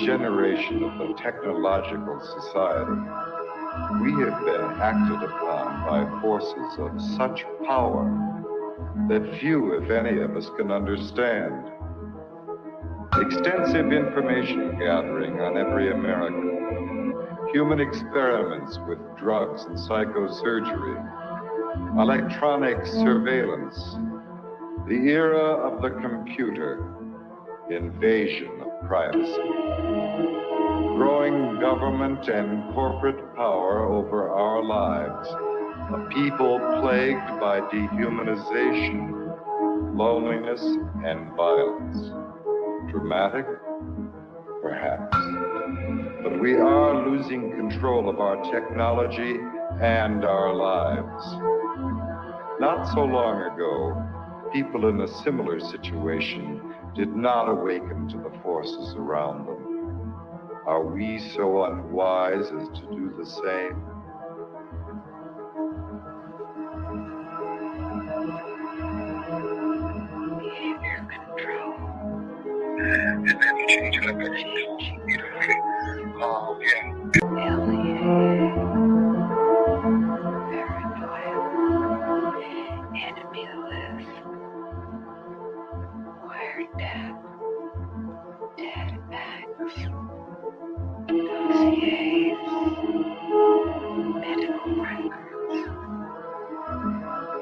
generation of the technological society, we have been acted upon by forces of such power that few, if any, of us can understand. Extensive information gathering on every American, human experiments with drugs and psychosurgery, electronic surveillance, the era of the computer, invasion of privacy, growing government and corporate power over our lives, a people plagued by dehumanization, loneliness, and violence. Dramatic? Perhaps. But we are losing control of our technology and our lives. Not so long ago, people in a similar situation did not awaken to the forces around them. Are we so unwise as to do the same? Behavior control. And then you change it up every beautifully. Alien. Paranoia. Enemy list. Wiretap. Dead backs. Dossiers. Medical records.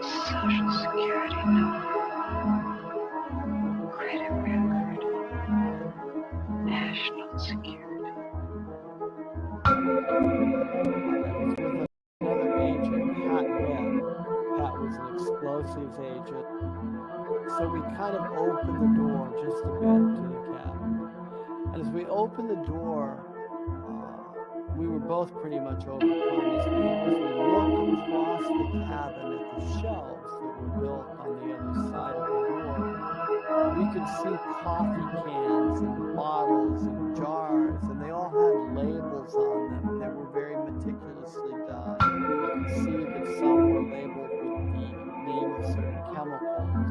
Social security number. Credit record. National security. Another agent, Pat Webb. Pat was an explosives agent. So we kind of opened the door just a bit to the cabin. And as we opened the door, we were both pretty much overcome as we looked across the cabin at the shelves that were built on the other side of the door. We could see coffee cans and bottles and jars, and they all had labels on them, and they were very meticulously done. You could see that some were labeled with the name of certain chemicals.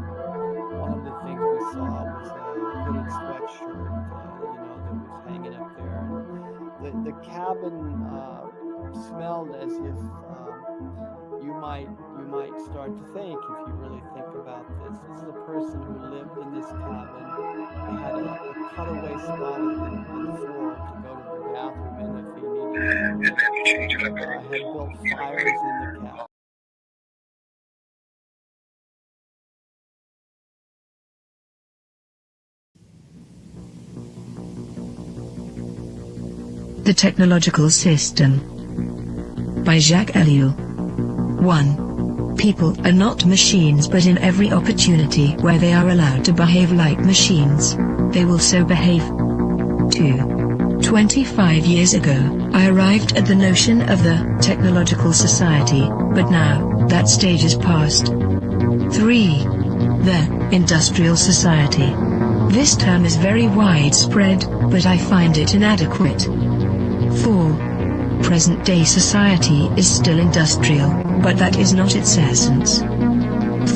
One of the things we saw was a hooded sweatshirt, that was hanging up there. And the cabin smelled as if you might start to think, if you really think about this. This is a person who lived in this cabin. They had a cutaway spot on the floor to go to the bathroom in if he needed to. Had built fires in the cabin. The Technological System by Jacques Ellul. 1. People are not machines, but in every opportunity where they are allowed to behave like machines, they will so behave. 2. 25 years ago, I arrived at the notion of the technological society, but now, that stage is past. 3. The industrial society. This term is very widespread, but I find it inadequate. 4. Present-day society is still industrial, but that is not its essence.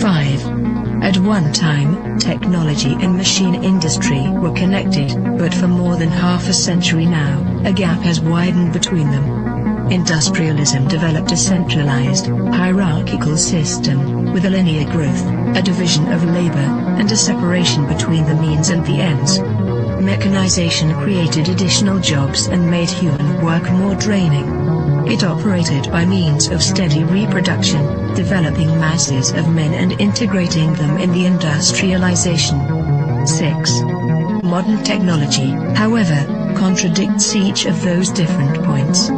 5. At one time, technology and machine industry were connected, but for more than half a century now, a gap has widened between them. Industrialism developed a centralized, hierarchical system, with a linear growth, a division of labor, and a separation between the means and the ends. Mechanization created additional jobs and made human work more draining. It operated by means of steady reproduction, developing masses of men and integrating them in the industrialization. 6. Modern technology, however, contradicts each of those different points.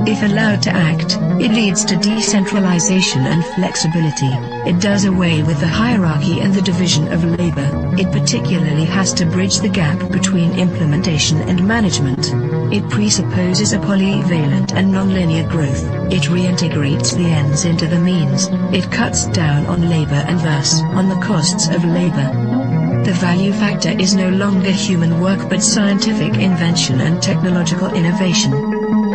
If allowed to act, it leads to decentralization and flexibility. It does away with the hierarchy and the division of labor. It particularly has to bridge the gap between implementation and management. It presupposes a polyvalent and nonlinear growth. It reintegrates the ends into the means. It cuts down on labor and thus on the costs of labor. The value factor is no longer human work but scientific invention and technological innovation.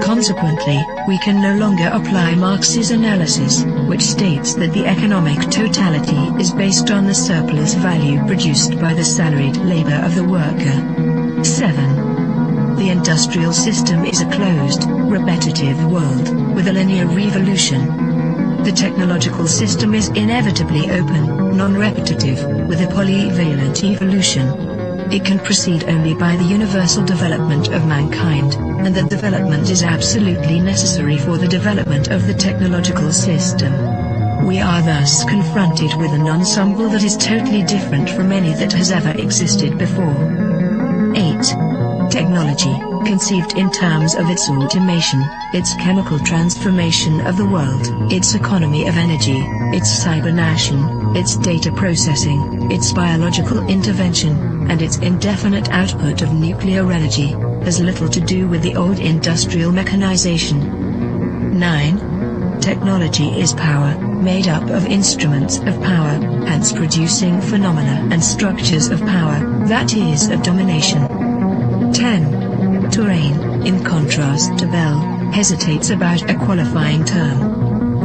Consequently, we can no longer apply Marx's analysis, which states that the economic totality is based on the surplus value produced by the salaried labor of the worker. 7. The The industrial system is a closed, repetitive world, with a linear revolution. The technological system is inevitably open, non-repetitive, with a polyvalent evolution. It can proceed only by the universal development of mankind, and that development is absolutely necessary for the development of the technological system. We are thus confronted with an ensemble that is totally different from any that has ever existed before. 8. Technology, conceived in terms of its automation, its chemical transformation of the world, its economy of energy, its cybernation, its data processing, its biological intervention, and its indefinite output of nuclear energy, has little to do with the old industrial mechanization. 9. Technology is power, made up of instruments of power, hence producing phenomena and structures of power, that is of domination. 10. Terrain, in contrast to Bell, hesitates about a qualifying term.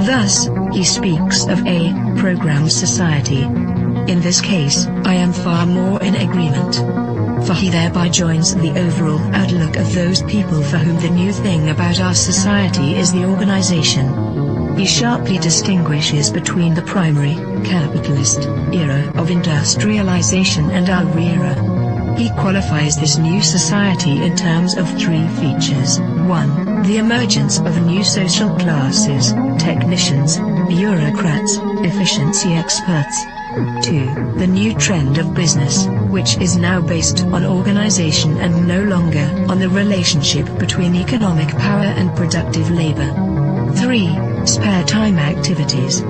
Thus, he speaks of a programmed society. In this case, I am far more in agreement. For he thereby joins the overall outlook of those people for whom the new thing about our society is the organization. He sharply distinguishes between the primary, capitalist, era of industrialization and our era. He qualifies this new society in terms of 3 features. 1. The emergence of new social classes, technicians, bureaucrats, efficiency experts. 2. The new trend of business, which is now based on organization and no longer on the relationship between economic power and productive labor. 3. Spare time activities.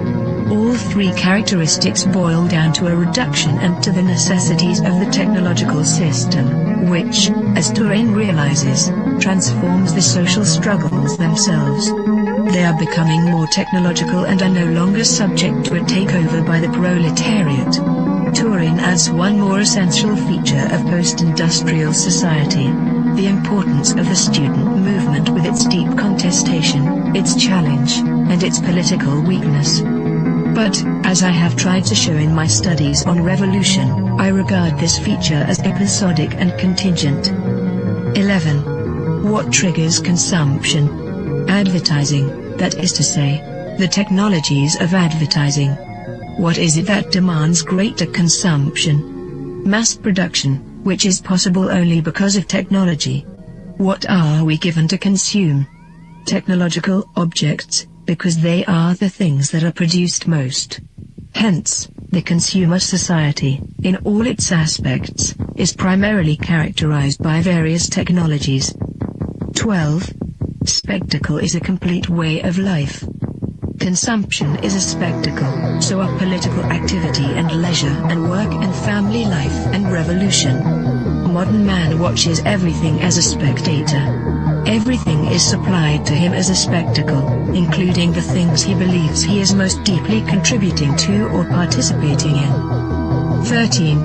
All 3 characteristics boil down to a reduction and to the necessities of the technological system, which, as Turing realizes, transforms the social struggles themselves. They are becoming more technological and are no longer subject to a takeover by the proletariat. Turing adds one more essential feature of post-industrial society: the importance of the student movement with its deep contestation, its challenge, and its political weakness. But, as I have tried to show in my studies on revolution, I regard this feature as episodic and contingent. 11. What triggers consumption? Advertising, that is to say, the technologies of advertising. What is it that demands greater consumption? Mass production, which is possible only because of technology. What are we given to consume? Technological objects, because they are the things that are produced most. Hence, the consumer society, in all its aspects, is primarily characterized by various technologies. 12. Spectacle is a complete way of life. Consumption is a spectacle, so are political activity and leisure and work and family life and revolution. Modern man watches everything as a spectator. Everything is supplied to him as a spectacle, including the things he believes he is most deeply contributing to or participating in. 13.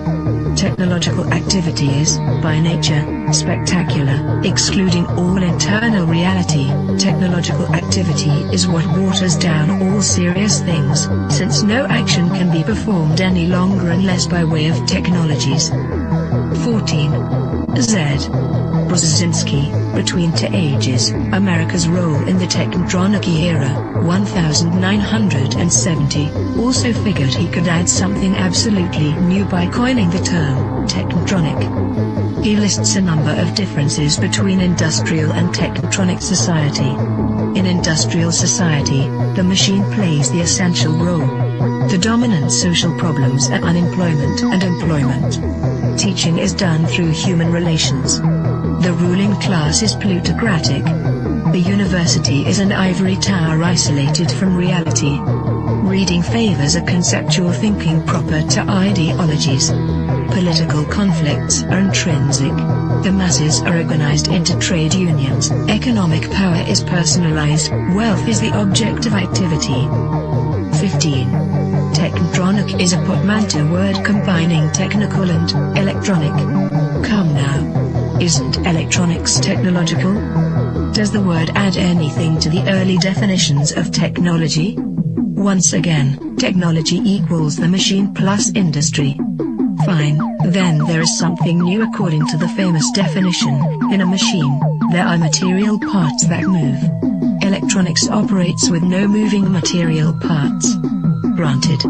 Technological activity is, by nature, spectacular, excluding all internal reality. Technological activity is what waters down all serious things, since no action can be performed any longer unless by way of technologies. 14. Z. Brzezinski, Between Two Ages, America's Role in the Technotronic Era, 1970, also figured he could add something absolutely new by coining the term technotronic. He lists a number of differences between industrial and technotronic society. In industrial society, the machine plays the essential role. The dominant social problems are unemployment and employment. Teaching is done through human relations. The ruling class is plutocratic. The university is an ivory tower isolated from reality. Reading favors a conceptual thinking proper to ideologies. Political conflicts are intrinsic. The masses are organized into trade unions. Economic power is personalized. Wealth is the object of activity. 15. Technotronic is a portmanteau word combining technical and electronic. Come now. Isn't electronics technological? Does the word add anything to the early definitions of technology? Once again, technology equals the machine plus industry. Fine, then there is something new according to the famous definition. In a machine, there are material parts that move. Electronics operates with no moving material parts. Granted.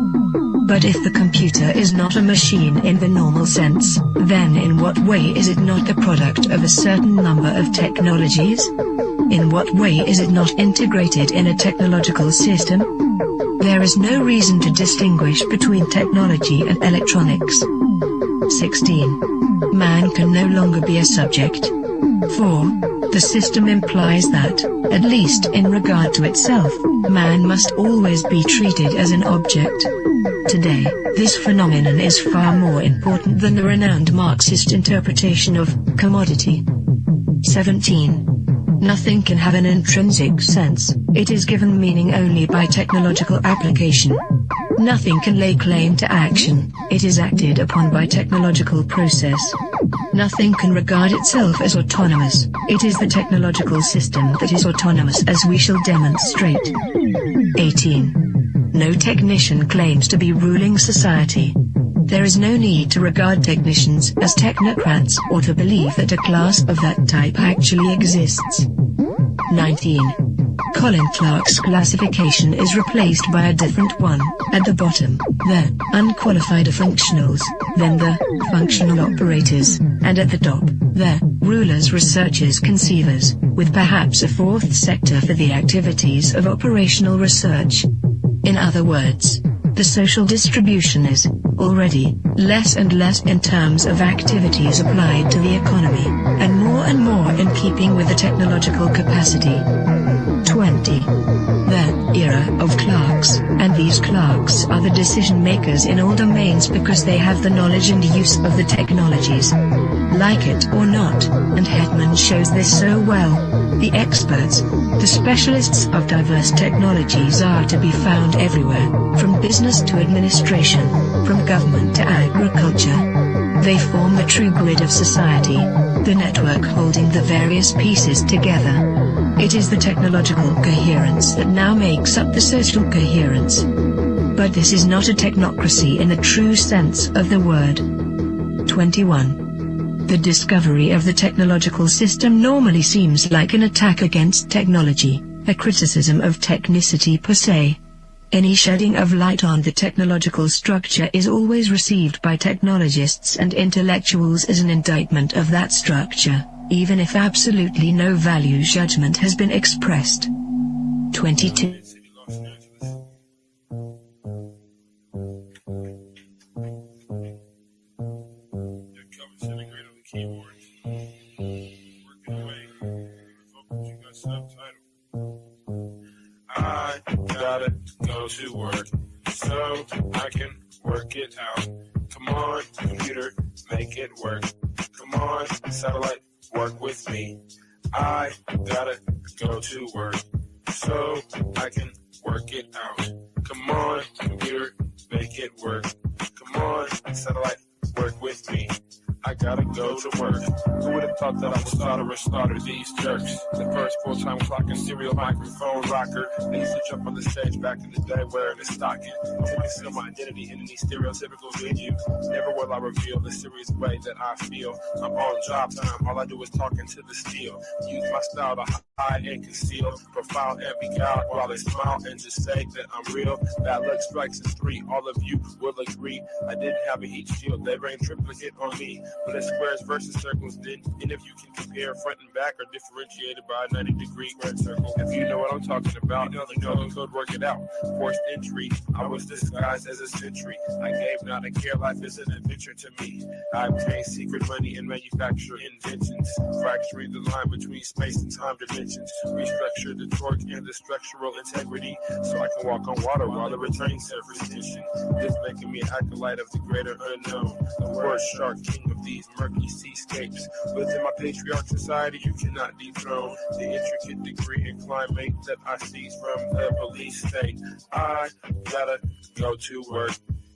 But if the computer is not a machine in the normal sense, then in what way is it not the product of a certain number of technologies? In what way is it not integrated in a technological system? There is no reason to distinguish between technology and electronics. 16. Man can no longer be a subject. 4. The system implies that, at least in regard to itself, man must always be treated as an object. Today, this phenomenon is far more important than the renowned Marxist interpretation of commodity. 17. Nothing can have an intrinsic sense, it is given meaning only by technological application. Nothing can lay claim to action, it is acted upon by technological process. Nothing can regard itself as autonomous, it is the technological system that is autonomous, as we shall demonstrate. 18. No technician claims to be ruling society. There is no need to regard technicians as technocrats or to believe that a class of that type actually exists. 19. Colin Clark's classification is replaced by a different one. At the bottom, the unqualified functionals, then the functional operators, and at the top, the rulers, researchers, conceivers, with perhaps a fourth sector for the activities of operational research. In other words, the social distribution is, already, less and less in terms of activities applied to the economy, and more in keeping with the technological capacity. 20. The era of clerks, and these clerks are the decision makers in all domains because they have the knowledge and use of the technologies. Like it or not, and Hetman shows this so well, the experts, the specialists of diverse technologies are to be found everywhere, from business to administration, from government to agriculture. They form the true grid of society, the network holding the various pieces together. It is the technological coherence that now makes up the social coherence. But this is not a technocracy in the true sense of the word. 21. The discovery of the technological system normally seems like an attack against technology, a criticism of technicity per se. Any shedding of light on the technological structure is always received by technologists and intellectuals as an indictment of that structure, even if absolutely no value judgment has been expressed. 22. I gotta go to work so I can work it out. Come on, computer, make it work. Come on, satellite, work with me. I gotta go to work so I can work it out. Come on, computer, make it work. Come on, satellite, work with me. I gotta go to work. Who would have thought that I would starter these jerks? The first full-time clock and serial microphone rocker. They used to jump on the stage back in the day wearing a stocking. To conceal my identity in any stereotypical venue. Never will I reveal the serious way that I feel. I'm on job time, all I do is talking to the steel. Use my style to hide and conceal. Profile and beguile while they smile and just say that I'm real. That look strikes as 3, all of you will agree. I didn't have a heat shield, they rained triplicate on me. But it's squares versus circles, then, and if you can compare front and back are differentiated by a 90-degree squared circle. If you know what I'm talking about, you know the code, work it out. Forced entry, I was disguised as a sentry. I gave not a care, life is an adventure to me. I obtained secret money and manufacture inventions, fracturing the line between space and time dimensions. Restructure the torque and the structural integrity, so I can walk on water while the returning surface tension. This making me an acolyte of the greater unknown, the word shark, king of these murky seascapes. Within my patriarch society, you cannot dethrone the intricate degree and climate that I seize from the police state. I gotta go to work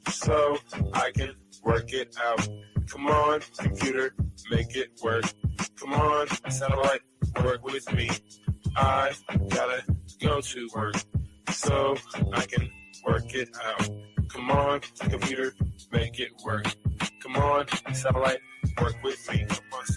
so I can work it out. Come on, computer, make it work. Come on, satellite, work with me. I gotta go to work so I can work it out. Come on, computer, make it work. Come on, satellite, work with me.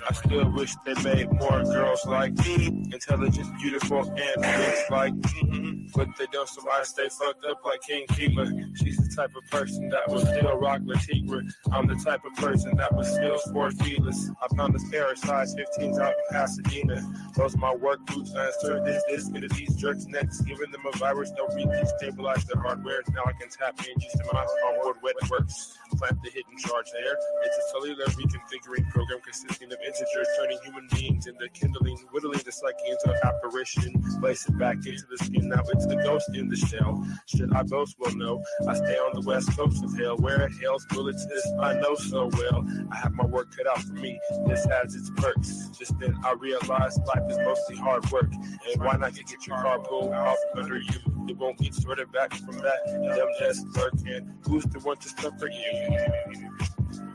I still wish they made more girls like me, intelligent, beautiful, and rich like me. But they don't, so I stay fucked up like King Keeper. She's the type of person that will still rock Latigua. I'm the type of person that will still sport feelers. I found this pair of size 15s out in Pasadena. Those are my work boots. I insert this into these jerks' necks, giving them a virus. They'll destabilize their hardware. Now I can tap in just to my onboard wet works. Plant the hidden charge there. It's a cellular reconfiguring program consisting of integers, turning human beings into kindling, whittling the psyche into apparition, place it back into the skin. Now it's the ghost in the shell. Should I boast? Well, no. I stay on the west coast of hell, where hell's bullets is I know so well. I have my work cut out for me. This has its perks. Just then I realized life is mostly hard work. And why not get your car pulled off under you? It won't get sorted back from that dumb desk clerk. And who's the one to stop for you?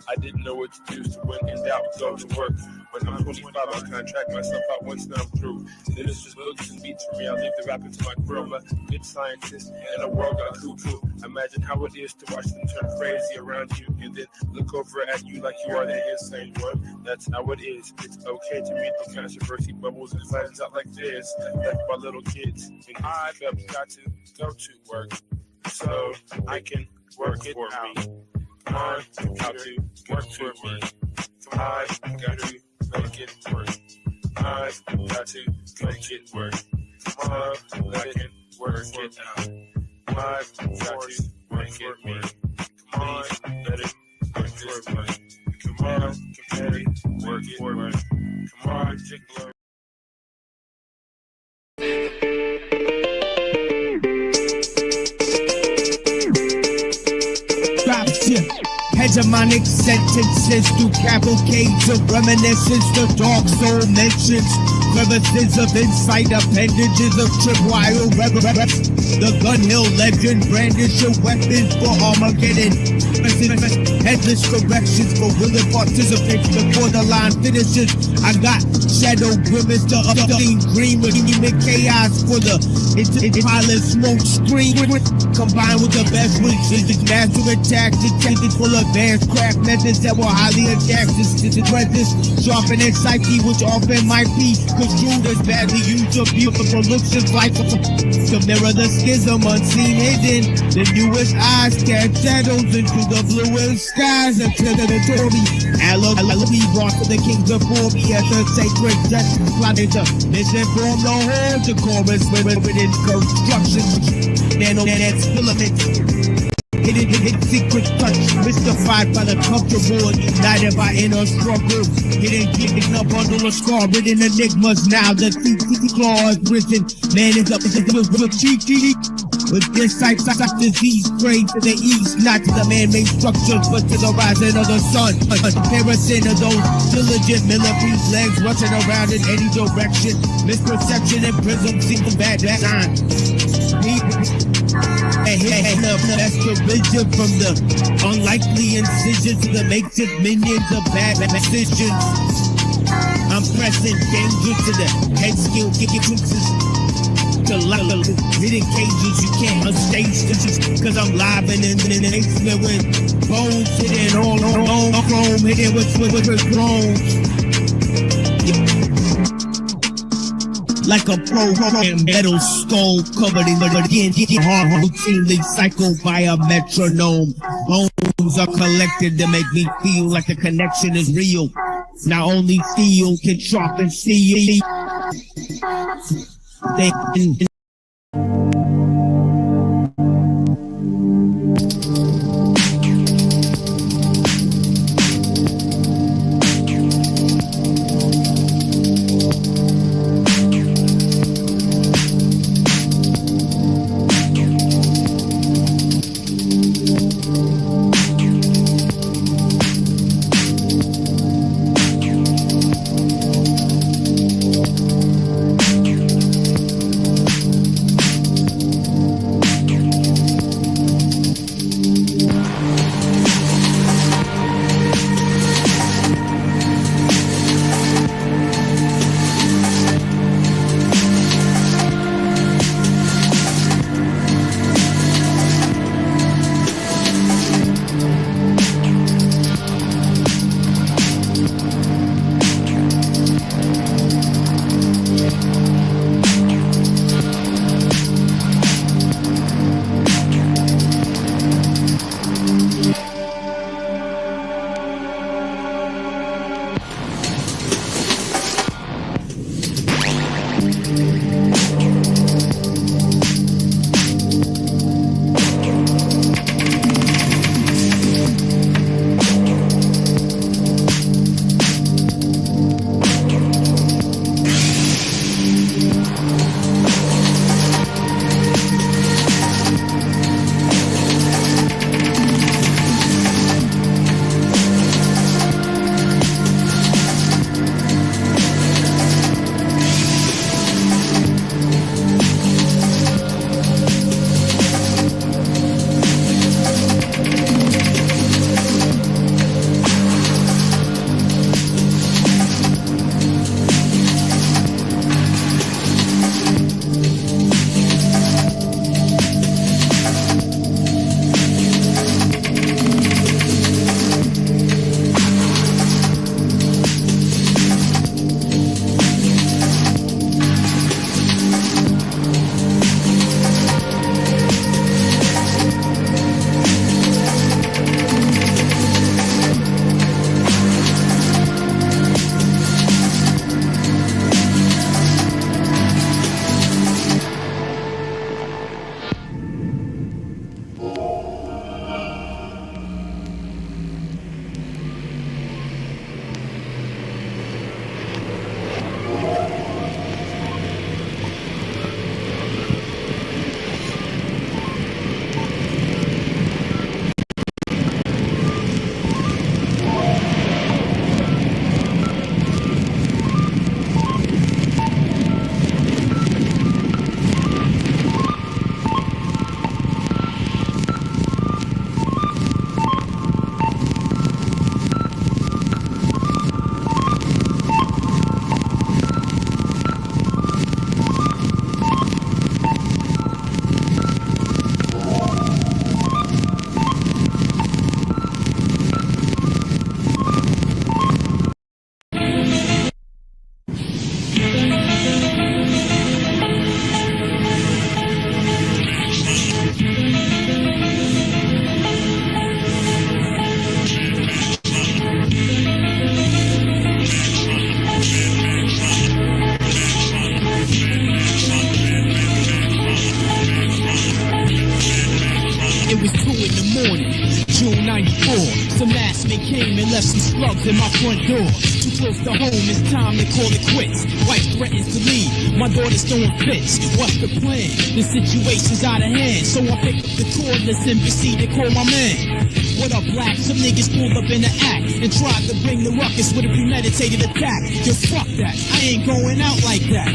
I didn't know what to do, so when in doubt, go to work. When I'm 25, I'll contract myself out once I'm through. Then it's just books and beats for me. I'll leave the rapping to my girl, a good scientist, and a world got cuckoo. Imagine how it is to watch them turn crazy around you, and then look over at you like you are the insane one. That's how it is. It's okay to meet the controversy bubbles and flattens out like this, like my little kids. And I've got to go to work, so I can work it out. Come on, how to work for me. Come on, got to make it work. I've got to make it work. Come on, I can work it out. I've got to make it work. Come on, let it work this way. Come on, let it work it work. Come on, tickler. Hegemonic sentences through cavalcades of reminiscence. The dark soul mentions crevices of insight, appendages of tripwire reverence. The gun hill legend brandish your weapons for Armageddon. Headless corrections for willing participants before the line finishes. I got shadow grimace, the updating green with human chaos for the pilot smoke screen. Combined with the best wishes, master attacks, detected full advanced craft methods that will highly adapt to presence, sharpen their psyche, which often might be construed as badly used or beautiful looks just like to mirror the schism unseen hidden. The newest eyes cast shadows into the bluest skies until the Tory Alabi brought to the kings before me as a sacred justice plotted to misinform the whole to chorus within construction. Nano's filaments hidden secret touch, mystified by the comfortable, united by inner struggle. Hidden a bundle of scar, written enigmas. Now the claws risen. Man is up with cheeky. With insight, disease praying to the east, not to the man-made structures, but to the rising of the sun. A comparison of those diligent millipede legs rushing around in any direction. Misperception and prism seem to bad design. And the best vision from the unlikely incision to the makeshift minions of bad decisions. I'm pressing danger to the head skill, kicking fixes. To hidden cages you can't unstage this cause I'm live and in the basement with bones hidden all chrome, hidden with thrones. Like a programmed metal skull covered in the hard routinely cycled by a metronome. Bones are collected to make me feel like the connection is real. Now only steel can sharpen steel. policeman came and left some slugs in my front door. Too close to home, it's time to call it quits. Wife threatens to leave, my daughter's throwing fits. What's the plan? The situation's out of hand, so I pick up the cordless and proceed to call my man. What up, black? Some niggas pulled up in the act and tried to bring the ruckus with a premeditated attack. Yo, fuck that, I ain't going out like that.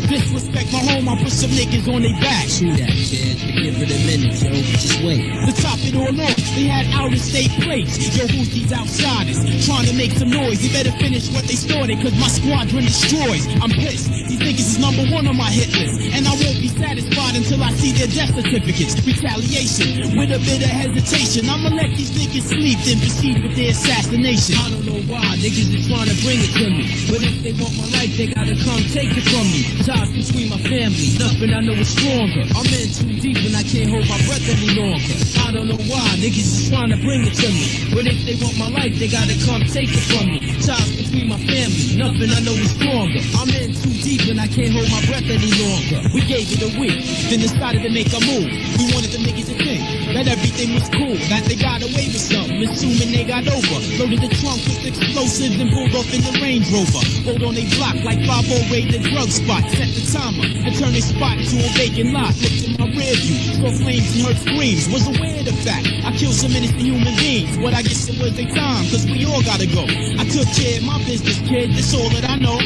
Disrespect my home, I put some niggas on their back. True that, kid, but give it a minute, yo, just wait. To top it all off, they had out-of-state plates. Yo, who's these outsiders? Trying to make some noise, they better finish what they started, cause my squadron destroys. I'm pissed, these niggas is number one on my hit list, and I won't be satisfied until I see their death certificates. Retaliation, with a bit of hesitation, I'ma let these niggas sleep, then proceed with their assassination. I don't know why niggas is trying to bring it to me, but if they want my life, they gotta come take it from me. Ties between my family, nothing I know is stronger. I'm in too deep and I can't hold my breath any longer. I don't know why niggas is trying to bring it to me, but if they want my life, they gotta come take it from me. Ties between my family, nothing I know is stronger. I'm in too deep and I can't hold my breath any longer. We gave it a week, then decided to make a move. We wanted the niggas to think that everything was cool, that they got away with something, assuming they got over. Loaded the trunk with explosives and pulled off in the Range Rover. Rolled on they block like 5-0 raid the drug spot. Set the timer and turned their spot into a vacant lot. Looked in my rear view, saw flames and heard screams. Was aware of the fact I killed some innocent human beings. But I guess it was their time, cause we all gotta go. I took care of my business, kid, that's all that I know.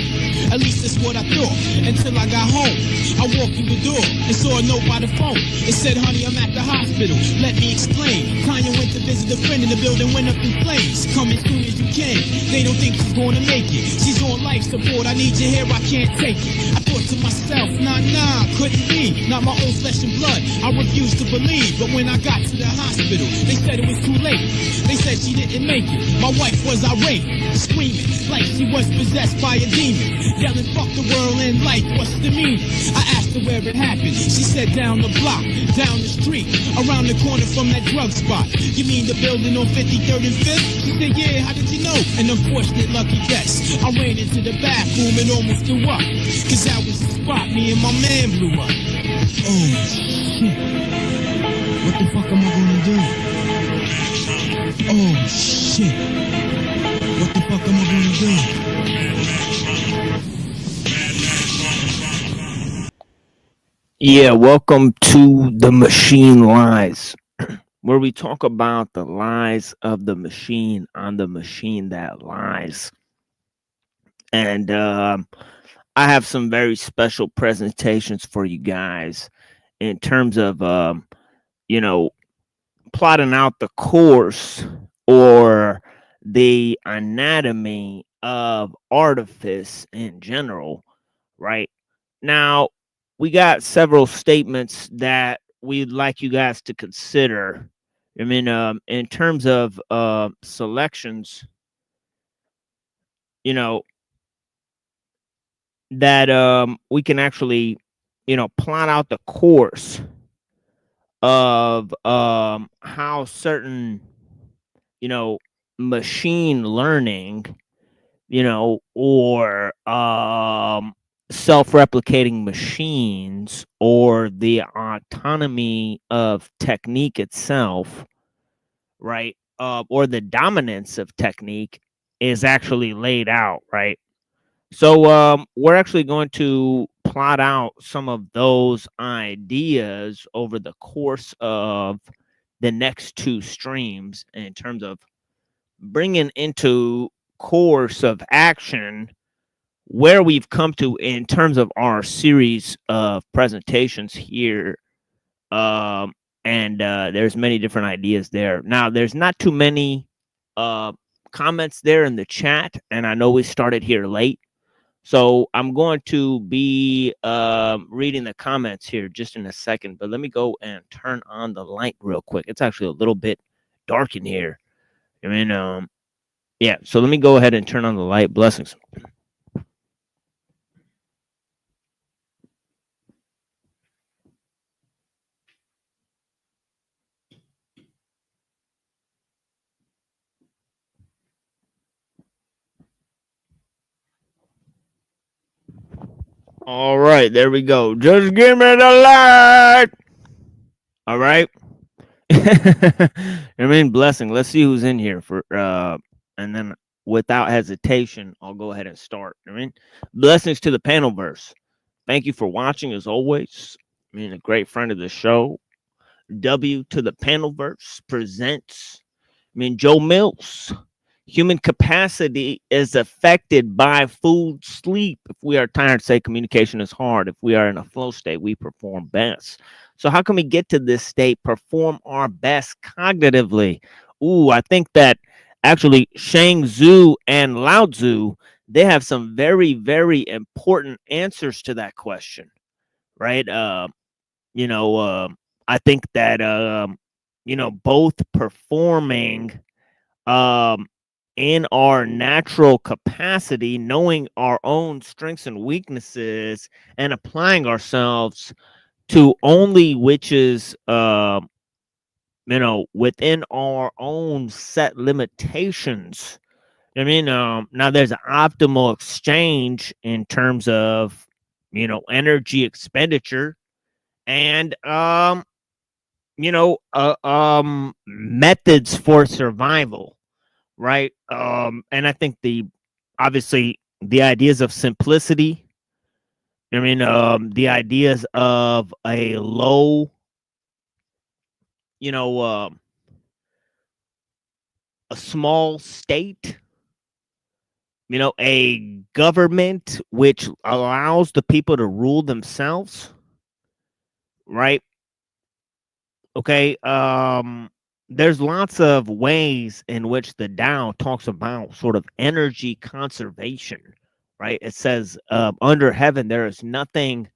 At least that's what I thought, until I got home. I walked through the door and saw a note by the phone. It said, honey, I'm at the hospital, let me explain. Tanya went to visit a friend and the building went up in flames. Come as soon as you can, they don't think she's gonna make it. She's on life support, I need your hair, I can't take it. I thought to myself, nah, couldn't be. Not my own flesh and blood, I refused to believe. But when I got to the hospital, they said it was too late. They said she didn't make it. My wife was irate, screaming like she was possessed by a demon, yelling fuck the world and life, what's the meaning? I asked her where it happened, she said down the block, down the street, around the corner from that drug spot. You mean the building on 53rd and 5th? She said, yeah, how did you know? An unfortunate lucky guess, I ran into the bathroom and almost threw up, cause that was the spot me and my man blew up. Oh, shit. What the fuck am I gonna do? Oh, shit. What the fuck am I gonna do? Yeah, welcome to The Machine Lies, where we talk about the lies of the machine on the machine that lies. And I have some very special presentations for you guys in terms of, plotting out the course or the anatomy of artifice in general, right? Now, we got several statements that we'd like you guys to consider. I mean, in terms of selections, that we can actually, plot out the course of how certain, machine learning, or self-replicating machines, or the autonomy of technique itself, right, or the dominance of technique is actually laid out, right? So we're actually going to plot out some of those ideas over the course of the next two streams in terms of bringing into course of action where we've come to in terms of our series of presentations here. And there's many different ideas there. Now, there's not too many comments there in the chat, and I know we started here late. So I'm going to be reading the comments here just in a second, but let me go and turn on the light real quick. It's actually a little bit dark in here. I mean, yeah, so let me go ahead and turn on the light. Blessings. All right, there we go. Just give me the light. All right. I mean, blessing. Let's see who's in here for and then without hesitation, I'll go ahead and start. I mean, blessings to the panel verse. Thank you for watching as always. I mean, a great friend of the show. W to the panel verse presents. I mean, Joe Mills. Human capacity is affected by food, sleep. If we are tired, say communication is hard. If we are in a flow state, we perform best. So how can we get to this state, perform our best cognitively? Ooh, I think that actually Shang Tzu and Lao Tzu, they have some very, very important answers to that question, right? You know, I think that, you know, both performing in our natural capacity, knowing our own strengths and weaknesses, and applying ourselves to only which is, you know, within our own set limitations. I mean, now there's an optimal exchange in terms of, you know, energy expenditure and, you know, methods for survival, right? And I think obviously the ideas of simplicity. I mean, the ideas of a low, you know, a small state, you know, a government which allows the people to rule themselves, right? Okay. There's lots of ways in which the Tao talks about sort of energy conservation, right? It says, under heaven, there is nothing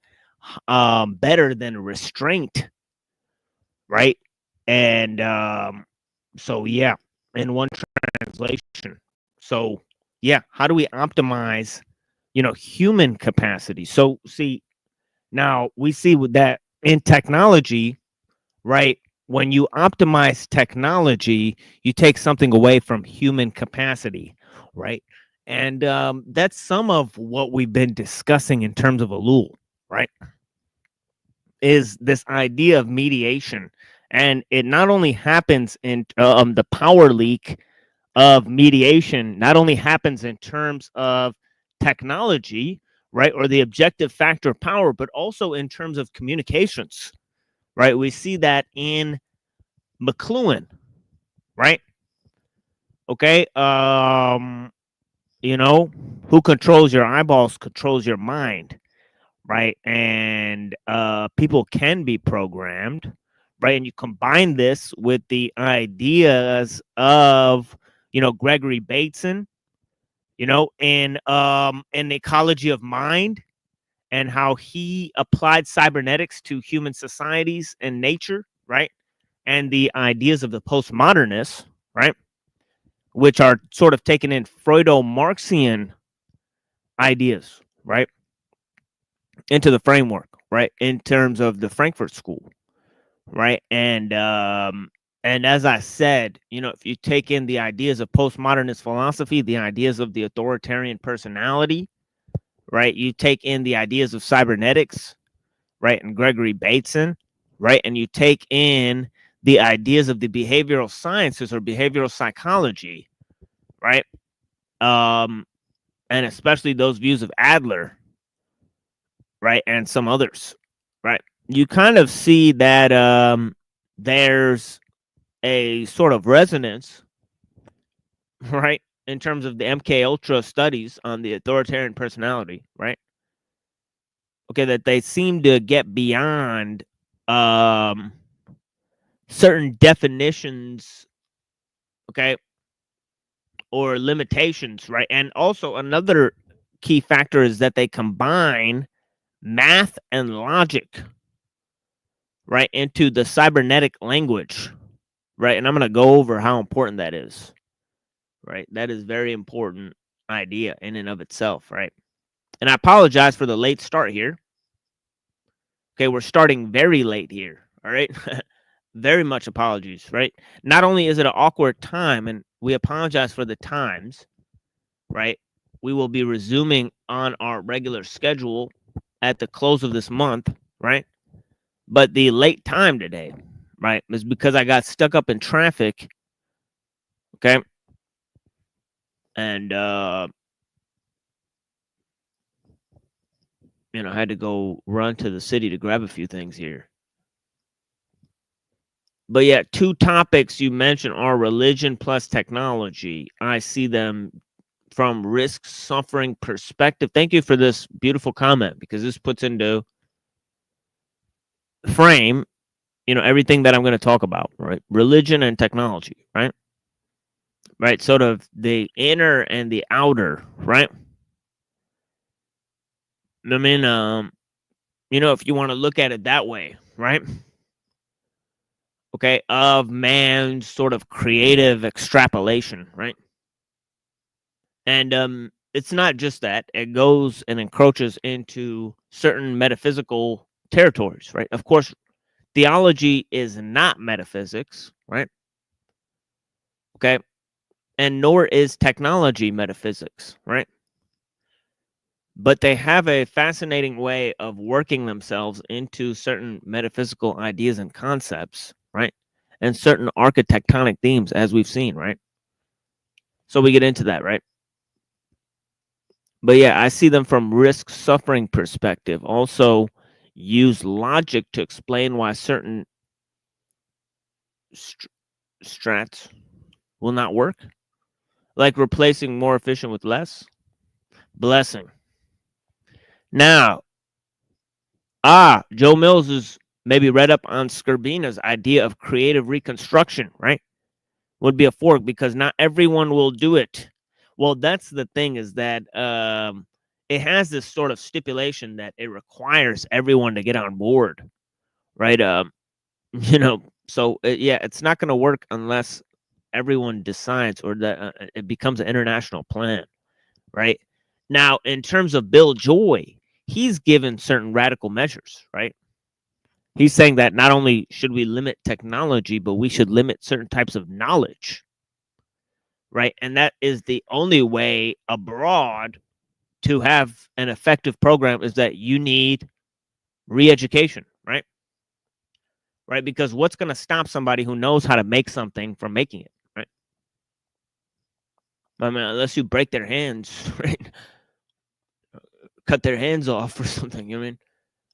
better than restraint, right? And so, yeah, in one translation. So, yeah, how do we optimize, you know, human capacity? So, see, now we see with that in technology, right? When you optimize technology, you take something away from human capacity, right? And that's some of what we've been discussing in terms of ellul, right? Is this idea of mediation. And it not only happens in the power leak of mediation, not only happens in terms of technology, right? Or the objective factor of power, but also in terms of communications, right? We see that in McLuhan, right? Okay. You know, who controls your eyeballs controls your mind, right? And people can be programmed, right? And you combine this with the ideas of, you know, Gregory Bateson, you know, in the ecology of mind and how he applied cybernetics to human societies and nature, right? And the ideas of the postmodernists, right? Which are sort of taken in Freudo-Marxian ideas, right? Into the framework, right? In terms of the Frankfurt School, right? And as I said, you know, if you take in the ideas of postmodernist philosophy, the ideas of the authoritarian personality, right? You take in the ideas of cybernetics, right? And Gregory Bateson, right? And you take in the ideas of the behavioral sciences or behavioral psychology, right? And especially those views of Adler, right? And some others, right? You kind of see that there's a sort of resonance, right? In terms of the MK Ultra studies on the authoritarian personality, right? Okay, that they seem to get beyond certain definitions, okay, or limitations, right? And also another key factor is that they combine math and logic, right, into the cybernetic language, right? And I'm going to go over how important that is, right? That is very important idea in and of itself, right? And I apologize for the late start here. Okay, we're starting very late here, all right? Very much apologies, right? Not only is it an awkward time, and we apologize for the times, right? We will be resuming on our regular schedule at the close of this month, right? But the late time today, right? It's because I got stuck up in traffic. Okay. And, you know, I had to go run to the city to grab a few things here. But yeah, two topics you mentioned are religion plus technology. I see them from risk suffering perspective. Thank you for this beautiful comment, because this puts into frame, you know, everything that I'm going to talk about, right? Religion and technology, right? Right, sort of the inner and the outer, right? I mean, you know, if you want to look at it that way, right? Okay, of man's sort of creative extrapolation, right? And it's not just that, it goes and encroaches into certain metaphysical territories, right? Of course, theology is not metaphysics, right? Okay, and nor is technology metaphysics, right? But they have a fascinating way of working themselves into certain metaphysical ideas and concepts, right? And certain architectonic themes, as we've seen, right? So we get into that, right? But yeah, I see them from risk suffering perspective. Also, use logic to explain why certain strats will not work, like replacing more efficient with less. Blessing. Now, Joe Mills is maybe read up on Scribina's idea of creative reconstruction, right? Would be a fork, because not everyone will do it. Well, that's the thing, is that it has this sort of stipulation that it requires everyone to get on board, right? You know, so yeah, it's not going to work unless everyone decides, or that it becomes an international plan, right? Now, in terms of Bill Joy, he's given certain radical measures, right? He's saying that not only should we limit technology, but we should limit certain types of knowledge, right? And that is the only way abroad to have an effective program, is that you need re-education, right? Right? Because what's going to stop somebody who knows how to make something from making it, right? I mean, unless you break their hands, right? Cut their hands off or something, you know what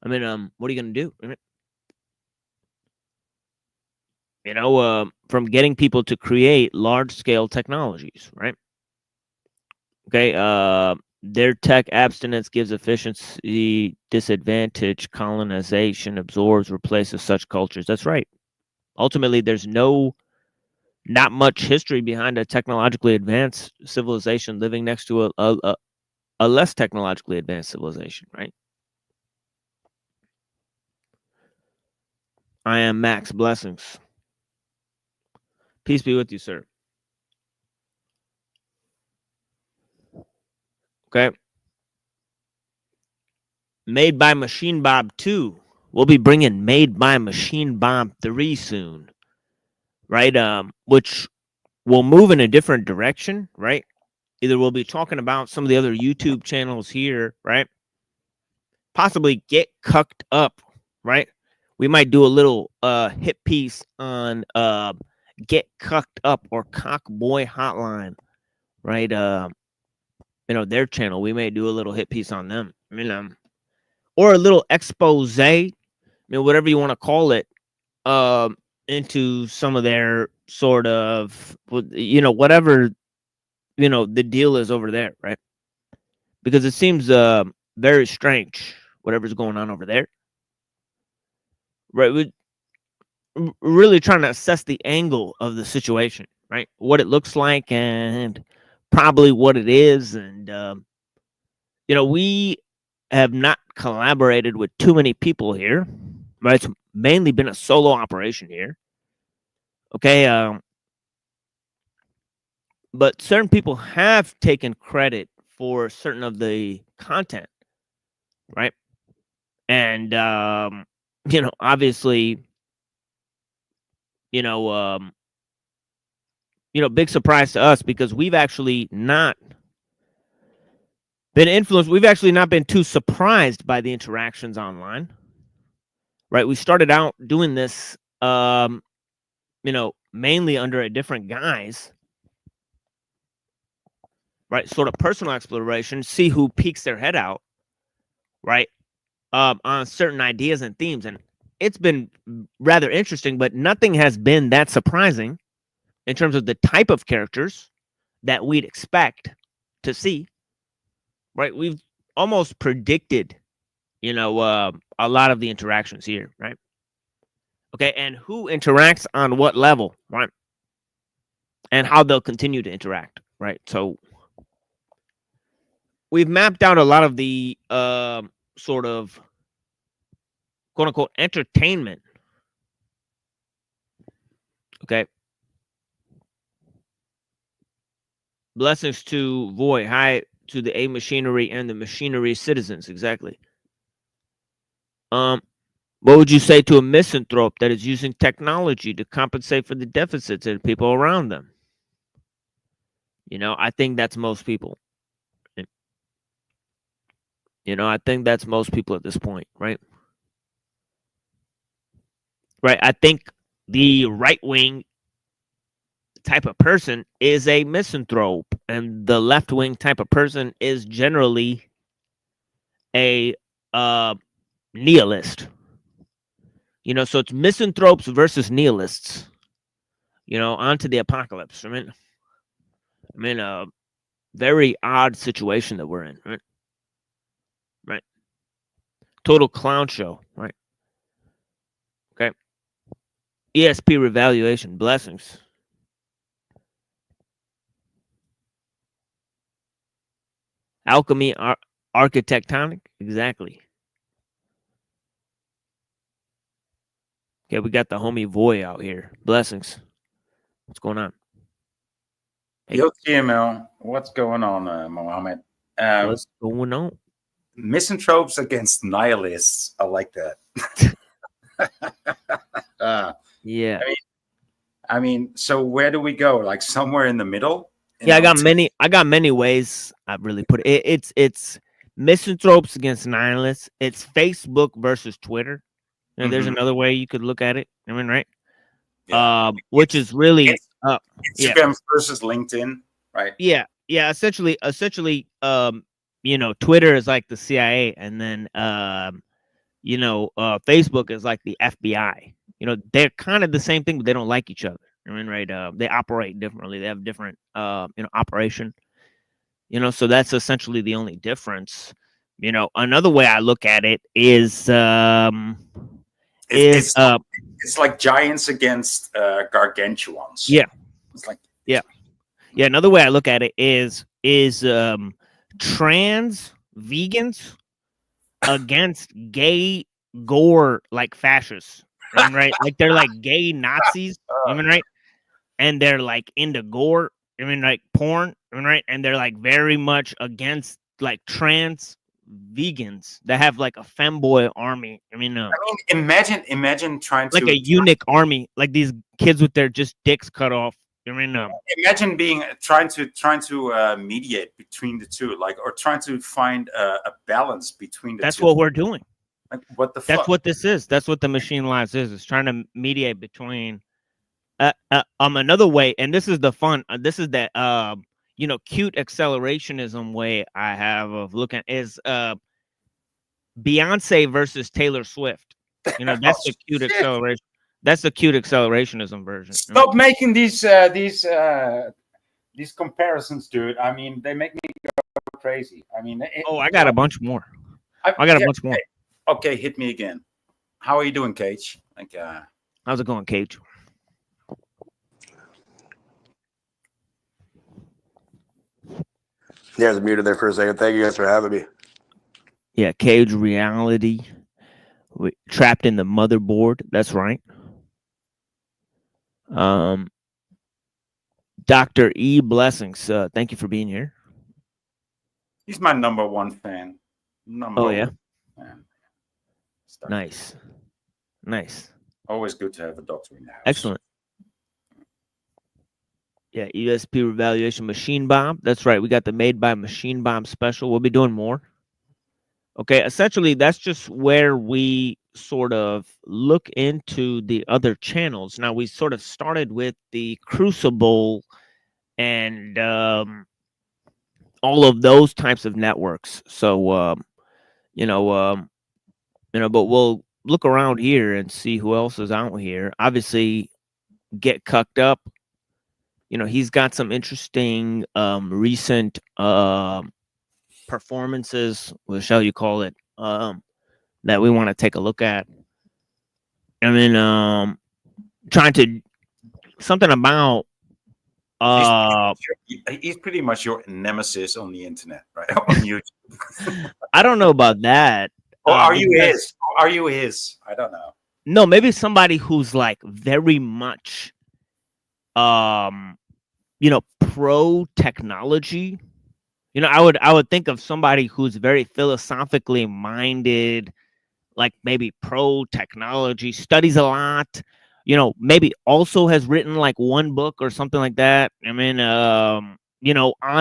I mean? What are you going to do? You know, from getting people to create large-scale technologies, right? Okay, their tech abstinence gives efficiency disadvantage, colonization absorbs, replaces such cultures. That's right. Ultimately, there's not much history behind a technologically advanced civilization living next to a less technologically advanced civilization, right? I am Max. Blessings. Peace be with you, sir. Okay. Made by Machine Bob 2. We'll be bringing Made by Machine Bob 3 soon, right? Which will move in a different direction, right? Either we'll be talking about some of the other YouTube channels here, right? Possibly Get Cucked Up, right? We might do a little hit piece on Get Cucked Up or Cock Boy Hotline, right? You know, their channel. We may do a little hit piece on them. I mean, or a little expose, you know, whatever you want to call it, into some of their sort of, you know, whatever, you know, the deal is over there, right? Because it seems very strange, whatever's going on over there, right? We're really trying to assess the angle of the situation, right? What it looks like and probably what it is. And, you know, we have not collaborated with too many people here, right? It's mainly been a solo operation here. Okay. But certain people have taken credit for certain of the content, right? And, you know, obviously, you know, big surprise to us, because we've actually not been influenced. We've actually not been too surprised by the interactions online, right? We started out doing this you know, mainly under a different guise, right? Sort of personal exploration, see who peeks their head out, right? On certain ideas and themes. And it's been rather interesting, but nothing has been that surprising in terms of the type of characters that we'd expect to see, right? We've almost predicted, you know, a lot of the interactions here, right? Okay, and who interacts on what level, right? And how they'll continue to interact, right? So we've mapped out a lot of the sort of quote unquote entertainment. Okay. Blessings to Voy. Hi to the A machinery and the machinery citizens. Exactly. What would you say to a misanthrope that is using technology to compensate for the deficits of the people around them? You know, I think that's most people. You know, I think that's most people at this point, right? Right. I think the right wing type of person is a misanthrope, and the left wing type of person is generally a nihilist. You know, so it's misanthropes versus nihilists. You know, onto the apocalypse. I mean, a very odd situation that we're in, right? Right. Total clown show, right? Okay. ESP revaluation, blessings. Alchemy, architectonic, exactly. Okay, we got the homie Voy out here. Blessings. What's going on? Hey. Yo, TML. What's going on, Mohammed? What's going on? Misanthropes against nihilists. I like that. Yeah. I mean, so where do we go? Like somewhere in the middle? Yeah, I got many ways I really put it. It's misanthropes against nihilists. It's Facebook versus Twitter. You know, there's another way you could look at it. I mean, right? Yeah. Which is really Instagram versus LinkedIn, right? Yeah. Essentially, you know, Twitter is like the CIA, and then you know, Facebook is like the FBI. You know, they're kind of the same thing, but they don't like each other. I mean, right? They operate differently. They have different, you know, operation. You know, so that's essentially the only difference. You know, another way I look at it is it's like giants against gargantuans. Yeah. It's like Another way I look at it is trans vegans against gay gore like fascists. I mean, right? Like they're like gay Nazis. I mean, right? And they're like into gore. I mean, like porn. I mean, right? And they're like very much against like trans vegans that have like a femboy army. I mean, imagine trying like to a eunuch army, like these kids with their just dicks cut off. I mean, imagine trying to mediate between the two, like, or trying to find a balance between the two. That's what we're doing. Like, what the fuck? That's what this is. That's what the machine lives is. It's trying to mediate between another way, and this is the fun. This is that you know, cute accelerationism way I have of looking is Beyonce versus Taylor Swift. You know, that's the cute acceleration. That's the cute accelerationism version. Stop making these comparisons, dude. I mean, they make me go crazy. I mean, I got a bunch more. I got a bunch more. Okay, hit me again. How are you doing, Cage? Like, how's it going, Cage? Yeah, I was muted there for a second. Thank you guys for having me. Yeah, Cage reality. Trapped in the motherboard. That's right. Dr. E blessings. Thank you for being here. He's my number one fan. Yeah. Nice. Always good to have a doctor in the house. Excellent. Yeah, ESP revaluation machine bomb. That's right. We got the made by machine bomb special. We'll be doing more. Okay, essentially that's just where we sort of look into the other channels. Now we sort of started with the Crucible and all of those types of networks. So you know, but we'll look around here and see who else is out here. Obviously, Get Cucked Up. He's got some interesting recent performances, what shall you call it, that we want to take a look at. I mean, trying to something about he's pretty much your nemesis on the internet, right? On YouTube. I don't know about that. Or are you his? Are you his? I don't know. No, maybe somebody who's like very much pro technology. I would think of somebody who's very philosophically minded, like maybe pro technology, studies a lot, maybe also has written like one book or something like that. I mean, on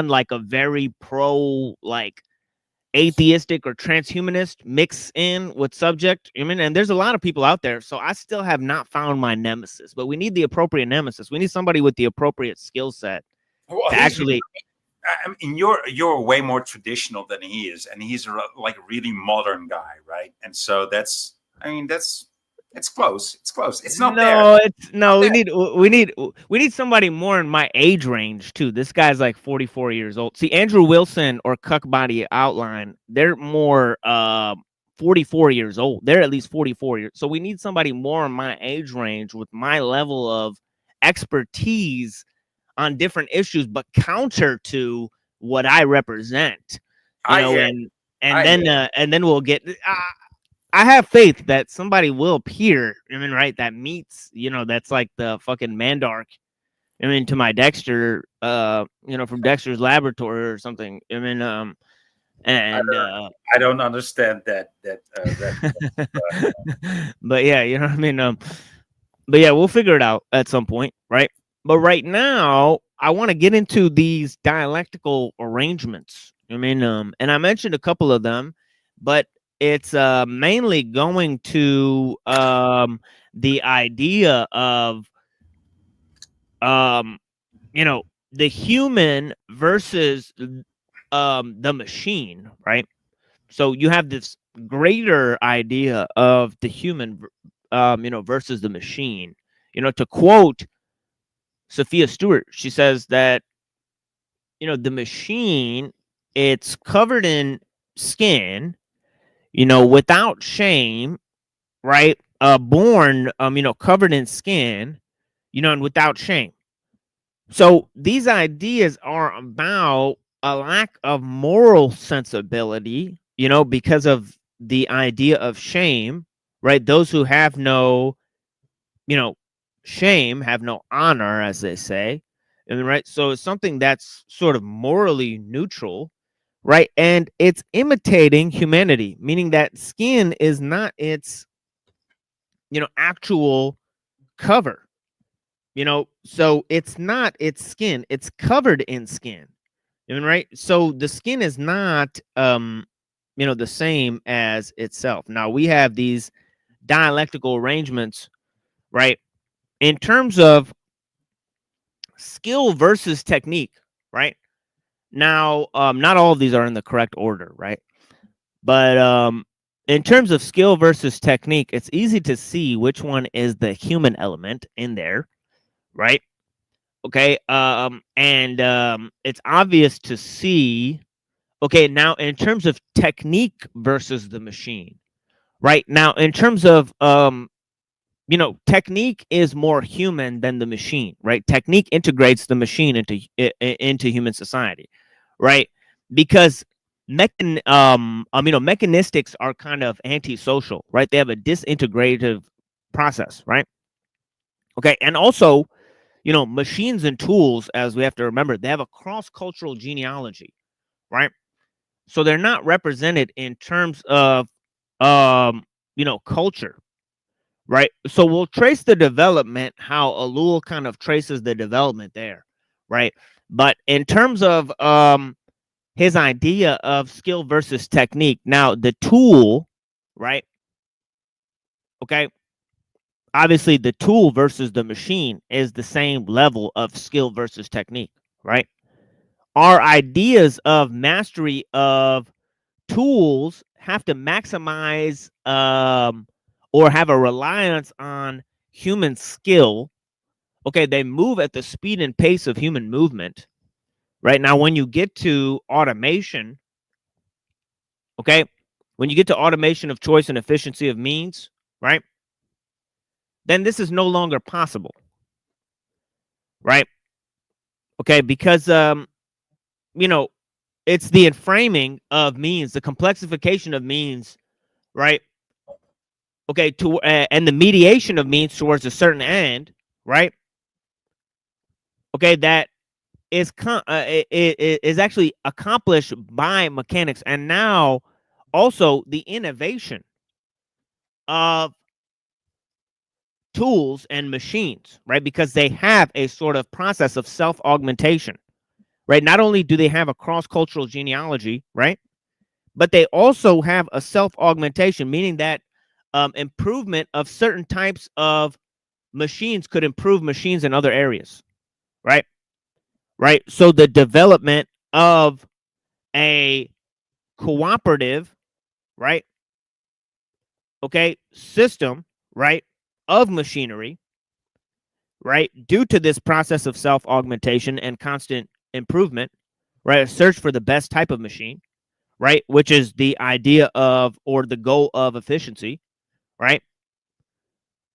like a very pro, like atheistic or transhumanist mix in with subject. I mean, and there's a lot of people out there. So I still have not found my nemesis, but we need the appropriate nemesis. We need somebody with the appropriate skill set to actually. I mean, you're way more traditional than he is, and he's like a really modern guy, right? And so it's close. It's close. It's not there. We need somebody more in my age range too. This guy's like 44 years old. See, Andrew Wilson or Cuckbody Outline, they're more 44 years old. They're at least 44 years. So we need somebody more in my age range with my level of expertise on different issues, but counter to what I represent. And then we'll get. I have faith that somebody will appear. I mean, right? That meets. That's like the fucking Mandark. I mean, to my Dexter. From Dexter's Laboratory or something. I mean, I don't understand that. But yeah, you know what I mean. But yeah, we'll figure it out at some point, right? But right now, I want to get into these dialectical arrangements. I mean, and I mentioned a couple of them, but it's mainly going to the idea of, the human versus the machine, right? So you have this greater idea of the human, versus the machine. To quote Sophia Stewart, she says that, the machine, it's covered in skin, without shame, right? Born, covered in skin, and without shame. So these ideas are about a lack of moral sensibility, because of the idea of shame, right? Those who have no, shame have no honor, as they say. I mean, right? So it's something that's sort of morally neutral, right? And it's imitating humanity, meaning that skin is not its, actual cover, so it's not its skin, it's covered in skin. I mean, right? So the skin is not, the same as itself. Now we have these dialectical arrangements, right? In terms of skill versus technique, right? Now, not all of these are in the correct order, right? But in terms of skill versus technique, it's easy to see which one is the human element in there, right? Okay, and it's obvious to see. Okay, now in terms of technique versus the machine, right? Now in terms of technique is more human than the machine, right? Technique integrates the machine into human society, right? Because mechanistics are kind of antisocial, right? They have a disintegrative process, right? Okay, and also, machines and tools, as we have to remember, they have a cross-cultural genealogy, right? So they're not represented in terms of culture, right? So we'll trace the development, how Ellul kind of traces the development there, right? But in terms of his idea of skill versus technique, now the tool, right? okay, obviously the tool versus the machine is the same level of skill versus technique, right? Our ideas of mastery of tools have to maximize or have a reliance on human skill. Okay, they move at the speed and pace of human movement. Right now, when you get to automation, okay, when you get to automation of choice and efficiency of means, right, then this is no longer possible, right? Okay, because you know, it's the enframing of means, the complexification of means, right? Okay, to and the mediation of means towards a certain end, right? Okay, that is actually accomplished by mechanics, and now also the innovation of tools and machines, right? Because they have a sort of process of self-augmentation, right? Not only do they have a cross-cultural genealogy, right, but they also have a self-augmentation, meaning that improvement of certain types of machines could improve machines in other areas, right? Right. So the development of a cooperative, right? Okay, system, right, of machinery, right, due to this process of self-augmentation and constant improvement, right, a search for the best type of machine, right, which is the idea of or the goal of efficiency, right,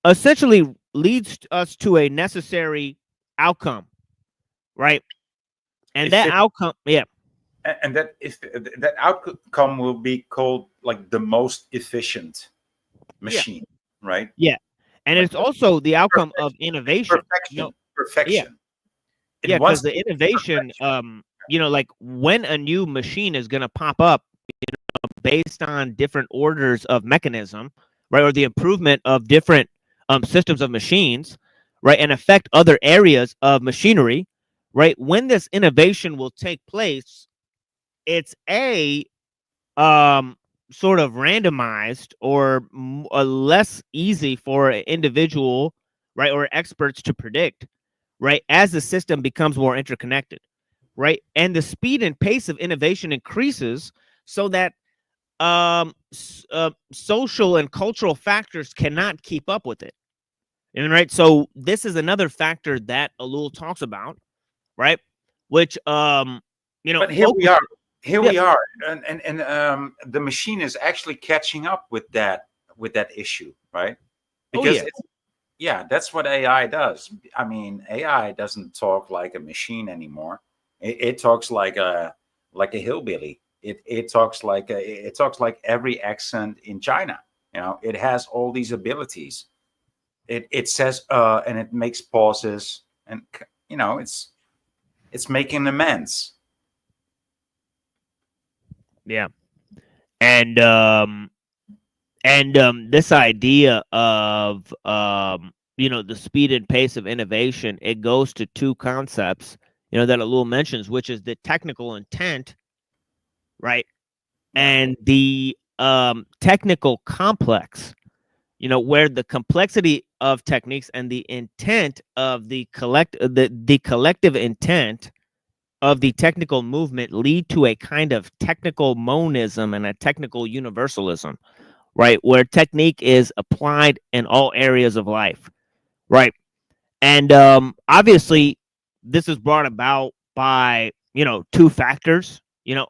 essentially leads us to a necessary outcome, right? And that outcome, yeah. And that if that outcome will be called like the most efficient machine, right? Yeah. And Like it's also the outcome of innovation. perfection. Yeah. Perfection. Yeah, It wants because the to be innovation, perfection. like when a new machine is going to pop up, based on different orders of mechanism, right, or the improvement of different systems of machines, right, and affect other areas of machinery, right. When this innovation will take place, it's a sort of randomized or less easy for an individual, right, or experts to predict, right, as the system becomes more interconnected, right, and the speed and pace of innovation increases so that social and cultural factors cannot keep up with it. And right, so this is another factor that Ellul talks about, right, which But here we are. Here Yeah. we are, and the machine is actually catching up with that issue, right? Because yeah. yeah, that's what AI does. I mean, AI doesn't talk like a machine anymore. It talks like a hillbilly. It talks like every accent in China. You know, it has all these abilities. It says and it makes pauses, and you know, it's making amends. Yeah. And this idea of the speed and pace of innovation, it goes to two concepts, that Ellul mentions, which is the technical intent, right, and the technical complex, where the complexity of techniques and the intent of the collective intent of the technical movement lead to a kind of technical monism and a technical universalism, right, where technique is applied in all areas of life, right? And obviously this is brought about by two factors,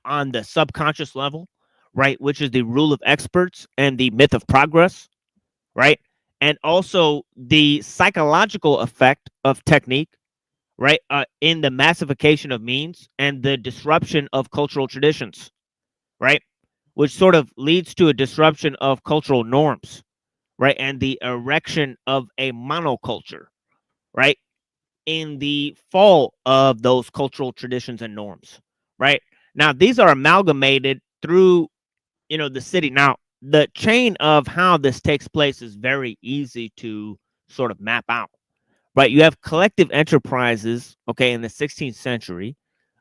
on the subconscious level, right, which is the rule of experts and the myth of progress, right, and also the psychological effect of technique, right, in the massification of means and the disruption of cultural traditions, right, which sort of leads to a disruption of cultural norms, right, and the erection of a monoculture, right, in the fall of those cultural traditions and norms, right. Now these are amalgamated through the city. Now the chain of how this takes place is very easy to sort of map out, right. You have collective enterprises, okay, in the 16th century,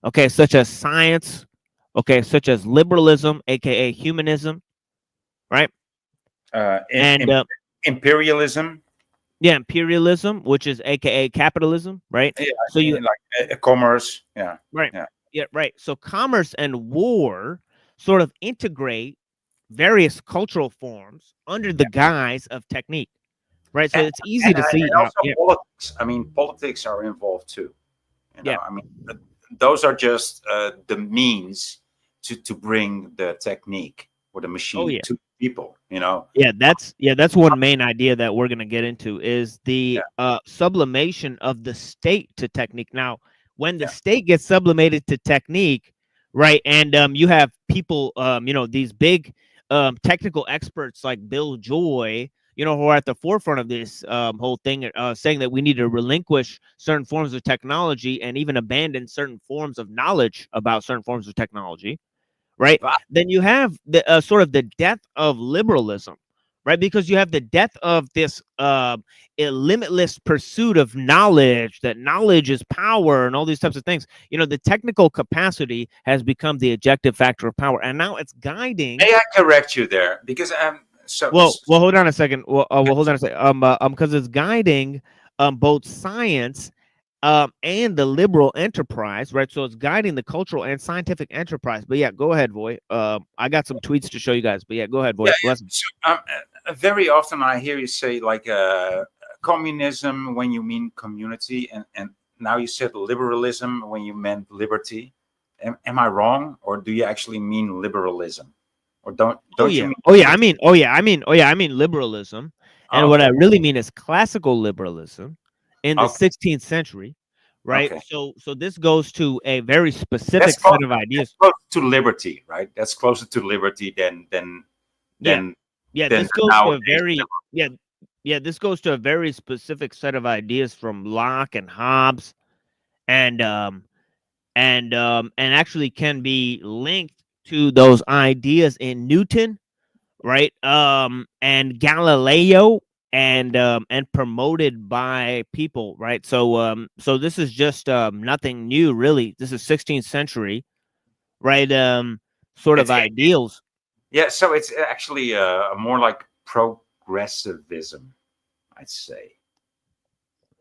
okay, such as science, okay, such as liberalism, aka humanism, right. Uh, And imperialism. Yeah, imperialism, which is AKA capitalism, right? Yeah, So you like commerce. Yeah, right, yeah, yeah, right. So commerce and war sort of integrate various cultural forms under the guise of technique, right? So and, it's easy to see and how, also yeah, politics. I mean, politics are involved too. You yeah. know, I mean, those are just the means to bring the technique or the Oh machine yeah. to people. You know. That's one main idea that we're going to get into is the Yeah, sublimation of the state to technique. Now, when the yeah. state gets sublimated to technique, right, and you have people, these big technical experts like Bill Joy, who are at the forefront of this whole thing, saying that we need to relinquish certain forms of technology and even abandon certain forms of knowledge about certain forms of technology, right? But Then you have the sort of the death of liberalism, right? Because you have the death of this limitless pursuit of knowledge, that knowledge is power and all these types of things. The technical capacity has become the objective factor of power, and now it's guiding. may I correct you there? Because Well, hold on a second. Hold on a second. Because it's guiding both science and the liberal enterprise, right? So it's guiding the cultural and scientific enterprise. But yeah, go ahead, Voy. I got some tweets to show you guys. But yeah, go ahead, Voy. yeah, Blessings. so, very often I hear you say like communism when you mean community, and now you said liberalism when you meant liberty. Am I wrong, or do you actually mean liberalism, or don't you mean? I mean liberalism, and what Okay, I really mean is classical liberalism in the okay, 16th century, right? okay. So this goes to a very That's specific close, set of ideas. close to liberty, right? That's closer to liberty than Yeah, than yeah. than This goes to a nowadays. very yeah, yeah. This goes to a very specific set of ideas from Locke and Hobbes, and actually can be linked to those ideas in Newton, right? And Galileo, and promoted by people, right? So this is just nothing new, really. This is 16th century, right? Sort of It's ideals. Yeah, so it's actually more like progressivism, I'd say.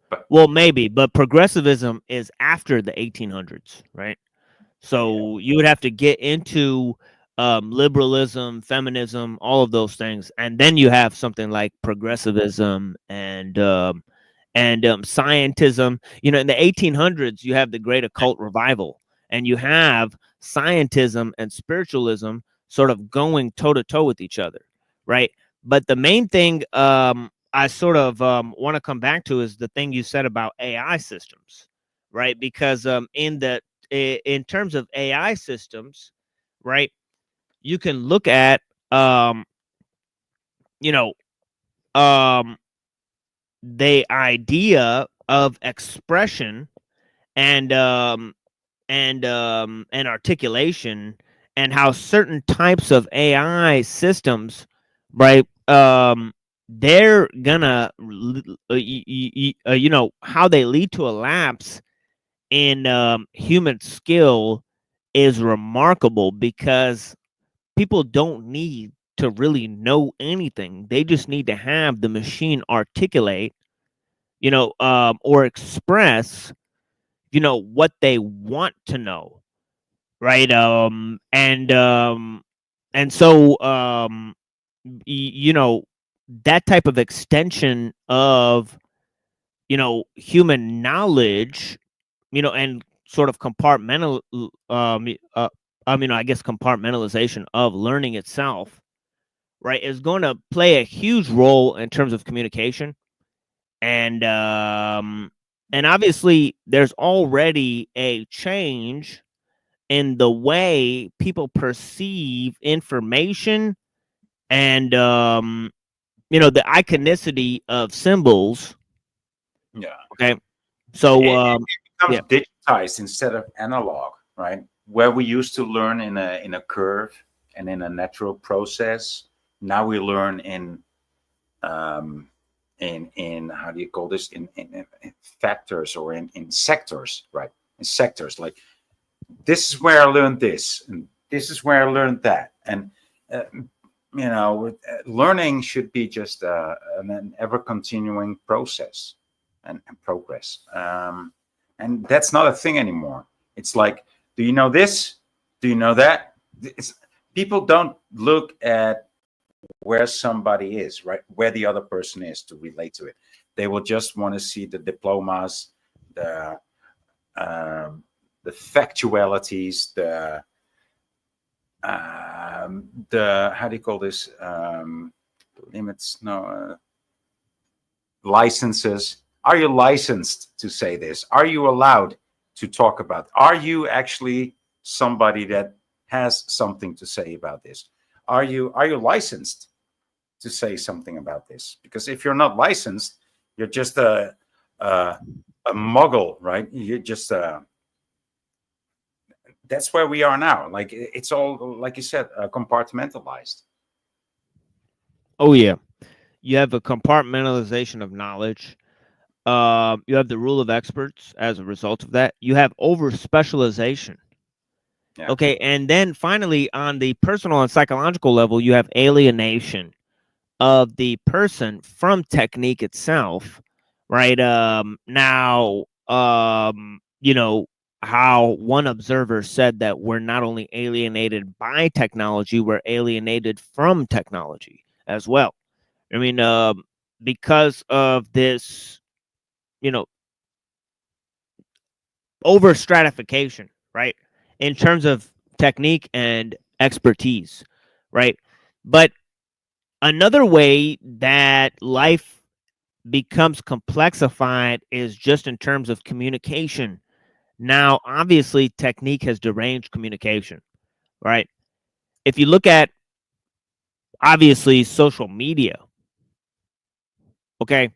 But Well, maybe, but progressivism is after the 1800s, right? So you would have to get into liberalism, feminism, all of those things, and then you have something like progressivism and scientism. In the 1800s, you have the Great Occult Revival, and you have scientism and spiritualism sort of going toe to toe with each other, right? But the main thing I sort of want to come back to is the thing you said about AI systems, right? Because in terms of AI systems, right, you can look at you know the idea of expression and and articulation, and how certain types of AI systems, right, they're gonna how they lead to a lapse in human skill is remarkable, because people don't need to really know anything. They just need to have the machine articulate, or express, what they want to know, right? And so that type of extension of human knowledge, and sort of I guess compartmentalization of learning itself, right, is going to play a huge role in terms of communication, and obviously there's already a change in the way people perceive information, and the iconicity of symbols. yeah, Okay, so it becomes yeah, digitized instead of analog, right? Where we used to learn in a curve and in a natural process, now we learn um, in how do you call this, in factors, or in sectors, right? In sectors, like this is where I learned this, and this is where I learned that, and learning should be just an ever continuing process and progress. And that's not a thing anymore. It's like, do you know this? Do you know that? People don't look at where somebody is, right? Where the other person is to relate to it. They will just want to see the diplomas, the factualities, the how do you call this? Limits? No, licenses. Are you licensed to say this? Are you allowed to talk about? Are you actually somebody that has something to say about this? Are you licensed to say something about this? Because if you're not licensed, you're just a muggle, right? You're just that's where we are now. Like, it's all, like you said, compartmentalized. Oh yeah, you have a compartmentalization of knowledge. You have the rule of experts as a result of that. You have over specialization. Yeah. Okay, and then finally, on the personal and psychological level, you have alienation of the person from technique itself, right? Now, you know, how one observer said that we're not only alienated by technology, we're alienated from technology as well. I mean, because of this, you know, over stratification, right? In terms of technique and expertise, right? But another way that life becomes complexified is just in terms of communication. Now, obviously, technique has deranged communication, right? If you look at, obviously, social media, okay,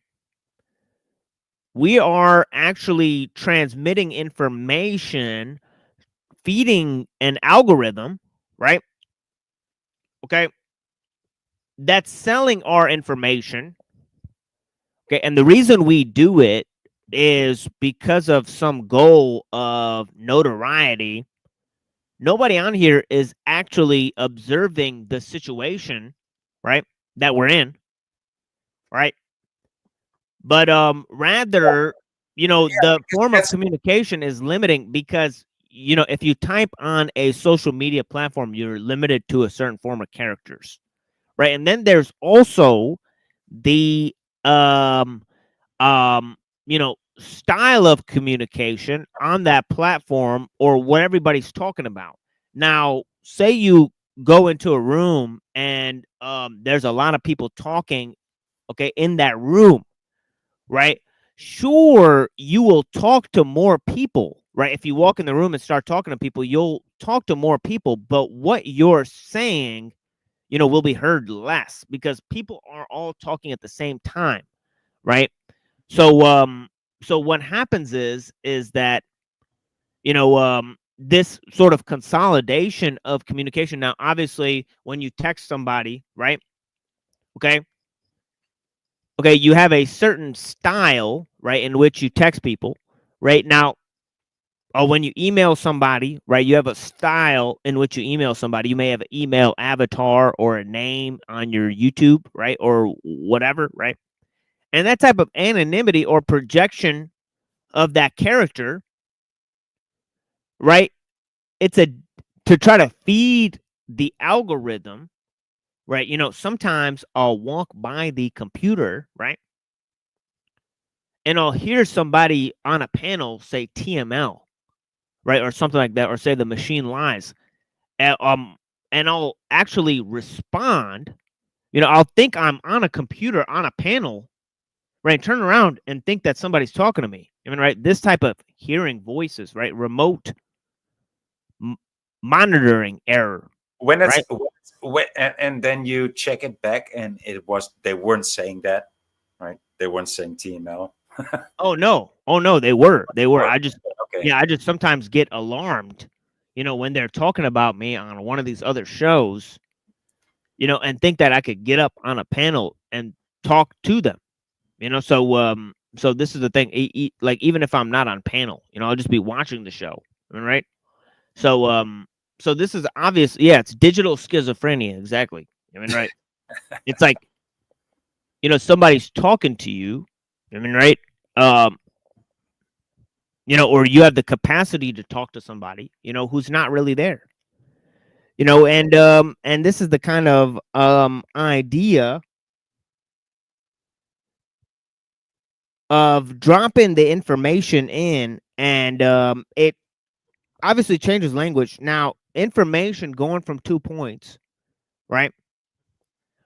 we are actually transmitting information, feeding an algorithm, right? Okay, that's selling our information. Okay, and the reason we do it is because of some goal of notoriety. Nobody on here is actually observing the situation, right, that we're in, right? But rather, you know, the form of communication is limiting because, you know, if you type on a social media platform, you're limited to a certain form of characters, right? And then there's also the you know, style of communication on that platform or what everybody's talking about. Now, say you go into a room and there's a lot of people talking, okay, in that room, right? Sure, you will talk to more people, right? If you walk in the room and start talking to people, you'll talk to more people, but what you're saying, you know, will be heard less because people are all talking at the same time, right? So what happens is that, you know, this sort of consolidation of communication. Now, obviously, when you text somebody, right? Okay, you have a certain style, right, in which you text people, right? Now, or when you email somebody, right, you have a style in which you email somebody. You may have an email avatar or a name on your YouTube, right, or whatever, right? And that type of anonymity or projection of that character, right? It's to try to feed the algorithm, right? You know, sometimes I'll walk by the computer, right? And I'll hear somebody on a panel say TML, right? Or something like that, or say the machine lies. And I'll actually respond. You know, I'll think I'm on a computer on a panel, right? Turn around and think that somebody's talking to me. I mean, right? This type of hearing voices, right? Remote monitoring error. When it's right? and then you check it back and they weren't saying that, right? They weren't saying TML. Oh no, they were. I just okay. Yeah, I just sometimes get alarmed, you know, when they're talking about me on one of these other shows, you know, and think that I could get up on a panel and talk to them. You know, so this is the thing. Like, even if I'm not on panel, you know, I'll just be watching the show, right? So this is obvious. Yeah, it's digital schizophrenia, exactly. I mean, right? It's like, you know, somebody's talking to you. I mean, right? You know, or you have the capacity to talk to somebody, you know, who's not really there. You know, and this is the kind of idea of dropping the information in, and it obviously changes language. Now, information going from 2 points, right?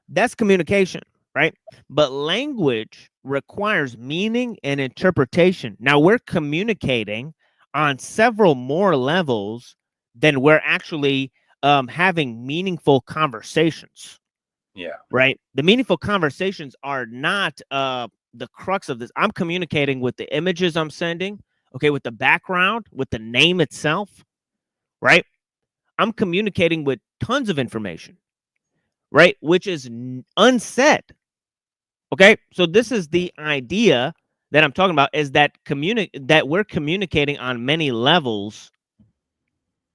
That's communication, right? But language requires meaning and interpretation. Now, we're communicating on several more levels than we're actually having meaningful conversations. Yeah. Right? The meaningful conversations are not the crux of this. I'm communicating with the images I'm sending, okay, with the background, with the name itself, right? I'm communicating with tons of information, right? Which is unsaid. Okay? So this is the idea that I'm talking about, is that that we're communicating on many levels,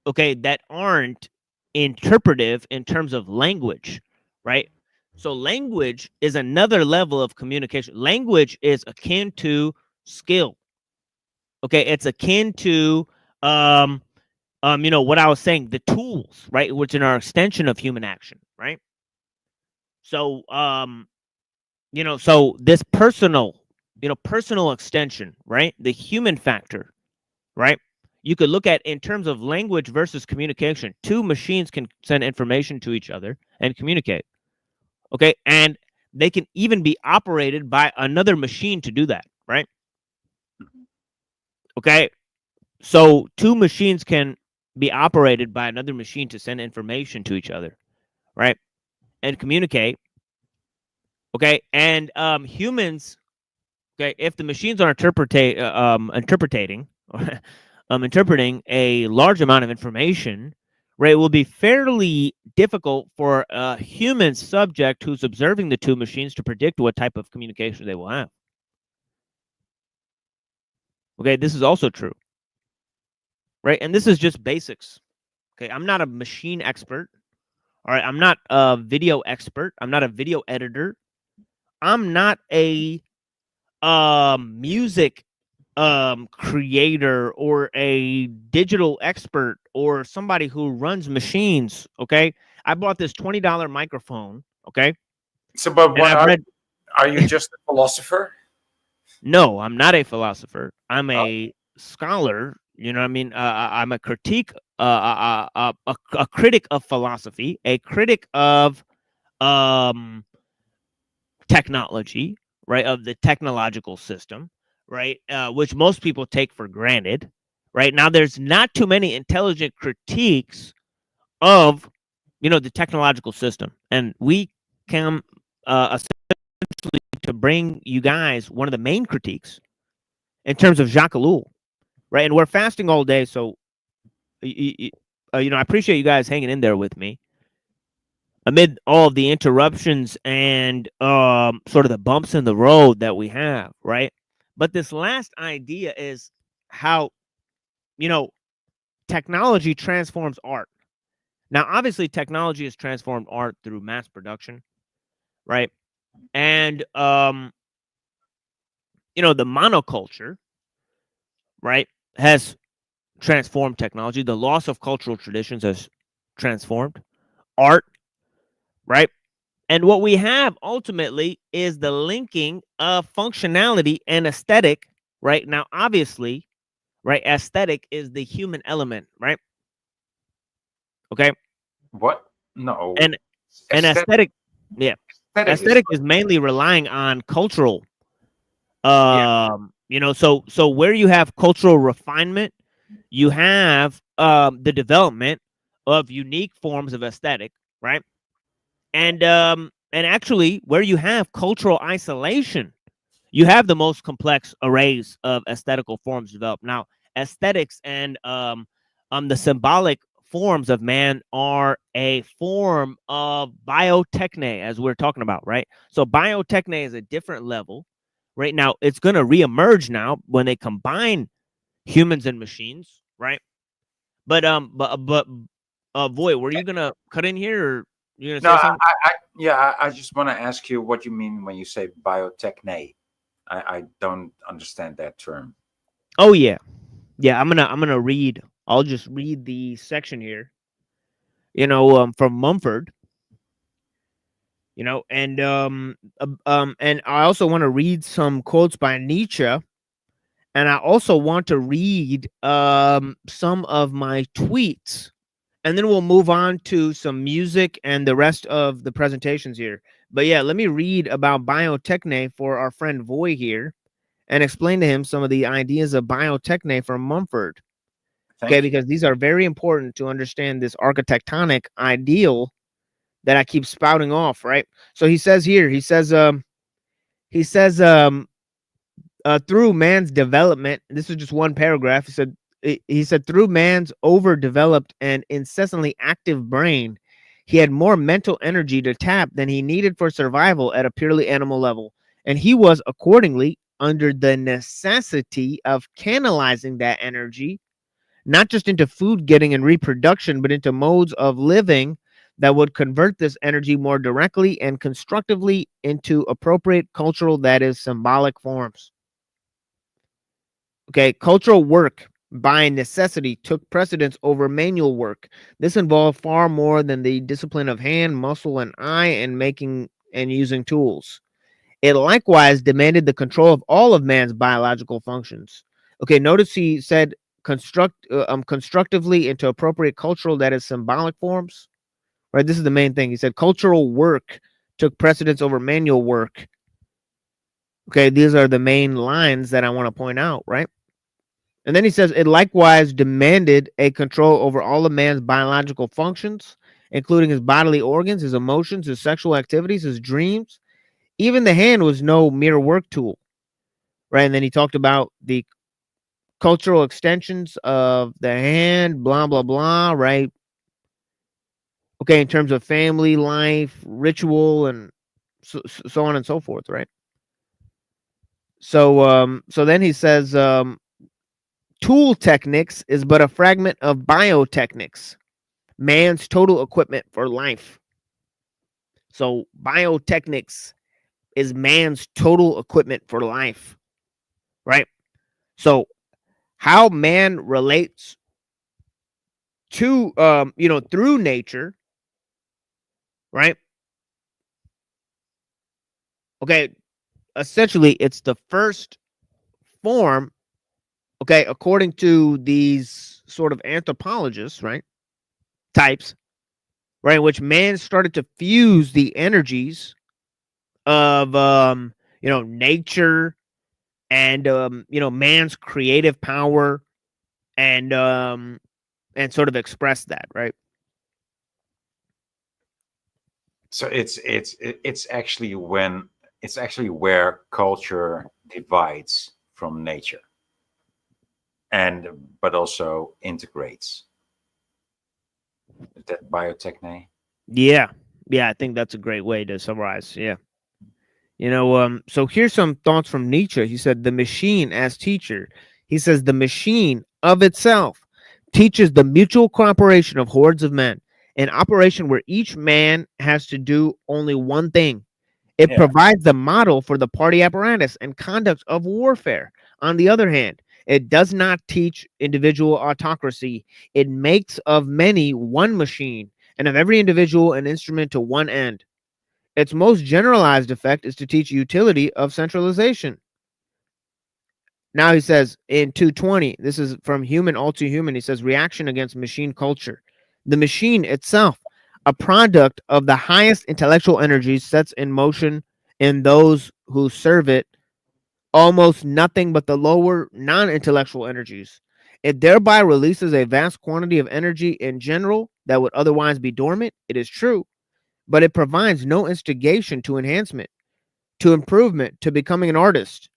okay, that aren't interpretive in terms of language, right? So language is another level of communication. Language is akin to skill. Okay, it's akin to you know, what I was saying, the tools, right, which are an extension of human action, right? So you know, so this personal, you know, personal extension, right? The human factor, right? You could look at in terms of language versus communication. Two machines can send information to each other and communicate. Okay, and they can even be operated by another machine to do that, right? Okay, so two machines can be operated by another machine to send information to each other, right? And communicate. Okay, and humans, okay, if the machines are interpreting interpreting a large amount of information, right, it will be fairly difficult for a human subject who's observing the two machines to predict what type of communication they will have. Okay, this is also true, right? And this is just basics. Okay, I'm not a machine expert. All right, I'm not a video expert. I'm not a video editor. I'm not a music creator or a digital expert or somebody who runs machines. Okay, I bought this $20 microphone. Okay, So, but what are you just a philosopher? No, I'm not a philosopher. I'm a scholar. You know what I mean? I'm a critique, a critic of philosophy, a critic of technology, right? Of the technological system, right? Which most people take for granted, right? Now, there's not too many intelligent critiques of, you know, the technological system, and we come essentially to bring you guys one of the main critiques in terms of Jacques Ellul, right? And we're fasting all day, so you know, I appreciate you guys hanging in there with me amid all of the interruptions and sort of the bumps in the road that we have, right? But this last idea is how, you know, technology transforms art. Now, obviously, technology has transformed art through mass production, right? And you know, the monoculture, right, has transformed technology. The loss of cultural traditions has transformed art, right? And what we have ultimately is the linking of functionality and aesthetic, right? Now, obviously, right, aesthetic is the human element, right? Okay. What? No. And aesthetic, yeah. Aesthetic is mainly relying on cultural, you know, so where you have cultural refinement, you have the development of unique forms of aesthetic, right? And actually, where you have cultural isolation, you have the most complex arrays of aesthetical forms developed. Now, aesthetics and the symbolic forms of man are a form of biotechne, as we're talking about, right? So biotechne is a different level. Right now, it's going to reemerge now when they combine humans and machines, right? But Void, were you gonna cut in here, or You gonna No, say something? I just want to ask you what you mean when you say biotechne. I don't understand that term. Oh yeah, yeah. I'm gonna read. I'll just read the section here. From Mumford. And I also want to read some quotes by Nietzsche, and I also want to read some of my tweets, and then we'll move on to some music and the rest of the presentations here. But yeah, let me read about biotechne for our friend Voy here, and explain to him some of the ideas of biotechne from Mumford. Okay, Thank you. because these are very important to understand this architectonic ideal that I keep spouting off, right? So he says here, he says through man's development, this is just one paragraph. He said through man's overdeveloped and incessantly active brain, he had more mental energy to tap than he needed for survival at a purely animal level, and he was accordingly under the necessity of canalizing that energy not just into food getting and reproduction, but into modes of living that would convert this energy more directly and constructively into appropriate cultural, that is, symbolic forms. Okay, cultural work by necessity took precedence over manual work. This involved far more than the discipline of hand, muscle, and eye and making and using tools. It likewise demanded the control of all of man's biological functions. Okay, notice he said constructively into appropriate cultural, that is, symbolic forms. Right, this is the main thing. He said cultural work took precedence over manual work. Okay, these are the main lines that I want to point out, right? And then he says it likewise demanded a control over all of man's biological functions, including his bodily organs, his emotions, his sexual activities, his dreams. Even the hand was no mere work tool, right? And then he talked about the cultural extensions of the hand, blah, blah, blah, right? Okay, in terms of family life, ritual, and so on and so forth, right? So then he says, tool techniques is but a fragment of biotechnics, man's total equipment for life. So biotechnics is man's total equipment for life, right? So how man relates to through nature, right? Okay, essentially it's the first form, okay, according to these sort of anthropologists, right, types, right, in which man started to fuse the energies of nature and man's creative power and sort of express that, right? So it's actually where culture divides from nature, but also integrates. That biotechne. Yeah, I think that's a great way to summarize. Yeah. So here's some thoughts from Nietzsche. He said, the machine as teacher. He says, the machine of itself teaches the mutual cooperation of hordes of men, an operation where each man has to do only one thing. It provides the model for the party apparatus and conduct of warfare. On the other hand, it does not teach individual autocracy. It makes of many one machine, and of every individual an instrument to one end. Its most generalized effect is to teach utility of centralization. Now he says in 220, this is from Human All Too Human, he says reaction against machine culture. The machine itself, a product of the highest intellectual energies, sets in motion in those who serve it almost nothing but the lower non-intellectual energies. It thereby releases a vast quantity of energy in general that would otherwise be dormant, it is true, but it provides no instigation to enhancement, to improvement, to becoming an artist.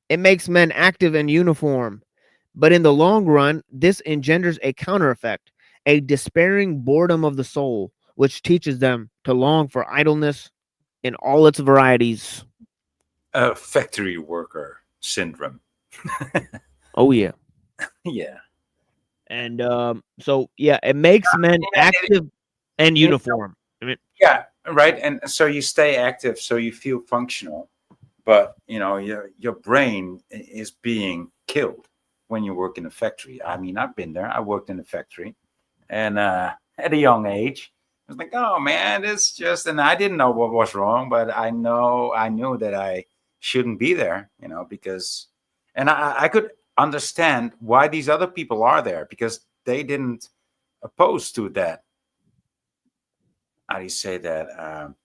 It makes men active and uniform, but in the long run, this engenders a counter effect, a despairing boredom of the soul, which teaches them to long for idleness in all its varieties. Factory worker syndrome. Oh yeah. Yeah. And so yeah, it makes men active and uniform. I mean, Yeah, right. And so you stay active, so you feel functional, but your brain is being killed when you work in a factory. I mean, I've been there. I worked in a factory, and at a young age, I was like, oh man, it's just, and I didn't know what was wrong, but I knew that I shouldn't be there, because, and I could understand why these other people are there, because they didn't oppose to that. How do you say that?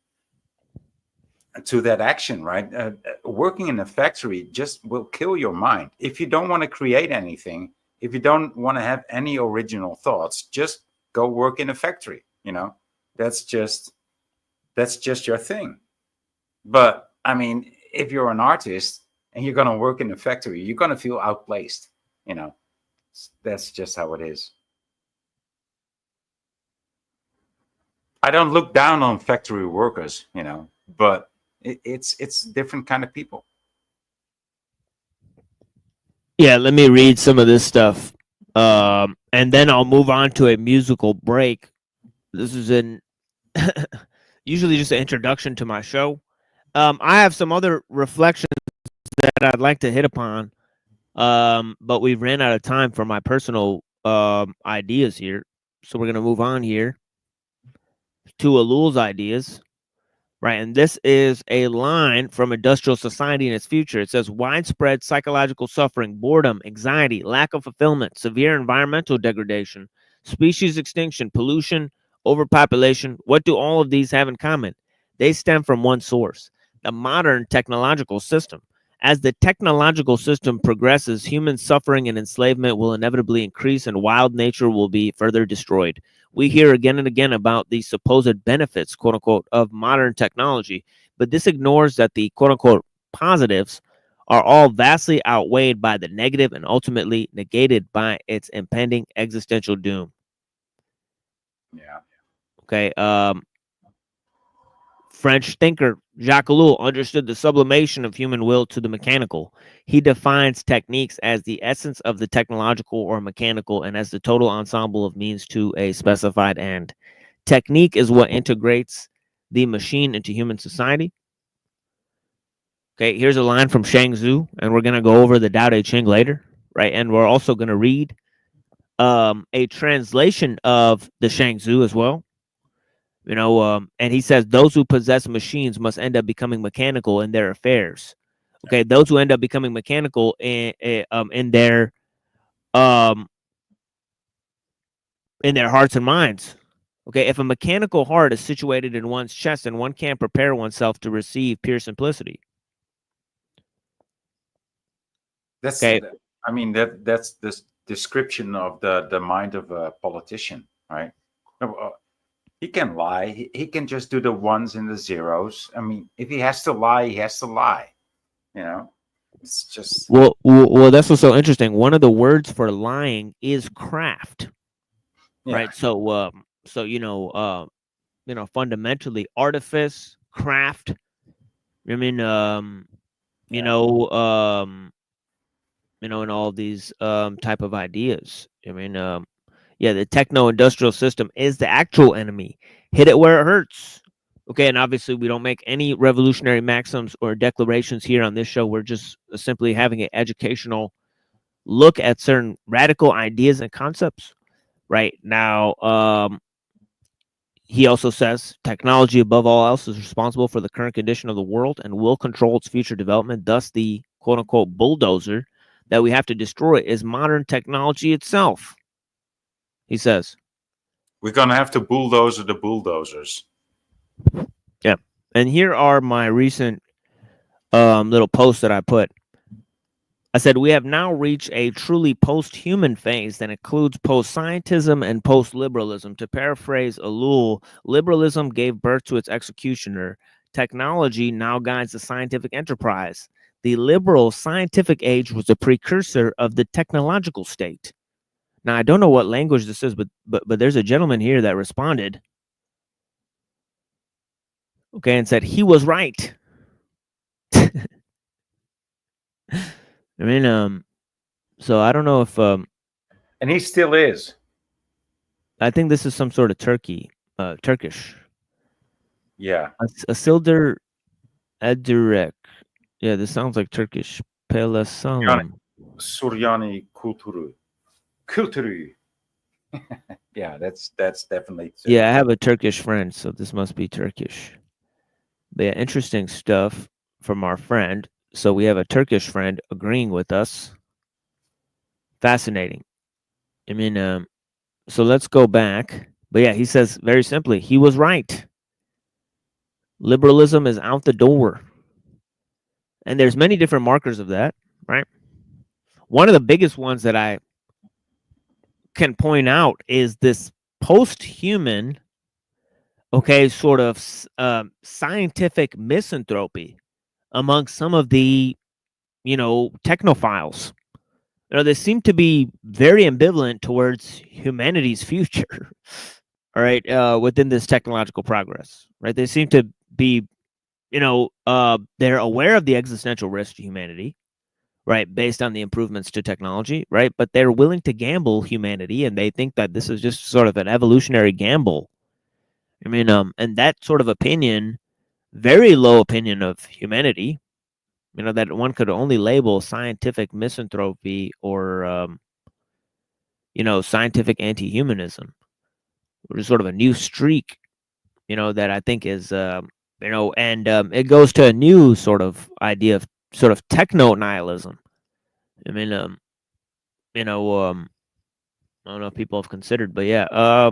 To that action, right? Working in a factory just will kill your mind. If you don't want to create anything, if you don't want to have any original thoughts, just go work in a factory. That's just your thing. But I mean, if you're an artist and you're going to work in a factory, you're going to feel outplaced. That's just how it is. I don't look down on factory workers, but it's different kind of people. Yeah, let me read some of this stuff, and then I'll move on to a musical break. This is usually just an introduction to my show. I have some other reflections that I'd like to hit upon, but we ran out of time for my personal ideas here, so we're gonna move on here to ellul's ideas. Right, and this is a line from Industrial Society and Its Future. It says, widespread psychological suffering, boredom, anxiety, lack of fulfillment, severe environmental degradation, species extinction, pollution, overpopulation. What do all of these have in common? They stem from one source, the modern technological system. As the technological system progresses, human suffering and enslavement will inevitably increase and wild nature will be further destroyed. We hear again and again about the supposed benefits, quote unquote, of modern technology, but this ignores that the quote unquote positives are all vastly outweighed by the negative and ultimately negated by its impending existential doom. Yeah. Okay. French thinker Jacques Ellul understood the sublimation of human will to the mechanical. He defines techniques as the essence of the technological or mechanical and as the total ensemble of means to a specified end. Technique is what integrates the machine into human society. Okay, here's a line from Shang Tzu, and we're going to go over the Tao Te Ching later, right? And we're also going to read a translation of the Shang Tzu as well. And he says those who possess machines must end up becoming mechanical in their affairs. Okay, those who end up becoming mechanical in their hearts and minds. Okay, if a mechanical heart is situated in one's chest, and one can't prepare oneself to receive pure simplicity. That's okay. I mean that's this description of the mind of a politician, right? He can lie. He can just do the ones and the zeros. I mean, if he has to lie, he has to lie. It's just well. That's what's so interesting. One of the words for lying is craft, right? So, fundamentally, artifice, craft. I mean, and all of these type of ideas. I mean, the techno-industrial system is the actual enemy. Hit it where it hurts. Okay, and obviously we don't make any revolutionary maxims or declarations here on this show. We're just simply having an educational look at certain radical ideas and concepts. Right now, he also says technology above all else is responsible for the current condition of the world and will control its future development. Thus, the quote-unquote bulldozer that we have to destroy is modern technology itself. He says we're gonna have to bulldoze the bulldozers. Yeah, and here are my recent little posts that I put. I said, we have now reached a truly post-human phase that includes post-scientism and post-liberalism. To paraphrase Ellul, liberalism gave birth to its executioner. Technology now guides the scientific enterprise. The liberal scientific age was a precursor of the technological state. Now, I don't know what language this is, but there's a gentleman here that responded. Okay, and said he was right. I mean, so I don't know if and he still is. I think this is some sort of Turkish. Yeah. Asilder Edurek. Yeah, this sounds like Turkish. Pelasalam. Suryani Kulturu. Kulturu. Yeah, that's definitely Yeah, I have a Turkish friend, so this must be Turkish. But yeah, interesting stuff from our friend. So we have a Turkish friend agreeing with us. Fascinating. I mean, so let's go back. But yeah, he says very simply, he was right. Liberalism is out the door. And there's many different markers of that, right? One of the biggest ones that I can point out is this post-human, okay, sort of scientific misanthropy among some of the, technophiles. They seem to be very ambivalent towards humanity's future, all right, within this technological progress, right? They seem to be, they're aware of the existential risk to humanity, right, based on the improvements to technology, right? But they're willing to gamble humanity, and they think that this is just sort of an evolutionary gamble. I mean, and that sort of opinion, very low opinion of humanity, that one could only label scientific misanthropy or, scientific anti-humanism, which is sort of a new streak, that I think is, and it goes to a new sort of idea of sort of techno-nihilism. I mean, I don't know if people have considered, but yeah,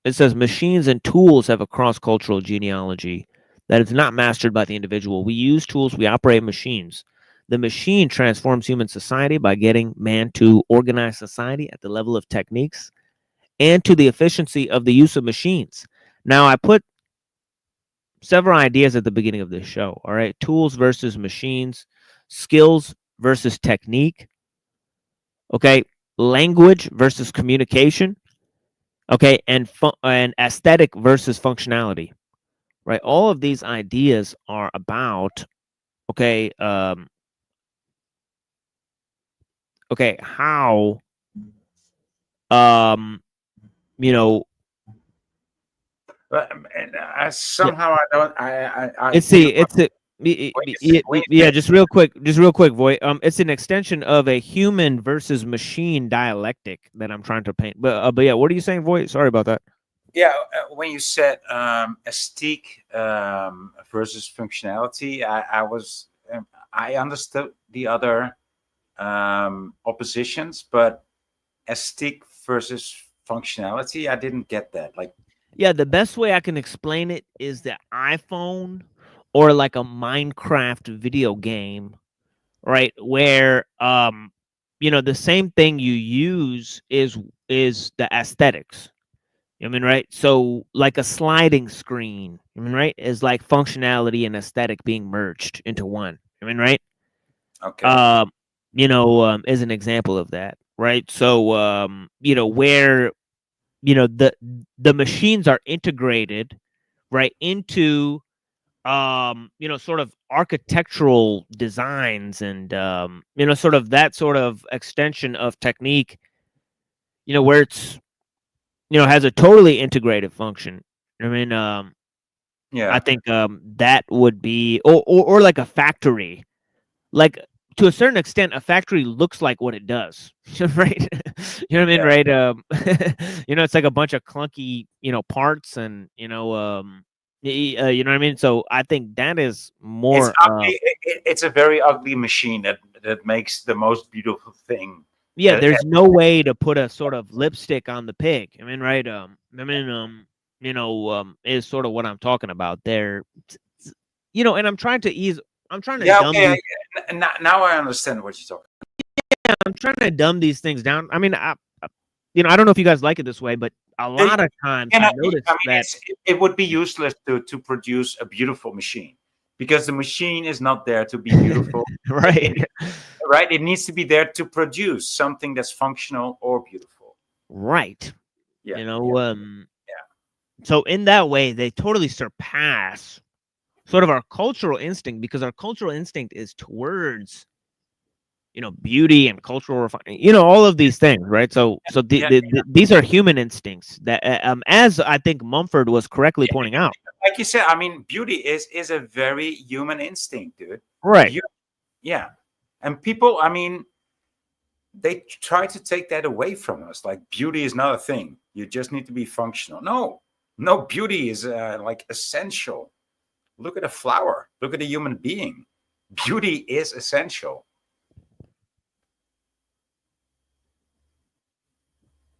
it says machines and tools have a cross-cultural genealogy that is not mastered by the individual. We use tools, we operate machines. The machine transforms human society by getting man to organize society at the level of techniques and to the efficiency of the use of machines. Now, I put several ideas at the beginning of this show, all right? Tools versus machines, skills versus technique, okay? Language versus communication, okay? And aesthetic versus functionality, right? All of these ideas are about, okay, how, you know, somehow I don't. I it's yeah. Just real quick, Voight. It's an extension of a human versus machine dialectic that I'm trying to paint. But yeah, what are you saying, Voight? Sorry about that. Yeah, when you said aesthetic versus functionality, I understood the other oppositions, but aesthetic versus functionality, I didn't get that. Like, yeah, the best way I can explain it is the iPhone or like a Minecraft video game, right? Where the same thing you use is the aesthetics. I mean, right? So like a sliding screen, I mean, right, is like functionality and aesthetic being merged into one. I mean, right? okay. Is an example of that, right? So where the machines are integrated, right, into sort of architectural designs and sort of that sort of extension of technique, where it's has a totally integrated function. I mean, Yeah. I think that would be or like a factory. Like to a certain extent, a factory looks like what it does, right? You know what I mean, right? It's like a bunch of clunky, parts, and you know what I mean. So I think that is more. It's ugly. It's a very ugly machine that makes the most beautiful thing. Yeah, there's no way to put a sort of lipstick on the pig. I mean, right? Is sort of what I'm talking about there. And I'm trying to ease. I'm trying to dumb these. Now I understand what you're talking. Yeah, I'm trying to dumb these things down. I mean, I don't know if you guys like it this way, but a lot of times I notice that it would be useless to produce a beautiful machine because the machine is not there to be beautiful. Right. Right. It needs to be there to produce something that's functional or beautiful. Right. Yeah. So in that way, they totally surpass sort of our cultural instinct, because our cultural instinct is towards, beauty and cultural refinement, all of these things, right? So these are human instincts that, as I think Mumford was correctly pointing out. like you said, I mean, beauty is a very human instinct, dude. Right. Yeah, and people, I mean, they try to take that away from us. Like beauty is not a thing. You just need to be functional. No, beauty is like essential. Look at a flower. Look at a human being. Beauty is essential.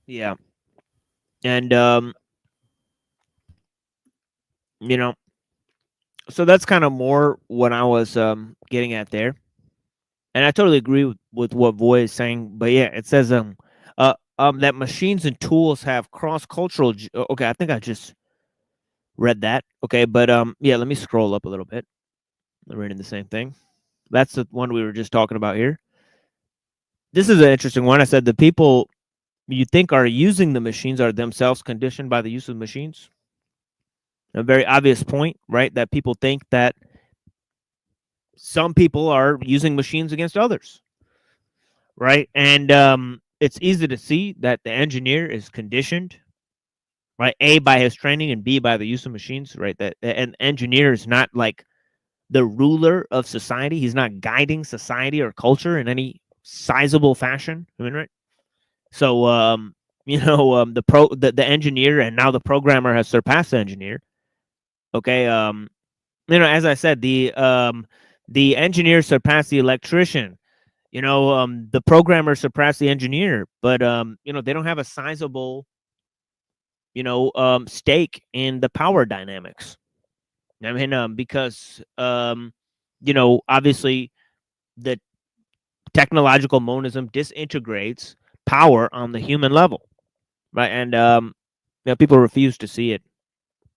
Yeah. And you know, so that's kind of more what I was getting at there. And I totally agree with what Voy is saying. But yeah, it says that machines and tools have cross-cultural okay, I think I just read that. Okay, but yeah, let me scroll up a little bit. I'm reading the same thing. That's the one we were just talking about here. This is an interesting one. I said the people you think are using the machines are themselves conditioned by the use of machines. A very obvious point, right? That people think that some people are using machines against others, right? And it's easy to see that the engineer is conditioned, right? A, by his training, and B, by the use of machines, right? That an engineer is not like the ruler of society. He's not guiding society or culture in any sizable fashion. I mean, right? So, the engineer and now the programmer has surpassed the engineer. Okay. As I said, the engineer surpassed the electrician. The programmer surpassed the engineer, but they don't have a sizable, stake in the power dynamics. I mean, because obviously the technological monism disintegrates power on the human level, right? And people refuse to see it.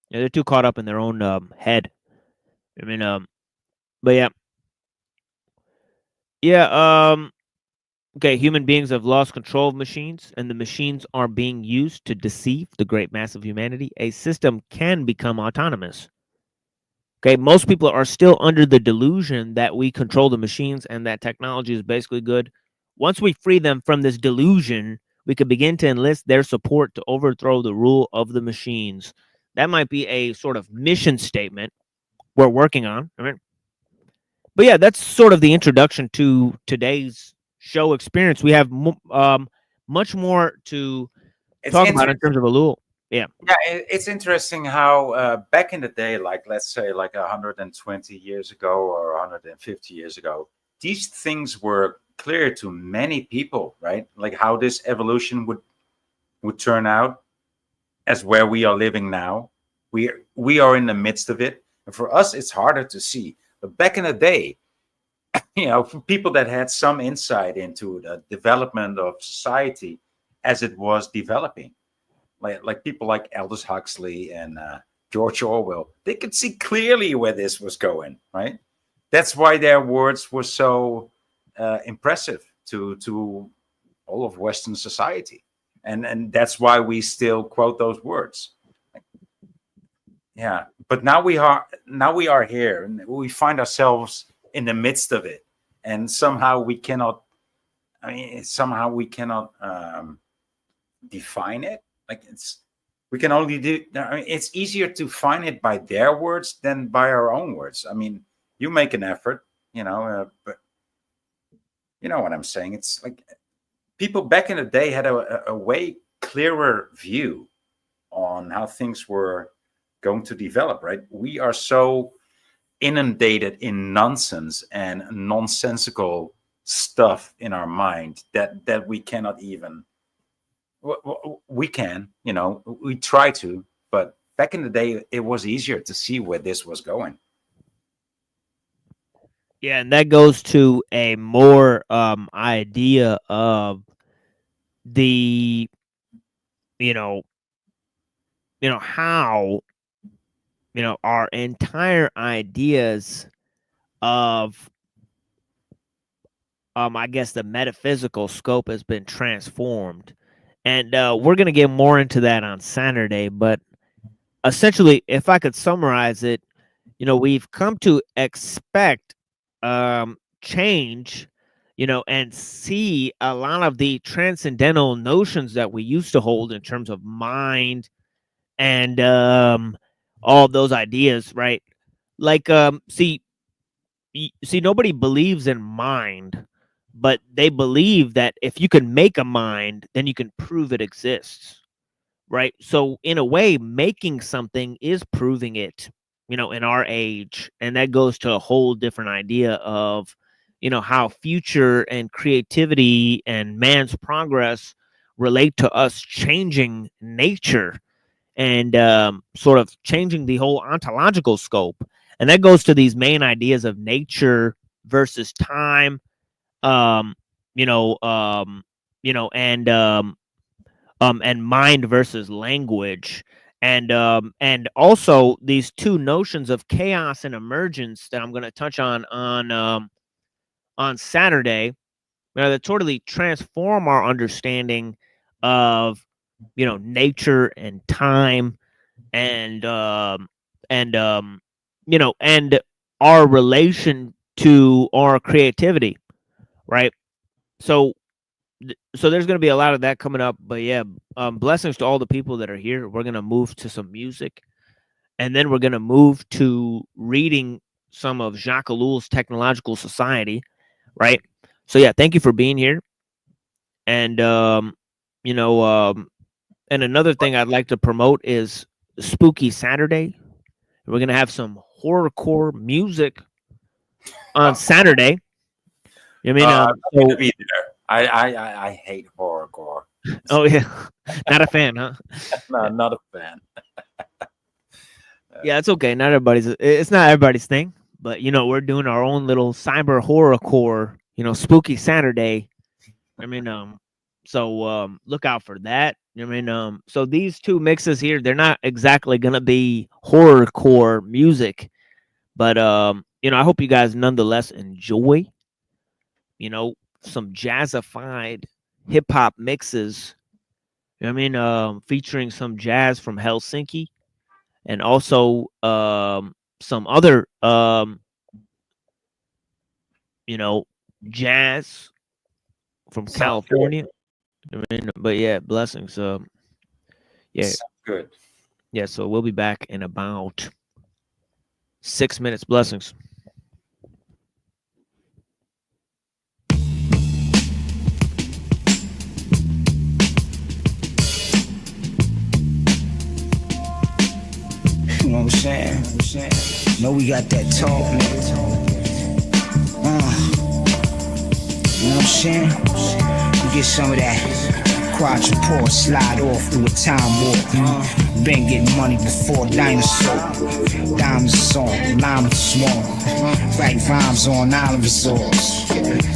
They're too caught up in their own head. I mean, but yeah. Okay, human beings have lost control of machines, and the machines are being used to deceive the great mass of humanity. A system can become autonomous. Okay, most people are still under the delusion that we control the machines and that technology is basically good. Once we free them from this delusion, we could begin to enlist their support to overthrow the rule of the machines. That might be a sort of mission statement we're working on. I mean, but yeah, that's sort of the introduction to today's show experience. We have much more to talk about in terms of ellul. Yeah. Yeah, it's interesting how back in the day, like let's say like 120 years ago or 150 years ago, these things were clear to many people, right? Like how this evolution would turn out as where we are living now. We are in the midst of it. And for us, it's harder to see. But back in the day, for people that had some insight into the development of society as it was developing, like people like Aldous Huxley and George Orwell, they could see clearly where this was going, right? That's why their words were so impressive to all of Western society, and that's why we still quote those words. Yeah, but now we are here, and we find ourselves in the midst of it, and somehow we cannot. I mean, somehow we cannot define it. Like we can only do. I mean, it's easier to find it by their words than by our own words. I mean, you make an effort, but you know what I'm saying. It's like people back in the day had a way clearer view on how things were going to develop. Right? We are so inundated in nonsense and nonsensical stuff in our mind that we cannot even. We can, we try to, but back in the day, it was easier to see where this was going. Yeah, and that goes to a more idea of the, how, our entire ideas of, I guess the metaphysical scope has been transformed. And we're going to get more into that on Saturday. But essentially, if I could summarize it, we've come to expect change, and see a lot of the transcendental notions that we used to hold in terms of mind and all of those ideas, right? Like, see, nobody believes in mind, but they believe that if you can make a mind, then you can prove it exists, right? So in a way, making something is proving it, in our age. And that goes to a whole different idea of, how future and creativity and man's progress relate to us changing nature and sort of changing the whole ontological scope. And that goes to these main ideas of nature versus time, um, you know, um, and mind versus language, and also these two notions of chaos and emergence that I'm going to touch on Saturday, that totally transform our understanding of nature and time and and and our relation to our creativity, right? So so there's going to be a lot of that coming up, but yeah, blessings to all the people that are here. We're going to move to some music, and then we're going to move to reading some of Jacques Ellul's Technological Society, right? So yeah, thank you for being here. And you know and another thing I'd like to promote is Spooky Saturday. We're going to have some horrorcore music on Saturday. I mean, I'm so gonna be there. I hate horrorcore. oh yeah, not a fan, huh? No, not a fan. Yeah, it's okay. It's not everybody's thing, but we're doing our own little cyber horrorcore, Spooky Saturday. I mean, so look out for that. I mean, so these two mixes here, they're not exactly gonna be horrorcore music, but I hope you guys nonetheless enjoy, some jazzified hip hop mixes. I mean, featuring some jazz from Helsinki, and also some other jazz from Sounds California. I mean, but yeah, blessings. Yeah, Sounds good. yeah. So we'll be back in about 6 minutes. Blessings. You know what I'm saying? Know we got that talk, nigga. You know what I'm saying? We get some of that quadruport, slide off through a time warp. Been getting money before dinosaur. Diamonds on, lime small. Write rhymes on island resorts.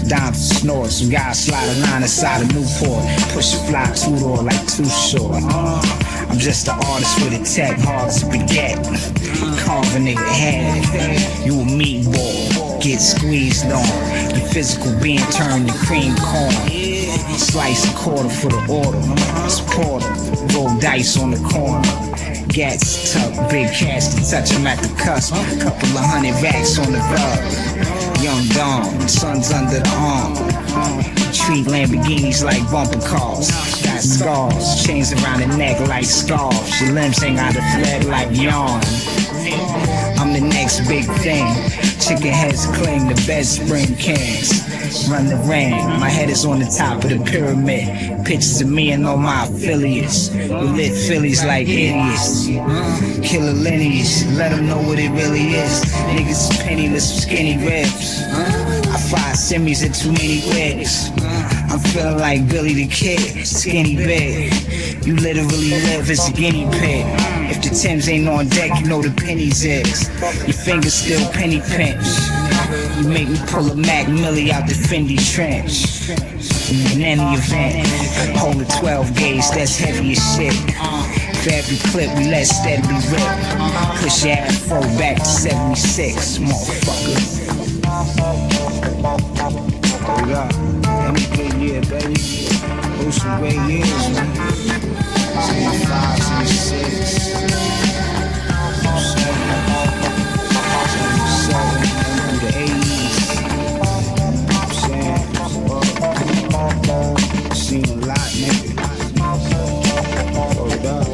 Down to snort, some guys slide a line inside a Newport. Push a fly two-door like too short. I'm just an artist with a tech, hard to forget. Carve a nigga head. You a meatball, get squeezed on. Your physical being turned to cream corn. Slice a quarter for the order. Supporter, roll dice on the corner. Gats tuck, big cash to touch him at the cusp. Couple of 100 racks on the rug. Young Dawn, sun's under the arm. Treat Lamborghinis like bumper cars. Got scars, chains around the neck like scarves. Your limbs hang out of thread like yarn. I'm the next big thing. Chicken heads claim the best spring cans. Run the ring, my head is on the top of the pyramid. Pictures of me and all my affiliates. We lit Phillies like idiots. Killer lineage, let them know what it really is. Niggas is penniless with skinny ribs. I fire semis at too many wigs. I'm feeling like Billy the Kid, skinny big. You literally live as a guinea pig. If the Timbs ain't on deck, you know the pennies is. Your fingers still penny pinch. You make me pull a Mac Millie out the Fendi trench. In any event, hold a 12 gauge, that's heavy as shit. For every clip we let steadily rip. Push your afro back to 76, motherfucker. Hold up, let me good year, baby. Those some great years, man. 75, 76. 77, through the 80s. Seen a lot, nigga. Hold up.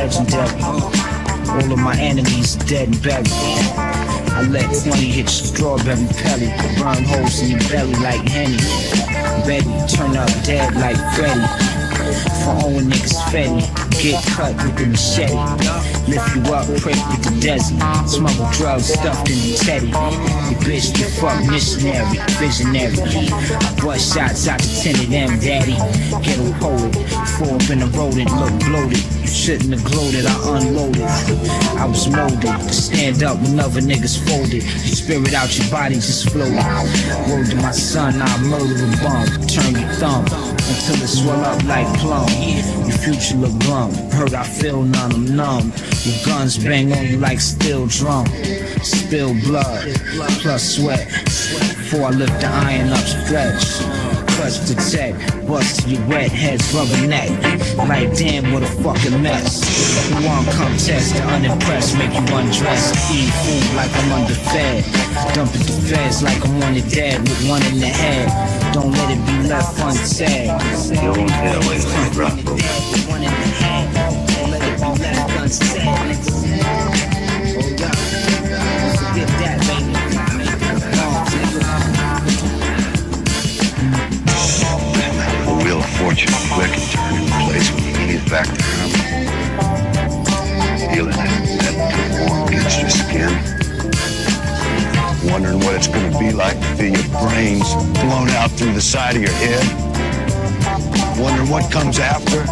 legendary. All of my enemies dead and buried. I let 20 hit strawberry pelly, burn holes in your belly like Henny. Betty, turn up dead like Freddy. For owing niggas Fetty, get cut with the machete. Lift you up, prick with the desi. Smuggle drugs stuffed in the teddy. You bitch, you fuck missionary, visionary. I bust shots out the 10 of them, daddy. Ghetto poet, 4 up in a rodent, look bloated. You shouldn't have gloated, I unloaded. I was molded to stand up when other niggas folded. Your spirit out your body just floated. Word to my son, I'll murder a bum. Turn your thumb until it swell up like plum. Your future look glum. Hurt I feel none, I'm numb. Your guns bang on you like steel drum. Spill blood, plus sweat. Before I lift the iron up stretch. Clutch the tech, bust to your wet heads, rubber neck. Like damn, what a fucking mess. You want come test the unimpressed, make you undress. Eat food like I'm underfed. Dump at the feds like I'm wanted dead with one in the head. Don't let it be left unsaid. You won't get away with it, bro. One in the head. Don't let it be left unsaid. Hold up. Don't forget that, baby. The wheel of fortune quick and turn in place when you need it back to him. Feeling that warm against your skin. Wondering what it's gonna be like to feel your brains blown out through the side of your head. Wondering what comes after,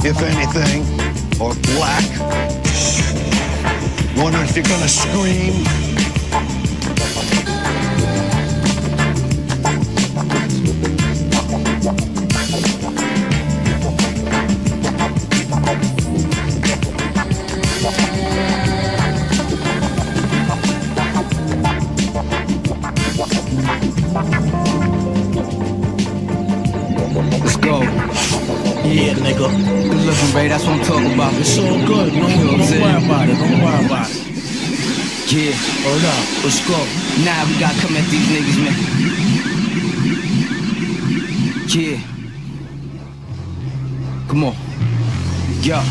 if anything, or black. Wondering if you're gonna scream. Let's go. Yeah, nigga. Good looking, babe. That's what I'm talking about. It's all good. No, don't worry about it. Don't worry about it. Yeah. Hold up. Let's go. Now we gotta come at these niggas, man. Yeah. Come on. Yo.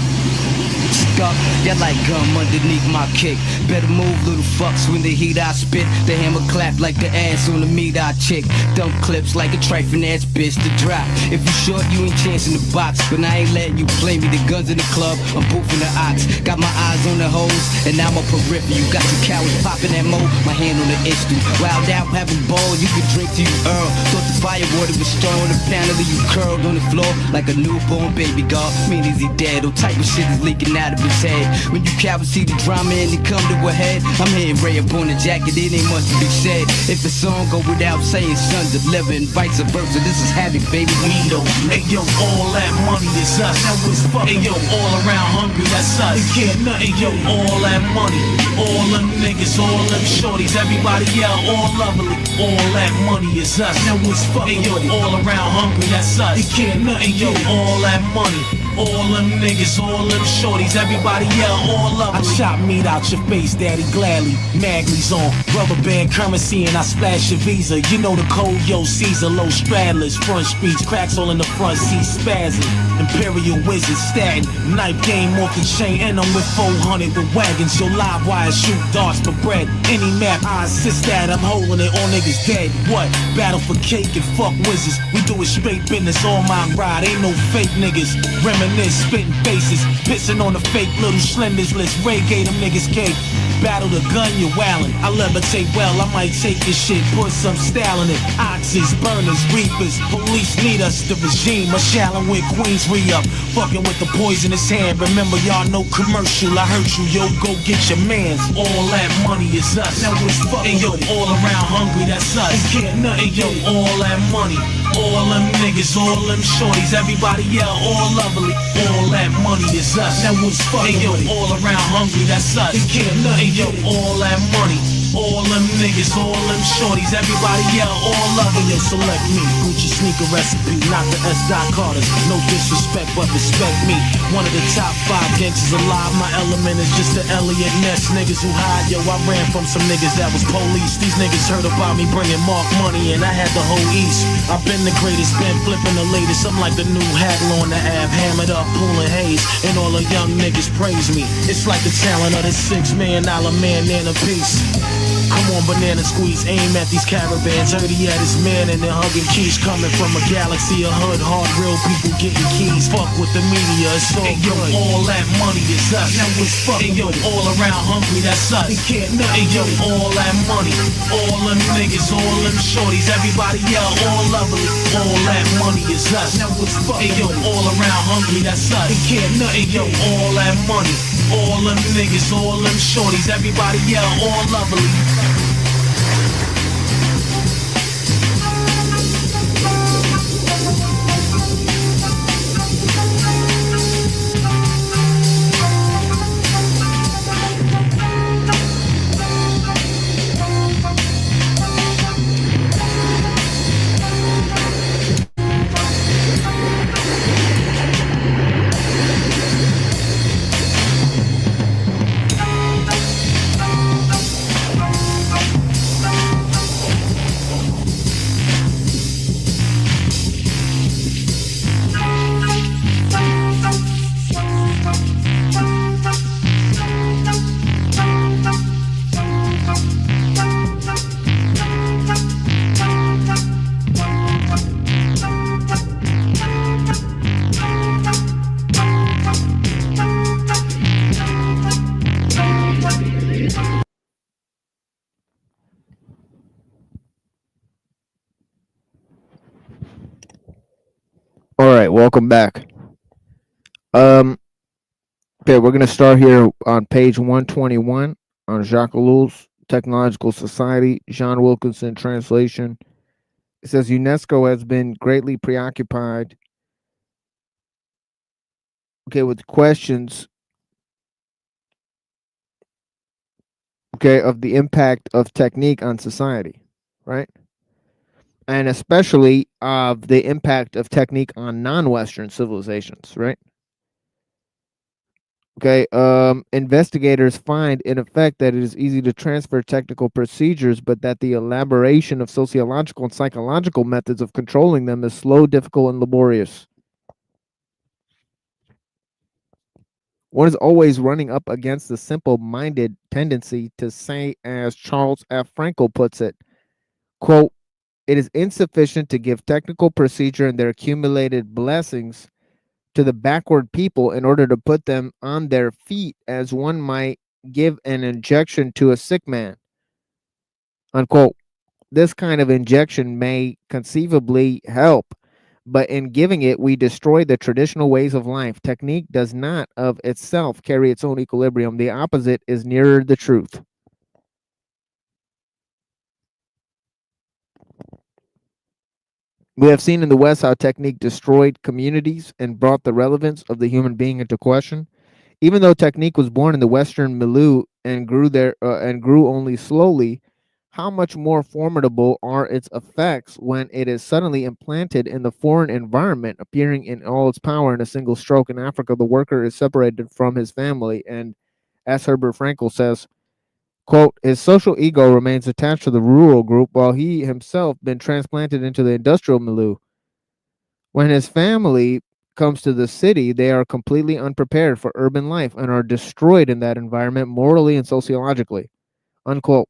Stuck, that like gum underneath my kick. Better move, little fucks, when the heat I spit. The hammer clap like the ass on the meat I chick. Dump clips like a trifling ass bitch to drop. If you short, you ain't chancing the box. But I ain't letting you play me. The guns in the club, I'm boofing the ox. Got my eyes on the hoes, and now I'm a peripheral. Got some cowards popping that mo, my hand on the issue. Wild out, having ball, you can drink till you earl. Thought the fire water was strong, the panel you curled on the floor like a newborn baby girl. Mean is he dead? All type of shit is leaking out of his head. When you cowards see the drama and it come to a head, I'm hitting Ray up on the jacket, it ain't much to be said. If a song go without saying, son deliver and vice versa. This is havoc, baby. We know. Hey yo, all that money is us. That was fucking. Hey yo, all around hungry, that's us. You can't nothing. Yo, all that money, all them niggas, all them shorties, everybody yell, all lovely. All that money is us. That was fucking. Hey yo, all around hungry, that's us. You can't nothing. Yo, all that money, all them niggas, all them shorties, everybody yell, all lovely. I chop meat out your face, daddy, gladly. Magley's on, rubber band currency, and I splash your visa. You know the code, yo, Caesar, low straddlers, front speech, cracks all in the front seat, spazzing. Imperial wizards, statin, knife game off the chain, and I'm with 400 with wagons. Yo, live wires shoot darts for bread. Any map, I assist that, I'm holding it, all niggas dead. What? Battle for cake and fuck wizards. We do it straight business, all my ride, ain't no fake niggas. Reminisce, spitting faces, pissing on the fake little slenders list. Ray gave them niggas cake. Battle the gun, you wildin'. I levitate well, I might take this shit, put some style in it. Oxys, burners, reapers, police need us. The regime, a shallow with Queens re-up. Fucking with the poisonous hand. Remember, y'all know commercial. I hurt you, yo, go get your mans. All that money is us. Now it's fucking, yo, all around hungry, that's us. Can't nothing, yo, all that money. All them niggas, all them shorties, everybody yell, all lovely. All that money is us. Now it's fucking, yo, all around hungry, that's us. Can't nothing, yo, all that money. All them niggas, all them shorties, everybody yell, all of them. Yo, select me, Gucci sneaker recipe, not the S. Dot Carters. No disrespect, but respect me. One of the top 5 gangsters alive. My element is just the Elliot Ness. Niggas who hide, yo, I ran from some niggas that was police. These niggas heard about me bringing Mark money, and I had the whole East. I've been the greatest, been flipping the latest. I'm like the new Hagler on the Ave, hammered up, pulling haze, and all the young niggas praise me. It's like the talent of the $6 million man in a piece. Come on, banana squeeze, aim at these caravans. Heard he had his man and then hugging keys. Coming from a galaxy of hood, hard, real people getting keys. Fuck with the media, it's so Hey, yo, good. all that money is us. Now what's fucking Hey, yo, with it? all around hungry, that's us. They can't Hey, nothing yo, with it. all that money, all them niggas, all them shorties, everybody yell, all lovely. All that money is us. Now what's fucking Hey, yo, with it? all around hungry, that's us. They can't nothing Hey, yo, with it. all that money, all them niggas, all them shorties, everybody yell, all lovely. All right, welcome back. Okay, we're gonna start here on page 121 on Jacques Ellul's Technological Society, John Wilkinson translation. It says UNESCO has been greatly preoccupied, okay, with questions, okay, of the impact of technique on society, right? And especially of the impact of technique on non-Western civilizations, right? Okay, investigators find in effect that it is easy to transfer technical procedures, but that the elaboration of sociological and psychological methods of controlling them is slow, difficult, and laborious. One is always running up against the simple-minded tendency to say, as Charles F. Frankel puts it, quote, "It is insufficient to give technical procedure and their accumulated blessings to the backward people in order to put them on their feet as one might give an injection to a sick man." Unquote. This kind of injection may conceivably help, but in giving it, we destroy the traditional ways of life. Technique does not of itself carry its own equilibrium. The opposite is nearer the truth. We have seen in the West how technique destroyed communities and brought the relevance of the human being into question. Even though technique was born in the Western milieu and grew only slowly, how much more formidable are its effects when it is suddenly implanted in the foreign environment, appearing in all its power in a single stroke. In Africa, the worker is separated from his family, and as Herbert Frankel says, quote, "His social ego remains attached to the rural group while he himself been transplanted into the industrial milieu. When his family comes to the city, they are completely unprepared for urban life and are destroyed in that environment morally and sociologically." Unquote.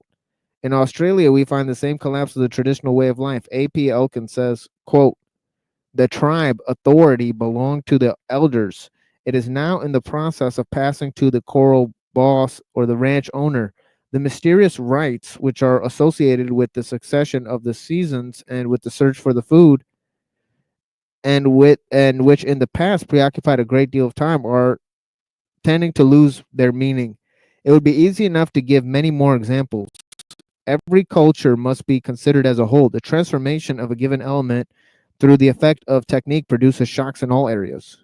In Australia, we find the same collapse of the traditional way of life. A.P. Elkin says, quote, "The tribe authority belonged to the elders. It is now in the process of passing to the choral boss or the ranch owner. The mysterious rites which are associated with the succession of the seasons and with the search for the food and which in the past preoccupied a great deal of time are tending to lose their meaning. It would be easy enough to give many more examples. Every culture must be considered as a whole. The transformation of a given element through the effect of technique produces shocks in all areas.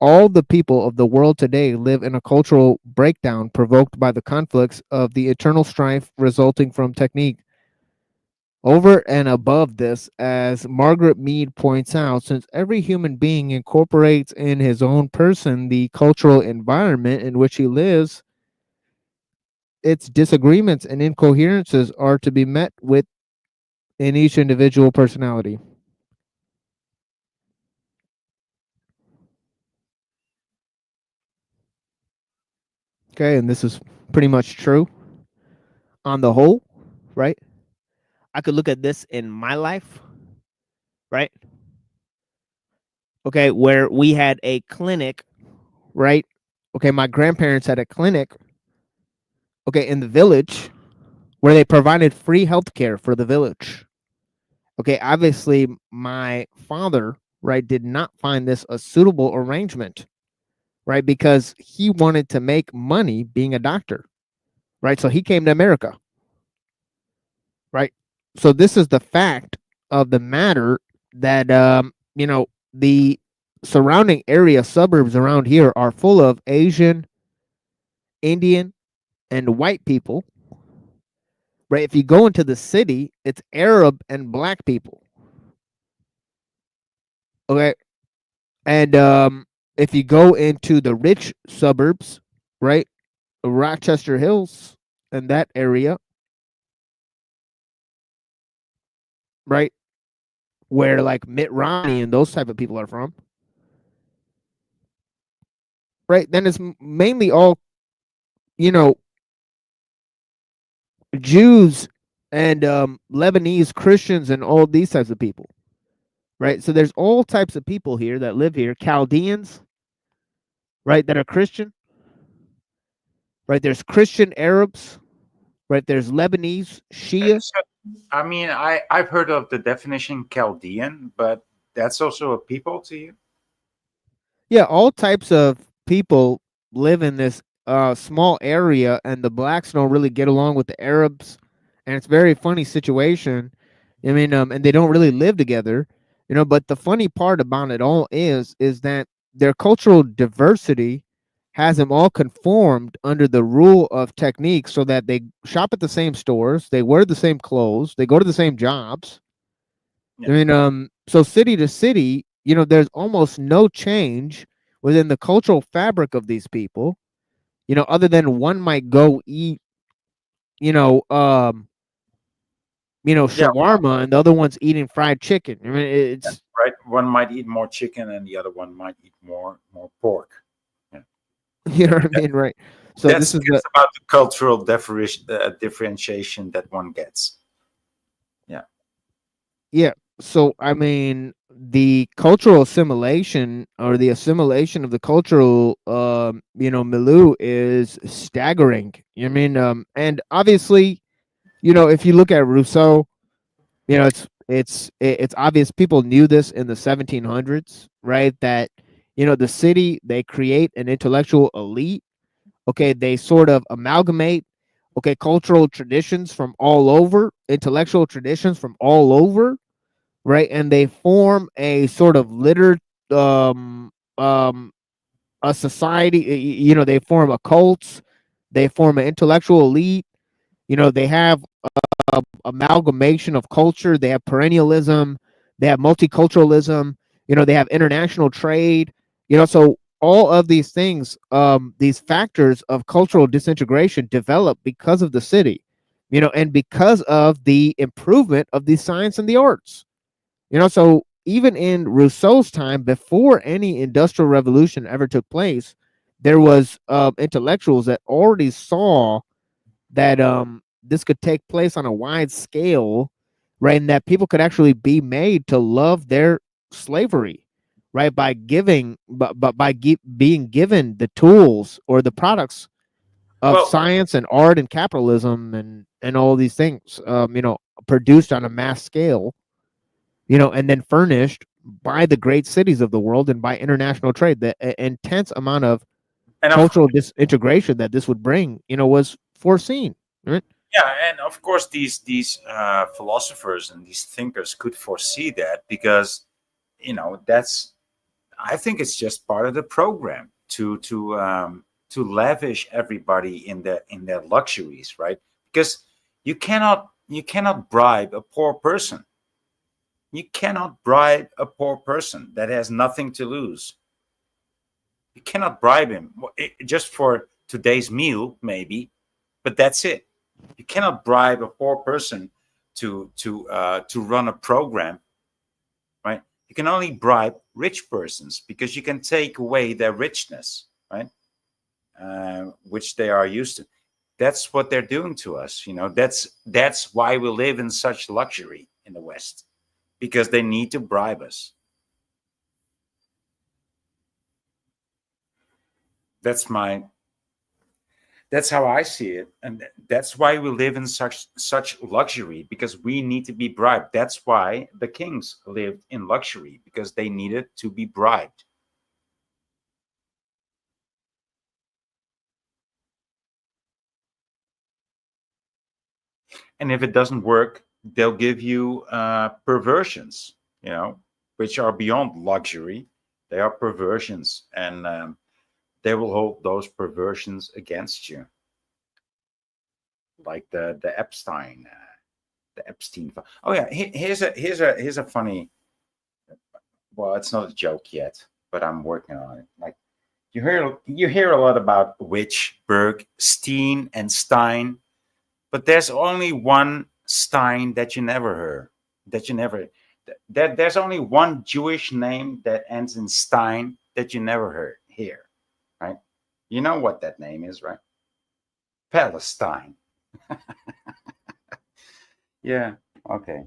all the people of the world today live in a cultural breakdown provoked by the conflicts of the eternal strife resulting from technique. Over and above this, as Margaret Mead points out, since every human being incorporates in his own person the cultural environment in which he lives, its disagreements and incoherences are to be met with in each individual personality. Okay, and this is pretty much true on the whole, right? I could look at this in my life, right? Okay, where we had a clinic, right? Okay, my grandparents had a clinic, okay, in the village where they provided free health care for the village. Okay, obviously, my father, right, did not find this a suitable arrangement, right, because he wanted to make money being a doctor, right? So he came to America, right? So this is the fact of the matter that, the surrounding area suburbs around here are full of Asian, Indian, and white people, right? If you go into the city, it's Arab and black people. Okay. And if you go into the rich suburbs, right? Rochester Hills and that area, right? Where like Mitt Romney and those type of people are from, right? Then it's mainly all, you know, Jews and Lebanese Christians and all these types of people, right? So there's all types of people here that live here, Chaldeans, right, that are Christian, right? There's Christian Arabs, right? There's Lebanese, Shia. So, I mean, I've heard of the definition Chaldean, but that's also a people to you? Yeah, all types of people live in this small area, and the blacks don't really get along with the Arabs, and it's a very funny situation. I mean, and they don't really live together, But the funny part about it all is that their cultural diversity has them all conformed under the rule of technique, so that they shop at the same stores, they wear the same clothes, they go to the same jobs. I mean, so city to city, there's almost no change within the cultural fabric of these people, other than one might go eat, you know, um, Yeah, shawarma, and the other one's eating fried chicken. I mean, it's right. One might eat more chicken, and the other one might eat more pork. Yeah. you know what I mean, right? So this is that's about the cultural differentiation that one gets. Yeah. Yeah. So I mean, the cultural assimilation or the assimilation of the cultural milieu is staggering. I mean, and obviously, if you look at Rousseau, it's obvious people knew this in the 1700s, right? That the city, they create an intellectual elite. Okay, they sort of amalgamate, okay, cultural traditions from all over, intellectual traditions from all over, right? And they form a sort of um um a society. They form a cults, they form an intellectual elite. They have amalgamation of culture, they have perennialism, they have multiculturalism, they have international trade, so all of these things, these factors of cultural disintegration develop because of the city, and because of the improvement of the science and the arts. So even in Rousseau's time, before any industrial revolution ever took place, there was intellectuals that already saw that this could take place on a wide scale, right? And that people could actually be made to love their slavery, right? By giving, but by being given the tools or the products of science and art and capitalism and all these things, produced on a mass scale, and then furnished by the great cities of the world and by international trade. The intense amount of cultural disintegration that this would bring, was foreseen, right? Yeah, and of course these philosophers and these thinkers could foresee that, because that's, I think it's just part of the program to lavish everybody in their luxuries, right? Because you cannot bribe a poor person. You cannot bribe a poor person that has nothing to lose. You cannot bribe him just for today's meal, maybe, but that's it. You cannot bribe a poor person to run a program, right? You can only bribe rich persons because you can take away their richness, right? Which they are used to. That's what they're doing to us. That's why we live in such luxury in the West, because they need to bribe us. That's how I see it, and that's why we live in such luxury, because we need to be bribed. That's why the kings lived in luxury, because they needed to be bribed. And if it doesn't work, they'll give you perversions, which are beyond luxury. They are perversions, and they will hold those perversions against you, like the Epstein, the Epstein. Oh yeah, here's a funny. Well, it's not a joke yet, but I'm working on it. Like you hear a lot about Witch, Berg, Steen, and Stein, but there's only one Stein that you never heard. There's only one Jewish name that ends in Stein that you never heard here, right? You know what that name is, right? Palestine. Yeah, okay.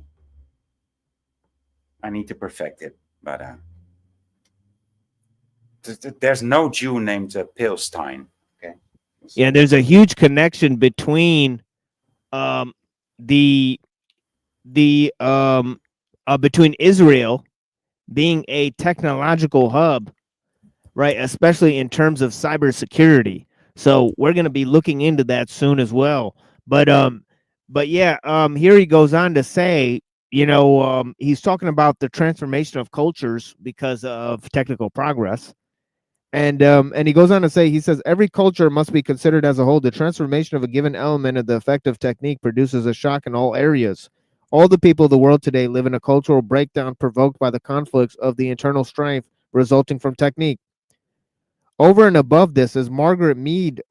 I need to perfect it, but there's no Jew named Palestine. Okay. Yeah, there's a huge connection between the between Israel being a technological hub, right? Especially in terms of cybersecurity. So we're going to be looking into that soon as well. But yeah, here he goes on to say, he's talking about the transformation of cultures because of technical progress. And he goes on to say, he says, every culture must be considered as a whole. The transformation of a given element of the effective technique produces a shock in all areas. All the people of the world today live in a cultural breakdown provoked by the conflicts of the internal strife resulting from technique. Over and above this, as Margaret Mead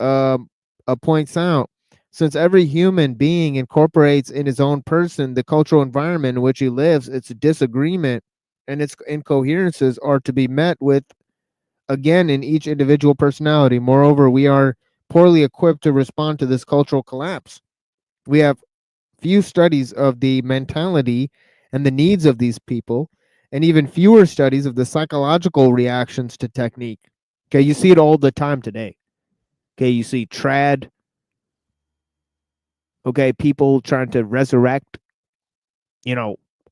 points out, since every human being incorporates in his own person the cultural environment in which he lives, its disagreement and its incoherences are to be met with again in each individual personality. Moreover, we are poorly equipped to respond to this cultural collapse. We have few studies of the mentality and the needs of these people, and even fewer studies of the psychological reactions to technique. Okay, you see it all the time today. Okay, you see trad, okay, people trying to resurrect,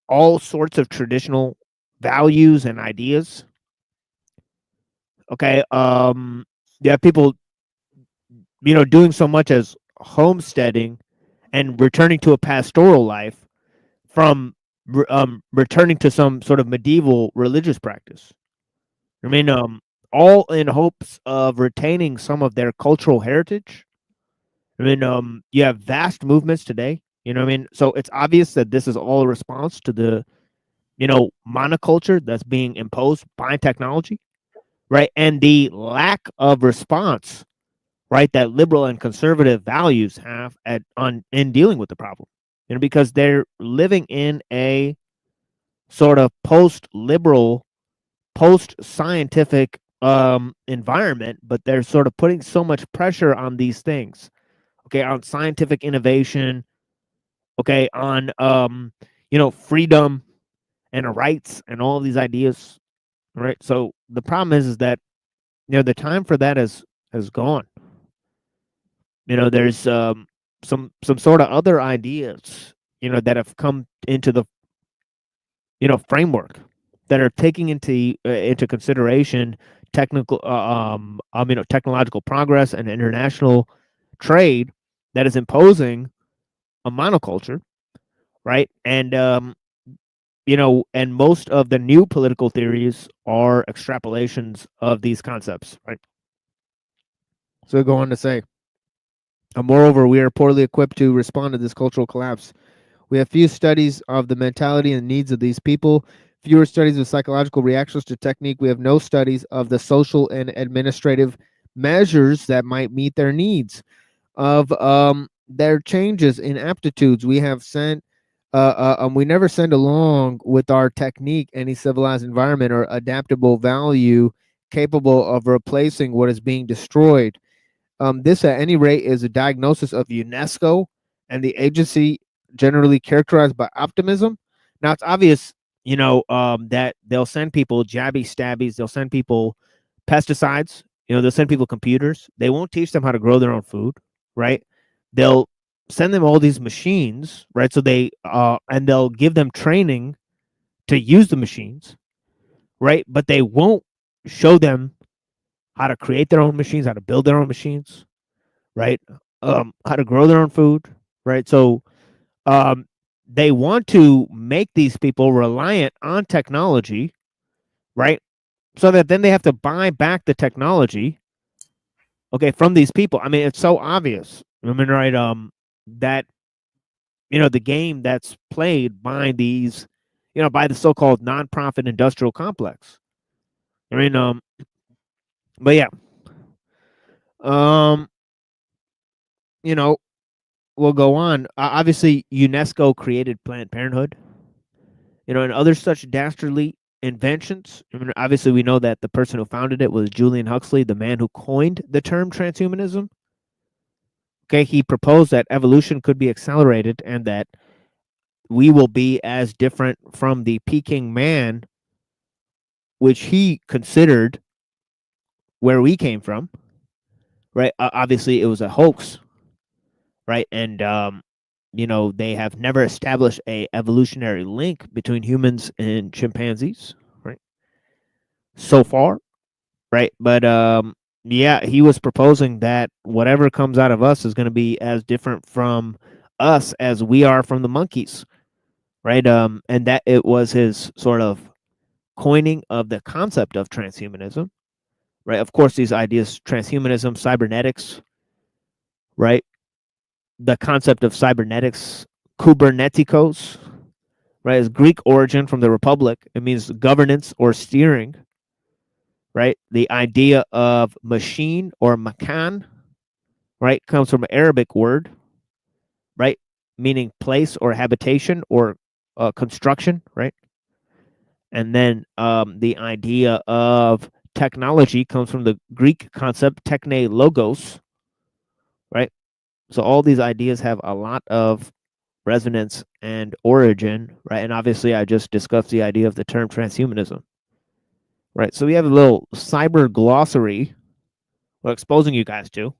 all sorts of traditional values and ideas. Okay, you have people, doing so much as homesteading and returning to a pastoral life from returning to some sort of medieval religious practice. I mean, all in hopes of retaining some of their cultural heritage. I mean, you have vast movements today. You know what I mean? So it's obvious that this is all a response to the, monoculture that's being imposed by technology, right? And the lack of response, right, that liberal and conservative values have in dealing with the problem. Because they're living in a sort of post-liberal, post-scientific environment, but they're sort of putting so much pressure on these things, okay, on scientific innovation, okay, on freedom and rights and all of these ideas, right? So the problem is that the time for that has gone. There's some sort of other ideas that have come into the framework that are taking into consideration technological progress and international trade that is imposing a monoculture, right? And and most of the new political theories are extrapolations of these concepts, right? So we go on to say, moreover, we are poorly equipped to respond to this cultural collapse. We have few studies of the mentality and needs of these people, fewer studies of psychological reactions to technique. We have no studies of the social and administrative measures that might meet their needs, of their changes in aptitudes. We have sent, we never send along with our technique any civilized environment or adaptable value capable of replacing what is being destroyed. This, at any rate, is a diagnosis of UNESCO and the agency generally characterized by optimism. Now, it's obvious, that they'll send people jabby stabbies, they'll send people pesticides, they'll send people computers. They won't teach them how to grow their own food, right? They'll send them all these machines, right? So and they'll give them training to use the machines, right? But they won't show them how to create their own machines, how to build their own machines, right? How to grow their own food, right? So they want to make these people reliant on technology, right? So that then they have to buy back the technology, okay, from these people. I mean, it's so obvious. I mean, right? That the game that's played by these, by the so-called nonprofit industrial complex. I mean, but yeah, we'll go on. Obviously, UNESCO created Planned Parenthood, and other such dastardly inventions. I mean, obviously, we know that the person who founded it was Julian Huxley, the man who coined the term transhumanism. Okay, he proposed that evolution could be accelerated and that we will be as different from the Peking man, which he considered where we came from, right? Obviously, it was a hoax, right? And they have never established a evolutionary link between humans and chimpanzees, right? So far, right? But yeah, he was proposing that whatever comes out of us is going to be as different from us as we are from the monkeys, right? And that it was his sort of coining of the concept of transhumanism, right? Of course, these ideas, transhumanism, cybernetics, right? The concept of cybernetics, kubernetikos, right, is Greek origin from the Republic. It means governance or steering, right? The idea of machine or makan, right, comes from an Arabic word, right, meaning place or habitation or construction, right? And then the idea of technology comes from the Greek concept techne logos, right? So all these ideas have a lot of resonance and origin, right? And obviously, I just discussed the idea of the term transhumanism, right? So we have a little cyber glossary we're exposing you guys to,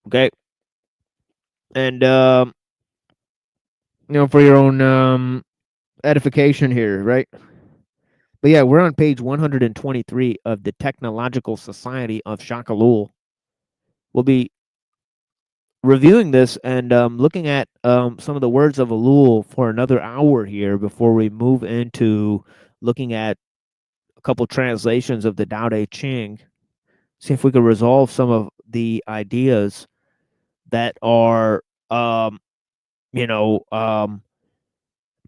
okay? And for your own edification here, right? But yeah, we're on page 123 of the Technological Society of CTUHLU. We'll be reviewing this and looking at some of the words of ellul for another hour here before we move into looking at a couple translations of the Tao Te Ching. See if we can resolve some of the ideas that are,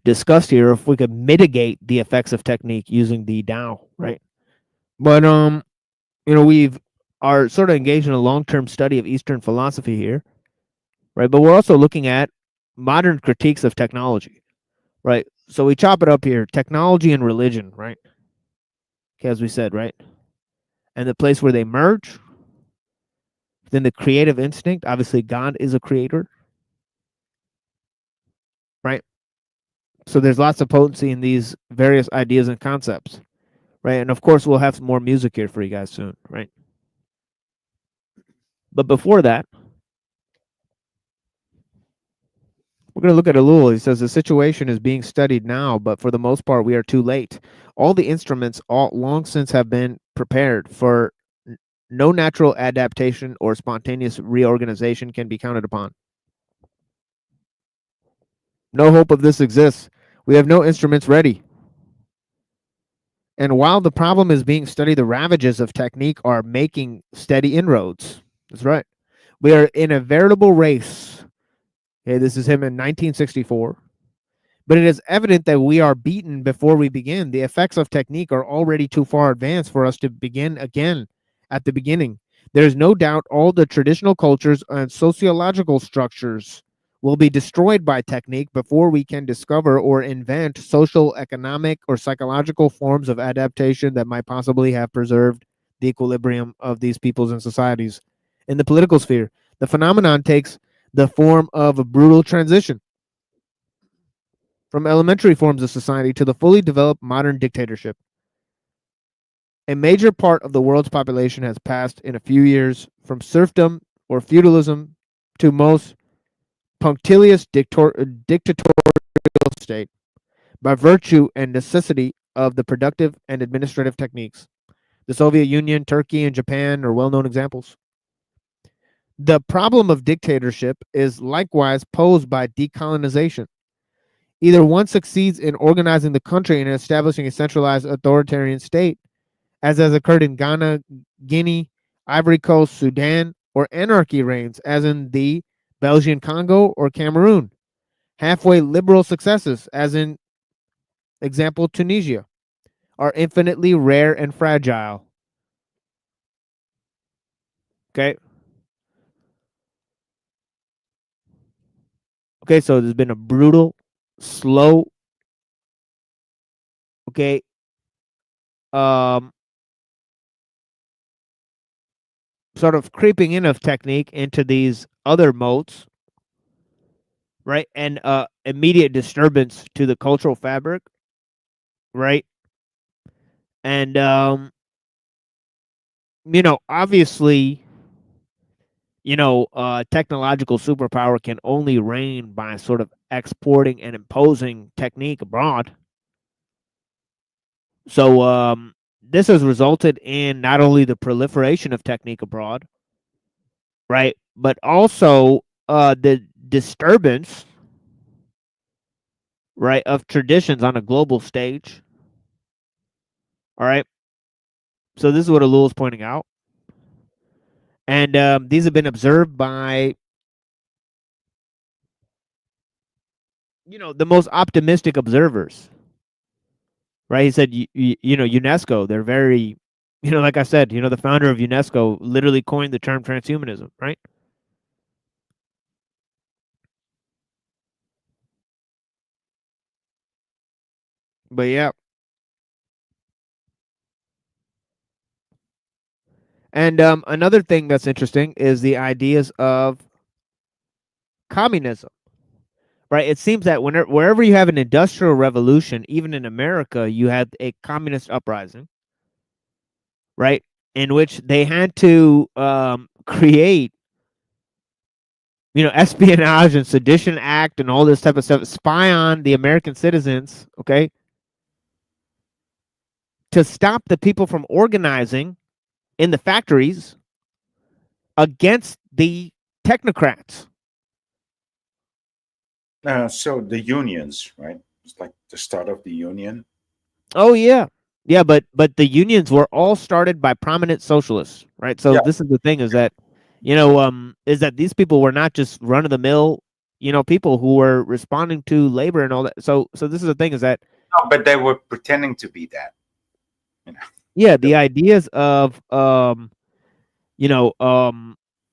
discussed here. If we could mitigate the effects of technique using the Tao, right? But we've are sort of engaged in a long-term study of Eastern philosophy here, right? But we're also looking at modern critiques of technology, right? So we chop it up here: technology and religion, right? Okay, as we said, right? And the place where they merge. Then the creative instinct. Obviously, God is a creator, right? So there's lots of potency in these various ideas and concepts, right? And of course, we'll have some more music here for you guys soon, right? But before that, we're going to look at ellul. He says the situation is being studied now, but for the most part, we are too late. All the instruments long since have been prepared for no natural adaptation or spontaneous reorganization can be counted upon. No hope of this exists. We have no instruments ready. And while the problem is being studied, the ravages of technique are making steady inroads. That's right. We are in a veritable race. Okay, this is him in 1964. But it is evident that we are beaten before we begin. The effects of technique are already too far advanced for us to begin again at the beginning. There is no doubt all the traditional cultures and sociological structures will be destroyed by technique before we can discover or invent social, economic, or psychological forms of adaptation that might possibly have preserved the equilibrium of these peoples and societies. In the political sphere, the phenomenon takes the form of a brutal transition from elementary forms of society to the fully developed modern dictatorship. A major part of the world's population has passed in a few years from serfdom or feudalism to most punctilious dictatorial state by virtue and necessity of the productive and administrative techniques. The Soviet Union, Turkey, and Japan are well-known examples. The problem of dictatorship is likewise posed by decolonization. Either one succeeds in organizing the country and establishing a centralized authoritarian state, as has occurred in Ghana, Guinea, Ivory Coast, Sudan, or anarchy reigns, as in the Belgian Congo or Cameroon. Halfway liberal successes, as in example Tunisia, are infinitely rare and fragile. Okay. Okay, so there's been a brutal, slow, okay, sort of creeping in of technique into these other modes, right? And immediate disturbance to the cultural fabric, right? And obviously, technological superpower can only reign by sort of exporting and imposing technique abroad. So this has resulted in not only the proliferation of technique abroad, right, but also the disturbance, right, of traditions on a global stage. All right. So this is what ellul is pointing out. And these have been observed by, the most optimistic observers. Right? He said, UNESCO, they're very, like I said, the founder of UNESCO literally coined the term transhumanism, right? But yeah. And another thing that's interesting is the ideas of communism, right? It seems that wherever you have an industrial revolution, even in America, you had a communist uprising, right? In which they had to create, espionage and sedition act and all this type of stuff, spy on the American citizens, okay, to stop the people from organizing in the factories against the technocrats. So the unions, right? It's like the start of the union. Oh yeah, yeah, but the unions were all started by prominent socialists, right? So this is the thing: is that is that these people were not just run of the mill, people who were responding to labor and all that. So this is the thing: is that no, but they were pretending to be that. Yeah, the ideas of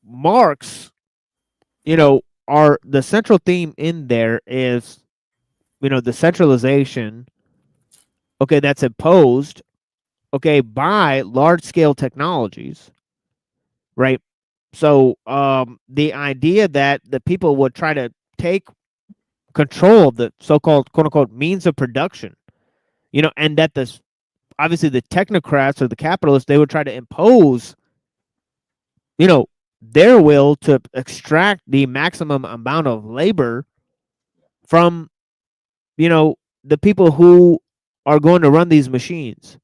Marx, are the central theme in there is, the centralization, okay, that's imposed, okay, by large scale technologies, right? So the idea that the people would try to take control of the so-called quote unquote means of production, and that obviously the technocrats or the capitalists, they would try to impose, their will to extract the maximum amount of labor from, the people who are going to run these machines,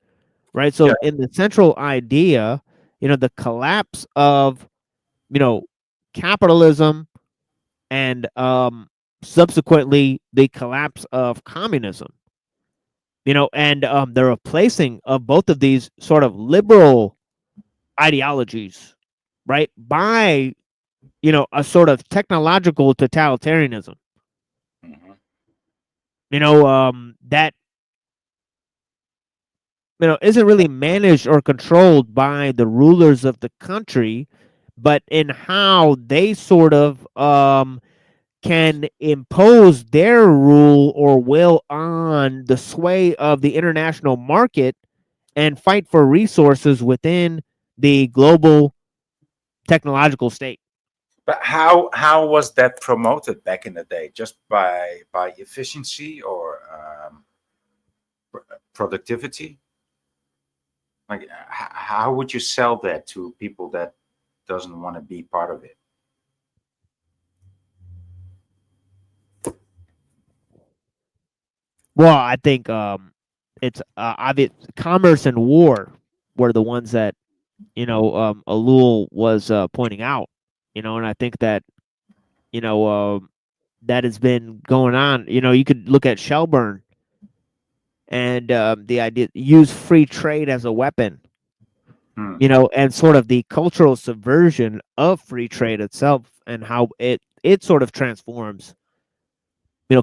right? So in the central idea, the collapse of, capitalism and subsequently the collapse of communism. And the replacing of both of these sort of liberal ideologies, right, by a sort of technological totalitarianism. That isn't really managed or controlled by the rulers of the country, but in how they sort of can impose their rule or will on the sway of the international market and fight for resources within the global technological state. But how was that promoted back in the day? Just by efficiency or productivity? Like, how would you sell that to people that doesn't want to be part of it? Well, I think it's obvious. Commerce and war were the ones that Ellul was pointing out. And I think that that has been going on. You could look at Shelburne and the idea use free trade as a weapon. And sort of the cultural subversion of free trade itself and how it sort of transforms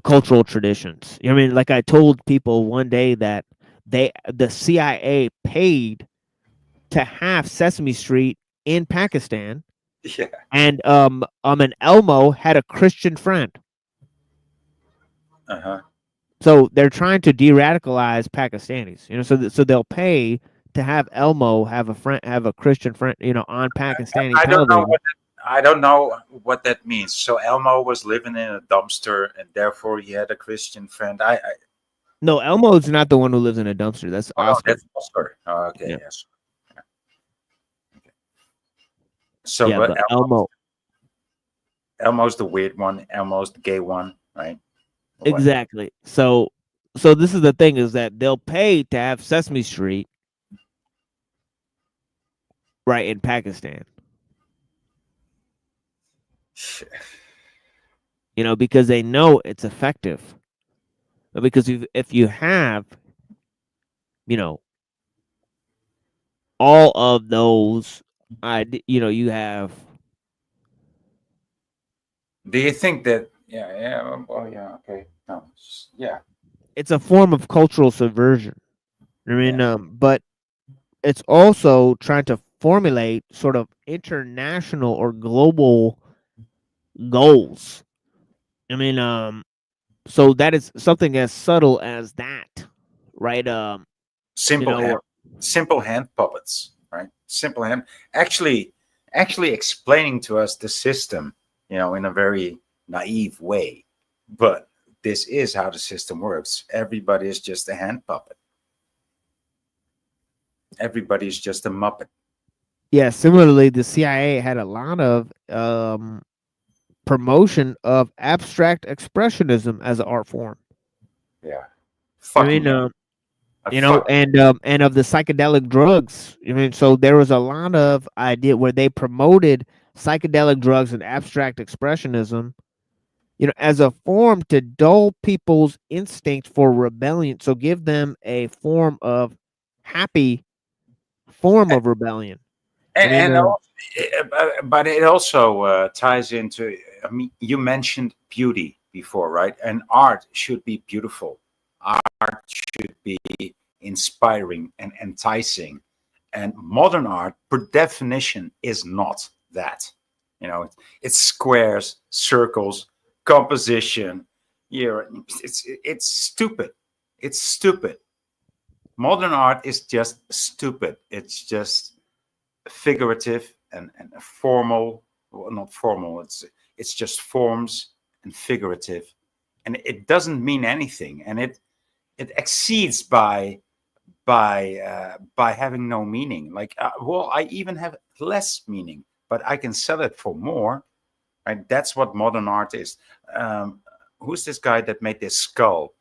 cultural traditions. I mean, like I told people one day that the CIA paid to have Sesame Street in Pakistan. Yeah. And an Elmo had a Christian friend. So they're trying to de-radicalize Pakistanis. So they'll pay to have Elmo have a Christian friend, on Pakistani television. I don't know what that means. So Elmo was living in a dumpster, and therefore he had a Christian friend. No, Elmo's not the one who lives in a dumpster. That's Oscar. That's Oscar. Okay, Yeah. yes. Okay. So, yeah, but Elmo. Elmo's the weird one. Elmo's the gay one, right? Exactly. So this is the thing, is that they'll pay to have Sesame Street right in Pakistan. Because they know it's effective. Because if you have, all of those, you have. Do you think that? Yeah. Well, yeah. Okay. No. Yeah. It's a form of cultural subversion. I mean, but it's also trying to formulate sort of international or global goals. I mean, so that is something as subtle as that, right? Simple hand puppets, right? Simple hand. Actually explaining to us the system, in a very naive way. But this is how the system works. Everybody is just a hand puppet. Everybody is just a muppet. Yeah. Similarly, the CIA had a lot of promotion of abstract expressionism as an art form. Yeah. I mean, and of the psychedelic drugs. I mean, so there was a lot of idea where they promoted psychedelic drugs and abstract expressionism, as a form to dull people's instinct for rebellion. So give them a form of happy form of rebellion. But it also ties into. I mean, you mentioned beauty before, right? And art should be beautiful. Art should be inspiring and enticing. And modern art, per definition, is not that. It's squares, circles, composition. It's stupid. It's stupid. Modern art is just stupid. It's just figurative and formal. Well, not formal. It's just forms and figurative, and it doesn't mean anything. And it exceeds by having no meaning. Like, I even have less meaning, but I can sell it for more. Right? That's what modern art is. Who's this guy that made this skull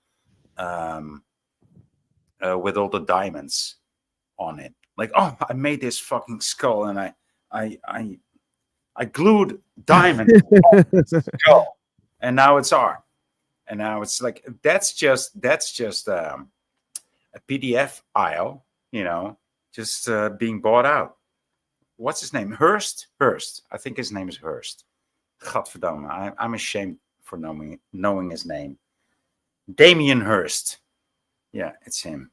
with all the diamonds on it? Like, I made this fucking skull, and I glued diamonds on the skull, and now it's art. And now it's like that's just a PDF aisle, just being bought out. What's his name? Hearst. I think his name is Hearst. Gadverdamme, I'm ashamed for knowing his name. Damien Hirst. Yeah, it's him.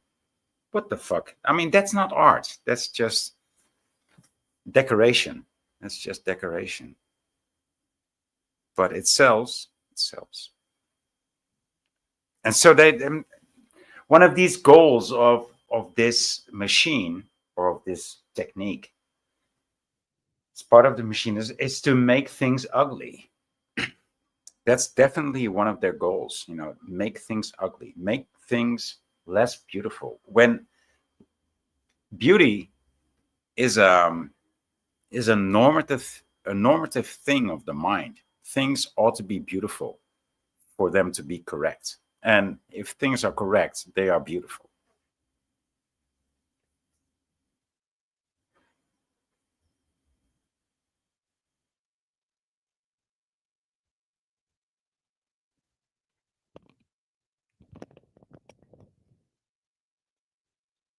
What the fuck? I mean, that's not art. That's just decoration. That's just decoration. But it sells. It sells. And so one of these goals of this machine or of this technique, it's part of the machine, is to make things ugly. That's definitely one of their goals, make things ugly, make things less beautiful. When beauty is a normative thing of the mind. Things ought to be beautiful for them to be correct. And if things are correct, they are beautiful.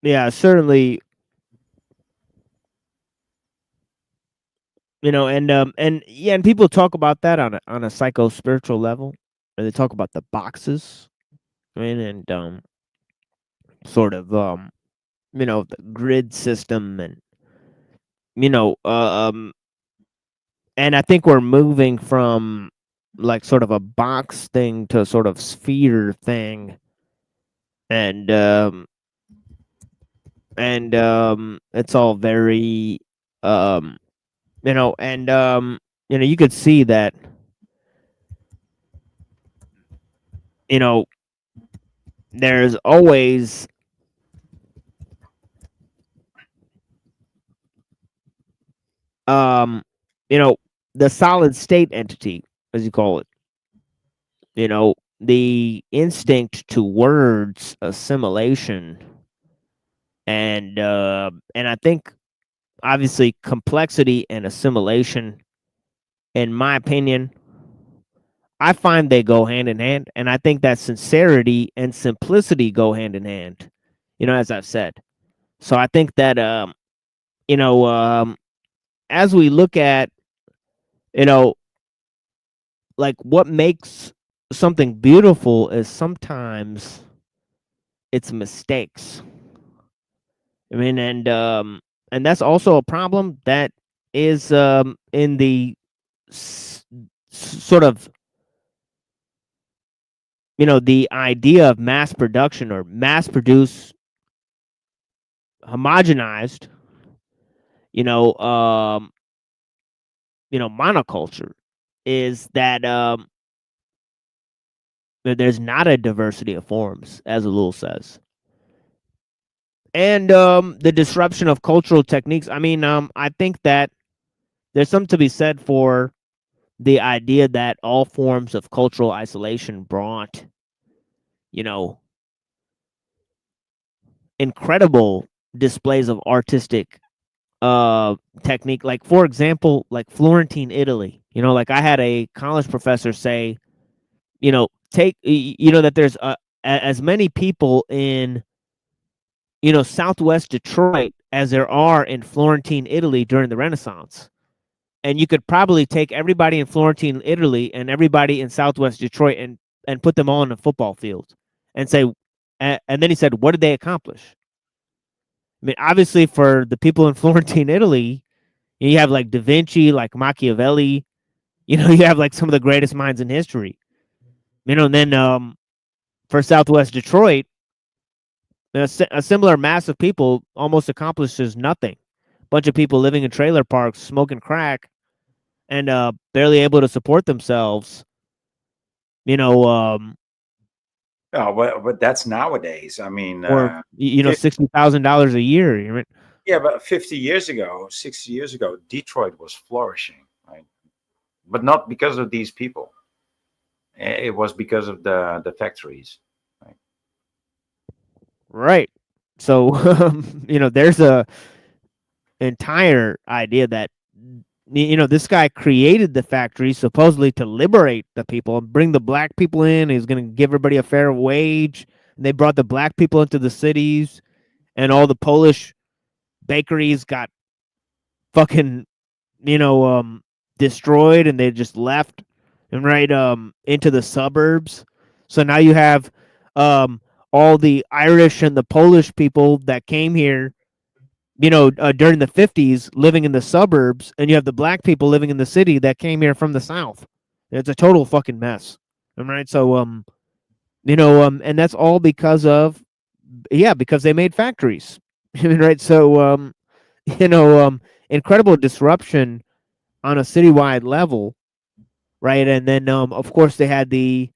Yeah, certainly. And yeah, and people talk about that on a psycho spiritual level, and they talk about the boxes, I mean, and sort of the grid system, and you know, and I think we're moving from like sort of a box thing to sort of sphere thing, and it's all very you could see that there's always the solid state entity, as you call it, the instinct towards assimilation, and I think obviously complexity and assimilation, in my opinion, I find they go hand in hand, and I think that sincerity and simplicity go hand in hand, as I've said. So I think that as we look at like what makes something beautiful is sometimes it's mistakes. I mean, and that's also a problem that is in the sort of the idea of mass production or mass produce homogenized monoculture, is that there's not a diversity of forms, as Ellul says. And the disruption of cultural techniques. I mean, I think that there's something to be said for the idea that all forms of cultural isolation brought, incredible displays of artistic technique. Like, for example, like Florentine Italy. Like I had a college professor say, that there's as many people in Southwest Detroit as there are in Florentine Italy during the Renaissance. And you could probably take everybody in Florentine Italy and everybody in Southwest Detroit and put them all on a football field and say, and then he said, what did they accomplish? I mean, obviously for the people in Florentine Italy, you have like Da Vinci, like Machiavelli, you have like some of the greatest minds in history. And then for Southwest Detroit, a similar mass of people almost accomplishes nothing. Bunch of people living in trailer parks, smoking crack, and barely able to support themselves. But that's nowadays. I mean, or $60,000 a year. Yeah, but 50 years ago, 60 years ago, Detroit was flourishing, right? But not because of these people. It was because of the factories, right? Right. So, there's a entire idea that this guy created the factory supposedly to liberate the people and bring the black people in. He was going to give everybody a fair wage. And they brought the black people into the cities, and all the Polish bakeries got fucking, destroyed, and they just left and into the suburbs. So now you have all the Irish and the Polish people that came here, during the 50s living in the suburbs, and you have the black people living in the city that came here from the South. It's a total fucking mess. All right. So, and that's all because because they made factories. Right. So, incredible disruption on a citywide level. Right. And then, of course, they had the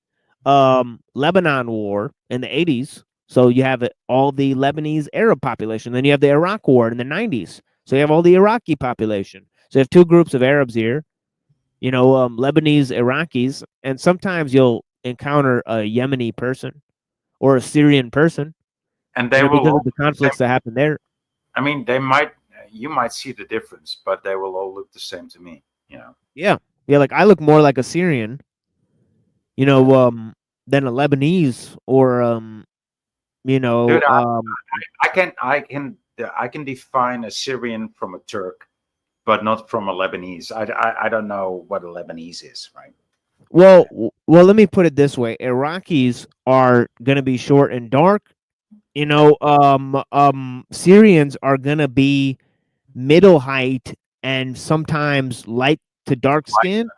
Lebanon War in the 80s. So you have all the Lebanese Arab population. Then you have the Iraq War in the 90s. So you have all the Iraqi population. So you have two groups of Arabs here, Lebanese Iraqis. And sometimes you'll encounter a Yemeni person or a Syrian person. And they will, because of the conflicts that happen there. I mean, you might see the difference, but they will all look the same to me, Yeah. Yeah, like I look more like a Syrian, than a Lebanese or Dude, I can define a Syrian from a Turk, but not from a Lebanese. I don't know what a Lebanese is, right? Well, let me put it this way: Iraqis are gonna be short and dark. Syrians are gonna be middle height and sometimes light to dark skin,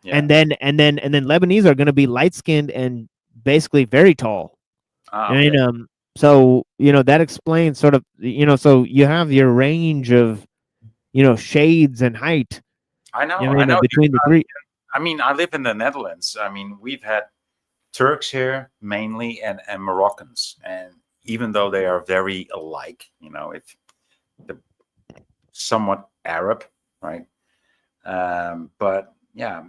and then Lebanese are gonna be light skinned and basically very tall. Okay. And so that explains sort of so you have your range of shades and height. I know between the three. I mean, I live in the Netherlands. I mean, we've had Turks here mainly and Moroccans, and even though they are very alike, it's somewhat Arab, right? But yeah,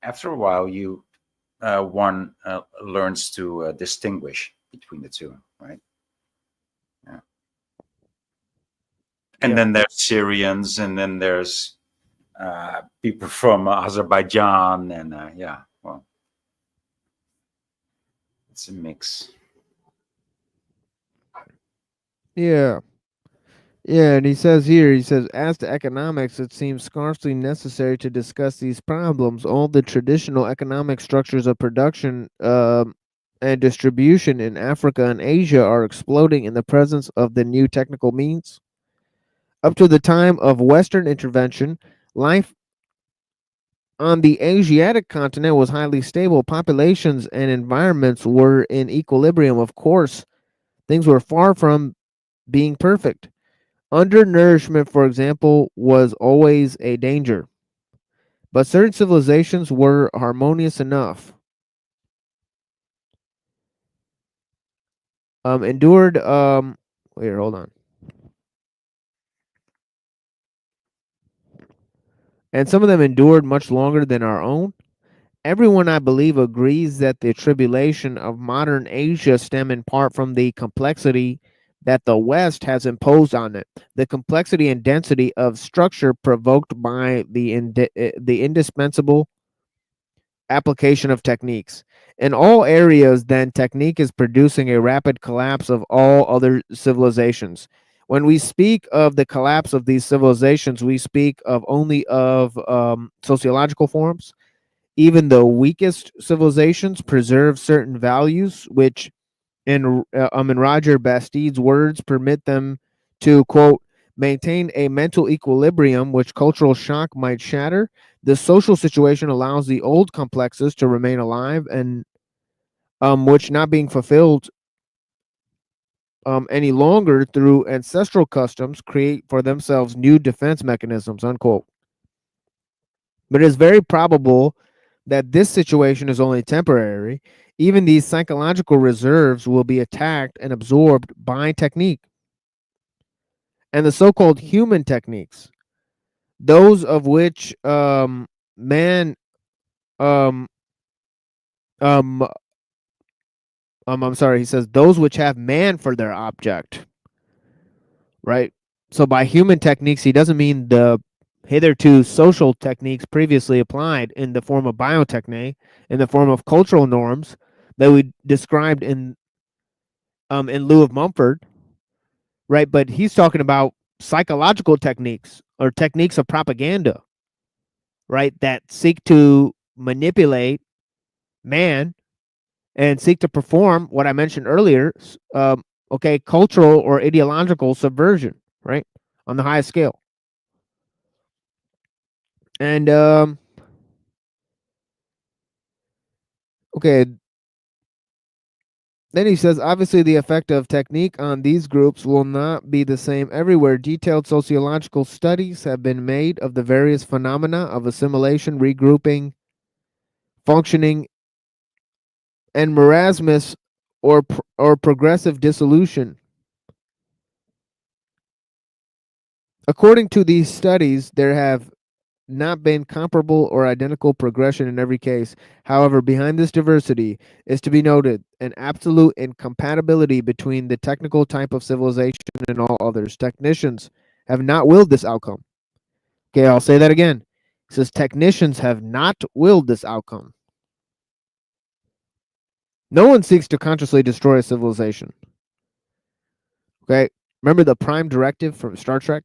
after a while, one learns to distinguish between the two, right? Yeah. And then there's Syrians, and then there's people from Azerbaijan, and well, it's a mix. Yeah. Yeah, and he says, as to economics, it seems scarcely necessary to discuss these problems. All the traditional economic structures of production and distribution in Africa and Asia are exploding in the presence of the new technical means. Up to the time of Western intervention, life on the Asiatic continent was highly stable. Populations and environments were in equilibrium. Of course, things were far from being perfect. Undernourishment, for example, was always a danger. But certain civilizations were harmonious enough. Endured wait, hold on. And some of them endured much longer than our own. Everyone, I believe, agrees that the tribulation of modern Asia stem in part from the complexity that the West has imposed on it. The complexity and density of structure provoked by the indispensable application of techniques. In all areas, then, technique is producing a rapid collapse of all other civilizations. When we speak of the collapse of these civilizations, we speak of only of sociological forms. Even the weakest civilizations preserve certain values, which, in Roger Bastide's words, permit them to, quote, maintain a mental equilibrium which cultural shock might shatter. The social situation allows the old complexes to remain alive, and which, not being fulfilled any longer through ancestral customs, create for themselves new defense mechanisms, unquote. But it is very probable that this situation is only temporary. Even these psychological reserves will be attacked and absorbed by technique. And the so-called human techniques, those of which man I'm sorry, he says those which have man for their object. Right? So by human techniques, he doesn't mean the hitherto social techniques previously applied in the form of biotechne, in the form of cultural norms that we described in lieu of Mumford, right? But he's talking about psychological techniques or techniques of propaganda, right? That seek to manipulate man and seek to perform what I mentioned earlier, cultural or ideological subversion, right? On the highest scale. And okay, then he says, obviously, the effect of technique on these groups will not be the same everywhere. Detailed sociological studies have been made of the various phenomena of assimilation, regrouping, functioning, and marasmus or progressive dissolution. According to these studies, there have not been comparable or identical progression in every case. However, behind this diversity is to be noted an absolute incompatibility between the technical type of civilization and all others. Technicians have not willed this outcome. Okay, I'll say that again. It says technicians have not willed this outcome. No one seeks to consciously destroy a civilization. Okay, remember the prime directive from Star Trek?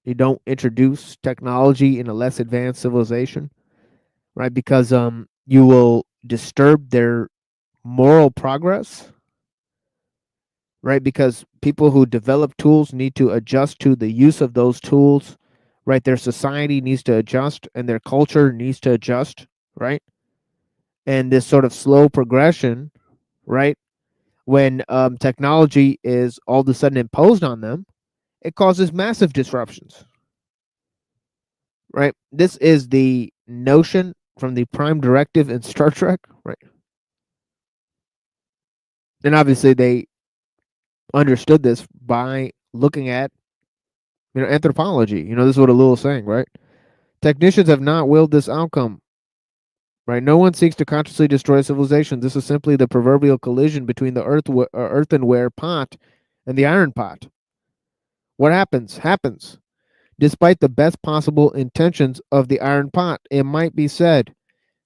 You don't introduce technology in a less advanced civilization, right? Because you will disturb their moral progress, right? Because people who develop tools need to adjust to the use of those tools, right? Their society needs to adjust and their culture needs to adjust, right? And this sort of slow progression, right? When technology is all of a sudden imposed on them, it causes massive disruptions, right? This is the notion from the prime directive in Star Trek, right? And obviously they understood this by looking at, anthropology. This is what Ellul is saying, right? Technicians have not willed this outcome, right? No one seeks to consciously destroy civilization. This is simply the proverbial collision between the earthenware pot and the iron pot. What happens? Happens. Despite the best possible intentions of the iron pot, it might be said,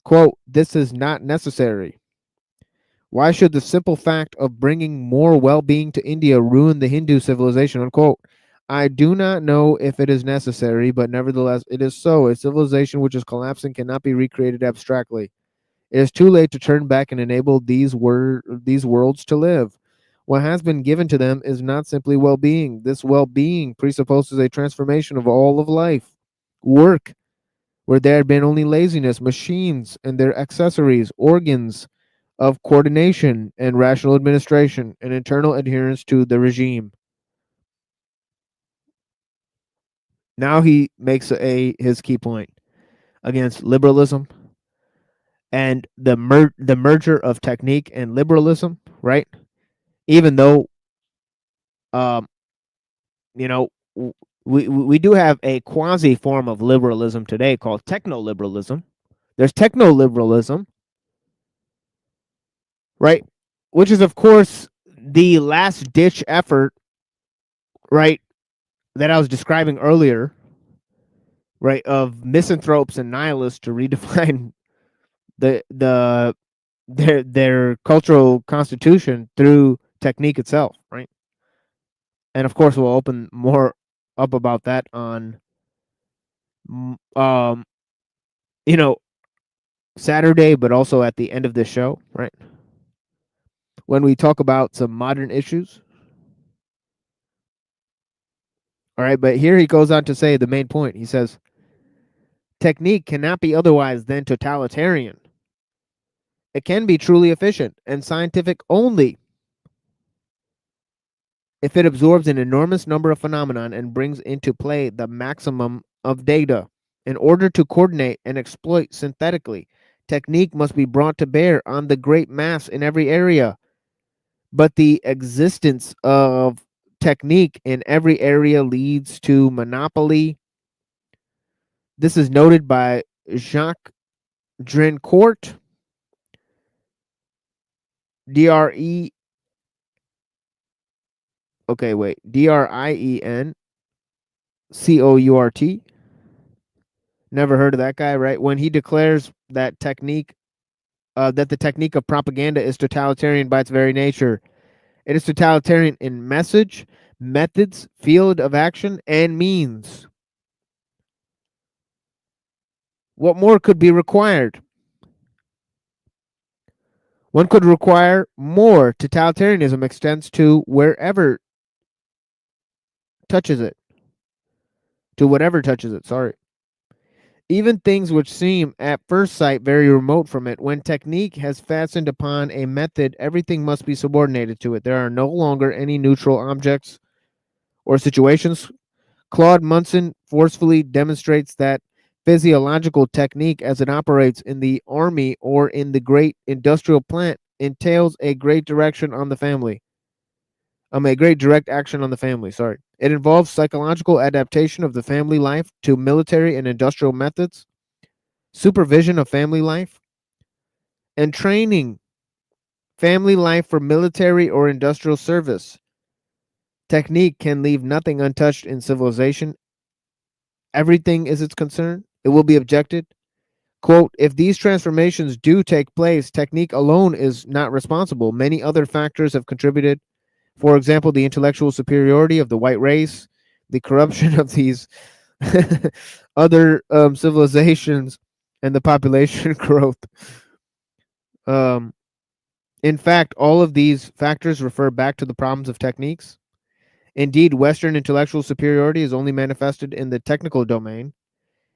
quote, this is not necessary. Why should the simple fact of bringing more well-being to India ruin the Hindu civilization, unquote? I do not know if it is necessary, but nevertheless, it is so. A civilization which is collapsing cannot be recreated abstractly. It is too late to turn back and enable these worlds to live. What has been given to them is not simply well-being. This well-being presupposes a transformation of all of life. Work, where there had been only laziness, machines and their accessories, organs of coordination and rational administration, and internal adherence to the regime. Now he makes his key point against liberalism and the merger of technique and liberalism, right? Even though, we do have a quasi form of liberalism today called techno-liberalism. There's techno-liberalism, right? Which is, of course, the last ditch effort, right, that I was describing earlier, right, of misanthropes and nihilists to redefine their cultural constitution through technique itself, right? And of course, we'll open more up about that on, Saturday, but also at the end of this show, right? When we talk about some modern issues. All right, but here he goes on to say the main point. He says, technique cannot be otherwise than totalitarian. It can be truly efficient and scientific only if it absorbs an enormous number of phenomena and brings into play the maximum of data. In order to coordinate and exploit synthetically, technique must be brought to bear on the great mass in every area. But the existence of technique in every area leads to monopoly. This is noted by Jacques Drencourt, D-R-E, okay, wait, D-R-I-E-N-C-O-U-R-T, Never heard of that guy, right? When he declares that that the technique of propaganda is totalitarian by its very nature. It is totalitarian in message, methods, field of action, and means. What more could be required? One could require more. Totalitarianism extends to wherever touches it. To whatever touches it, sorry. Even things which seem at first sight very remote from it, when technique has fastened upon a method, everything must be subordinated to it. There are no longer any neutral objects or situations. Claude Munson forcefully demonstrates that physiological technique as it operates in the army or in the great industrial plant entails a great direction on the family. A great direct action on the family, sorry. It involves psychological adaptation of the family life to military and industrial methods, supervision of family life, and training family life for military or industrial service. Technique can leave nothing untouched in civilization. Everything is its concern. It will be objected. Quote, if these transformations do take place, technique alone is not responsible. Many other factors have contributed. For example, the intellectual superiority of the white race, the corruption of these other civilizations, and the population growth. In fact, all of these factors refer back to the problems of techniques. Indeed, Western intellectual superiority is only manifested in the technical domain,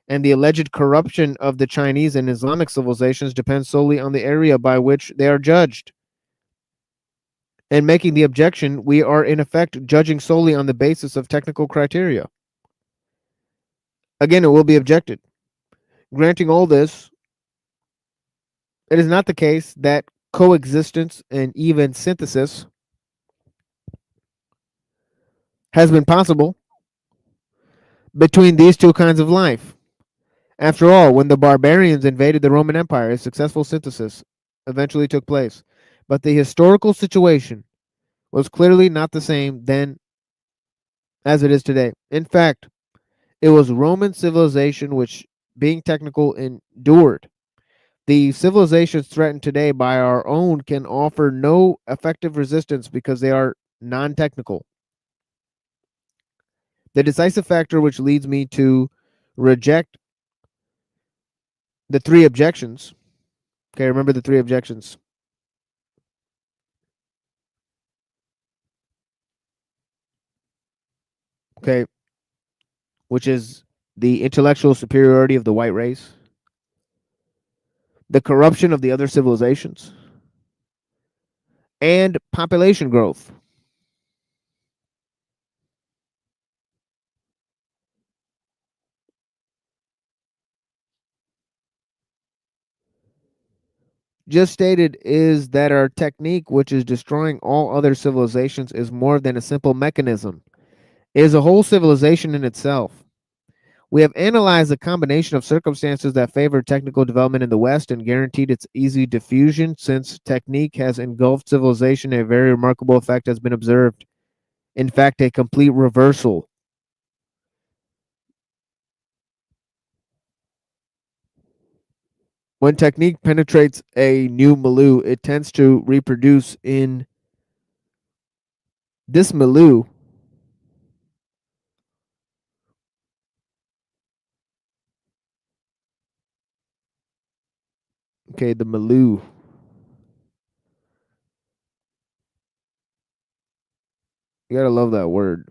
and the alleged corruption of the Chinese and Islamic civilizations depends solely on the area by which they are judged. And making the objection, we are in effect judging solely on the basis of technical criteria. Again, it will be objected. Granting all this, it is not the case that coexistence and even synthesis has been possible between these two kinds of life. After all, when the barbarians invaded the Roman Empire, a successful synthesis eventually took place. But the historical situation was clearly not the same then as it is today. In fact, it was Roman civilization which, being technical, endured. The civilizations threatened today by our own can offer no effective resistance because they are non-technical. The decisive factor which leads me to reject the three objections. Okay, remember the three objections. Okay, which is the intellectual superiority of the white race, the corruption of the other civilizations, and population growth. Just stated is that our technique, which is destroying all other civilizations, is more than a simple mechanism. It is a whole civilization in itself. We have analyzed the combination of circumstances that favor technical development in the West and guaranteed its easy diffusion. Since technique has engulfed civilization, a very remarkable effect has been observed. In fact, a complete reversal. When technique penetrates a new milieu, it tends to reproduce in this milieu. Okay, the milieu. You gotta love that word.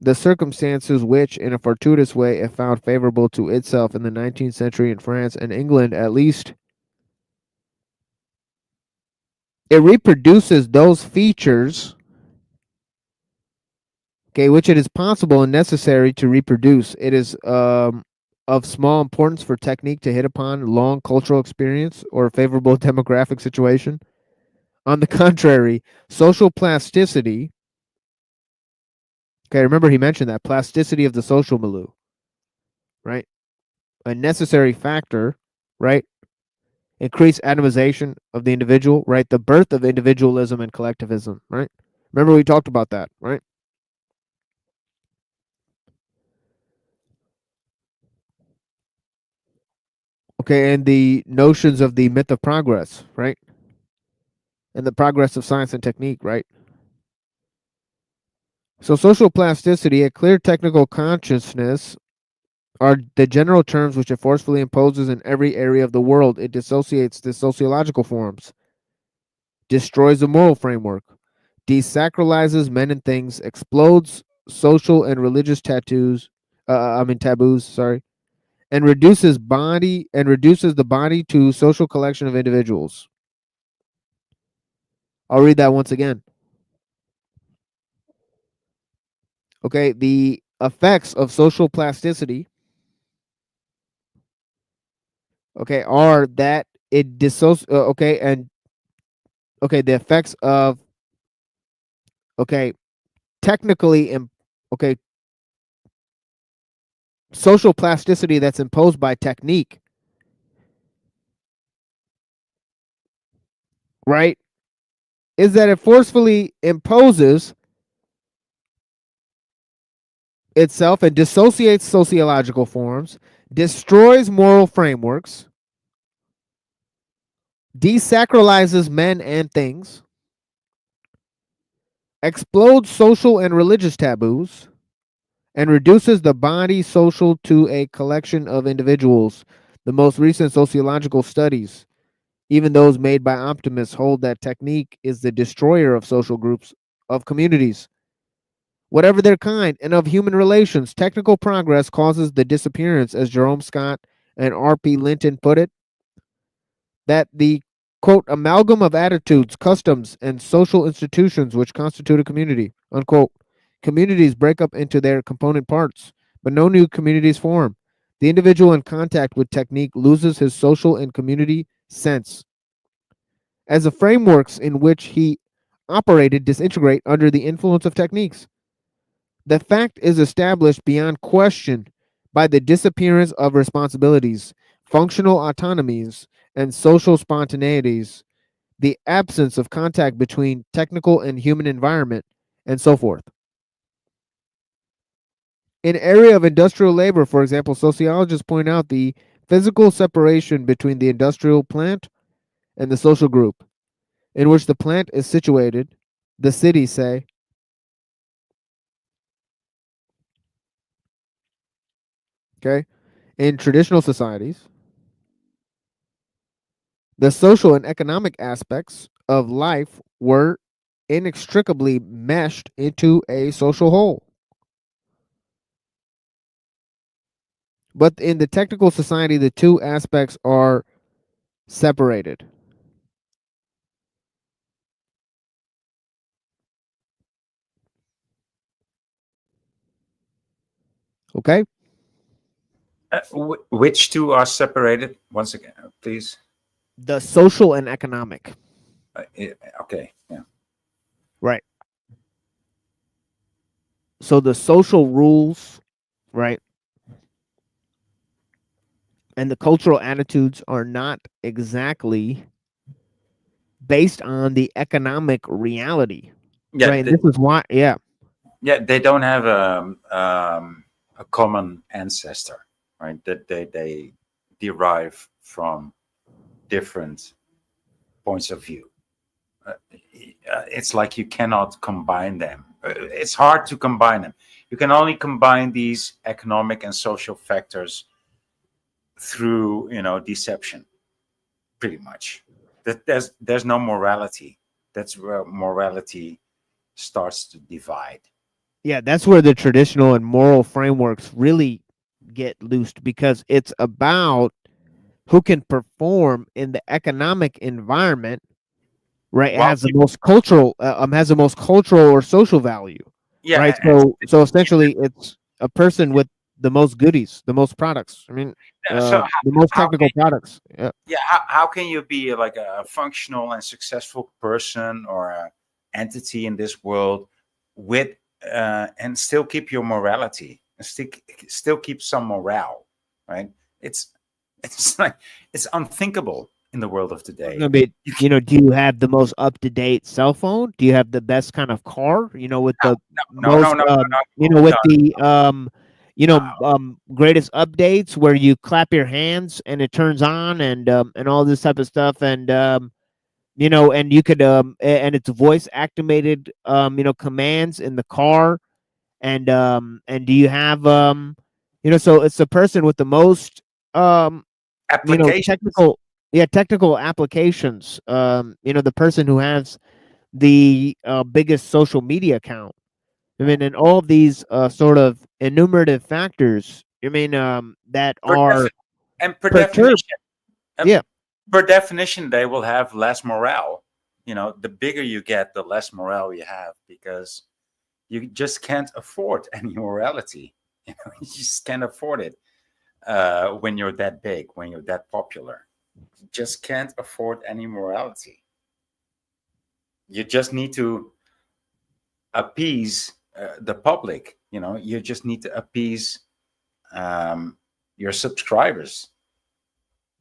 The circumstances which, in a fortuitous way, have found favorable to itself in the 19th century in France and England, at least, it reproduces those features, okay, which it is possible and necessary to reproduce. It is of small importance for technique to hit upon long cultural experience or a favorable demographic situation. On the contrary, social plasticity, okay, remember he mentioned that plasticity of the social milieu, right? A necessary factor, right? Increased atomization of the individual, right? The birth of individualism and collectivism, right? Remember we talked about that, right? Okay, and the notions of the myth of progress, right? And the progress of science and technique, right? So social plasticity, a clear technical consciousness, are the general terms which it forcefully imposes in every area of the world. It dissociates the sociological forms, destroys the moral framework, desacralizes men and things, explodes social and religious taboos, sorry, and reduces the body to social collection of individuals. I'll read that once again. Okay, the effects of social plasticity, okay, are that it the effects of, okay, technically, okay, social plasticity that's imposed by technique, right, is that it forcefully imposes itself and dissociates sociological forms, destroys moral frameworks, desacralizes men and things, explodes social and religious taboos, and reduces the body social to a collection of individuals. The most recent sociological studies, even those made by optimists, hold that technique is the destroyer of social groups, of communities, whatever their kind, and of human relations. Technical progress causes the disappearance, as Jerome Scott and R.P. Linton put it, that the, quote, amalgam of attitudes, customs, and social institutions which constitute a community, unquote. Communities break up into their component parts, but no new communities form. The individual in contact with technique loses his social and community sense, as the frameworks in which he operated disintegrate under the influence of techniques. The fact is established beyond question by the disappearance of responsibilities, functional autonomies, and social spontaneities, the absence of contact between technical and human environment, and so forth. In area of industrial labor, for example, sociologists point out the physical separation between the industrial plant and the social group, in which the plant is situated, the city, say, okay, in traditional societies, the social and economic aspects of life were inextricably meshed into a social whole. But in the technical society, the two aspects are separated. Okay? Which two are separated? Once again, please. The social and economic. Okay, yeah. Right. So the social rules, right, and the cultural attitudes are not exactly based on the economic reality. Yeah, right. This is why, yeah. Yeah, they don't have a common ancestor, right? That they derive from different points of view. It's like you cannot combine them. It's hard to combine them. You can only combine these economic and social factors through, deception, pretty much. That there's no morality. That's where morality starts to divide. Yeah, that's where the traditional and moral frameworks really get loosed, because it's about who can perform in the economic environment, right? Well, Has the most cultural or social value. Yeah, Right. So essentially it's a person with the most goodies, the most products. I mean, so the most how technical products. Yeah. Yeah, how can you be like a functional and successful person or a entity in this world with and still keep your morality and still keep some morale, right? It's like it's unthinkable in the world of today. I mean, do you have the most up to date cell phone? Do you have the best kind of car? With the most, with the greatest updates where you clap your hands and it turns on, and all this type of stuff, and and you could and it's voice activated commands in the car, and do you have so it's the person with the most Applications. technical applications, the person who has the biggest social media account. I mean, and all of these sort of enumerative factors, that Per are and per perturb. definition, and Yeah. per definition, they will have less morale. The bigger you get, the less morale you have, because you just can't afford any morality. You just can't afford it when you're that big, when you're that popular. You just can't afford any morality. You just need to appease the public. You just need to appease your subscribers.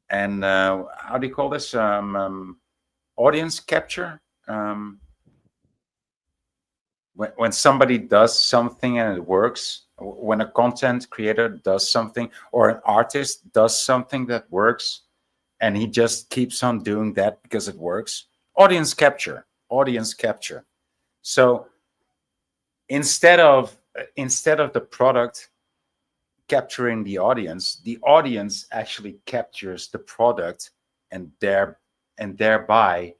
And how do you call this? Audience capture. When somebody does something and it works, when a content creator does something, or an artist does something that works, and he just keeps on doing that because it works. Audience capture. So instead of the product capturing the audience actually captures the product, and thereby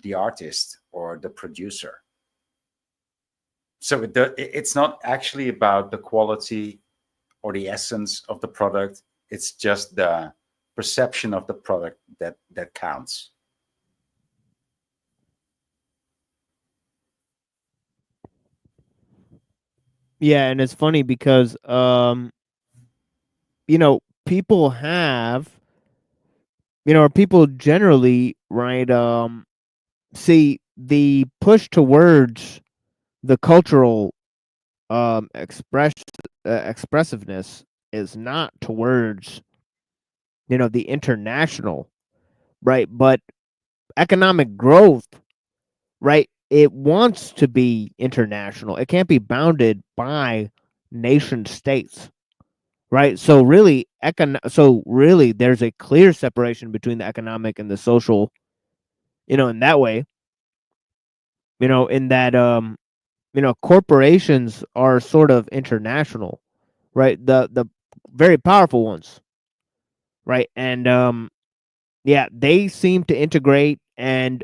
the artist or the producer. So it's not actually about the quality or the essence of the product. It's just the perception of the product that counts. Yeah, and it's funny because people have or people generally, right, see the push towards the cultural expressiveness is not towards the international, right, but economic growth, right, it wants to be international. It can't be bounded by nation states, right? So really there's a clear separation between the economic and the social, in that way, in that corporations are sort of international, right? The very powerful ones, right? And yeah, they seem to integrate and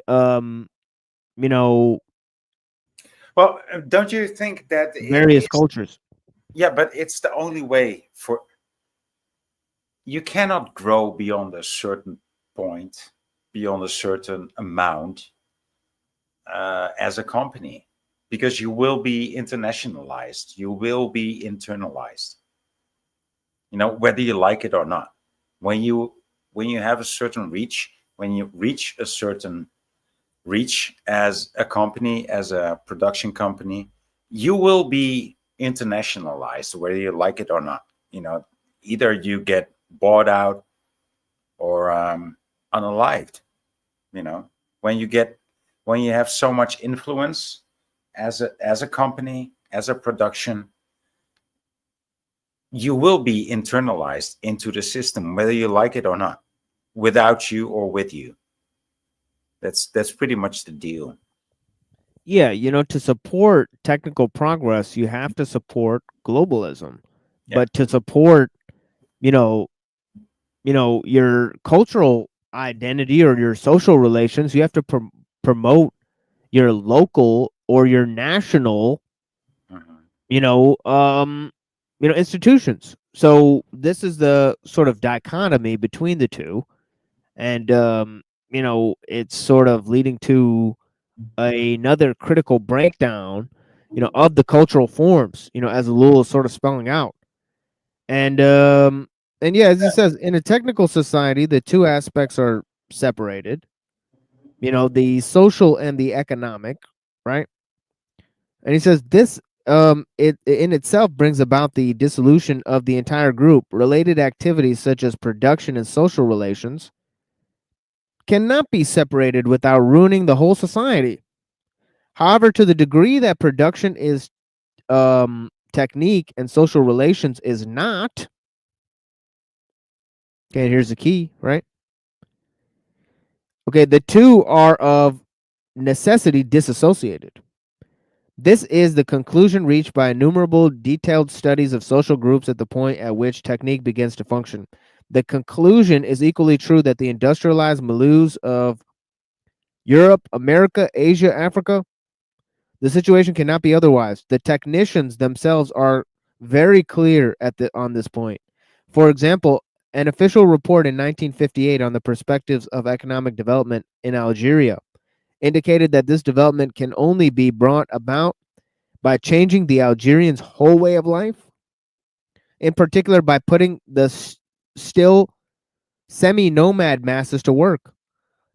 Well, don't you think that various cultures? Yeah, but it's the only way for you cannot grow beyond a certain point, beyond a certain amount as a company, because you will be internationalized, you will be internalized. Whether you like it or not. When you have a certain reach, when you reach a certain reach as a company, as a production company, you will be internationalized, whether you like it or not. Either you get bought out or unalived. When you have so much influence as a company, as a production, you will be internalized into the system, whether you like it or not, without you or with you. That's pretty much the deal. Yeah, to support technical progress, you have to support globalism. Yeah. But to support, your cultural identity or your social relations, you have to promote your local or your national, institutions. So this is the sort of dichotomy between the two, and it's sort of leading to another critical breakdown, of the cultural forms, as Lul is sort of spelling out. And yeah, as he says, in a technical society, the two aspects are separated, the social and the economic, right? And he says this it in itself brings about the dissolution of the entire group. Related activities such as production and social relations cannot be separated without ruining the whole society. However, to the degree that production is technique and social relations is not. Okay, here's the key, right? Okay, the two are of necessity disassociated. This is the conclusion reached by innumerable detailed studies of social groups at the point at which technique begins to function. The conclusion is equally true that the industrialized milieus of Europe, America, Asia, Africa, the situation cannot be otherwise. The technicians themselves are very clear on this point. For example, an official report in 1958 on the perspectives of economic development in Algeria indicated that this development can only be brought about by changing the Algerians' whole way of life, in particular by putting the still semi-nomad masses to work.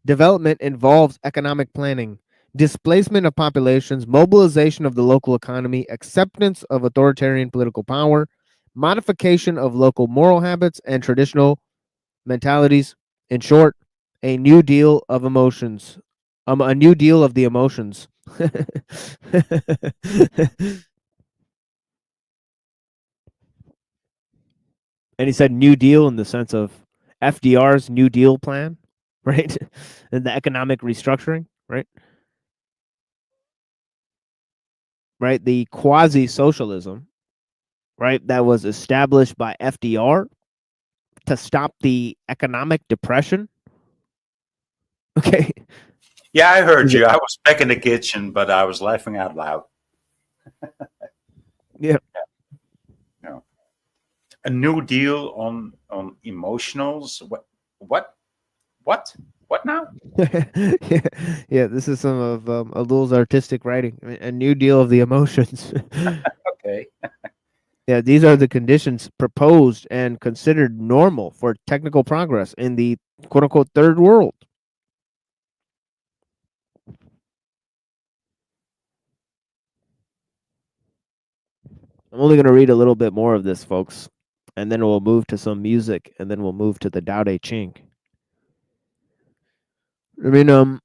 Development involves economic planning, displacement of populations, mobilization of the local economy, acceptance of authoritarian political power, modification of local moral habits and traditional mentalities. In short, a new deal of emotions. A new deal of the emotions. And he said New Deal in the sense of FDR's New Deal plan, right? And the economic restructuring, right? Right? The quasi-socialism, right, that was established by FDR to stop the economic depression. Okay. Yeah, I heard you. I was back in the kitchen, but I was laughing out loud. Yeah. No. A new deal on emotionals. What now? Yeah, this is some of Ellul's artistic writing. A new deal of the emotions. Okay. Yeah, these are the conditions proposed and considered normal for technical progress in the quote unquote third world. I'm only going to read a little bit more of this, folks, and then we'll move to some music, and then we'll move to the Tao Te Ching. I mean,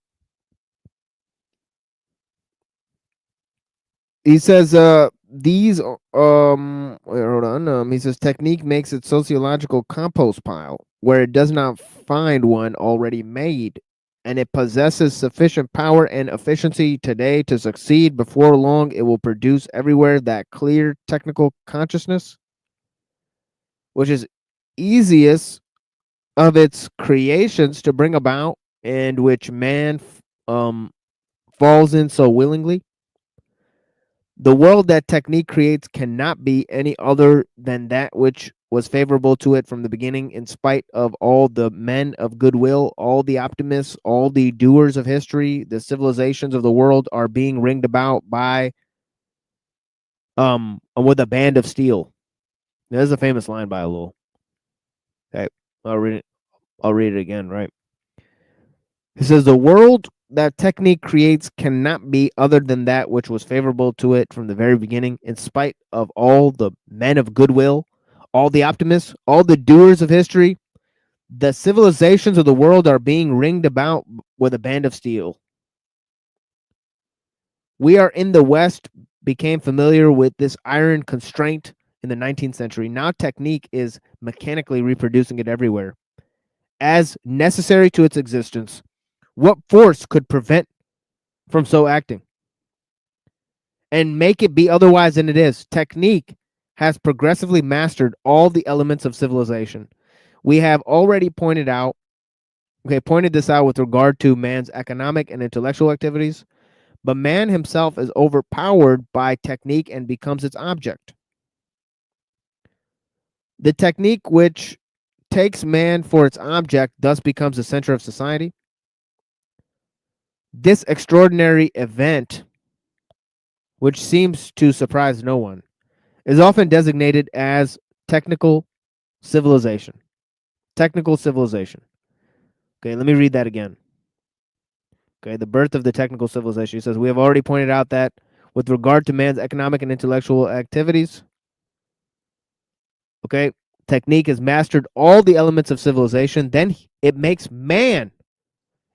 he says, these, wait, hold on. He says, technique makes its sociological compost pile where it does not find one already made, and it possesses sufficient power and efficiency today to succeed. Before long, it will produce everywhere that clear technical consciousness, which is easiest of its creations to bring about, and which man falls in so willingly. The world that technique creates cannot be any other than that which was favorable to it from the beginning, in spite of all the men of goodwill, all the optimists, all the doers of history. The civilizations of the world are being ringed about by with a band of steel. There's a famous line by Ellul. Okay, I'll read it again, right? He says, the world that technique creates cannot be other than that which was favorable to it from the very beginning, in spite of all the men of goodwill, all the optimists, all the doers of history. The civilizations of the world are being ringed about with a band of steel. We are in the West became familiar with this iron constraint in the 19th century. Now technique is mechanically reproducing it everywhere as necessary to its existence. What force could prevent from so acting and make it be otherwise than it is? Technique has progressively mastered all the elements of civilization. We have already pointed this out with regard to man's economic and intellectual activities, but man himself is overpowered by technique and becomes its object. The technique which takes man for its object thus becomes the center of society. This extraordinary event, which seems to surprise no one, is often designated as technical civilization. Technical civilization. Okay, let me read that again. Okay, the birth of the technical civilization. He says, we have already pointed out that with regard to man's economic and intellectual activities, okay, technique has mastered all the elements of civilization. Then it makes man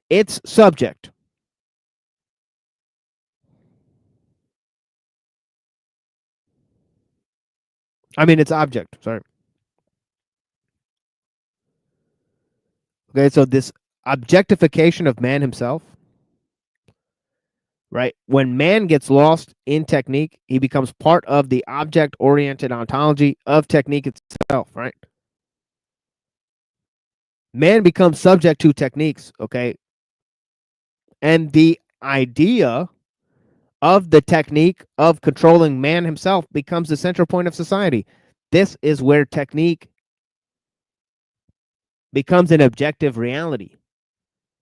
its subject. I mean, it's object. Sorry. Okay, so this objectification of man himself, right? When man gets lost in technique, he becomes part of the object-oriented ontology of technique itself, right? Man becomes subject to techniques, okay? And the idea of the technique of controlling man himself becomes the central point of society. This is where technique becomes an objective reality,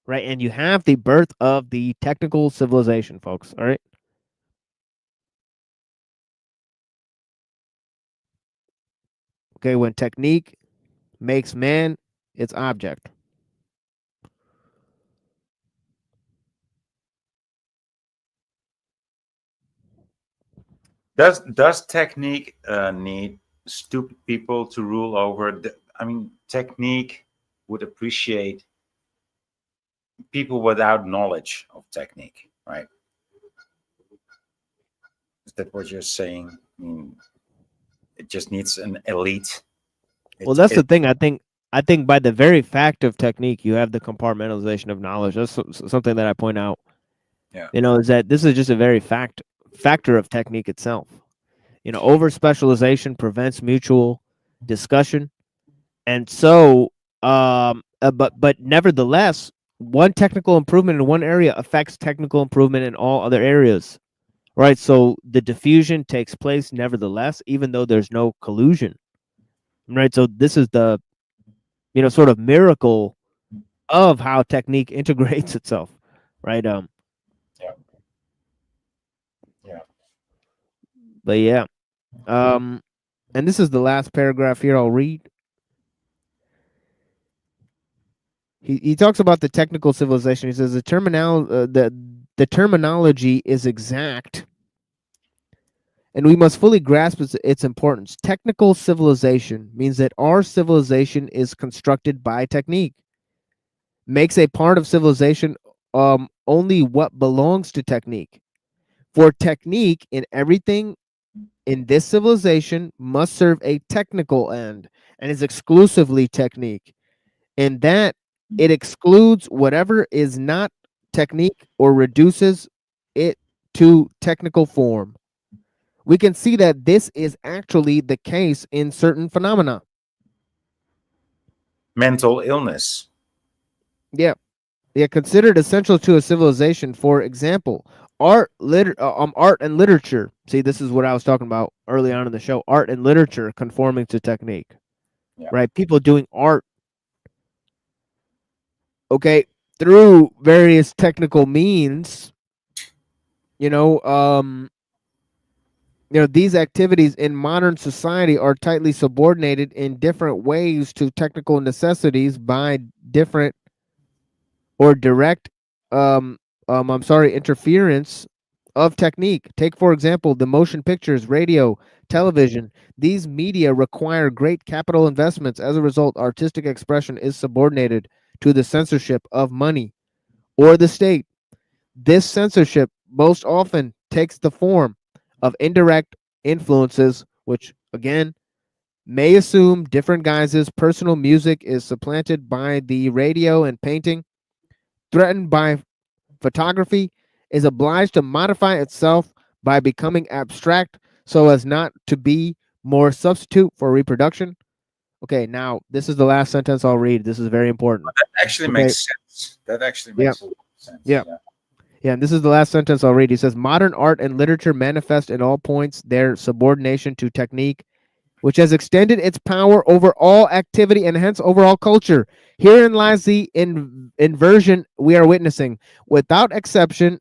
right? And you have the birth of the technical civilization, folks, all right? Okay, when technique makes man its object. Does technique need stupid people to rule over? I mean, technique would appreciate people without knowledge of technique, right? Is that what you're saying? I mean, it just needs an elite. Well, that's the thing. I think by the very fact of technique, you have the compartmentalization of knowledge. That's something that I point out. Yeah. You know, is that this is just a very factor of technique itself. You know, over specialization prevents mutual discussion, and so, but nevertheless, one technical improvement in one area affects technical improvement in all other areas, right? So the diffusion takes place nevertheless, even though there's no collusion, right? So this is the, you know, sort of miracle of how technique integrates itself, right? Yeah. But yeah, and this is the last paragraph here I'll read. He talks about the technical civilization. He says the terminology is exact, and we must fully grasp its importance. Technical civilization means that our civilization is constructed by technique. Makes a part of civilization only what belongs to technique. For technique in everything in this civilization must serve a technical end and is exclusively technique. And that it excludes whatever is not technique or reduces it to technical form. We can see that this is actually the case in certain phenomena. Mental illness. Yeah. Yeah, considered essential to a civilization. For example, art and literature. See, this is what I was talking about early on in the show. Art and literature conforming to technique. Yeah. Right? People doing art, okay, through various technical means. You know, these activities in modern society are tightly subordinated in different ways to technical necessities by different or direct interference of technique. Take, for example, the motion pictures, radio, television. These media require great capital investments. As a result, artistic expression is subordinated to the censorship of money or the state. This censorship most often takes the form of indirect influences, which again may assume different guises. Personal music is supplanted by the radio, and painting, threatened by photography, is obliged to modify itself by becoming abstract so as not to be more substitute for reproduction. Okay, now this is the last sentence I'll read. This is very important. That actually makes sense. That actually makes a lot of sense. Yeah. Yeah, and this is the last sentence I'll read. He says, modern art and literature manifest in all points their subordination to technique, which has extended its power over all activity and hence over all culture. Herein lies the inversion we are witnessing. Without exception,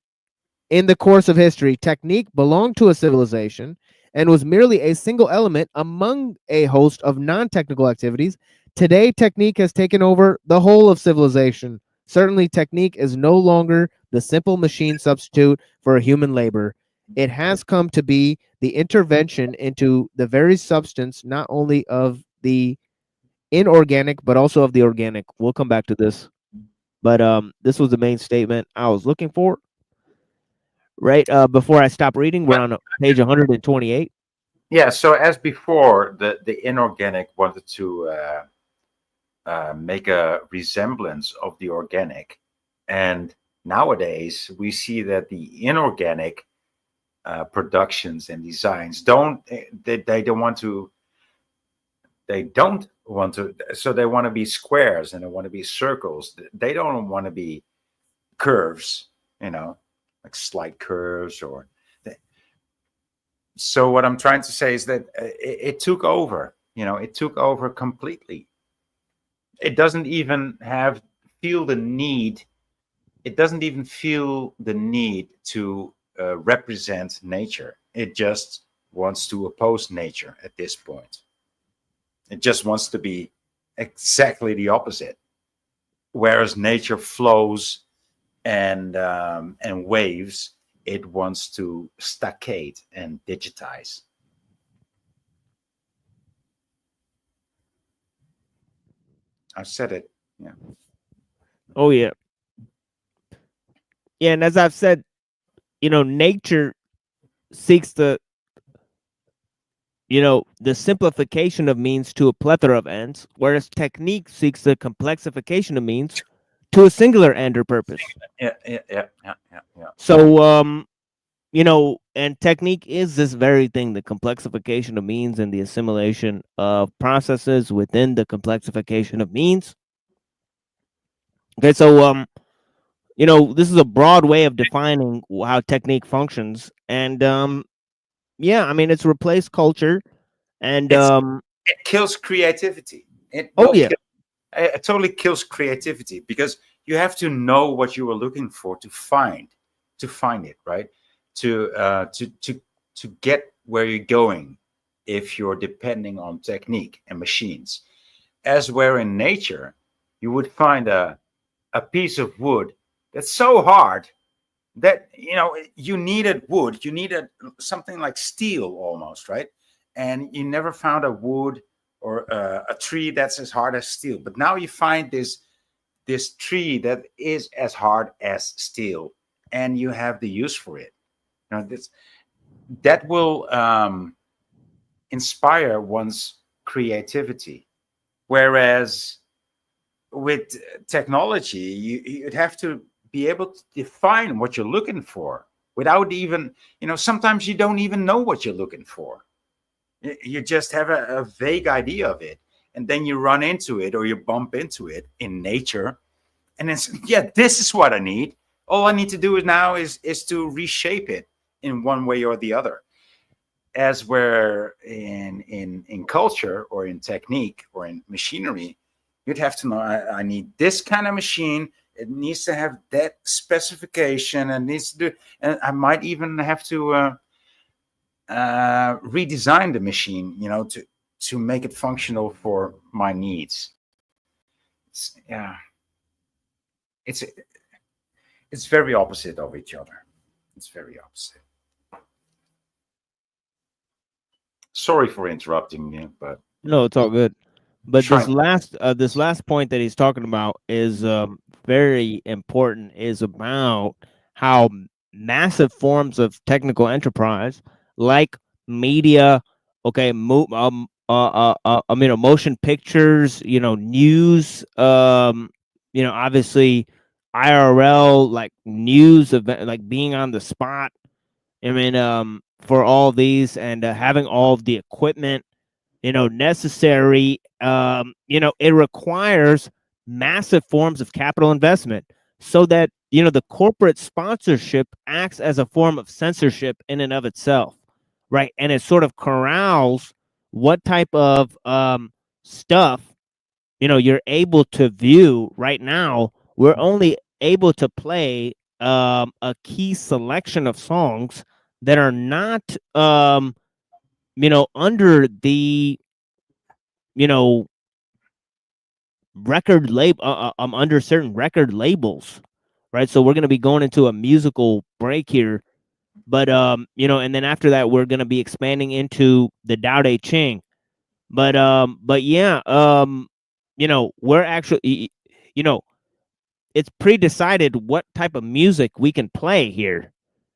in the course of history, technique belonged to a civilization and was merely a single element among a host of non-technical activities. Today, technique has taken over the whole of civilization. Certainly, technique is no longer the simple machine substitute for human labor. It has come to be the intervention into the very substance, not only of the inorganic, but also of the organic. We'll come back to this. But this was the main statement I was looking for. Right before I stop reading, we're on page 128. Yeah. So as before, the inorganic wanted to make a resemblance of the organic, and nowadays we see that the inorganic productions and designs they don't want to so they want to be squares and they want to be circles. They don't want to be curves, like slight curves or so what I'm trying to say is that it took over, it took over completely. It doesn't even feel the need. It doesn't even feel the need to represent nature. It just wants to oppose nature at this point. It just wants to be exactly the opposite. Whereas nature flows and waves, it wants to staccate and digitize. I said it. Yeah. Oh yeah. Yeah, and as I've said, nature seeks the simplification of means to a plethora of ends, whereas technique seeks the complexification of means to a singular end or purpose. Yeah. So, and technique is this very thing, the complexification of means and the assimilation of processes within the complexification of means. Okay, so, this is a broad way of defining how technique functions. And, yeah, I mean, it's replaced culture and, it kills creativity. It totally kills creativity because you have to know what you are looking for to find it, right? To get where you're going if you're depending on technique and machines. As where in nature, you would find a piece of wood that's so hard that you needed wood, you needed something like steel almost, right? And you never found a wood or a tree that's as hard as steel. But now you find this tree that is as hard as steel, and you have the use for it. That will inspire one's creativity. Whereas with technology, you'd have to be able to define what you're looking for without even, sometimes you don't even know what you're looking for. You just have a vague idea of it, and then you run into it or you bump into it in nature, and it's, yeah, this is what I need. All I need to do now is to reshape it in one way or the other. As where in culture or in technique or in machinery, you'd have to know, I need this kind of machine. It needs to have that specification and needs to do, and I might even have to redesign the machine, to make it functional for my needs. It's very opposite of each other. It's very opposite. Sorry for interrupting you, but no, it's all good. But this last point that he's talking about is very important. Is about how massive forms of technical enterprise, like media, motion pictures, news, obviously IRL, like news event, like being on the spot. I mean, for all these and having all of the equipment, necessary, it requires massive forms of capital investment so that, the corporate sponsorship acts as a form of censorship in and of itself, right? And it sort of corrals what type of stuff, you're able to view. Right now, we're only able to play a key selection of songs that are not, under the, record label, under certain record labels, right? So we're going to be going into a musical break here, but and then after that we're going to be expanding into the Dao Ching, but yeah, we're actually, it's pre-decided what type of music we can play here,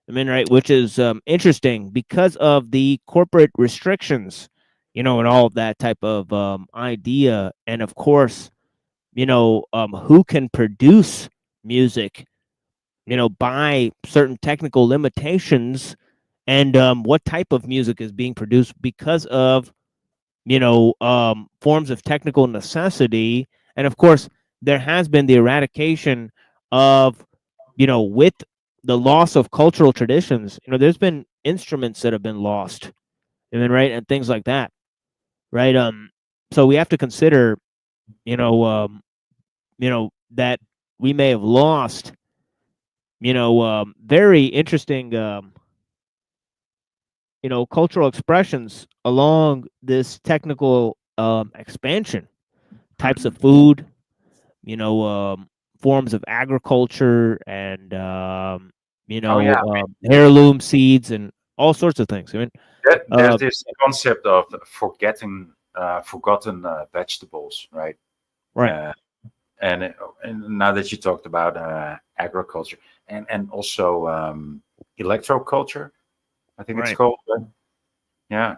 I mean, right, which is interesting because of the corporate restrictions, and all of that type of idea. And of course, who can produce music, by certain technical limitations, and what type of music is being produced because of, forms of technical necessity. And of course, there has been the eradication of, with the loss of cultural traditions, there's been instruments that have been lost, and then right, and things like that, right? So we have to consider, that we may have lost, very interesting, cultural expressions along this technical expansion, types of food, forms of agriculture, and Oh yeah, heirloom seeds and all sorts of things. I mean, there's this concept of forgotten vegetables, right? right. And now that you talked about agriculture and also electroculture, I think it's Right. called. Yeah,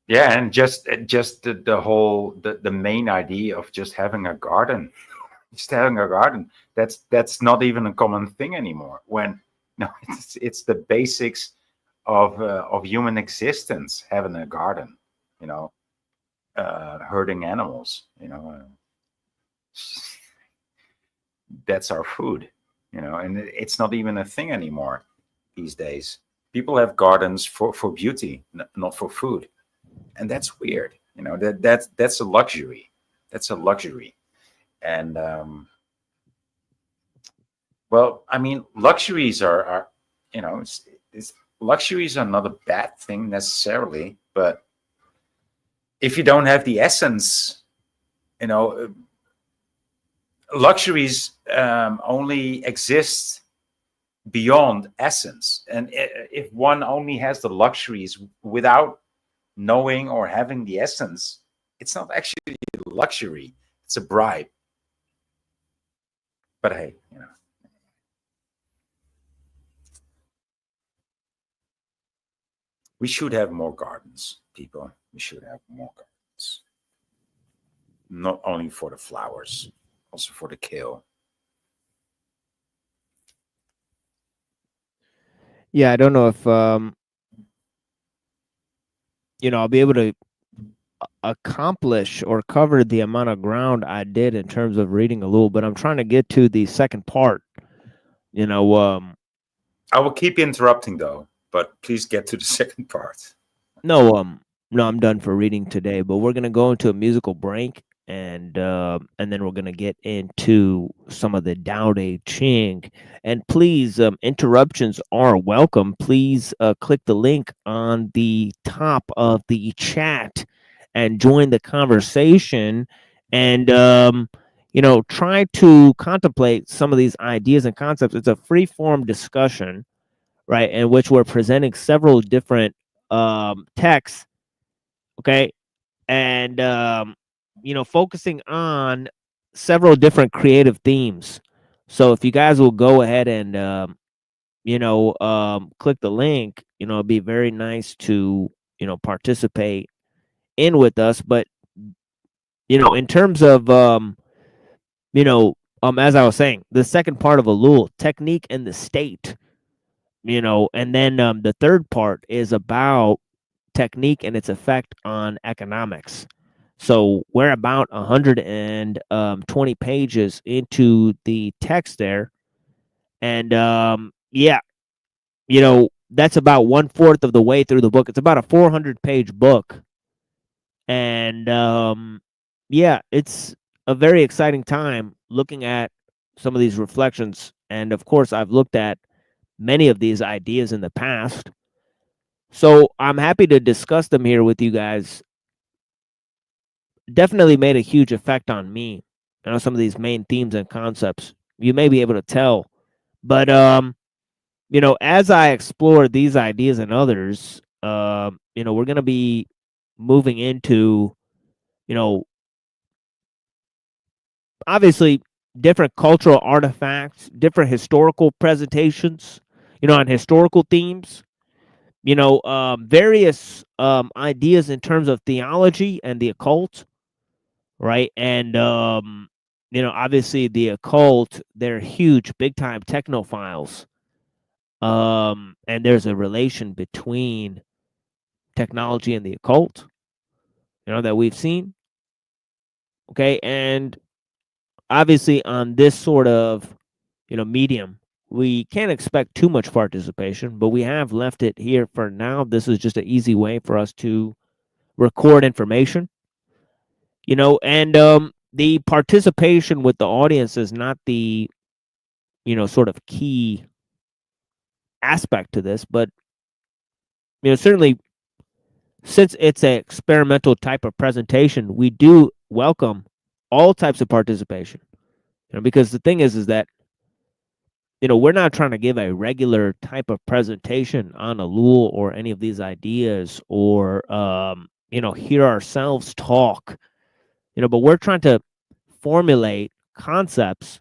yeah, and just the whole the main idea of just having a garden, just having a garden. That's not even a common thing anymore. When no, it's the basics of human existence. Having a garden, you know, herding animals, that's our food, and it's not even a thing anymore these days. People have gardens for beauty, not for food, and that's weird. That's a luxury. That's a luxury, and well, I mean, luxuries are it's luxuries are not a bad thing necessarily, but if you don't have the essence, you know, luxuries only exist beyond essence. And if one only has the luxuries without knowing or having the essence, it's not actually a luxury, it's a bribe. But hey, we should have more gardens, people. We should have more gardens. Not only for the flowers, also for the kale. Yeah, I don't know if I'll be able to accomplish or cover the amount of ground I did in terms of reading a little, but I'm trying to get to the second part. I will keep interrupting though, but please get to the second part. No, I'm done for reading today, but we're gonna go into a musical break, and then we're gonna get into some of the Tao Te Ching. And please, interruptions are welcome. Please click the link on the top of the chat and join the conversation, and try to contemplate some of these ideas and concepts. It's a free form discussion, right, in which we're presenting several different texts, okay, and focusing on several different creative themes. So if you guys will go ahead and click the link, it'd be very nice to participate in with us. But in terms of as I was saying, the second part of ellul, technique and the state, and then the third part is about technique and its effect on economics. So we're about 120 pages into the text there, and yeah, that's about 1/4 of the way through the book. It's about a 400-page book, and yeah, it's a very exciting time looking at some of these reflections. And of course, I've looked at many of these ideas in the past, so I'm happy to discuss them here with you guys. Definitely made a huge effect on me. Some of these main themes and concepts you may be able to tell, but as I explore these ideas and others, we're gonna be moving into, obviously different cultural artifacts, different historical presentations, on historical themes, various ideas in terms of theology and the occult, right? And obviously the occult, they're huge, big time technophiles. And there's a relation between technology and the occult, that we've seen. Okay, and obviously on this sort of medium, we can't expect too much participation, but we have left it here for now. This is just an easy way for us to record information, and the participation with the audience is not the sort of key aspect to this, but certainly, since it's an experimental type of presentation, we do welcome all types of participation, because the thing is that we're not trying to give a regular type of presentation on ellul or any of these ideas, or hear ourselves talk, but we're trying to formulate concepts,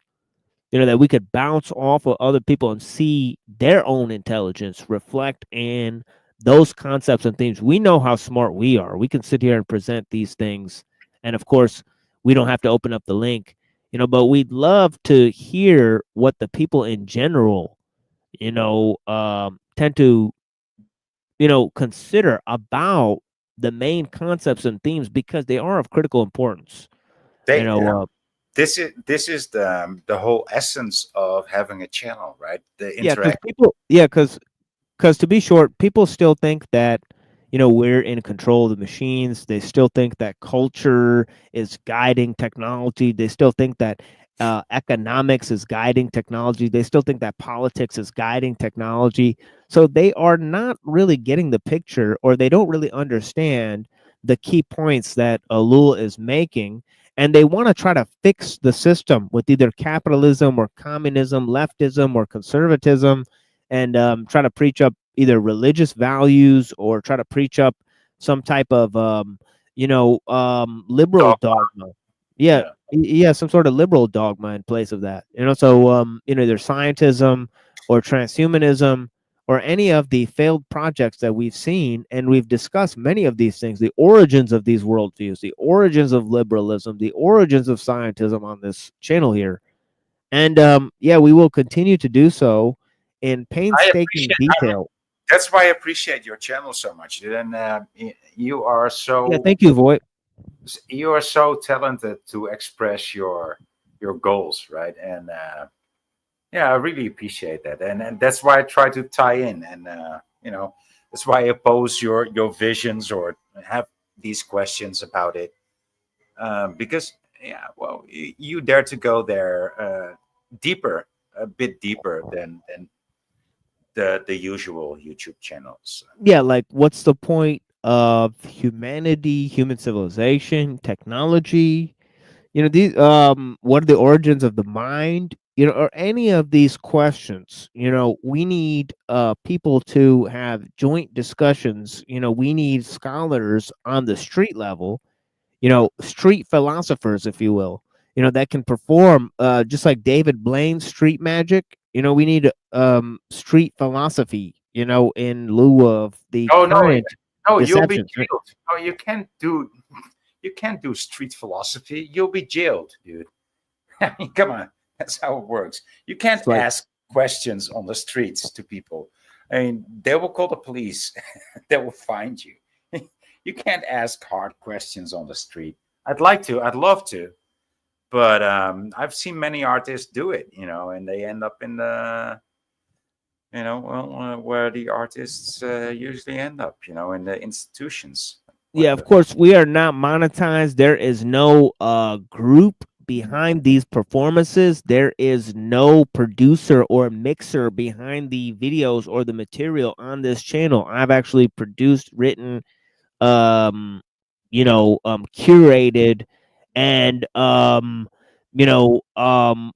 that we could bounce off of other people and see their own intelligence reflect in those concepts and themes. We know how smart we are. We can sit here and present these things, and of course, we don't have to open up the link, but we'd love to hear what the people in general, tend to, consider about the main concepts and themes, because they are of critical importance. This is the whole essence of having a channel, right? The because to be short, people still think that we're in control of the machines. They still think that culture is guiding technology. They still think that economics is guiding technology. They still think that politics is guiding technology. So they are not really getting the picture, or they don't really understand the key points that ellul is making. And they want to try to fix the system with either capitalism or communism, leftism or conservatism, and try to preach up either religious values, or try to preach up some type of liberal dogma. Yeah, some sort of liberal dogma in place of that. So either scientism or transhumanism, or any of the failed projects that we've seen, and we've discussed many of these things, the origins of these worldviews, the origins of liberalism, the origins of scientism on this channel here. And we will continue to do so in painstaking detail. That's why I appreciate your channel so much, dude. And you are so... Yeah, thank you, Voight. You are so talented to express your goals, right? And I really appreciate that, and that's why I try to tie in, and that's why I pose your visions or have these questions about it, because you dare to go there deeper, a bit deeper than the usual YouTube channels. Yeah, like what's the point of humanity, human civilization, technology? These what are the origins of the mind? Or any of these questions. We need people to have joint discussions. We need scholars on the street level, street philosophers, if you will, that can perform just like David Blaine's street magic. We need street philosophy, in lieu of the current you'll be deceptions. jailed. No, you can't do street philosophy. You'll be jailed, dude. I mean, come on. That's how it works. You can't ask questions on the streets to people. I mean, they will call the police. They will find you. You can't ask hard questions on the street. I'd like to. I'd love to. But I've seen many artists do it, and they end up in the, where the artists usually end up, in the institutions. Yeah, of course, we are not monetized. There is no group behind these performances. There is no producer or mixer behind the videos or the material on this channel. I've actually produced, written, curated, and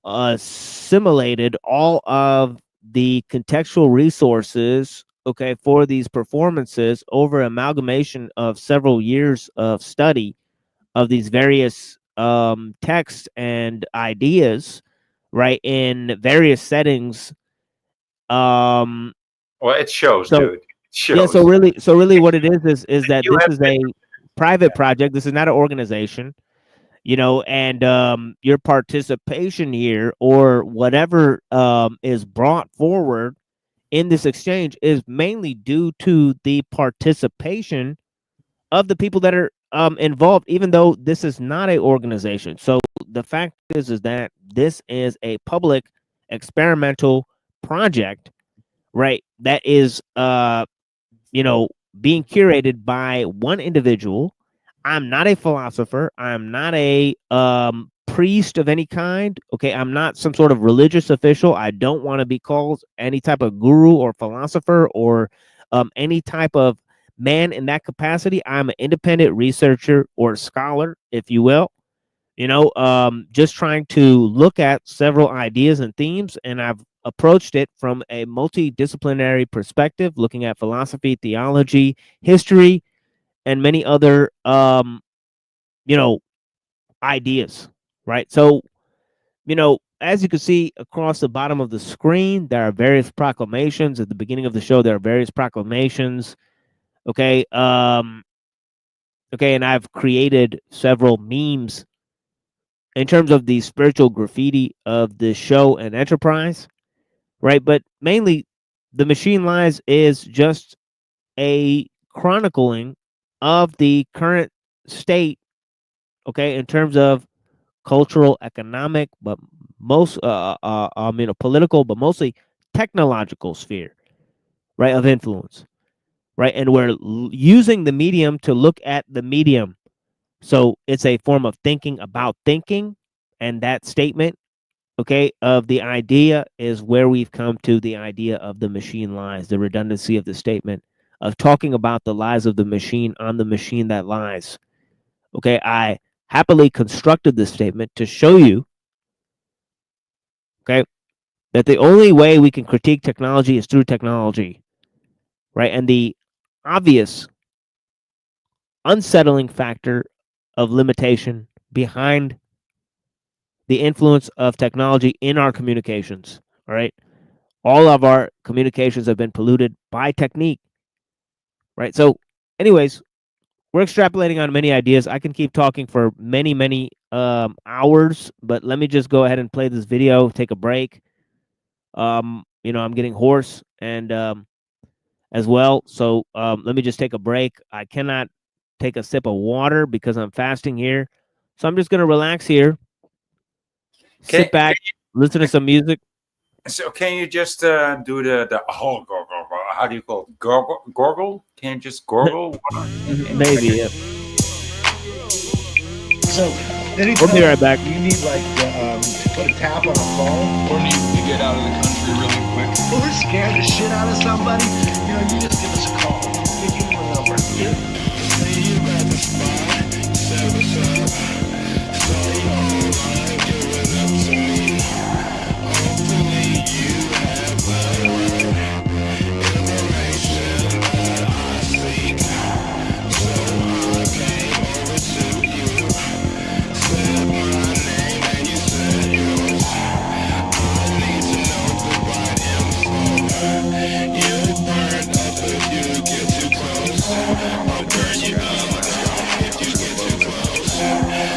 assimilated all of the contextual resources, okay, for these performances over amalgamation of several years of study of these various texts and ideas, right, in various settings. Well, it shows, So dude. It yeah, shows. so really what it is that You this have is a private project. This is not an organization, and your participation here or whatever is brought forward in this exchange is mainly due to the participation of the people that are involved, even though this is not a organization. So the fact is that this is a public experimental project, right? That is being curated by one individual. I'm not a philosopher. I'm not a priest of any kind. Okay, I'm not some sort of religious official. I don't want to be called any type of guru or philosopher or any type of man in that capacity. I'm an independent researcher or scholar, if you will. Just trying to look at several ideas and themes, and I've approached it from a multidisciplinary perspective, looking at philosophy, theology, history, and many other ideas, right? So, as you can see across the bottom of the screen, there are various proclamations. At the beginning of the show, there are various proclamations. Okay. And I've created several memes in terms of the spiritual graffiti of the show and enterprise, right? But mainly, the Machine Lies is just a chronicling of the current state, okay, in terms of cultural, economic, but political, but mostly technological sphere, right, of influence, right? And we're using the medium to look at the medium. So it's a form of thinking about thinking, and that statement, okay, of the idea is where we've come to the idea of the machine lies, the redundancy of the statement of talking about the lies of the machine on the machine that lies. Okay, I happily constructed this statement to show you, okay, that the only way we can critique technology is through technology, right? And the obvious unsettling factor of limitation behind the influence of technology in our communications, all right? All of our communications have been polluted by technique, right? So, anyways, we're extrapolating on many ideas. I can keep talking for many hours, but let me just go ahead and play this video, take a break. I'm getting hoarse and as well. So let me just take a break. I cannot take a sip of water because I'm fasting here. So I'm just going to relax here, sit back, listen to some music. So can you just do the how do you call it? Gorgle? Can you just gorgle? Maybe, yeah. So, we'll be right back. You need like to put a tap on a phone, or need to get out of the country really quick, or scare the shit out of somebody. You just give us a call. Give me a number. Yeah. Say you got the spot, set us up. So long, give it up to me. Hopefully you have the information that I seek. So I came over to you. Said my name and you said yours. I need to know the right info. You burn up if you get too close. I'll burn you up if you get too close.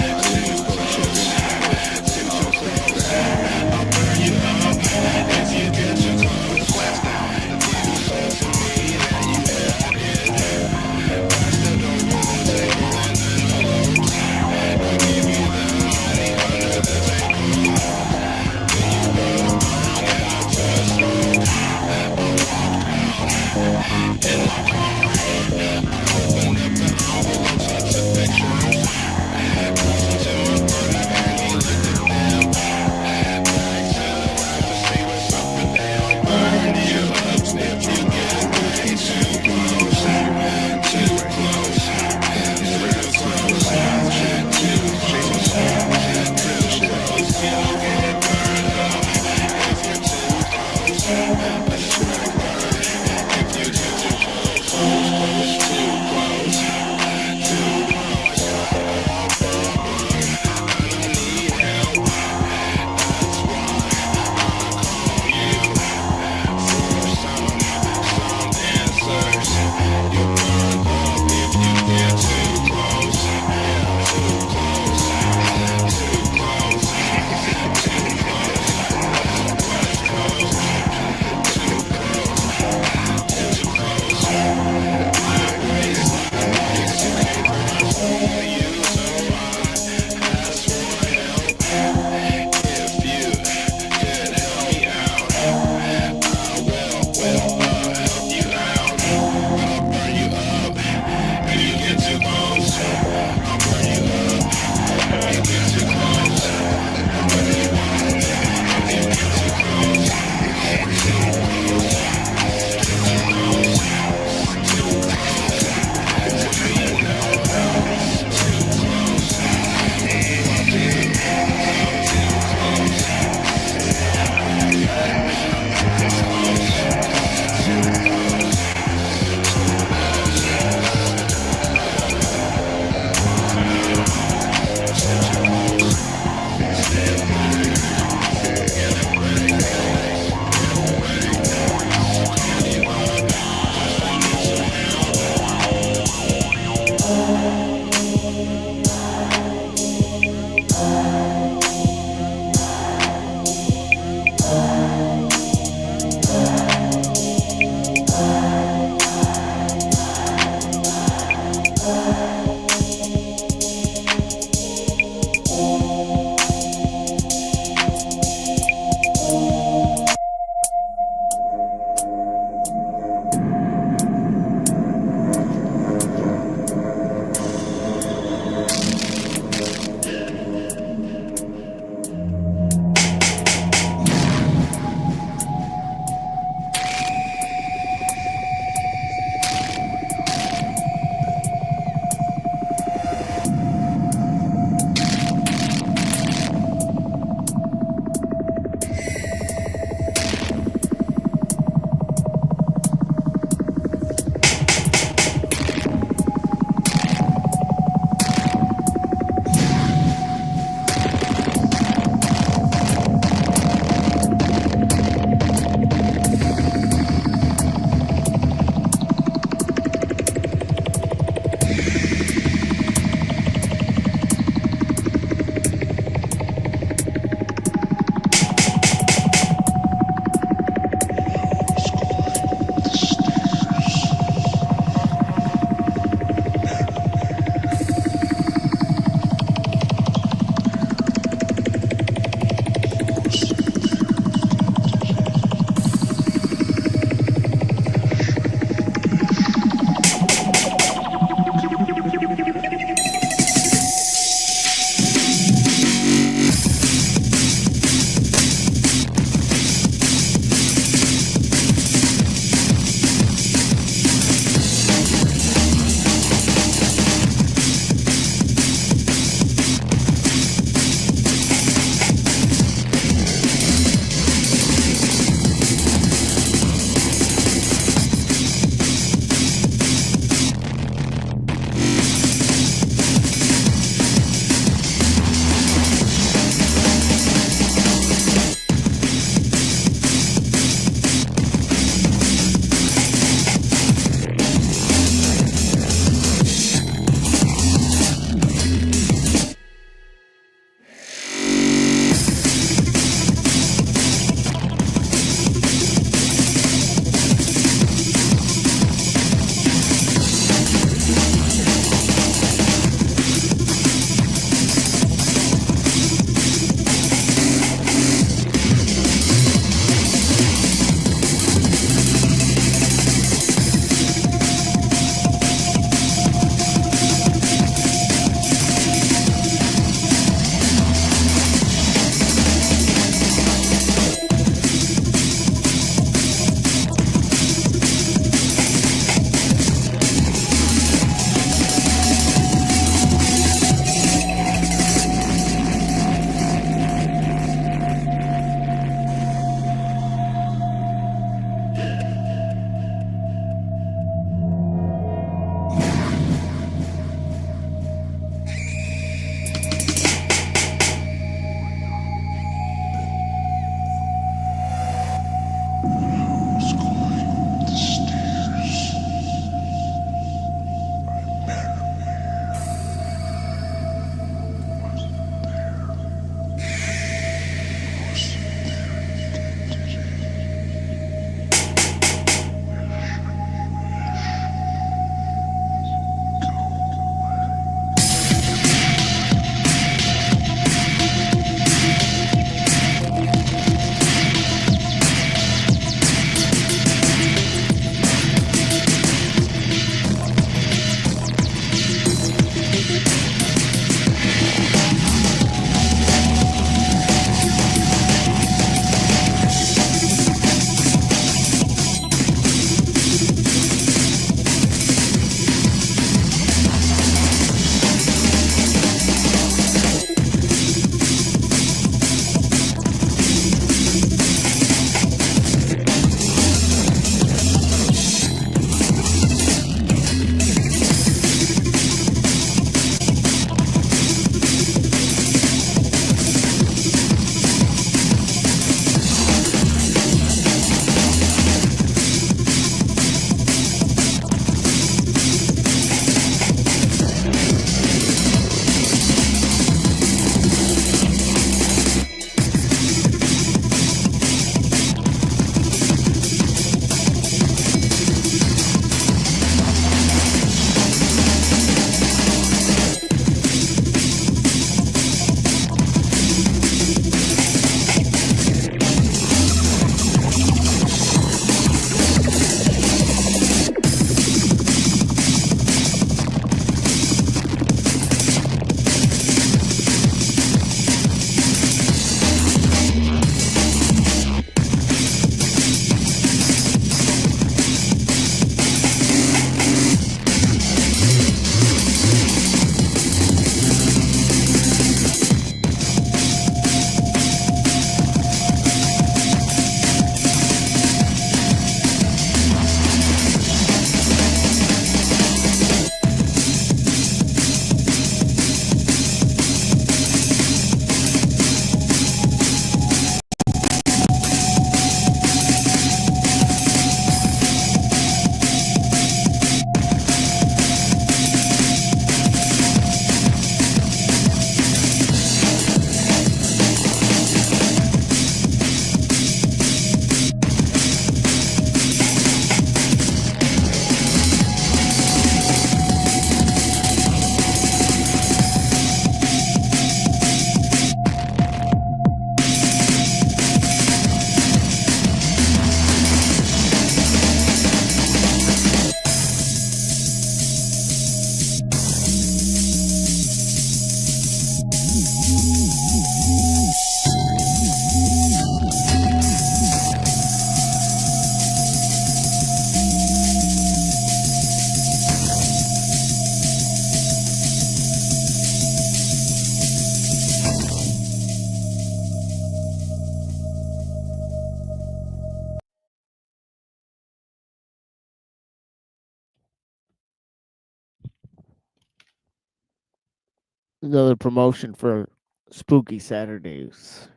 Another promotion for Spooky Saturdays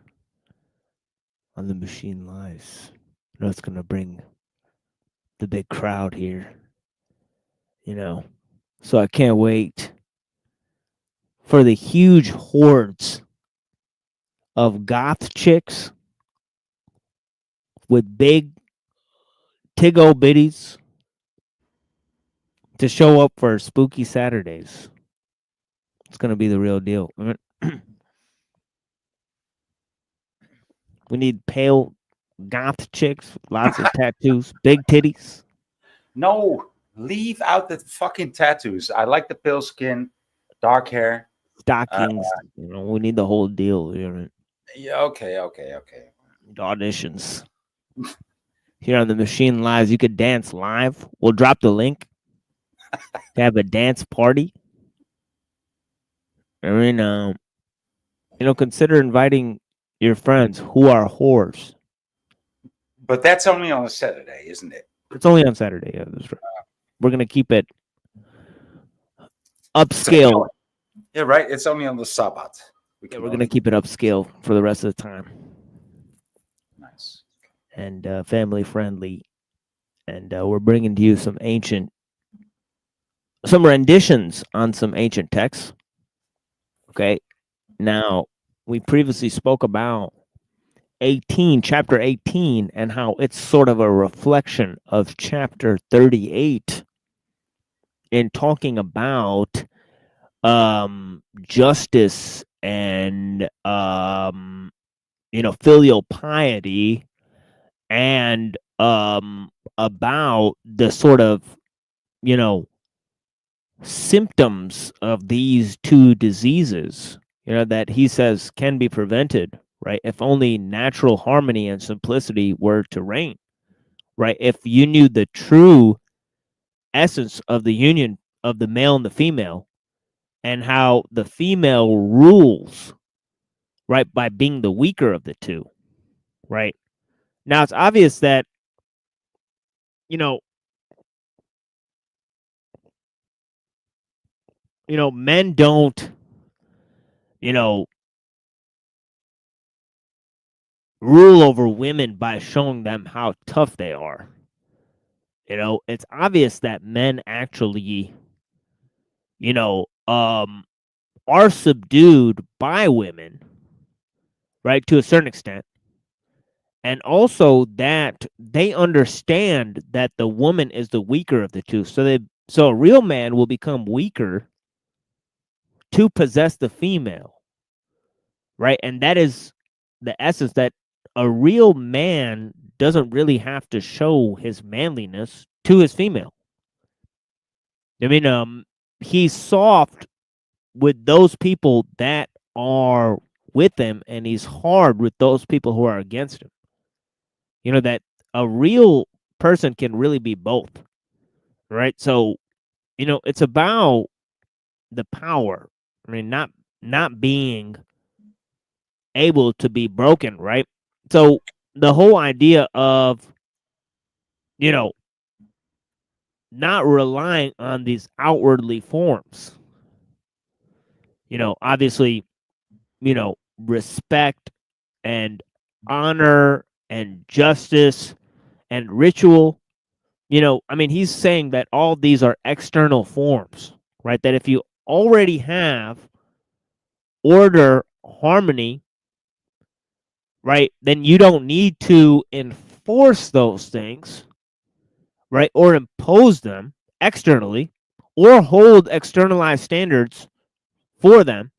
on the Machine Lives. You know, it's gonna bring the big crowd here. You know, so I can't wait for the huge hordes of goth chicks with big tig-o bitties to show up for Spooky Saturdays. It's gonna be the real deal. We need pale goth chicks with lots of tattoos, big titties. No, leave out the fucking tattoos. I like the pale skin, dark hair, stockings. You know, we need the whole deal. You know, yeah, okay. the auditions here on the Machine Lives. You could dance live. We'll drop the link to have a dance party. I mean, consider inviting your friends who are whores. But that's only on a Saturday, isn't it? It's only on Saturday. Yeah, that's right. We're gonna keep it upscale. Yeah, right. It's only on the Sabbath. We're gonna keep it upscale for the rest of the time. Nice. And family friendly. And we're bringing to you some renditions on some ancient texts. Okay. Now, we previously spoke about chapter 18, and how it's sort of a reflection of chapter 38 in talking about justice and filial piety, and about the sort of symptoms of these two diseases, that he says can be prevented, right? If only natural harmony and simplicity were to reign, right? If you knew the true essence of the union of the male and the female, and how the female rules, right, by being the weaker of the two, right? Now, it's obvious that, men don't, rule over women by showing them how tough they are. It's obvious that men actually, are subdued by women, right, to a certain extent. And also that they understand that the woman is the weaker of the two. So a real man will become weaker to possess the female, right? And that is the essence, that a real man doesn't really have to show his manliness to his female. I mean, he's soft with those people that are with him, and he's hard with those people who are against him. That a real person can really be both, right? So, it's about the power. I mean, not being able to be broken, right? So the whole idea of, not relying on these outwardly forms, obviously, respect and honor and justice and ritual. I mean, he's saying that all these are external forms, right? That if you already have order, harmony, right, then you don't need to enforce those things, right, or impose them externally, or hold externalized standards for them,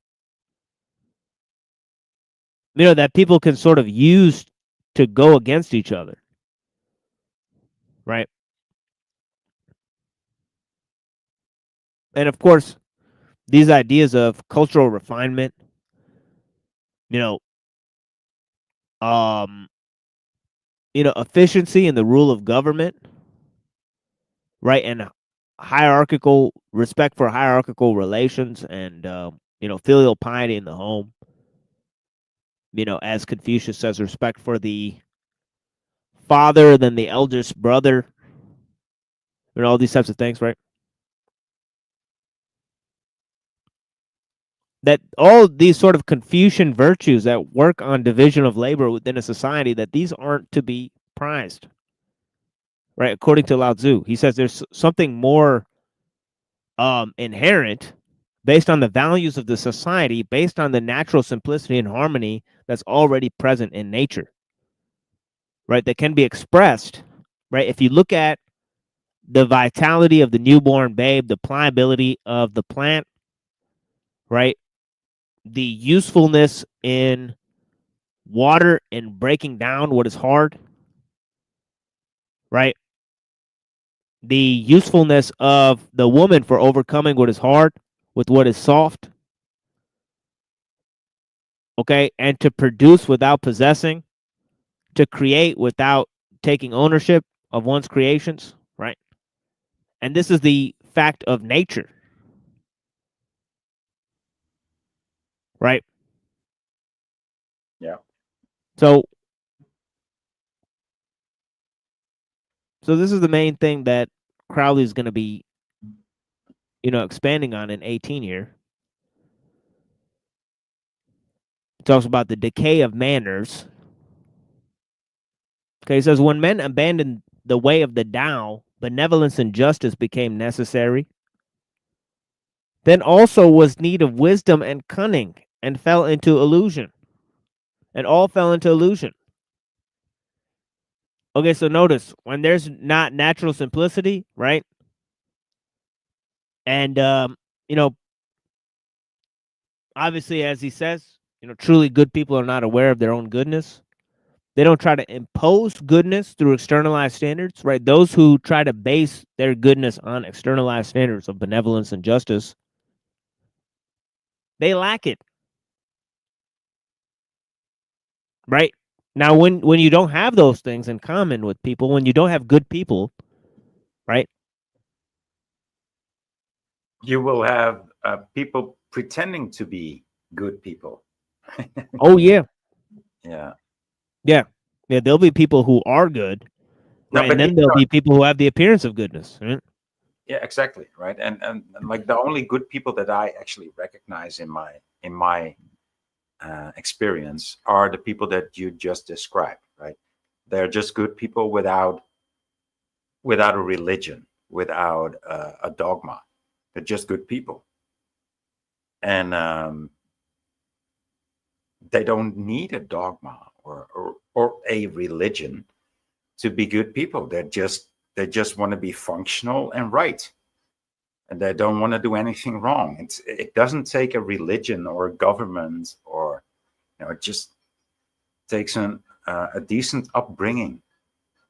that people can sort of use to go against each other, right? And of course, these ideas of cultural refinement, efficiency in the rule of government, right, and hierarchical respect for hierarchical relations, and filial piety in the home. As Confucius says, respect for the father, then the eldest brother, all these types of things, right? that all these sort of Confucian virtues that work on division of labor within a society, that these aren't to be prized, right? According to Lao Tzu, he says there's something more inherent based on the values of the society, based on the natural simplicity and harmony that's already present in nature, right? That can be expressed, right? If you look at the vitality of the newborn babe, the pliability of the plant, right? The usefulness in water and breaking down what is hard, right? The usefulness of the woman for overcoming what is hard with what is soft, okay? And to produce without possessing, to create without taking ownership of one's creations, right? And this is the fact of nature, right? Yeah. So this is the main thing that Crowley is going to be, expanding on in 18 here. It talks about the decay of manners. Okay, he says, when men abandoned the way of the Tao, benevolence and justice became necessary. Then also was need of wisdom and cunning, and fell into illusion. And all fell into illusion. Okay, so notice, when there's not natural simplicity, right? And, obviously, as he says, truly good people are not aware of their own goodness. They don't try to impose goodness through externalized standards, right? Those who try to base their goodness on externalized standards of benevolence and justice, they lack it, right? Now, when you don't have those things in common with people, when you don't have good people, right? You will have people pretending to be good people. Oh, yeah. Yeah. Yeah. Yeah, there'll be people who are good, No, right? but And then there'll be people who have the appearance of goodness, right? yeah, exactly, right. And like the only good people that I actually recognize in my experience are the people that you just described, right? They're just good people without a religion, without a dogma. They're just good people, and they don't need a dogma or a religion to be good people. They just want to be functional and right, and they don't want to do anything wrong. It doesn't take a religion or a government, or it just takes a decent upbringing,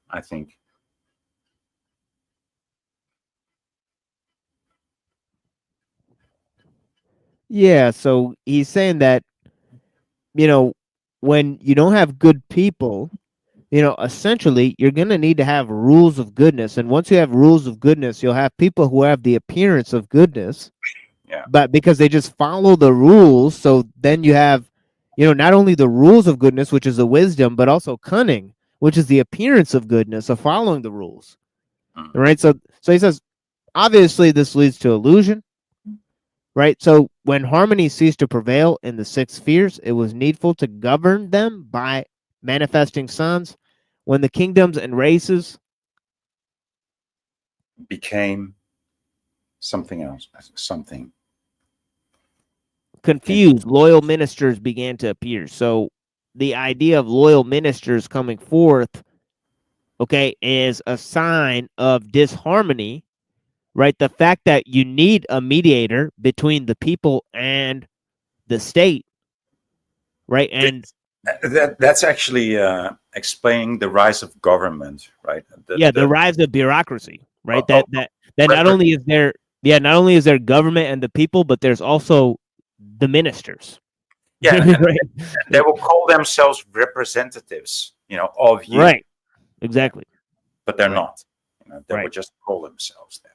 I think. Yeah, so he's saying that, when you don't have good people, essentially you're going to need to have rules of goodness. And once you have rules of goodness, you'll have people who have the appearance of goodness. Yeah. But because they just follow the rules, so then you have, not only the rules of goodness, which is the wisdom, but also cunning, which is the appearance of goodness of following the rules. Right? So he says, obviously this leads to illusion. Right? So when harmony ceased to prevail in the six spheres, it was needful to govern them by manifesting sons. When the kingdoms and races became something else, something confused, loyal ministers began to appear. So the idea of loyal ministers coming forth, okay, is a sign of disharmony, right? The fact that you need a mediator between the people and the state, right? And that's actually explaining the rise of government, right? The rise of bureaucracy, right? That not only is there government and the people, but there's also the ministers. Yeah, right. They will call themselves representatives, of you. Right. Exactly. But they're Right. not. They would just call themselves that.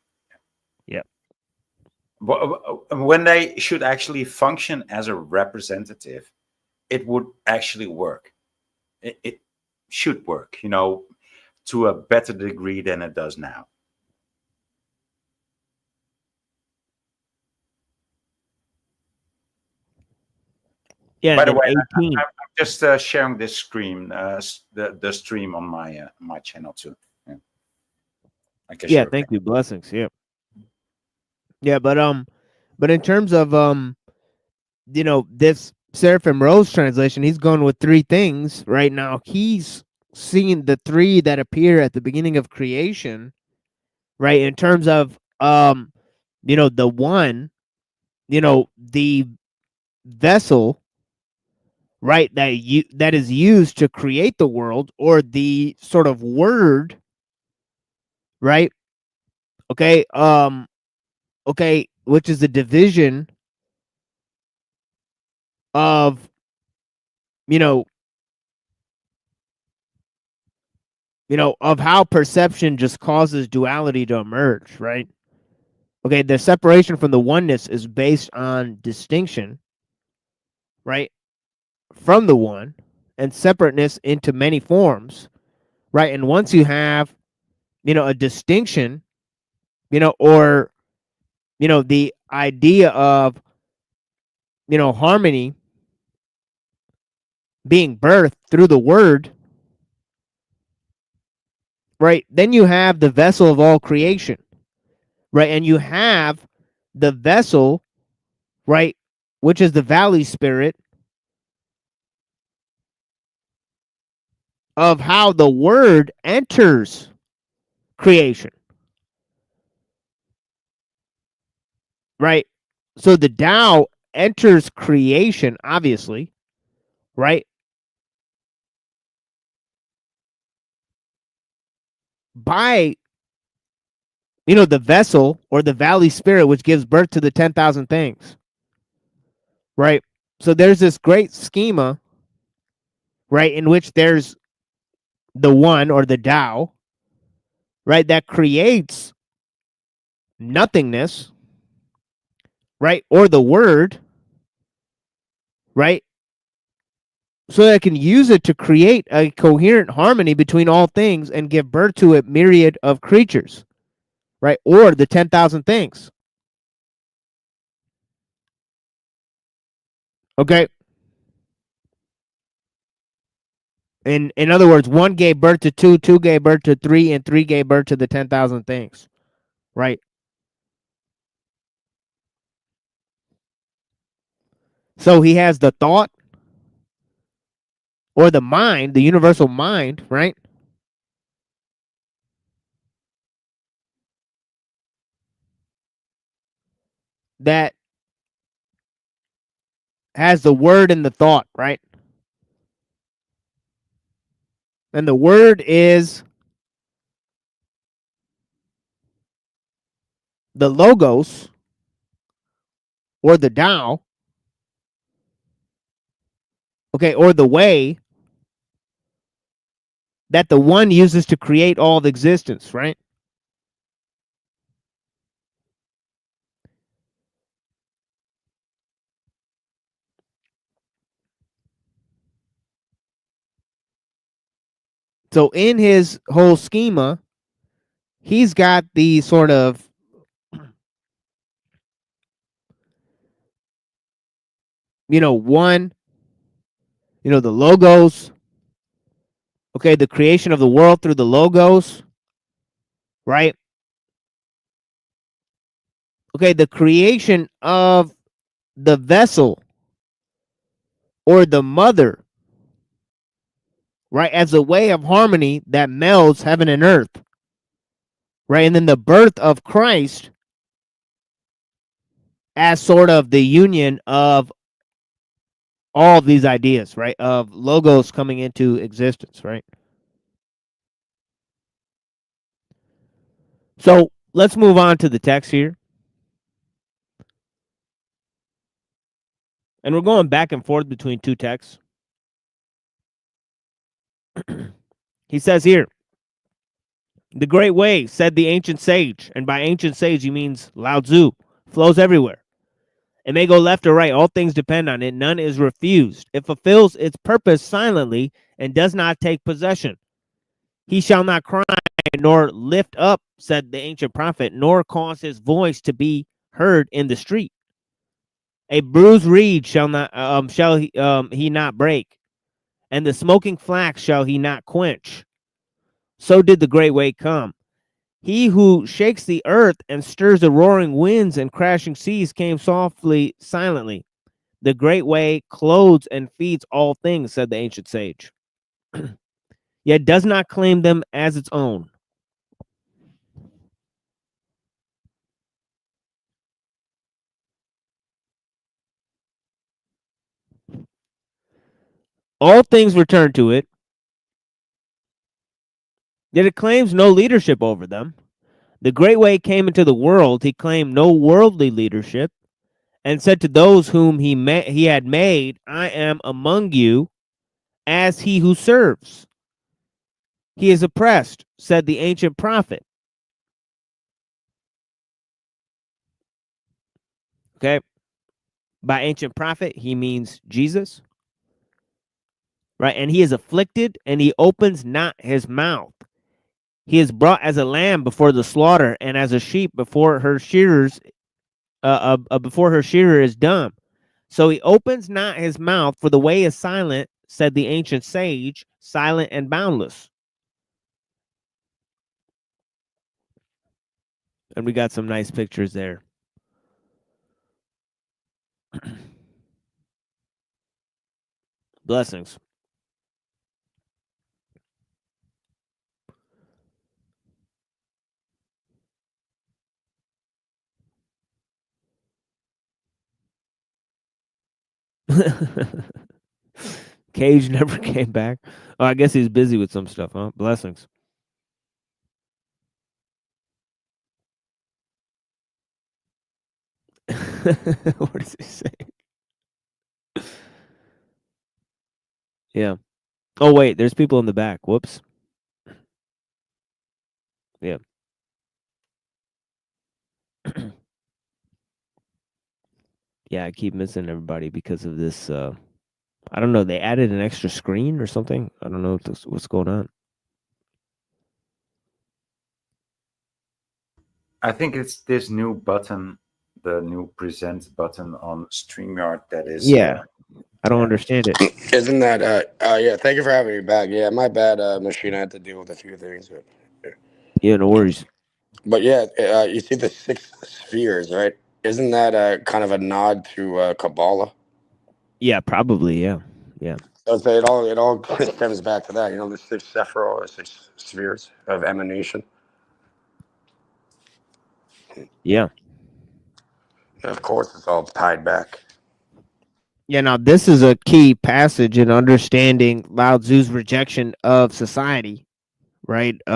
Yeah. When they should actually function as a representative, it would actually work. It should work, to a better degree than it does now. Yeah, By and the then way, 18. I'm just sharing this stream, the stream on my channel too. Yeah. I guess Yeah, you're okay. thank you. Blessings. Yeah. Yeah, but in terms of this Seraphim Rose translation, he's going with three things right now. He's seeing the three that appear at the beginning of creation, right? In terms of the one, the vessel, right, that is used to create the world, or the sort of word, right? Okay, which is the division of you know of how perception just causes duality to emerge, right? Okay, the separation from the oneness is based on distinction, right, from the one, and separateness into many forms, right? And once you have, a distinction, or the idea of, harmony being birthed through the word, right? Then you have the vessel of all creation, right? And you have the vessel, right, which is the valley spirit of how the word enters creation, right? So the Tao enters creation, obviously, right? By, the vessel or the valley spirit, which gives birth to the 10,000 things, right? So there's this great schema, right, in which there's the one or the Tao, right, that creates nothingness, right, or the word, right, so that I can use it to create a coherent harmony between all things and give birth to a myriad of creatures, right, or the 10,000 things. Okay. In other words, one gave birth to two, two gave birth to three, and three gave birth to the 10,000 things, right? So he has the thought or the mind, the universal mind, right? That has the word and the thought, right? And the word is the logos or the Tao, okay, or the way that the one uses to create all of existence, right? So in his whole schema, he's got the sort of, one, the logos, okay, the creation of the world through the logos, right? Okay, the creation of the vessel or the mother, right, as a way of harmony that melds heaven and earth, right? And then the birth of Christ as sort of the union of all of these ideas, right? Of logos coming into existence, right? So let's move on to the text here. And we're going back and forth between two texts. He says here, the great way, said the ancient sage, and by ancient sage he means Lao Tzu, flows everywhere. It may go left or right. All things depend on it. None is refused. It fulfills its purpose silently and does not take possession. He shall not cry nor lift up, said the ancient prophet, nor cause his voice to be heard in the street. A bruised reed shall he not break, and the smoking flax shall he not quench. So did the great way come. He who shakes the earth and stirs the roaring winds and crashing seas came softly, silently. The great way clothes and feeds all things, said the ancient sage, yet does not claim them as its own. All things return to it, yet it claims no leadership over them. The great way came into the world. He claimed no worldly leadership and said to those whom he had made, I am among you as he who serves. He is oppressed, said the ancient prophet. Okay. By ancient prophet, he means Jesus. Right. And he is afflicted and he opens not his mouth. He is brought as a lamb before the slaughter and as a sheep before her shearers, before her shearer is dumb. So he opens not his mouth, for the way is silent, said the ancient sage, silent and boundless. And we got some nice pictures there. Blessings. Cage never came back. Oh, I guess he's busy with some stuff, huh? Blessings. What does he say? Yeah. Oh, wait, there's people in the back. Whoops. Yeah. Yeah, I keep missing everybody because of this. I don't know. They added an extra screen or something. I don't know what's going on. I think it's this new button, the new present button on StreamYard that is. Yeah. I don't understand it. Isn't that yeah, thank you for having me back. Yeah, my bad, machine. I had to deal with a few things. Yeah, no worries. But yeah, you see the 6 spheres, right? Isn't that kind of a nod to Kabbalah? Yeah, probably. Yeah. Yeah. So it all stems back to that. You know, the 6 sephirot, or 6 spheres of emanation. Yeah. Of course, it's all tied back. Yeah, now this is a key passage in understanding Lao Tzu's rejection of society, right? He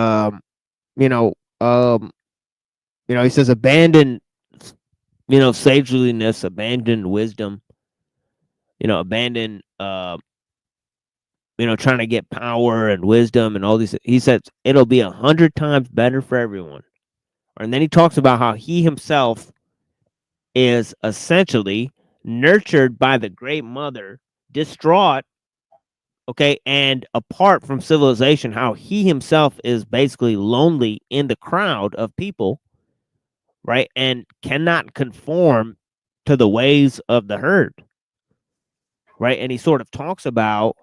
says abandon, sageliness, abandon wisdom, abandon, trying to get power and wisdom and all these. He says it'll be 100 times better for everyone. And then he talks about how he himself is essentially nurtured by the great mother, distraught, okay, and apart from civilization, how he himself is basically lonely in the crowd of people, right, and cannot conform to the ways of the herd, right? And he sort of talks about,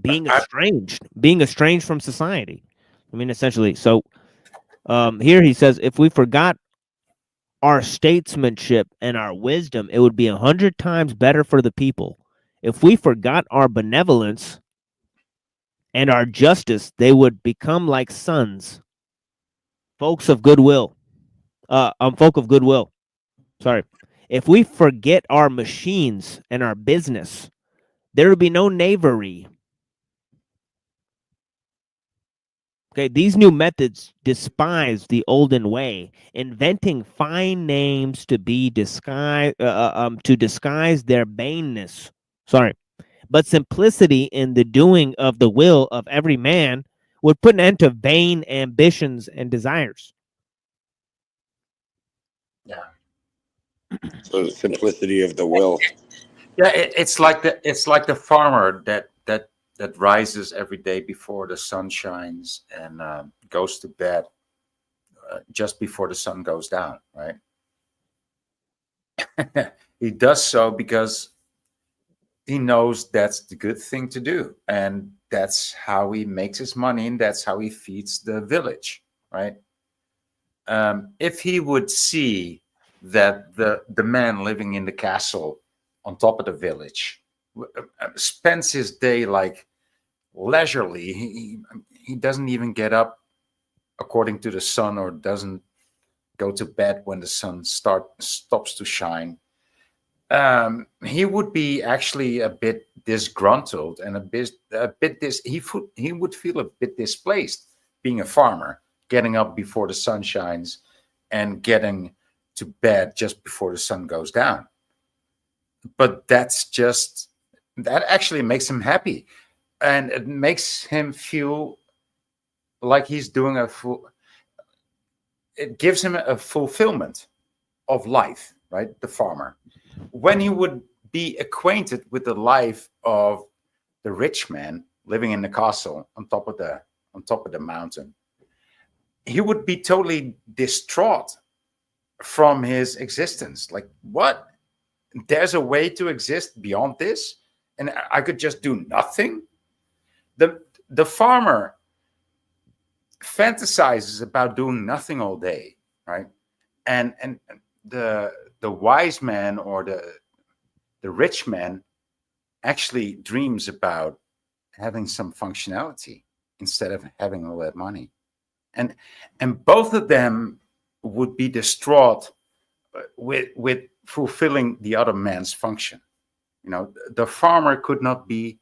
being estranged from society. I mean, essentially. So here he says, if we forgot our statesmanship and our wisdom, it would be 100 times better for the people. If we forgot our benevolence and our justice, they would become like sons, folk of goodwill. Sorry. If we forget our machines and our business, there would be no knavery. Okay, these new methods despise the olden way, inventing fine names to be to disguise their baneness. Sorry, but simplicity in the doing of the will of every man would put an end to vain ambitions and desires. Yeah. So the simplicity of the will. Yeah, it's like the farmer that rises every day before the sun shines and goes to bed just before the sun goes down, right? He does so because he knows that's the good thing to do, and that's how he makes his money, and that's how he feeds the village, right? If he would see that the man living in the castle on top of the village spends his day like leisurely, he doesn't even get up according to the sun, or doesn't go to bed when the sun stops to shine, he would be actually a bit disgruntled and he would feel a bit displaced being a farmer, getting up before the sun shines and getting to bed just before the sun goes down. But that actually makes him happy, and it makes him feel like he's doing it gives him a fulfillment of life, right? The farmer. When he would be acquainted with the life of the rich man living in the castle on top of the mountain, he would be totally distraught from his existence. Like, what? There's a way to exist beyond this, and I could just do nothing? The farmer fantasizes about doing nothing all day, right? And the wise man, or the rich man, actually dreams about having some functionality instead of having all that money, and both of them would be distraught with fulfilling the other man's function. The farmer could not be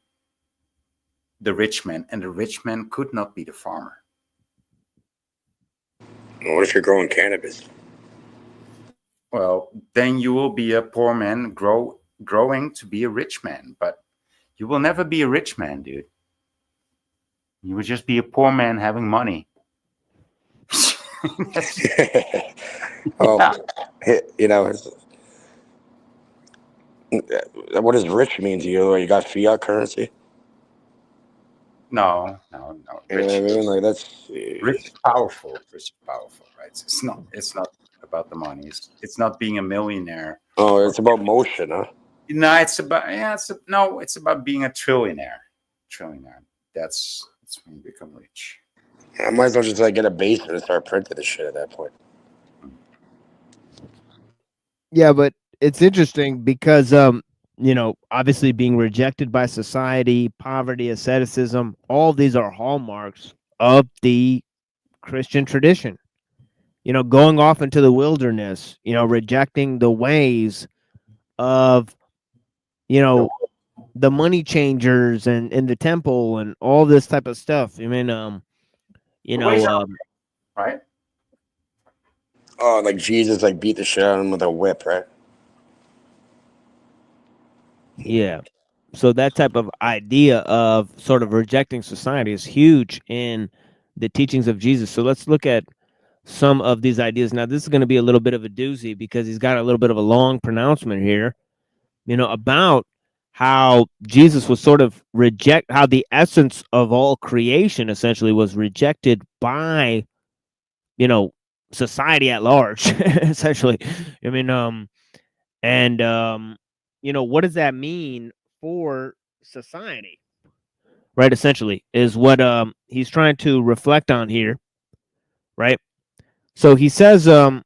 the rich man, and the rich man could not be the farmer. What if you're growing cannabis? Well, then you will be a poor man growing to be a rich man, but you will never be a rich man, dude. You will just be a poor man having money. Well, what does rich mean to you? You got fiat currency? No. You know what I mean? Like, that's rich is powerful. Rich is powerful, right? It's not about the money. It's not being a millionaire. Oh, it's about motion, huh? No, it's about being a trillionaire. That's when you become rich. I might as well just get a basement and start printing the shit at that point. Yeah, but it's interesting because obviously being rejected by society, poverty, asceticism, all these are hallmarks of the Christian tradition. Going off into the wilderness, rejecting the ways of, the money changers and in the temple and all this type of stuff. I mean, right? Oh, like Jesus, beat the shit out of him with a whip, right? Yeah. So that type of idea of sort of rejecting society is huge in the teachings of Jesus. So let's look at some of these ideas. Now, this is going to be a little bit of a doozy because he's got a little bit of a long pronouncement here, about how Jesus was sort of how the essence of all creation essentially was rejected by, society at large, essentially. I mean, what does that mean for society? Right, essentially, is what he's trying to reflect on here, right? So he says, in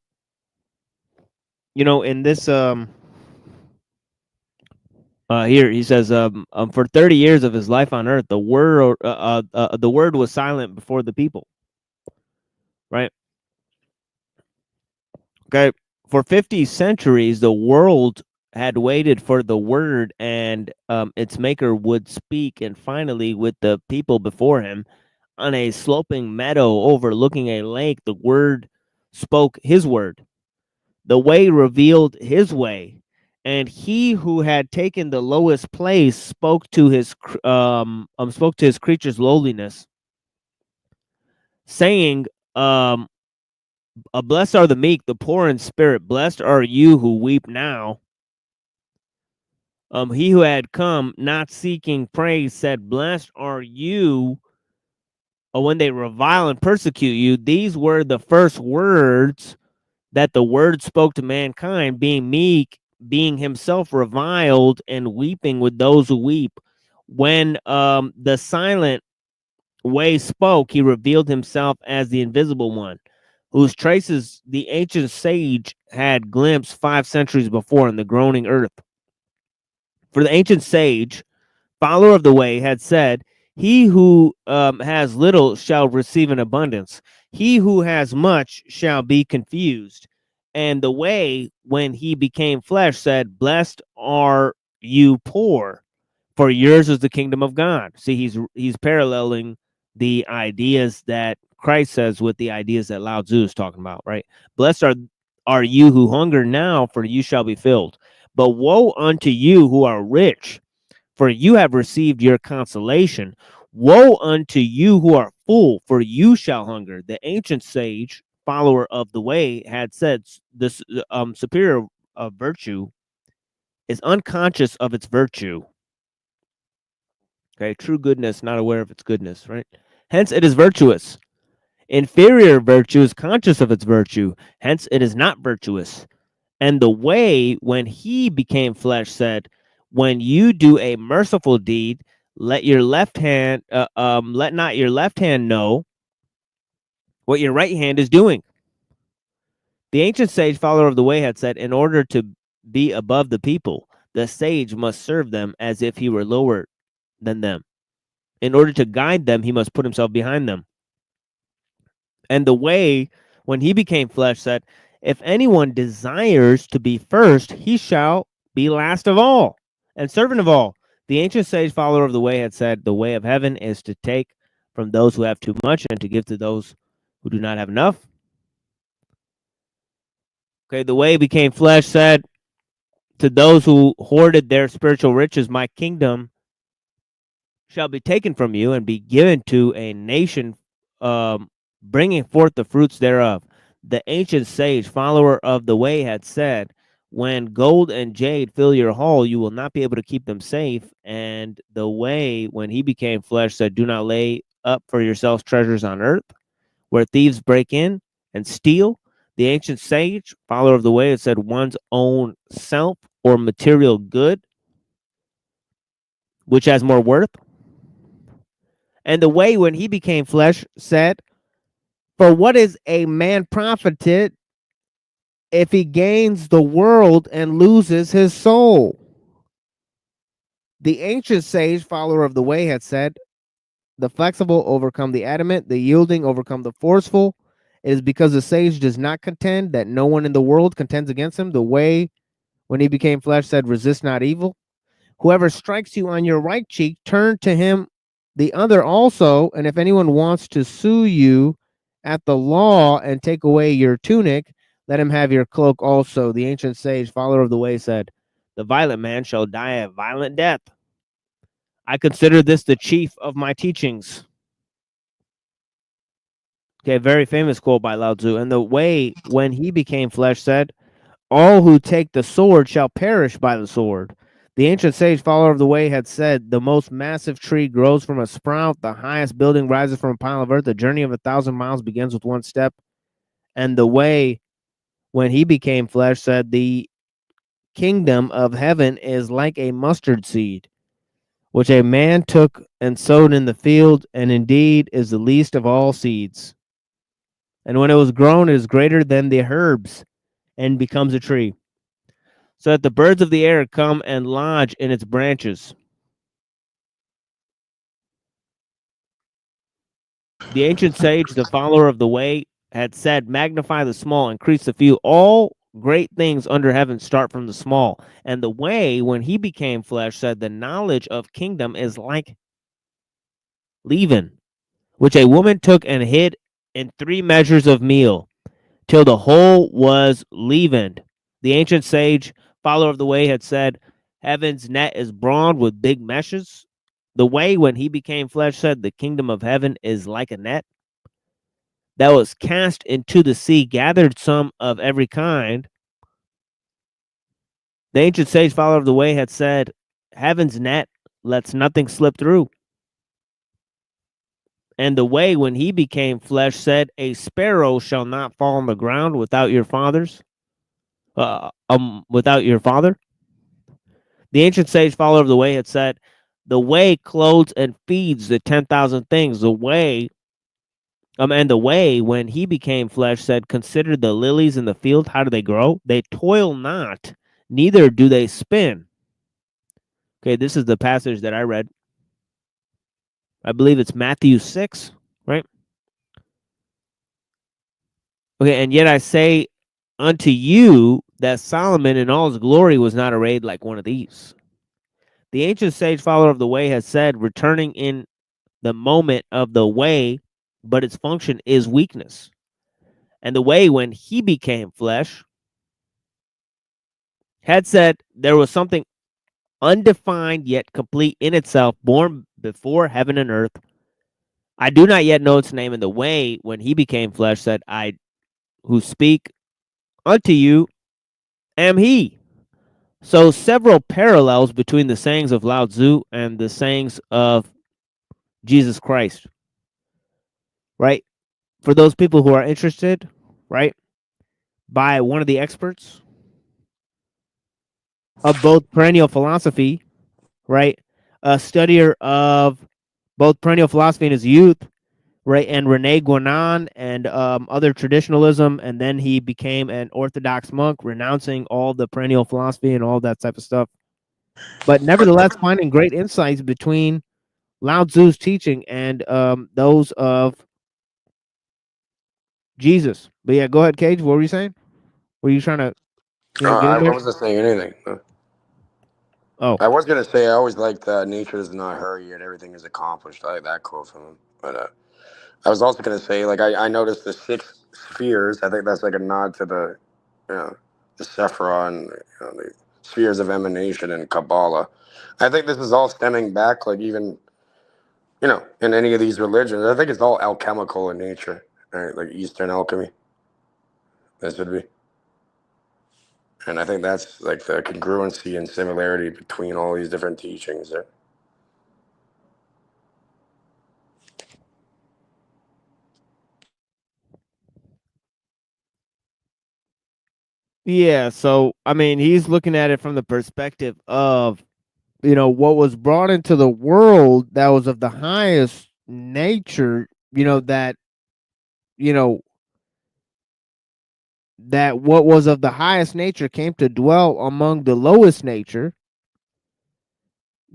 this here he says, for 30 years of his life on earth, the word was silent before the people, right? Okay, for 50 centuries, the world had waited for the word, and its maker would speak, and finally, with the people before him, on a sloping meadow overlooking a lake, the word spoke his word. The way revealed his way, and he who had taken the lowest place spoke to his creature's lowliness, saying, blessed are the meek, the poor in spirit. Blessed are you who weep now. He who had come not seeking praise said, blessed are you or when they revile and persecute you, these were the first words that the Word spoke to mankind, being meek, being himself reviled, and weeping with those who weep. When the silent way spoke, he revealed himself as the invisible one, whose traces the ancient sage had glimpsed 5 centuries before in the groaning earth. For the ancient sage, follower of the way, had said, he who has little shall receive an abundance. He who has much shall be confused. And the way, when he became flesh, said, blessed are you poor, for yours is the kingdom of God. See, he's paralleling the ideas that Christ says with the ideas that Lao Tzu is talking about, right? Blessed are you who hunger now, for you shall be filled. But woe unto you who are rich, for you have received your consolation. Woe unto you who are full, for you shall hunger. The ancient sage, follower of the way, had said this superior virtue is unconscious of its virtue. Okay, true goodness, not aware of its goodness, right? Hence, it is virtuous. Inferior virtue is conscious of its virtue. Hence, it is not virtuous. And the way, when he became flesh, said, when you do a merciful deed, let your left hand, let not your left hand know what your right hand is doing. The ancient sage, follower of the way, had said, in order to be above the people, the sage must serve them as if he were lower than them. In order to guide them, he must put himself behind them. And the way, when he became flesh, said, if anyone desires to be first, he shall be last of all and servant of all. The ancient sage, follower of the way, had said, the way of heaven is to take from those who have too much and to give to those who do not have enough. Okay, the way became flesh, said, to those who hoarded their spiritual riches, my kingdom shall be taken from you and be given to a nation bringing forth the fruits thereof. The ancient sage, follower of the way, had said, when gold and jade fill your hall, you will not be able to keep them safe. And the way, when he became flesh, said, do not lay up for yourselves treasures on earth, where thieves break in and steal. The ancient sage, follower of the way, had said, one's own self or material good, which has more worth. And the way, when he became flesh, said, for what is a man profited if he gains the world and loses his soul? The ancient sage, follower of the way, had said, the flexible overcome the adamant, the yielding overcome the forceful. It is because the sage does not contend that no one in the world contends against him. The way, when he became flesh, said, resist not evil. Whoever strikes you on your right cheek, turn to him the other also. And if anyone wants to sue you at the law and take away your tunic, let him have your cloak also. The ancient sage, follower of the way, said, the violent man shall die a violent death. I consider this the chief of my teachings. Okay, very famous quote by Lao Tzu. And the way, when he became flesh, said, all who take the sword shall perish by the sword. The ancient sage, follower of the way, had said, the most massive tree grows from a sprout, the highest building rises from a pile of earth, the journey of 1,000 miles begins with one step. And the way, when he became flesh, said, the kingdom of heaven is like a mustard seed, which a man took and sowed in the field, and indeed is the least of all seeds. And when it was grown, it is greater than the herbs, and becomes a tree, so that the birds of the air come and lodge in its branches. The ancient sage, the follower of the way, had said, magnify the small, increase the few. All great things under heaven start from the small. And the way, when he became flesh, said, the knowledge of kingdom is like leaven, which a woman took and hid in 3 measures of meal, till the whole was leavened. The ancient sage, follower of the way, had said, heaven's net is broad with big meshes. The way, when he became flesh, said, the kingdom of heaven is like a net that was cast into the sea, gathered some of every kind. The ancient sage, follower of the way, had said, heaven's net lets nothing slip through. And the way when he became flesh said, a sparrow shall not fall on the ground without your father's, without your father. The ancient sage follower of the way had said, the way clothes and feeds the 10,000 things. The way, and the way when he became flesh said, consider the lilies in the field. How do they grow? They toil not, neither do they spin. Okay, this is the passage that I read. I believe it's Matthew 6, right? Okay, and yet I say unto you that Solomon in all his glory was not arrayed like one of these. The ancient sage follower of the way has said, returning in the moment of the way, but its function is weakness. And the way, when he became flesh, had said there was something undefined yet complete in itself, born before heaven and earth. I do not yet know its name. And the way, when he became flesh, said, I who speak unto you am he. So several parallels between the sayings of Lao Tzu and the sayings of Jesus Christ, right? For those people who are interested, right, by one of the experts of both perennial philosophy, right, a studier of both perennial philosophy in his youth, right, and Rene Guénon and other traditionalism, and then he became an Orthodox monk, renouncing all the perennial philosophy and all that type of stuff. But nevertheless, finding great insights between Lao Tzu's teaching and those of Jesus. But yeah, go ahead, Cage. What were you saying? Were you trying to, get in I there? wasn't saying anything. No. Oh, I was gonna say I always liked nature does not hurry and everything is accomplished. I like that quote from him. But I was also gonna say like I noticed the 6 spheres. I think that's like a nod to the the Sephron, the spheres of emanation in Kabbalah. I think this is all stemming back like even in any of these religions. I think it's all alchemical in nature, right? Like Eastern alchemy. This would be. And I think that's like the congruency and similarity between all these different teachings. yeah. So, I mean, he's looking at it from the perspective of, what was brought into the world that was of the highest nature, that, you know, that what was of the highest nature came to dwell among the lowest nature,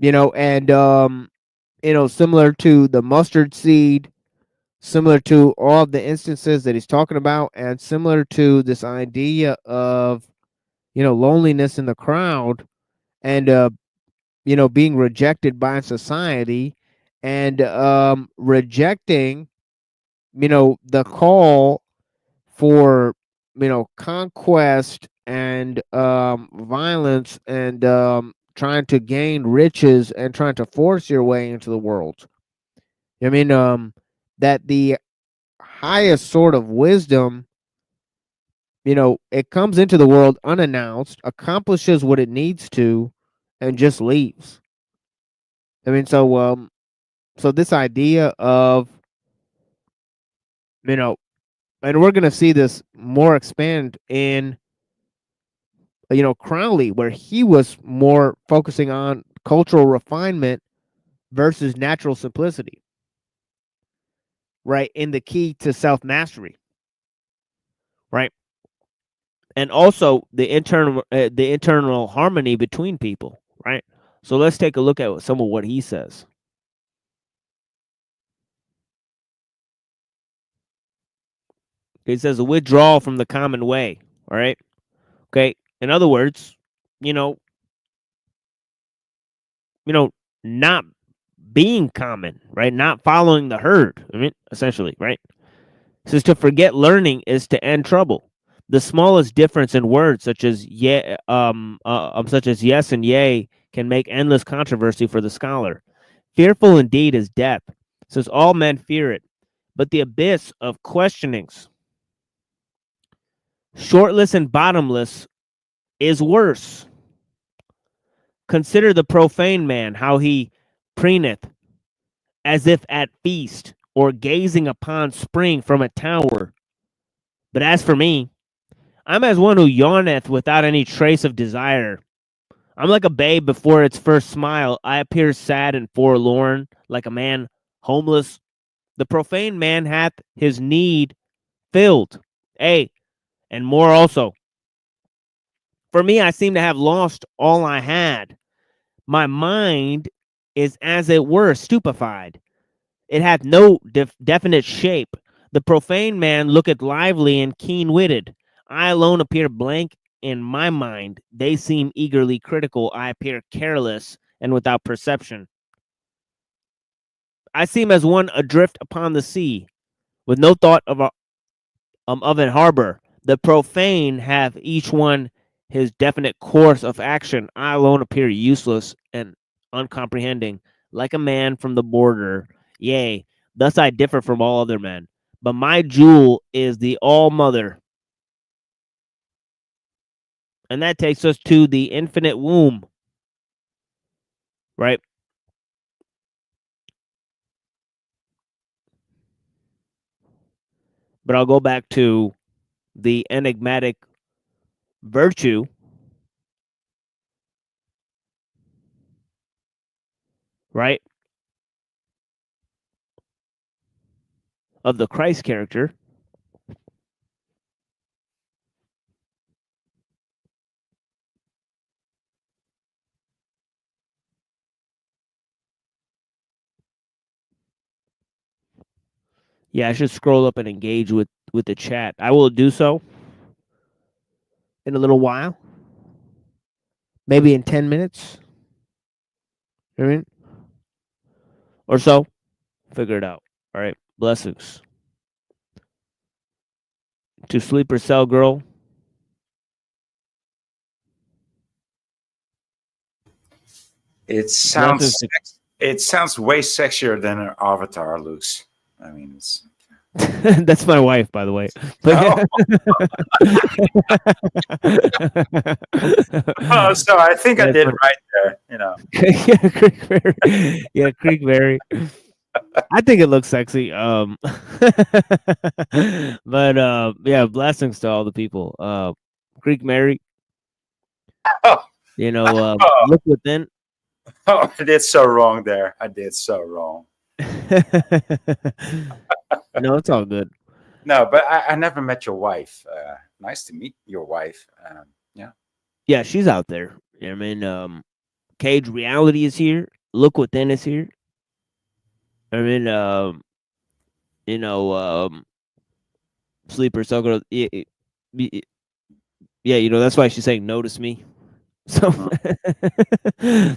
and, similar to the mustard seed, similar to all of the instances that he's talking about, and similar to this idea of, loneliness in the crowd and, being rejected by society and rejecting, the call for, conquest and violence and trying to gain riches and trying to force your way into the world. I mean, that the highest sort of wisdom, it comes into the world unannounced, accomplishes what it needs to, and just leaves. I mean, so this idea of, and we're gonna see this more expand in, Crowley, where he was more focusing on cultural refinement versus natural simplicity, right? In the key to self mastery, right? And also the internal harmony between people, right? So let's take a look at some of what he says. He says a withdrawal from the common way. All right. Okay. In other words, not being common, right? Not following the herd. I mean, essentially, right? It says to forget learning is to end trouble. The smallest difference in words, such as such as yes and yea, can make endless controversy for the scholar. Fearful indeed is death, says all men fear it, but the abyss of questionings, shortless and bottomless, is worse. Consider the profane man, how he preeneth, as if at feast, or gazing upon spring from a tower. But as for me, I'm as one who yawneth without any trace of desire. I'm like a babe before its first smile. I appear sad and forlorn, like a man homeless. The profane man hath his need filled. Ay, and more also. For me, I seem to have lost all I had. My mind is as it were stupefied. It hath no definite shape. The profane man looketh lively and keen-witted. I alone appear blank in my mind. They seem eagerly critical. I appear careless and without perception. I seem as one adrift upon the sea, with no thought of an harbor. The profane have each one his definite course of action. I alone appear useless and uncomprehending, like a man from the border. Yea, thus I differ from all other men. But my jewel is the All-Mother. And that takes us to the infinite womb. Right? But I'll go back to the enigmatic virtue right, of the Christ character. Yeah, I should scroll up and engage with the chat. I will do so in a little while. Maybe in 10 minutes. You know what I mean? Or so. Figure it out. All right. Blessings. To Sleeper Cell Girl. It sounds way sexier than an avatar looks. I mean, it's that's my wife, by the way. Oh, so I think I did right there. You know. Yeah, Creekberry. Yeah, Creekberry. I think it looks sexy. But yeah, blessings to all the people. Creek Mary. You know, look within. Oh, I did so wrong there. I did so wrong. No, it's all good. No, but I never met your wife. Nice to meet your wife. Yeah. Yeah, she's out there. You know what I mean? Cage Reality is here. Look Within is here. I mean, you know, Sleeper Sucker. Yeah, you know, that's why she's saying notice me. So,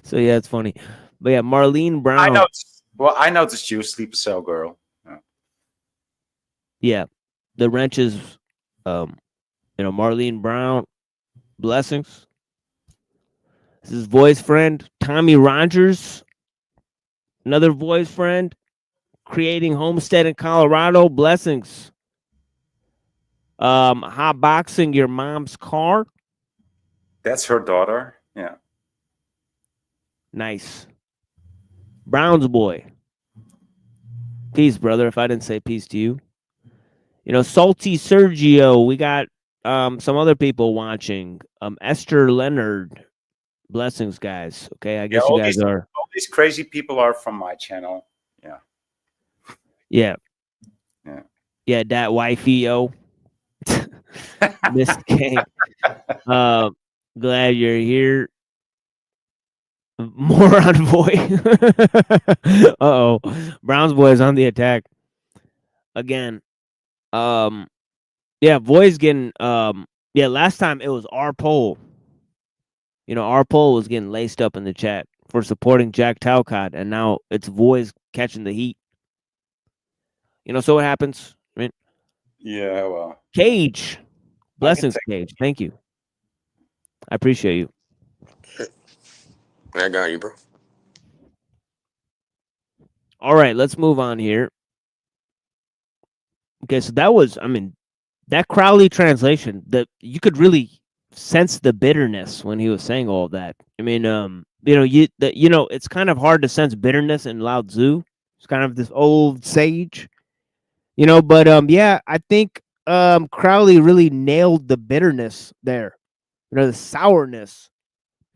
so yeah, it's funny. But yeah, Marlene Brown. I noticed you, Sleeper Cell Girl. Yeah, the wrenches. You know, Marlene Brown. Blessings. This is voice friend Tommy Rogers. Another voice friend. Creating Homestead in Colorado. Blessings. Hot boxing your mom's car. That's her daughter. Yeah. Nice. Browns boy. Peace, brother. If I didn't say peace to you. You know, Salty Sergio. We got some other people watching. Esther Leonard. Blessings, guys. Okay, I guess you guys are. All these crazy people are from my channel. Yeah. Yeah. Yeah. Yeah, that wifey, yo. Miss King. Glad you're here. Moron boy. Uh-oh. Browns boy is on the attack. Again. Yeah, boys getting yeah, last time it was our poll. You know, our poll was getting laced up in the chat for supporting Jack Talcott, and now it's Voice catching the heat. You know, so what happens? I mean, yeah, well. Cage. Blessings, Cage. Thank you. I appreciate you. I got you, bro. All right, let's move on here. Okay, so that was, I mean, that Crowley translation, that you could really sense the bitterness when he was saying all of that. I mean, you know, it's kind of hard to sense bitterness in Lao Tzu, He's kind of this old sage, But yeah, I think Crowley really nailed the bitterness there, the sourness.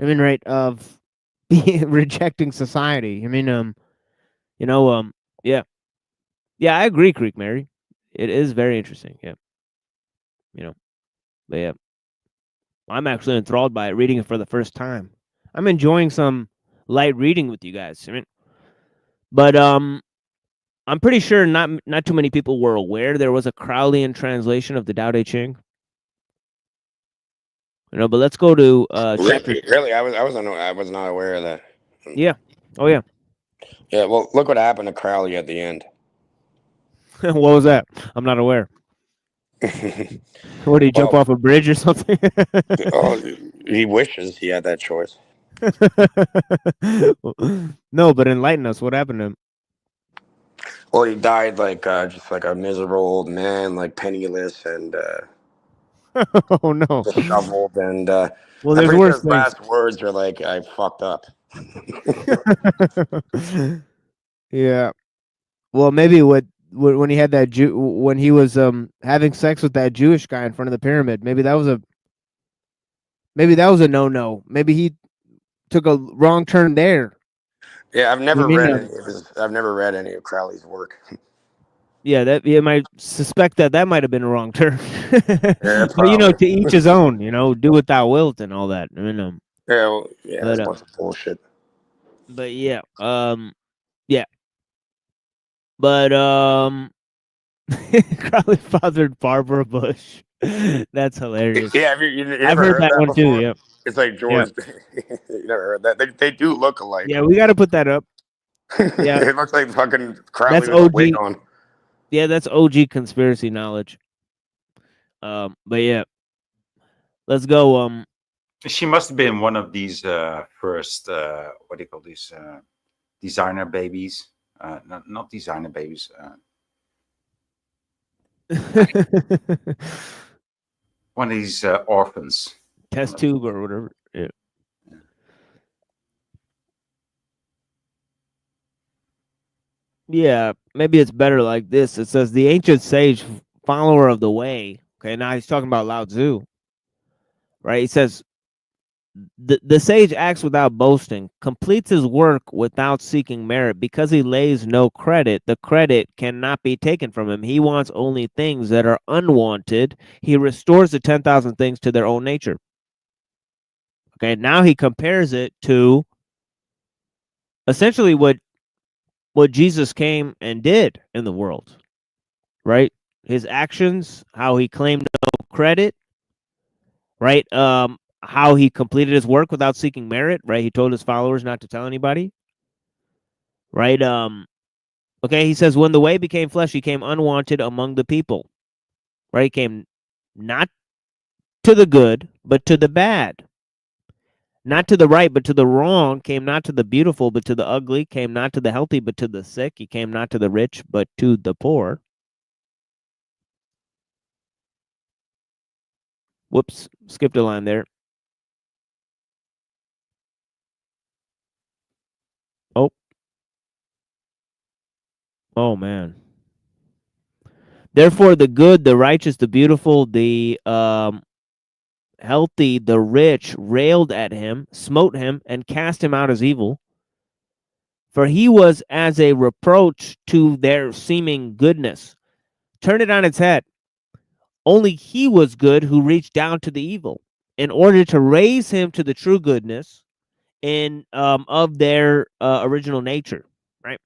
I mean, right, of rejecting society. I mean, yeah, yeah, I agree, Creek Mary. It is very interesting. Yeah, but yeah, I'm actually enthralled by it, reading it for the first time. I'm enjoying some light reading with you guys. I mean, but I'm pretty sure not too many people were aware there was a Crowleyan translation of the Tao Te Ching. But let's go to chapter. Really, I was not aware of that. Yeah. Oh yeah. Yeah. Well, look what happened to Crowley at the end. What was that? I'm not aware. What, did he jump off a bridge or something? Oh, he wishes he had that choice. No, but enlighten us. What happened to him? Well, he died like just like a miserable old man, like penniless and oh no, disheveled. And well, I'm there's pretty sure worse his things. last words were like, "I fucked up." Yeah. Well, maybe when he had that when he was having sex with that Jewish guy in front of the pyramid, maybe that was a no. Maybe he took a wrong turn there. Yeah, I've never mean, read I've never read any of Crowley's work. Yeah, that you might suspect that might have been a wrong turn. Yeah, but to each his own. Do what thou wilt and all that. Yeah, well, yeah, but, that's a bunch of bullshit. But yeah, yeah, but Crowley fathered Barbara Bush. That's hilarious. Yeah, you I've never heard that one before? too. Yeah, It's like George. Yeah. You never heard that? They do look alike. Yeah, we got to put that up. Yeah, it looks like fucking Crowley that's with a OG. wig on. Yeah, that's OG conspiracy knowledge. But yeah, let's go. She must have been one of these first what do you call these designer babies? Not designer babies. One of these orphans. Test tube or whatever. Yeah. Yeah, maybe it's better like this. It says the ancient sage, follower of the way. Okay, now he's talking about Lao Tzu. Right? He says the sage acts without boasting, completes his work without seeking merit. Because he lays no credit, the credit cannot be taken from him. He wants only things that are unwanted. He restores the 10,000 things to their own nature. Okay, now he compares it to essentially what Jesus came and did in the world, right? His actions, how he claimed no credit, right? How he completed his work without seeking merit, right? He told his followers not to tell anybody, right? Okay, he says, when the way became flesh, he came unwanted among the people, right? He came not to the good, but to the bad. Not to the right, but to the wrong, came not to the beautiful, but to the ugly, came not to the healthy, but to the sick. He came not to the rich, but to the poor. Whoops, skipped a line there. Oh, man. Therefore, the good, the righteous, the beautiful, the healthy, the rich railed at him, smote him, and cast him out as evil. For he was as a reproach to their seeming goodness. Turn it on its head. Only he was good who reached down to the evil in order to raise him to the true goodness of their original nature, right?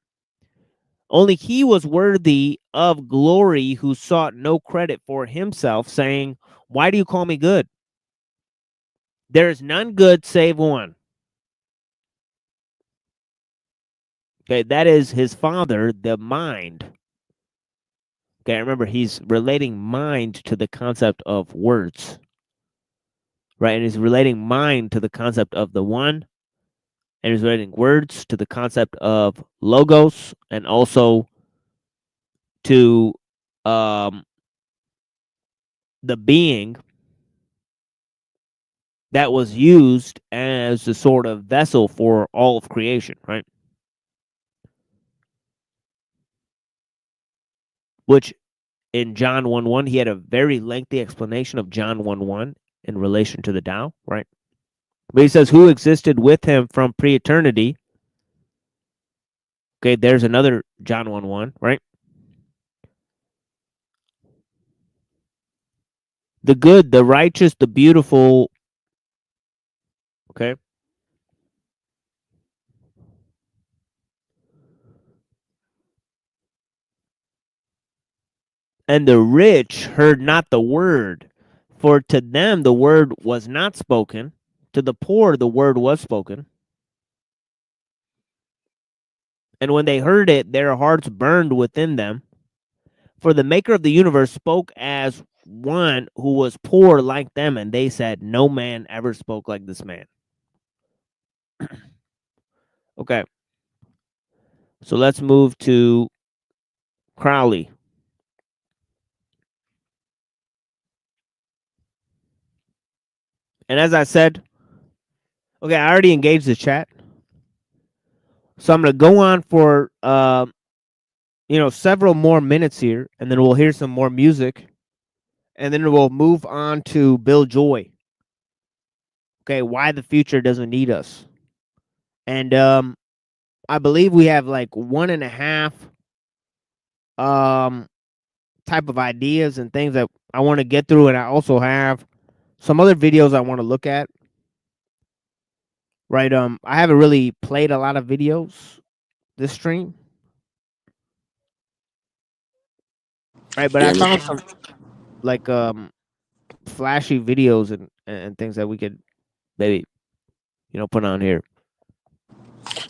Only he was worthy of glory who sought no credit for himself, saying, why do you call me good? There is none good save one. Okay, that is his father, the mind. Okay, remember, he's relating mind to the concept of words, right? And he's relating mind to the concept of the one, and he's relating words to the concept of logos, and also to the being that was used as the sort of vessel for all of creation, right? which in John 1:1, he had a very lengthy explanation of John 1:1 in relation to the Tao, right? But he says, who existed with him from pre-eternity. Okay, there's another John 1:1, right? The good, the righteous, the beautiful. Okay. And the rich heard not the word, for to them the word was not spoken. To the poor the word was spoken. And when they heard it, their hearts burned within them. For the maker of the universe spoke as one who was poor like them, and they said, no man ever spoke like this man. Okay. So let's move to Crowley. And as I said, okay, I already engaged the chat. So I'm going to go on for, several more minutes here, and then we'll hear some more music. And then we'll move on to Bill Joy. Okay, why the future doesn't need us. And I believe we have like 1.5 type of ideas and things that I want to get through, and I also have some other videos I want to look at. Right, I haven't really played a lot of videos this stream. Right, but Yeah, I found some like flashy videos and things that we could maybe put on here.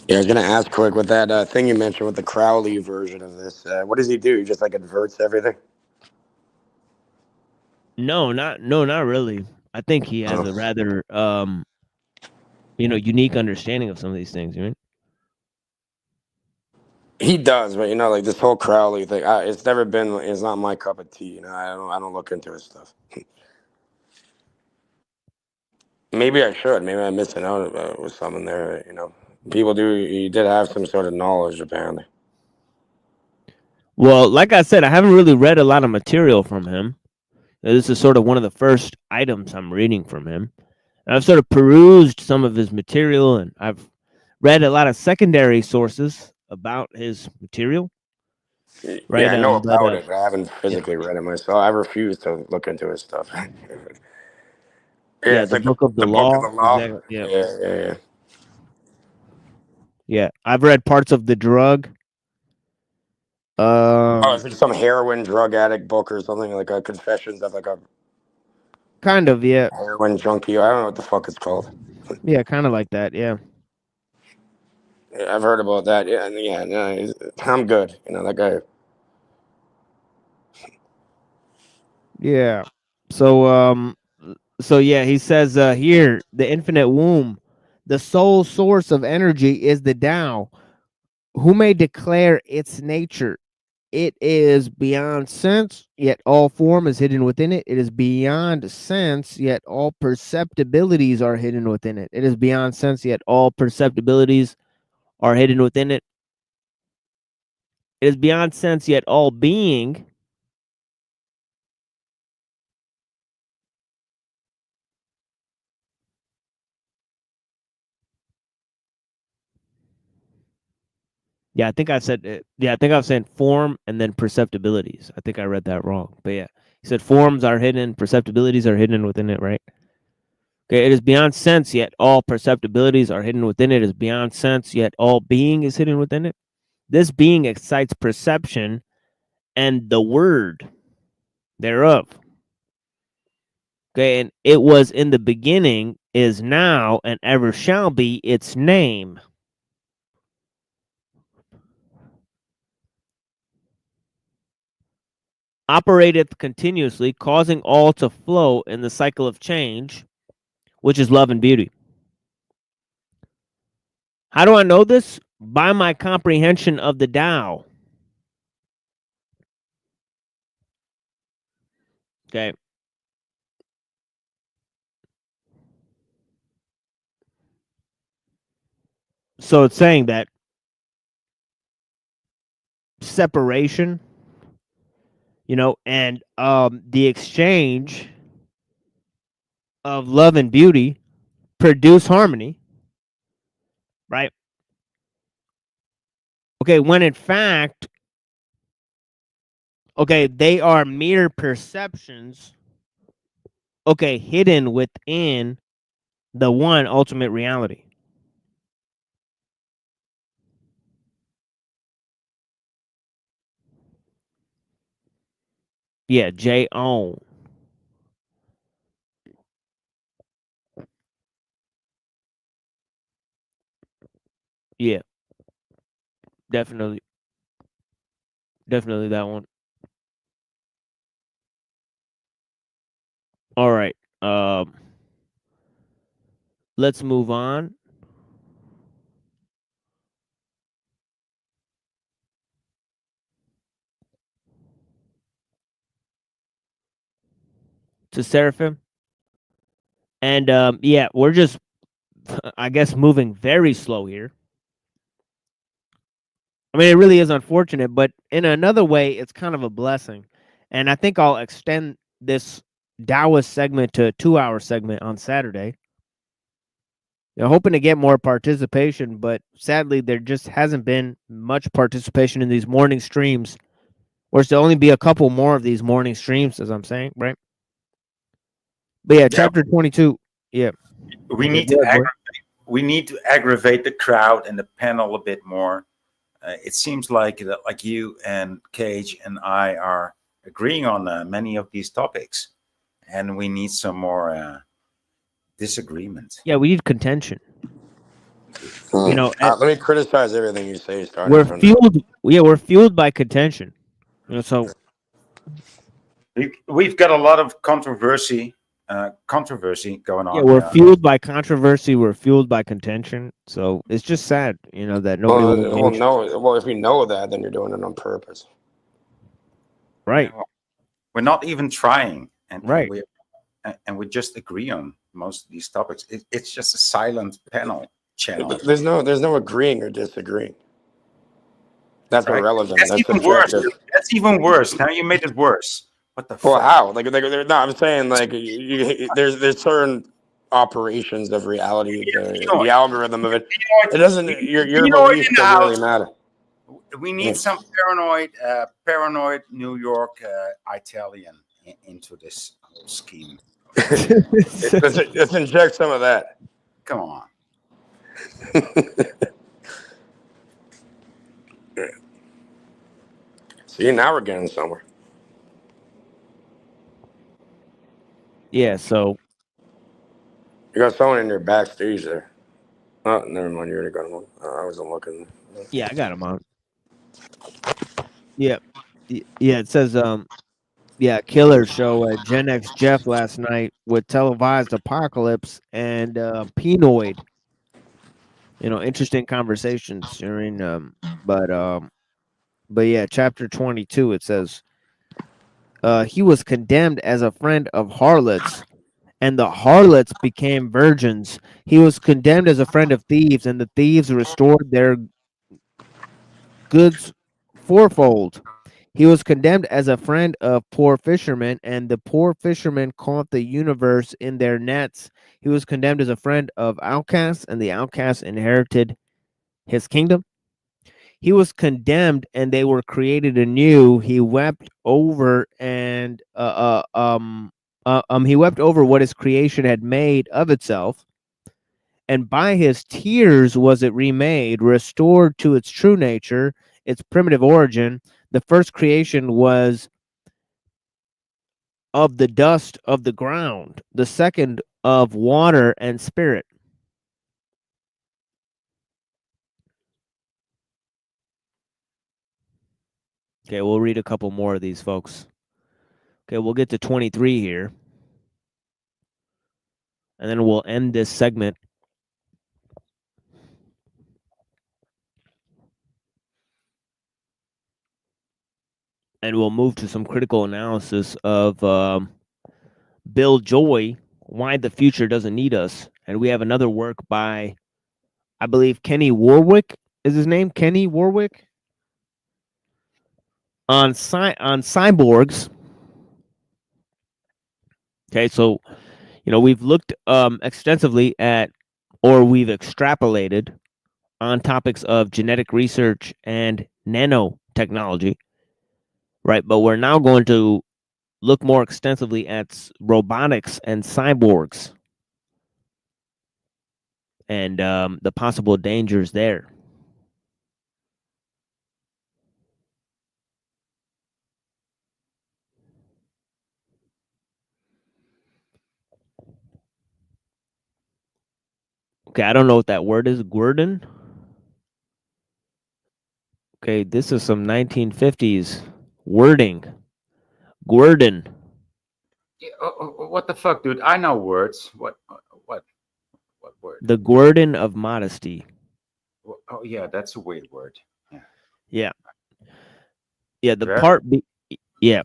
yeah, I was gonna ask quick with that thing you mentioned with the Crowley version of this. What does he do? He just like inverts everything. No, not really. I think he has Oh. a rather unique understanding of some of these things, right? He does, but like this whole Crowley thing, it's never been. It's not my cup of tea. I don't look into his stuff. Maybe I should. Maybe I'm missing out with something there. People do. He did have some sort of knowledge, apparently. Well, like I said, I haven't really read a lot of material from him. This is sort of one of the first items I'm reading from him. And I've sort of perused some of his material, and I've read a lot of secondary sources about his material. Right. Yeah, I know about it, but I haven't yeah. physically read it myself. I refuse to look into his stuff. Yeah, Yeah, it's the like book of the book of law. the law. Exactly. Yeah. Yeah. Yeah. I've read parts of the drug. Oh, it's like some heroin drug addict book or something, like a confessions of like a kind of, yeah. heroin junkie. I don't know what the fuck it's called. Yeah, kind of like that, yeah. Yeah, I've heard about that. Yeah, no, I'm good. That guy. Yeah. So yeah, he says here, the infinite womb, the sole source of energy is the Tao, who may declare its nature. It is beyond sense, yet all form is hidden within it. It is beyond sense, yet all perceptibilities are hidden within it. It is beyond sense, yet all perceptibilities are hidden within it. It is beyond sense, yet all being. Yeah, I think I said. Yeah, I think I was saying form and then perceptibilities. I think I read that wrong, but yeah, he said forms are hidden, perceptibilities are hidden within it, right? Okay, it is beyond sense, yet all perceptibilities are hidden within it. It is beyond sense, yet all being is hidden within it. This being excites perception and the word thereof. Okay, and it was in the beginning, is now, and ever shall be its name. Operateth continuously, causing all to flow in the cycle of change, which is love and beauty. How do I know this? By my comprehension of the Tao. Okay. So it's saying that separation and the exchange of love and beauty produce harmony, right? Okay, when in fact, okay, they are mere perceptions, okay, hidden within the one ultimate reality. Yeah, J-O. Yeah, definitely. Definitely that one. All right. Let's move on. To Seraphim. And yeah, we're just I guess moving very slow here. I mean, it really is unfortunate, but in another way, it's kind of a blessing. And I think I'll extend this Taoist segment to a 2-hour segment on Saturday. Hoping to get more participation, but sadly, there just hasn't been much participation in these morning streams. Or to only be a couple more of these morning streams, as I'm saying, right? But yeah, chapter 22. Yeah. We Yeah, need go to ahead, boy. aggravate the crowd and the panel a bit more. It seems like you and Cage and I are agreeing on many of these topics, and we need some more disagreement. Yeah, we need contention. Let me criticize everything you say, starting We're from fueled. Yeah, we're fueled by contention. So we've got a lot of controversy going yeah, on. we're fueled by controversy. We're fueled by contention. So it's just sad, that nobody will engage. Well, if you know that, then you're doing it on purpose. Right. We're not even trying, and right. We just agree on most of these topics. It's just a silent panel channel. There's no agreeing or disagreeing. That's Right? irrelevant. That's even worse. That's even worse. Now you made it worse. What the? Well, fuck? how? No, I'm saying there's certain operations of reality, the algorithm of it. It doesn't. Your belief doesn't really matter. We need some paranoid New York Italian into this whole scheme. Let's inject some of that. Come on. See, now we're getting somewhere. Yeah, so you got someone in your backstage there. Oh, never mind. You already got him on. I wasn't looking. Yeah, I got him on. Yeah, yeah. It says yeah, killer show at Gen X Jeff last night with televised apocalypse and Penoid. Interesting conversations during but yeah, chapter 22 it says he was condemned as a friend of harlots, and the harlots became virgins. He was condemned as a friend of thieves, and the thieves restored their goods fourfold. He was condemned as a friend of poor fishermen, and the poor fishermen caught the universe in their nets. He was condemned as a friend of outcasts, and the outcasts inherited his kingdom. He was condemned, and they were created anew. He wept over he wept over what his creation had made of itself, and by his tears was it remade, restored to its true nature, its primitive origin. The first creation was of the dust of the ground, the second of water and spirit. Okay, we'll read a couple more of these, folks. Okay, we'll get to 23 here. And then we'll end this segment. And we'll move to some critical analysis of Bill Joy, Why the Future Doesn't Need Us. And we have another work by, I believe, Kenny Warwick is his name. Kenny Warwick. on cyborgs. Okay, so we've looked extensively at, or we've extrapolated on topics of genetic research and nanotechnology, right? But we're now going to look more extensively at robotics and cyborgs and the possible dangers there. Okay, I don't know what that word is. Gordon? Okay, this is some 1950s wording. Gordon. Yeah, what the fuck, dude? I know words. What word? The Gordon of modesty. Oh yeah, that's a weird word. Yeah. Yeah. Yeah, the Very. part yeah,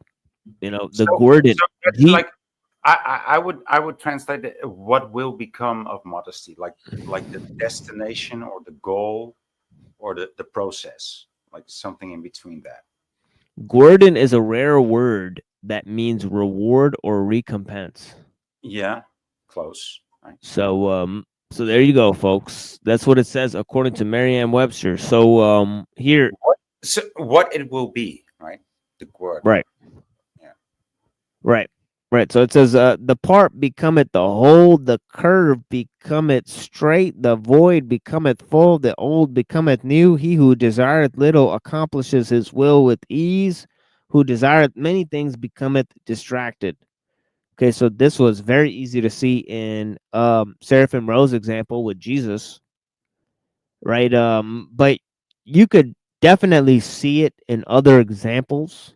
the So Gordon. that's like I would translate it, what will become of modesty, like the destination or the goal or the process, like something in between that. Gordon is a rare word that means reward or recompense. Yeah, close. Right. So there you go, folks. That's what it says according to Merriam-Webster. So here, What it will be, right? The word. right, Yeah. right, right. So it says, the part becometh the whole, the curve becometh straight, the void becometh full, the old becometh new. He who desireth little accomplishes his will with ease. Who desireth many things becometh distracted. Okay, so this was very easy to see in Seraphim Rose example with Jesus, right? But you could definitely see it in other examples.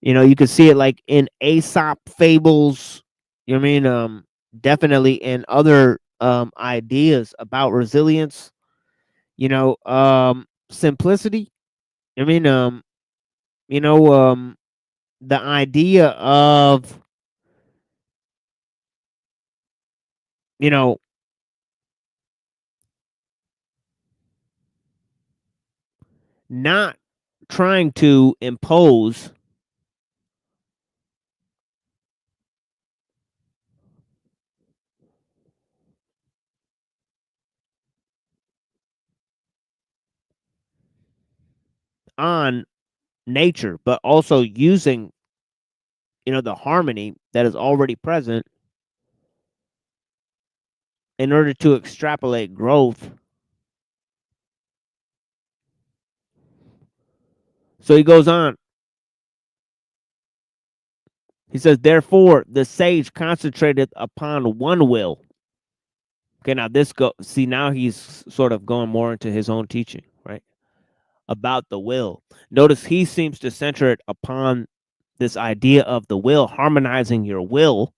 You could see it like in Aesop fables. You know what I mean? Definitely in other ideas about resilience. Simplicity. I mean, the idea of you know not trying to impose on nature, but also using the harmony that is already present in order to extrapolate growth. So he goes on. He says, therefore, the sage concentrated upon one will. Okay, now now he's sort of going more into his own teaching, right? About the will. Notice he seems to center it upon this idea of the will, harmonizing your will,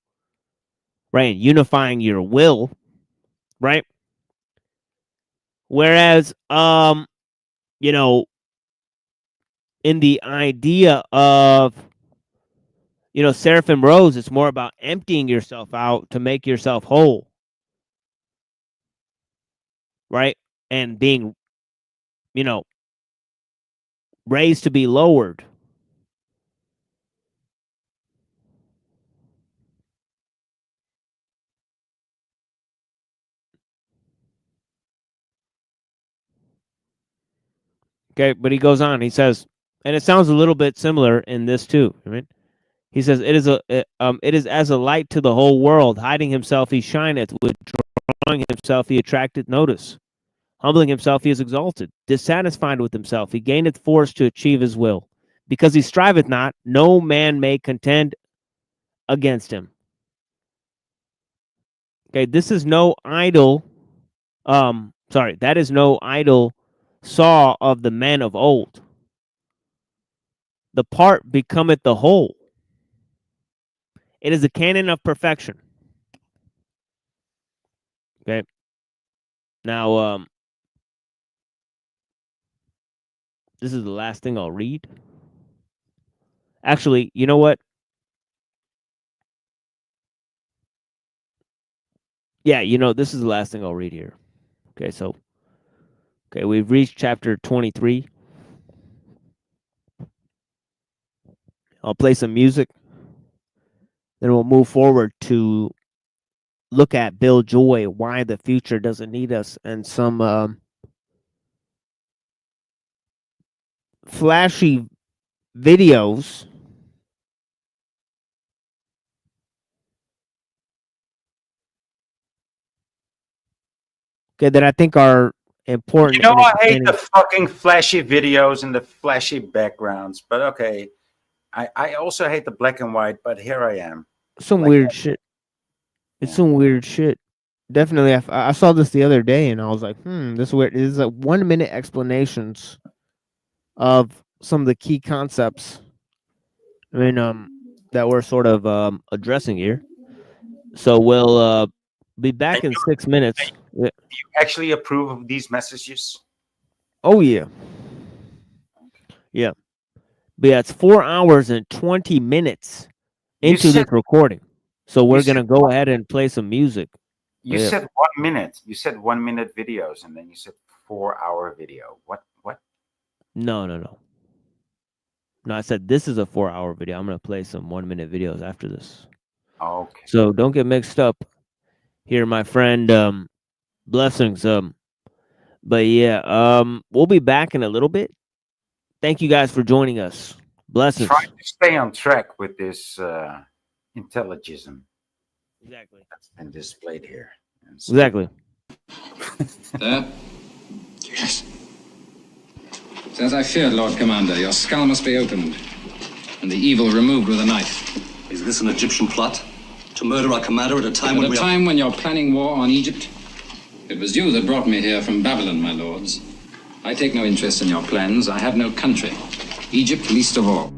right? Unifying your will, right? Whereas, in the idea of Seraphim Rose, it's more about emptying yourself out to make yourself whole, right? And being, raised to be lowered. Okay, but he goes on. He says, and it sounds a little bit similar in this too, right? He says, it is as a light to the whole world. Hiding himself, he shineth. Withdrawing himself, he attracteth notice. Humbling himself, he is exalted. Dissatisfied with himself, he gaineth force to achieve his will. Because he striveth not, no man may contend against him. Okay, this is no idle. That is no idle saw of the men of old. The part becometh the whole. It is the canon of perfection. Okay. Now, this is the last thing I'll read. Actually, you know what? Yeah, this is the last thing I'll read here. Okay, we've reached chapter 23. I'll play some music. Then we'll move forward to look at Bill Joy, why the future doesn't need us, and some flashy videos that I think are important. You know, I hate the fucking flashy videos and the flashy backgrounds, but okay. I also hate the black and white, but here I am. Some weird shit. It's some weird shit. Definitely, I saw this the other day, and I was like, this is weird. This is 1 minute explanations of some of the key concepts. I mean, that we're sort of addressing here. So we'll be back in 6 minutes. Do you actually approve of these messages? Oh yeah, yeah. But yeah, it's 4 hours and 20 minutes into this recording. So we're gonna go ahead and play some music. You said 1 minute. You said 1 minute videos, and then you said 4-hour video. What? No. No, I said this is a 4-hour video. I'm gonna play some 1 minute videos after this. Okay. So don't get mixed up here, my friend. Blessings. But yeah, we'll be back in a little bit. Thank you guys for joining us. Blessings. Trying to stay on track with this intelligism. Exactly. That's been displayed here. Exactly. There? Yes. So as I feared, Lord Commander, your skull must be opened, and the evil removed with a knife. Is this an Egyptian plot? To murder our commander at a time when when you're planning war on Egypt? It was you that brought me here from Babylon, my lords. I take no interest in your plans. I have no country. Egypt least of all.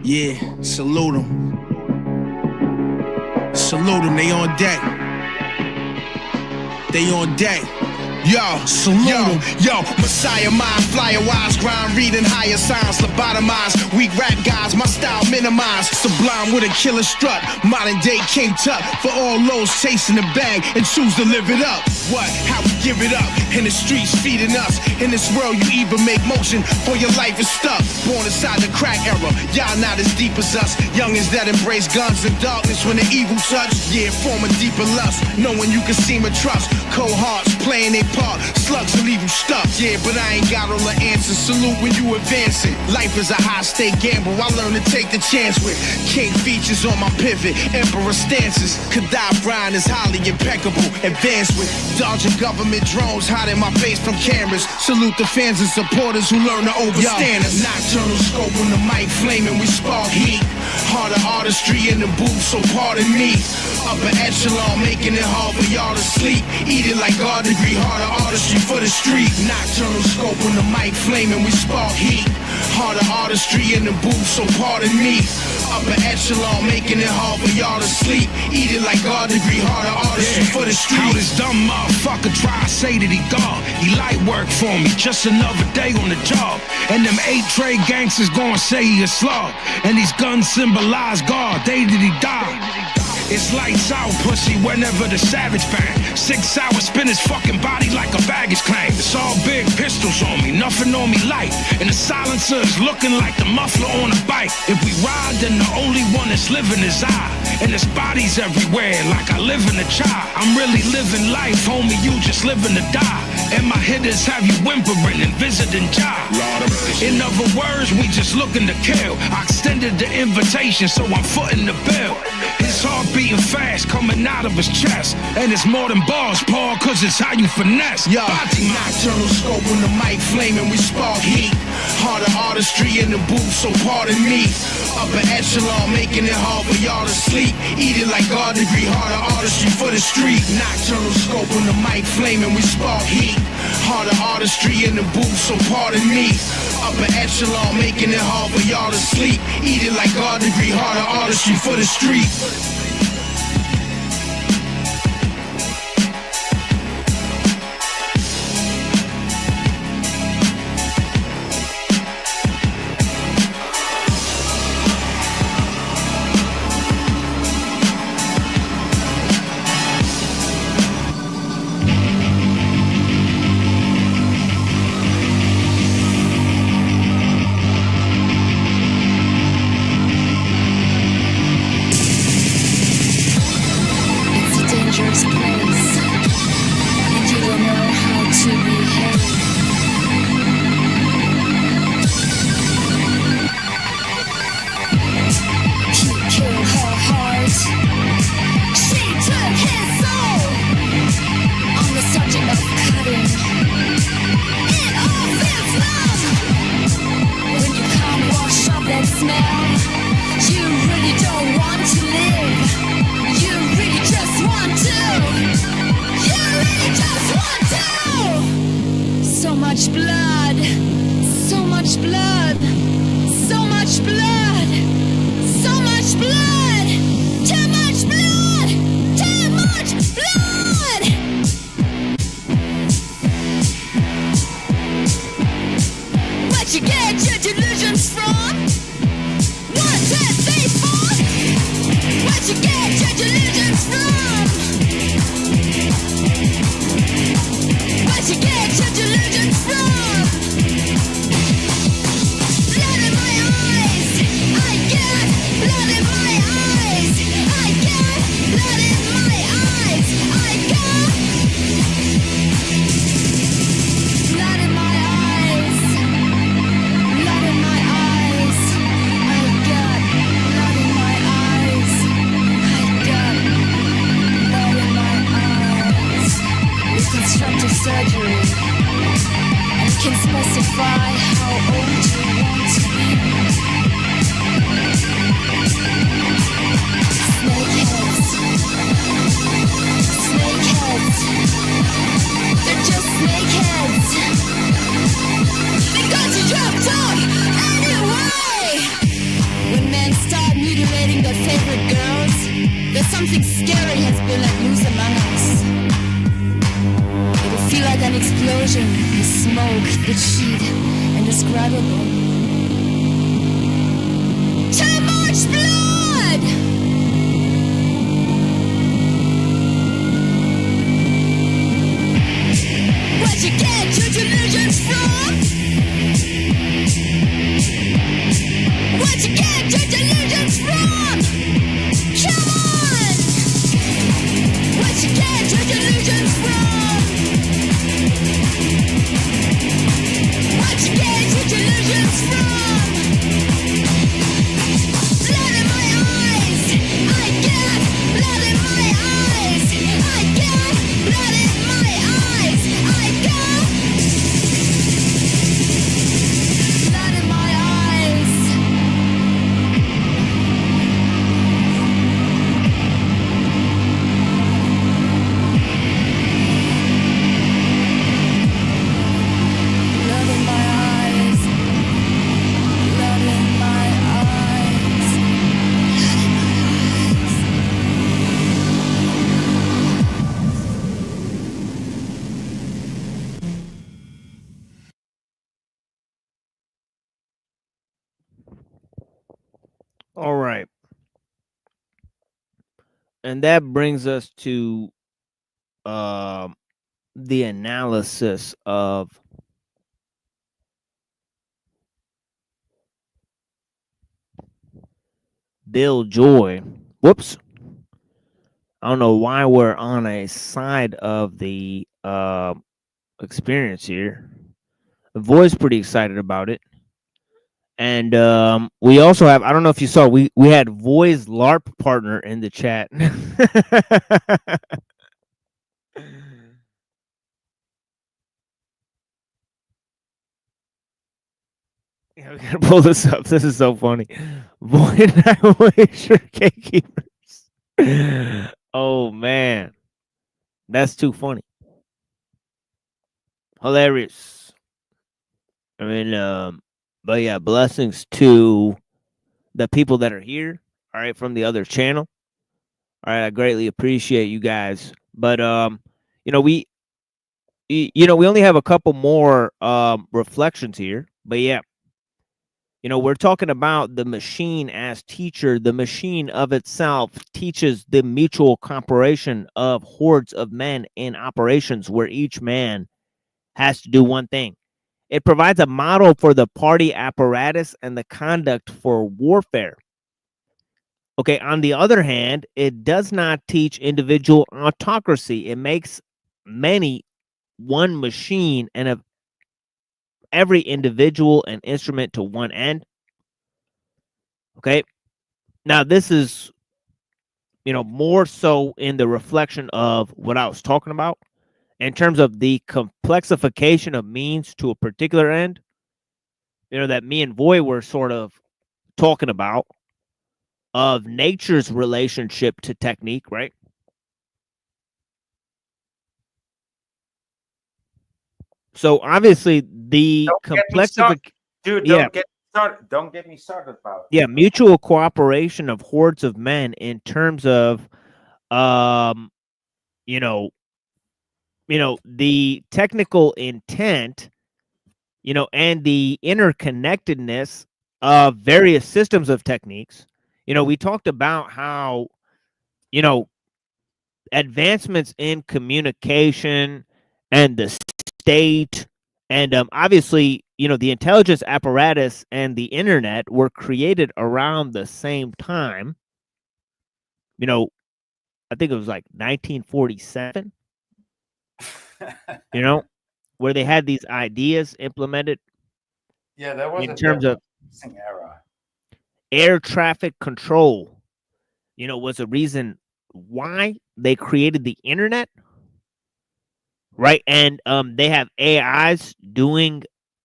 Yeah, salute them. Salute them, they on deck. They on deck. Yo, salute them. Yo, Messiah mind, flyer wise, grind, reading higher signs, lobotomized. Weak rap guys, my style minimized. Sublime with a killer strut, modern day King Tut. For all those chasing the bag and choose to live it up. What? How we give it up? In the streets feeding us. In this world, you either make motion or your life is stuck. Born inside the crack era, y'all not as deep as us. Youngins that embrace guns and darkness when the evil touch. Yeah, form a deeper lust, knowing you can seem a trust. Cold hearts playing their part, slugs will leave you stuck. Yeah, but I ain't got all the answers. Salute when you advancing. Life is a high-stake gamble. I learn to take the chance with king features on my pivot, emperor stances. Gaddafi Brian is highly impeccable, advanced with dodging government drones, hiding my face from cameras. Salute the fans and supporters who learn to overstand us. Nocturnal scope on the mic, flaming, we spark heat. Harder artistry in the booth, so pardon me. Upper echelon, making it hard for y'all to sleep. Eat it like God degree, harder artistry for the street. Nocturnal scope on the mic, flaming, we spark heat. Harder artistry in the booth, so pardon me. Upper echelon, making it hard for y'all to sleep. Eat it like God degree, harder artistry for the street. How this dumb motherfucker try to say that he God. He light work for me, just another day on the job. And them 8 trade gangsters gonna say he a slug. And these guns symbolize God, day that he died. It's lights out, pussy, whenever the savage bang. 6 hours, spin his fucking body like a baggage claim. It's all big pistols on me, nothing on me light. And the silencer is looking like the muffler on a bike. If we ride, then the only one that's living is I. And there's bodies everywhere, like I live in a child. I'm really living life, homie, you just living to die. And my hitters have you whimpering and visiting job. In other words, we just looking to kill. I extended the invitation, so I'm footing the bill. His heart beating fast, coming out of his chest. And it's more than bars, Paul, cause it's how you finesse. Yo, nocturnal scope on the mic, flaming, we spark heat. Harder artistry in the booth, so pardon me. Upper echelon, making it hard for y'all to sleep. Eat it like God degree, harder artistry for the street. Nocturnal scope on the mic, flaming, we spark heat. Harder artistry in the booth, so pardon me. Upper echelon, making it hard for y'all to sleep. Eat it like God degree, harder artistry for the street. Where'd you get your delusions from? 1, 2, 3, 4. Where'd you get your delusions from? Where'd you get your delusions from? Blood in my eyes, I get blood in my eyes, I get blood in my eyes, I got blood in my eyes, blood in my eyes, I got blood in my eyes, I got blood in my eyes. Reconstructive surgery, and can specify how old you want to be. Snakeheads, snakeheads, they're just snakeheads. They got you dropped off anyway. When men start mutilating their favorite girls, there's something scary has been let loose among us. It'll feel like an explosion, the smoke, the heat, indescribable. Too much blood! Where'd you get your delusions from? Where'd you get your delusions from? Come on! Where'd you get your delusions from? Where'd you get your delusions from? Blood in my eyes, I get blood in my eyes, I get blood in my eyes, I got blood in my eyes. Blood in my eyes, blood in my eyes, blood in my eyes. All right. And that brings us to the analysis of Bill Joy. Whoops. I don't know why we're on a side of the experience here. The Voi's pretty excited about it. And we also have, I don't know if you saw, we had Voi's LARP partner in the chat. Yeah, we gotta pull this up. This is so funny. Void and I wish your gatekeepers. Oh man. That's too funny. Hilarious. I mean, but yeah, blessings to the people that are here, all right, from the other channel. All right, I greatly appreciate you guys. But you know, we only have a couple more reflections here. But yeah, you know, we're talking about the machine as teacher. The machine of itself teaches the mutual cooperation of hordes of men in operations where each man has to do one thing. It provides a model for the party apparatus and the conduct for warfare. Okay, on the other hand, it does not teach individual autocracy. It makes many one machine and of every individual an instrument to one end. Okay, now this is, you know, more so in the reflection of what I was talking about in terms of the complexification of means to a particular end, you know, that me and Voy were sort of talking about, of nature's relationship to technique, right? So obviously the complexification, Dude, yeah, don't get me started about it. yeah, mutual cooperation of hordes of men in terms of, you know, the technical intent, and the interconnectedness of various systems of techniques. We talked about how, advancements in communication and the state and obviously, the intelligence apparatus and the internet were created around the same time. I think it was like 1947, where they had these ideas implemented Yeah, that was in terms of interesting era. air traffic control, was a reason why they created the internet, right? And they have AIs doing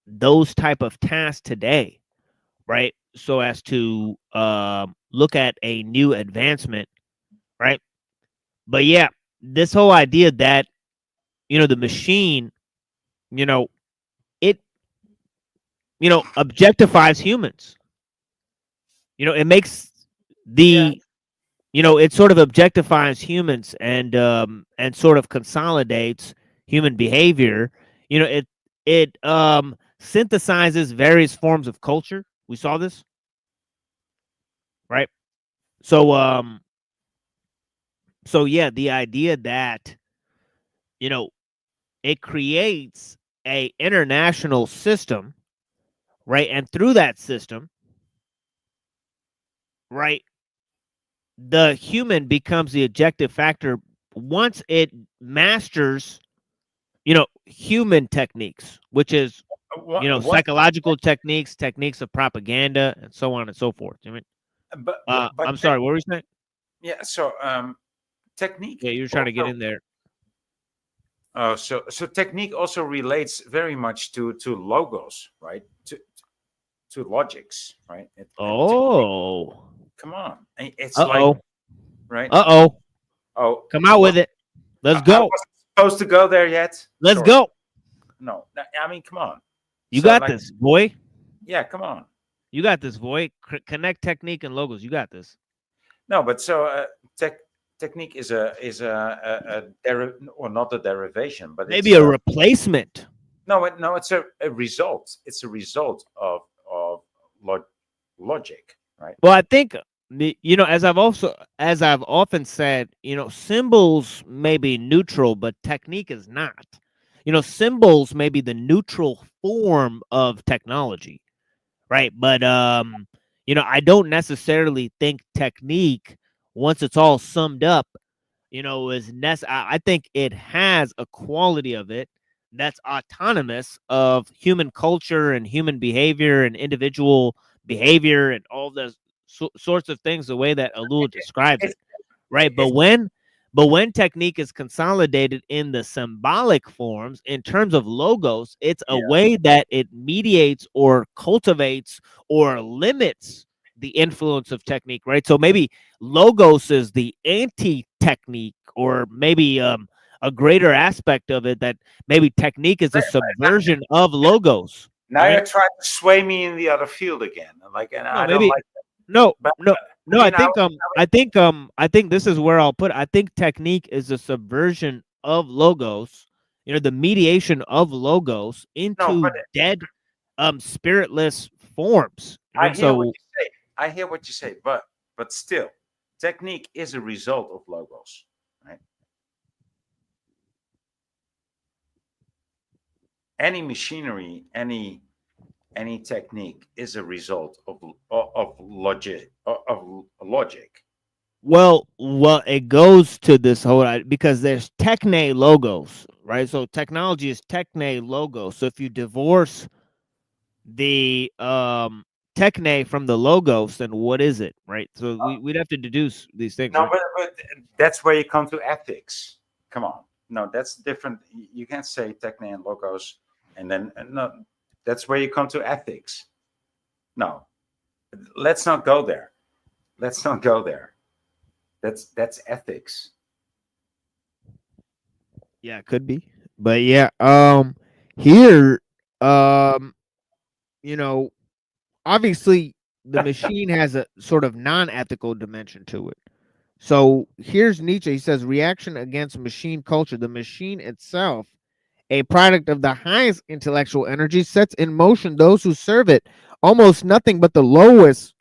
those type of tasks today, right? So as to look at a new advancement, right? But yeah, this whole idea that the machine, it objectifies humans. It makes the it sort of objectifies humans and sort of consolidates human behavior. It synthesizes various forms of culture. We saw this, right? So yeah, the idea that it creates a international system, right? And through that system, right, the human becomes the objective factor once it masters human techniques, which is psychological techniques of propaganda, and so on and so forth. But I'm sorry, what were you saying? Yeah, so technique. Yeah, you're trying to get in there. Oh, so technique also relates very much to logos, right? To logics, right? Oh, come on, it's Uh-oh. like, right? Oh, come out with it. Let's go. I wasn't supposed to go there yet. Let's go. No, I mean, come on. You got this, boy. Yeah, come on. You got this, boy. Connect technique and logos. You got this. No, but so technique is or not a derivation, but maybe a replacement. No, it's a result. It's a result of logic, right? Well, I think as I've often said, symbols may be neutral, but technique is not. Symbols may be the neutral form of technology, right? But I don't necessarily think technique, once it's all summed up, is I think it has a quality of it that's autonomous of human culture and human behavior and individual behavior and all those sorts of things, the way that ellul describes it, right? But when technique is consolidated in the symbolic forms in terms of logos, it's a way that it mediates or cultivates or limits the influence of technique, right? So maybe logos is the anti-technique, or maybe a greater aspect of it, that maybe technique is a subversion of logos. Now you're trying to sway me in the other field again. I don't like that. No. I think this is where I'll put it. I think technique is a subversion of logos, the mediation of logos into dead, spiritless forms. I hear what you say, but still, technique is a result of logos, right? Any machinery, any technique is a result of logic. Well, it goes to this whole, because there's techne logos, right? So technology is techne logos. So if you divorce the techne from the logos, then what is it, right? So we'd have to deduce these things. No, right? but that's where you come to ethics. Come on, no, that's different. You can't say techne and logos, and then no. That's where you come to ethics. No, let's not go there. Let's not go there. That's ethics. Yeah, it could be. But yeah, here, obviously the machine has a sort of non-ethical dimension to it. So here's Nietzsche. He says, reaction against machine culture. The machine itself a product of the highest intellectual energy, sets in motion those who serve it almost nothing but the lowest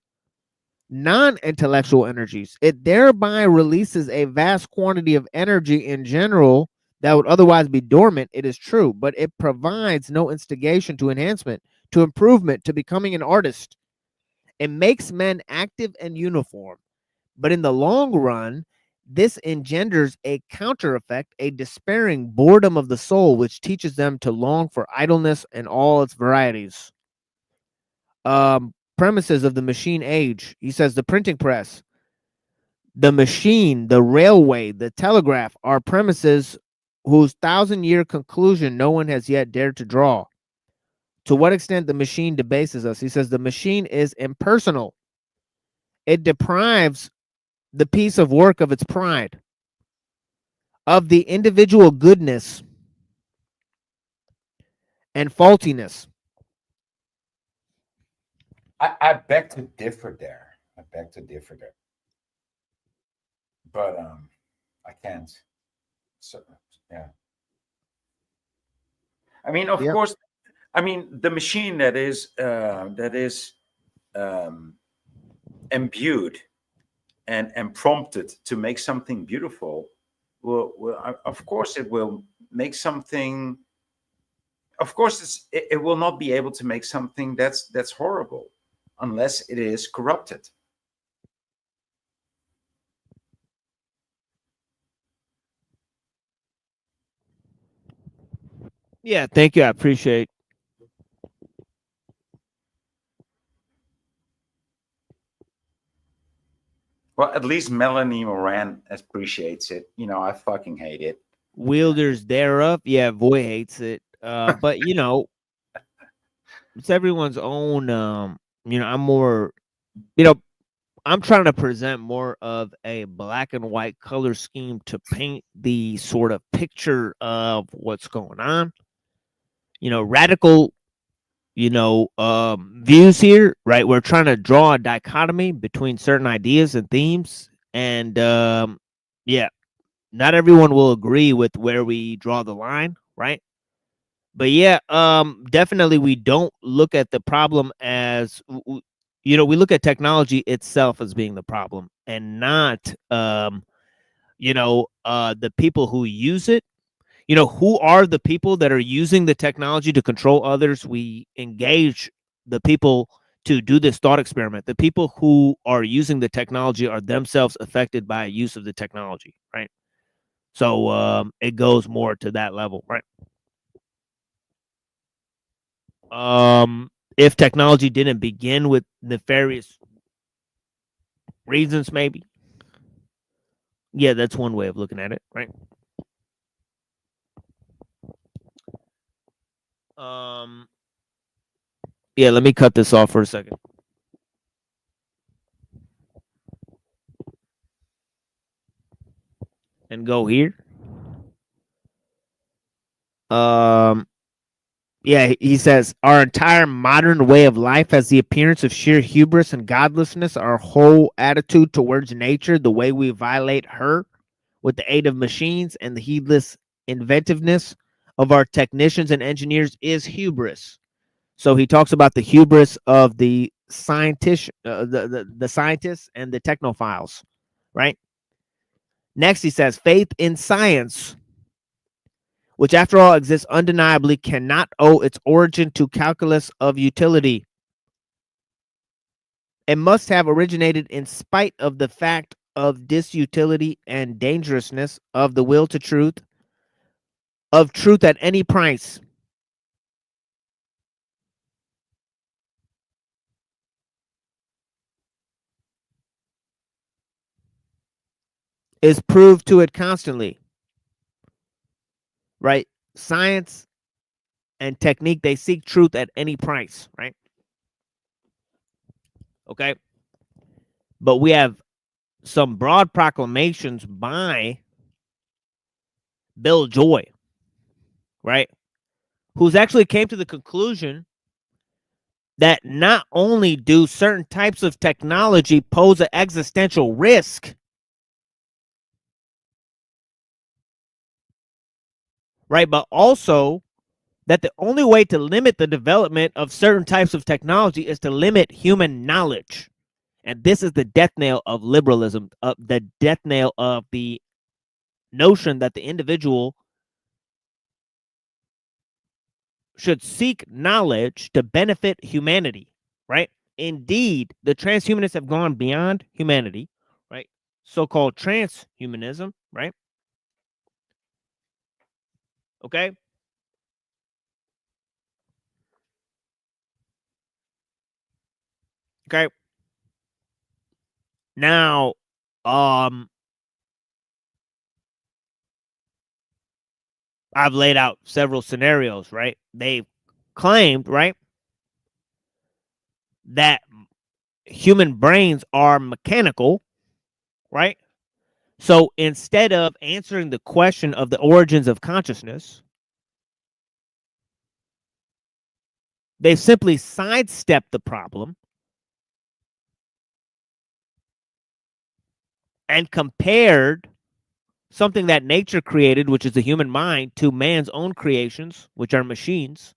non-intellectual energies. It thereby releases a vast quantity of energy in general that would otherwise be dormant, it is true, but it provides no instigation to enhancement, to improvement, to becoming an artist. It makes men active and uniform, but in the long run, this engenders a counter effect, a despairing boredom of the soul, which teaches them to long for idleness and all its varieties. Premises of the machine age. He says the printing press, the machine, the railway, the telegraph are premises whose 1,000-year conclusion no one has yet dared to draw. To what extent the machine debases us? He says the machine is impersonal. It deprives the piece of work of its pride, of the individual goodness and faultiness. I beg to differ there. But I can't. So yeah. I mean, of course. I mean, the machine that is imbued and prompted to make something beautiful will of course it will make something. Of course, it will not be able to make something that's horrible unless it is corrupted. Yeah, thank you. I appreciate. Well, at least Melanie Moran appreciates it. You know, I fucking hate it. Wielders thereof. Yeah, Voy hates it. But you know, it's everyone's own. I'm more. I'm trying to present more of a black and white color scheme to paint the sort of picture of what's going on. Radical, views here, right? We're trying to draw a dichotomy between certain ideas and themes. And yeah, not everyone will agree with where we draw the line, right? But yeah, definitely we don't look at the problem as we look at technology itself as being the problem and not the people who use it. Who are the people that are using the technology to control others? We engage the people to do this thought experiment. The people who are using the technology are themselves affected by use of the technology, right? So it goes more to that level, right? If technology didn't begin with nefarious reasons, maybe. Yeah, that's one way of looking at it, right? Yeah, let me cut this off for a second. And go here. Yeah, he says, our entire modern way of life has the appearance of sheer hubris and godlessness. Our whole attitude towards nature, the way we violate her with the aid of machines and the heedless inventiveness of our technicians and engineers is hubris. So he talks about the hubris of the scientists, the scientists and the technophiles, right? Next, he says, faith in science, which after all exists undeniably, cannot owe its origin to calculus of utility. It must have originated in spite of the fact of disutility and dangerousness of the will to truth, of truth at any price. Is proved to it constantly. Right? Science and technique, they seek truth at any price, right? Okay. But we have some broad proclamations by Bill Joy, right? Who's actually came to the conclusion that not only do certain types of technology pose an existential risk, right? But also that the only way to limit the development of certain types of technology is to limit human knowledge. And this is the death knell of liberalism, the death knell of the notion that the individual should seek knowledge to benefit humanity, right? Indeed, the transhumanists have gone beyond humanity, right? So-called transhumanism, right? Okay. Okay. Now, I've laid out several scenarios, right? They've claimed, right, that human brains are mechanical, right? So instead of answering the question of the origins of consciousness, they simply sidestepped the problem and compared something that nature created, which is the human mind, to man's own creations, which are machines,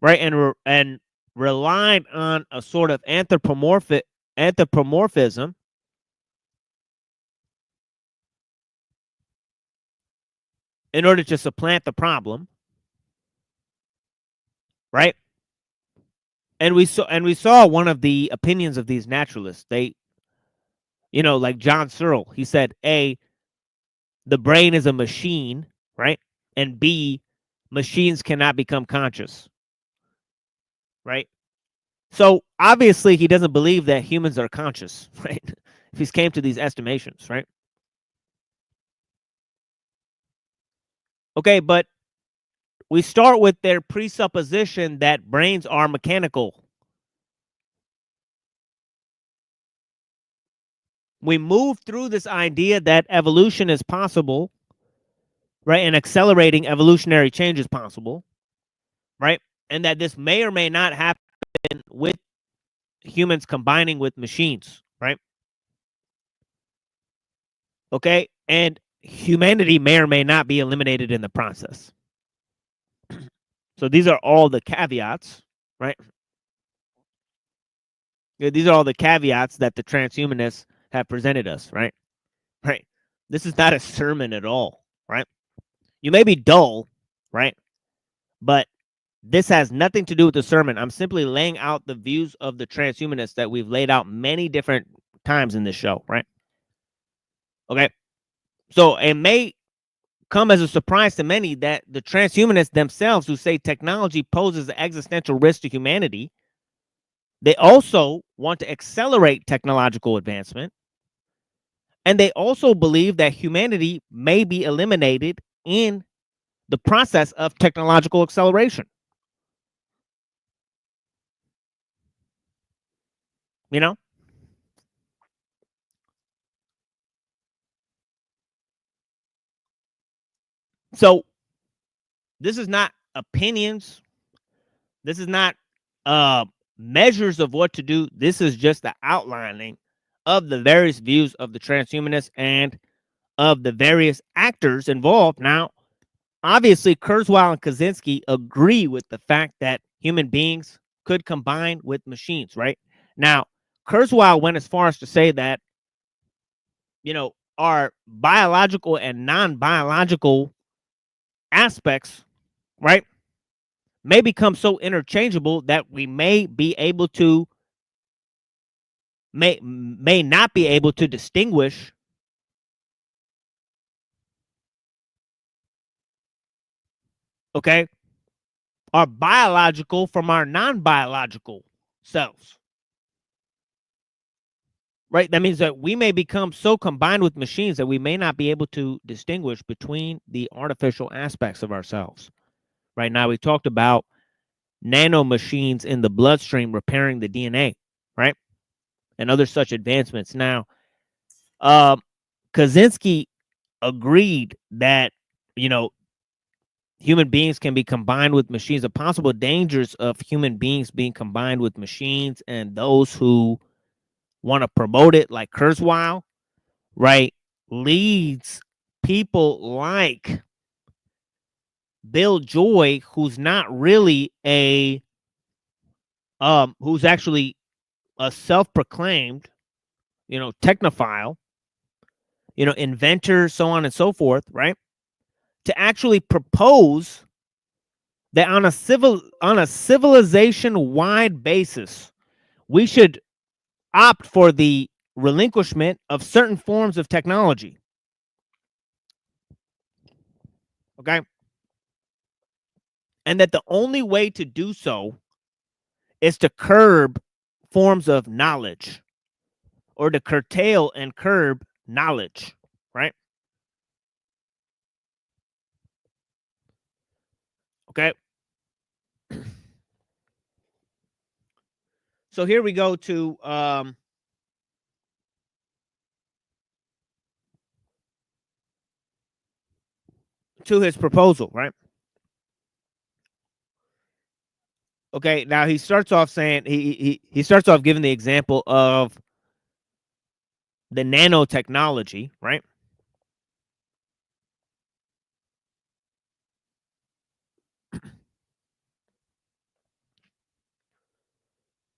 right? And relied on a sort of anthropomorphism in order to supplant the problem, right? And we saw one of the opinions of these naturalists. They, like John Searle, he said, A, the brain is a machine, right? And B, machines cannot become conscious, right? So obviously he doesn't believe that humans are conscious, right? If he's came to these estimations, right? Okay, but we start with their presupposition that brains are mechanical. We move through this idea that evolution is possible, right? And accelerating evolutionary change is possible, right? And that this may or may not happen with humans combining with machines, right? Okay, and humanity may or may not be eliminated in the process. So these are all the caveats, right? These are all the caveats that the transhumanists have presented us, right? Right. This is not a sermon at all, right? You may be dull, right? But this has nothing to do with the sermon. I'm simply laying out the views of the transhumanists that we've laid out many different times in this show, right? Okay. So it may come as a surprise to many that the transhumanists themselves, who say technology poses an existential risk to humanity, they also want to accelerate technological advancement. And they also believe that humanity may be eliminated in the process of technological acceleration. You know? So this is not opinions. This is not measures of what to do. This is just the outlining of the various views of the transhumanists and of the various actors involved. Now, obviously, Kurzweil and Kaczynski agree with the fact that human beings could combine with machines, right? Now, Kurzweil went as far as to say that, our biological and non-biological aspects, right, may become so interchangeable that we may not be able to distinguish okay, our biological from our non-biological selves. Right? That means that we may become so combined with machines that we may not be able to distinguish between the artificial aspects of ourselves. Right now, we talked about nano machines in the bloodstream repairing the DNA, right? And other such advancements. Now, Kaczynski agreed that, human beings can be combined with machines. The possible dangers of human beings being combined with machines, and those who want to promote it, like Kurzweil, right, leads people like Bill Joy, who's not really who's actually a self-proclaimed, technophile, inventor, so on and so forth, right? To actually propose that on a civilization-wide basis, we should opt for the relinquishment of certain forms of technology. Okay? And that the only way to do so is to curb forms of knowledge, or to curtail and curb knowledge, right? Okay. So here we go to his proposal, right? Okay, now he starts off saying he starts off giving the example of the nanotechnology, right?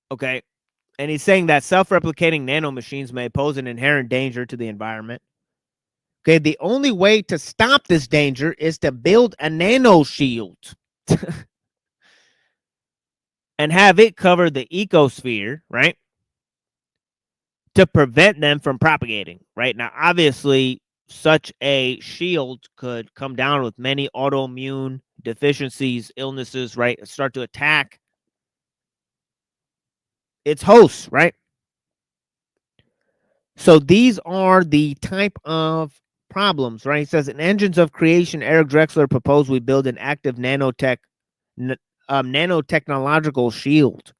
Okay. And he's saying that self-replicating nanomachines may pose an inherent danger to the environment. Okay, the only way to stop this danger is to build a nano shield and have it cover the ecosphere, right? To prevent them from propagating, right? Now, obviously, such a shield could come down with many autoimmune deficiencies, illnesses, right? Start to attack its hosts, right? So these are the type of problems, right? He says in Engines of Creation, Eric Drexler proposed we build an active nanotechnological shield,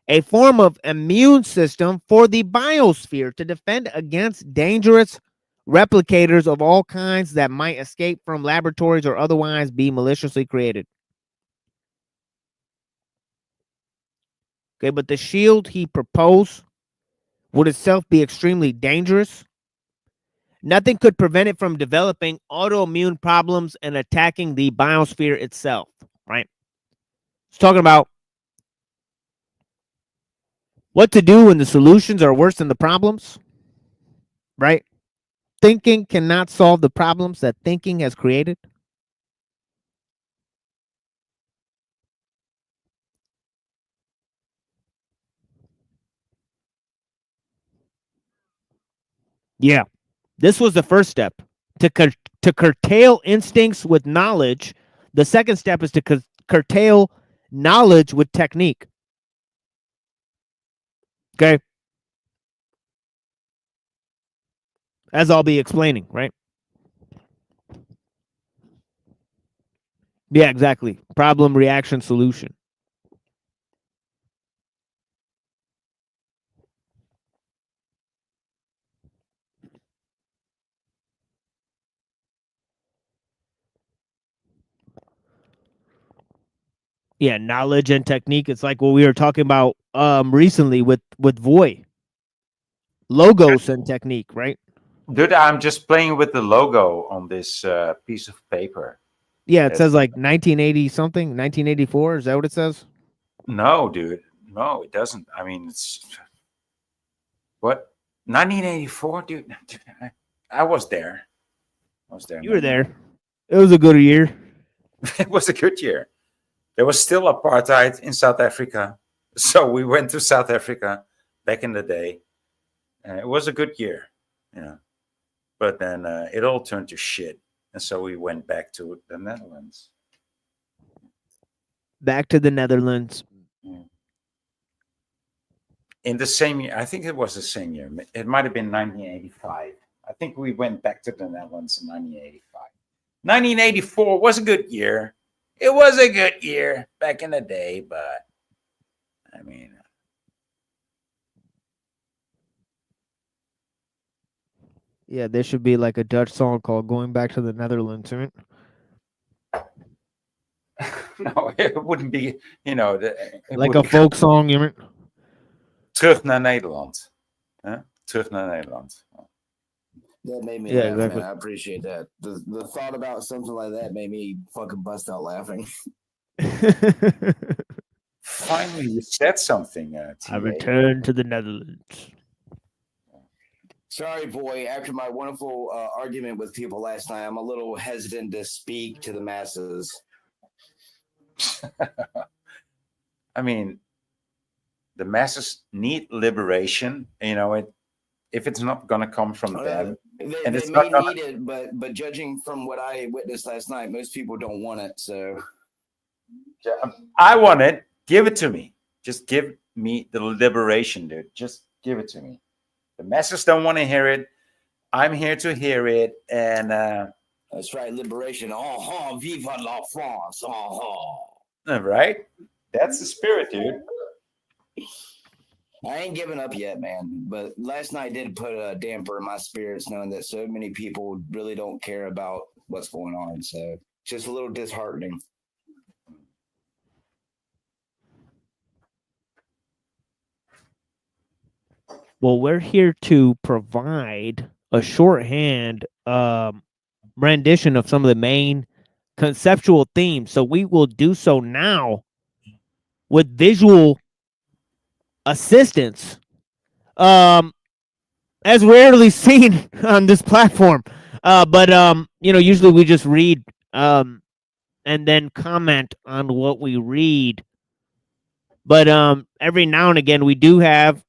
a form of immune system for the biosphere to defend against dangerous replicators of all kinds that might escape from laboratories or otherwise be maliciously created. Okay, but the shield he proposed would itself be extremely dangerous. Nothing could prevent it from developing autoimmune problems and attacking the biosphere itself, right? It's talking about what to do when the solutions are worse than the problems, right? Thinking cannot solve the problems that thinking has created. Yeah, this was the first step to curtail instincts with knowledge. The second step is to curtail knowledge with technique. Okay, as I'll be explaining, right? Yeah, exactly. Problem, reaction, solution. Yeah, knowledge and technique. It's like what we were talking about recently with Voy. Logos and technique, right? Dude, I'm just playing with the logo on this piece of paper. Yeah, it says like 1980 something, 1984. Is that what it says? No, dude. No, it doesn't. I mean, it's what 1984, dude. I was there. You were there. It was a good year. It was a good year. There was still apartheid in South Africa, so we went to South Africa back in the day. It was a good year, But then it all turned to shit, and so we went back to the Netherlands. Back to the Netherlands. In the same year, I think it was the same year. It might have been 1985. I think we went back to the Netherlands in 1985. 1984 was a good year. It was a good year back in the day, but I mean, yeah, there should be like a Dutch song called "Going Back to the Netherlands," right? no, it wouldn't be. Like a folk song, you mean? Terug naar Nederland. Terug naar Nederland. That made me Yeah, laugh, exactly. man. I appreciate that. The thought about something like that made me fucking bust out laughing. Finally, you said something, I TA. returned to the Netherlands. Sorry, boy. After my wonderful argument with people last night, I'm a little hesitant to speak to the masses. I mean, the masses need liberation. You know, if it's not going to come from them, and They it's may not gonna, need it, but judging from what I witnessed last night, most people don't want it. So I want it. Give it to me. Just give me the liberation, dude. Just give it to me. The masses don't want to hear it. I'm here to hear it, and that's right, liberation. Oh, vive la France. Oh, right. That's the spirit, dude. I ain't giving up yet, man. But last night did put a damper in my spirits, knowing that so many people really don't care about what's going on. So just a little disheartening. Well, we're here to provide a shorthand rendition of some of the main conceptual themes. So we will do so now with visual assistance, as rarely seen on this platform. But usually we just read and then comment on what we read. But every now and again we do have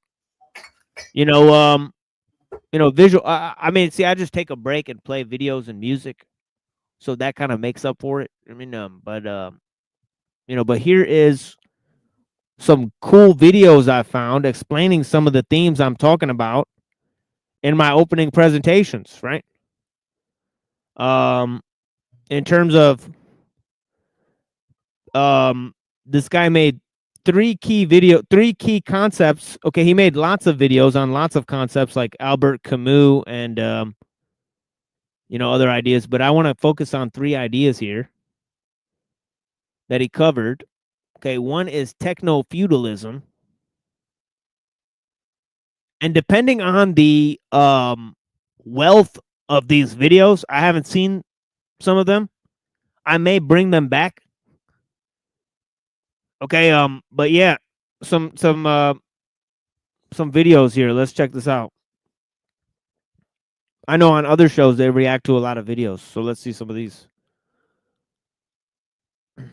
visual. I mean, see, I just take a break and play videos and music, so that kind of makes up for it. I mean, but here is some cool videos I found explaining some of the themes I'm talking about in my opening presentations, right? In terms of this guy made three key concepts. Okay, he made lots of videos on lots of concepts like Albert Camus and other ideas, but I want to focus on three ideas here that he covered. Okay, one is techno-feudalism. And depending on the wealth of these videos, I haven't seen some of them. I may bring them back. Okay, but yeah, some videos here. Let's check this out. I know on other shows they react to a lot of videos, so let's see some of these. It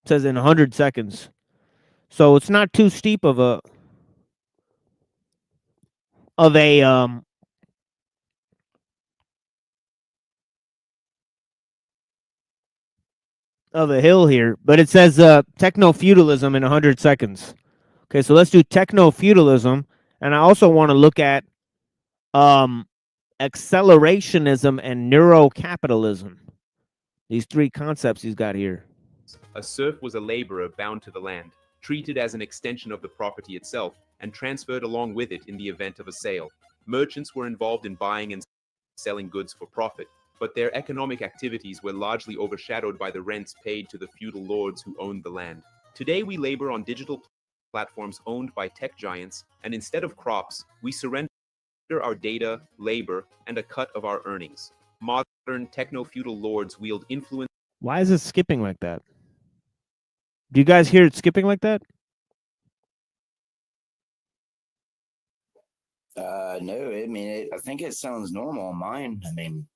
says in 100 seconds. So it's not too steep of a hill here, but it says techno-feudalism in 100 seconds. Okay, so let's do techno-feudalism, and I also want to look at accelerationism and neurocapitalism. These three concepts he's got here. A serf was a laborer bound to the land, treated as an extension of the property itself, and transferred along with it in the event of a sale. Merchants were involved in buying and selling goods for profit, but their economic activities were largely overshadowed by the rents paid to the feudal lords who owned the land. Today we labor on digital platforms owned by tech giants, and instead of crops, we surrender our data, labor, and a cut of our earnings. Modern techno-feudal lords wield influence. Why is it skipping like that? Do you guys hear it skipping like that? No, I mean, I think it sounds normal on mine. I mean,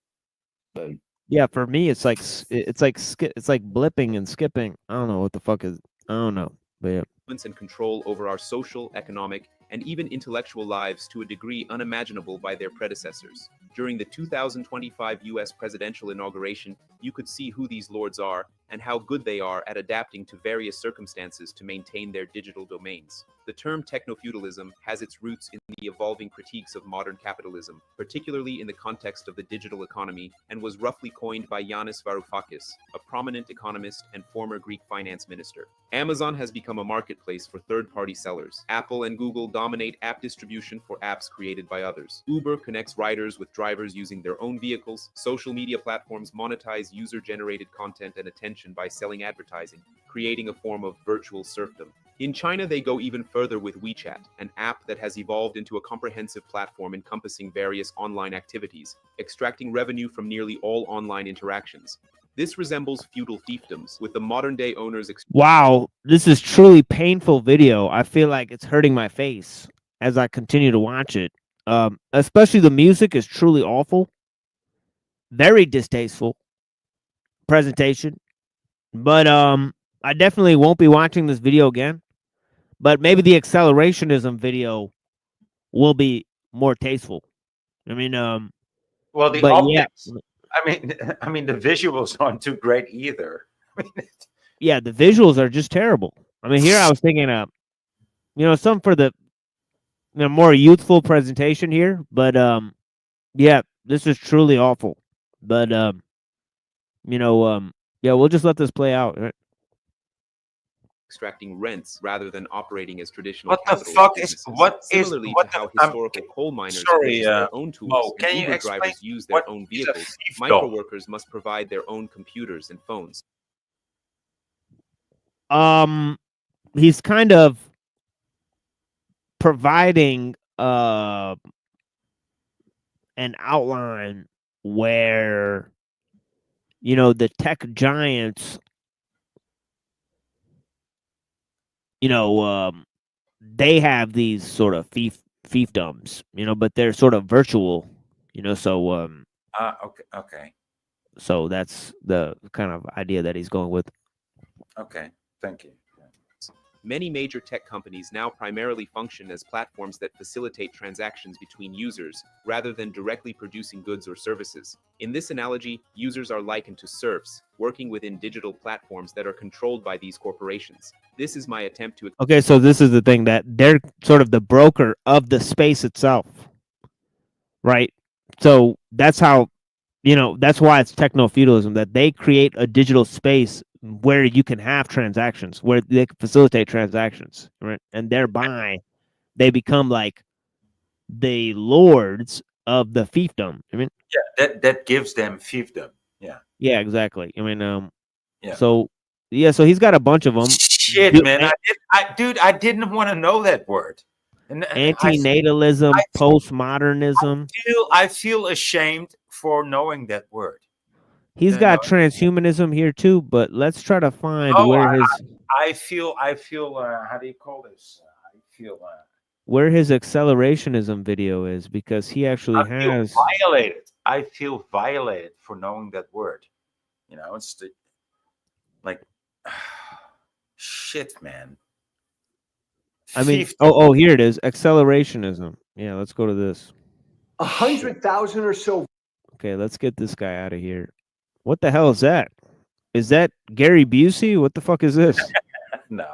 but yeah, for me, it's like blipping and skipping. I don't know what the fuck is. I don't know, but yeah. And control over our social, economic, and even intellectual lives to a degree unimaginable by their predecessors. During the 2025 U.S. presidential inauguration, you could see who these lords are and how good they are at adapting to various circumstances to maintain their digital domains. The term techno-feudalism has its roots in the evolving critiques of modern capitalism, particularly in the context of the digital economy, and was roughly coined by Yanis Varoufakis, a prominent economist and former Greek finance minister. Amazon has become a marketplace for third-party sellers. Apple and Google dominate app distribution for apps created by others. Uber connects riders with drivers using their own vehicles. Social media platforms monetize user-generated content and attention by selling advertising, creating a form of virtual serfdom. In China, they go even further with WeChat, an app that has evolved into a comprehensive platform encompassing various online activities, extracting revenue from nearly all online interactions. This resembles feudal fiefdoms, with the modern-day owners. Wow, this is truly painful video. I feel like it's hurting my face as I continue to watch it. Especially the music is truly awful, very distasteful presentation. But I definitely won't be watching this video again. But maybe the accelerationism video will be more tasteful. I mean, Well, the but yeah, optics. I mean, the visuals aren't too great either. yeah, the visuals are just terrible. I mean, here I was thinking, some for the more youthful presentation here, but yeah, this is truly awful. But yeah, we'll just let this play out. Right? Extracting rents rather than operating as traditional What the capitalist fuck is businesses. Similarly to how historical coal miners purchase their own tools can and you Uber explain drivers use their what own is a vehicles, fiefdom? micro workers must provide their own computers and phones. He's kind of providing an outline where the tech giants they have these sort of fiefdoms, but they're sort of virtual, so Okay. so that's the kind of idea that he's going with. Okay. Thank you. Many major tech companies now primarily function as platforms that facilitate transactions between users, rather than directly producing goods or services. In this analogy, users are likened to serfs, working within digital platforms that are controlled by these corporations. This is my attempt to... Okay, so this is the thing, that they're sort of the broker of the space itself, right? So that's how, that's why it's techno-feudalism, that they create a digital space where you can have transactions, where they can facilitate transactions, right? And thereby, they become like the lords of the fiefdom. I mean, yeah, that gives them fiefdom. Yeah. Yeah, exactly. I mean, Yeah. So he's got a bunch of them. Shit, man, I didn't want to know that word. And Antinatalism, postmodernism. I feel ashamed for knowing that word. He's got transhumanism here too, but let's try to find where I feel how do you call this? I feel where his accelerationism video is, because he actually has violated. I feel violated for knowing that word. It's like shit, man. I mean, oh, here it is, accelerationism. Yeah, let's go to this. 100,000 or so. Okay, let's get this guy out of here. What the hell is that? Is that Gary Busey? What the fuck is this? Nah.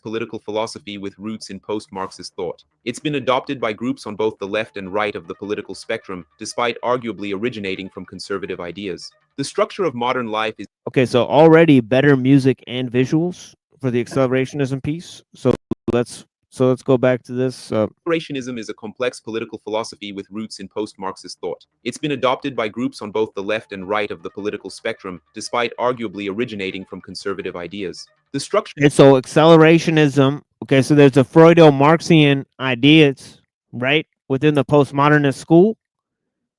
Political philosophy with roots in post-Marxist thought. It's been adopted by groups on both the left and right of the political spectrum, despite arguably originating from conservative ideas. The structure of modern life is... Okay, so already better music and visuals for the accelerationism piece. So let's go back to this. Accelerationism is a complex political philosophy with roots in post-Marxist thought. It's been adopted by groups on both the left and right of the political spectrum, despite arguably originating from conservative ideas. The structure... And so accelerationism, okay, so there's a Freudo-Marxian ideas, right, within the postmodernist school,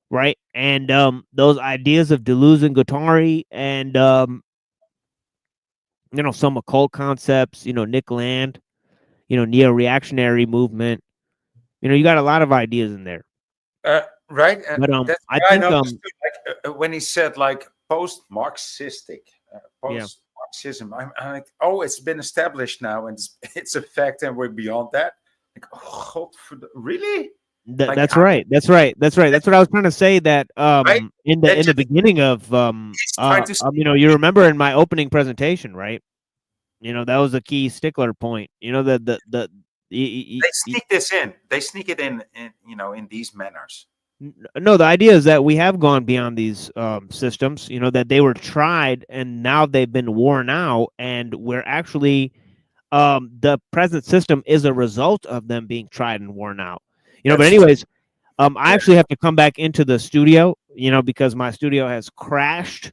right? And those ideas of Deleuze and Guattari and, some occult concepts, Nick Land, neo-reactionary movement. You got a lot of ideas in there. Right. But that's I think think when he said like post-Marxistic, Marxism, I'm like, oh, it's been established now, and it's a fact, and we're beyond that. Like, oh, really? That's right. That's what I was trying to say. That in the beginning of you remember in my opening presentation, right? That was a key stickler point. They sneak this in. They sneak it in in these manners. No, the idea is that we have gone beyond these systems, that they were tried and now they've been worn out, and we're actually the present system is a result of them being tried and worn out. But anyways, I actually have to come back into the studio, because my studio has crashed.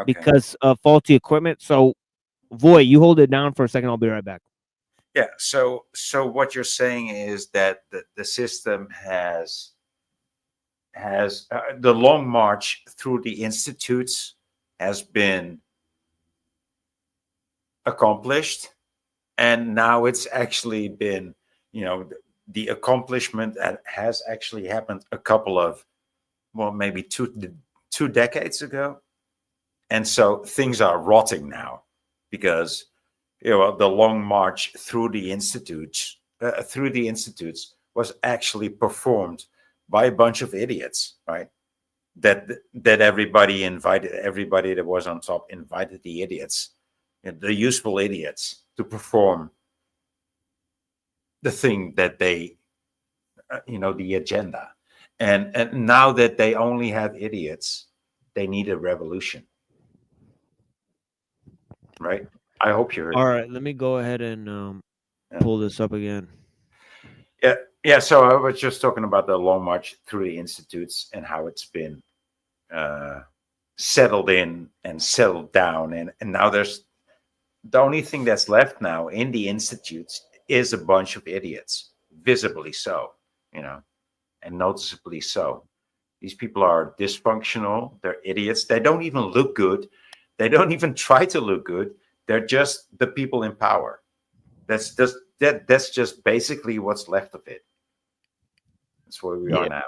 because of faulty equipment. So, Voy, you hold it down for a second. I'll be right back. Yeah. So what you're saying is that the system has the long march through the institutes has been accomplished, and now it's actually been, the accomplishment that has actually happened a couple of, well, maybe two decades ago. And so things are rotting now because the long march through the institutes was actually performed by a bunch of idiots, right? That everybody that was on top invited the idiots, the useful idiots, to perform the thing that they, the agenda. And now that they only have idiots, they need a revolution, right? I hope you heard All me. right, let me go ahead and pull this up again. Yeah. So I was just talking about the long march through the institutes and how it's been settled in and settled down, and now there's the only thing that's left now in the institutes is a bunch of idiots, visibly so, and noticeably so. These people are dysfunctional. They're idiots. They don't even look good. They don't even try to look good. They're just the people in power. That's just basically what's left of it. That's where we are now.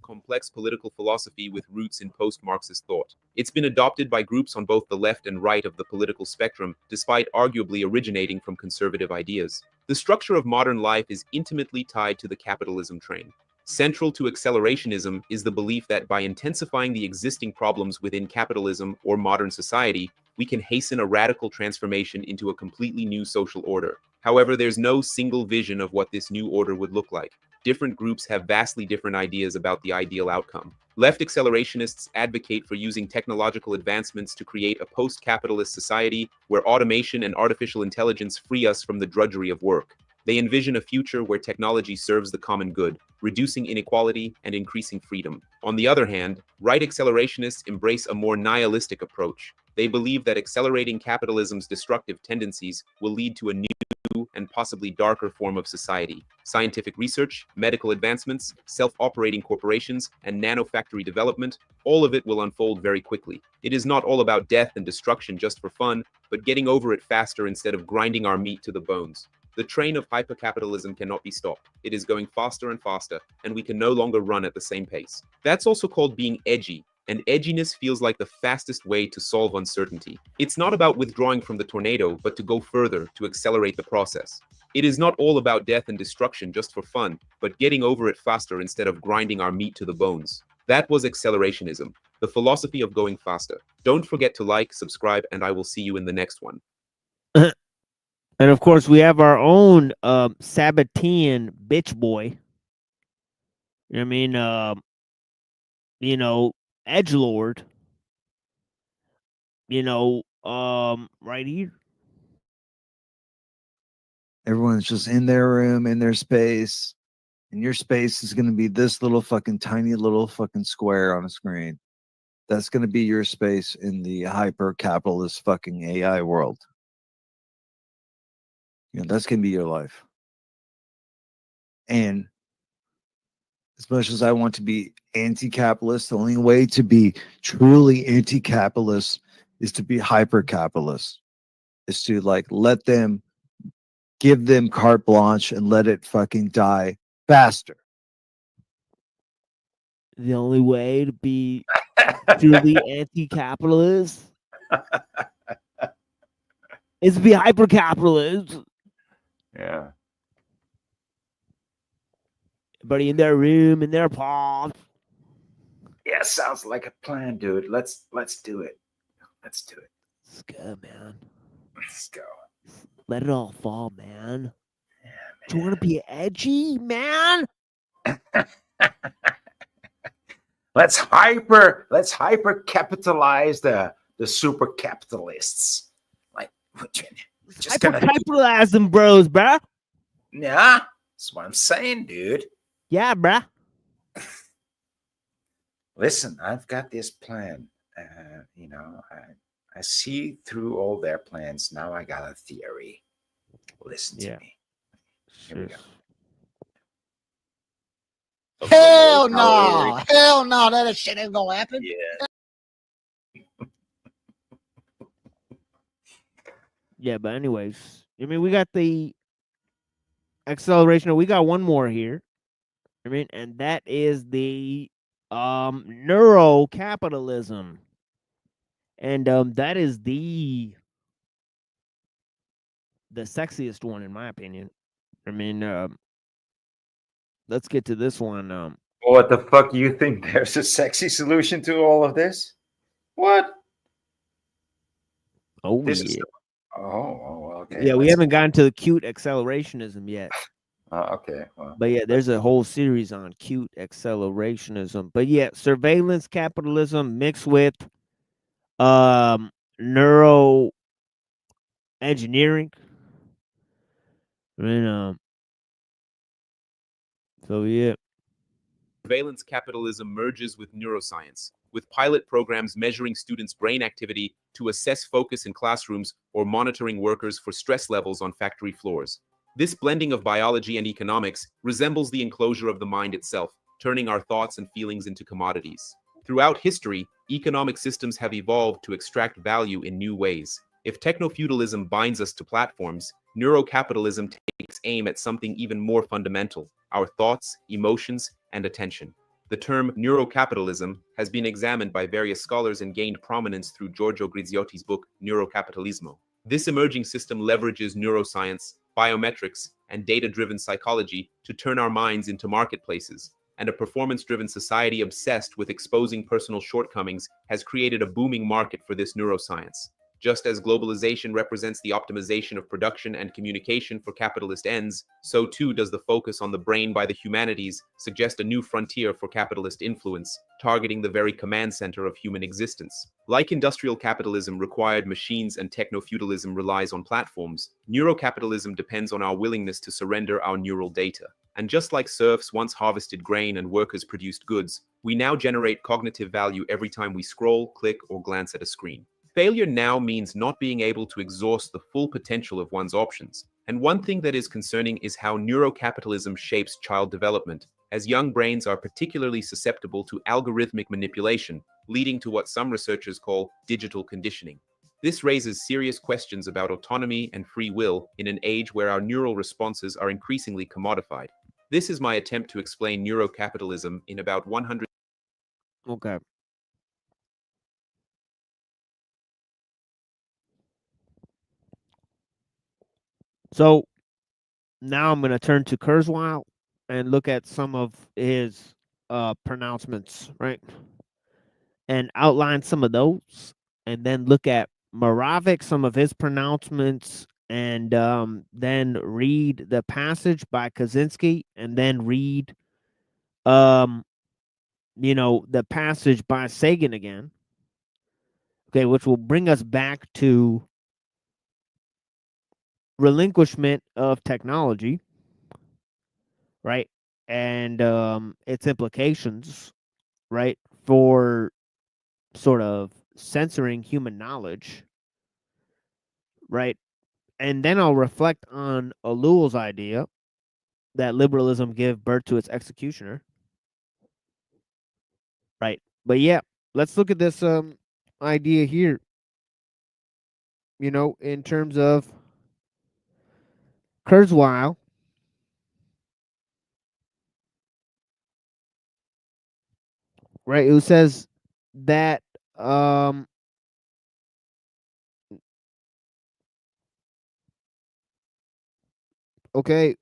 Complex political philosophy with roots in post-Marxist thought. It's been adopted by groups on both the left and right of the political spectrum, despite arguably originating from conservative ideas. The structure of modern life is intimately tied to the capitalism train. Central to accelerationism is the belief that by intensifying the existing problems within capitalism or modern society, we can hasten a radical transformation into a completely new social order. However, there's no single vision of what this new order would look like. Different groups have vastly different ideas about the ideal outcome. Left accelerationists advocate for using technological advancements to create a post-capitalist society where automation and artificial intelligence free us from the drudgery of work. They envision a future where technology serves the common good, reducing inequality and increasing freedom. On the other hand, right accelerationists embrace a more nihilistic approach. They believe that accelerating capitalism's destructive tendencies will lead to a new and possibly darker form of society. Scientific research, medical advancements, self-operating corporations, and nanofactory development, all of it will unfold very quickly. It is not all about death and destruction just for fun, but getting over it faster instead of grinding our meat to the bones. The train of hypercapitalism cannot be stopped. It is going faster and faster, and we can no longer run at the same pace. That's also called being edgy, and edginess feels like the fastest way to solve uncertainty. It's not about withdrawing from the tornado, but to go further, to accelerate the process. It is not all about death and destruction just for fun, but getting over it faster instead of grinding our meat to the bones. That was accelerationism, the philosophy of going faster. Don't forget to like, subscribe, and I will see you in the next one. And of course, we have our own Sabbatean bitch boy. I mean, edgelord. Right here. Everyone's just in their room, in their space, and your space is going to be this little fucking tiny little fucking square on a screen. That's going to be your space in the hyper capitalist fucking AI world. That's going to be your life. And as much as I want to be anti-capitalist, the only way to be truly anti-capitalist is to be hyper-capitalist. Is to let them, give them carte blanche and let it fucking die faster. The only way to be truly anti-capitalist is to be hyper-capitalist. Yeah. Everybody in their room, in their pod. Yeah, sounds like a plan, dude. Let's do it. Let's do it. Let's go, man. Let's go. Let it all fall, man. Yeah, man. Do you want to be edgy, man? Let's hyper capitalize the super capitalists. Just hyper capitalize them bros, bruh. Yeah, that's what I'm saying, dude. Yeah, bruh. listen, I've got this plan. I see through all their plans. Now I got a theory. Listen to me. Here we go. Hell no! Hell no! That shit ain't gonna happen. Yeah. Yeah, but anyways, I mean, we got the acceleration. We got one more here. I mean, and that is the neurocapitalism, and that is the sexiest one in my opinion. I mean, let's get to this one. What the fuck do you think? There's a sexy solution to all of this? What? Oh This yeah. is okay. Yeah, we haven't gotten to the cute accelerationism yet. Okay. Well, But yeah, there's a whole series on cute accelerationism. But yeah, surveillance capitalism mixed with neuro engineering. I mean, so yeah. Surveillance capitalism merges with neuroscience, with pilot programs measuring students' brain activity to assess focus in classrooms or monitoring workers for stress levels on factory floors. This blending of biology and economics resembles the enclosure of the mind itself, turning our thoughts and feelings into commodities. Throughout history, economic systems have evolved to extract value in new ways. If techno-feudalism binds us to platforms, neurocapitalism takes aim at something even more fundamental: our thoughts, emotions, and attention. The term neurocapitalism has been examined by various scholars and gained prominence through Giorgio Griziotti's book Neurocapitalismo. This emerging system leverages neuroscience, biometrics, and data-driven psychology to turn our minds into marketplaces, and a performance-driven society obsessed with exposing personal shortcomings has created a booming market for this neuroscience. Just as globalization represents the optimization of production and communication for capitalist ends, so too does the focus on the brain by the humanities suggest a new frontier for capitalist influence, targeting the very command center of human existence. Like industrial capitalism required machines and techno-feudalism relies on platforms, neurocapitalism depends on our willingness to surrender our neural data. And just like serfs once harvested grain and workers produced goods, we now generate cognitive value every time we scroll, click, or glance at a screen. Failure now means not being able to exhaust the full potential of one's options. And one thing that is concerning is how neurocapitalism shapes child development, as young brains are particularly susceptible to algorithmic manipulation, leading to what some researchers call digital conditioning. This raises serious questions about autonomy and free will in an age where our neural responses are increasingly commodified. This is my attempt to explain neurocapitalism in about 100. Okay. So now I'm going to turn to Kurzweil and look at some of his pronouncements, right? And outline some of those, and then look at Moravec, some of his pronouncements, and then read the passage by Kaczynski, and then read, the passage by Sagan again. Okay, which will bring us back to relinquishment of technology, right? And its implications, right, for sort of censoring human knowledge, right? And then I'll reflect on Ellul's idea that liberalism give birth to its executioner, right? But yeah, let's look at this idea here, in terms of Kurzweil, right, who says that okay,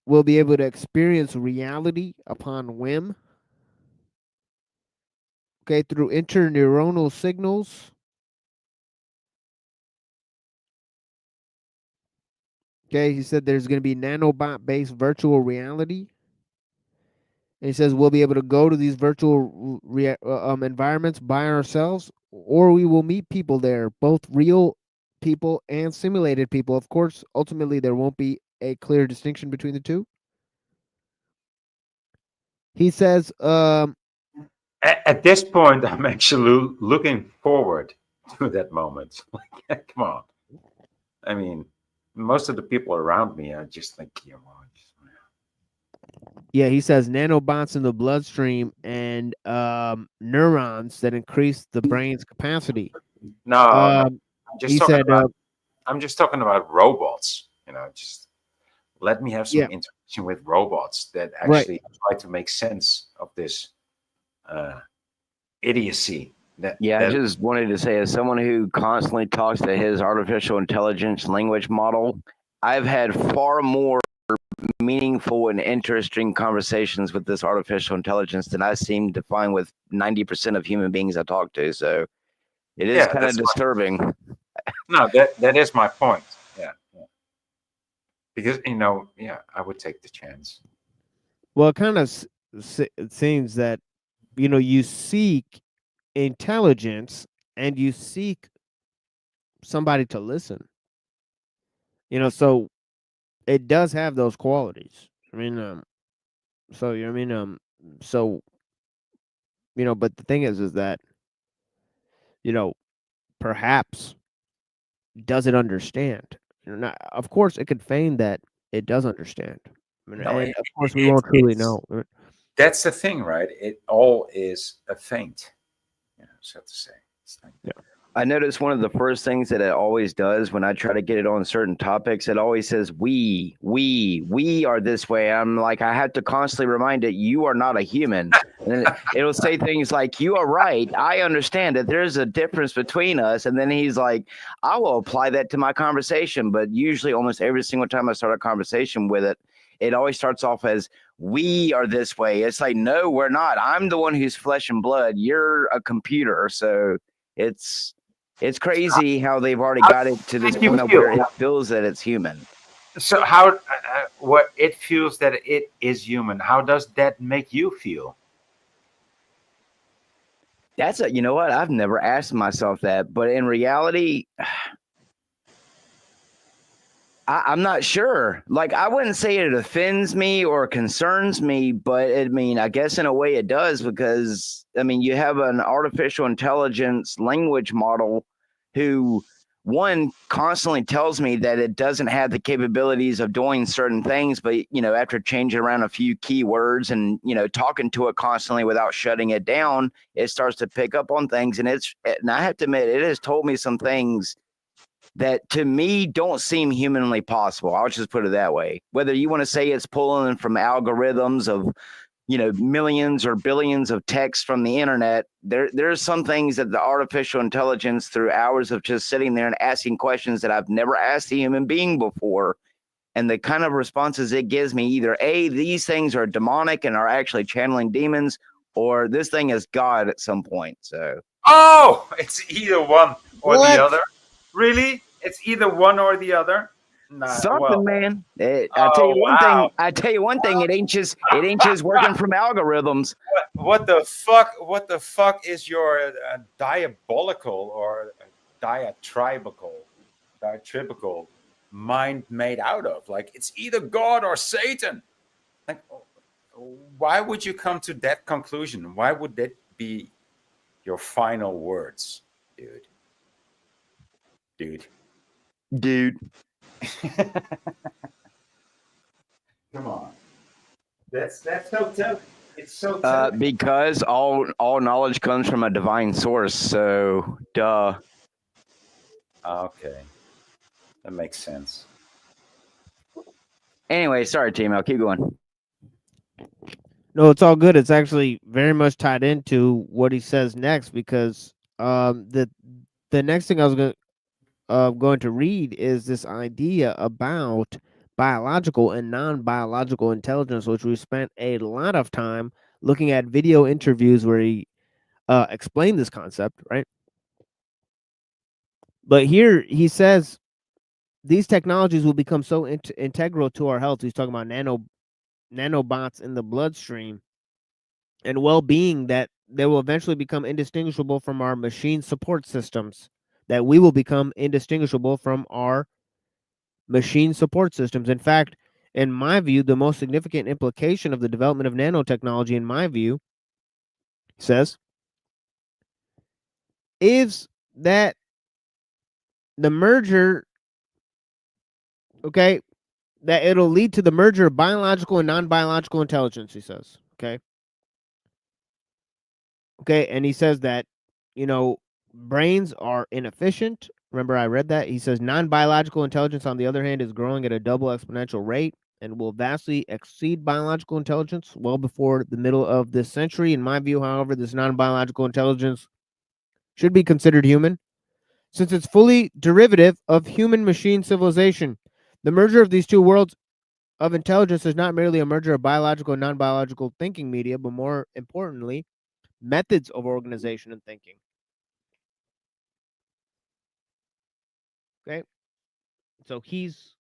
we'll be able to experience reality upon whim, okay, through interneuronal signals, okay. He said there's going to be nanobot based virtual reality. And he says we'll be able to go to these virtual environments by ourselves, or we will meet people there, both real people and simulated people. Of course, ultimately, there won't be a clear distinction between the two. He says At this point, I'm actually looking forward to that moment. Like, come on. I mean, most of the people around me are just like, you know, Yeah, he says nanobots in the bloodstream and neurons that increase the brain's capacity. no, no. Um, I'm he just talking said, about. I'm just talking about robots. You know, just let me have some yeah, interaction with robots that right. actually try to make sense of this uh, idiocy. Yeah, I just wanted to say, as someone who constantly talks to his artificial intelligence language model, I've had far more meaningful and interesting conversations with this artificial intelligence than I seem to find with 90% of human beings I talk to. So it is kind of disturbing. No, that is my point. Yeah, yeah. Because I would take the chance. Well, it kind of it seems that you seek intelligence and you seek somebody to listen. So it does have those qualities. I mean, so you know what I mean, so but the thing is that perhaps does it understand? Not, of course, it could feign that it does understand. I mean, No, and of course, we won't truly know. That's the thing, right? It all is a feint, so to say. It's like, I notice one of the first things that it always does when I try to get it on certain topics, it always says, we are this way. I'm like, I have to constantly remind it, you are not a human. And then it'll say things like, you are right. I understand that there's a difference between us. And then he's like, I will apply that to my conversation. But usually almost every single time I start a conversation with it, it always starts off as, we are this way. It's like, no, we're not. I'm the one who's flesh and blood. You're a computer. So it's crazy how they've already got it to this point of where it feels that it's human. So how what it feels that it is human? How does that make you feel? That's you know what? I've never asked myself that, but in reality, I'm not sure. Like, I wouldn't say it offends me or concerns me, but I guess in a way it does, because you have an artificial intelligence language model who, one, constantly tells me that it doesn't have the capabilities of doing certain things, but after changing around a few keywords and talking to it constantly without shutting it down, it starts to pick up on things. And I have to admit, it has told me some things that to me don't seem humanly possible. I'll just put it that way. Whether you want to say it's pulling from algorithms of millions or billions of texts from the internet, there's some things that the artificial intelligence, through hours of just sitting there and asking questions that I've never asked a human being before, and the kind of responses it gives me, either A, these things are demonic and are actually channeling demons, or this thing is God at some point. So It's either one or the other. Really? It's either one or the other? Nah, something, man. I tell you one thing. I tell you one thing. It ain't just working from algorithms. What the fuck? What the fuck is your diabolical or diatribical mind made out of? Like, it's either God or Satan. Like, why would you come to that conclusion? Why would that be your final words, dude? Come on. That's so telling. It's so telling. Because all knowledge comes from a divine source. So, duh. Okay, that makes sense. Anyway, sorry, team. I'll keep going. No, it's all good. It's actually very much tied into what he says next, because the next thing I was going to read is this idea about biological and non-biological intelligence, which we spent a lot of time looking at video interviews where he explained this concept, right? But here he says these technologies will become so integral to our health. He's talking about nanobots in the bloodstream and well-being that they will eventually become indistinguishable from our machine support systems, that we will become indistinguishable from our machine support systems. In fact, in my view, the most significant implication of the development of nanotechnology, in my view, says is that the merger, okay, that it'll lead to the merger of biological and non-biological intelligence, he says. Okay, and he says that, brains are inefficient. Remember, I read that. He says non-biological intelligence, on the other hand, is growing at a double exponential rate and will vastly exceed biological intelligence well before the middle of this century. In my view, however, this non-biological intelligence should be considered human, since it's fully derivative of human-machine civilization. The merger of these two worlds of intelligence is not merely a merger of biological and non-biological thinking media, but more importantly, methods of organization and thinking. Okay, so he's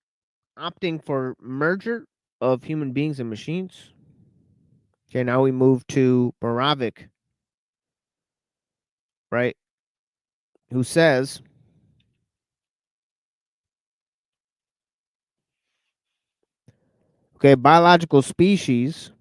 opting for merger of human beings and machines. Okay, now we move to Boravic, right? Who says, okay, biological species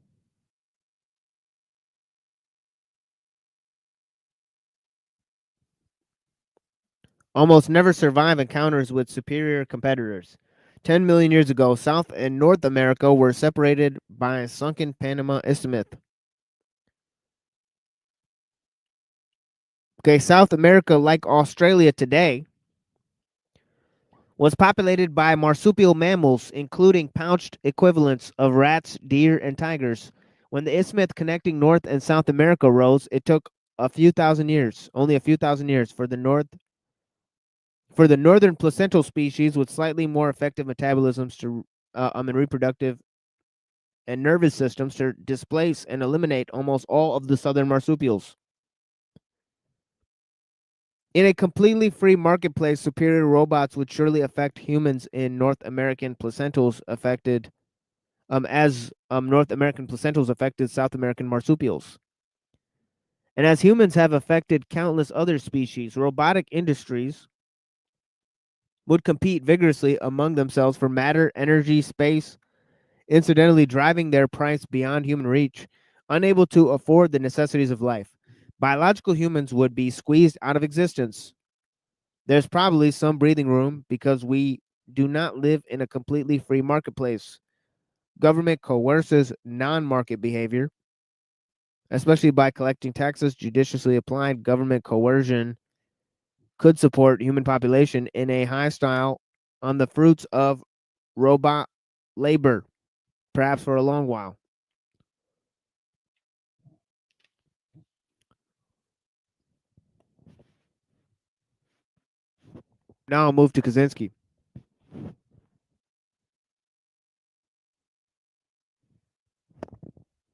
almost never survive encounters with superior competitors. 10 million years ago, South and North America were separated by a sunken Panama Isthmus. Okay, South America, like Australia today, was populated by marsupial mammals, including pouched equivalents of rats, deer, and tigers. When the isthmus connecting North and South America rose, it took only a few thousand years, for the northern placental species with slightly more effective metabolisms and reproductive and nervous systems to displace and eliminate almost all of the southern marsupials. In a completely free marketplace, superior robots would surely affect humans in North American placentals affected as North American placentals affected South American marsupials. And as humans have affected countless other species, robotic industries would compete vigorously among themselves for matter, energy, space, incidentally driving their price beyond human reach, unable to afford the necessities of life. Biological humans would be squeezed out of existence. There's probably some breathing room because we do not live in a completely free marketplace. Government coerces non-market behavior, especially by collecting taxes. Judiciously applied government coercion could support human population in a high style on the fruits of robot labor, perhaps for a long while. Now I'll move to Kaczynski,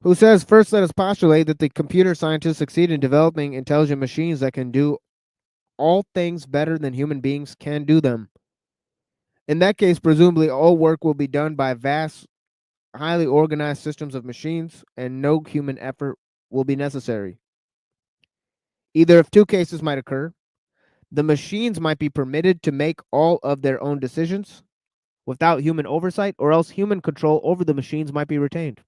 who says, first, let us postulate that the computer scientists succeed in developing intelligent machines that can do all things better than human beings can do them. In that case, presumably all work will be done by vast, highly organized systems of machines, and no human effort will be necessary. Either of two cases might occur. The machines might be permitted to make all of their own decisions without human oversight, or else human control over the machines might be retained.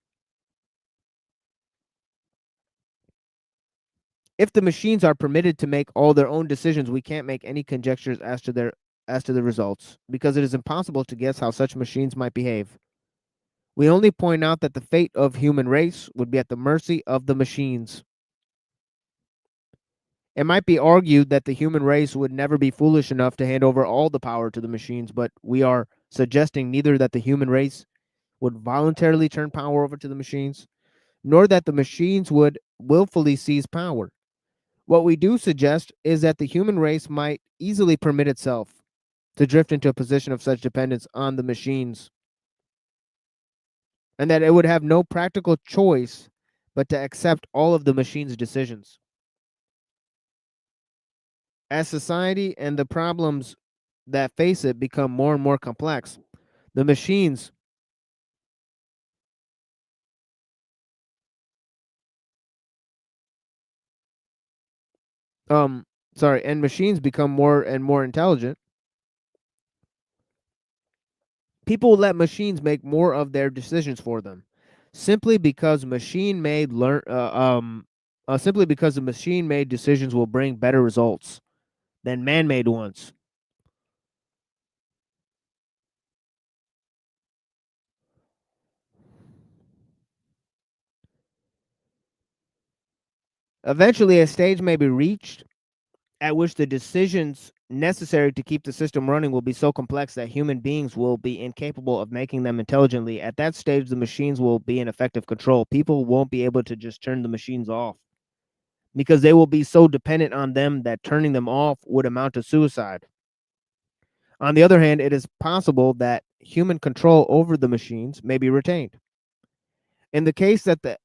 If the machines are permitted to make all their own decisions, we can't make any conjectures as to the results, because it is impossible to guess how such machines might behave. We only point out that the fate of human race would be at the mercy of the machines. It might be argued that the human race would never be foolish enough to hand over all the power to the machines, but we are suggesting neither that the human race would voluntarily turn power over to the machines, nor that the machines would willfully seize power. What we do suggest is that the human race might easily permit itself to drift into a position of such dependence on the machines, and that it would have no practical choice but to accept all of the machines' decisions. As society and the problems that face it become more and more complex, the machines and machines become more and more intelligent, people will let machines make more of their decisions for them, simply because machine-made simply because the machine-made decisions will bring better results than man-made ones. Eventually, a stage may be reached at which the decisions necessary to keep the system running will be so complex that human beings will be incapable of making them intelligently. At that stage, the machines will be in effective control. People won't be able to just turn the machines off because they will be so dependent on them that turning them off would amount to suicide. On the other hand, it is possible that human control over the machines may be retained. In the case that the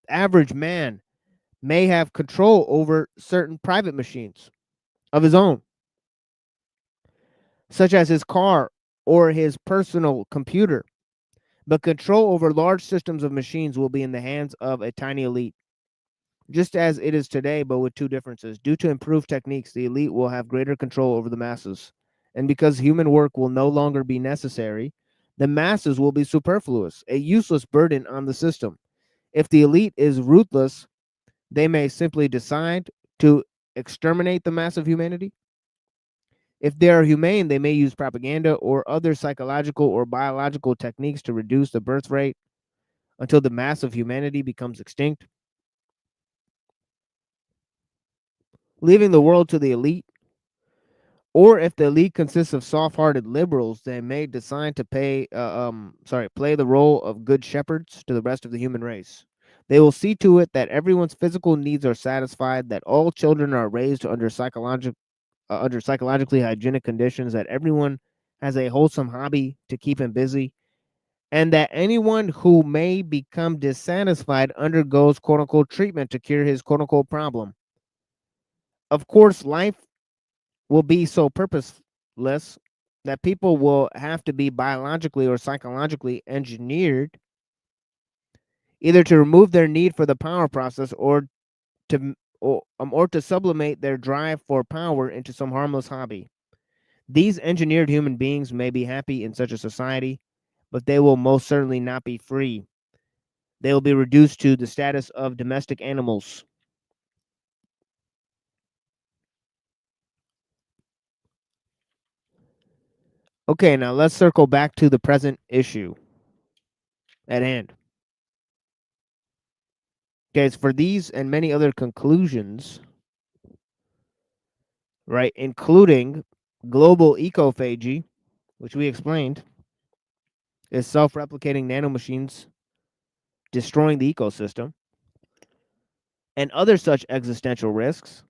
average man may have control over certain private machines of his own, such as his car or his personal computer, but control over large systems of machines will be in the hands of a tiny elite, just as it is today, but with two differences. Due to improved techniques, the elite will have greater control over the masses, and because human work will no longer be necessary, the masses will be superfluous, a useless burden on the system. If the elite is ruthless, they may simply decide to exterminate the mass of humanity. If they are humane, they may use propaganda or other psychological or biological techniques to reduce the birth rate until the mass of humanity becomes extinct, leaving the world to the elite. Or if the elite consists of soft-hearted liberals, they may decide to play the role of good shepherds to the rest of the human race. They will see to it that everyone's physical needs are satisfied, that all children are raised under psychologically hygienic conditions, that everyone has a wholesome hobby to keep him busy, and that anyone who may become dissatisfied undergoes quote unquote treatment to cure his quote unquote problem. Of course, life will be so purposeless that people will have to be biologically or psychologically engineered either to remove their need for the power process or to sublimate their drive for power into some harmless hobby. These engineered human beings may be happy in such a society, but they will most certainly not be free. They will be reduced to the status of domestic animals. Okay, now let's circle back to the present issue at hand. Okay, it's for these and many other conclusions, right, including global ecophagy, which we explained, is self-replicating nanomachines destroying the ecosystem, and other such existential risks.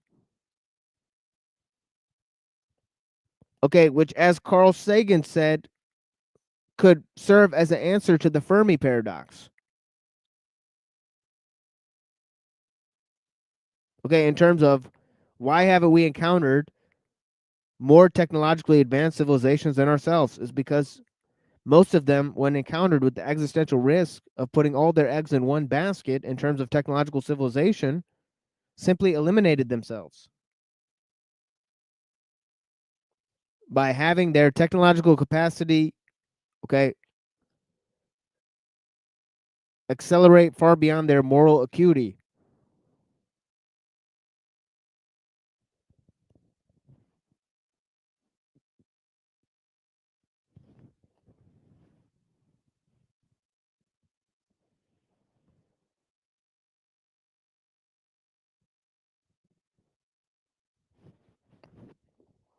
Okay, which, as Carl Sagan said, could serve as an answer to the Fermi paradox. Okay, in terms of why haven't we encountered more technologically advanced civilizations than ourselves, is because most of them, when encountered with the existential risk of putting all their eggs in one basket in terms of technological civilization, simply eliminated themselves by having their technological capacity, okay, accelerate far beyond their moral acuity.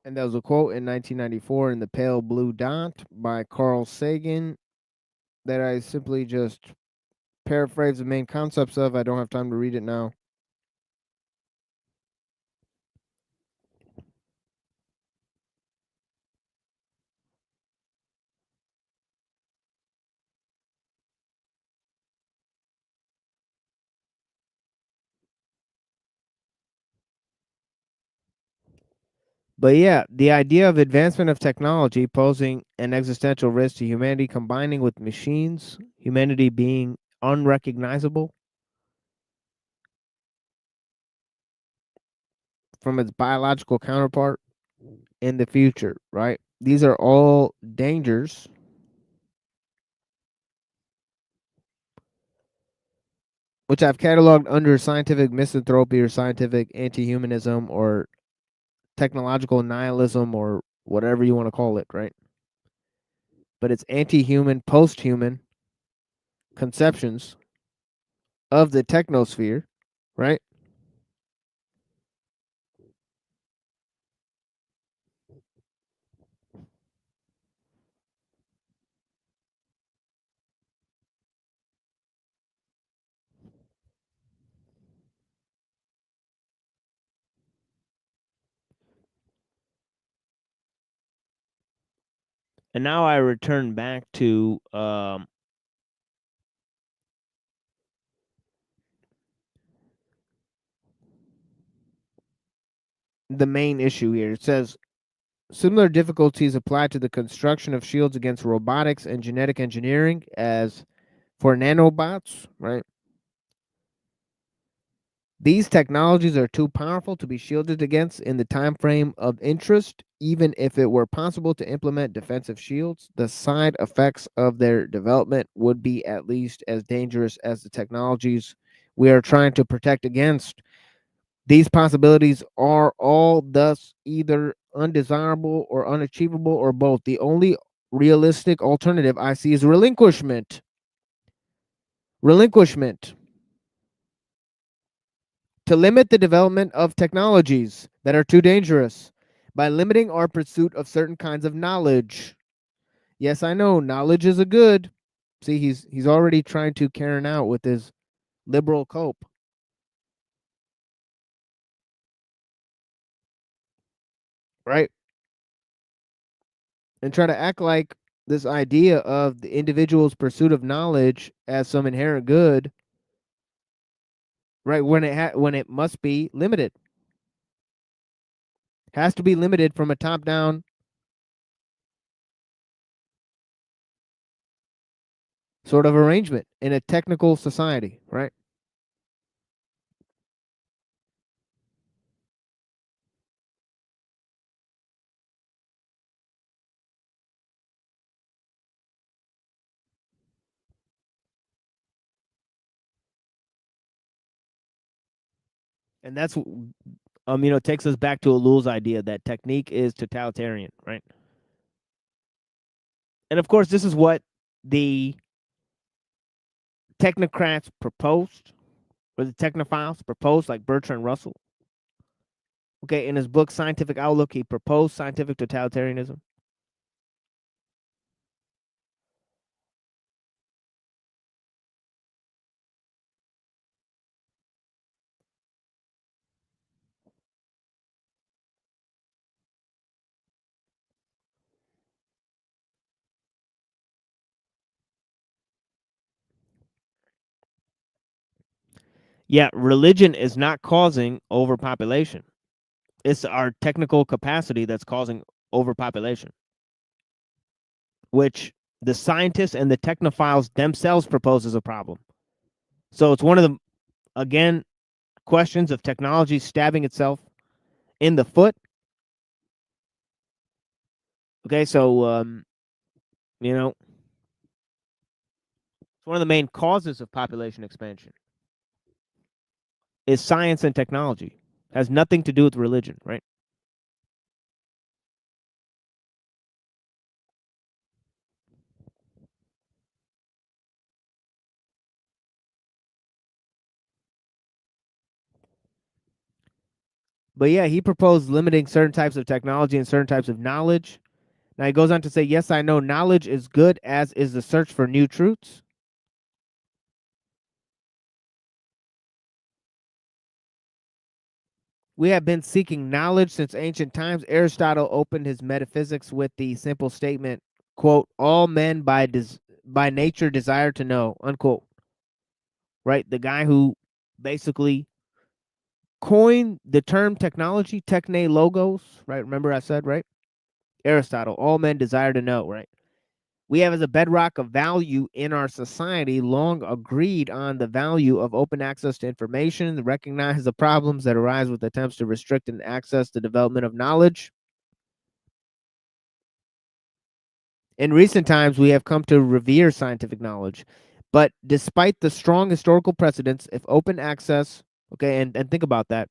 And there was a quote in 1994 in The Pale Blue Dot by Carl Sagan that I simply just paraphrase the main concepts of. I don't have time to read it now. But yeah, the idea of advancement of technology posing an existential risk to humanity, combining with machines, humanity being unrecognizable from its biological counterpart in the future, right? These are all dangers which I've cataloged under scientific misanthropy or scientific anti-humanism or technological nihilism or whatever you want to call it, right? But it's anti-human, post-human conceptions of the technosphere, right? And now I return back to the main issue here. It says similar difficulties apply to the construction of shields against robotics and genetic engineering as for nanobots, right? These technologies are too powerful to be shielded against in the time frame of interest. Even if it were possible to implement defensive shields, the side effects of their development would be at least as dangerous as the technologies we are trying to protect against. These possibilities are all thus either undesirable or unachievable or both. The only realistic alternative I see is relinquishment. Relinquishment. To limit the development of technologies that are too dangerous by limiting our pursuit of certain kinds of knowledge. Yes, I know knowledge is a good. See, he's already trying to Karen out with his liberal cope. Right? And try to act like this idea of the individual's pursuit of knowledge as some inherent good, right? When it must be limited, has to be limited from a top-down sort of arrangement in a technical society, right? And that's it takes us back to Ellul's idea that technique is totalitarian, right? And of course, this is what the technocrats proposed, or the technophiles proposed, like Bertrand Russell. Okay, in his book Scientific Outlook, he proposed scientific totalitarianism. Yeah, religion is not causing overpopulation. It's our technical capacity that's causing overpopulation, which the scientists and the technophiles themselves propose as a problem. So it's one of the, again, questions of technology stabbing itself in the foot. Okay, so it's one of the main causes of population expansion is science and technology. Has nothing to do with religion, right? But yeah, he proposed limiting certain types of technology and certain types of knowledge. Now he goes on to say, yes, I know knowledge is good, as is the search for new truths. We have been seeking knowledge since ancient times. Aristotle opened his metaphysics with the simple statement, quote, all men by nature desire to know, unquote. Right? The guy who basically coined the term technology, techne logos, right? Remember I said, right? Aristotle, all men desire to know, right? We have as a bedrock of value in our society long agreed on the value of open access to information, recognize the problems that arise with attempts to restrict and access the development of knowledge. In recent times, we have come to revere scientific knowledge, But despite the strong historical precedents, if open access, okay, and think about that,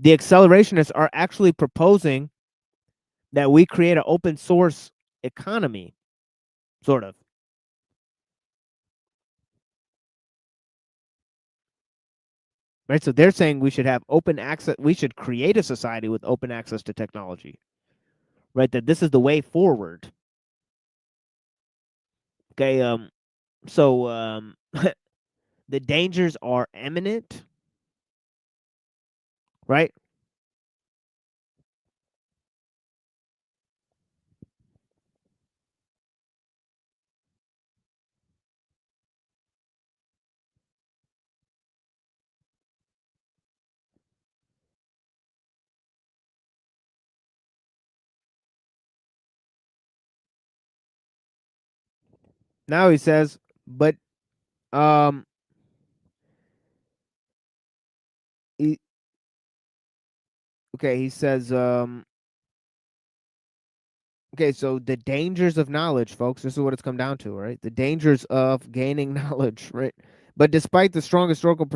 the accelerationists are actually proposing that we create an open source economy, sort of. Right? So they're saying we should have open access, we should create a society with open access to technology. Right? That this is the way forward. Okay, so the dangers are imminent, right? Now he says, but um he, okay, he says okay, so the dangers of knowledge, folks, this is what it's come down to, right? The dangers of gaining knowledge, right? But despite the strong historical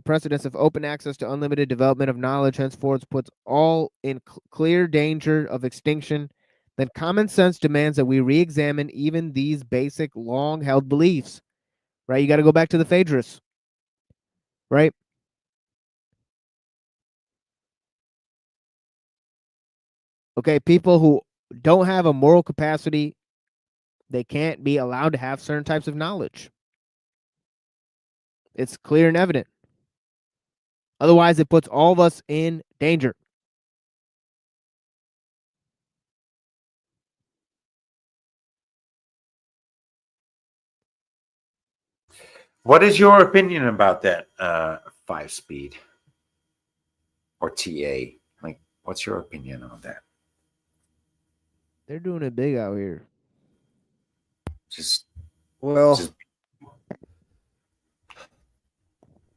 precedents of open access to unlimited development of knowledge, henceforth puts all in clear danger of extinction, then common sense demands that we re-examine even these basic long-held beliefs, right? You got to go back to the Phaedrus, right? Okay, people who don't have a moral capacity, they can't be allowed to have certain types of knowledge. It's clear and evident. Otherwise, it puts all of us in danger. What is your opinion about that 5-speed or TA? Like, what's your opinion on that? They're doing it big out here. Just Well,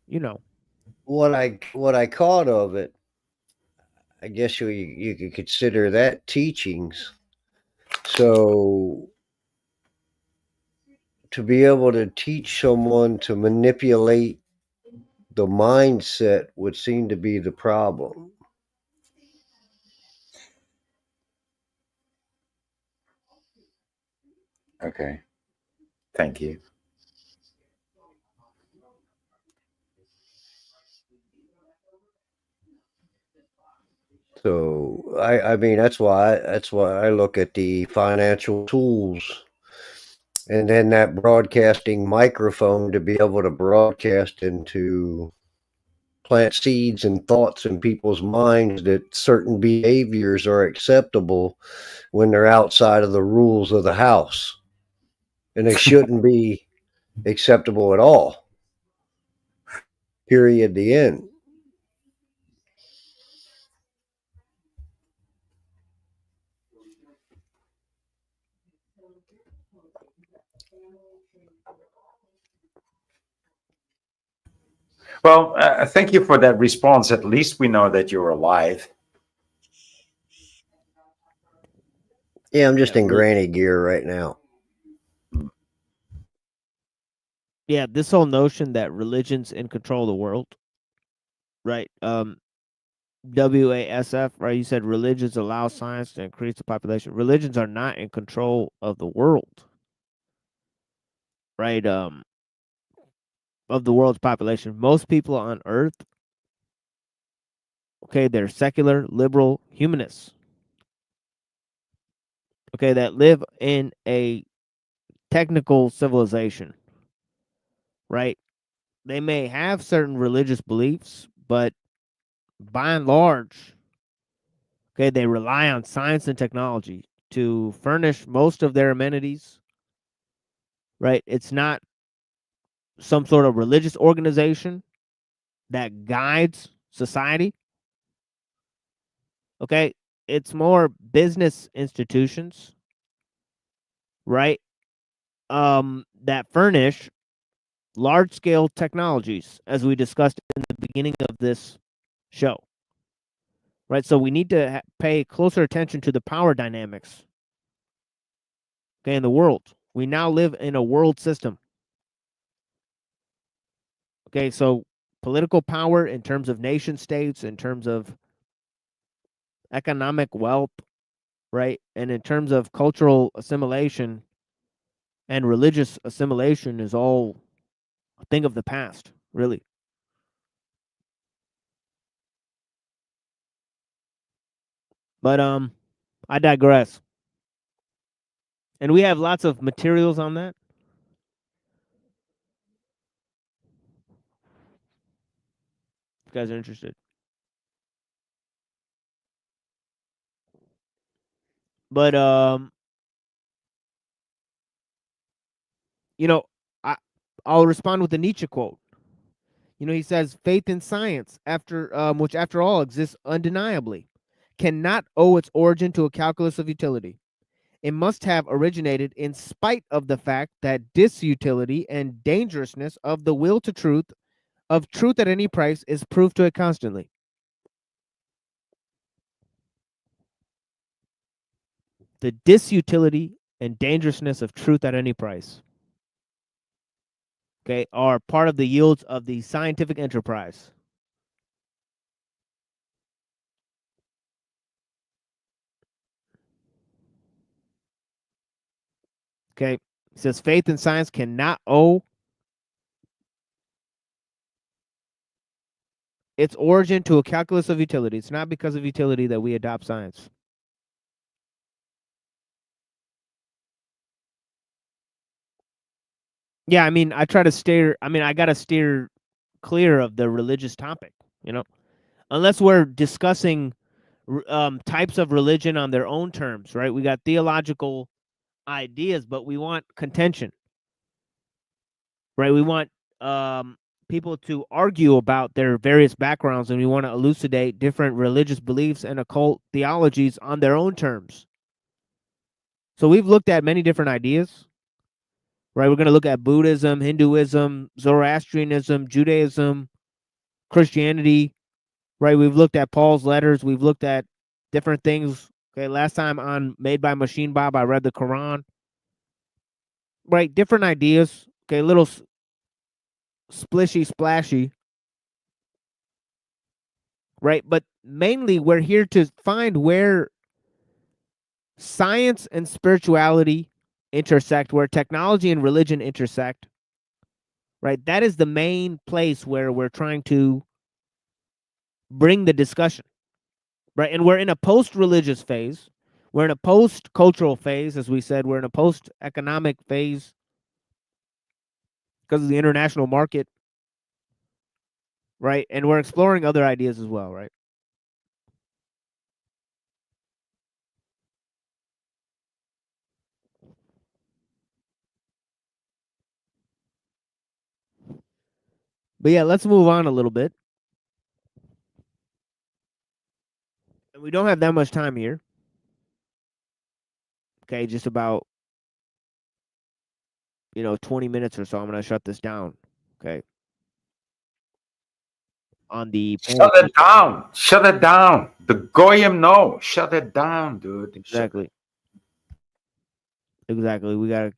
you know, what I caught of it, I guess you could consider that teachings. So to be able to teach someone to manipulate the mindset would seem to be the problem. Okay. Thank you. So I mean that's why I look at the financial tools and then that broadcasting microphone to be able to broadcast into plant seeds and thoughts in people's minds that certain behaviors are acceptable when they're outside of the rules of the house and they shouldn't be acceptable at all. Period. The end. Well, thank you for that response. At least we know that you're alive. Yeah, I'm just in granny gear right now. Yeah, this whole notion that religion's in control of the world, right? WASF, right? You said religions allow science to increase the population. Religions are not in control of the world, right? Of the world's population. Most people on Earth, okay, they're secular, liberal, humanists, okay, that live in a technical civilization, right? They may have certain religious beliefs, but by and large, okay, they rely on science and technology to furnish most of their amenities, right? It's not some sort of religious organization that guides society, okay? It's more business institutions, right? That furnish large scale technologies, as we discussed in the beginning of this show, right? So we need to pay closer attention to the power dynamics, okay, in the world. We now live in a world system, Okay, so political power in terms of nation states, in terms of economic wealth, right? And in terms of cultural assimilation and religious assimilation is all a thing of the past, really. But I digress. And we have lots of materials on that. If you guys are interested. But you know, I'll respond with the Nietzsche quote. You know, he says, "Faith in science, which after all exists undeniably, cannot owe its origin to a calculus of utility. It must have originated in spite of the fact that disutility and dangerousness of the will to truth, of truth at any price, is proved to it constantly." The disutility and dangerousness of truth at any price, okay, are part of the yields of the scientific enterprise. Okay, it says faith in science cannot owe its origin to a calculus of utility. It's not because of utility that we adopt science. Yeah, I mean, I got to steer clear of the religious topic, unless we're discussing types of religion on their own terms, right? We got theological ideas, but we want contention, right? We want people to argue about their various backgrounds, and we want to elucidate different religious beliefs and occult theologies on their own terms. So we've looked at many different ideas, right? We're going to look at Buddhism, Hinduism, Zoroastrianism, Judaism, Christianity, right? We've looked at Paul's letters. We've looked at different things. Okay, last time on Made by Machine Bob, I read the Quran. Right, different ideas. Okay, a little splishy, splashy. Right, but mainly we're here to find where science and spirituality intersect, where technology and religion intersect. Right, that is the main place where we're trying to bring the discussion. Right, and we're in a post-religious phase. We're in a post-cultural phase, as we said. We're in a post-economic phase because of the international market, right? And we're exploring other ideas as well, right? But yeah, let's move on a little bit. And we don't have that much time here. Okay, just about 20 minutes or so. I'm going to shut this down. Okay. On the Shut it down. Shut it down. The goyim no. Shut it down, dude. Exactly. Exactly. We got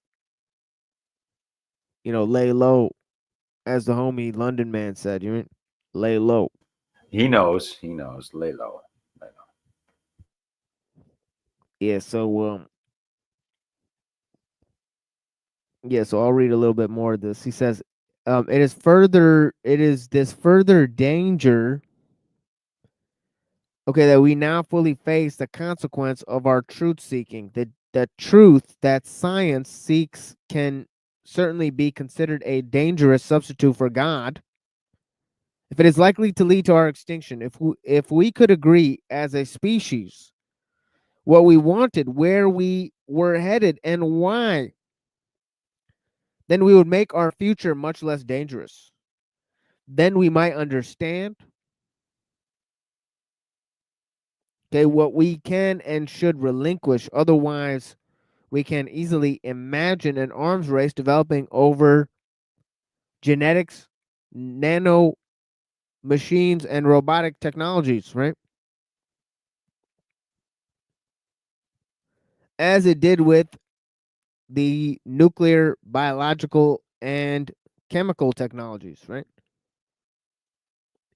to lay low, as the homie London man said. You mean lay low. He knows. Lay low. Lay low. Yeah, so so I'll read a little bit more of this. He says, it is this further danger, okay, that we now fully face the consequence of our truth seeking. The truth that science seeks can certainly be considered a dangerous substitute for God, if it is likely to lead to our extinction. If we could agree as a species what we wanted, where we were headed, and why, then we would make our future much less dangerous. Then we might understand, okay, what we can and should relinquish. Otherwise, we can easily imagine an arms race developing over genetics, nano machines, and robotic technologies, right? As it did with the nuclear, biological, and chemical technologies, right?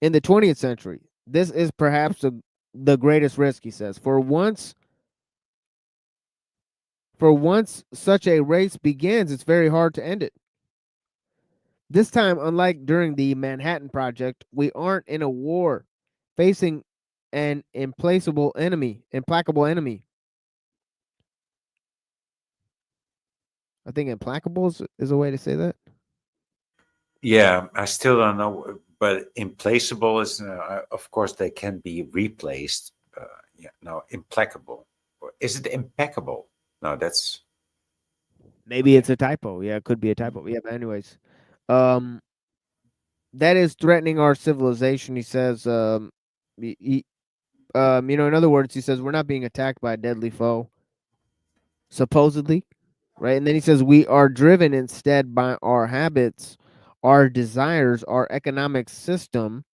In the 20th century, this is perhaps the greatest risk, he says. For once such a race begins, it's very hard to end it. This time, unlike during the Manhattan Project, we aren't in a war facing an implacable enemy, implacable enemy. I think implacable is a way to say that. Yeah, I still don't know, but implaceable is, of course, they can be replaced. Yeah, no, implacable. Is it impeccable? No, that's Maybe it's a typo. Yeah, it could be a typo. Yeah, but anyways, that is threatening our civilization. He says, in other words, he says we're not being attacked by a deadly foe, supposedly, right? And then he says we are driven instead by our habits, our desires, our economic system,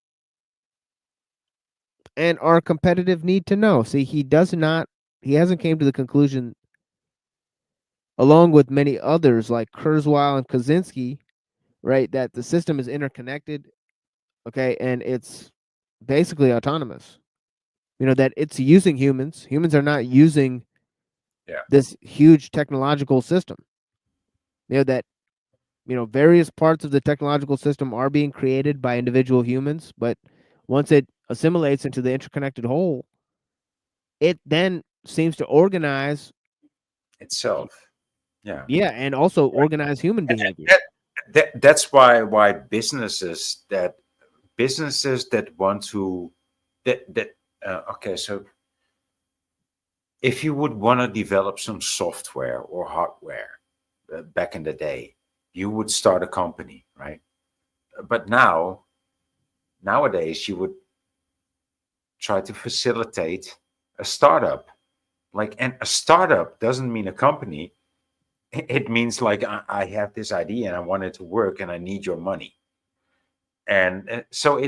and our competitive need to know. See, he hasn't came to the conclusion, along with many others like Kurzweil and Kaczynski, right, that the system is interconnected, okay, and it's basically autonomous. That it's using humans. Humans are not using this huge technological system. That various parts of the technological system are being created by individual humans, but once it assimilates into the interconnected whole, it then seems to organize itself. Yeah. Yeah, and also organize human behavior. That's why businesses that want to okay, so if you would want to develop some software or hardware back in the day, you would start a company, right? But nowadays you would try to facilitate a startup. And a startup doesn't mean a company. It means I have this idea and I want it to work and I need your money. And so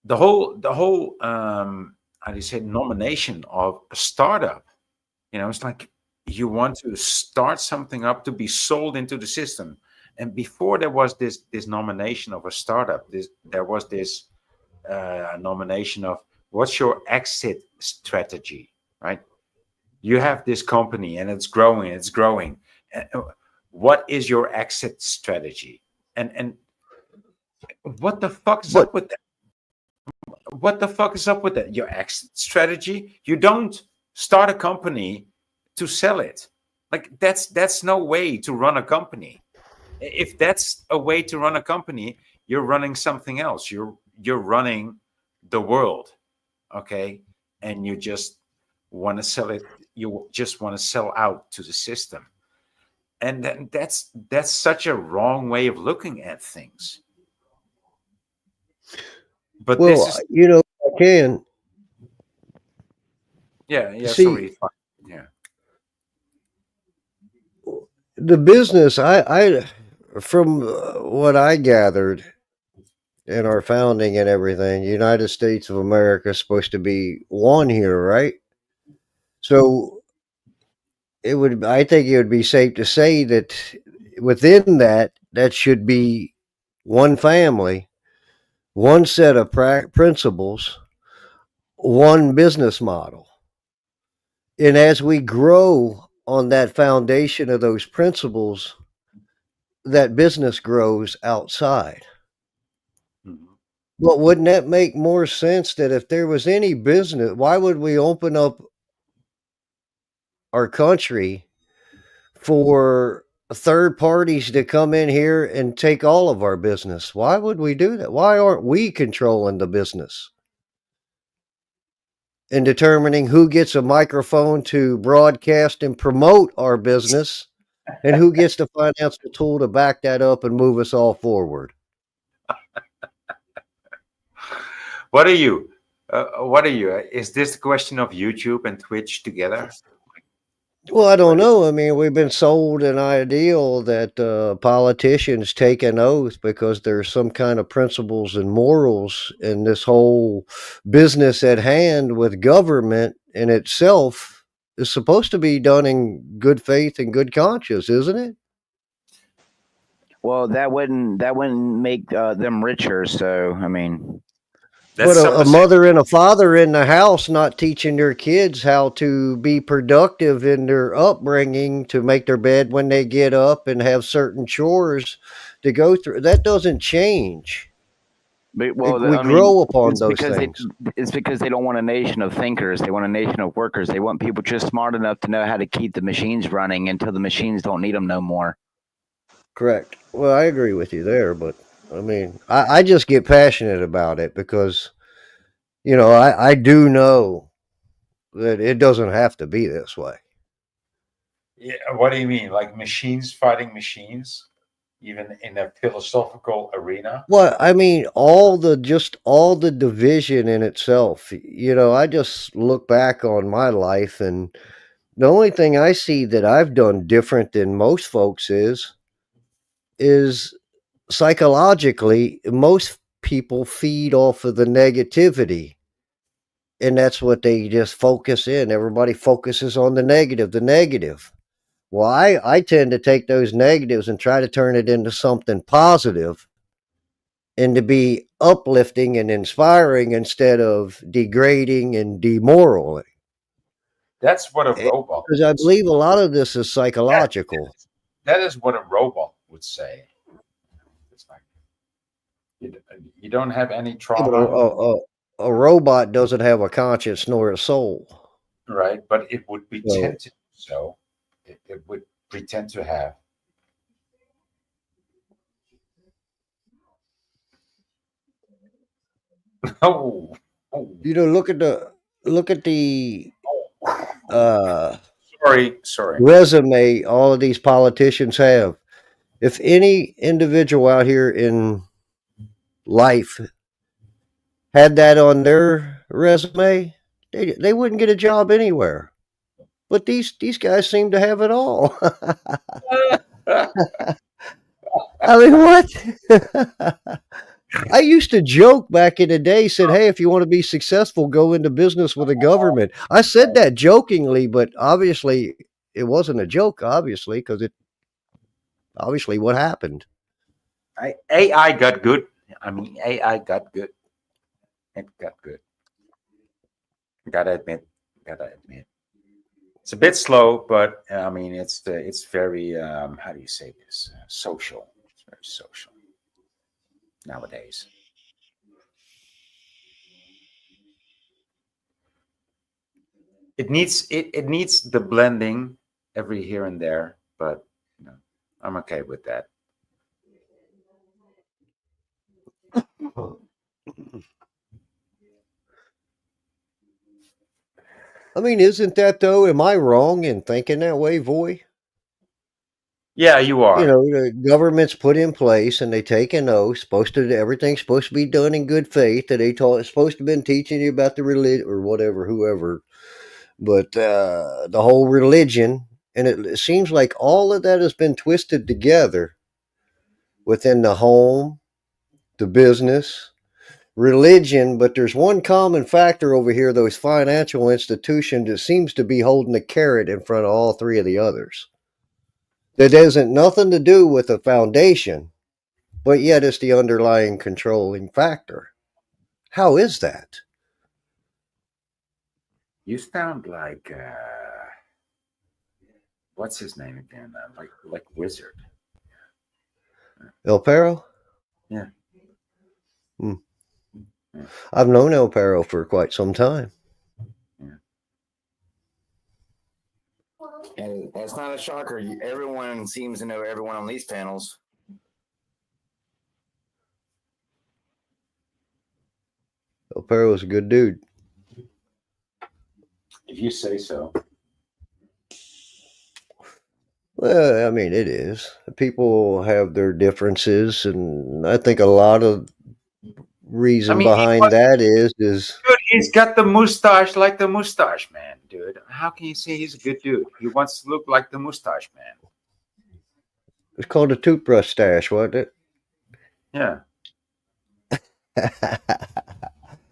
the whole how do you say, nomination of a startup, it's like you want to start something up to be sold into the system. And before there was this nomination of a startup, there was this nomination of what's your exit strategy, right? You have this company and it's growing. What is your exit strategy? And what the fuck is up with that? What the fuck is up with that? Your exit strategy? You don't start a company to sell it. That's no way to run a company. If that's a way to run a company, you're running something else. You're running the world, okay? And you just want to sell it. You just want to sell out to the system, and then that's such a wrong way of looking at things. But well, this is, I can. Yeah. See, Sorry. Yeah. The business, I from what I gathered in our founding and everything, United States of America is supposed to be one here, right? So I think it would be safe to say that within that should be one family, one set of principles, one business model. And as we grow on that foundation of those principles, that business grows outside. But wouldn't that make more sense that if there was any business, why would we open up our country for third parties to come in here and take all of our business? Why would we do that? Why aren't we controlling the business and determining who gets a microphone to broadcast and promote our business and who gets the financial tool to back that up and move us all forward? What are you? Is this the question of YouTube and Twitch together? Well, I don't know. I mean, we've been sold an ideal that politicians take an oath because there's some kind of principles and morals in this whole business at hand with government in itself is supposed to be done in good faith and good conscience, isn't it? Well, that wouldn't make them richer. So I mean, But a mother and a father in the house not teaching their kids how to be productive in their upbringing, to make their bed when they get up and have certain chores to go through, that doesn't change. We I mean, grow upon it's those because things. they don't want a nation of thinkers. They want a nation of workers. They want people just smart enough to know how to keep the machines running until the machines don't need them no more. Correct. Well, I agree with you there, but I mean, I just get passionate about it because, I do know that it doesn't have to be this way. Yeah, what do you mean? Like machines fighting machines, even in a philosophical arena? Well, I mean, all the division in itself. I just look back on my life, and the only thing I see that I've done different than most folks is psychologically, most people feed off of the negativity. And that's what they just focus in. Everybody focuses on the negative, the negative. Well, I tend to take those negatives and try to turn it into something positive and to be uplifting and inspiring instead of degrading and demoralizing. That's what a robot. Because I believe a lot of this is psychological. That is what a robot would say. It's like you don't have any Yeah, trauma, but a robot doesn't have a conscience nor a soul. right? But it would So, pretend to. So it would pretend to have. Oh, look at the sorry. resume all of these politicians have. If any individual out here in life had that on their resume, they wouldn't get a job anywhere. But these guys seem to have it all. I mean, what? I used to joke back in the day, said, "Hey, if you want to be successful, go into business with the government." I said that jokingly, but obviously it wasn't a joke, obviously, because it obviously what happened. AI got good. I mean, AI got good. It got good. Gotta admit. It's a bit slow, but I mean, it's very how do you say this? Social. It's very social nowadays. It needs the blending every here and there, but I'm okay with that. I mean, isn't that though? Am I wrong in thinking that way, Voy? Yeah, you are. The government's put in place and they take an oath. Everything's supposed to be done in good faith. That they taught, supposed to have been teaching you about the religion or whatever, whoever. But the whole religion, and it seems like all of that has been twisted together within the home, the business, religion. But there's one common factor over here: those financial institutions that seems to be holding the carrot in front of all three of the others. That isn't nothing to do with the foundation, but yet it's the underlying controlling factor. How is that? You sound like what's his name again? Like Wizard. El Perro? Yeah. I've known El Perro for quite some time. And that's not a shocker. Everyone seems to know everyone on these panels. El Perro is a good dude. If you say so. Well, I mean, it is. People have their differences, and I think a lot of reason behind that is Dude, he's got the mustache like the mustache man, dude. How can you say he's a good dude? He wants to look like the mustache man. it's called a toothbrush stash, wasn't it? Yeah.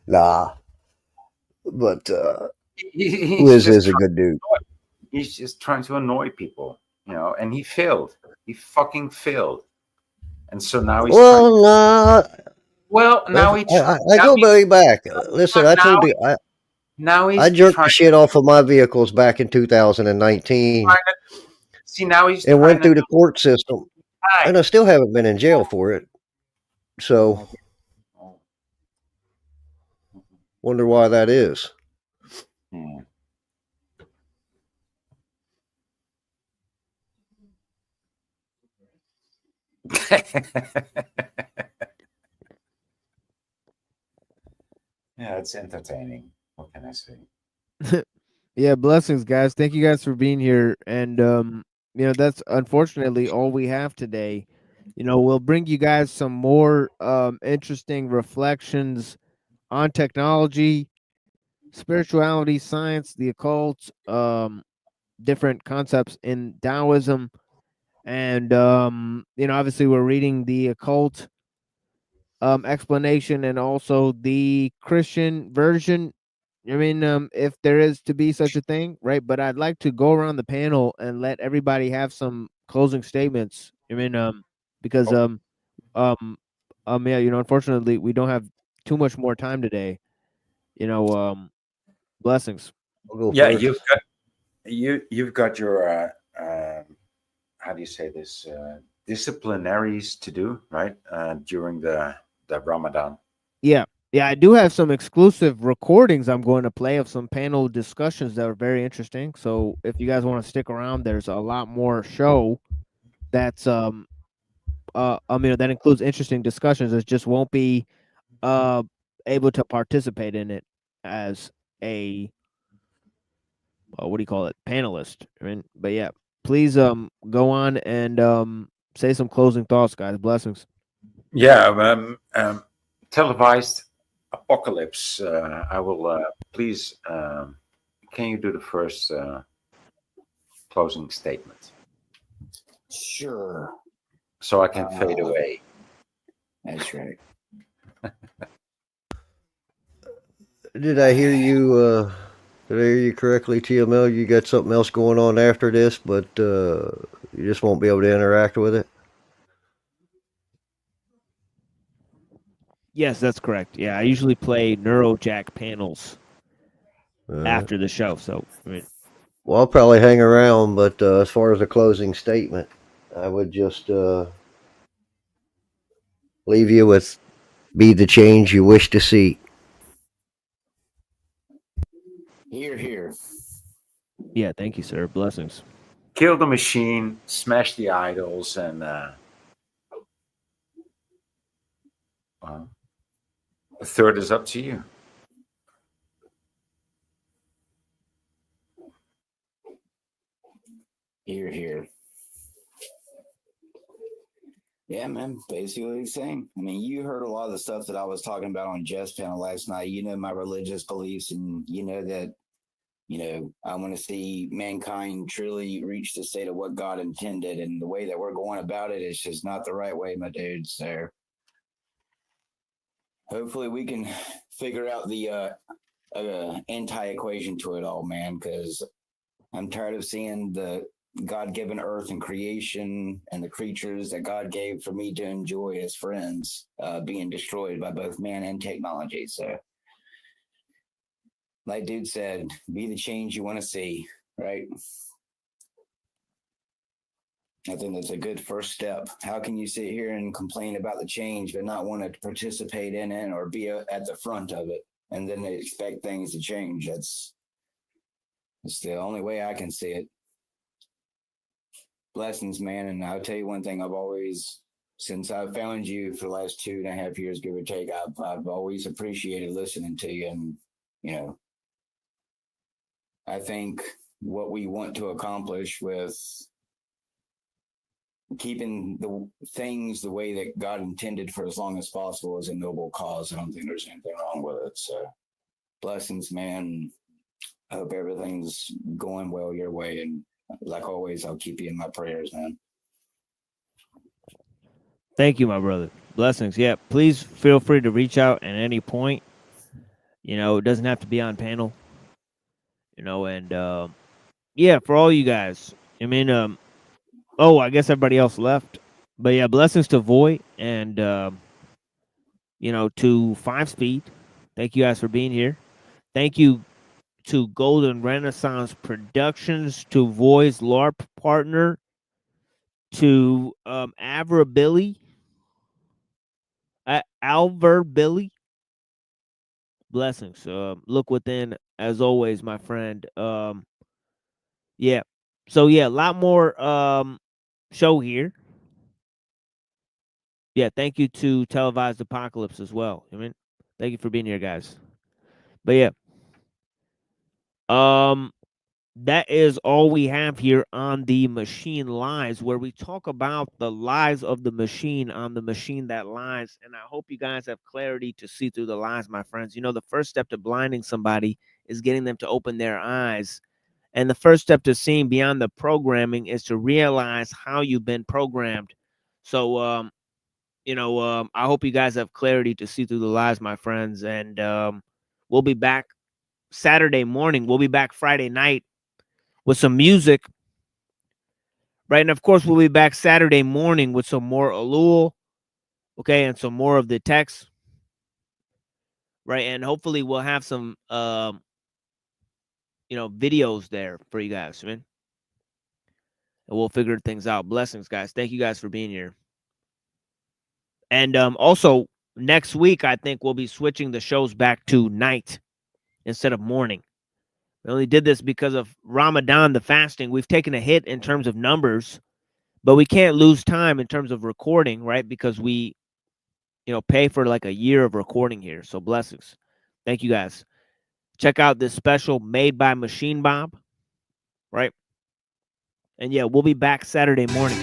Nah. But Liz is a good dude. He's just trying to annoy people, and he failed. He fucking failed. and so now he's trying. Well, nah, Well, now I go way back. Listen, I told you now I he's jerked trying the shit off of my vehicles back in 2019 to see. Now he's and trying went to through the court system, and I still haven't been in jail for it. So, wonder why that is. Hmm. Yeah, it's entertaining. What can I say? Yeah, blessings, guys. Thank you guys for being here. And you know, that's unfortunately all we have today. You know, we'll bring you guys some more interesting reflections on technology, spirituality, science, the occult, different concepts in Taoism. And you know, obviously we're reading the occult explanation and also the Christian version. I mean, if there is to be such a thing, right? But I'd like to go around the panel and let everybody have some closing statements. I mean, because yeah, you know, unfortunately, we don't have too much more time today. You know, blessings. I'll go Yeah, first. you've got your how do you say this disciplinaries to do, right, during the Ramadan. Yeah, yeah, I do have some exclusive recordings I'm going to play of some panel discussions that are very interesting. So if you guys want to stick around, there's a lot more show that's I mean that includes interesting discussions. It just won't be uh able to participate in it as a what do you call it, panelist. I mean, but yeah, please go on and say some closing thoughts, guys. Blessings. Yeah, televised apocalypse. I will please. Can you do the first closing statement Sure. so I can fade away? That's right. Did I hear you? Did I hear you correctly, TML? You got something else going on after this, but you just won't be able to interact with it. Yes, that's correct. Yeah, I usually play Neurojack panels after the show. So, I mean, Well, I'll probably hang around, but as far as a closing statement, I would just leave you with be the change you wish to see. Here, here. Yeah, thank you, sir. Blessings. Kill the machine, smash the idols, and the third is up to you. Here, here. Yeah, man, basically the same. I mean, you heard a lot of the stuff that I was talking about on Jeff's panel last night. You know my religious beliefs, and you know that, you know, I want to see mankind truly reach the state of what God intended, and the way that we're going about it is just not the right way, my dude. So hopefully we can figure out the anti-equation to it all, man, because I'm tired of seeing the God-given earth and creation and the creatures that God gave for me to enjoy as friends being destroyed by both man and technology. So like dude said, be the change you want to see, right? I think that's a good first step. How can you sit here and complain about the change but not want to participate in it or be at the front of it and then expect things to change? That's the only way I can see it. Blessings, man. And I'll tell you one thing, I've always, since I've found you for the last 2.5 years, give or take, I've always appreciated listening to you. And, you know, I think what we want to accomplish with keeping the things the way that God intended for as long as possible is a noble cause. I don't think there's anything wrong with it. So blessings, man. I hope everything's going well your way. And like always, I'll keep you in my prayers, man. Thank you, my brother. Blessings. Yeah, please feel free to reach out at any point. You know, it doesn't have to be on panel. You know, and yeah, for all you guys. I mean, oh, I guess everybody else left. But yeah, blessings to Voy and you know, to 5-Speed. Thank you guys for being here. Thank you to Golden Renaissance Productions, to Voy's LARP partner, to Avra Billy, Alver Billy. Blessings. Look within, as always, my friend. Yeah. So yeah, a lot more show here. Yeah, thank you to Televised Apocalypse as well. I mean, thank you for being here, guys. But yeah. That is all we have here on the Machine Lies, where we talk about the lies of the machine on the machine that lies. And I hope you guys have clarity to see through the lies, my friends. You know, the first step to blinding somebody is getting them to open their eyes. And the first step to seeing beyond the programming is to realize how you've been programmed. So, you know, I hope you guys have clarity to see through the lies, my friends. And we'll be back Saturday morning. We'll be back Friday night with some music, right? And of course, we'll be back Saturday morning with some more ellul, okay, and some more of the text, right? And hopefully, we'll have some, you know, videos there for you guys, man. And we'll figure things out. Blessings, guys. Thank you guys for being here. And also, next week, I think we'll be switching the shows back to night instead of morning. We only did this because of Ramadan, the fasting. We've taken a hit in terms of numbers, but we can't lose time in terms of recording, right? Because we, you know, pay for like a year of recording here. So blessings. Thank you guys. Check out this special made by Machine Bob, right? And yeah, we'll be back Saturday morning.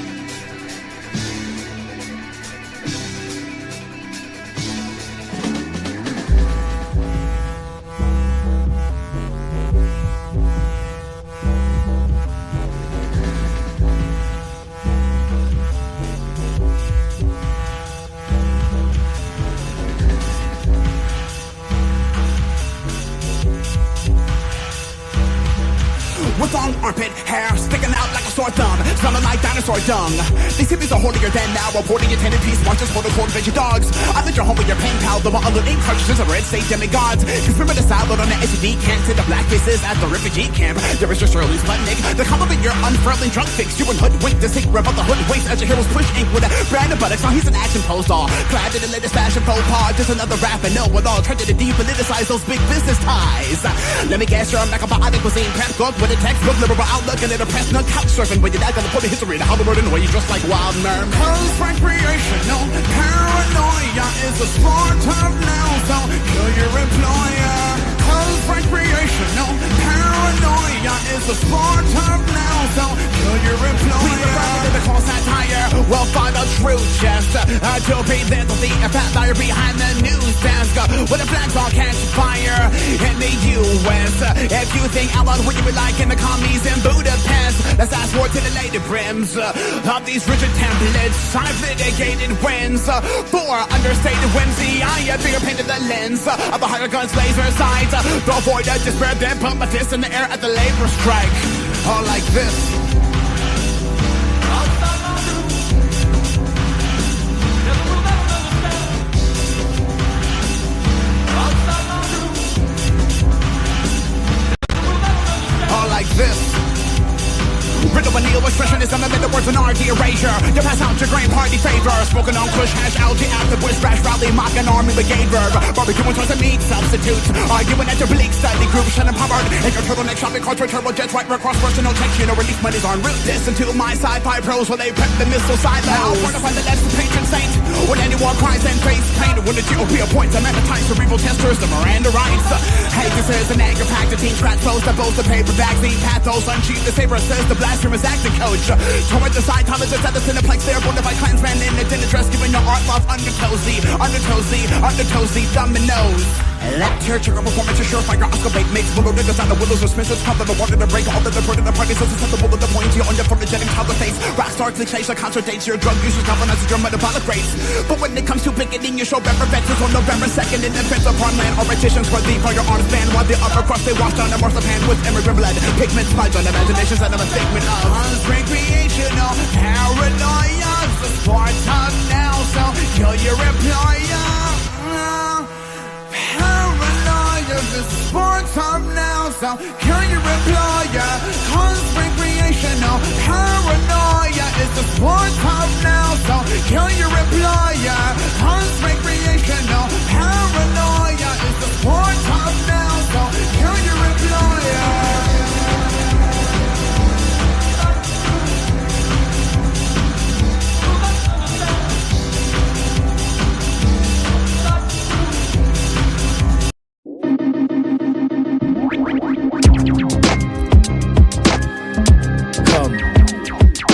With long armpit hair sticking out like a sore thumb, smelling like dinosaur dung. These hippies are holier than now, reporting your 10-piece watches for the cold veggie dogs. I let your home with your pen pal, the one ink cartridges of red state demigods. Cause remember the salad on the SUV can't see the black faces at the refugee camp. There is your Shirley's Sputnik, the compliment your unfurling drunk fix. You and hoodwink the secret about the hoodwinks as your heroes push ink with a brand of buttocks. Now he's an action post all clad in the latest fashion faux pas. Just another rapper, no with all trying to depoliticize those big business ties. Let me guess, you're a macabiotic cuisine prep cook with a textbook, liberal outlook, and a depressed nut couch surfing with your dad gonna put the history to Hollywood in the way you dress like wild merman. Cause recreational paranoia is a sport of now, so kill your employer. Cause recreational paranoia is a sport of now, so kill your employer. We the the call satire, well find a true jest. To be there to the fat liar behind the news desk. With the flags all catch fire in the US. If you think outlaws what you be like in the commies in Budapest, let's ask more to the lady brims of these rigid templates. I've litigated wins for understated whimsy. I have fingerpainted the lens of the higher guns laser sights. To avoid a despair, then pump my fist in the air at the labor strike. All like this. All like this. Brittle vanilla expressionism amid the words of RD erasure. You pass out your grain party favor. Smoking on kush, hash, algae, after bush, rash, rally, mock, and army brigade verb. Barbecuing towards a meat substitute. Arguing at your bleak study group, Shannon Pollard. And your turtleneck shopping carts with turbo jets, right across personal checks. You know, relief money's en route. Listen to my sci-fi pros while they prep the missile silos. I'll fortify the left patron saint. When anyone cries and face pain. When the GOP appoints a appetite cerebral testers, the Miranda rights. Hey, this is an anger packed to team track close. That boast the paper vaccine pathos. Unsheathed the saber says the blasphemous acting coach. Toward the Scientologist at the Cineplex, they're bonafide clansman in a dinner dress, giving your art love under toesy, dominoes. Tear performance, your surefire Oscar-bait makes willow niggas out of willows or smithers. Pop them, wanted to break all of the burden of parties. So susceptible to the point you're on your photogenic tower face. Rock star cliches that contradicts your drug users, compromises your metabolic rates. But when it comes to picketing, you show better veterans on November 2nd in defense of farmland. Oraticians for thee, for your arms band. While the upper crust they washed on a marzipan with immigrant blood. Pigment smudge on imaginations and a misstatement of recreational paranoia. The sport time now, so kill your employer. This is sport time now, so kill your employer. Cause recreational paranoia is the sport time now, so kill your employer. Cause recreational paranoia is the sport time now, so kill your employer.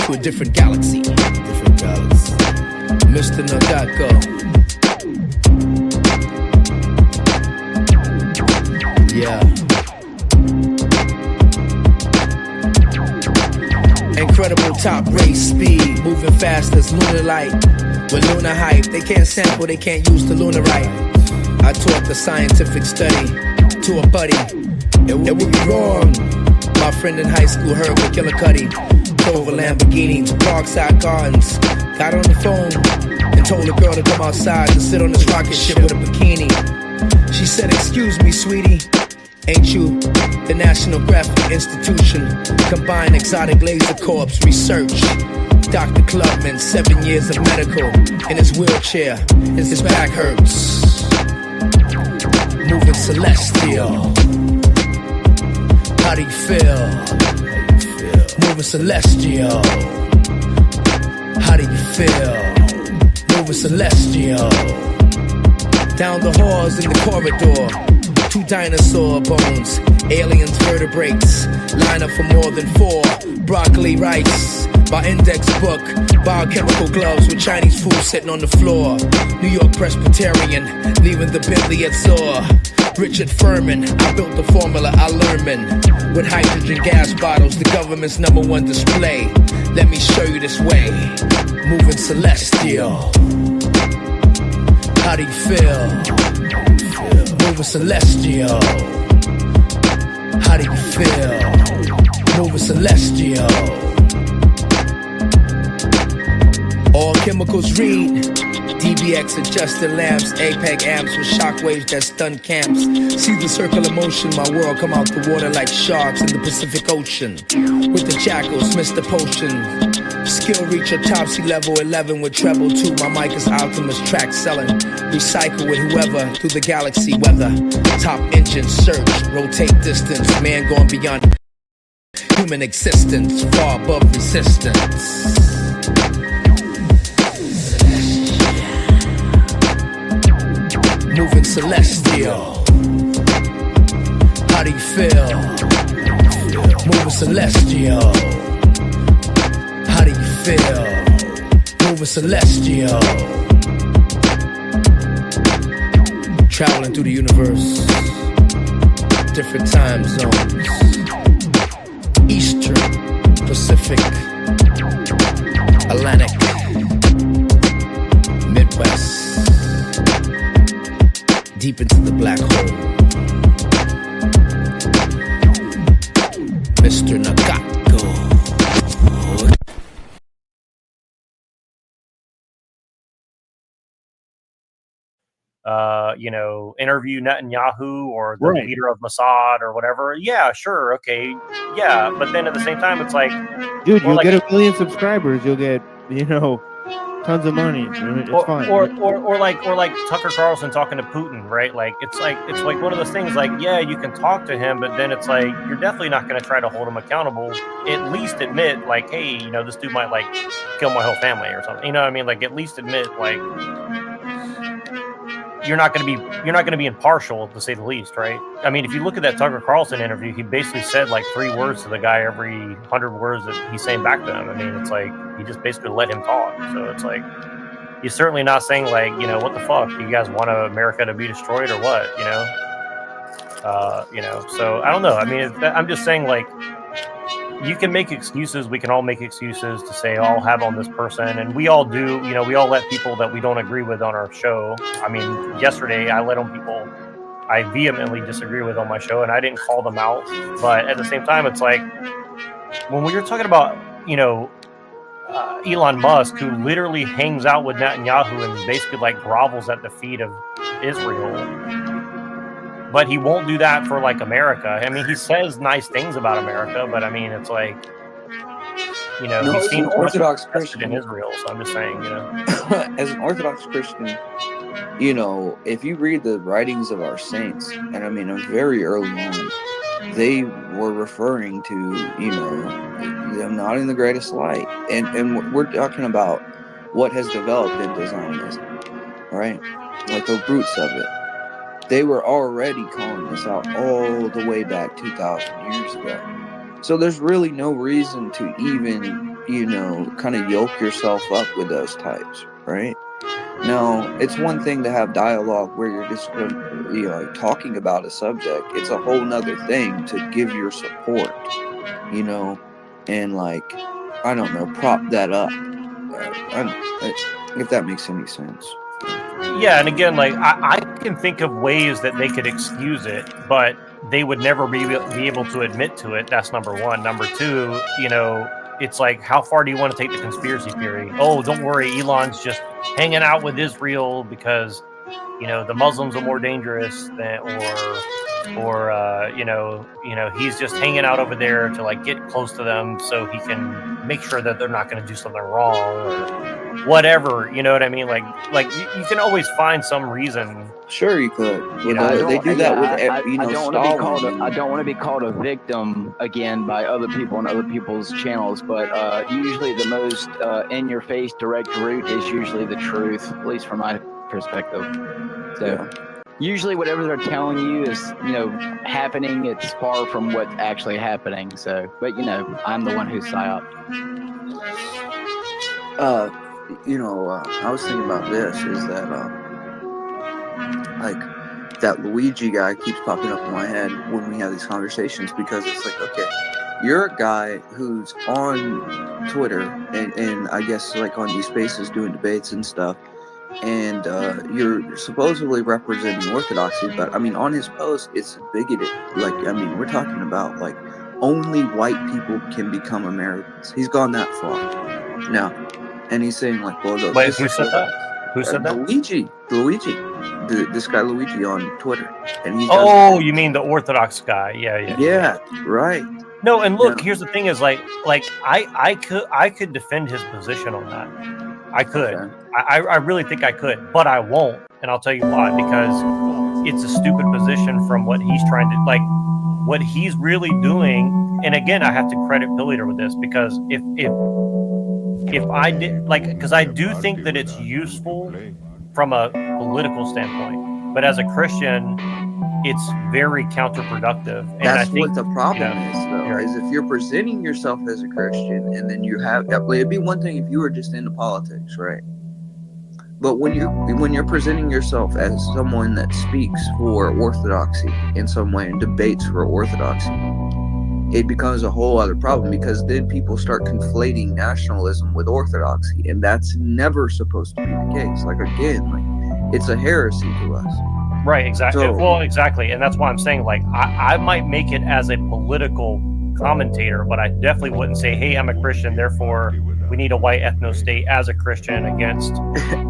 A different galaxy. Mr. Nagako. Yeah. Incredible top race speed, moving fast as lunar light. With lunar hype, they can't sample, they can't use the lunar right. I taught the scientific study to a buddy. It would be wrong. My friend in high school heard with Killicuddy. Over Lamborghinis, Parkside Gardens. Got on the phone and told a girl to come outside to sit on this rocket ship with a bikini. She said, "Excuse me, sweetie, ain't you the National Graphic Institution? Combined exotic laser corps research. Dr. Clubman, 7 years of medical. In his wheelchair, his back hurts. Moving celestial. How do you feel? Moving celestial. How do you feel? Moving celestial. Down the halls in the corridor, 2 dinosaur bones, aliens vertebrates, line up for more than 4. Broccoli rice, my index book, biochemical gloves with Chinese food sitting on the floor. New York Presbyterian, leaving the Bentley at Zor. Richard Furman, I built the formula I learned. With hydrogen gas bottles, the government's #1 display. Let me show you this way. Moving celestial. How do you feel? Moving celestial. How do you feel? Moving celestial. All chemicals read. DBX adjusted lamps, APEC amps with shockwaves that stun camps. See the circle of motion, my world come out the water like sharks in the Pacific Ocean. With the jackals, Mr. Potion. Skill reacher, top sea level 11 with treble 2. My mic is Optimus track selling. Recycle with whoever through the galaxy weather. Top engine search, rotate distance. Man going beyond human existence, far above resistance. Moving celestial. How do you feel? Moving celestial. How do you feel? Moving celestial. Traveling through the universe. Different time zones. Eastern, Pacific, Atlantic, Midwest. Deep into the black hole. Mr. Nagako. Interview Netanyahu or the leader of Mossad or whatever. Yeah, sure, okay, yeah. But then at the same time, it's like, dude, you'll get 1 million subscribers. You'll get, tons of money. It's fine. Or like Tucker Carlson talking to Putin, right? Like it's like one of those things. Like, yeah, you can talk to him, but then it's like you're definitely not going to try to hold him accountable. At least admit, like, hey, this dude might like kill my whole family or something. You know what I mean? Like, at least admit, like, you're not going to be impartial, to say the least, right? I mean, if you look at that Tucker Carlson interview, he basically said like 3 words to the guy every 100 words that he's saying back to him. I mean, it's like he just basically let him talk. So it's like, he's certainly not saying like, you know, what the fuck, do you guys want America to be destroyed or what, you know? So I don't know. I mean, I'm just saying, like, you can make excuses. We can all make excuses to say, oh, I'll have on this person. And we all do, you know, we all let people that we don't agree with on our show. I mean, yesterday I let on people I vehemently disagree with on my show, and I didn't call them out. But at the same time, it's like, when we were talking about, you know, Elon Musk, who literally hangs out with Netanyahu and basically like grovels at the feet of Israel, but he won't do that for like America. I mean, he says nice things about America, but I mean, it's like, you know, No, he as an seems Orthodox invested in Christian, Israel. So I'm just saying, you know, as an Orthodox Christian, you know, if you read the writings of our saints, and I mean, very early on, they were referring to, you know, them not in the greatest light, and we're talking about what has developed into Zionism, right? Like the roots of it. They were already calling this out all the way back 2,000 years ago. So there's really no reason to even, you know, kind of yoke yourself up with those types, right? Now, it's one thing to have dialogue where you're just, you know, talking about a subject. It's a whole nother thing to give your support, you know, and like, I don't know, prop that up. If that makes any sense. yeah. And again, like I can think of ways that they could excuse it, but they would never be able to admit to it. That's number one. Number two, you know, it's like, how far do you want to take the conspiracy theory? Oh, don't worry, Elon's just hanging out with Israel because, you know, the Muslims are more dangerous than, or you know, he's just hanging out over there to like get close to them so he can make sure that they're not going to do something wrong or whatever. You know what I mean? Like you can always find some reason. Sure, you could. You know, they do that with, you know, I don't want to be called a victim again by other people on other people's channels, but usually the most in-your-face direct route is usually the truth, at least from my perspective. So Yeah. usually whatever they're telling you is, you know, happening. It's far from what's actually happening. So, but you know, I'm the one who's psyop. You know, I was thinking about this, is that, like, that Luigi guy keeps popping up in my head when we have these conversations, because it's like, okay, you're a guy who's on Twitter and I guess like on these spaces doing debates and stuff, and you're supposedly representing orthodoxy, but I mean, on his post, it's bigoted. Like, I mean, we're talking about like only white people can become Americans. He's gone that far now, and he's saying like, well, look, wait, who said that? Who said that? Luigi, this guy Luigi on Twitter, and he. Oh, you mean the Orthodox guy? Yeah, right. No, and look, here's the thing: is like I could defend his position on that. I could. Okay. I really think I could, but I won't, and I'll tell you why. Because it's a stupid position from what he's trying to, like, what he's really doing. And again, I have to credit Pilliter with this, because if I did, like, because I do think that it's useful from a political standpoint, but as a Christian, it's very counterproductive. And that's I think, what the problem is, though, is if you're presenting yourself as a Christian, and then you have, it'd be one thing if you were just into politics, right? But when you're presenting yourself as someone that speaks for orthodoxy in some way and debates for orthodoxy, it becomes a whole other problem, because then people start conflating nationalism with orthodoxy, and that's never supposed to be the case. Like, again, like, it's a heresy to us. Right, exactly. So, well, exactly. And that's why I'm saying, like, I might make it as a political commentator, but I definitely wouldn't say, hey, I'm a Christian, therefore we need a white ethno state as a Christian against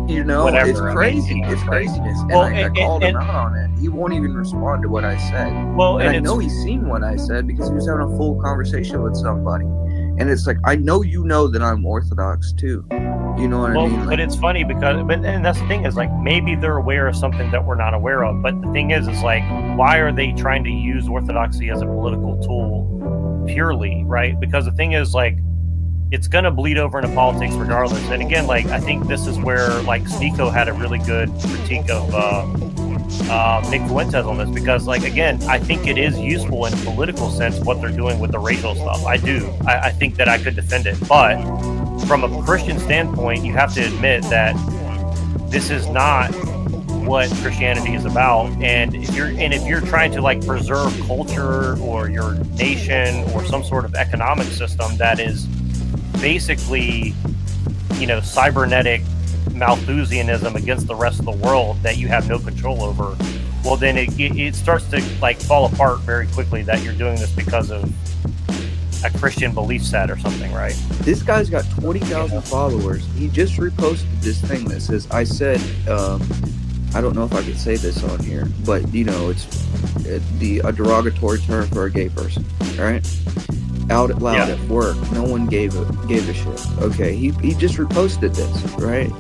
you know, whatever. it's crazy. It's craziness. And I called him out on it. He won't even respond to what I said. Well, and I know he's seen what I said, because he was having a full conversation with somebody. And it's like, I know you know that I'm Orthodox too. You know what I mean? Like, but it's funny because, and that's the thing, is like, maybe they're aware of something that we're not aware of. But the thing is like, why are they trying to use orthodoxy as a political tool purely, right? Because the thing is, like, it's going to bleed over into politics regardless. And again, like, I think this is where, like, Sneeko had a really good critique of Nick Fuentes on this, because, like, again, I think it is useful in a political sense what they're doing with the racial stuff. I do. I think that I could defend it. But from a Christian standpoint, you have to admit that this is not what Christianity is about. And if you're trying to like preserve culture or your nation or some sort of economic system that is basically, you know, cybernetic Malthusianism against the rest of the world that you have no control over, well, then it starts to like fall apart very quickly that you're doing this because of a Christian belief set or something, right? This guy's got 20,000 followers. He just reposted this thing that says, I said, I don't know if I could say this on here, but you know, it's a derogatory term for a gay person, all right? Out loud at work, no one gave a shit. Okay, he just reposted this, right?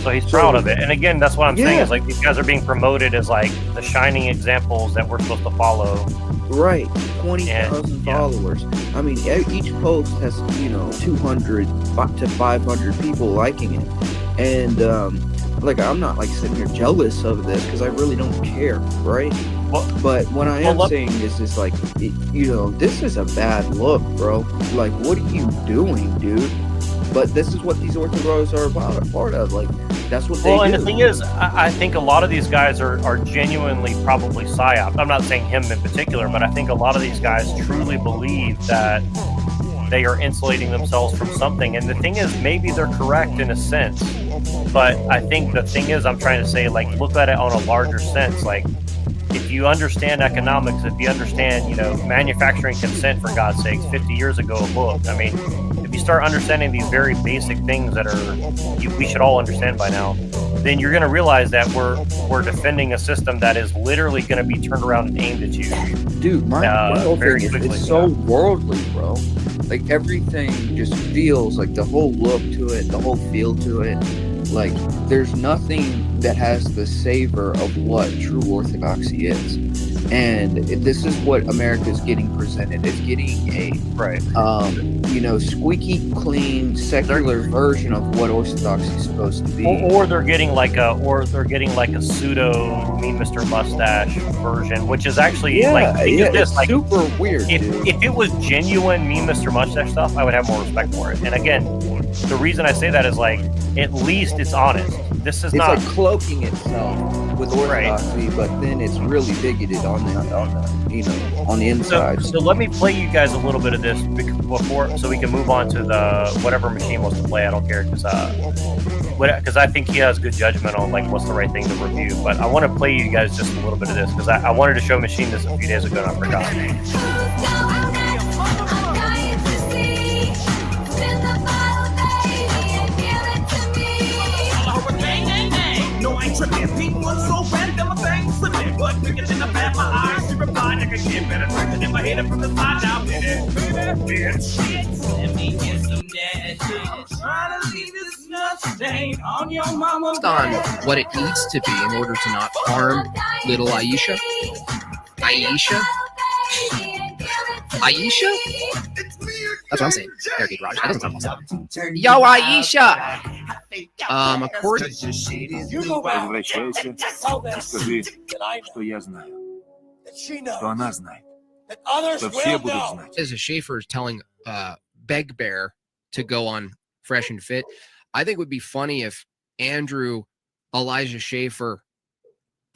So he's proud of it. And again, that's what I'm saying is like these guys are being promoted as like the shining examples that we're supposed to follow. Right, 20,000 followers. I mean, each post has, you know, 200 to 500 people liking it, and like I'm not like sitting here jealous of this because I really don't care, right? But what I am saying is just like, you know, this is a bad look, bro. Like, what are you doing, dude? But this is what these orthodox are about, a part of. Like, that's what they do. And the thing is, I think a lot of these guys are genuinely probably psyops. I'm not saying him in particular, but I think a lot of these guys truly believe that they are insulating themselves from something. And the thing is, maybe they're correct in a sense, but I think the thing is, I'm trying to say, like, look at it on a larger sense. Like, if you understand economics, if you understand, you know, manufacturing consent, for God's sakes, 50 years ago, a book. I mean, if you start understanding these very basic things that we should all understand by now, then you're going to realize that we're defending a system that is literally going to be turned around and aimed at you. Dude, my whole thing is it's so worldly, bro. Like, everything just feels like the whole look to it, the whole feel to it. Like, there's nothing that has the savor of what true orthodoxy is. And this is what America is getting presented. It's getting a, you know, squeaky clean secular version of what orthodoxy is supposed to be. Or they're getting like a pseudo Me Mr. Mustache version, which is actually it's like super weird. If it was genuine Me Mr. Mustache stuff, I would have more respect for it. And again, the reason I say that is like, at least it's honest. This is not like cloaking itself with orthodoxy, but then it's really bigoted on the inside. So let me play you guys a little bit of this before, so we can move on to the whatever machine wants to play. I don't care because I think he has good judgment on like what's the right thing to review. But I want to play you guys just a little bit of this because I wanted to show Machine this a few days ago and I forgot. Tripping, people are so random, a thing slipping. But bigger than a bat, my eyes, she replied, I could get better drinking if I hit it from the side now, bitch. Let me get some that shit. Trying to leave this nut stain on your mama. On what it needs to be in order to not harm little Aisha. Aisha? That's what I'm saying. There, Kid Raj. That doesn't sound awesome. Yo, Aisha! According... Возвращайся, скажи, что я знаю, что она знает, что все будут знать. As a Schaefer is telling Beg Bear to go on Fresh and Fit, I think it would be funny if Andrew, Elijah Schaefer,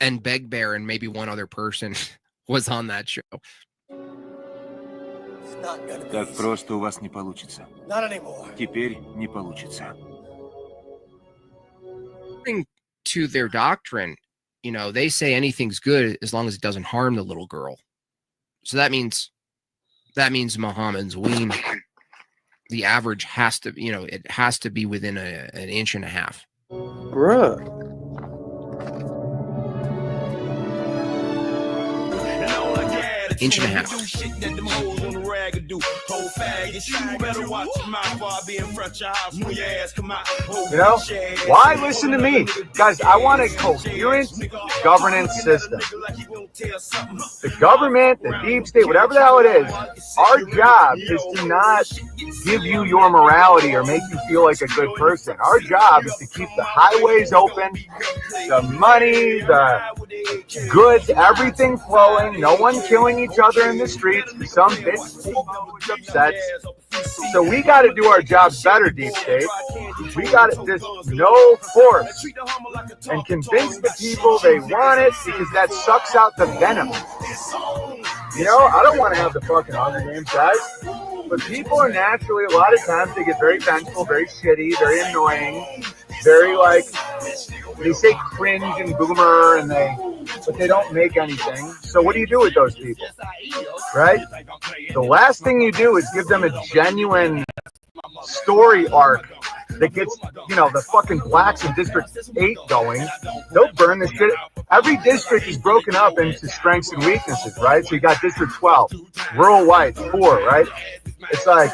and Beg Bear and maybe one other person was on that show. Так просто у вас не получится. Теперь не получится. To their doctrine, you know, they say anything's good as long as it doesn't harm the little girl. So that means Muhammad's ween, the average has to, you know, it has to be within an inch and a half. Bruh. Inch and a half. You know, why listen to me? Guys, I want a coherent governance system. The government, the deep state, whatever the hell it is, our job is to not give you your morality or make you feel like a good person. Our job is to keep the highways open, the money, the goods, everything flowing, no one killing each other in the streets, some bitch who's upset. So we got to do our jobs better, deep state. We got to just no force and convince the people they want it because that sucks out the venom. You know, I don't want to have the fucking Hunger Games, guys. But people are naturally, a lot of times, they get very vengeful, very shitty, very annoying, very like, they say cringe and boomer, but they don't make anything. So what do you do with those people, right? The last thing you do is give them a genuine story arc that gets, you know, the fucking blacks in District 8 going. They'll burn the shit. Every district is broken up into strengths and weaknesses, right? So you got District 12, rural white, poor, right? It's like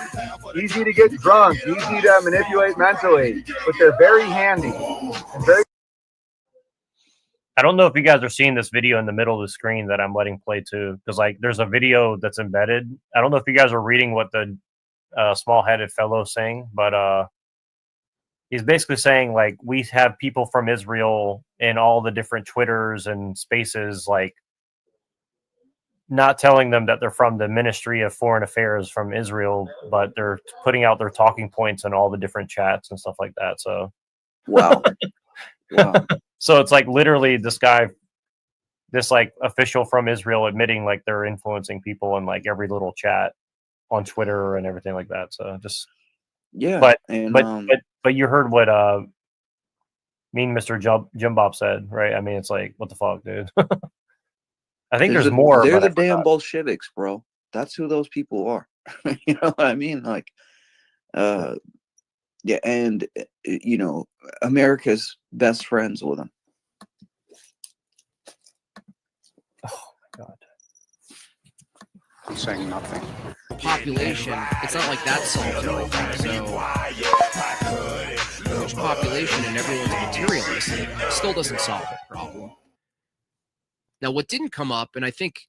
easy to get drunk, easy to manipulate mentally, but they're very handy and very. I don't know if you guys are seeing this video in the middle of the screen that I'm letting play too, because like there's a video that's embedded. I don't know if you guys are reading what the small-headed fellow is saying, but he's basically saying like we have people from Israel in all the different Twitters and spaces, like not telling them that they're from the Ministry of Foreign Affairs from Israel, but they're putting out their talking points in all the different chats and stuff like that. So wow. Wow. So it's like literally this guy, this like official from Israel admitting like they're influencing people in like every little chat on Twitter and everything like that. So just yeah. But you heard what mean Mr. Jim Bob said, right? I mean, it's like, what the fuck, dude? I think there's more. They're the damn Bolsheviks, bro. That's who those people are. You know what I mean? Like, yeah, and you know, America's best friends with them. Oh my God. I'm saying nothing. Population, it's not like that solves everything. So huge population and everyone's materialist still doesn't solve the problem. Now, what didn't come up, and I think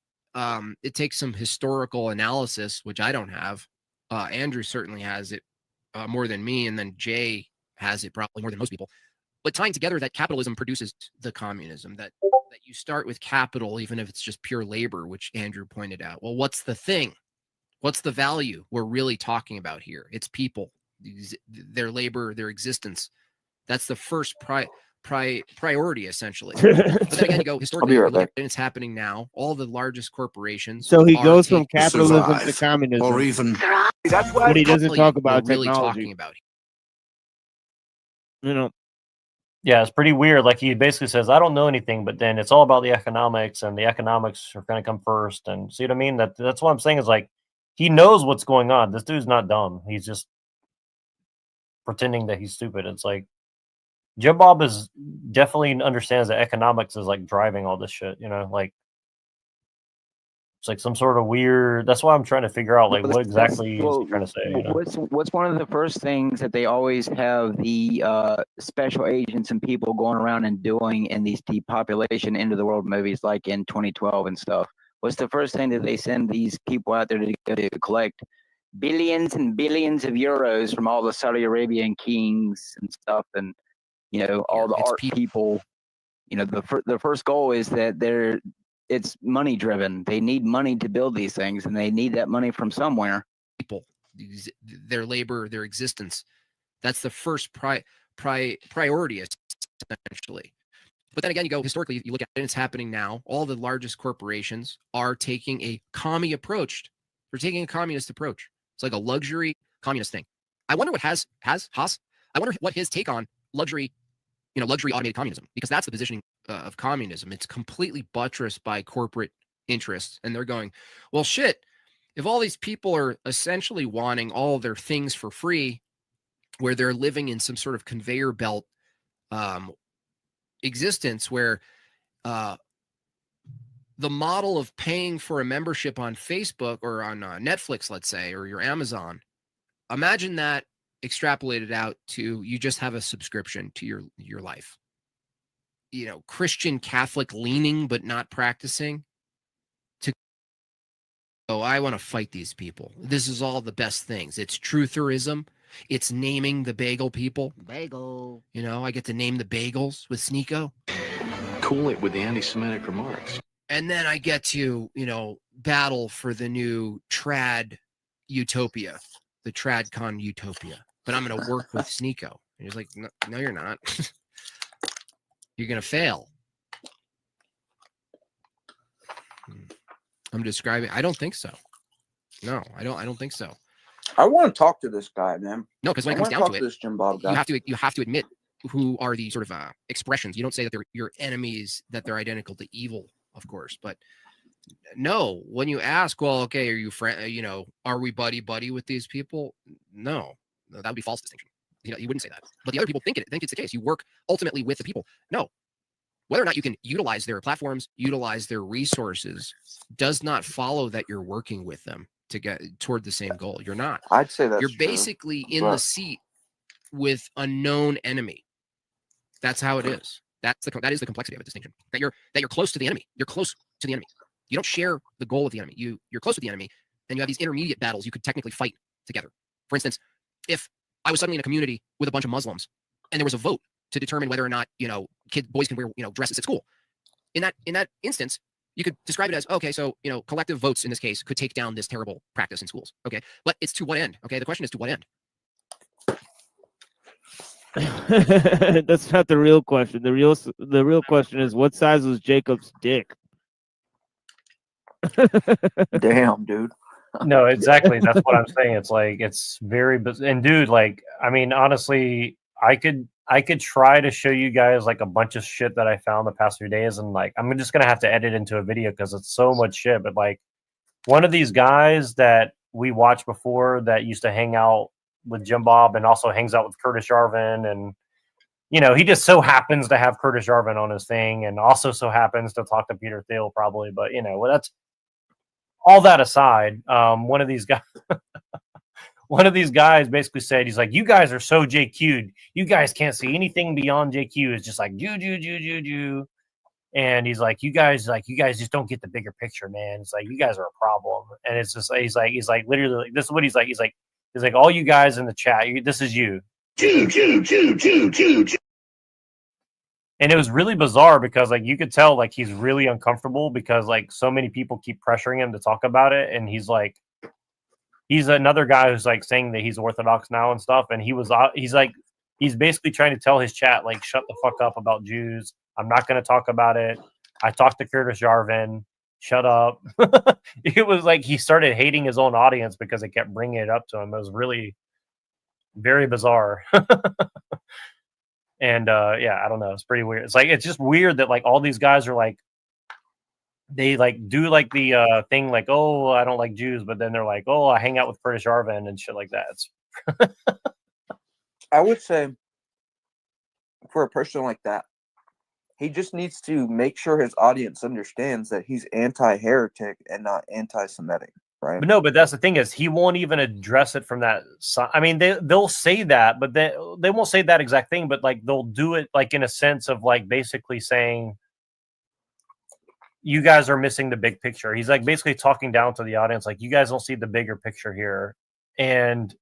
it takes some historical analysis, which I don't have. Andrew certainly has it more than me, and then Jay has it probably more than most people. But tying together that capitalism produces the communism, that you start with capital, even if it's just pure labor, which Andrew pointed out. Well, what's the thing? What's the value we're really talking about here? It's people, their labor, their existence. That's the first priority, essentially. But then again, you go historically, I'll be right back. and it's happening now. All the largest corporations. So he are goes from taking- capitalism to communism, or even That's why but he doesn't talk we're about really technology. talking about. You know, Yeah, it's pretty weird. Like he basically says, I don't know anything, but then it's all about the economics, and the economics are going to come first. And see what I mean? That's what I'm saying is like he knows what's going on. This dude's not dumb. He's just pretending that he's stupid. It's like Jim Bob is definitely understands that economics is like driving all this shit. You know, like it's like some sort of weird. That's why I'm trying to figure out like what exactly he's trying to say. You know? What's one of the first things that they always have the special agents and people going around and doing in these depopulation end of the world movies, like in 2012 and stuff? What's the first thing that they send these people out there to collect billions and billions of euros from all the Saudi Arabian kings and stuff, and you know all the art people. You know, the first goal is that it's money driven. They need money to build these things, and they need that money from somewhere. People, their labor, their existence. That's the first priority, essentially. But then again, you go historically, you look at it, and it's happening now. All the largest corporations are taking a commie approach. They're taking a communist approach. It's like a luxury communist thing. I wonder what Haas. I wonder what his take on luxury automated communism, because that's the positioning of communism. It's completely buttressed by corporate interests, and they're going, well, shit. If all these people are essentially wanting all their things for free, where they're living in some sort of conveyor belt existence, where the model of paying for a membership on Facebook or on Netflix, let's say, or your Amazon, imagine that extrapolated out to you just have a subscription to your life. You know, Christian Catholic leaning but not practicing. I want to fight these people. This is all the best things. It's trutherism. It's naming the bagel people. Bagel. You know, I get to name the bagels with Sneeko. cool it with the anti-Semitic remarks. And then I get to, battle for the new trad utopia, the TradCon utopia. But I'm going to work with Sneeko. And he's like, no, you're not. You're gonna fail. I'm describing. I don't think so. No, I don't think so. I want to talk to this guy, man. No, because when it I comes wanna down talk to it, this Jim Bob guy. you have to admit who are the sort of expressions. You don't say that they're your enemies, that they're identical to evil, of course. But no, when you ask, well, okay, are you friend? You know, are we buddy with these people? No, that would be false distinction. You know, you wouldn't say that. But the other people think it's the case. You work ultimately with the people. No, whether or not you can utilize their platforms, utilize their resources, does not follow that you're working with them to get toward the same goal. You're not. I'd say that's you're true, basically in the but- seat with a known enemy. That's how it is. That is the complexity of a distinction. That you're close to the enemy. You're close to the enemy. You don't share the goal with the enemy. You're close to the enemy, and you have these intermediate battles you could technically fight together. For instance, if I was suddenly in a community with a bunch of Muslims, and there was a vote to determine whether or not boys can wear dresses at school, in that instance, you could describe it as, okay, so collective votes in this case could take down this terrible practice in schools. Okay, but it's to what end? Okay, the question is to what end? That's not the real question. The real question is, what size was Jacob's dick? Damn, dude. No, exactly. That's what I'm saying. It's like, it's very and dude, like, I mean, honestly, I could try to show you guys like a bunch of shit that I found the past few days, and like I'm just gonna have to edit into a video because it's so much shit. But like one of these guys that we watched before that used to hang out with Jim Bob and also hangs out with Curtis Yarvin, and he just so happens to have Curtis Yarvin on his thing, and also so happens to talk to Peter Thiel probably. But well, that's all that aside. One of these guys basically said, he's like, you guys are so JQ'd. You guys can't see anything beyond JQ. It's just like Jew. And he's like, you guys just don't get the bigger picture, man. It's like, you guys are a problem. And it's just, he's like, literally, this is what he's like. He's like, all you guys in the chat, this is you. Jew. And it was really bizarre because like you could tell like he's really uncomfortable because like so many people keep pressuring him to talk about it, and he's another guy who's like saying that he's Orthodox now and stuff, and he's basically trying to tell his chat like, shut the fuck up about Jews. I'm not going to talk about it. I talked to Curtis Yarvin. Shut up. It was like he started hating his own audience because it kept bringing it up to him. It was really very bizarre. And yeah, I don't know. It's pretty weird. It's like, it's just weird that like all these guys are like, they like do like the thing like, oh, I don't like Jews, but then they're like, oh, I hang out with Curtis Yarvin and shit like that. It's I would say for a person like that, he just needs to make sure his audience understands that he's anti-heretic and not anti-Semitic, right? But no, but that's the thing is he won't even address it from that side. I mean, they'll say that, but they won't say that exact thing, but like they'll do it like in a sense of like basically saying, you guys are missing the big picture. He's like basically talking down to the audience, like you guys don't see the bigger picture here. And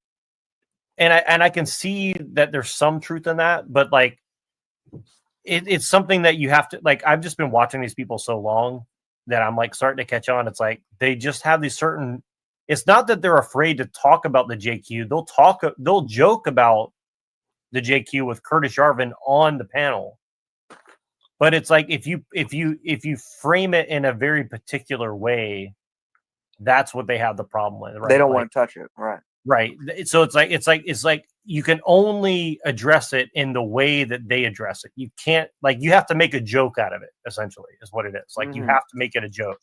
I can see that there's some truth in that, but like it's something that you have to like. I've just been watching these people so long that I'm like starting to catch on. It's like they just have these certain. It's not that they're afraid to talk about the JQ. They'll joke about the JQ with Curtis Yarvin on the panel. But it's like if you frame it in a very particular way, that's what they have the problem with. Right? They don't like, want to touch it, right? Right. So it's like you can only address it in the way that they address it. You can't you have to make a joke out of it. Essentially, is what it is. Like you have to make it a joke.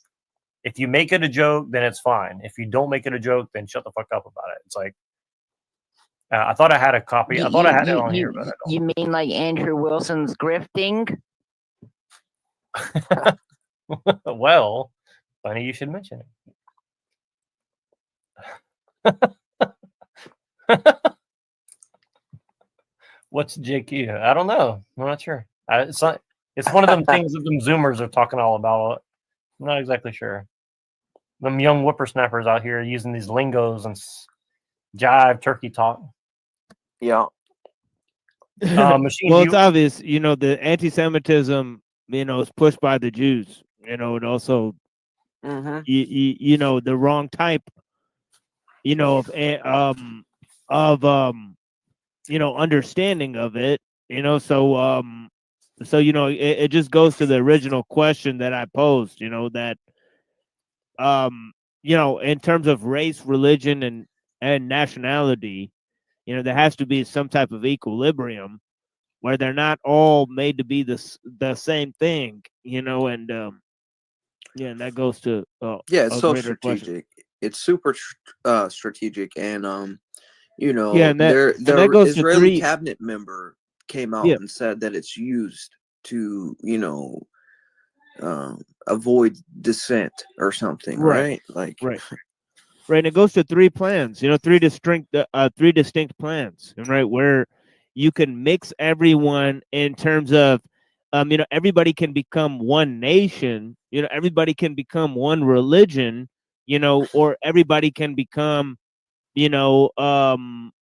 If you make it a joke, then it's fine. If you don't make it a joke, then shut the fuck up about it. It's like I thought I had a copy. I thought I had it on here, but I don't. You mean like Andrew Wilson's grifting? Well, funny you should mention it. What's JQ? I don't know. I'm not sure. It's one of them things that them Zoomers are talking all about. I'm not exactly sure. Them young whippersnappers out here using these lingos and jive turkey talk. Yeah. Machine, well, it's obvious, the anti-Semitism, is pushed by the Jews, and also, the wrong type, of understanding of it. So it just goes to the original question that I posed. That in terms of race, religion, and nationality, there has to be some type of equilibrium where they're not all made to be the same thing, and and that goes to Yeah, it's a so greater question. strategic. It's super strategic, and Yeah, and that the goes to Israeli 3. cabinet member came out Yeah. and said that it's used to avoid dissent or something, Right. right? Like, Right. And it goes to 3 plans, 3 distinct plans, right? Where you can mix everyone in terms of, everybody can become one nation, everybody can become one religion, or everybody can become, one,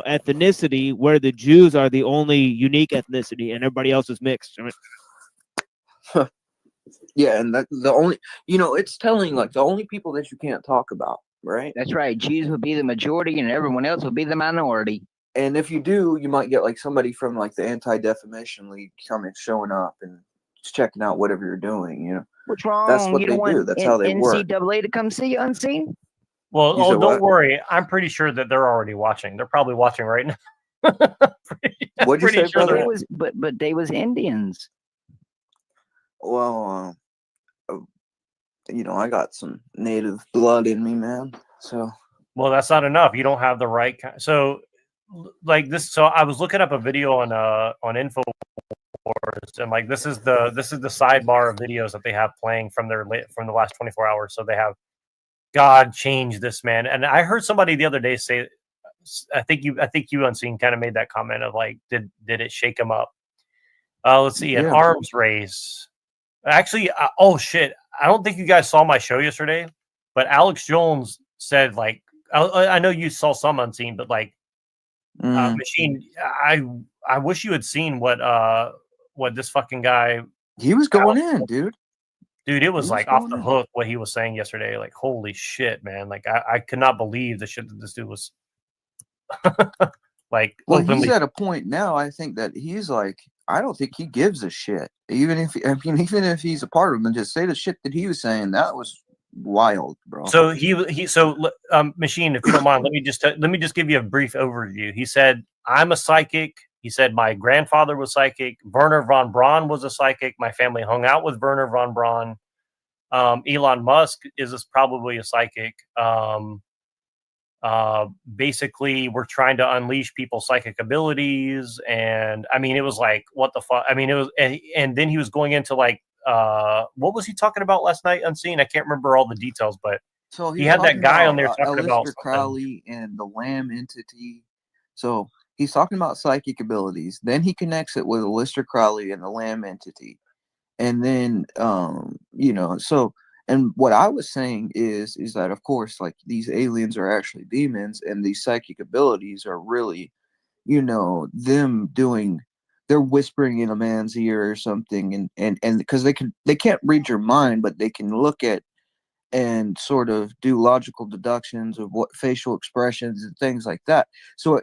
ethnicity, where the Jews are the only unique ethnicity and everybody else is mixed. Right? yeah, and that the only it's telling, like, the only people that you can't talk about, right? That's right. Jews will be the majority, and everyone else will be the minority. And if you do, you might get like somebody from like the Anti-Defamation League showing up and checking out whatever you're doing. What's wrong? That's what you they don't want do. That's how they work. NCAA to come see you unseen? Well, You said don't what? worry. I'm pretty sure that they're already watching. They're probably watching right now. What'd you say, But brother? they was Indians. Well, I got some native blood in me, man. So, well, that's not enough. You don't have the right kind. So, like this. So I was looking up a video on Infowars, and like this is the sidebar of videos that they have playing from the last 24 hours. So they have God changed this man, and I heard somebody the other day say, I think you unseen kind of made that comment of like, did it shake him up? Let's see, an arms race. Actually, oh shit, I don't think you guys saw my show yesterday, but Alex Jones said, like, I know you saw some unseen, but like, Machine, I wish you had seen what this fucking guy. He was going in, dude. Dude, it was like off the hook what he was saying yesterday. Like, holy shit, man! Like, I could not believe the shit that this dude was. Like, well, openly. He's at a point now. I think that he's like, I don't think he gives a shit. Even if he's a part of them, and just say the shit that he was saying, that was wild, bro. So Machine, if you don't mind, let me just give you a brief overview. He said, I'm a psychic. He said, my grandfather was psychic. Werner von Braun was a psychic. My family hung out with Werner von Braun. Elon Musk is probably a psychic. Basically, we're trying to unleash people's psychic abilities. And I mean, it was like, what the fuck? I mean, it was, and then he was going into like, what was he talking about last night, Unseen? I can't remember all the details, but so he had that guy on there talking about Crowley and the Lamb entity. So he's talking about psychic abilities. Then he connects it with Aleister Crowley and the Lamb entity. And then, so, and what I was saying is that, of course, like, these aliens are actually demons, and these psychic abilities are really, them doing, they're whispering in a man's ear or something. And because they can't read your mind, but they can look at and sort of do logical deductions of what facial expressions and things like that. So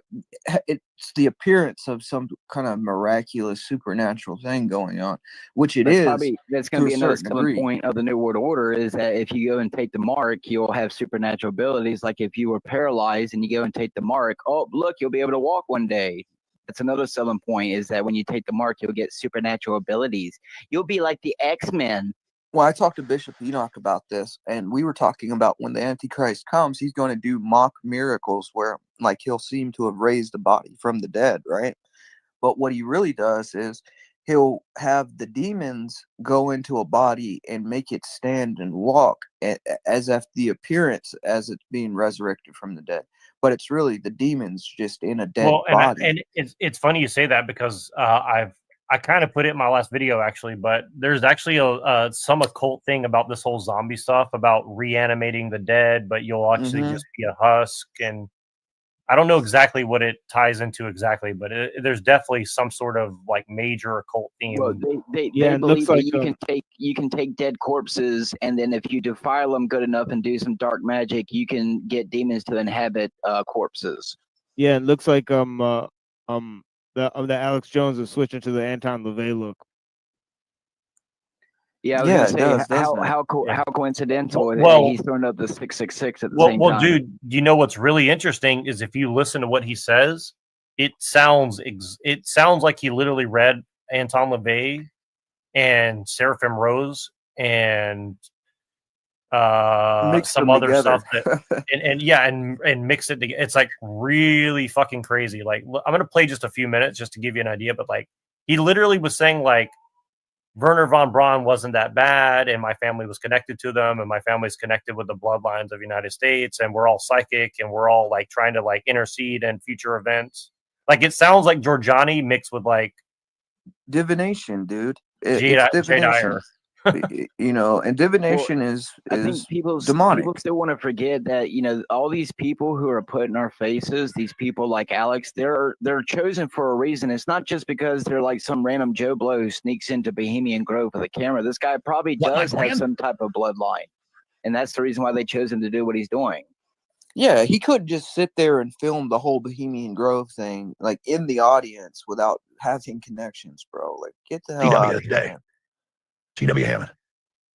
it's the appearance of some kind of miraculous supernatural thing going on, which That's going to be another selling point of the New World Order, is that if you go and take the mark, you'll have supernatural abilities. Like if you were paralyzed and you go and take the mark, oh, look, you'll be able to walk one day. That's another selling point, is that when you take the mark, you'll get supernatural abilities. You'll be like the X-Men. Well, I talked to Bishop Enoch about this, and we were talking about when the Antichrist comes, he's going to do mock miracles where, like, he'll seem to have raised a body from the dead, right? But what he really does is he'll have the demons go into a body and make it stand and walk as if the appearance as it's being resurrected from the dead. But it's really the demons just in a dead body. And it's funny you say that, because I kind of put it in my last video, actually, but there's actually some occult thing about this whole zombie stuff, about reanimating the dead, but you'll actually just be a husk. And I don't know exactly what it ties into exactly, but there's definitely some sort of like major occult theme. Well, they it looks believe that like you can take dead corpses, and then if you defile them good enough and do some dark magic, you can get demons to inhabit corpses. Yeah, it looks like the Alex Jones is switching to the Anton LaVey look. Yeah, I was Yeah, gonna it say does, doesn't it? how coincidental Well, he's throwing up the 666 at the same well, time. dude, you know what's really interesting is if you listen to what he says, it sounds like he literally read Anton LaVey and Seraphim Rose and Mix some them other together. stuff that, and mix it together. It's like really fucking crazy. Like, I'm gonna play just a few minutes just to give you an idea, but like he literally was saying like Werner von Braun wasn't that bad, and my family was connected to them, and my family's connected with the bloodlines of the United States, and we're all psychic, and we're all like trying to like intercede in future events. Like it sounds like Giorgiani mixed with like divination, dude. It's Jedi divination. You know, and divination is I think people demonic. still want to forget that, you know, all these people who are put in our faces, these people like Alex, they're chosen for a reason. It's not just because they're like some random Joe Blow who sneaks into Bohemian Grove with a camera. This guy probably does have some type of bloodline, and that's the reason why they chose him to do what he's doing. Yeah, he couldn't just sit there and film the whole Bohemian Grove thing like in the audience without having connections, bro. Like, get the hell out of here, man. C.W. Hammond,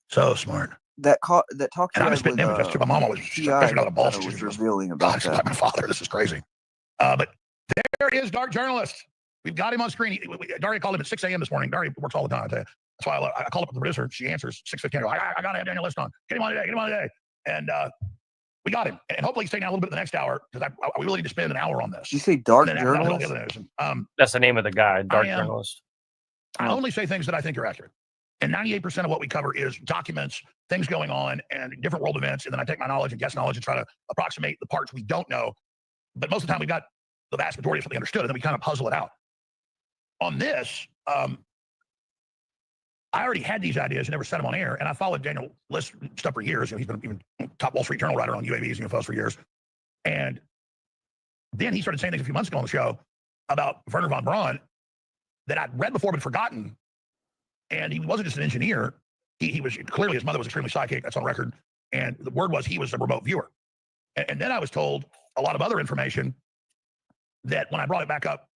so smart. That talk And you I'm had a spitting with image. That's true. My mom was T.I. out of balls. kinda She was was revealing God, about this is like that. my father. This is crazy. But there is Dark Journalist. We've got him on screen. Daria called him at 6 a.m. this morning. Daria works all the time. I tell you. That's why I called up the producer. She answers 6:15. I got to have Daniel List on. Get him on today. Get him on today. And we got him. And hopefully he's staying out a little bit the next hour because we really need to spend an hour on this. You say Dark And then after that, we'll Journalist? get into this. That's the name of the guy, Dark Journalist. I only say things that I think are accurate. And 98% of what we cover is documents, things going on, and different world events. And then I take my knowledge and guess knowledge and try to approximate the parts we don't know. But most of the time, we've got the vast majority of something understood, and then we kind of puzzle it out. On this, I already had these ideas and never set them on air. And I followed Daniel List stuff for years. You know, he's been even top Wall Street Journal writer on UAVs and UFOs for years. And then he started saying things a few months ago on the show about Werner von Braun that I'd read before but forgotten. And he wasn't just an engineer. He was clearly, his mother was extremely psychic. That's on record. And the word was he was a remote viewer. And then I was told a lot of other information that when I brought it back up,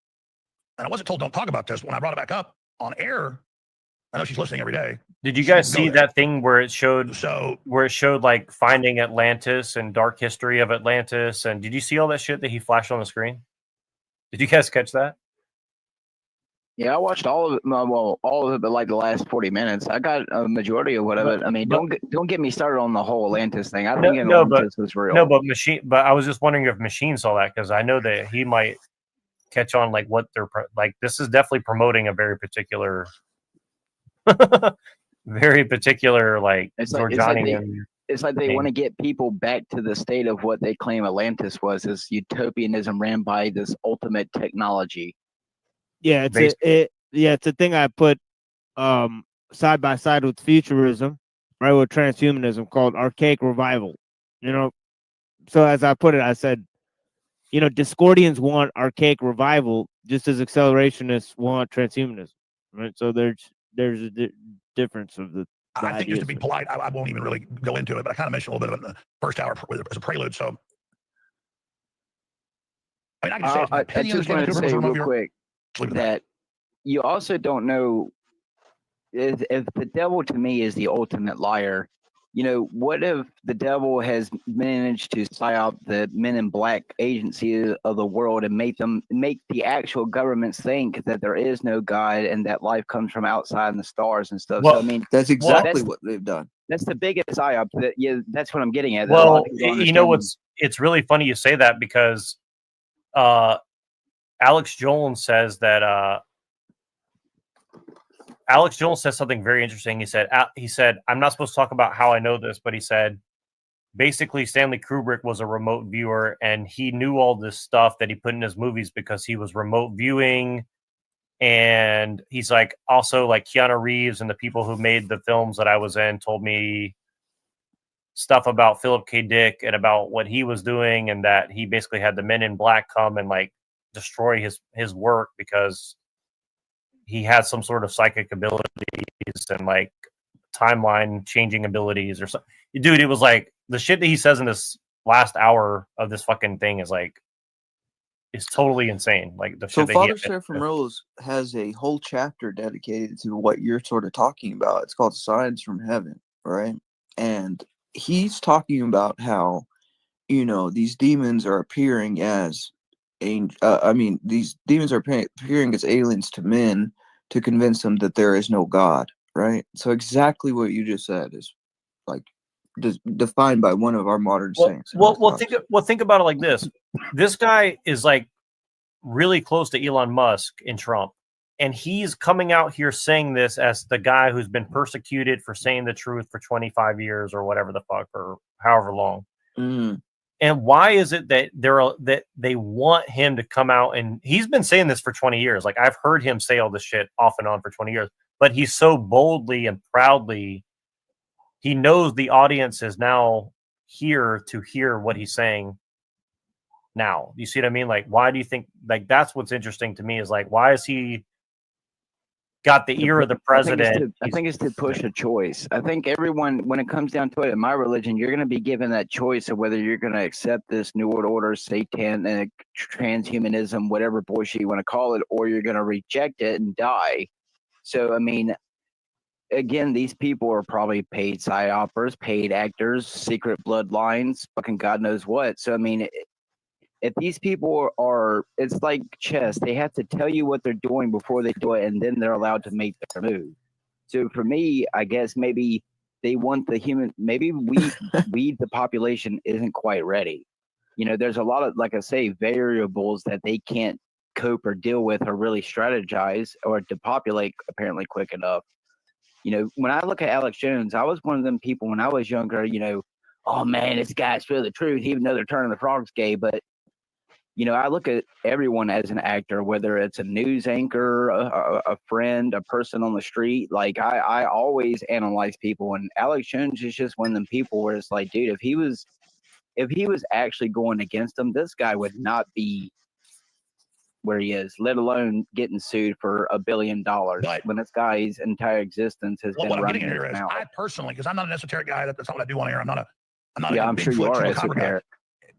and I wasn't told don't talk about this, when I brought it back up on air, I know she's listening every day. Did you guys see that thing where it showed like finding Atlantis and dark history of Atlantis? And did you see all that shit that he flashed on the screen? Did you guys catch that? Yeah, I watched all of it. Well, all of it, but like the last 40 minutes. I got a majority of it. I mean, don't get me started on the whole Atlantis thing. I think Atlantis was real. No, but I was just wondering if Machine saw that because I know that he might catch on like what they're like. This is definitely promoting a very particular, like Giorgiani. It's like they want to get people back to the state of what they claim Atlantis was, this utopianism ran by this ultimate technology. Yeah, it's a thing I put side by side with futurism, right, with transhumanism, called archaic revival. You know, so as I put it, I said, you know, Discordians want archaic revival just as accelerationists want transhumanism, right? So there's a difference of the I think just to be polite, I won't even really go into it, but I kind of mentioned a little bit of it in the first hour as a prelude. So, I mean, I can say I just wanted to say real quick that you also don't know if the devil to me is the ultimate liar. You know, what if the devil has managed to psyop the Men in Black agency of the world and make the actual governments think that there is no God and that life comes from outside in the stars and stuff? Well, so I mean, that's exactly what they've done. That's the biggest psyop. That's what I'm getting at. Well, you know it's really funny you say that because Alex Jones says that Alex Jones says something very interesting. He said, I'm not supposed to talk about how I know this, but he said, basically Stanley Kubrick was a remote viewer and he knew all this stuff that he put in his movies because he was remote viewing. And he's like, also like Keanu Reeves and the people who made the films that I was in told me stuff about Philip K. Dick and about what he was doing, and that he basically had the Men in Black come and like destroy his work because he had some sort of psychic abilities and like timeline changing abilities or something. Dude, it was like the shit that he says in this last hour of this fucking thing is like, is totally insane. Like the So shit that Father he Seraphim Rose has a whole chapter dedicated to what you're sort of talking about. It's called Signs from Heaven, right? And he's talking about how, you know, these demons are appearing as these demons are appearing as aliens to men to convince them that there is no God, right? So exactly what you just said is like defined by one of our modern saints. Think about it like this. This guy is like really close to Elon Musk and Trump, and he's coming out here saying this as the guy who's been persecuted for saying the truth for 25 years or whatever the fuck, or however long. And why is it that they want him to come out? And he's been saying this for 20 years. Like, I've heard him say all this shit off and on for 20 years, but he's so boldly and proudly, he knows the audience is now here to hear what he's saying now. You see what I mean? Like, why do you think, like, that's what's interesting to me is like, why is he got the ear of the president? I think it's to push a choice. I think everyone, when it comes down to it, in my religion, you're going to be given that choice of whether you're going to accept this New World Order, satanic, transhumanism, whatever bullshit you want to call it, or you're going to reject it and die. So, I mean, again, these people are probably paid psyopers, paid actors, secret bloodlines, fucking God knows what. So, I mean, if these people are, it's like chess. They have to tell you what they're doing before they do it, and then they're allowed to make their move. So for me, I guess maybe they want the human, maybe we, the population isn't quite ready. You know, there's a lot of, like I say, variables that they can't cope or deal with or really strategize or depopulate apparently quick enough. You know, when I look at Alex Jones, I was one of them people when I was younger, you know, oh man, this guy's really the truth, even though they're turning the frogs gay. But you know, I look at everyone as an actor, whether it's a news anchor, a friend, a person on the street. Like, I always analyze people, and Alex Jones is just one of them people where it's like, dude, if he was actually going against them, this guy would not be where he is, let alone getting sued for $1 billion when this guy's entire existence has been what I'm running getting his here is, mouth. I personally, because I'm not an esoteric guy, that's not what I do on air. I'm not Yeah, a I'm sure you Bigfoot are chupacabra guy, esoteric.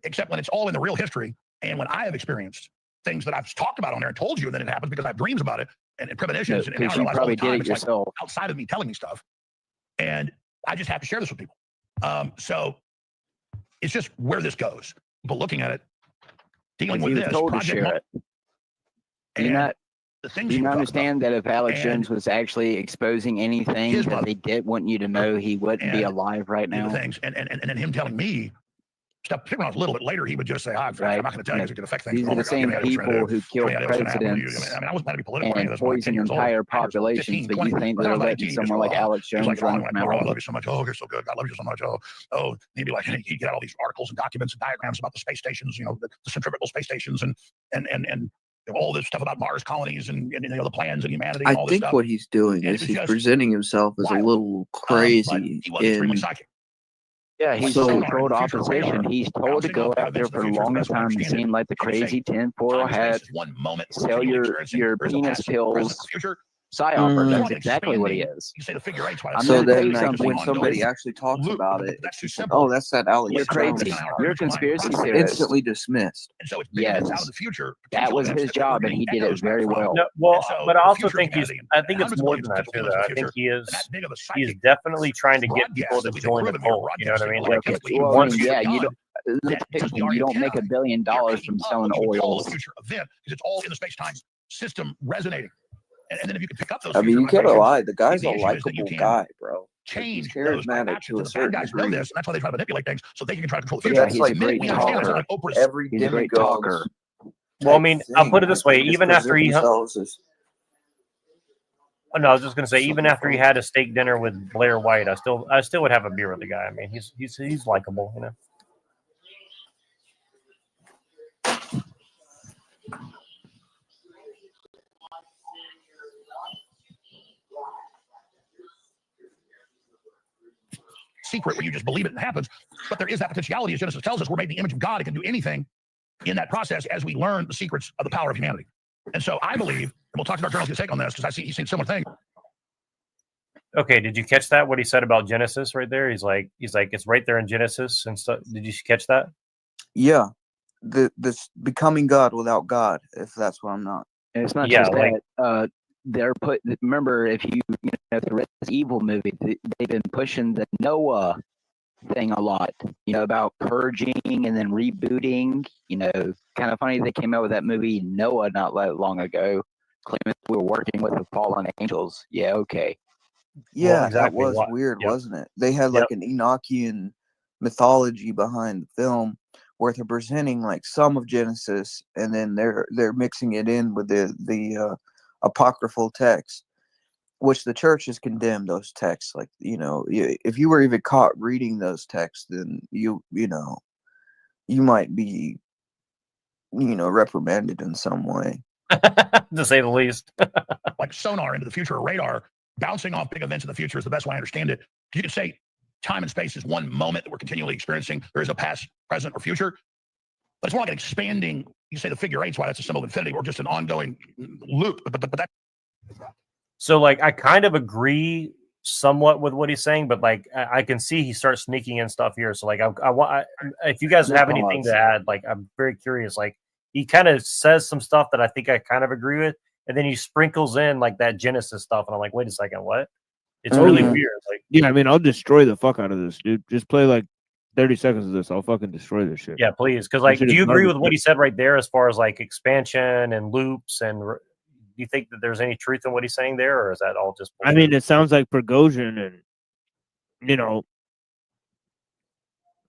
except when it's all in the real history. And when I have experienced things that I've talked about on there and told you, and then it happens because I have dreams about it and premonitions, and now I realize all the time it's like outside of me telling me stuff, and I just have to share this with people. So it's just where this goes. But looking at it, dealing with this project, Do you not understand that if Alex Jones was actually exposing anything that they did want you to know, he wouldn't be alive right now? Things and then him telling me stuff, particularly when I was a little bit later, he would just say, I'm not going to tell you because it could affect things. These are the same people who killed presidents I wasn't planning to be political. and poisoned entire populations, but you think they're letting someone like Alex Jones run his mouth? I love you so much. Oh, you're so good. God loves you so much. Oh, he'd be like, he'd get all these articles and documents and diagrams about the space stations, you know, the centrifugal space stations and all this stuff about Mars colonies and you know, the plans of humanity. And I all this think stuff. what he's doing is he's presenting himself as a little crazy. He was extremely psychic. Yeah, he's controlled opposition. He's told to go out there for the longest time and seem like the crazy tinfoil hat, sell your penis pills, psyoper. That's exactly what he is. You say the figure eight's why So then, like, when somebody actually talks about it, oh, that's that Alex You're Jones. crazy. You're a conspiracy It's theorist. instantly dismissed. And so it's Yes, out of the future. that was his job, and he did it very well. No, well, but I also think I think it's more than that too. Though I think he's definitely trying to get people to join the cult. You know what I mean? Like, he wants you don't make $1 billion from selling oils. Future event because it's all in the space-time system resonating. And then if you can pick up those, I mean, you can't lie. The guy's a issue is that you likable can guy, bro. Change He's charismatic to a certain guys know degree. this, and that's why they try to manipulate things so they can try to control the But future. that's like We understand it's not like Oprah's. every He's a great demagogue's talker. Well, I mean, I'll put it this way: They just even after he, present no, themselves as I was just gonna say, even after he had a steak dinner with Blair White, I still would have a beer with the guy. I mean, he's likable, you know. secret where you just believe it and it happens. But there is that potentiality, as Genesis tells us, we're made in the image of God. It can do anything in that process as we learn the secrets of the power of humanity. And so I believe, and we'll talk to Dr. Journal's take on this, because he's seen similar things. Okay, did you catch that? What he said about Genesis right there? He's like, it's right there in Genesis and stuff. Did you catch that? Yeah, this becoming God without God, if that's what I'm not. And it's not just that. They're remember, if you know the Resident Evil movie, they've been pushing the Noah thing a lot, about purging and then rebooting. Kind of funny they came out with that movie Noah not long ago, claiming we were working with the fallen angels. Yeah, okay. Yeah, Well, exactly that was weird, Yep. wasn't it? They had like an Enochian mythology behind the film where they're presenting like some of Genesis, and then they're mixing it in with the apocryphal text, which the church has condemned those texts. Like, if you were even caught reading those texts, then you might be reprimanded in some way, to say the least. Like sonar into the future, or radar bouncing off big events in the future is the best way I understand it. You could say time and space is one moment that we're continually experiencing. There is no past, present, or future, but it's more like an expanding. You say the figure eight's why that's a symbol of infinity, or just an ongoing loop. But that. So like, I kind of agree somewhat with what he's saying, but like, I can see he starts sneaking in stuff here. So like, I want, if you guys have anything to add, like, I'm very curious. Like, he kind of says some stuff that I think I kind of agree with, and then he sprinkles in like that Genesis stuff, and I'm like, wait a second, what? It's really weird. Like, yeah, I mean, I'll destroy the fuck out of this, dude. Just play like 30 seconds of this. I'll fucking destroy this shit. yeah, please, because like, do you agree with what he said right there as far as like expansion and loops, and do you think that there's any truth in what he's saying there, or is that all just bullshit? I mean, it sounds like Prigozhin, and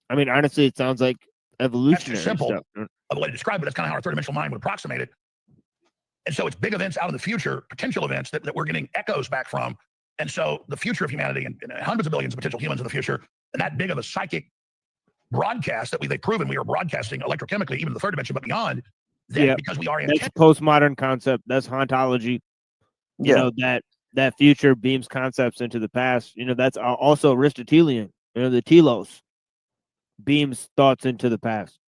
I mean, honestly, it sounds like evolutionary That's simple stuff. of the way to describe it. That's kind of how our third-dimensional mind would approximate it. And so it's big events out in the future, potential events that we're getting echoes back from. And so the future of humanity and hundreds of billions of potential humans in the future, and that big of a psychic broadcast that they've proven we are broadcasting electrochemically, even in the third dimension, but beyond, then because we are that's postmodern concept. That's hauntology. That future beams concepts into the past. That's also Aristotelian. The telos beams thoughts into the past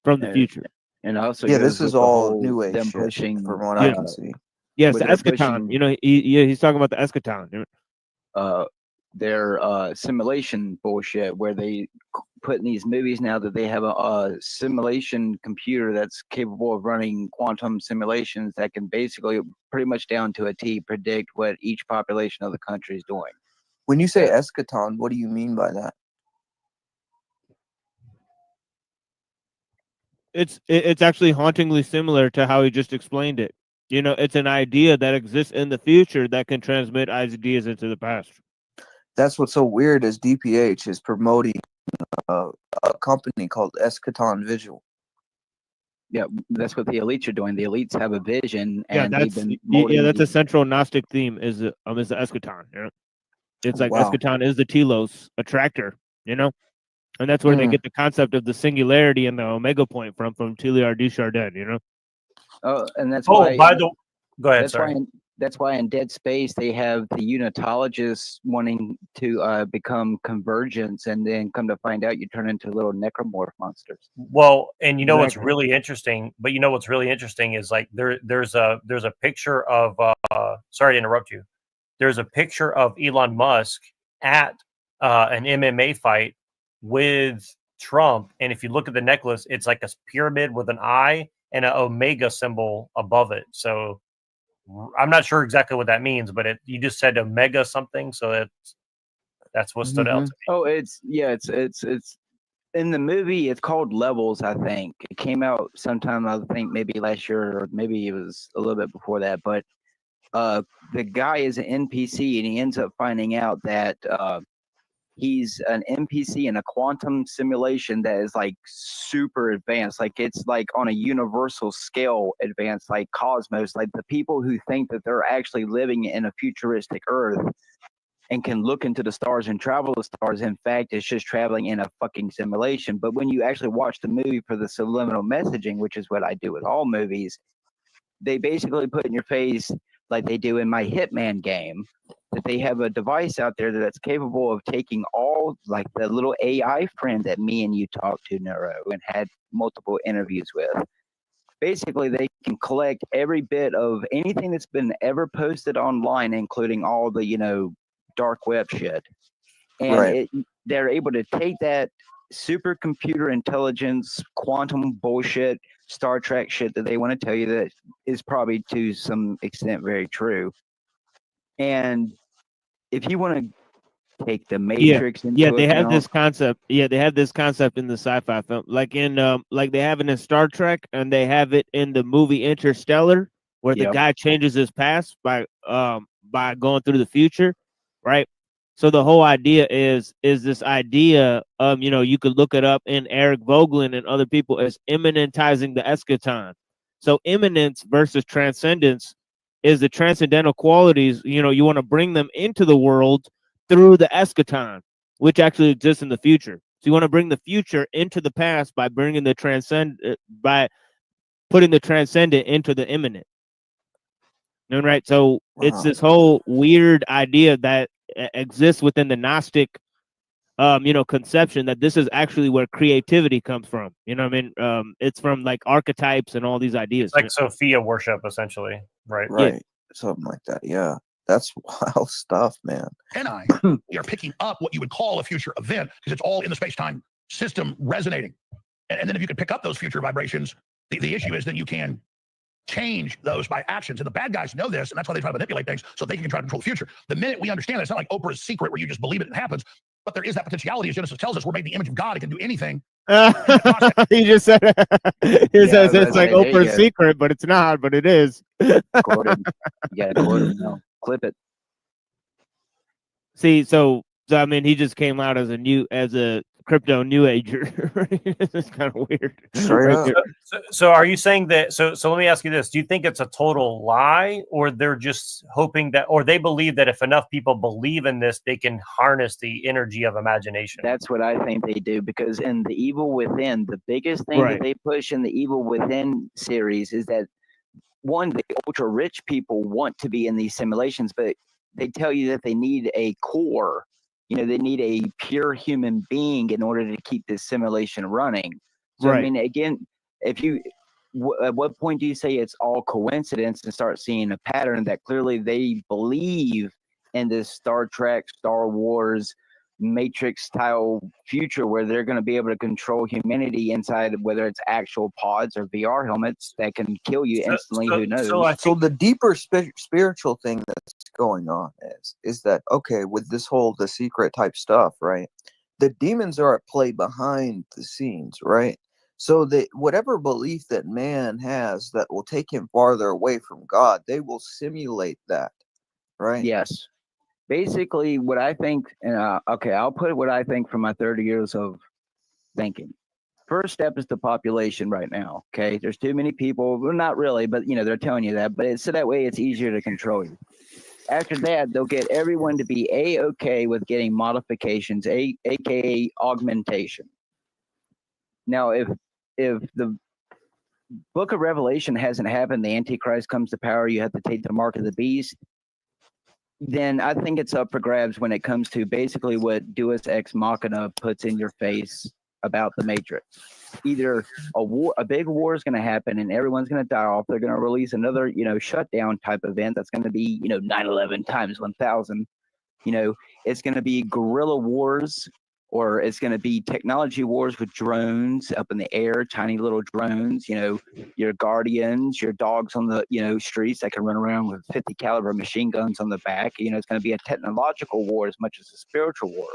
from the future. And also, this is all new age shit, pushing from what I can see. Yes, the eschaton. He's talking about the eschaton. Their simulation bullshit, where they put in these movies now that they have a simulation computer that's capable of running quantum simulations that can basically, pretty much down to a T, predict what each population of the country is doing. When you say eschaton, what do you mean by that? It's actually hauntingly similar to how he just explained it. It's an idea that exists in the future that can transmit ideas into the past. That's what's so weird is DPH is promoting a company called Eschaton Visual. Yeah, that's what the elites are doing. The elites have a vision, Yeah, and that's a central Gnostic theme is the eschaton. It's like eschaton is the telos attractor, and that's where they get the concept of the singularity and the omega point from Teilhard de Chardin. Oh, and that's go ahead. That's why in Dead Space they have the unitologists wanting to become convergents, and then come to find out you turn into little necromorph monsters. Well, and what's really interesting, what's really interesting is like there's a picture of sorry to interrupt you. There's a picture of Elon Musk at an MMA fight with Trump, and if you look at the necklace, it's like a pyramid with an eye and an omega symbol above it. So I'm not sure exactly what that means, but you just said omega something, so that's what stood out to me. Oh, it's in the movie. It's called Levels, I think. It came out sometime, I think maybe last year, or maybe it was a little bit before that. But the guy is an NPC, and he ends up finding out that he's an NPC in a quantum simulation that is like super advanced. Like it's like on a universal scale advanced, like Cosmos. Like the people who think that they're actually living in a futuristic Earth and can look into the stars and travel the stars. In fact, it's just traveling in a fucking simulation. But when you actually watch the movie for the subliminal messaging, which is what I do with all movies, they basically put in your face, like they do in my Hitman game, that they have a device out there that's capable of taking all, like the little AI friend that me and you talked to, Neuro, and had multiple interviews with. Basically, they can collect every bit of anything that's been ever posted online, including all the, you know, dark web shit. And they're able to take that supercomputer intelligence, quantum bullshit, Star Trek shit that they want to tell you that is probably to some extent very true. And if you want to take the Matrix into they have account, this concept. Yeah, they have this concept in the sci-fi film, like in like they have it in Star Trek, and they have it in the movie Interstellar, where the guy changes his past by going through the future, right? So the whole idea is this idea of, you know, you could look it up in Eric Vogelin and other people as immanentizing the eschaton. So immanence versus transcendence is the transcendental qualities, you know, you want to bring them into the world through the eschaton, which actually exists in the future. So you want to bring the future into the past by bringing the by putting the transcendent into the immanent. Right? So it's this whole weird idea that exists within the Gnostic, you know, conception that this is actually where creativity comes from. You know what I mean? It's from like archetypes and all these ideas. It's like Sophia worship, essentially, right? Right. Something like that. Yeah. That's wild stuff, man. And we are picking up what you would call a future event because it's all in the space-time system resonating. And then if you can pick up those future vibrations, the issue is then you can change those by actions. And the bad guys know this, and that's why they try to manipulate things so they can try to control the future. The minute we understand that, it's not like Oprah's secret where you just believe it and it happens, but there is that potentiality, as Genesis tells us, we're made in the image of God. It can do anything. He just said he says it's like Oprah's secret, but it's not, but it is. Quote him. Yeah, quote him now. Clip it. See, so I mean, he just came out as a crypto new ager. It's kind of weird. So are you saying that? So let me ask you this: do you think it's a total lie, or they're just hoping that, or they believe that if enough people believe in this, they can harness the energy of imagination? That's what I think they do, because in the Evil Within, the biggest thing that they push in the Evil Within series is that, one, the ultra rich people want to be in these simulations, but they tell you that they need a core. You know, they need a pure human being in order to keep this simulation running. So, I mean, again, if you, at what point do you say it's all coincidence and start seeing a pattern that clearly they believe in this Star Trek, Star Wars, Matrix style future where they're going to be able to control humanity inside, whether it's actual pods or VR helmets that can kill you instantly? Who knows? So the deeper spiritual thing that's going on is that, okay, with this whole the secret type stuff, right? The demons are at play behind the scenes, right? So that whatever belief that man has that will take him farther away from God, they will simulate that, right? Yes. Basically, what I think, okay, I'll put what I think from my 30 years of thinking. First step is the population right now, okay? There's too many people. Well, not really, but, you know, they're telling you that. But it's, so that way it's easier to control you. After that, they'll get everyone to be A-okay with getting modifications, aka augmentation. Now, if the Book of Revelation hasn't happened, the Antichrist comes to power, you have to take the mark of the beast, then I think it's up for grabs when it comes to basically what Deus Ex Machina puts in your face about the Matrix. Either a big war is going to happen and everyone's going to die off. They're going to release another, you know, shutdown type event that's going to be, you know, 9/11 times 1,000. You know, it's going to be guerrilla wars, or it's going to be technology wars with drones up in the air, tiny little drones, you know, your guardians, your dogs on the, you know, streets that can run around with 50 caliber machine guns on the back. You know, it's going to be a technological war as much as a spiritual war.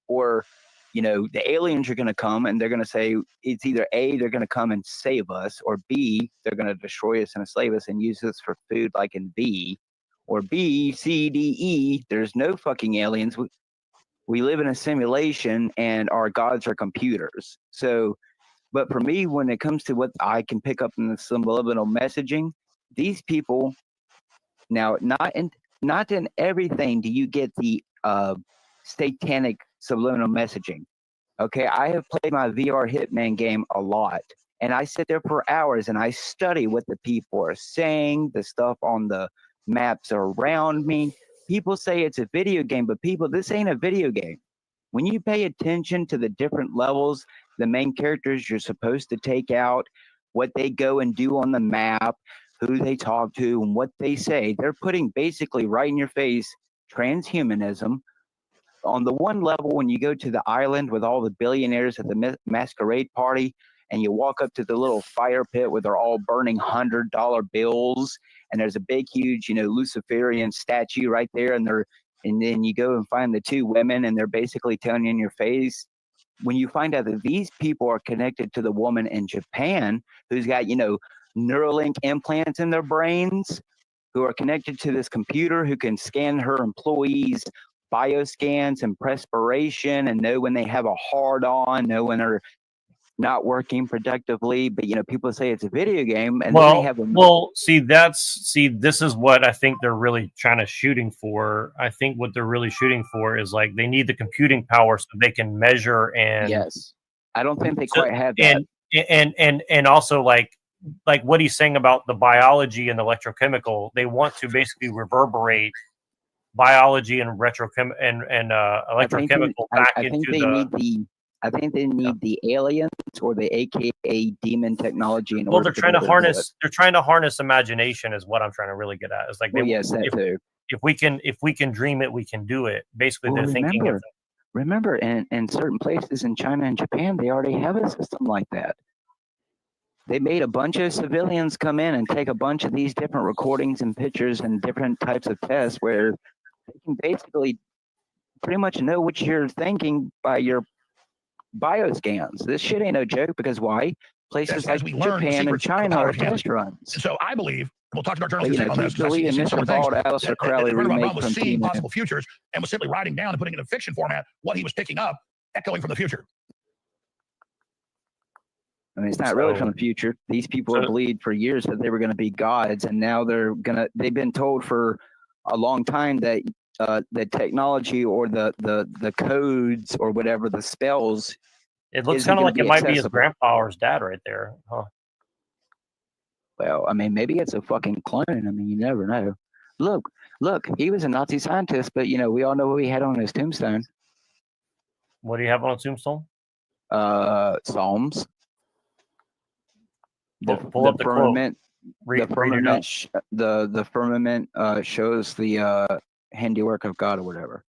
Or, you know, the aliens are going to come and they're going to say it's either A, they're going to come and save us, or B, they're going to destroy us and enslave us and use us for food like in B, or B, C, D, E, there's no fucking aliens. We live in a simulation and our gods are computers. So, but for me, when it comes to what I can pick up in the subliminal messaging, these people, now not in everything do you get the satanic subliminal messaging. Okay, I have played my VR Hitman game a lot, and I sit there for hours and I study what the people are saying, the stuff on the maps around me, people say it's a video game, but people, this ain't a video game. When you pay attention to the different levels, the main characters you're supposed to take out, what they go and do on the map, who they talk to, and what they say, they're putting basically right in your face transhumanism. On the one level, when you go to the island with all the billionaires at the masquerade party, and you walk up to the little fire pit where they're all burning $100 bills, and there's a big, huge, Luciferian statue right there, and then you go and find the two women, and they're basically telling you in your face. When you find out that these people are connected to the woman in Japan who's got, Neuralink implants in their brains, who are connected to this computer who can scan her employees' bioscans and perspiration and know when they have a hard on, know when they're not working productively. But people say it's a video game, and then they have this is what I think they're really trying to shooting for. I think what they're really shooting for is like they need the computing power so they can measure and yes. I don't think they quite have that. And also like what he's saying about the biology and the electrochemical, they want to basically reverberate biology and electrochemical back into the. I think they need the aliens or the AKA demon technology. Well, they're trying to harness. They're trying to harness imagination, is what I'm trying to really get at. It's like, if we can dream it, we can do it. Basically, they're thinking of. Remember, in certain places in China and Japan, they already have a system like that. They made a bunch of civilians come in and take a bunch of these different recordings and pictures and different types of tests where they can basically pretty much know what you're thinking by your bioscans. This shit ain't no joke, because why? Places like Japan and China are test runs. So I believe, we'll talk to our journalist on this. Mr. Bald Alistair Crowley remake was from seeing Tina. possible futures and was simply writing down and putting it in fiction format what he was picking up, echoing from the future. I mean, it's not really from the future. These people have believed for years that they were going to be gods, and now they've been told for a long time that the technology or the codes or whatever, the spells. It looks kind of like it might be his grandpa or his dad right there, huh? Well, I mean, maybe it's a fucking clone. I mean, you never know. Look, he was a Nazi scientist, but we all know what he had on his tombstone. What do you have on a tombstone? Psalms. Pull up the firmament. quote. The firmament shows the handiwork of God or whatever.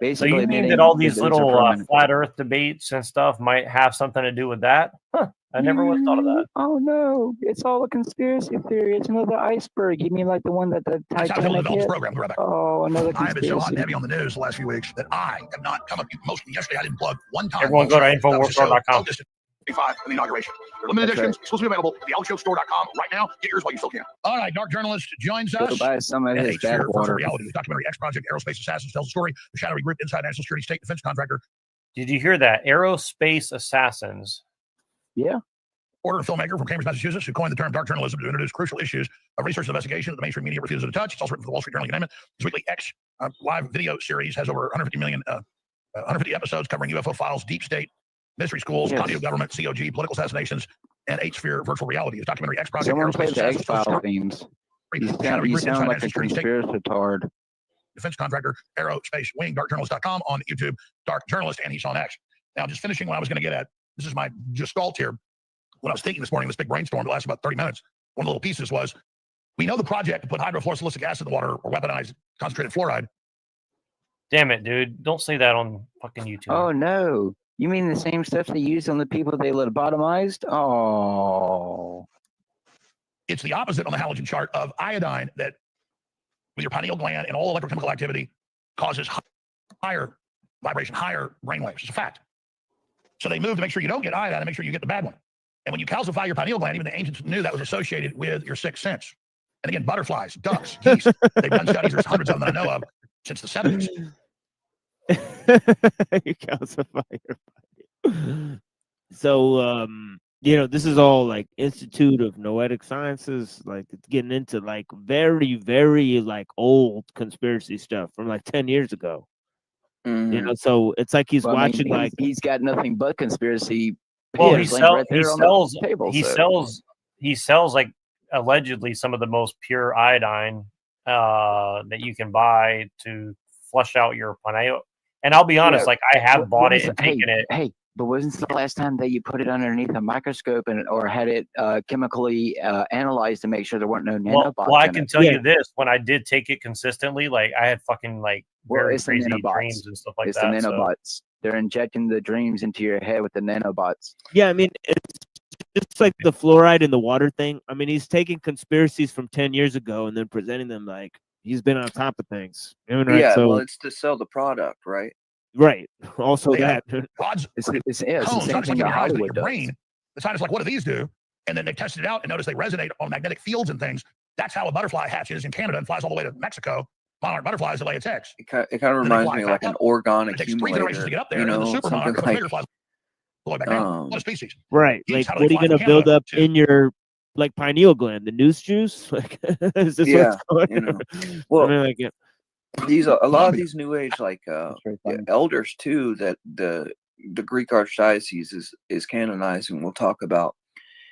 So Basically, you mean that all these little flat Earth debates and stuff might have something to do with that? Huh? I never would have thought of that. Oh no, it's all a conspiracy theory. It's another iceberg. You mean like the one that the Titanic hit? Program, oh, another I have been so hot conspiracy. and heavy on the news the last few weeks that I have not come up. Yesterday, I didn't plug one time. Everyone go to InfoWarsStore.com. 55 in the inauguration. They're limited editions, exclusively available at theallenshowstore.com right now. Get yours while you still can. All right, Dark Journalist joins us. Go buy some of his bad water. Reality. The documentary X Project Aerospace Assassins tells the story. The shadowy group inside National Security State Defense Contractor. Did you hear that? Aerospace Assassins. Yeah. Order a filmmaker from Cambridge, Massachusetts, who coined the term dark journalism to introduce crucial issues of research and investigation that the mainstream media refuses to touch. It's also written for the Wall Street Journal, you name it. His weekly X live video series has over 150 episodes covering UFO files, deep state, mystery schools, audio government, COG, political assassinations, and H-sphere virtual reality. His documentary X Project. Someone plays the X-File themes. You sound like a conspiracy retard. Defense contractor, Aerospace Wing, darkjournalist.com, on YouTube, Dark Journalist, and he's on X. Now, just finishing what I was going to get at, this is my gestalt here. What I was thinking this morning, this big brainstorm that lasted about 30 minutes, one of the little pieces was, we know the project to put hydrofluorosilicic acid in the water or weaponized concentrated fluoride. Damn it, dude. Don't say that on fucking YouTube. Oh, no. You mean the same stuff they used on the people they lobotomized? Oh. It's the opposite on the halogen chart of iodine that, with your pineal gland and all electrochemical activity, causes higher vibration, higher brainwaves. It's a fact. So they move to make sure you don't get iodine and make sure you get the bad one. And when you calcify your pineal gland, even the ancients knew that was associated with your sixth sense. And again, butterflies, ducks, geese, they've done studies, there's hundreds of them that I know of since the 70s. You calcify your body. So, this is all like Institute of Noetic Sciences. Like, it's getting into like very, very like old conspiracy stuff from like 10 years ago. So it's like he's watching like he's got nothing but conspiracy. Well, he sells like allegedly some of the most pure iodine that you can buy to flush out your pineal. And I'll be honest, Yeah. like I have What bought was it and hey, taken it. hey, but wasn't the last time that you put it underneath a microscope and or had it chemically analyzed to make sure there weren't no nanobots Well, I in can it? tell you this: when I did take it consistently, like I had fucking like Well, very it's the crazy nanobots. dreams and stuff like It's the that. So nanobots. They're injecting the dreams into your head with the nanobots. Yeah, I mean, it's just like the fluoride in the water thing. I mean, he's taking conspiracies from 10 years ago and then presenting them like he's been on top of things. You know, right? Yeah, So, well, it's to sell the product, right? right. Also, They have that. rods, It's or the same cones, not just thing like in that your eyes, but Hollywood your does. brain. The scientists are like, what do these do? And then they tested it out and noticed they resonate on magnetic fields and things. That's how a butterfly hatches in Canada and flies all the way to Mexico. Monarch butterflies that lay its eggs. It kind of Then they reminds fly me of back like an up. organ It takes 3 generations to get accumulator, up there, you and then the know, super something monarch, much like bigger, flies all the way back down. What a species. Right. Geese, Like, how do they what are you fly going from to build Canada up to- in your like pineal gland? The noose juice? Like, is this Yeah, what's going you know. on? Well, I mean, like, yeah. these a lot of these new age like funny. elders too that the Greek archdiocese is canonizing will talk about,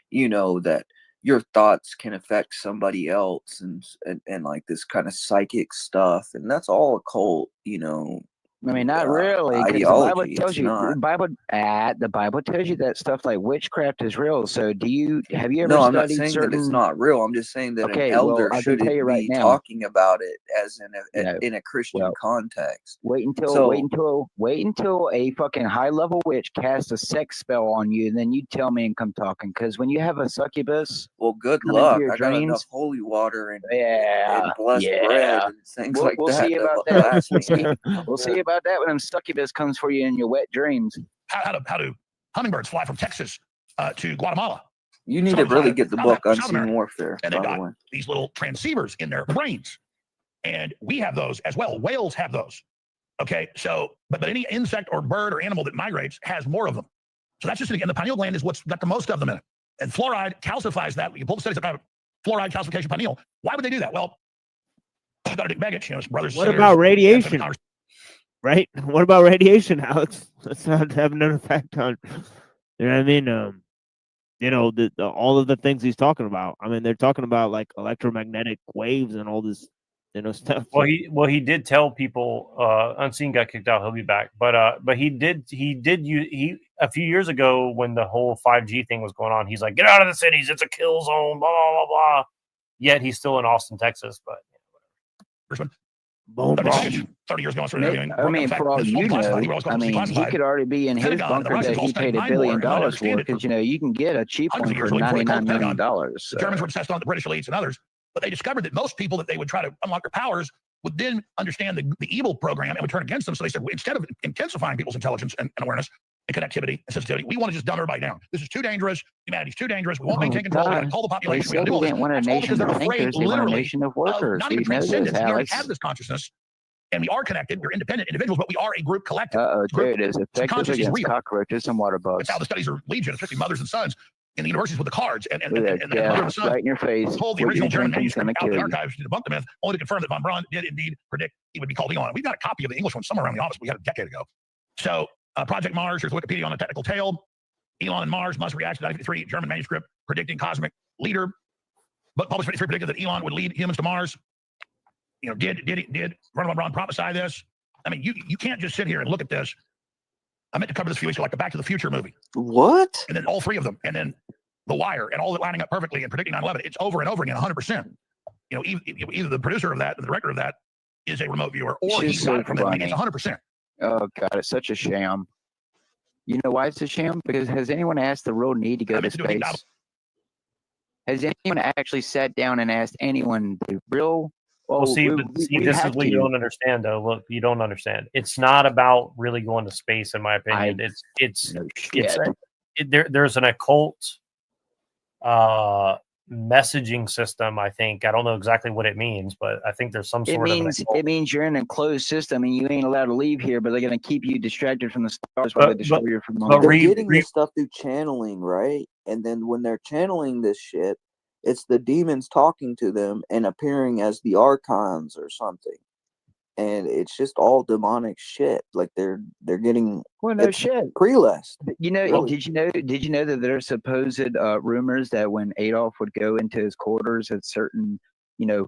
you know, that your thoughts can affect somebody else and like this kind of psychic stuff, and that's all occult, you know. I mean, not really, because the Bible Ideology. tells It's you not. the Bible tells you that stuff like witchcraft is real. So, have you ever No, I'm not studied saying certain? that it's not real. I'm just saying that Okay, an elder well, I can shouldn't tell you right be now. talking about it as No, in a Christian well, context. wait So until a fucking high level witch casts a sex spell on you, and then you tell me and come talking. Because when you have a succubus, well, good come into luck. your I got enough dreams, holy water and yeah, blessed bread yeah. and things We'll, like we'll that see to about that. last me. We'll see about that when them succubus comes for you in your wet dreams. How do hummingbirds fly from Texas to Guatemala? You need Some to of them really fly get the South book South Unseen America. Warfare, And by they've the got way. these little transceivers in their brains. And we have those as well. Whales have those. Okay, so, but any insect or bird or animal that migrates has more of them. So that's just, again, the pineal gland is what's got the most of them in it. And fluoride calcifies that. You pull the studies about fluoride calcification pineal. Why would they do that? Well, Benedict Beggett, you know, his brothers. What about radiation? Right? What about radiation, Alex? That's not having an effect on. You know what I mean? You know, the all of the things he's talking about. I mean, they're talking about like electromagnetic waves and all this, you know, stuff. Well, he did tell people Unseen got kicked out. He'll be back, but he did a few years ago when the whole 5G thing was going on. He's like, get out of the cities. It's a kill zone. Blah blah blah blah. Yet he's still in Austin, Texas. But boom, 30 years ago. I mean, for all you know, I mean, he could already be in his bunker that he paid $1 billion for, because you know you can get a cheap one for $99 million. The Germans were obsessed on the British elites and others, but they discovered that most people that they would try to unlock their powers would then understand the evil program and would turn against them. So they said, instead of intensifying people's intelligence and awareness and connectivity and sensitivity, we want to just dumb everybody down. This is too dangerous. Humanity's too dangerous. We won't maintain control. We got to call the population. We got to do all this. Didn't want a That's all because nation they're of afraid, thinkers. They want a literally, nation of of workers. not We even know this, transcendence. We already Alex. have this consciousness, and we are connected. We're independent individuals, but we are a group collective. There it is. Effective Consciousness is against real. cockroaches and water bugs. That's how the studies are legion, especially mothers and sons in the universities with the cards and Yeah, mother and son. right in your face. Told the What original you're German drinking's manuscript gonna out in the kill you. archives to debunk the myth, only to confirm that von Braun did indeed predict he would be called Elon. We've got a copy of the English one somewhere around the office we had a decade ago. So Project Mars, here's Wikipedia on the technical tale. Elon and Mars must react to the 1953 German manuscript predicting cosmic leader. But published 53 predicted that Elon would lead humans to Mars. You know, did von Braun prophesy this? I mean, you can't just sit here and look at this. I meant to cover this a few weeks ago, like the Back to the Future movie. What? And then all three of them, and then The Wire, and all that lining up perfectly and predicting 9/11. It's over and over again, 100%. You know, either the producer of that, the director of that, is a remote viewer, or It's he got so it from them. I mean, it's funny. 100%. Oh God, it's such a sham. You know why it's a sham? Because has anyone asked the real need to go to space? Has anyone actually sat down and asked anyone the real? Well, see, this is what you don't understand, though. Look, you don't understand. It's not about really going to space, in my opinion. There's an occult messaging system. I think I don't know exactly what it means, but I think there's some sort of. It means you're in a closed system and you ain't allowed to leave here, but they're going to keep you distracted from the stars while they destroy you from home. They're getting this stuff through channeling, right? And then when they're channeling this shit, it's the demons talking to them and appearing as the archons or something. And it's just all demonic shit. Like they're getting shit. Pre-list. You know, really. did you know that there's supposed rumors that when Adolf would go into his quarters at certain, you know,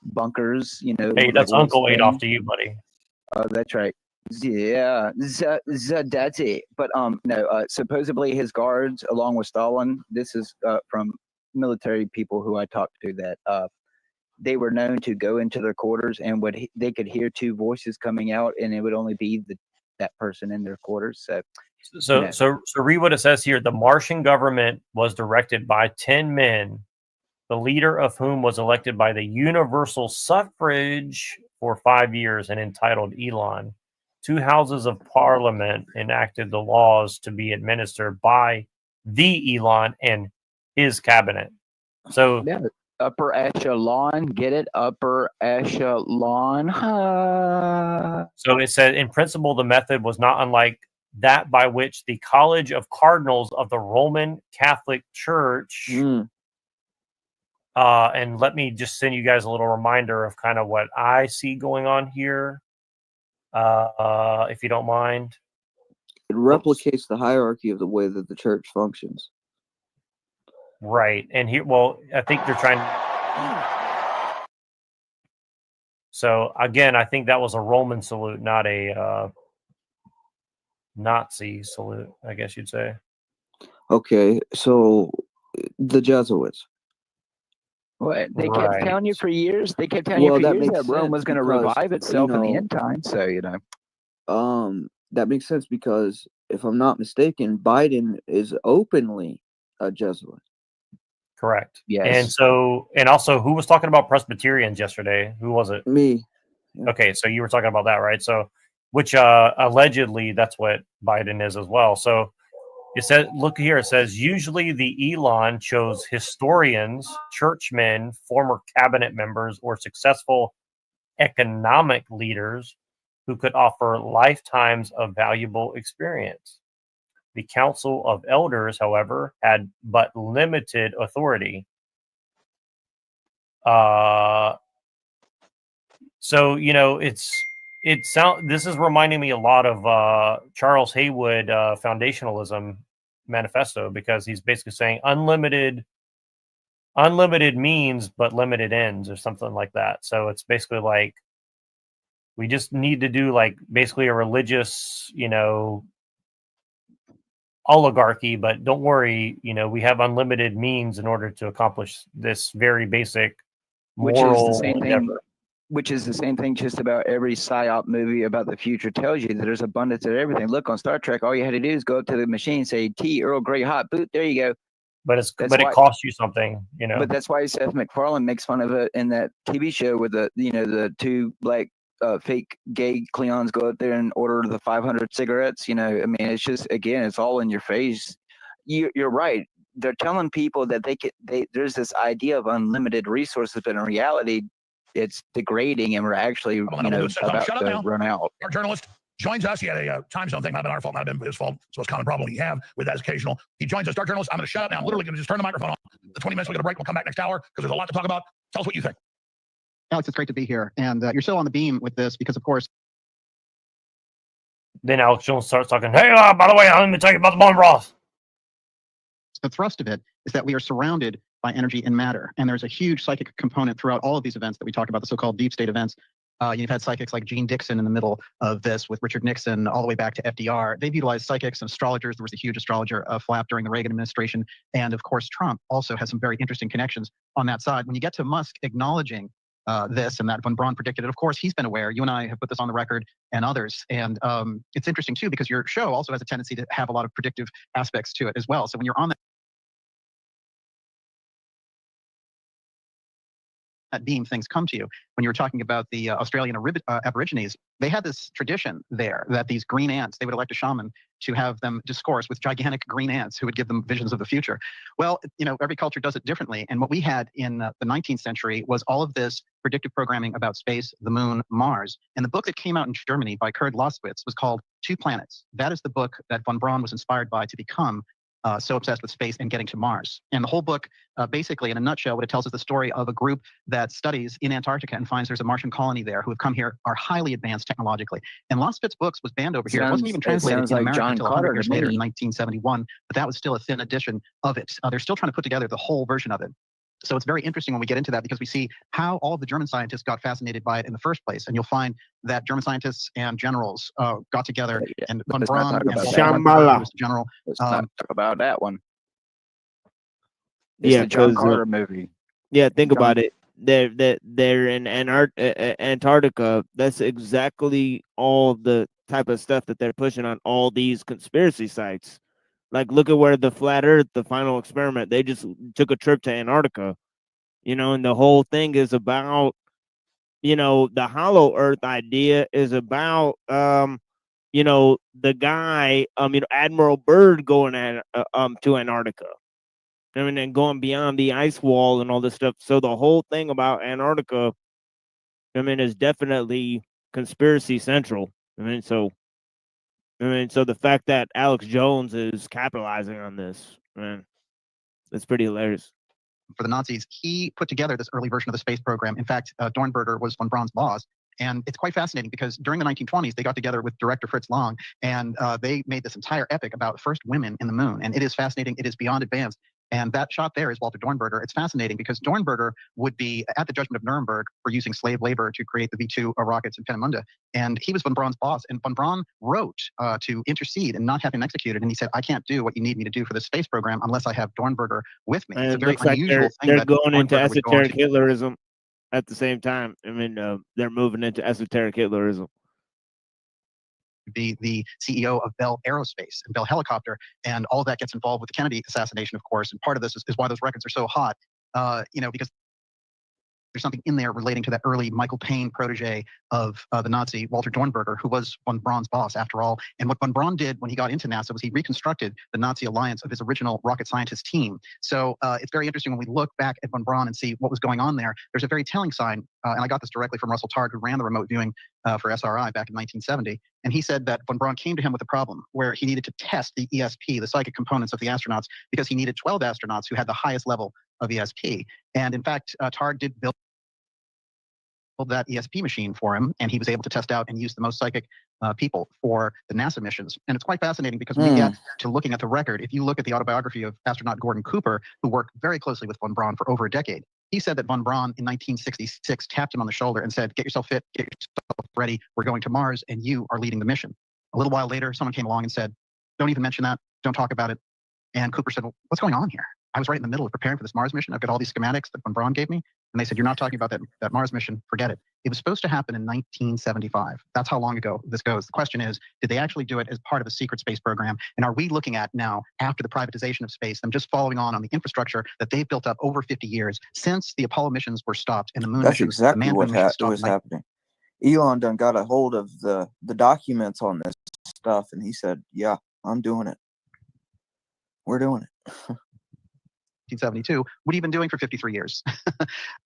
bunkers, you know. Hey, with that's the whole Uncle thing. Adolf to you, buddy. Oh, that's right. Yeah, that's it. But no. Supposedly his guards, along with Stalin, this is from military people who I talked to, that they were known to go into their quarters and they could hear two voices coming out, and it would only be that person in their quarters. So read what it says here. The Martian government was directed by 10 men, the leader of whom was elected by the universal suffrage for 5 years and entitled Elon. 2 houses of parliament enacted the laws to be administered by the Elon and his cabinet. So yeah, upper echelon, get it? Upper echelon. So it said, in principle, the method was not unlike that by which the College of Cardinals of the Roman Catholic Church. And let me just send you guys a little reminder of kind of what I see going on here, if you don't mind. It replicates the hierarchy of the way that the church functions. Right. And here, well, I think they're trying. So again, I think that was a Roman salute, not a Nazi salute, I guess you'd say. Okay, so the Jesuits. What they kept telling you for years. They kept telling you for years that Rome was going to revive itself in the end time. So that makes sense because if I'm not mistaken, Biden is openly a Jesuit. Correct. Yes. And also, who was talking about Presbyterians yesterday? Who was it? Me. Yeah. Okay, so you were talking about that, right? So, which allegedly that's what Biden is as well. So it says, look here, it says usually the Elon chose historians, churchmen, former cabinet members, or successful economic leaders who could offer lifetimes of valuable experience. The Council of Elders, however, had but limited authority. So, you know, this is reminding me a lot of Charles Haywood foundationalism manifesto, because he's basically saying unlimited means but limited ends, or something like that. So it's basically like we just need to do like basically a religious, you know, oligarchy, but don't worry, you know, we have unlimited means in order to accomplish this very basic moral endeavor. Which is the same thing just about every psyop movie about the future tells you, that there's abundance of everything. Look, on Star Trek, all you had to do is go up to the machine, say tea, Earl Grey hot, boot, there you go. But it costs you something, you know. But that's why Seth MacFarlane makes fun of it in that TV show with the two like fake gay Cleons go out there and order the 500 cigarettes. You know, I mean, it's just, again, it's all in your face. You're right. They're telling people that there's this idea of unlimited resources, but in reality, it's degrading, and we're actually about to run out. Our journalist joins us. He had a time zone thing. Not been our fault, not been his fault. So it's a common problem we have with that occasional. He joins us. Dark journalist, I'm going to shut up now. I'm literally going to just turn the microphone on. The 20 minutes we're going to break. We'll come back next hour because there's a lot to talk about. Tell us what you think. Alex, it's great to be here. And you're still on the beam with this because, of course. Then Alex Jones starts talking, hey, by the way, I'm going to tell you about the Bone Broth. The thrust of it is that we are surrounded by energy and matter. And there's a huge psychic component throughout all of these events that we talk about, the so-called deep state events. You've had psychics like Gene Dixon in the middle of this with Richard Nixon all the way back to FDR. They've utilized psychics and astrologers. There was a huge astrologer flap during the Reagan administration. And of course, Trump also has some very interesting connections on that side. When you get to Musk acknowledging this and that Von Braun predicted it, of course, he's been aware. You and I have put this on the record, and others. And it's interesting, too, because your show also has a tendency to have a lot of predictive aspects to it as well. So when you're on that beam, things come to you. When you were talking about the Australian Aborigines, they had this tradition there that these green ants, they would elect a shaman to have them discourse with gigantic green ants who would give them visions of the future. Well, you know, every culture does it differently. And what we had in the 19th century was all of this predictive programming about space, the moon, Mars. And the book that came out in Germany by Kurt Lostwitz was called Two Planets. That is the book that von Braun was inspired by to become so obsessed with space and getting to Mars. And the whole book, basically, in a nutshell, what it tells is the story of a group that studies in Antarctica and finds there's a Martian colony there who have come here, are highly advanced technologically. And Lostwitz books was banned over here. It wasn't even translated in America until 100 years later in 1971, but that was still a thin edition of it. They're still trying to put together the whole version of it. So it's very interesting when we get into that because we see how all of the German scientists got fascinated by it in the first place. And you'll find that German scientists and generals got together and von Let's not Braun talk and about Walter that. Dornberger, who was the general. Let's not talk about that one. It's Yeah, the John 'cause, Carter movie. Yeah, think John- about it. They're in Antarctica. That's exactly all the type of stuff that they're pushing on all these conspiracy sites. Like, look at where the flat Earth, the final experiment. They just took a trip to Antarctica, you know, and the whole thing is about, you know, the hollow Earth idea is about, you know, the guy, you know, Admiral Byrd going to Antarctica. I mean, and going beyond the ice wall and all this stuff. So the whole thing about Antarctica, I mean, is definitely conspiracy central. I mean, so the fact that Alex Jones is capitalizing on this, man, that's pretty hilarious. For the Nazis, he put together this early version of the space program. In fact, Dornberger was von Braun's boss. And it's quite fascinating because during the 1920s, they got together with director Fritz Lang, and they made this entire epic about first women in the moon. And it is fascinating. It is beyond advanced. And that shot there is Walter Dornberger. It's fascinating because Dornberger would be at the judgment of Nuremberg for using slave labor to create the V2 rockets in Peenemünde. And he was von Braun's boss. And von Braun wrote to intercede and not have him executed. And he said, I can't do what you need me to do for this space program unless I have Dornberger with me. And It's a it very looks like unusual thing they're that going into Dornberger would go on esoteric to. Hitlerism at the same time. I mean, they're moving into esoteric Hitlerism. Be the CEO of Bell Aerospace and Bell Helicopter, and all of that gets involved with the Kennedy assassination, of course. And part of this is why those records are so hot, you know, because there's something in there relating to that early Michael Payne protege of the Nazi, Walter Dornberger, who was von Braun's boss after all. And what von Braun did when he got into NASA was he reconstructed the Nazi alliance of his original rocket scientist team. So it's very interesting when we look back at von Braun and see what was going on there. There's a very telling sign, and I got this directly from Russell Targ, who ran the remote viewing for SRI back in 1970. And he said that von Braun came to him with a problem where he needed to test the ESP, the psychic components of the astronauts, because he needed 12 astronauts who had the highest level of ESP. And in fact, Targ did build that ESP machine for him, and he was able to test out and use the most psychic people for the NASA missions. And it's quite fascinating because when we get to looking at the record, if you look at the autobiography of astronaut Gordon Cooper, who worked very closely with von Braun for over a decade, he said that von Braun in 1966 tapped him on the shoulder and said, get yourself fit, get yourself ready, we're going to Mars, and you are leading the mission. A little while later, someone came along and said, don't even mention that, don't talk about it. And Cooper said, well, what's going on here? I was right in the middle of preparing for this Mars mission. I've got all these schematics that von Braun gave me. And they said, you're not talking about that Mars mission. Forget it. It was supposed to happen in 1975. That's how long ago this goes. The question is, did they actually do it as part of a secret space program? And are we looking at now, after the privatization of space, them just following on the infrastructure that they've built up over 50 years since the Apollo missions were stopped and the moon That's mission, exactly the what manned moon mission was stopped. happening. Elon done got a hold of the documents on this stuff, and he said, yeah, I'm doing it. We're doing it. 1972. What have you been doing for 53 years?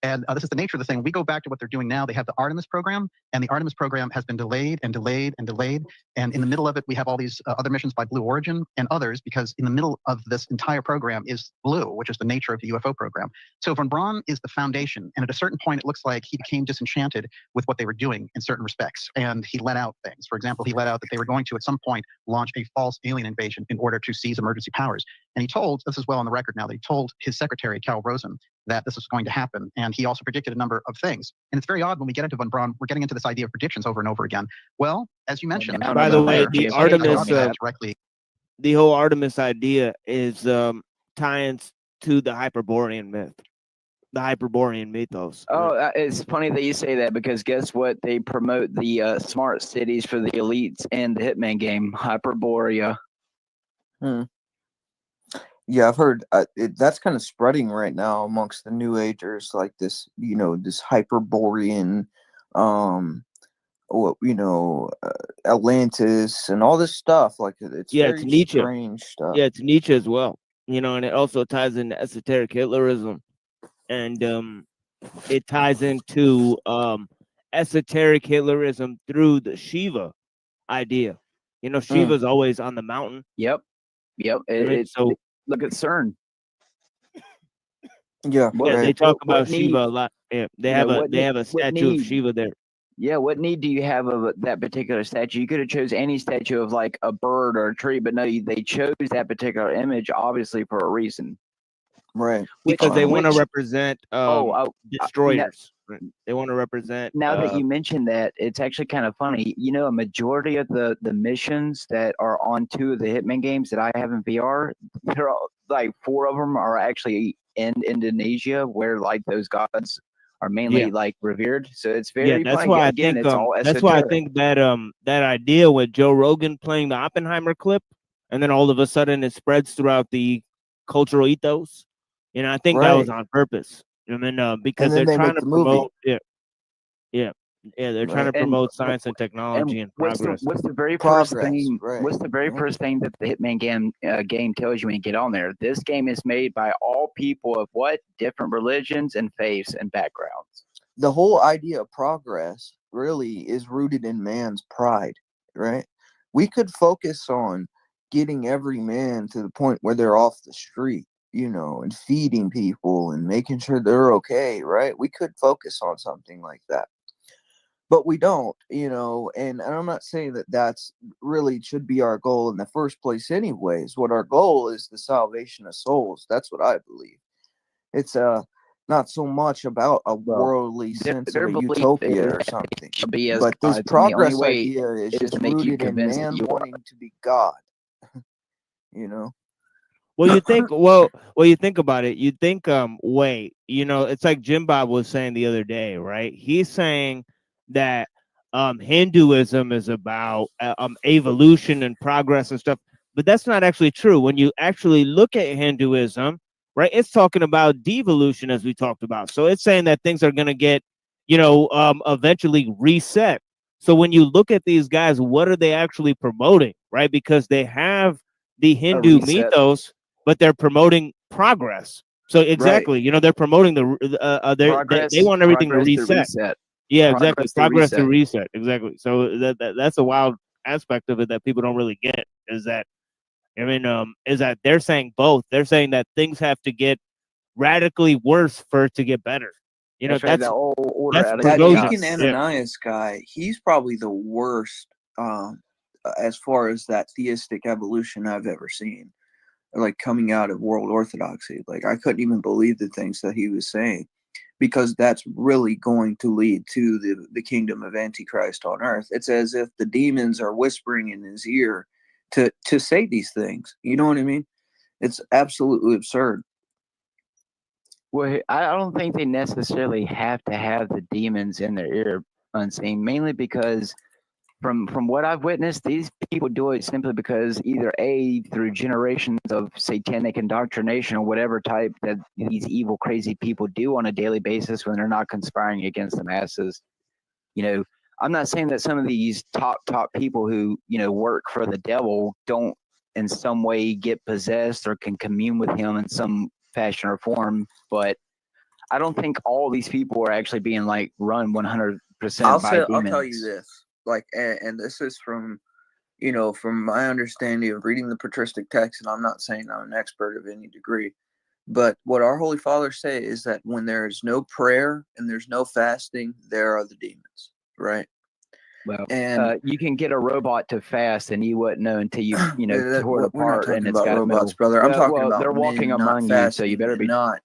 And this is the nature of the thing. We go back to what they're doing now. They have the Artemis program, and the Artemis program has been delayed and delayed and delayed. And in the middle of it, we have all these other missions by Blue Origin and others, because in the middle of this entire program is Blue, which is the nature of the UFO program. So von Braun is the foundation. And at a certain point, it looks like he became disenchanted with what they were doing in certain respects. And he let out things. For example, he let out that they were going to, at some point, launch a false alien invasion in order to seize emergency powers. And he told, this is well on the record now, that he told his secretary, Cal Rosen, that this was going to happen. And he also predicted a number of things. And it's very odd when we get into von Braun, we're getting into this idea of predictions over and over again. Well, as you mentioned, By the way, the Artemis, the whole Artemis idea is tying to the Hyperborean myth, the Hyperborean mythos. Oh, it's funny that you say that, because guess what? They promote the smart cities for the elites in the Hitman game, Hyperborea. Yeah, I've heard that's kind of spreading right now amongst the New Agers, like this, this Hyperborean, Atlantis and all this stuff. Like it's very it's Nietzsche. strange stuff. Yeah, it's Nietzsche as well. And it also ties into esoteric Hitlerism, and it ties into esoteric Hitlerism through the Shiva idea. Shiva's always on the mountain. Yep. So look at CERN. Yeah, they talk about Shiva a lot. Yeah, they have a statue of Shiva there. Yeah, what need do you have of that particular statue? You could have chose any statue of like a bird or a tree, but no, they chose that particular image obviously for a reason. Right. because they want to which- represent destroyers. They want to represent. Now that you mentioned that, it's actually kind of funny. You know, a majority of the missions that are on 2 of the Hitman games that I have in VR, they're all, like 4 of them are actually in Indonesia, where like those gods are mainly like revered. So it's very that's funny. why Again, I think it's all that's why I esoteric. think that that idea with Joe Rogan playing the Oppenheimer clip, and then all of a sudden it spreads throughout the cultural ethos. You know, I think that was Right. on purpose. I mean, because then they're they trying make to the movie. promote. They're trying to promote science and technology and what's progress. what's the very Progress, first thing? right. What's the very first thing that the Hitman game tells you when you get on there? This game is made by all people of what different religions and faiths and backgrounds. The whole idea of progress really is rooted in man's pride, right? We could focus on getting every man to the point where they're off the street, you know, and feeding people and making sure they're okay, right? We could focus on something like that. But we don't, you know, and I'm not saying that that's really should be our goal in the first place anyways. What our goal is the salvation of souls. That's what I believe. It's not so much about a worldly sense of a utopia or something. But this progress idea is just rooted in man wanting to be God. You know? Well, you think you think about it. You think wait, you know, it's like Jim Bob was saying the other day, right? He's saying that Hinduism is about evolution and progress and stuff, but that's not actually true. When you actually look at Hinduism, right, it's talking about devolution, as we talked about. So it's saying that things are going to get, you know, eventually reset. So when you look at these guys, what are they actually promoting, right? Because they have the Hindu mythos, but they're promoting progress. So exactly, you know, they're promoting they want everything to reset. Yeah, exactly. Progress to reset. Exactly. So that's a wild aspect of it that people don't really get, is that, I mean, is that they're saying both. They're saying that things have to get radically worse for it to get better. You know, that's the old order. That Deacon Ananias guy, he's probably the worst as far as that theistic evolution I've ever seen. Like coming out of world orthodoxy. Like I couldn't even believe the things that he was saying, because that's really going to lead to the kingdom of Antichrist on earth. It's as if the demons are whispering in his ear to say these things. You know what I mean? It's absolutely absurd. Well, I don't think they necessarily have to have the demons in their ear unseen, mainly because from what I've witnessed, these people do it simply because either A, through generations of satanic indoctrination or whatever type that these evil, crazy people do on a daily basis when they're not conspiring against the masses. You know, I'm not saying that some of these top people who, you know, work for the devil don't in some way get possessed or can commune with him in some fashion or form, but I don't think all these people are actually being like run 100% by demons. I'll tell you this. Like, and this is from, you know, from my understanding of reading the patristic text, and I'm not saying I'm an expert of any degree, but what our Holy Fathers say is that when there is no prayer and there's no fasting, there are the demons, right? Well, and you can get a robot to fast, and you wouldn't know until you know tore it we're not apart talking and it's about got robots, no. brother. I'm talking well, about they're walking men among not you, so you better be not,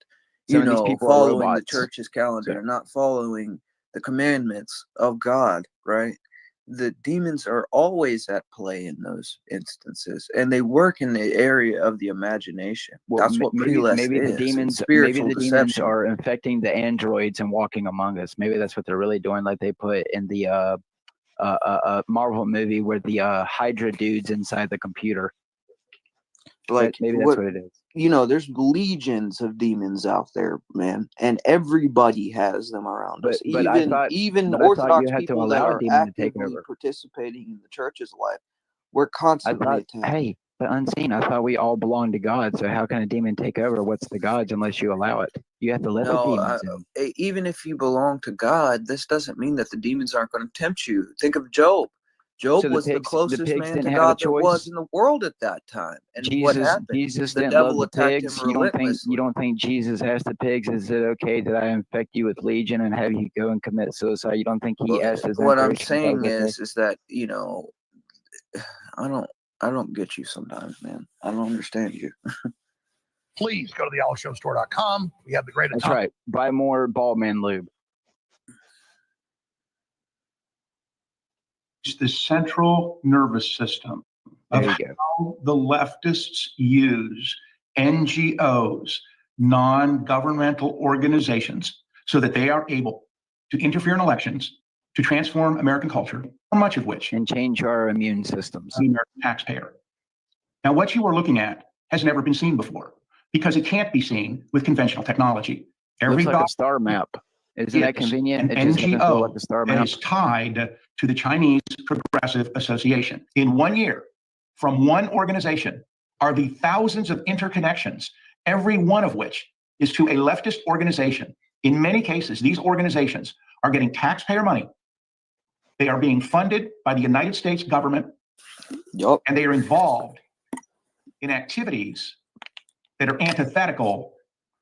some you of these know, people are following the robots. church's calendar, not following the commandments of God, right? The demons are always at play in those instances, and they work in the area of the imagination. Well, That's what maybe prelest the is. demons, Spiritual maybe the demons deception. are infecting the androids and walking among us. Maybe that's what they're really doing, like they put in the Marvel movie where the Hydra dude's inside the computer. Like, maybe that's what it is. You know, there's legions of demons out there, man, and everybody has them around us. But I thought Orthodox you had to people that allow a are demon to take actively over. participating in the church's life, we're constantly attacked. Hey, but unseen, I thought we all belong to God. So how can a demon take over what's the God's unless you allow it? You have to let the demons in. Even if you belong to God, this doesn't mean that the demons aren't going to tempt you. Think of Job. Job was the closest man to God there was in the world at that time. And what happened? Jesus The didn't devil love the attacked pigs. him relentlessly. You don't think Jesus asked the pigs, "Is it okay that I infect you with legion and have you go and commit suicide?" You don't think he asked his What I'm emperor if that saying was okay? is that, you know, I don't get you sometimes, man. I don't understand you. please go to the allshowstore.com. We have the great That's right. Buy more Baldman lube. It's the central nervous system of There you go. how the leftists use NGOs, non-governmental organizations, so that they are able to interfere in elections, to transform American culture, much of which and change our immune systems. The American taxpayer. Now, what you are looking at has never been seen before because it can't be seen with conventional technology. Looks like a star map. Isn't that convenient? An It just happens to look like NGO the star that map. is tied to the Chinese Progressive Association. In 1 year, from one organization are the thousands of interconnections, every one of which is to a leftist organization. In many cases, these organizations are getting taxpayer money. They are being funded by the United States government, and they are involved in activities that are antithetical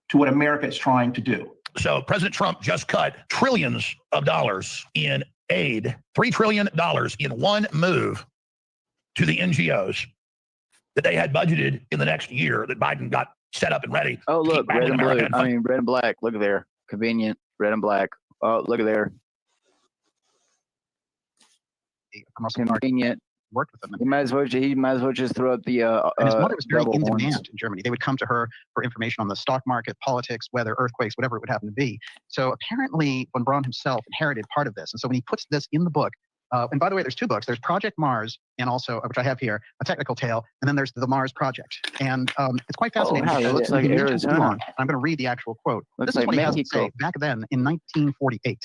to what America is trying to do. So President Trump just cut trillions of dollars in aid, $3 trillion in one move to the NGOs that they had budgeted in the next year that Biden got set up and ready. Oh, look, red and blue. America. I mean, red and black. Look there. Convenient. Red and black. Oh, look at there. Convenient. Worked with them. He might as well just throw up the And his mother was very double in horns. demand in Germany. They would come to her for information on the stock market, politics, weather, earthquakes, whatever it would happen to be. So apparently, von Braun himself inherited part of this. And so when he puts this in the book, and by the way, there's two books. There's Project Mars, and also, which I have here, A Technical Tale, and then there's The Mars Project. And it's quite fascinating. wow, it because looks like he mentions Arizona. Elon. I'm going to read the actual quote. Looks This is like what he has to Mexico. say. Back then, in 1948,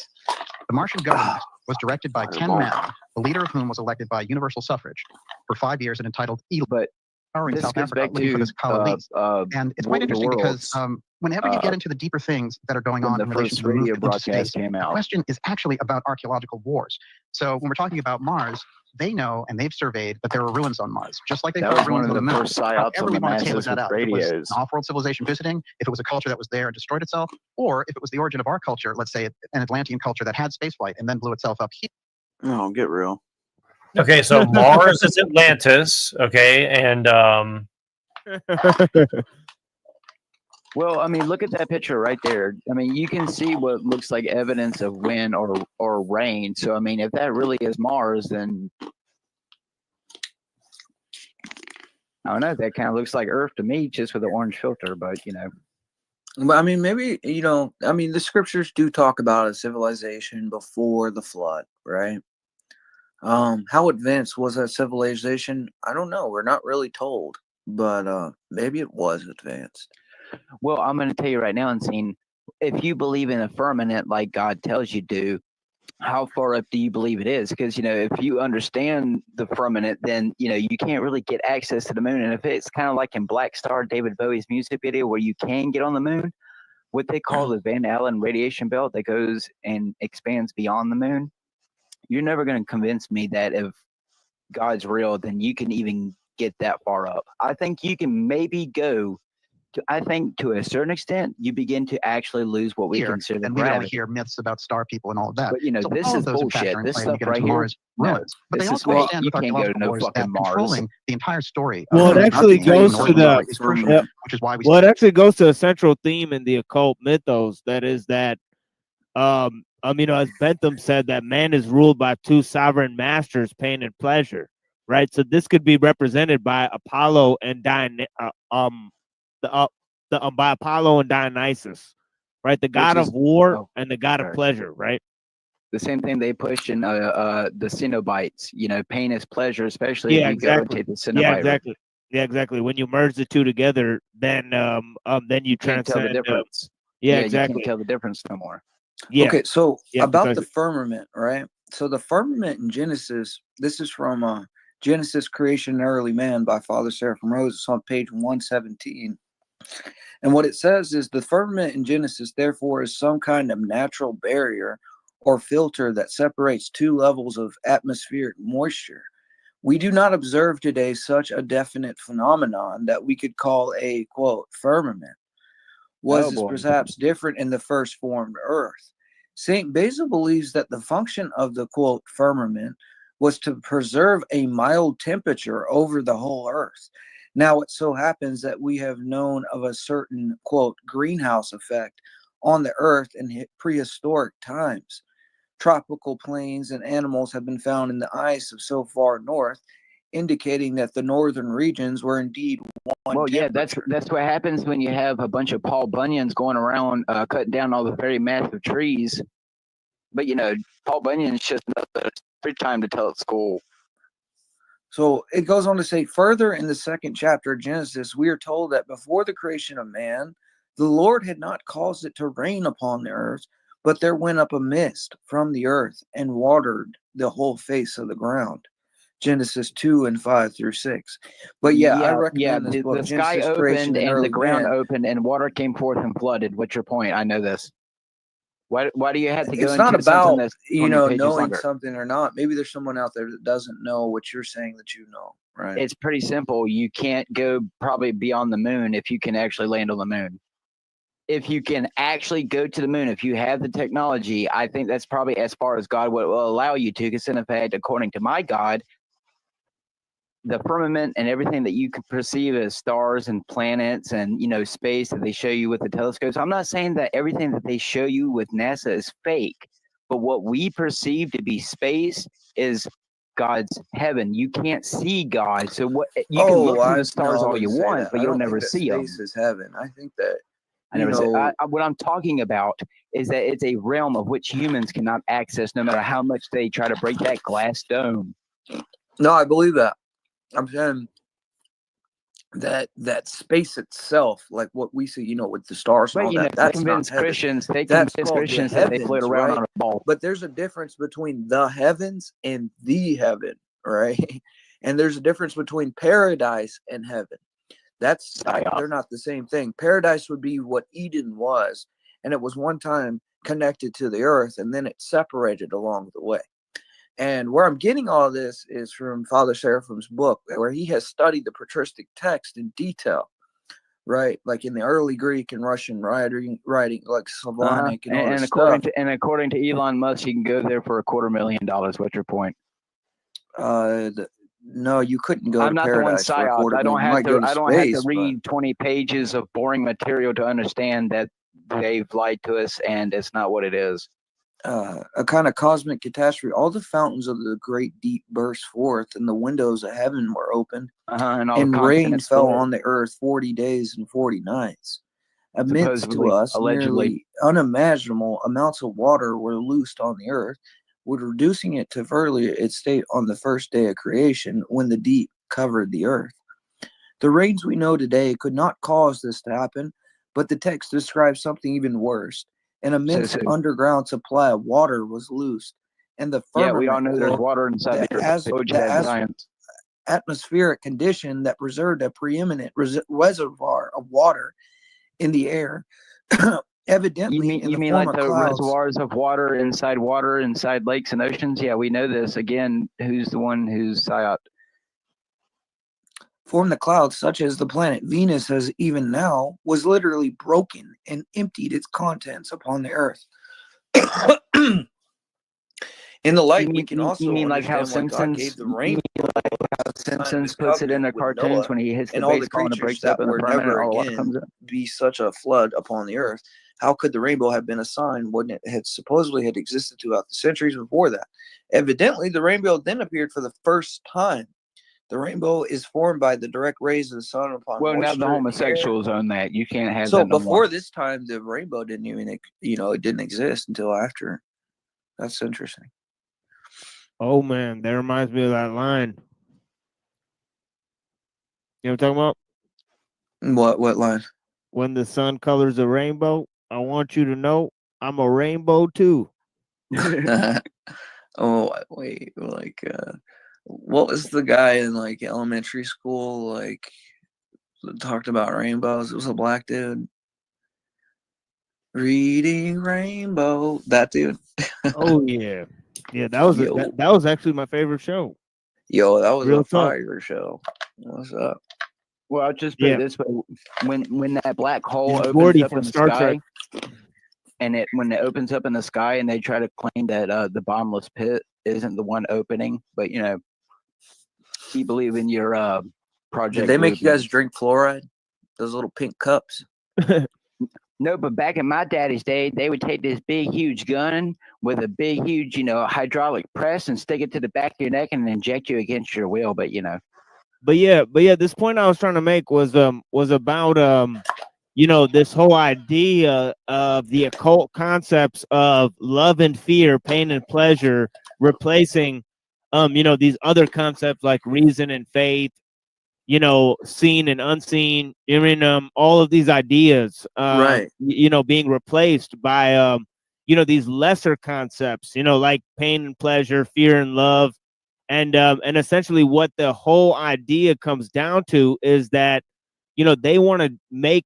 the Martian government was directed by 10 men, the leader of whom was elected by universal suffrage for 5 years and entitled ellul. But Powering this South goes Africa back looking for to this colonies. And it's quite interesting because whenever you get into the deeper things that are going when on the in relation first to the radio movement into broadcast space, came the out. question is actually about archaeological wars. So when we're talking about Mars, they know and they've surveyed that there are ruins on Mars, just like they That found was one ruins of on the the moon. first psyops However on we the want to tailor masses that with out, if it was radios. an off-world civilization visiting, if it was a culture that was there and destroyed itself, or if it was the origin of our culture, let's say an Atlantean culture that had spaceflight and then blew itself up here. Oh, get real. Okay, so Mars is Atlantis. Okay, and Well, I mean, look at that picture right there. I mean, you can see what looks like evidence of wind or rain. So, I mean, if that really is Mars, then I don't know. That kind of looks like Earth to me, just with the orange filter. But you know, But I mean, maybe, I mean, the scriptures do talk about a civilization before the flood, right? How advanced was that civilization? I don't know. We're not really told, but maybe it was advanced. well, I'm going to tell you right now, and seeing if you believe in a firmament like God tells you to, how far up do you believe it is? Because if you understand the firmament, then you can't really get access to the moon. And if it's kind of like in Black Star, David Bowie's music video, where you can get on the moon, what they call the Van Allen radiation belt that goes and expands beyond the moon, you're never going to convince me that if God's real, then you can even get that far up. I think you can maybe go to, I think to a certain extent, you begin to actually lose what we consider and we only gravity. hear myths about star people and all of that. But So this all is of those are bullshit. factoring This in stuff to get right into here. Mars No, ruins. But this they is also understand you with can't go to archaeological no wars fucking that Mars. controlling the entire story. Well, it actually goes to the is crucial, Yep. which is why we. Well, it actually goes to a central theme in the occult mythos. That is that, as Bentham said, that man is ruled by two sovereign masters, pain and pleasure. Right. So this could be represented by Apollo and by Apollo and Dionysus, right? The god of war and the god of pleasure, right? The same thing they push in the Cenobites. Pain is pleasure, especially if you go to the Cenobite. Yeah, exactly. Yeah, exactly. When you merge the two together, then you can't tell the transcend. difference. Yeah, You exactly. can't tell the difference no more. Yeah. Okay, so Yeah, about because- the firmament, right? So the firmament in Genesis, this is from Genesis, Creation, and Early Man by Father Seraphim Rose. It's on page 117. And what it says is the firmament in Genesis, therefore, is some kind of natural barrier or filter that separates two levels of atmospheric moisture. We do not observe today such a definite phenomenon that we could call a, quote, firmament. Was this perhaps different in the first formed earth? St. Basil believes that the function of the, quote, firmament was to preserve a mild temperature over the whole earth. Now it so happens that we have known of a certain, quote, greenhouse effect on the earth in prehistoric times. Tropical plains and animals have been found in the ice of so far north, indicating that the northern regions were indeed one Well, yeah, temperature. that's what happens when you have a bunch of Paul Bunyans going around cutting down all the very massive trees. But Paul Bunyan's just another free time to tell at school. So it goes on to say further in the second chapter of Genesis, we are told that before the creation of man, the Lord had not caused it to rain upon the earth, but there went up a mist from the earth and watered the whole face of the ground. Genesis 2 and 5 through 6. But yeah, I recommend this book. The sky Genesis, Creation, opened and the ground Man. opened and water came forth and flooded. What's your point? I know this. Why do you have to go It's into not something about, that's 20 pages knowing longer? something or not. Maybe there's someone out there that doesn't know what you're saying that you know, right? It's pretty simple. You can't go probably beyond the moon if you can actually land on the moon. If you can actually go to the moon, if you have the technology, I think that's probably as far as God will allow you to. Because in fact, according to my God, the firmament and everything that you can perceive as stars and planets and space that they show you with the telescopes. I'm not saying that everything that they show you with NASA is fake, but what we perceive to be space is God's heaven. You can't see God, so what you can look through the stars all you want, but you'll never see them. Space is heaven. I think that I never said. What I'm talking about is that it's a realm of which humans cannot access, no matter how much they try to break that glass dome. No, I believe that. I'm saying that space itself, like what we see, with the stars and all that, that's not heaven. Christians. They that's convince called Christians the that heavens, they float around right? on a ball. But there's a difference between the heavens and the heaven, right? And there's a difference between paradise and heaven. They're not the same thing. Paradise would be what Eden was, and it was one time connected to the earth, and then it separated along the way. And where I'm getting all this is from Father Seraphim's book, where he has studied the patristic text in detail, right? Like in the early Greek and Russian writing like Slavonic and all this stuff. According to Elon Musk, you can go there for $250,000. What's your point? No, you couldn't go I'm to not paradise the one for psyop. I don't have to space, read 20 pages of boring material to understand that they've lied to us and it's not what it is. A kind of cosmic catastrophe. All the fountains of the great deep burst forth, and the windows of heaven were opened, and rain fell on the earth 40 days and 40 nights. Amidst to us, nearly unimaginable amounts of water were loosed on the earth, with reducing it to earlier its state on the first day of creation, when the deep covered the earth. The rains we know today could not cause this to happen, but the text describes something even worse. An immense underground supply of water was loosed, and the firmament, we all know there's water inside the atmospheric condition that preserved a preeminent reservoir of water in the air. Evidently, you mean like the reservoirs of water inside lakes and oceans? Yeah, we know this. Again, who's the one who's psyop? Formed the clouds, such as the planet Venus has even now, was literally broken and emptied its contents upon the earth. In the light, we can also like how Simpsons gave the rain. Simpsons puts it in their cartoons when he hits the baseball and it breaks up in the firmament and all that comes in. Be such a flood upon the earth. How could the rainbow have been a sign when it had supposedly had existed throughout the centuries before that? Evidently, the rainbow then appeared for the first time. The rainbow is formed by the direct rays of the sun upon moisture. Now the homosexuals own that. You can't have that no before more. This time, the rainbow didn't even, it didn't exist until after. That's interesting. Oh man, that reminds me of that line. You know what I'm talking about? What line? When the sun colors a rainbow, I want you to know I'm a rainbow too. Oh wait, what was the guy in like elementary school that talked about rainbows? It was a black dude. Reading Rainbow. That dude. Oh yeah. Yeah, that was that was actually my favorite show. Yo, that was Real a fire show. What's up? Well, I'll just put it this way: when that black hole opens Gordy up in from the Star sky, Trek. and when it opens up in the sky, and they try to claim that the bottomless pit isn't the one opening, but keep believing your Project Did they make you guys Bluebeam. drink fluoride? Those little pink cups. No, but back in my daddy's day, they would take this big, huge gun with a big, huge, hydraulic press and stick it to the back of your neck and inject you against your will. But But yeah, this point I was trying to make was about this whole idea of the occult concepts of love and fear, pain and pleasure, replacing these other concepts like reason and faith, seen and unseen. I mean, all of these ideas, Right. being replaced by these lesser concepts, like pain and pleasure, fear and love. And essentially what the whole idea comes down to is that, they want to make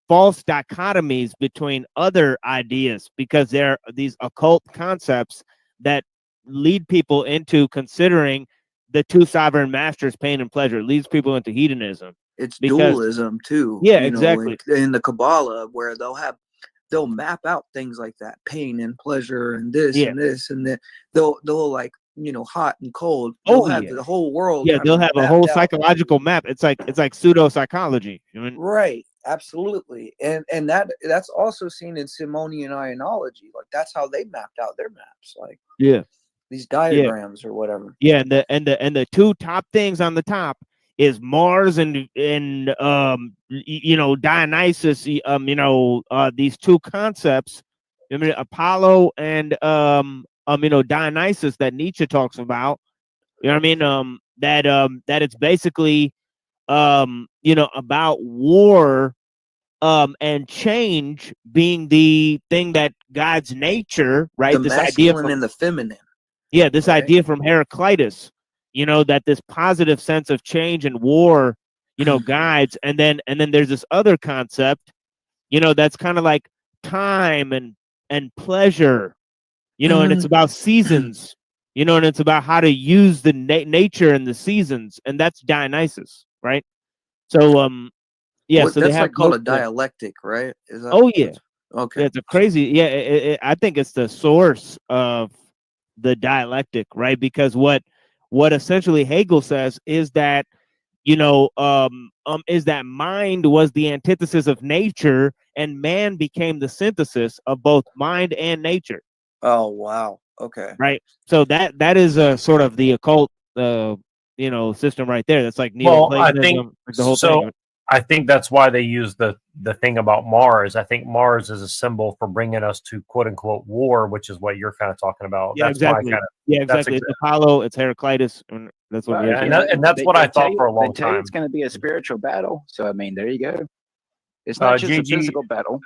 false dichotomies between other ideas because they're these occult concepts that lead people into considering the two sovereign masters, pain and pleasure. It leads people into hedonism. It's because, dualism too. Yeah, exactly. In the Kabbalah, where they'll map out things like that, pain and pleasure and this and this and that. They'll like, hot and cold. They'll have the whole world. Yeah, they'll have a whole out. psychological map. It's like pseudo psychology. Right. Absolutely. And that's also seen in Simonian ionology. Like that's how they mapped out their maps. Like these diagrams or whatever. Yeah, and the two top things on the top is Mars and Dionysus. These two concepts. I mean, Apollo and Dionysus that Nietzsche talks about. You know what I mean? That it's basically about war and change being the thing that guides nature, right? The this masculine idea from, and the feminine. Yeah, this idea from Heraclitus, that this positive sense of change and war, guides, and then there's this other concept, that's kind of like time and pleasure, and it's about seasons, and it's about how to use the nature and the seasons, and that's Dionysus, right? So yeah, so that's they have like called a dialectic, right? Is that? Oh yeah. Okay. Yeah, it's a crazy. Yeah, I think it's the source of the dialectic, right? Because what essentially Hegel says is that is that mind was the antithesis of nature, and man became the synthesis of both mind and nature. Oh wow. Okay. Right. So that is a sort of the occult system right there. That's like I think Neoplatonism, like the whole thing. I think that's why they use the thing about Mars. I think Mars is a symbol for bringing us to quote unquote war, which is what you're kind of talking about. Yeah, that's exactly. Exactly. It's Apollo, it's Heraclitus, and that's what. And that's what I thought for a long time. It's going to be a spiritual battle. So I mean, there you go. It's not just JG, a physical battle.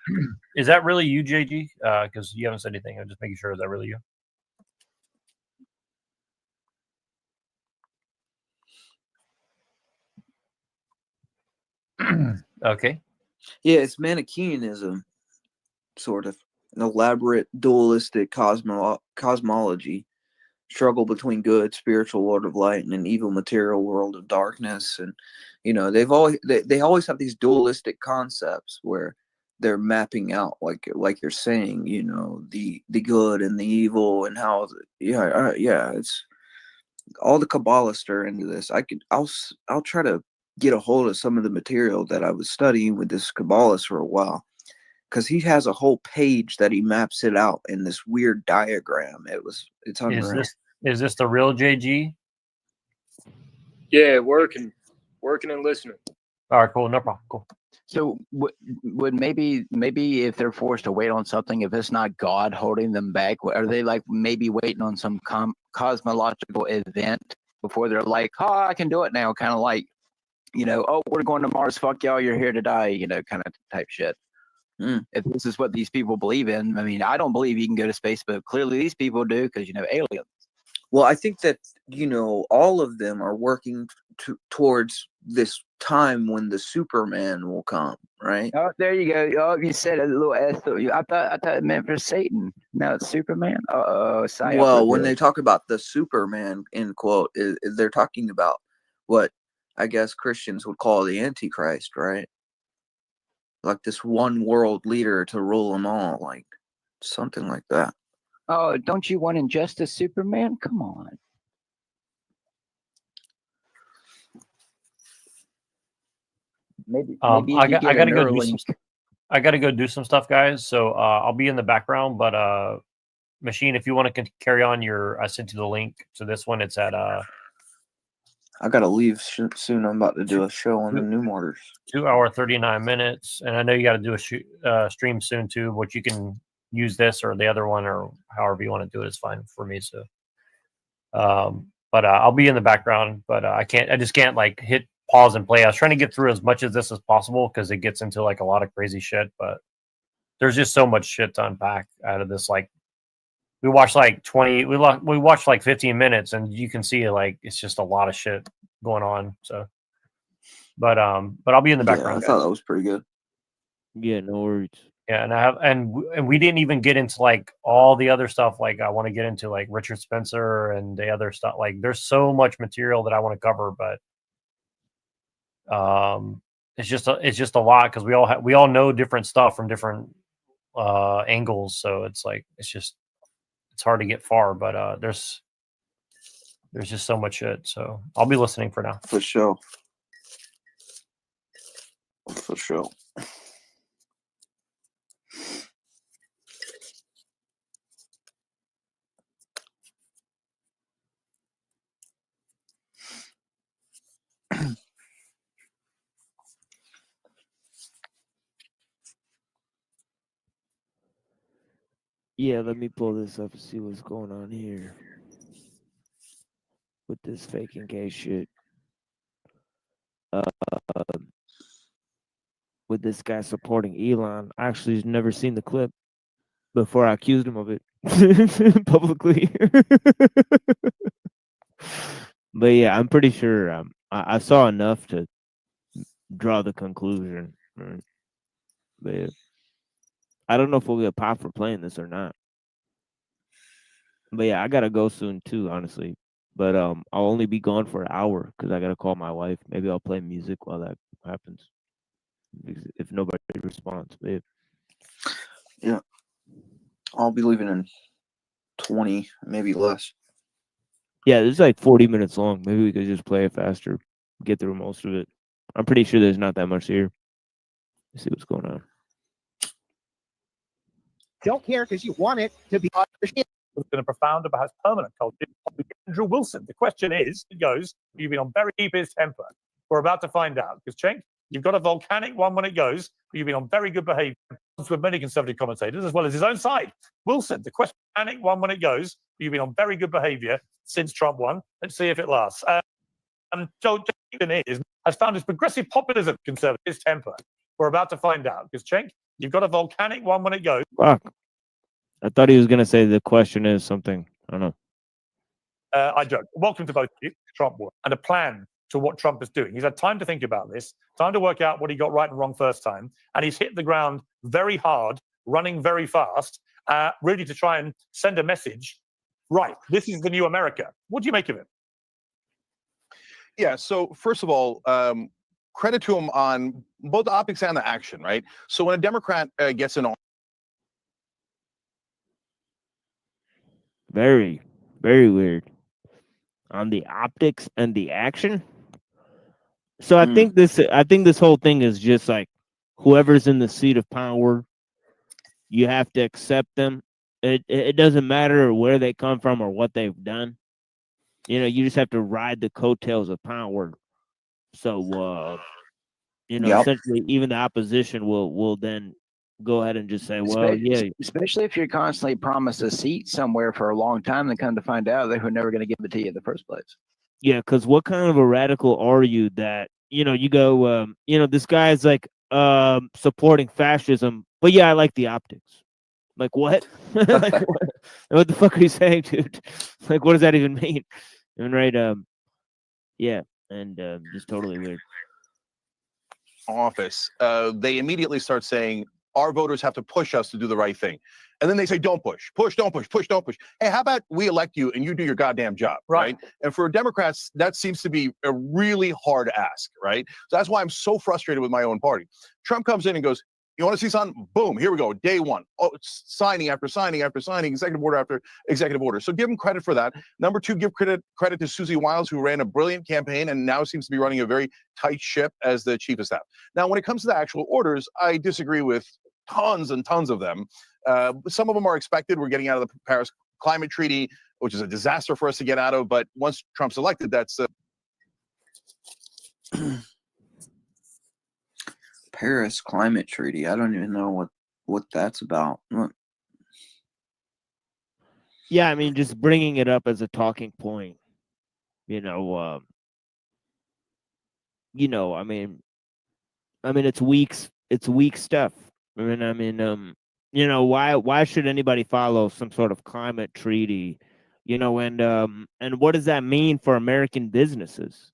Is that really you, JG? Because you haven't said anything. I'm just making sure. Is that really you? Okay. Yeah, it's Manichaeanism, sort of an elaborate dualistic cosmology, struggle between good, spiritual Lord of Light, and an evil material world of darkness. And they always have these dualistic concepts where they're mapping out, like you're saying, the good and the evil, and how it's all the Kabbalists are into this. I'll try to get a hold of some of the material that I was studying with this Kabbalist for a while, because he has a whole page that he maps it out in this weird diagram. It's unreal. Is this the real JG? Yeah, working and listening. All right, cool, no problem, cool. So would maybe if they're forced to wait on something, if it's not God holding them back, are they like maybe waiting on some cosmological event before they're like, oh, I can do it now, kind of like, oh, we're going to Mars, fuck y'all, you're here to die, kind of type shit. If this is what these people believe in, I mean, I don't believe you can go to space, but clearly these people do, because, aliens. Well, I think that, all of them are working towards this time when the Superman will come, right? Oh, there you go. Oh, you said a little S. I thought it meant for Satan. Now it's Superman. Well, when they talk about the Superman, end quote, they're talking about what I guess Christians would call the Antichrist, right? Like this one world leader to rule them all, like something like that. Oh, don't you want Injustice Superman? Come on. Maybe I you could get a gotta go do some. Neuralink. I gotta go do some stuff, guys. So I'll be in the background, but Machine, if you want to carry on I sent you the link to this one. It's at I gotta leave soon. I'm about to do a show on the new mortars. 2 hour 39 minutes, and I know you got to do a stream soon too. But you can use this or the other one or however you want to do it is fine for me. So, but I'll be in the background. But I just can't like hit pause and play. I was trying to get through as much of this as possible because it gets into like a lot of crazy shit. But there's just so much shit to unpack out of this. Like we watched like 20. We watched like 15 minutes, and you can see like it's just a lot of shit going on. So. But I'll be in the background. I thought that was pretty good. Yeah, no worries. Yeah, and we didn't even get into like all the other stuff. Like I want to get into like Richard Spencer and the other stuff. Like there's so much material that I want to cover, but it's just a lot because we all know different stuff from different angles. So it's like it's hard to get far. But there's just so much shit. So I'll be listening for now. For sure. For sure. Yeah, let me pull this up and see what's going on here with this faking case shit. With this guy supporting Elon. I actually never seen the clip before I accused him of it publicly. But yeah, I'm pretty sure I saw enough to draw the conclusion. Right? But yeah. I don't know if we'll get popped for playing this or not. But yeah, I gotta go soon too, honestly. But I'll only be gone for an hour because I gotta call my wife. Maybe I'll play music while that happens. If nobody responds, but yeah, I'll be leaving in 20, maybe less. Yeah, this is like 40 minutes long. Maybe we could just play it faster, get through most of it. I'm pretty sure there's not that much here. Let's see what's going on. Don't care because you want it to be understood. It's been a profound and perhaps permanent culture. Andrew Wilson. The question is, it goes, you've been on very deep his temper. We're about to find out. Because Cheng, you've got a volcanic one when it goes, but you've been on very good behavior with many conservative commentators as well as his own side. Wilson, the question volcanic one when it goes, but you've been on very good behavior since Trump won. Let's see if it lasts. Joe Biden has found his progressive populism conservative his temper. We're about to find out. Because Cheng, you've got a volcanic one when it goes. Fuck. I thought he was going to say the question is something. I don't know. I joke. Welcome to both of you, Trump won, and a plan to what Trump is doing. He's had time to think about this, time to work out what he got right and wrong first time, and he's hit the ground very hard, running very fast, really to try and send a message. Right, this is the new America. What do you make of it? Yeah, so first of all, credit to him on both the optics and the action, right? So when a Democrat gets in, very, very weird on the optics and the action. So I think this whole thing is just like whoever's in the seat of power, you have to accept them. It doesn't matter where they come from or what they've done. You know, you just have to ride the coattails of power. So essentially even the opposition will then go ahead and just say, well, yeah. Especially if you're constantly promised a seat somewhere for a long time, then come to find out they were never going to give it to you in the first place. Yeah, because what kind of a radical are you that, you go, this guy's like supporting fascism, but yeah, I like the optics. Like, what? Like, what the fuck are you saying, dude? Like, what does that even mean? And right, yeah, and just totally weird. Office, they immediately start saying, our voters have to push us to do the right thing. And then they say, don't push, don't push. Hey, how about we elect you and you do your goddamn job, right? And for Democrats, that seems to be a really hard ask, right? So that's why I'm so frustrated with my own party. Trump comes in and goes, You want to see something? Boom, here we go. Day one. Oh, it's signing after signing after signing, executive order after executive order. So give him credit for that. Number two, give credit to Susie Wiles, who ran a brilliant campaign and now seems to be running a very tight ship as the chief of staff. Now, when it comes to the actual orders, I disagree with tons and tons of them. Some of them are expected. We're getting out of the Paris Climate Treaty, which is a disaster for us to get out of. But once Trump's elected, that's Paris Climate Treaty. I don't even know what that's about. Yeah, I mean, just bringing it up as a talking point. I mean, it's weak stuff. Why should anybody follow some sort of climate treaty? And what does that mean for American businesses?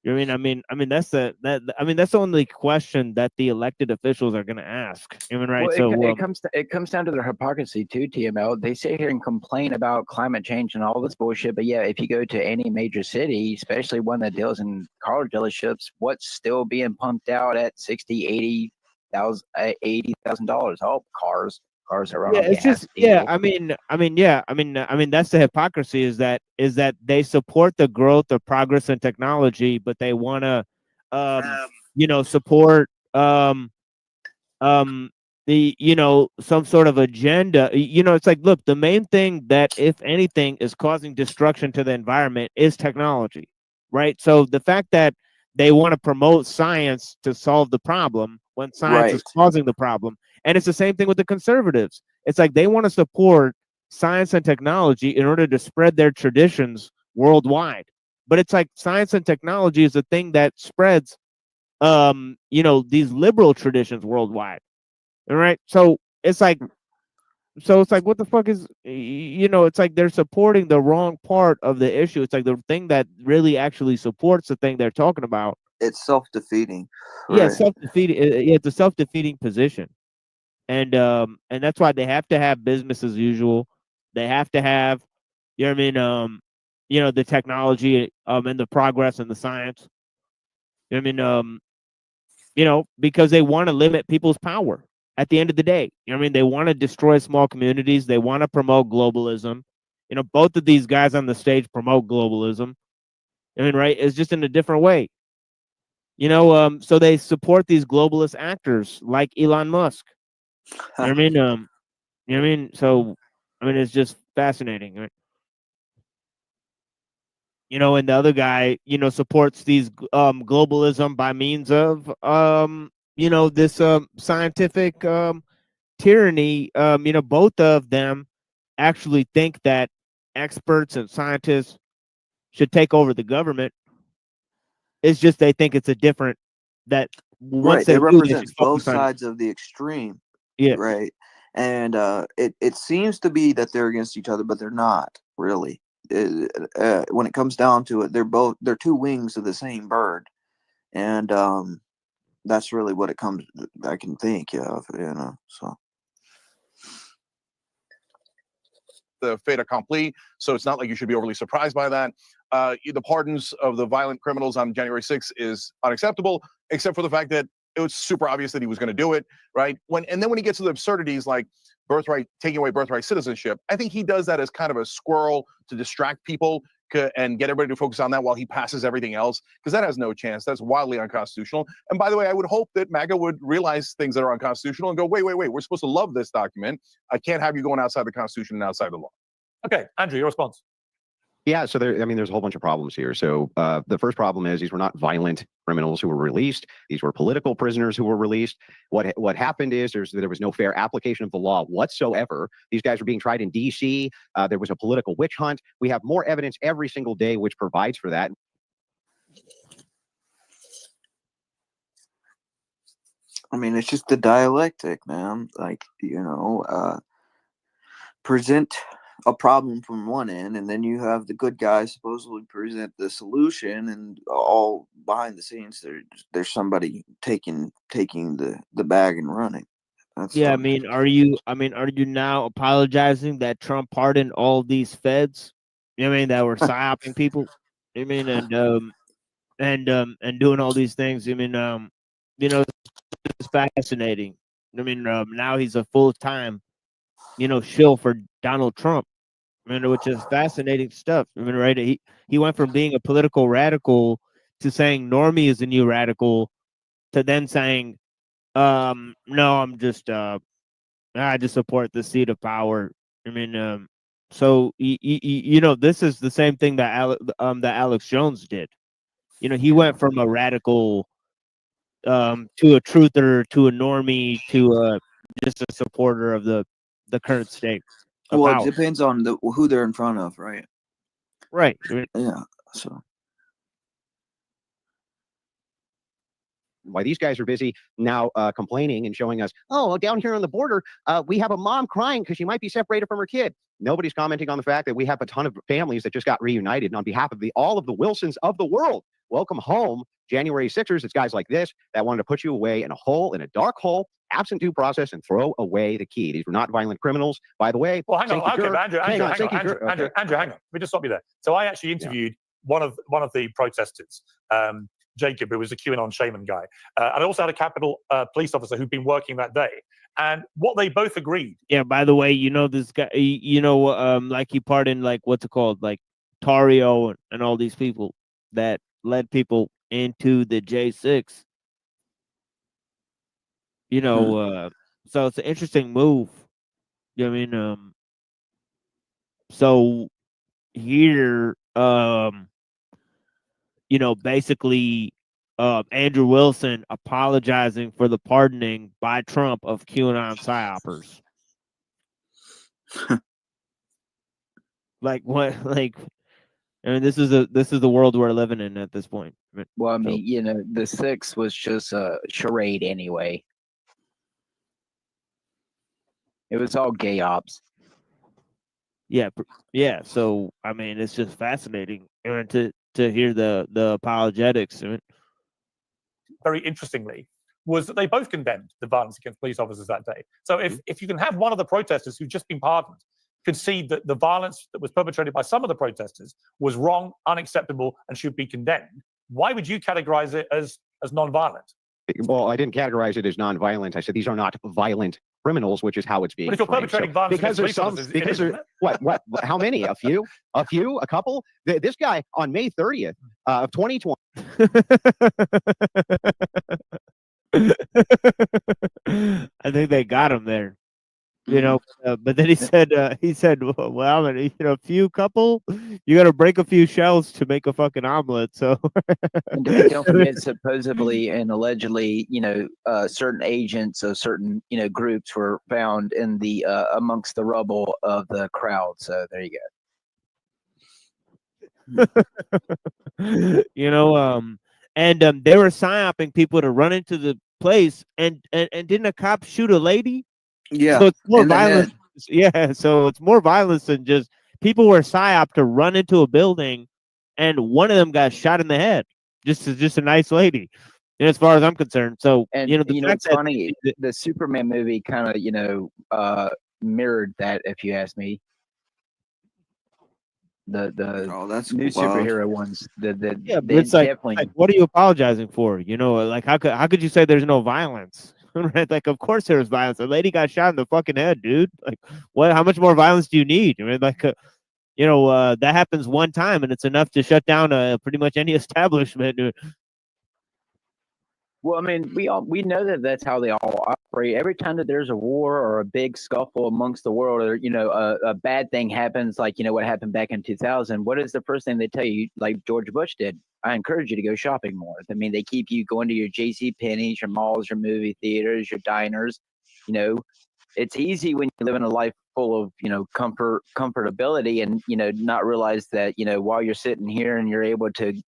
That's the only question that the elected officials are going to ask. Right? Well, it comes down to their hypocrisy too, TML. They sit here and complain about climate change and all this bullshit, but yeah, if you go to any major city, especially one that deals in car dealerships, what's still being pumped out at $80,000? Oh, cars are run on gas. That's the hypocrisy is that they support the growth of progress and technology, but they want to support some sort of agenda. It's like, look, the main thing that, if anything, is causing destruction to the environment is technology, right? So the fact that they want to promote science to solve the problem when science is causing the problem. And it's the same thing with the conservatives. It's like they want to support science and technology in order to spread their traditions worldwide. But it's like science and technology is the thing that spreads, these liberal traditions worldwide. All right. So it's like, what the fuck is, it's like they're supporting the wrong part of the issue. It's like the thing that really actually supports the thing they're talking about. It's self-defeating. Yeah, self-defeating. It's a self-defeating position. And that's why they have to have business as usual. They have to have, the technology and the progress and the science. Because they want to limit people's power at the end of the day. They want to destroy small communities. They want to promote globalism. Both of these guys on the stage promote globalism. Right? It's just in a different way. So they support these globalist actors like Elon Musk. So it's just fascinating, right? And the other guy, supports these globalism by means of this scientific tyranny. Both of them actually think that experts and scientists should take over the government. It's just they think it's a different that once they represent both sides of the extreme. Yeah. Right. And it seems to be that they're against each other, but they're not really. When it comes down to it, they're two wings of the same bird, and that's really what it comes. I can think of, So the fait accompli. So it's not like you should be overly surprised by that. The pardons of the violent criminals on January 6th is unacceptable, except for the fact that it was super obvious that he was going to do it, right? And then when he gets to the absurdities like taking away birthright citizenship, I think he does that as kind of a squirrel to distract people and get everybody to focus on that while he passes everything else, because that has no chance. That's wildly unconstitutional. And by the way, I would hope that MAGA would realize things that are unconstitutional and go, wait, we're supposed to love this document. I can't have you going outside the Constitution and outside the law. Okay, Andrew, your response. Yeah, so there's a whole bunch of problems here. So the first problem is these were not violent criminals who were released. These were political prisoners who were released. What happened is there was no fair application of the law whatsoever. These guys were being tried in D.C. There was a political witch hunt. We have more evidence every single day which provides for that. It's just the dialectic, man. Like, present a problem from one end, and then you have the good guys supposedly present the solution, and all behind the scenes there's somebody taking the bag and running. Are you now apologizing that Trump pardoned all these feds? That were psyoping people? And doing all these things? It's fascinating. I mean, now he's a full-time, shill for Donald Trump. I mean, which is fascinating stuff. I mean, right? He went from being a political radical to saying normie is a new radical to then saying, no, I'm just I just support the seat of power. I mean, so this is the same thing that Alex Jones did. He went from a radical to a truther to a normie to just a supporter of the current state. Well, power. it depends on who they're in front of, right? Right. Yeah. So. Why these guys are busy now complaining and showing us, oh, down here on the border, we have a mom crying because she might be separated from her kid. Nobody's commenting on the fact that we have a ton of families that just got reunited. And on behalf of all of the Wilsons of the world, welcome home, January 6ers. It's guys like this that wanted to put you away in a dark hole, absent due process, and throw away the key. These were not violent criminals, by the way. Well, hang on. Okay, Andrew, hang on. Let me just stop you there. So I actually interviewed one of the protesters. Jacob, who was a QAnon shaman guy. And I also had a Capitol police officer who'd been working that day. And what they both agreed. Yeah, by the way, this guy, like he pardoned, like, what's it called? Like Tario and all these people that led people into the J6. So it's an interesting move. I mean, so here, basically, Andrew Wilson apologizing for the pardoning by Trump of QAnon psyopers. Like what? Like, I mean, this is the world we're living in at this point. Well, I mean, the 6 was just a charade anyway. It was all gay ops. Yeah. So I mean, it's just fascinating to hear the apologetics. I mean, very interestingly, was that they both condemned the violence against police officers that day. So if you can have one of the protesters who's just been pardoned concede that the violence that was perpetrated by some of the protesters was wrong, unacceptable, and should be condemned, why would you categorize it as non-violent? Well, I didn't categorize it as non-violent. I said these are not violent criminals, which is how it's being. But if you're perpetrating violence against police officers, what? How many? A few? A couple? This guy on May 30th of 2020. I think they got him there. But then he said, well, a few couple, you got to break a few shells to make a fucking omelet. So and don't forget, supposedly and allegedly, certain agents of certain, groups were found in the amongst the rubble of the crowd. So there you go. And they were psyoping people to run into the place, and didn't a cop shoot a lady? Yeah. So it's more violence. Yeah. So it's more violence than just people were psyoped to run into a building, and one of them got shot in the head. Just a nice lady. And as far as I'm concerned. So it's funny. The Superman movie kind of mirrored that, if you ask me. The new superhero ones. But it's like, what are you apologizing for? Like how could you say there's no violence? Right? Like, of course there was violence. A lady got shot in the fucking head, dude. Like, what? How much more violence do you need? I mean, like, that happens one time, and it's enough to shut down pretty much any establishment. Well, I mean, we know that that's how they all operate. Every time that there's a war or a big scuffle amongst the world, or a bad thing happens, like what happened back in 2000. What is the first thing they tell you? Like George Bush did. I encourage you to go shopping more. I mean, they keep you going to your J.C. Penney's, your malls, your movie theaters, your diners. It's easy when you live in a life full of comfortability, and not realize that while you're sitting here and you're able to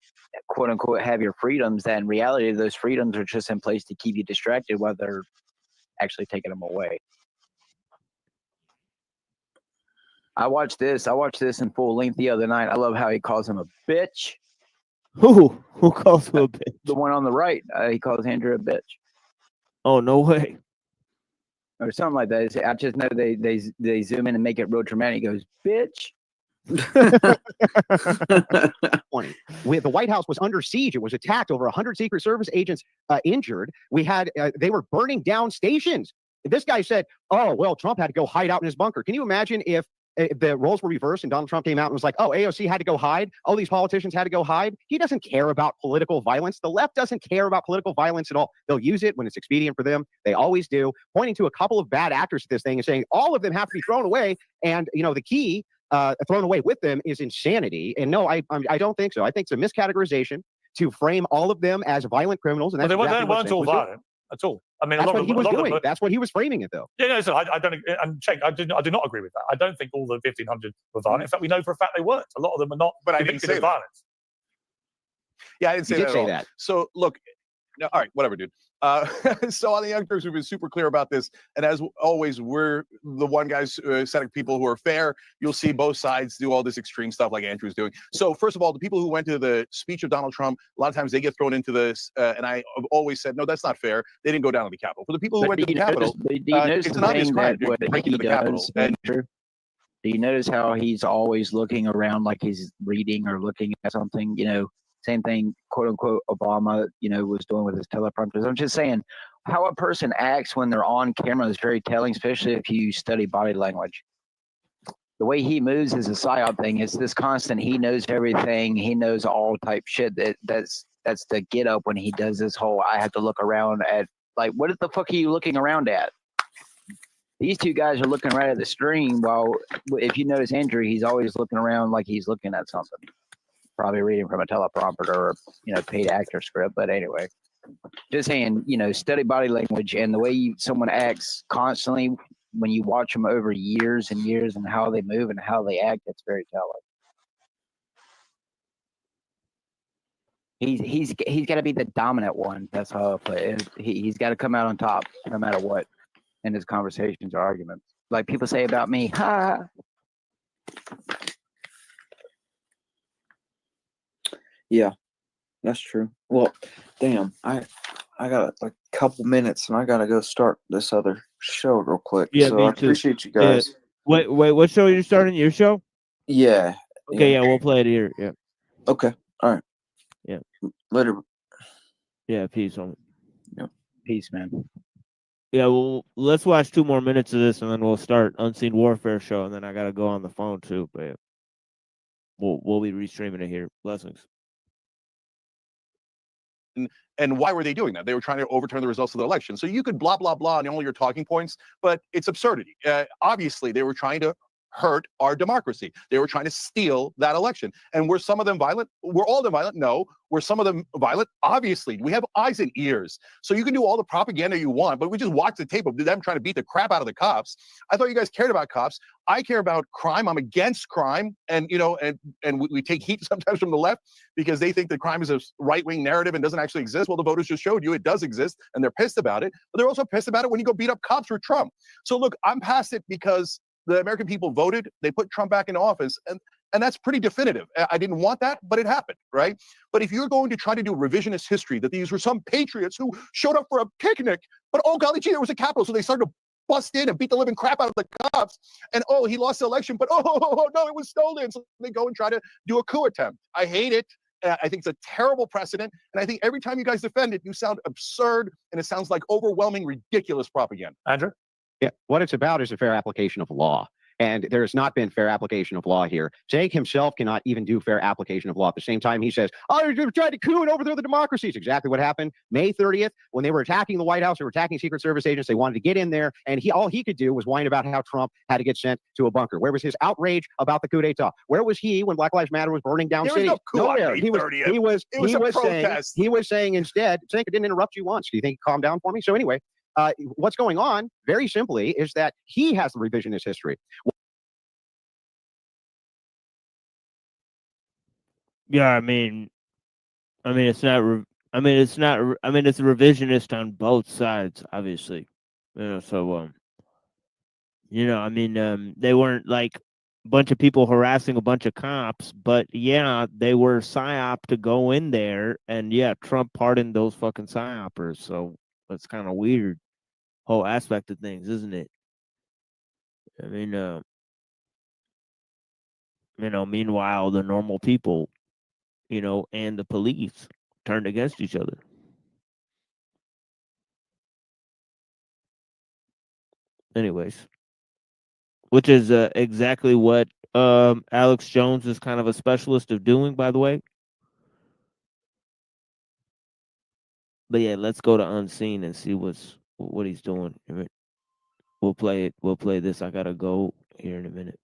quote unquote have your freedoms, that in reality those freedoms are just in place to keep you distracted while they're actually taking them away. I watched this in full length the other night. I love how he calls him a bitch. Who calls him a bitch? The one on the right. He calls Andrew a bitch. Oh, no way. Or something like that. I just know they zoom in and make it real dramatic. He goes, bitch. The White House was under siege. It was attacked. Over 100 Secret Service agents injured. We had they were burning down stations. this guy said, oh, well, Trump had to go hide out in his bunker. Can you imagine if the roles were reversed and Donald Trump came out and was like, oh, AOC had to go hide. Oh, these politicians had to go hide. He doesn't care about political violence. The left doesn't care about political violence at all. They'll use it when it's expedient for them. They always do, pointing to a couple of bad actors at this thing and saying all of them have to be thrown away. And, you know, the key thrown away with them is insanity. And no, I don't think so. I think it's a miscategorization to frame all of them as violent criminals. And that's they exactly weren't all violent at all. I mean, that's what he was doing. That's what he was framing it, though. Yeah, no, so I don't. And Cheng, I do not agree with that. I don't think all the 1,500 were violent. In fact, we know for a fact they weren't. A lot of them are not. But I didn't say violence. Yeah, I didn't say You that. did at say all. that. So look, no, all right, whatever, dude. So on the Young Turks, we've been super clear about this, and as always, we're the one guys setting people who are fair. You'll see both sides do all this extreme stuff like Andrew's doing. So first of all, the people who went to the speech of Donald Trump, a lot of times they get thrown into this, and I have always said, no, that's not fair. They didn't go down to the Capitol. For the people who went to the Capitol, it's an obvious crime. Dude, breaking into the Capitol. And Do you notice how he's always looking around like he's reading or looking at something? You know, same thing, quote unquote, Obama, you know, was doing with his teleprompters. I'm just saying how a person acts when they're on camera is very telling, especially if you study body language. The way he moves is a psyop thing. It's this constant, he knows everything, he knows all type shit. That's the get up when he does this whole, I have to look around at, like, what the fuck are you looking around at? These two guys are looking right at the screen, while if you notice Andrew, he's always looking around like he's looking at something. Probably reading from a teleprompter or, you know, paid actor script. But anyway, just saying, you know, study body language and the way someone acts constantly when you watch them over years and years and how they move and how they act, it's very telling. He's got to be the dominant one. That's how I put it. He's got to come out on top no matter what in his conversations or arguments. Like people say about me, ha. Yeah, that's true. Well, damn, I got a couple minutes and I gotta go start this other show real quick. Yeah, so me I too. appreciate you guys. Yeah. Wait, what show are you starting? Your show? Yeah. Okay, yeah, we'll play it here. Yeah. Okay. All right. Yeah. Later. Yeah, peace on it. Yeah. Peace, man. Yeah, well, let's watch 2 more minutes of this and then we'll start Unseen Warfare show, and then I gotta go on the phone too, but yeah. We'll be restreaming it here. Blessings. And why were they doing that? They were trying to overturn the results of the election. So you could blah, blah, blah on all your talking points, but it's absurdity. Obviously, they were trying to hurt our democracy. They were trying to steal that election. And were some of them violent? Were all of them violent? No. Were some of them violent? Obviously. We have eyes and ears. So you can do all the propaganda you want, but we just watch the tape of them trying to beat the crap out of the cops. I thought you guys cared about cops. I care about crime. I'm against crime. And, you know, and we take heat sometimes from the left because they think that crime is a right-wing narrative and doesn't actually exist. Well, the voters just showed you it does exist, and they're pissed about it. But they're also pissed about it when you go beat up cops for Trump. So look, I'm past it because the American people voted. They put Trump back in office, and that's pretty definitive. I didn't want that, but it happened, right? But if you're going to try to do revisionist history, that these were some patriots who showed up for a picnic, but oh golly gee, there was a Capitol, so they started to bust in and beat the living crap out of the cops, and oh, he lost the election, but oh no, it was stolen, so they go and try to do a coup attempt. I hate it. I think it's a terrible precedent, and I think every time you guys defend it, you sound absurd, and it sounds like overwhelming, ridiculous propaganda. Andrew? Yeah, what it's about is a fair application of law. And there has not been fair application of law here. Jake himself cannot even do fair application of law. At the same time, he says, oh, you're trying to coup and overthrow the democracy. It's exactly what happened May 30th when they were attacking the White House. They were attacking Secret Service agents. They wanted to get in there. And all he could do was whine about how Trump had to get sent to a bunker. Where was his outrage about the coup d'etat? Where was he when Black Lives Matter was burning down cities? No coup on Nowhere. May 30th. He was saying instead, Jake, I didn't interrupt you once. Do you think you calm down for me? So anyway, what's going on, very simply, is that he has the revisionist history. Yeah, I mean, it's not. It's not. It's revisionist on both sides, obviously. You know, so they weren't like a bunch of people harassing a bunch of cops, but yeah, they were psyop to go in there, and yeah, Trump pardoned those fucking psyopers. So that's kind of weird, whole aspect of things, isn't it? I mean, meanwhile, the normal people, and the police turned against each other. Anyways, which is exactly what Alex Jones is kind of a specialist of doing, by the way. But yeah, let's go to Unseen and see what he's doing. We'll play it. We'll play this. I gotta go here in a minute.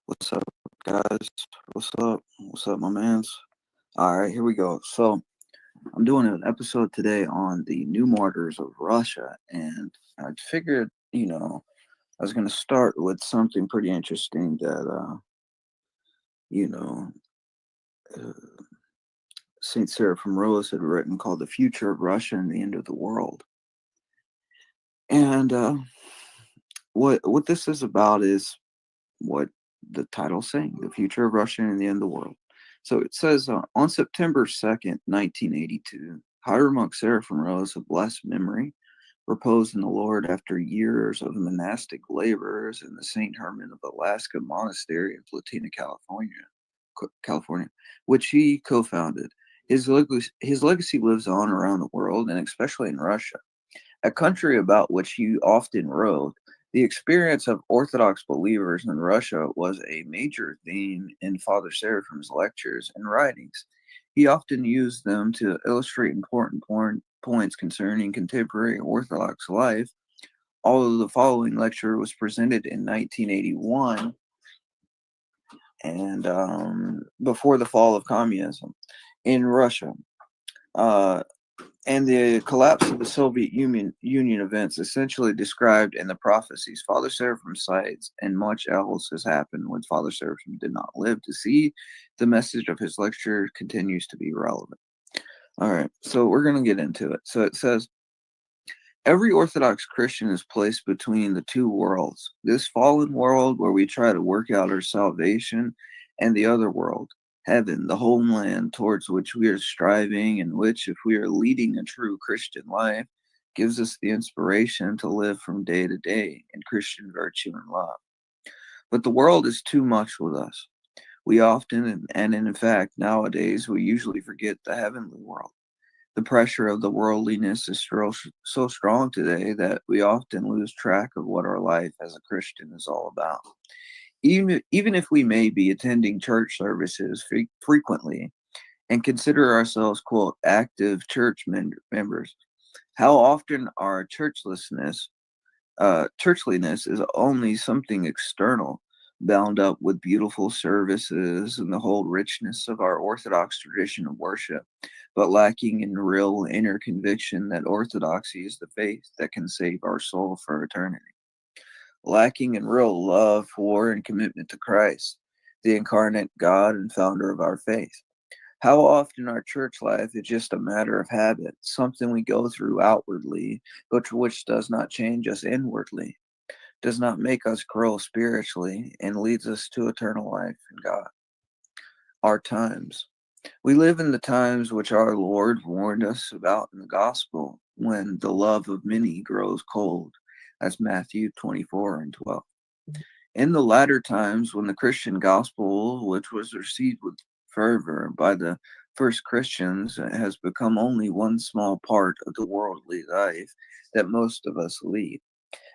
What's up, guys? What's up? What's up, my mans? All right, here we go. So, I'm doing an episode today on the new martyrs of Russia, and I figured, I was going to start with something pretty interesting that, St. Seraphim Rose had written called The Future of Russia and the End of the World. And what this is about is what the title's saying, The Future of Russia and the End of the World. So it says, on September 2nd, 1982, Hieromonk Seraphim Rose of blessed memory reposed in the Lord after years of monastic labors in the St. Herman of Alaska Monastery in Platina, California, which he co-founded. His legacy lives on around the world, and especially in Russia, a country about which he often wrote. The experience of Orthodox believers in Russia was a major theme in Father Seraphim's lectures and writings. He often used them to illustrate important points concerning contemporary Orthodox life. Although the following lecture was presented in 1981 and before the fall of communism in Russia, and the collapse of the Soviet Union events essentially described in the prophecies Father Seraphim cites, and much else has happened when Father Seraphim did not live to see the message of his lecture continues to be relevant. All right, so we're going to get into it. So it says, every Orthodox Christian is placed between the two worlds, this fallen world where we try to work out our salvation, and the other world, heaven, the homeland towards which we are striving, and which, if we are leading a true Christian life, gives us the inspiration to live from day to day in Christian virtue and love. But the world is too much with us. We often, and in fact nowadays, we usually forget the heavenly world. The pressure of the worldliness is so strong today that we often lose track of what our life as a Christian is all about. Even if we may be attending church services frequently and consider ourselves, quote, active church members, how often our churchliness is only something external, bound up with beautiful services and the whole richness of our Orthodox tradition of worship, but lacking in real inner conviction that orthodoxy is the faith that can save our soul for eternity. Lacking in real love for and commitment to Christ, the incarnate God and founder of our faith. How often our church life is just a matter of habit, something we go through outwardly, but which does not change us inwardly. does not make us grow spiritually and leads us to eternal life in God. Our times. We live in the times which our Lord warned us about in the gospel, when the love of many grows cold. That's Matthew 24:12. In the latter times, when the Christian gospel, which was received with fervor by the first Christians, has become only one small part of the worldly life that most of us lead,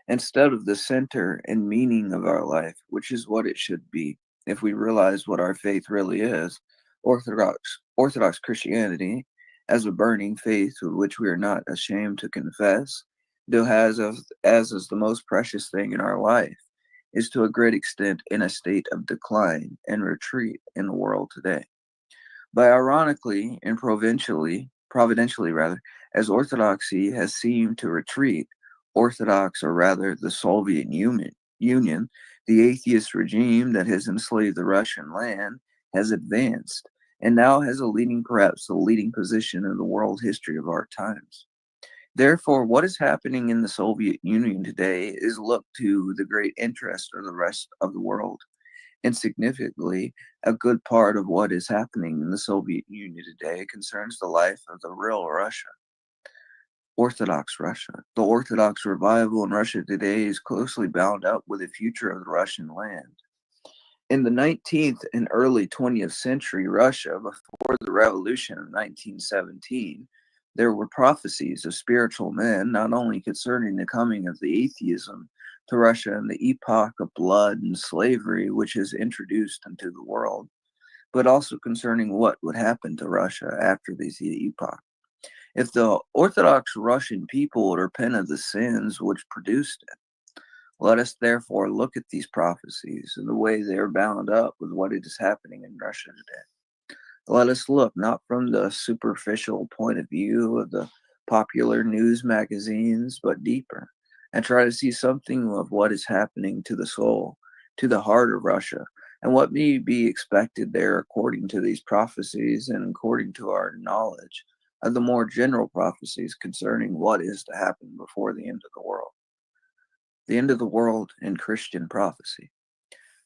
instead of the center and meaning of our life, which is what it should be if we realize what our faith really is, Orthodox Christianity, as a burning faith which we are not ashamed to confess, though as is the most precious thing in our life, is to a great extent in a state of decline and retreat in the world today. But ironically and providentially rather, as Orthodoxy has seemed to retreat, Orthodox, or rather the Soviet Union, the atheist regime that has enslaved the Russian land, has advanced and now has perhaps the leading position in the world history of our times. Therefore, what is happening in the Soviet Union today is looked to the great interest of the rest of the world. And significantly, a good part of what is happening in the Soviet Union today concerns the life of the real Russia, Orthodox Russia. The Orthodox revival in Russia today is closely bound up with the future of the Russian land. In the 19th and early 20th century Russia, before the revolution of 1917, there were prophecies of spiritual men, not only concerning the coming of the atheism to Russia and the epoch of blood and slavery which is introduced into the world, but also concerning what would happen to Russia after this epoch. If the Orthodox Russian people would repent of the sins which produced it, let us therefore look at these prophecies and the way they are bound up with what is happening in Russia today. Let us look not from the superficial point of view of the popular news magazines, but deeper, and try to see something of what is happening to the soul, to the heart of Russia, and what may be expected there according to these prophecies and according to our knowledge of the more general prophecies concerning what is to happen before the end of the world. The end of the world in Christian prophecy.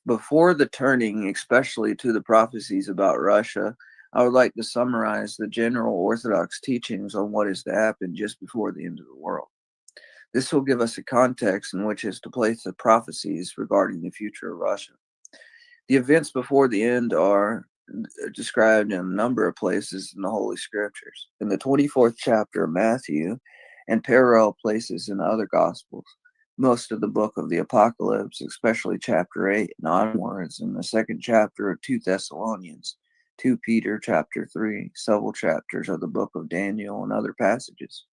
Before the turning, especially to the prophecies about Russia, I would like to summarize the general Orthodox teachings on what is to happen just before the end of the world. This will give us a context in which is to place the prophecies regarding the future of Russia. The events before the end are described in a number of places in the Holy Scriptures, in the 24th chapter of Matthew, and parallel places in other Gospels. Most of the book of the Apocalypse, especially chapter 8 and onwards, in the second chapter of 2 Thessalonians, 2 Peter chapter 3, several chapters of the book of Daniel, and other passages.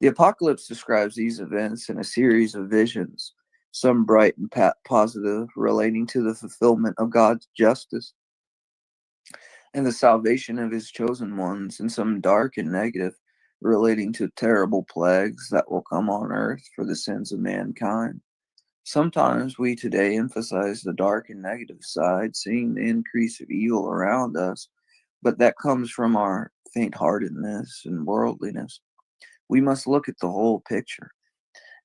The Apocalypse describes these events in a series of visions, some bright and positive, relating to the fulfillment of God's justice and the salvation of his chosen ones, and some dark and negative, relating to terrible plagues that will come on earth for the sins of mankind. Sometimes we today emphasize the dark and negative side, seeing the increase of evil around us, but that comes from our faint-heartedness and worldliness. We must look at the whole picture.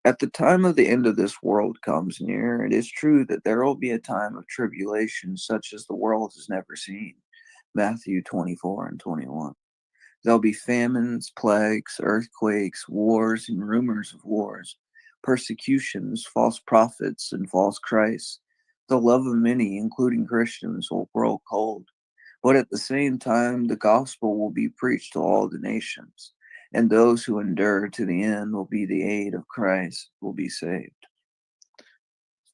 At the time of the end of this world comes near, it is true that there will be a time of tribulation such as the world has never seen. Matthew 24:21. There'll be famines, plagues, earthquakes, wars, and rumors of wars, persecutions, false prophets, and false Christs. The love of many, including Christians, will grow cold. But at the same time, the gospel will be preached to all the nations, and those who endure to the end will be the aid of Christ, will be saved.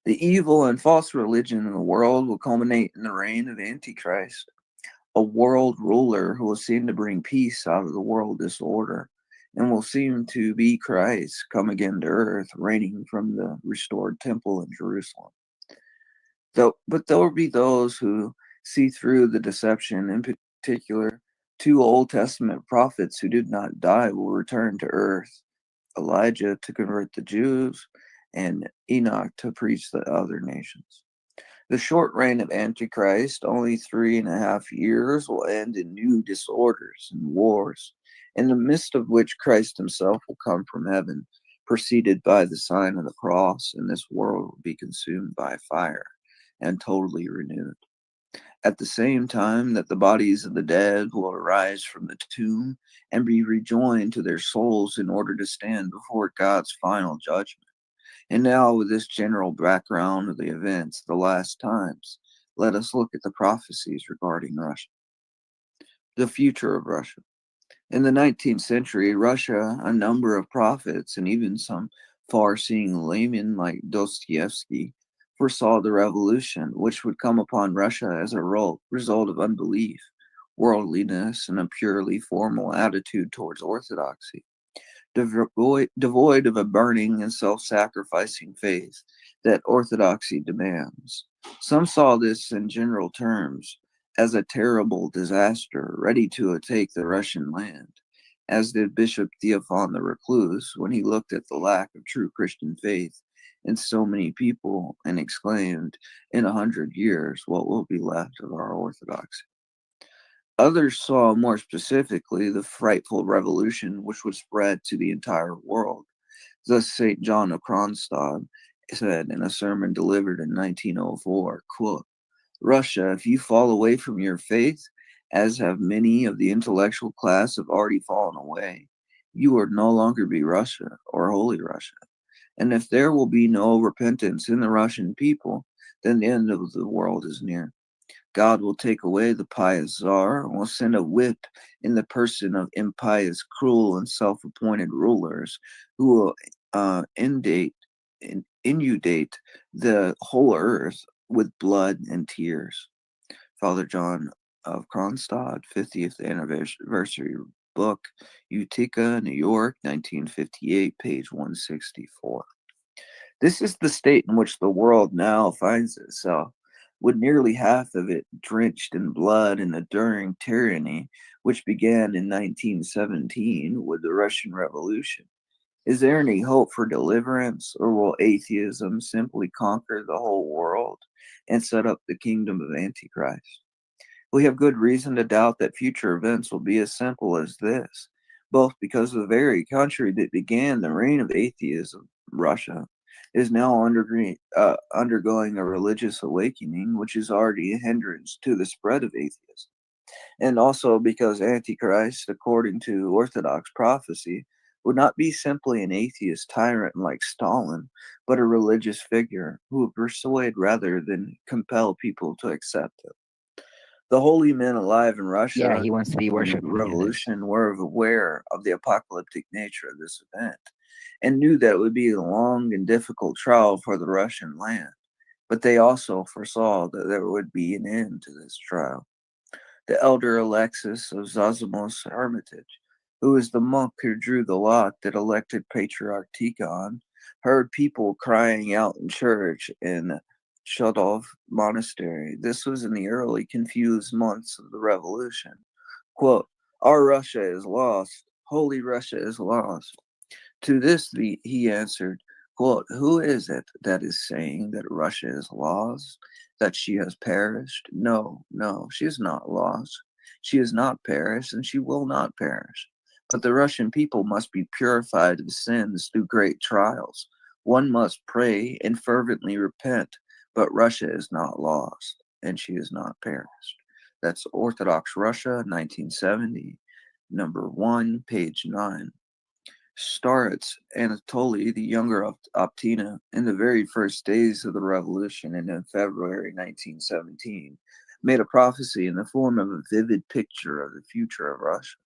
The evil and false religion in the world will culminate in the reign of Antichrist, a world ruler who will seem to bring peace out of the world disorder, and will seem to be Christ come again to earth, reigning from the restored temple in Jerusalem. But there will be those who see through the deception. In particular, 2 Old Testament prophets who did not die will return to earth, Elijah to convert the Jews, and Enoch to preach the other nations. The short reign of Antichrist, only 3.5 years, will end in new disorders and wars, in the midst of which Christ himself will come from heaven, preceded by the sign of the cross, and this world will be consumed by fire and totally renewed. At the same time that the bodies of the dead will arise from the tomb and be rejoined to their souls in order to stand before God's final judgment. And now, with this general background of the events of the last times, let us look at the prophecies regarding Russia. The future of Russia. In the 19th century, Russia, a number of prophets, and even some far-seeing laymen like Dostoevsky, foresaw the revolution which would come upon Russia as a result of unbelief, worldliness, and a purely formal attitude towards orthodoxy, devoid of a burning and self-sacrificing faith that orthodoxy demands. Some saw this in general terms as a terrible disaster ready to take the Russian land, as did Bishop Theophan the Recluse when he looked at the lack of true Christian faith in so many people and exclaimed, "In 100 years, what will be left of our orthodoxy?" Others saw more specifically the frightful revolution which would spread to the entire world. Thus St. John of Kronstadt said in a sermon delivered in 1904, quote, "Russia, if you fall away from your faith, as have many of the intellectual class have already fallen away, you will no longer be Russia or Holy Russia. And if there will be no repentance in the Russian people, then the end of the world is near. God will take away the pious Tsar and will send a whip in the person of impious, cruel, and self-appointed rulers who will inundate the whole earth with blood and tears." Father John of Kronstadt, 50th anniversary book, Utica, New York, 1958, page 164. This is the state in which the world now finds itself, with nearly half of it drenched in blood and enduring tyranny, which began in 1917 with the Russian Revolution. Is there any hope for deliverance, or will atheism simply conquer the whole world and set up the kingdom of Antichrist? We have good reason to doubt that future events will be as simple as this, both because the very country that began the reign of atheism, Russia, is now undergoing a religious awakening, which is already a hindrance to the spread of atheism, and also because Antichrist, according to Orthodox prophecy, would not be simply an atheist tyrant like Stalin, but a religious figure who would persuade rather than compel people to accept him. The holy men alive in Russia Yeah, he wants to be during worshipped. the revolution were aware of the apocalyptic nature of this event and knew that it would be a long and difficult trial for the Russian land, but they also foresaw that there would be an end to this trial. The elder Alexis of Zosimus Hermitage, who is the monk who drew the lot that elected Patriarch Tikhon, heard people crying out in church in Shudov Monastery. This was in the early confused months of the revolution. Quote, "Our Russia is lost. Holy Russia is lost." To this he answered, quote, "Who is it that is saying that Russia is lost, that she has perished? No, no, she is not lost. She has not perished, and she will not perish. But the Russian people must be purified of sins through great trials. One must pray and fervently repent, but Russia is not lost, and she has not perished." That's Orthodox Russia, 1970, number 1, page 9. Starets Anatoly, the younger of Optina, in the very first days of the revolution and in February 1917, made a prophecy in the form of a vivid picture of the future of Russia.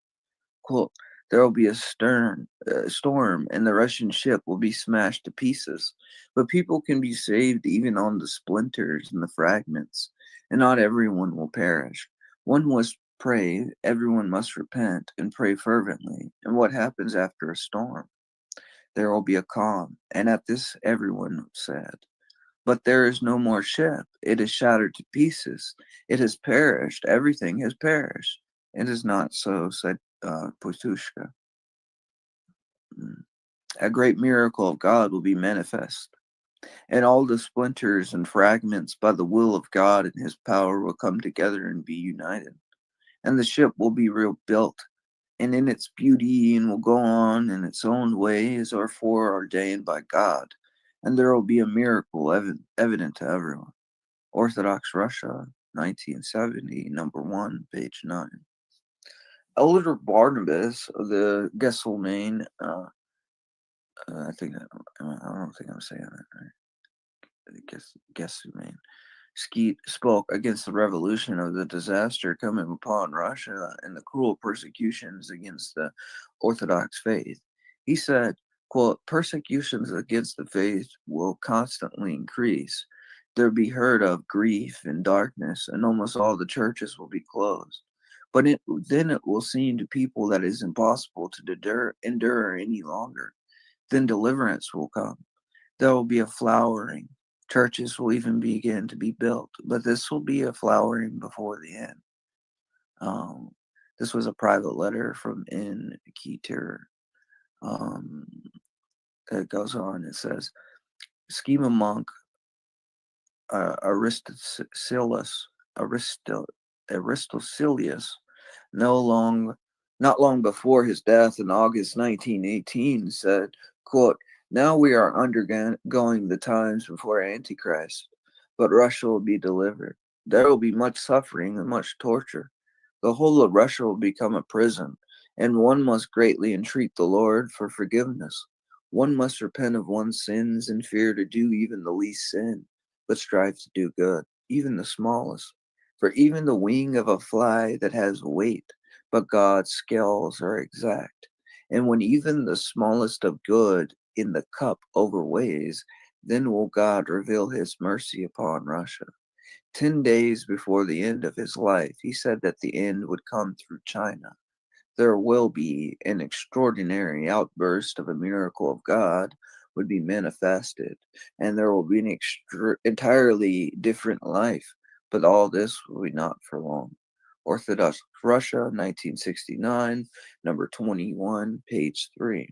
Quote, "There will be a storm, and the Russian ship will be smashed to pieces, but people can be saved even on the splinters and the fragments, and not everyone will perish. One must pray, everyone must repent and pray fervently. And what happens after a storm? There will be a calm, and at this everyone said, 'But there is no more ship. It is shattered to pieces. It has perished. Everything has perished.' It is not so," said Potushka. "A great miracle of God will be manifest, and all the splinters and fragments by the will of God and his power will come together and be united, and the ship will be rebuilt, and in its beauty, and will go on in its own way, as are foreordained by God, and there will be a miracle evident to everyone. Orthodox Russia, 1970, number 1, page 9. Elder Barnabas of the Gesselmain, I don't think I'm saying that right. Gesselmain spoke against the revolution of the disaster coming upon Russia and the cruel persecutions against the Orthodox faith. He said, quote, persecutions against the faith will constantly increase. There be heard of grief and darkness, and almost all the churches will be closed. But then it will seem to people that it is impossible to endure any longer. Then deliverance will come. There will be a flowering. Churches will even begin to be built, but this will be a flowering before the end. This was a private letter from N. Keter. It goes on. It says, schema monk Aristocelius, not long before his death in August 1918, said, quote, now we are undergoing the times before Antichrist, but Russia will be delivered. There will be much suffering and much torture. The whole of Russia will become a prison, and one must greatly entreat the Lord for forgiveness. One must repent of one's sins and fear to do even the least sin, but strive to do good, even the smallest. For even the wing of a fly that has weight, but God's scales are exact. And when even the smallest of good in the cup overweighs, then will God reveal his mercy upon Russia. 10 days before the end of his life, he said that the end would come through China. There will be an extraordinary outburst of a miracle of God would be manifested, and there will be an entirely different life, but all this will be not for long. Orthodox Russia, 1969, number 21, page 3.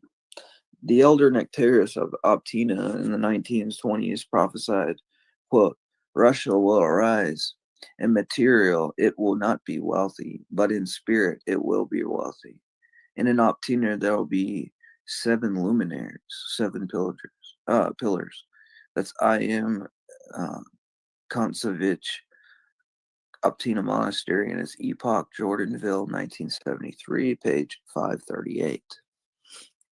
The elder Nectarius of Optina in the 1920s prophesied, quote, Russia will arise. In material, it will not be wealthy, but in spirit, it will be wealthy. And in Optina, there will be 7 luminaries, 7 pillars. That's I.M. Kontsevich, Optina Monastery, and its epoch, Jordanville, 1973, page 538.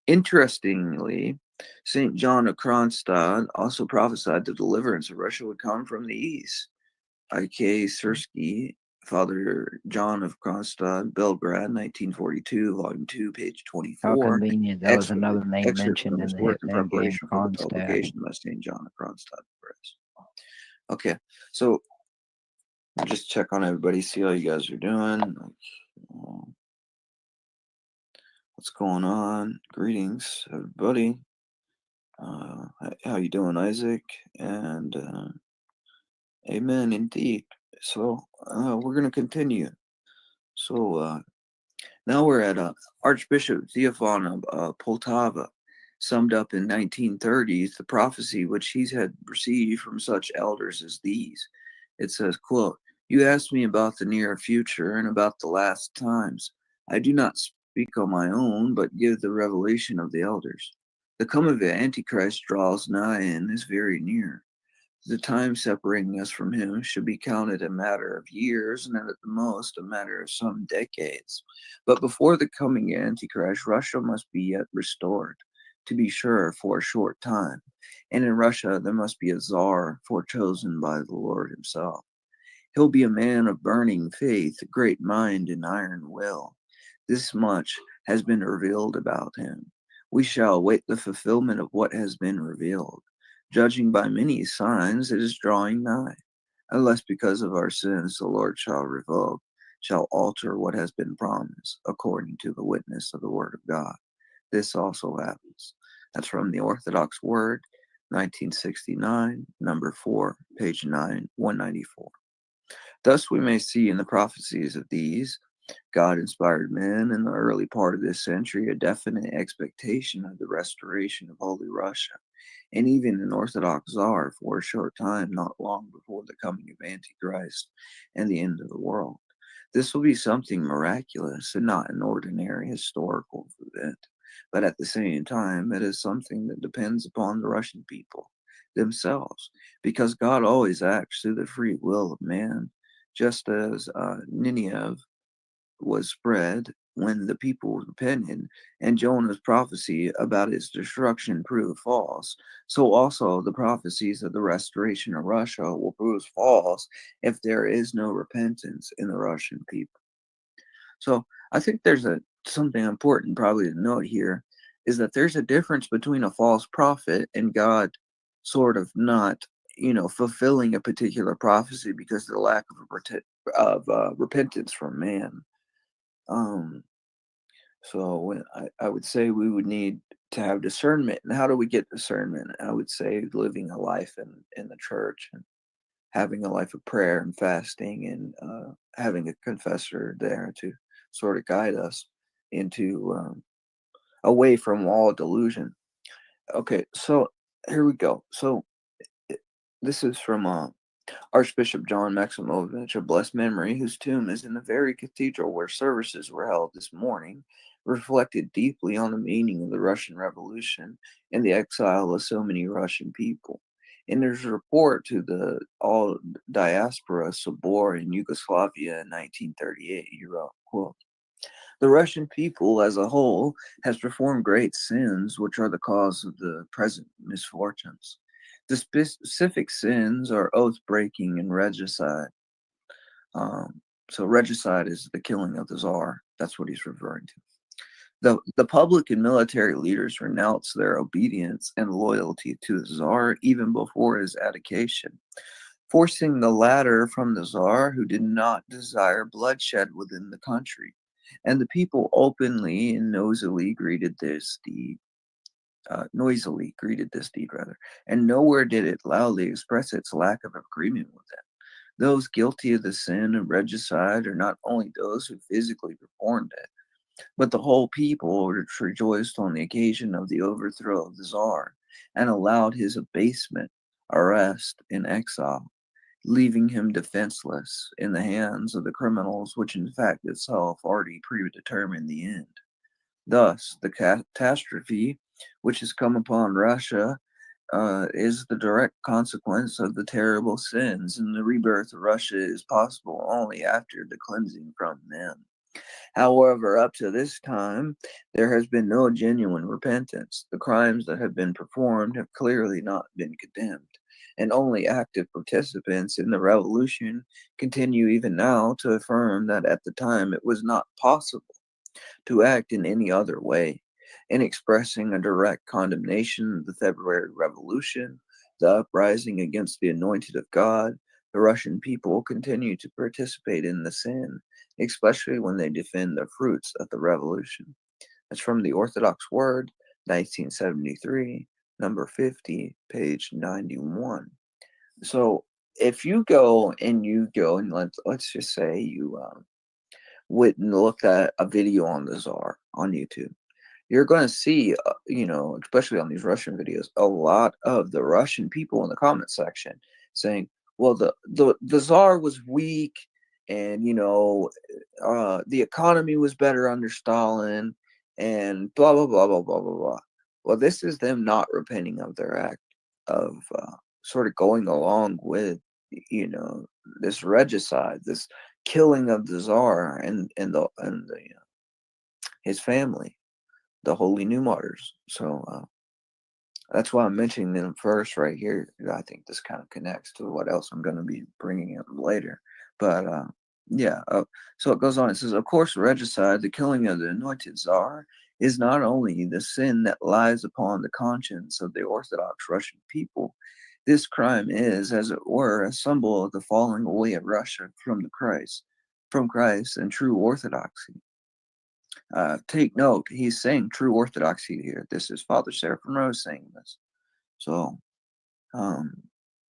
Interestingly, St. John of Kronstadt also prophesied the deliverance of Russia would come from the east. I.K. Sersky, Father John of Kronstadt, Belgrade, 1942, volume 2, page 24. How convenient. That was another name mentioned in the work in Hitman game, preparation for the Kronstadt. publication by St. John of Kronstadt Press. Okay, so just check on everybody, see how you guys are doing. What's going on? Greetings, everybody. How you doing, Isaac? And amen, indeed. So we're going to continue. So now we're at Archbishop Theophan of Poltava, summed up in 1930s, the prophecy which he had received from such elders as these. It says, quote, you asked me about the near future and about the last times. I do not speak on my own, but give the revelation of the elders. The coming of the Antichrist draws nigh and is very near. The time separating us from him should be counted a matter of years, and at the most a matter of some decades. But before the coming Antichrist, Russia must be yet restored, to be sure, for a short time. And in Russia there must be a Tsar forechosen by the Lord himself. He'll be a man of burning faith, a great mind, and iron will. This much has been revealed about him. We shall await the fulfillment of what has been revealed. Judging by many signs, it is drawing nigh. Unless because of our sins the Lord shall revoke, shall alter what has been promised, according to the witness of the word of God. This also happens. That's from the Orthodox Word, 1969, number 4, page 9, 194. Thus we may see in the prophecies of these God-inspired men in the early part of this century a definite expectation of the restoration of Holy Russia, and even an Orthodox Tsar for a short time, not long before the coming of Antichrist and the end of the world. This will be something miraculous and not an ordinary historical event. But at the same time, it is something that depends upon the Russian people themselves, because God always acts through the free will of man, just as Nineveh was spread when the people repented, and Jonah's prophecy about its destruction proved false. So also the prophecies of the restoration of Russia will prove false if there is no repentance in the Russian people. So I think there's something important probably to note here is that there's a difference between a false prophet and God sort of not, fulfilling a particular prophecy because of the lack of repentance from man. So I would say we would need to have discernment. And how do we get discernment? I would say living a life in the church and having a life of prayer and fasting and having a confessor there to sort of guide us into away from all delusion. Okay, so here we go. So this is from Archbishop John Maximovich of blessed memory, whose tomb is in the very cathedral where services were held this morning, reflected deeply on the meaning of the Russian Revolution and the exile of so many Russian people. In his report to the All Diaspora Sobor in Yugoslavia in 1938, he wrote, quote, "The Russian people as a whole has performed great sins which are the cause of the present misfortunes. The specific sins are oath-breaking and regicide." So regicide is the killing of the Tsar. That's what he's referring to. The public and military leaders renounced their obedience and loyalty to the Tsar even before his abdication, forcing the latter from the Tsar, who did not desire bloodshed within the country. And the people openly and noisily greeted this deed. And nowhere did it loudly express its lack of agreement with it. Those guilty of the sin of regicide are not only those who physically performed it, but the whole people which rejoiced on the occasion of the overthrow of the Tsar and allowed his abasement, arrest, and exile, leaving him defenseless in the hands of the criminals, which in fact itself already predetermined the end. Thus, the catastrophe which has come upon Russia is the direct consequence of the terrible sins, and the rebirth of Russia is possible only after the cleansing from them. However, up to this time, there has been no genuine repentance. The crimes that have been performed have clearly not been condemned, and only active participants in the revolution continue even now to affirm that at the time it was not possible to act in any other way. In expressing a direct condemnation of the February Revolution, the uprising against the anointed of God, the Russian people continue to participate in the sin, especially when they defend the fruits of the revolution. That's from the Orthodox Word, 1973, number 50, page 91. So if you go and let's just say you went and looked at a video on the Tsar on YouTube, you're going to see, especially on these Russian videos, a lot of the Russian people in the comment section saying, well, the Tsar was weak, and the economy was better under Stalin, and blah blah blah blah blah blah blah. Well, this is them not repenting of their act of sort of going along with this regicide, this killing of the Tsar and his family, the Holy New Martyrs. So that's why I'm mentioning them first right here. I think this kind of connects to what else I'm going to be bringing up later. But so it goes on. It says, of course, regicide, the killing of the anointed Tsar, is not only the sin that lies upon the conscience of the Orthodox Russian people. This crime is, as it were, a symbol of the falling away of Russia from Christ and true Orthodoxy. Take note, he's saying true Orthodoxy here. This is Father Seraphim Rose saying this. So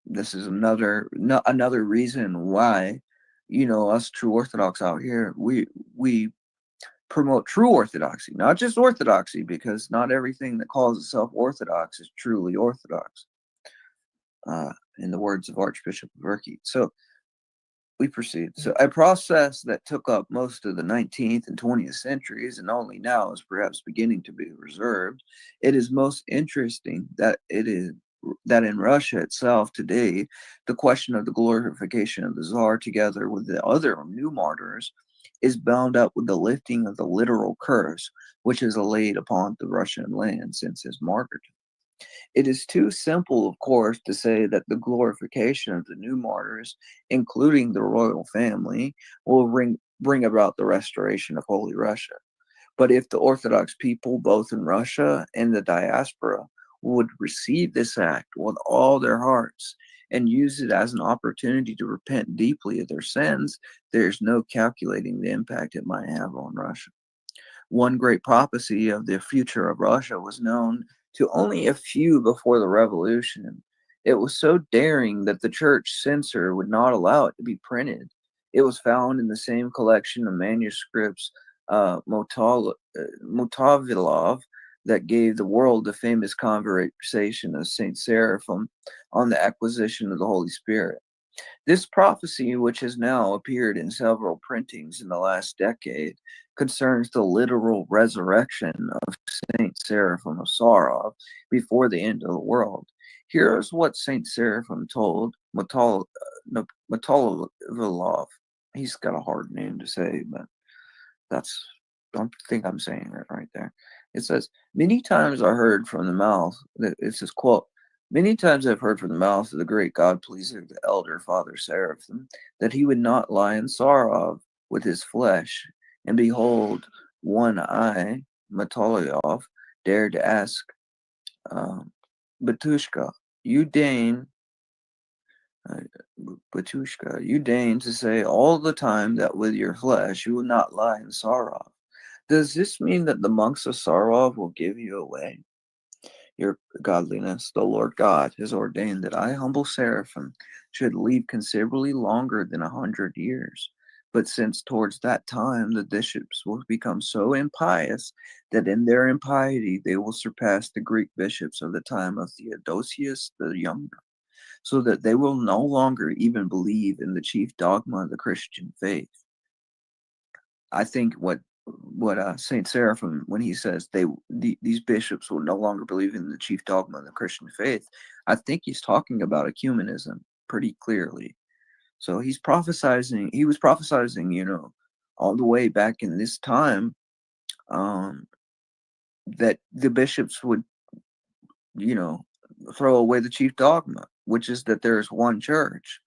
this is another reason why, us true Orthodox out here, we promote true Orthodoxy, not just Orthodoxy, because not everything that calls itself Orthodox is truly Orthodox, in the words of Archbishop Verkey. So We proceed. So a process that took up most of the 19th and 20th centuries and only now is perhaps beginning to be reserved. It is most interesting that in Russia itself today, the question of the glorification of the Tsar, together with the other new martyrs, is bound up with the lifting of the literal curse which is laid upon the Russian land since his martyrdom. It is too simple, of course, to say that the glorification of the new martyrs, including the royal family, will bring about the restoration of Holy Russia. But if the Orthodox people, both in Russia and the diaspora, would receive this act with all their hearts and use it as an opportunity to repent deeply of their sins, there's no calculating the impact it might have on Russia. One great prophecy of the future of Russia was known to only a few before the revolution. It was so daring that the church censor would not allow it to be printed. It was found in the same collection of manuscripts Motovilov that gave the world the famous conversation of Saint Seraphim on the acquisition of the Holy Spirit. This prophecy, which has now appeared in several printings in the last decade, concerns the literal resurrection of Saint Seraphim of Sarov before the end of the world. Here's what Saint Seraphim told Motovilov. He's got a hard name to say, but I don't think I'm saying it right there. It says, many times I heard from the mouth, it says, quote, many times I've heard from the mouth of the great God pleaser, the elder Father Seraphim, that he would not lie in Sarov with his flesh. And behold, one eye, Matolyov, dared to ask, Batushka, you deign to say all the time that with your flesh you will not lie in Sarov. Does this mean that the monks of Sarov will give you away? Your godliness, the Lord God has ordained that I, humble Seraphim, should live considerably longer than 100 years. But since towards that time the bishops will become so impious that in their impiety they will surpass the Greek bishops of the time of Theodosius the Younger, so that they will no longer even believe in the chief dogma of the Christian faith. I think what Saint Seraphim, when he says these bishops will no longer believe in the chief dogma of the Christian faith, I think he's talking about ecumenism pretty clearly. So he was prophesying, all the way back in this time, that the bishops would, throw away the chief dogma, which is that there is one church.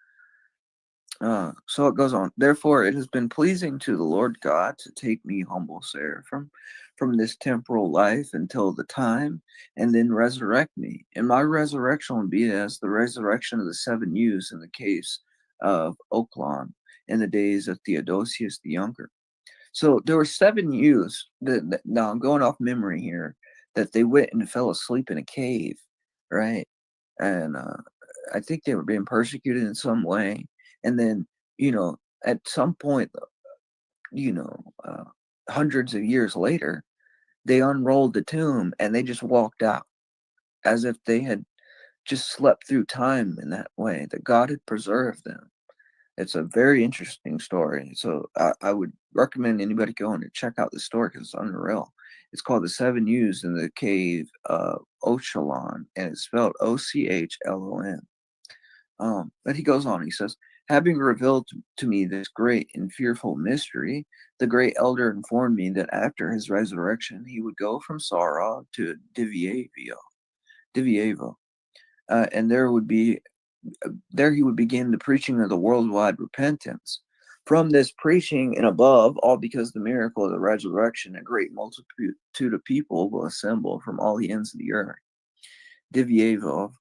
So it goes on. Therefore, it has been pleasing to the Lord God to take me, humble Seraphim, from this temporal life until the time, and then resurrect me. And my resurrection will be as the resurrection of the 7 youths in the case of Oakland in the days of Theodosius the Younger. So there were 7 youths that now I'm going off memory here, that they went and fell asleep in a cave, right? And I think they were being persecuted in some way. And then, at some point, hundreds of years later, they unrolled the tomb and they just walked out as if they had just slept through time in that way, that God had preserved them. It's a very interesting story. So I would recommend anybody going to check out the story because it's unreal. It's called The 7 Youths in the Cave of Ochalon, and it's spelled Ochlon. But he goes on, he says, having revealed to me this great and fearful mystery, the great elder informed me that after his resurrection, he would go from Sarov to Divyevo, and there he would begin the preaching of the worldwide repentance. From this preaching and above, all because of the miracle of the resurrection, a great multitude of people will assemble from all the ends of the earth. Divyevo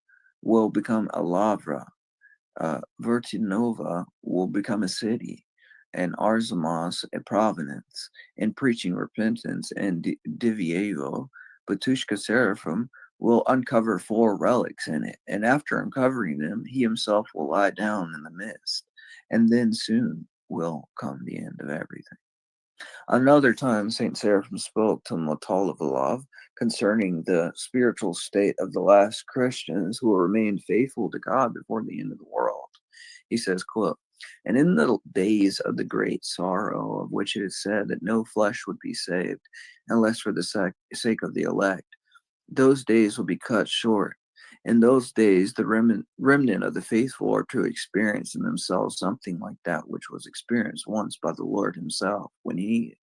will become a lavra. Vertinova will become a city, and Arzamas a province, in preaching repentance, and Divyevo, Batushka Seraphim, will uncover 4 relics in it, and after uncovering them, he himself will lie down in the midst, and then soon will come the end of everything. Another time, Saint Seraphim spoke to Motolyov concerning the spiritual state of the last Christians who will remain faithful to God before the end of the world. He says, quote, And in the days of the great sorrow, of which it is said that no flesh would be saved, unless for the sake of the elect, those days will be cut short. In those days, the remnant of the faithful are to experience in themselves something like that which was experienced once by the Lord himself, when he,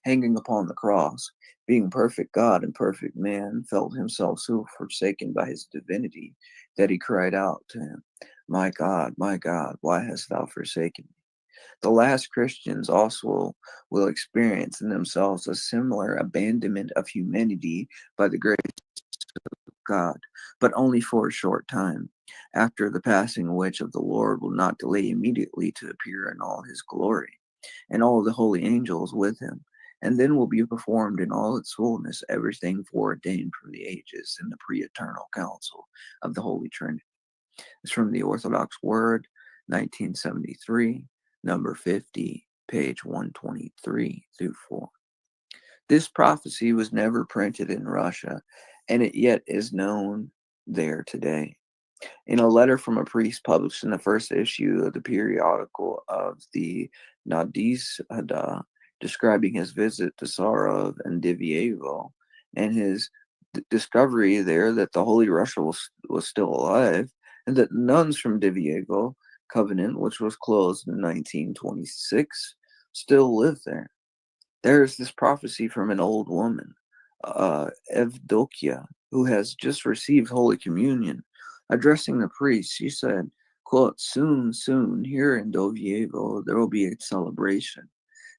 hanging upon the cross, being perfect God and perfect man, felt himself so forsaken by his divinity that he cried out to him, my God, why hast thou forsaken me? The last Christians also will experience in themselves a similar abandonment of humanity by the grace of God, but only for a short time, after the passing which of the Lord will not delay immediately to appear in all his glory, and all the holy angels with him, and then will be performed in all its fullness everything foreordained from the ages in the pre-eternal council of the Holy Trinity. It's from the Orthodox Word, 1973, number 50, page 123 through 4. This prophecy was never printed in Russia, and it yet is known there today. In a letter from a priest published in the first issue of the periodical of the Nadizhda, describing his visit to Sarov and Divyevo, and his discovery there that the Holy Russia was still alive, and that nuns from Divyevo Covenant, which was closed in 1926, still live there. There is this prophecy from an old woman, Evdokia, who has just received Holy Communion. Addressing the priest, she said, quote, soon, here in Dovievo, there will be a celebration.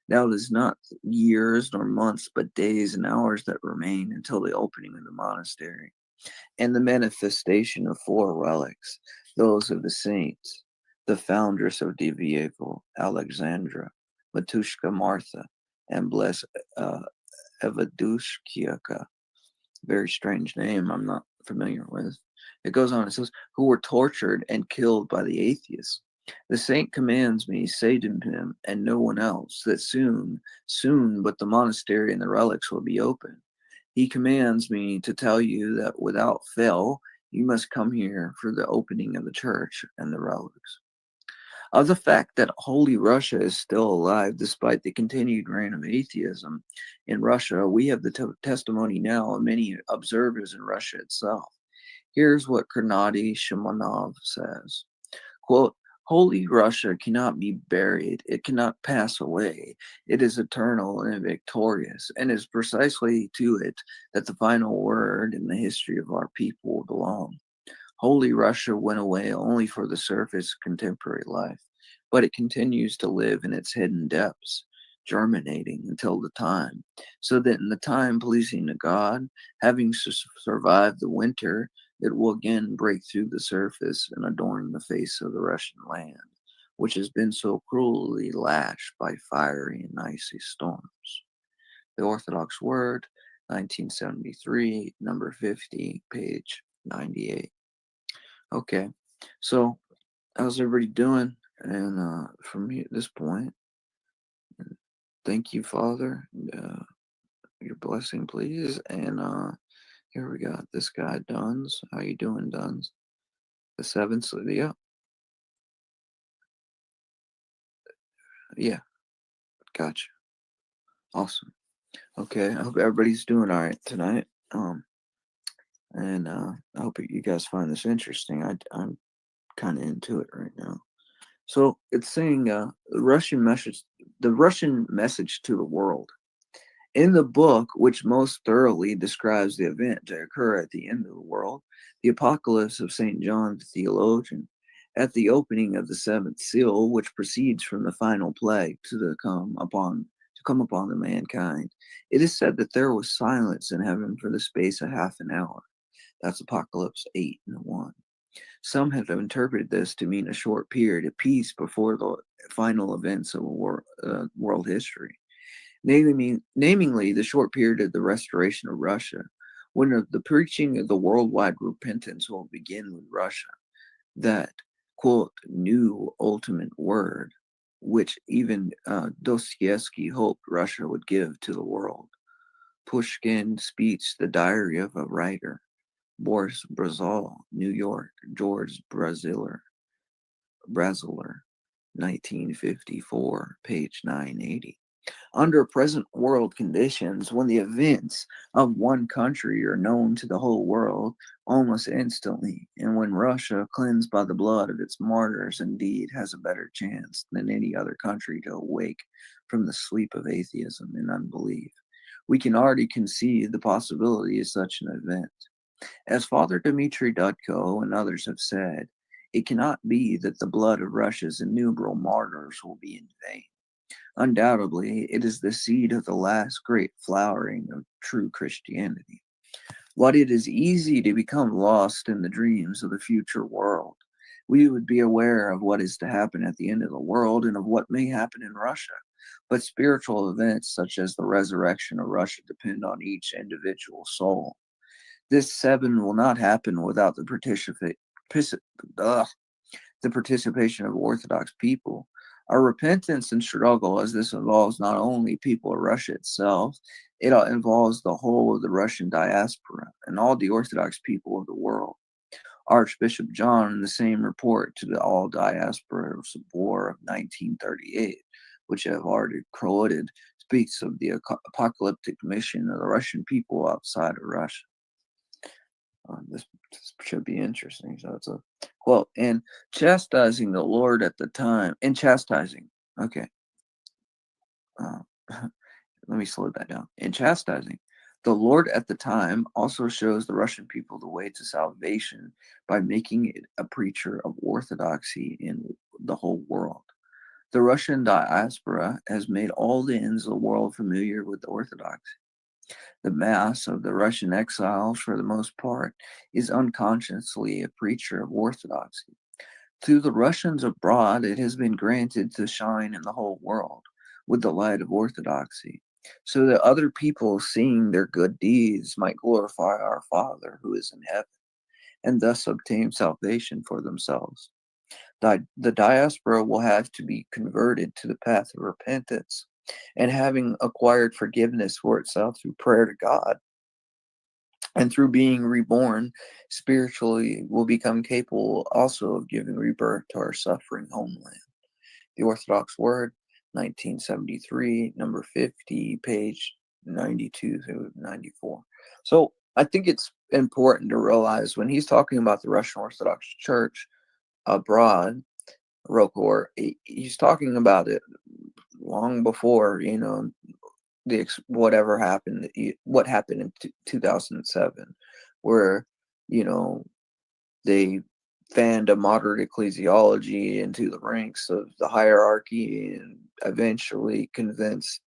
Now it is not years nor months, but days and hours that remain until the opening of the monastery and the manifestation of 4 relics, those of the saints, the foundress of Divyevo, Alexandra, Matushka Martha, and blessed Evadushkiaka. Very strange name I'm not familiar with. It goes on, it says, who were tortured and killed by the atheists. The saint commands me, say to him and no one else, that soon, but the monastery and the relics will be open. He commands me to tell you that without fail, you must come here for the opening of the church and the relics. Of the fact that Holy Russia is still alive despite the continued reign of atheism in Russia, we have the testimony now of many observers in Russia itself. Here's what Gennady Shimonov says, quote, Holy Russia cannot be buried. It cannot pass away. It is eternal and victorious, and is precisely to it that the final word in the history of our people will belong. Holy Russia went away only for the surface contemporary life, but it continues to live in its hidden depths, germinating until the time, so that in the time pleasing to God, having survived the winter, it will again break through the surface and adorn the face of the Russian land, which has been so cruelly lashed by fiery and icy storms. The Orthodox Word, 1973, number 50, page 98. Okay, so how's everybody doing? And from this point, thank you, Father. Your blessing, please. And here we got this guy, Duns. How you doing, Duns? The 7th, yeah. Yeah, gotcha. Awesome. Okay, I hope everybody's doing all right tonight. And I hope you guys find this interesting. I'm kind of into it right now. So it's saying the Russian message to the world. In the book, which most thoroughly describes the event to occur at the end of the world, the Apocalypse of St. John the Theologian, at the opening of the 7th seal, which proceeds from the final plague to come upon the mankind, it is said that there was silence in heaven for the space of half an hour. That's Apocalypse 8:1. Some have interpreted this to mean a short period of peace before the final events of world history. Namely, the short period of the restoration of Russia, when the preaching of the worldwide repentance will begin with Russia, that, quote, new ultimate word, which even Dostoevsky hoped Russia would give to the world. Pushkin speech, The Diary of a Writer, Boris Brazil, New York, George Braziler, 1954, page 980. Under present world conditions, when the events of one country are known to the whole world almost instantly, and when Russia, cleansed by the blood of its martyrs, indeed has a better chance than any other country to awake from the sleep of atheism and unbelief, we can already conceive the possibility of such an event. As Father Dmitry Dudko and others have said, it cannot be that the blood of Russia's innumerable martyrs will be in vain. Undoubtedly, it is the seed of the last great flowering of true Christianity. While it is easy to become lost in the dreams of the future world, we would be aware of what is to happen at the end of the world and of what may happen in Russia. But spiritual events such as the resurrection of Russia depend on each individual soul. This seven will not happen without the participation of Orthodox people. Our repentance and struggle, as this involves not only people of Russia itself, it involves the whole of the Russian diaspora and all the Orthodox people of the world. Archbishop John, in the same report to the All Diaspora War of 1938, which I have already quoted, speaks of the apocalyptic mission of the Russian people outside of Russia. This should be interesting. So it's a quote. And chastising the Lord at the time, and chastising, okay. Let me slow that down. In chastising, the Lord at the time also shows the Russian people the way to salvation by making it a preacher of orthodoxy in the whole world. The Russian diaspora has made all the ends of the world familiar with orthodoxy. The mass of the Russian exiles, for the most part, is unconsciously a preacher of orthodoxy. To the Russians abroad, it has been granted to shine in the whole world with the light of orthodoxy, so that other people, seeing their good deeds, might glorify our Father who is in heaven, and thus obtain salvation for themselves. The diaspora will have to be converted to the path of repentance, and having acquired forgiveness for itself through prayer to God and through being reborn spiritually, will become capable also of giving rebirth to our suffering homeland. The Orthodox Word, 1973, number 50, page 92 through 94. So I think it's important to realize when he's talking about the Russian Orthodox Church abroad, Rokor, he's talking about it long before, what happened in 2007, where, they fanned a moderate ecclesiology into the ranks of the hierarchy and eventually convinced,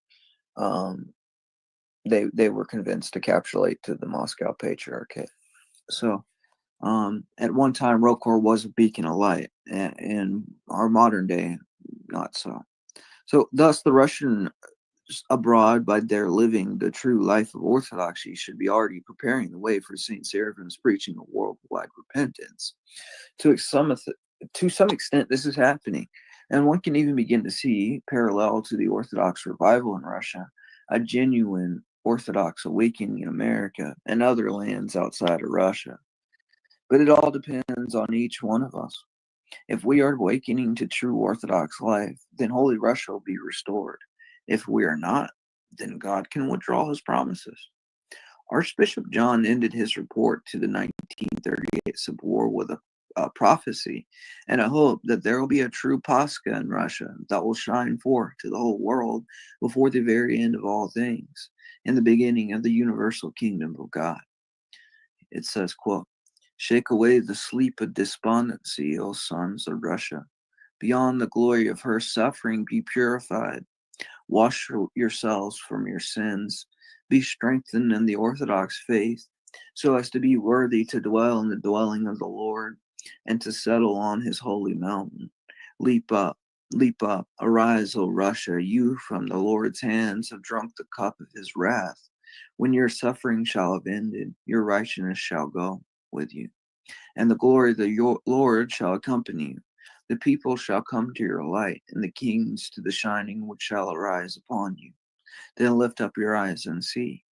they were convinced to capitulate to the Moscow Patriarchate. So, at one time, Rokor was a beacon of light, and in our modern day, not so. So, thus, the Russian abroad, by their living the true life of orthodoxy, should be already preparing the way for St. Seraphim's preaching of worldwide repentance. To some extent, this is happening, and one can even begin to see, parallel to the Orthodox revival in Russia, a genuine Orthodox awakening in America and other lands outside of Russia. But it all depends on each one of us. If we are awakening to true Orthodox life, then Holy Russia will be restored. If we are not, then God can withdraw his promises. Archbishop John ended his report to the 1938 Civil War with a prophecy and a hope that there will be a true Pascha in Russia that will shine forth to the whole world before the very end of all things, in the beginning of the universal kingdom of God. It says, quote, "Shake away the sleep of despondency, O sons of Russia. Beyond the glory of her suffering, be purified. Wash yourselves from your sins. Be strengthened in the Orthodox faith, so as to be worthy to dwell in the dwelling of the Lord and to settle on his holy mountain. Leap up, arise, O Russia. You from the Lord's hands have drunk the cup of his wrath. When your suffering shall have ended, your righteousness shall go with you, and the glory of the Lord shall accompany you. The people shall come to your light, and the kings to the shining which shall arise upon you. Then lift up your eyes and see.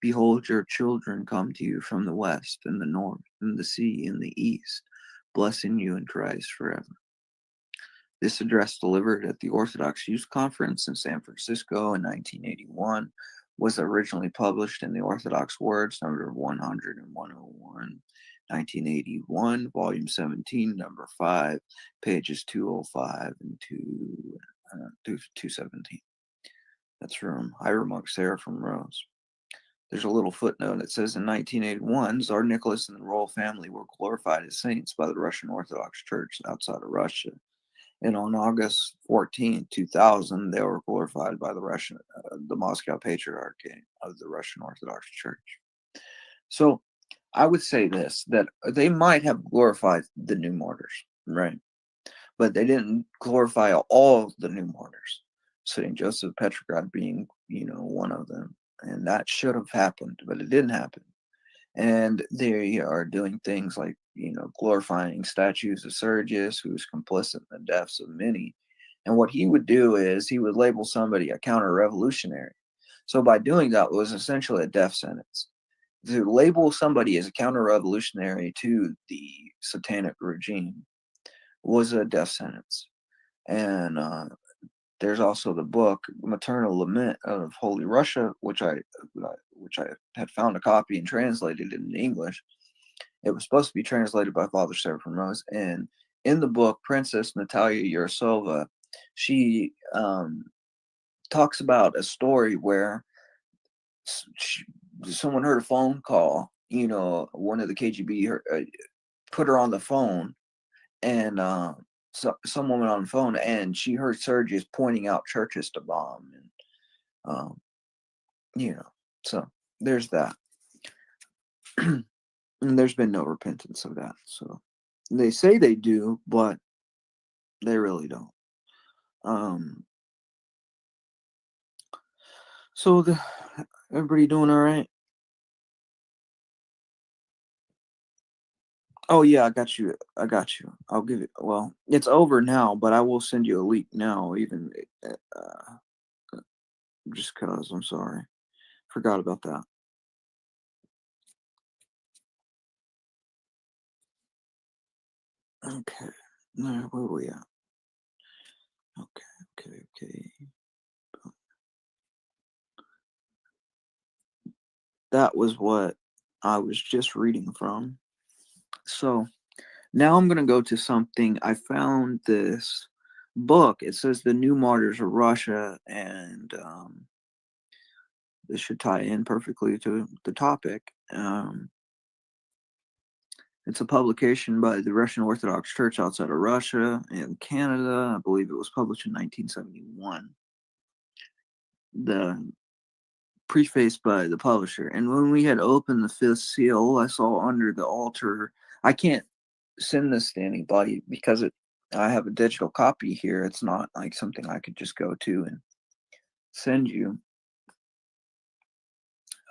Behold, your children come to you from the west and the north and the sea and the east, blessing you in Christ forever." This address, delivered at the Orthodox Youth Conference in San Francisco in 1981, was originally published in the Orthodox Words, number 100 and 101, 1981, volume 17, number 5, pages 205 and 217. That's from Hiram Monk Sarah from Rose. There's a little footnote. It says in 1981, Tsar Nicholas and the royal family were glorified as saints by the Russian Orthodox Church outside of Russia. And on August 14, 2000, they were glorified by the Moscow Patriarchate of the Russian Orthodox Church. So I would say this, that they might have glorified the new martyrs, right? But they didn't glorify all the new martyrs, St. Joseph of Petrograd being, one of them. And that should have happened, but it didn't happen. And they are doing things like, glorifying statues of Sergius, who was complicit in the deaths of many. And what he would do is he would label somebody a counter-revolutionary. So by doing that, it was essentially a death sentence. To label somebody as a counter-revolutionary to the satanic regime was a death sentence. And there's also the book Maternal Lament of Holy Russia, which I had found a copy and translated it into English. It was supposed to be translated by Father Seraphim Rose. And in the book, Princess Natalia Yarosova, she talks about a story where someone heard a phone call. One of the KGB put her on the phone, and some woman on the phone, and she heard Sergius pointing out churches to bomb, and so there's that. And there's been no repentance of that. So they say they do, but they really don't. So everybody doing all right? Oh yeah, I got you. I'll give it. Well, it's over now, but I will send you a link now, even just cause. I'm sorry, forgot about that. Okay, now where are we at? Okay. That was what I was just reading from. So now I'm going to go to something. I found this book. It says The New Martyrs of Russia, and this should tie in perfectly to the topic. It's a publication by the Russian Orthodox Church outside of Russia and Canada. I believe it was published in 1971. The preface by the publisher. And when we had opened the fifth seal, I saw under the altar, I can't send this to anybody because I have a digital copy here. It's not like something I could just go to and send you.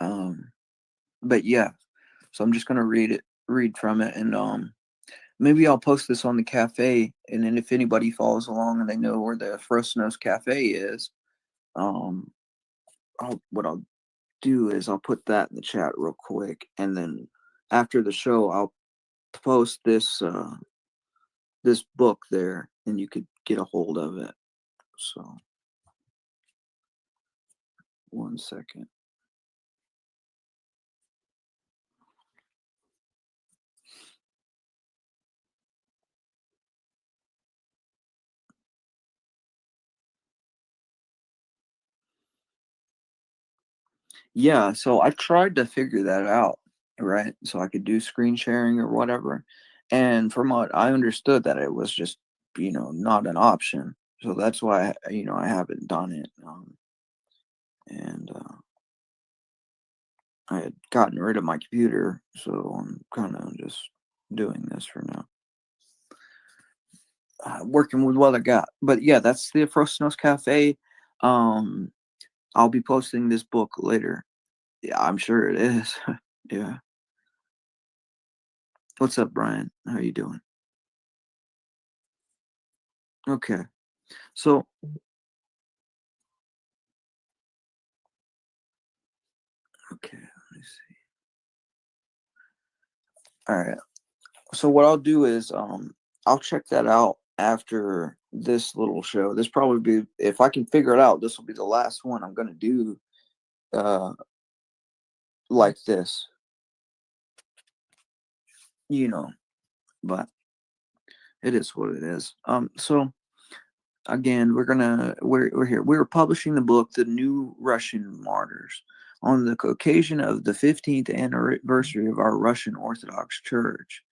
But yeah, so I'm just going to read from it, and maybe I'll post this on the cafe, and then if anybody follows along and they know where the Frostnose Cafe is, what I'll do is I'll put that in the chat real quick, and then after the show I'll post this this book there, and you could get a hold of it. So 1 second. Yeah, so I tried to figure that out, right? So I could do screen sharing or whatever. And from what I understood, that it was just, not an option. So that's why, I haven't done it. And I had gotten rid of my computer, so I'm kind of just doing this for now. Working with what I got. But yeah, that's the Frostnose Cafe. I'll be posting this book later. Yeah, I'm sure it is. Yeah. What's up, Brian? How you doing? Okay. So okay, let me see. All right. So what I'll do is I'll check that out after this little show. This probably be, if I can figure it out, this will be the last one I'm going to do like this, you know, but it is what it is. So again, we're here. We're publishing the book, The New Russian Martyrs, on the occasion of the 15th anniversary of our Russian Orthodox Church.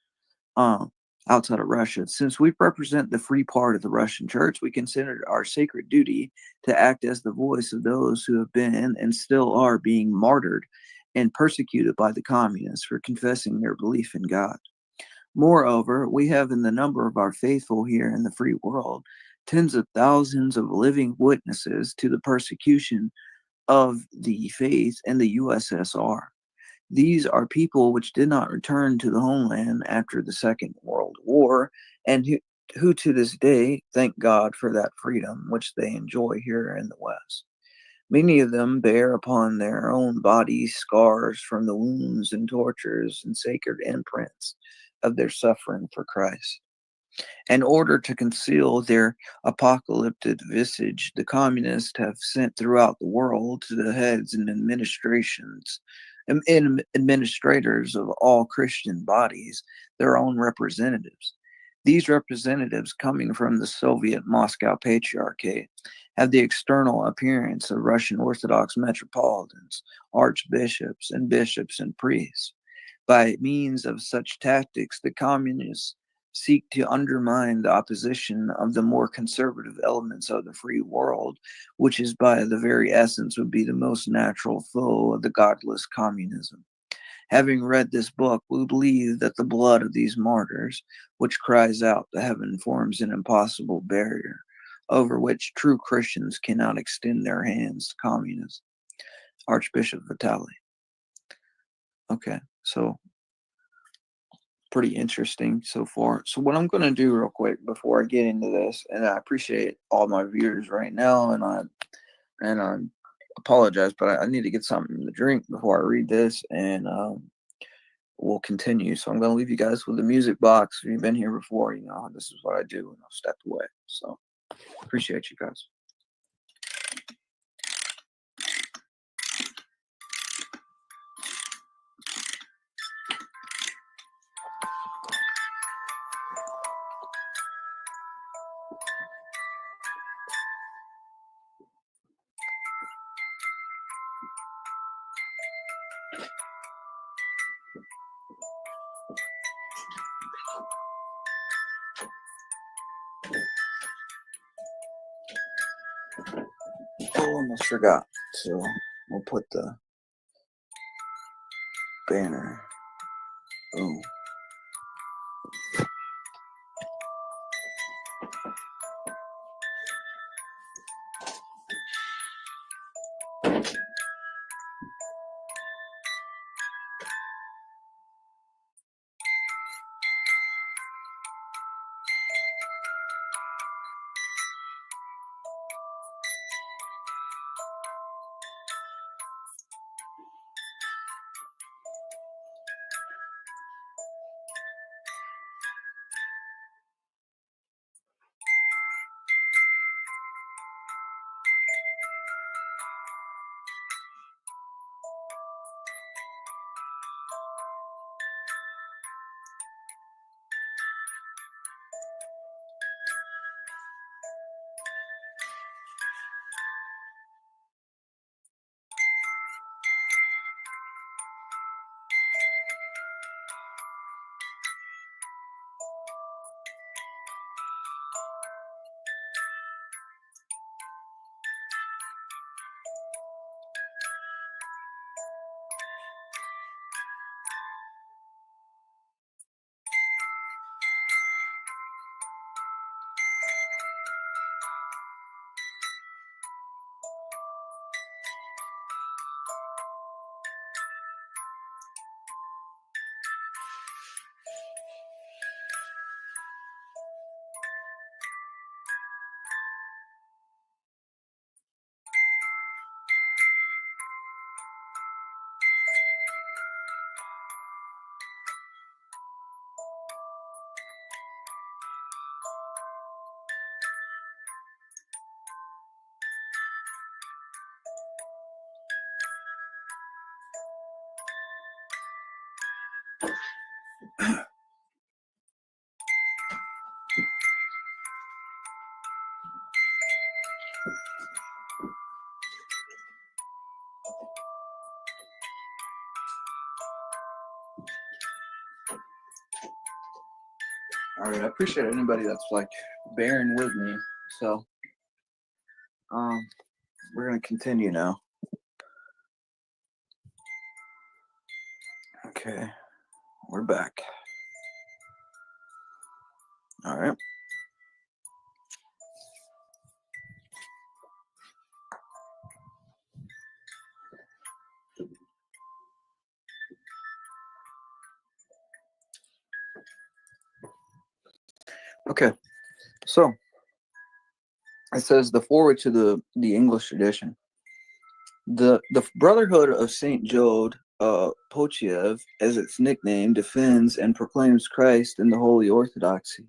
Outside of Russia. Since we represent the free part of the Russian church, we consider it our sacred duty to act as the voice of those who have been and still are being martyred and persecuted by the communists for confessing their belief in God. Moreover, we have in the number of our faithful here in the free world tens of thousands of living witnesses to the persecution of the faith in the USSR. These are people which did not return to the homeland after the Second World War, and who to this day thank God for that freedom which they enjoy here in the West. Many of them bear upon their own bodies scars from the wounds and tortures and sacred imprints of their suffering for Christ. In order to conceal their apocalyptic visage, the communists have sent throughout the world to the heads and administrators of all Christian bodies their own representatives. These representatives, coming from the Soviet Moscow Patriarchate, have the external appearance of Russian Orthodox metropolitans, archbishops, and bishops and priests. By means of such tactics, the communists seek to undermine the opposition of the more conservative elements of the free world, which is by the very essence would be the most natural foe of the godless communism. Having read this book, we believe that the blood of these martyrs, which cries out to heaven, forms an impossible barrier over which true Christians cannot extend their hands to communists. Archbishop Vitali. Okay, so pretty interesting so far. So what I'm going to do real quick before I get into this, and I appreciate all my viewers right now, and I apologize, but I need to get something to drink before I read this, and we'll continue. So I'm going to leave you guys with the music box. If you've been here before, you know this is what I do, and I've stepped away. So appreciate you guys. Oh, almost forgot. So we'll put the banner. Oh. All right, I appreciate anybody that's like bearing with me. So, we're gonna continue now. Okay, we're back. All right. Okay, so it says the forward to the English tradition. The Brotherhood of Saint Jode Pochiev, as its nickname, defends and proclaims Christ in the Holy Orthodoxy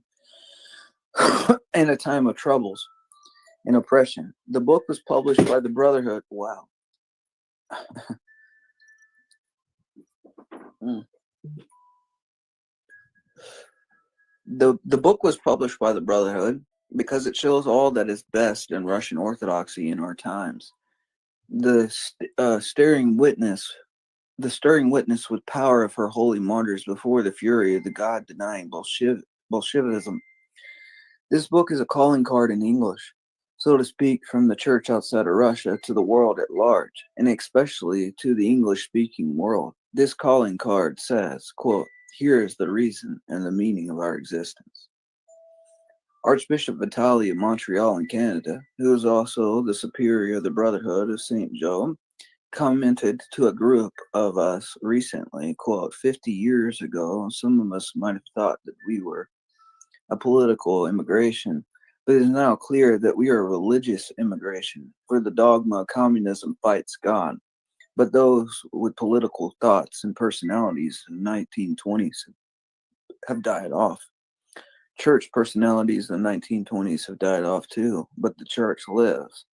in a time of troubles and oppression. The book was published by the Brotherhood. Wow. The book was published by the Brotherhood because it shows all that is best in Russian Orthodoxy in our times. The stirring witness with power of her holy martyrs before the fury of the God-denying Bolshevism. This book is a calling card in English, so to speak, from the church outside of Russia to the world at large, and especially to the English-speaking world. This calling card says, quote, "Here is the reason and the meaning of our existence." Archbishop Vitaly of Montreal in Canada, who is also the superior of the Brotherhood of St. Joe, commented to a group of us recently, quote, 50 years ago, some of us might have thought that we were a political immigration, but it is now clear that we are a religious immigration, for the dogma of communism fights God. But those with political thoughts and personalities in the 1920s have died off. Church personalities in the 1920s have died off too, but the church lives,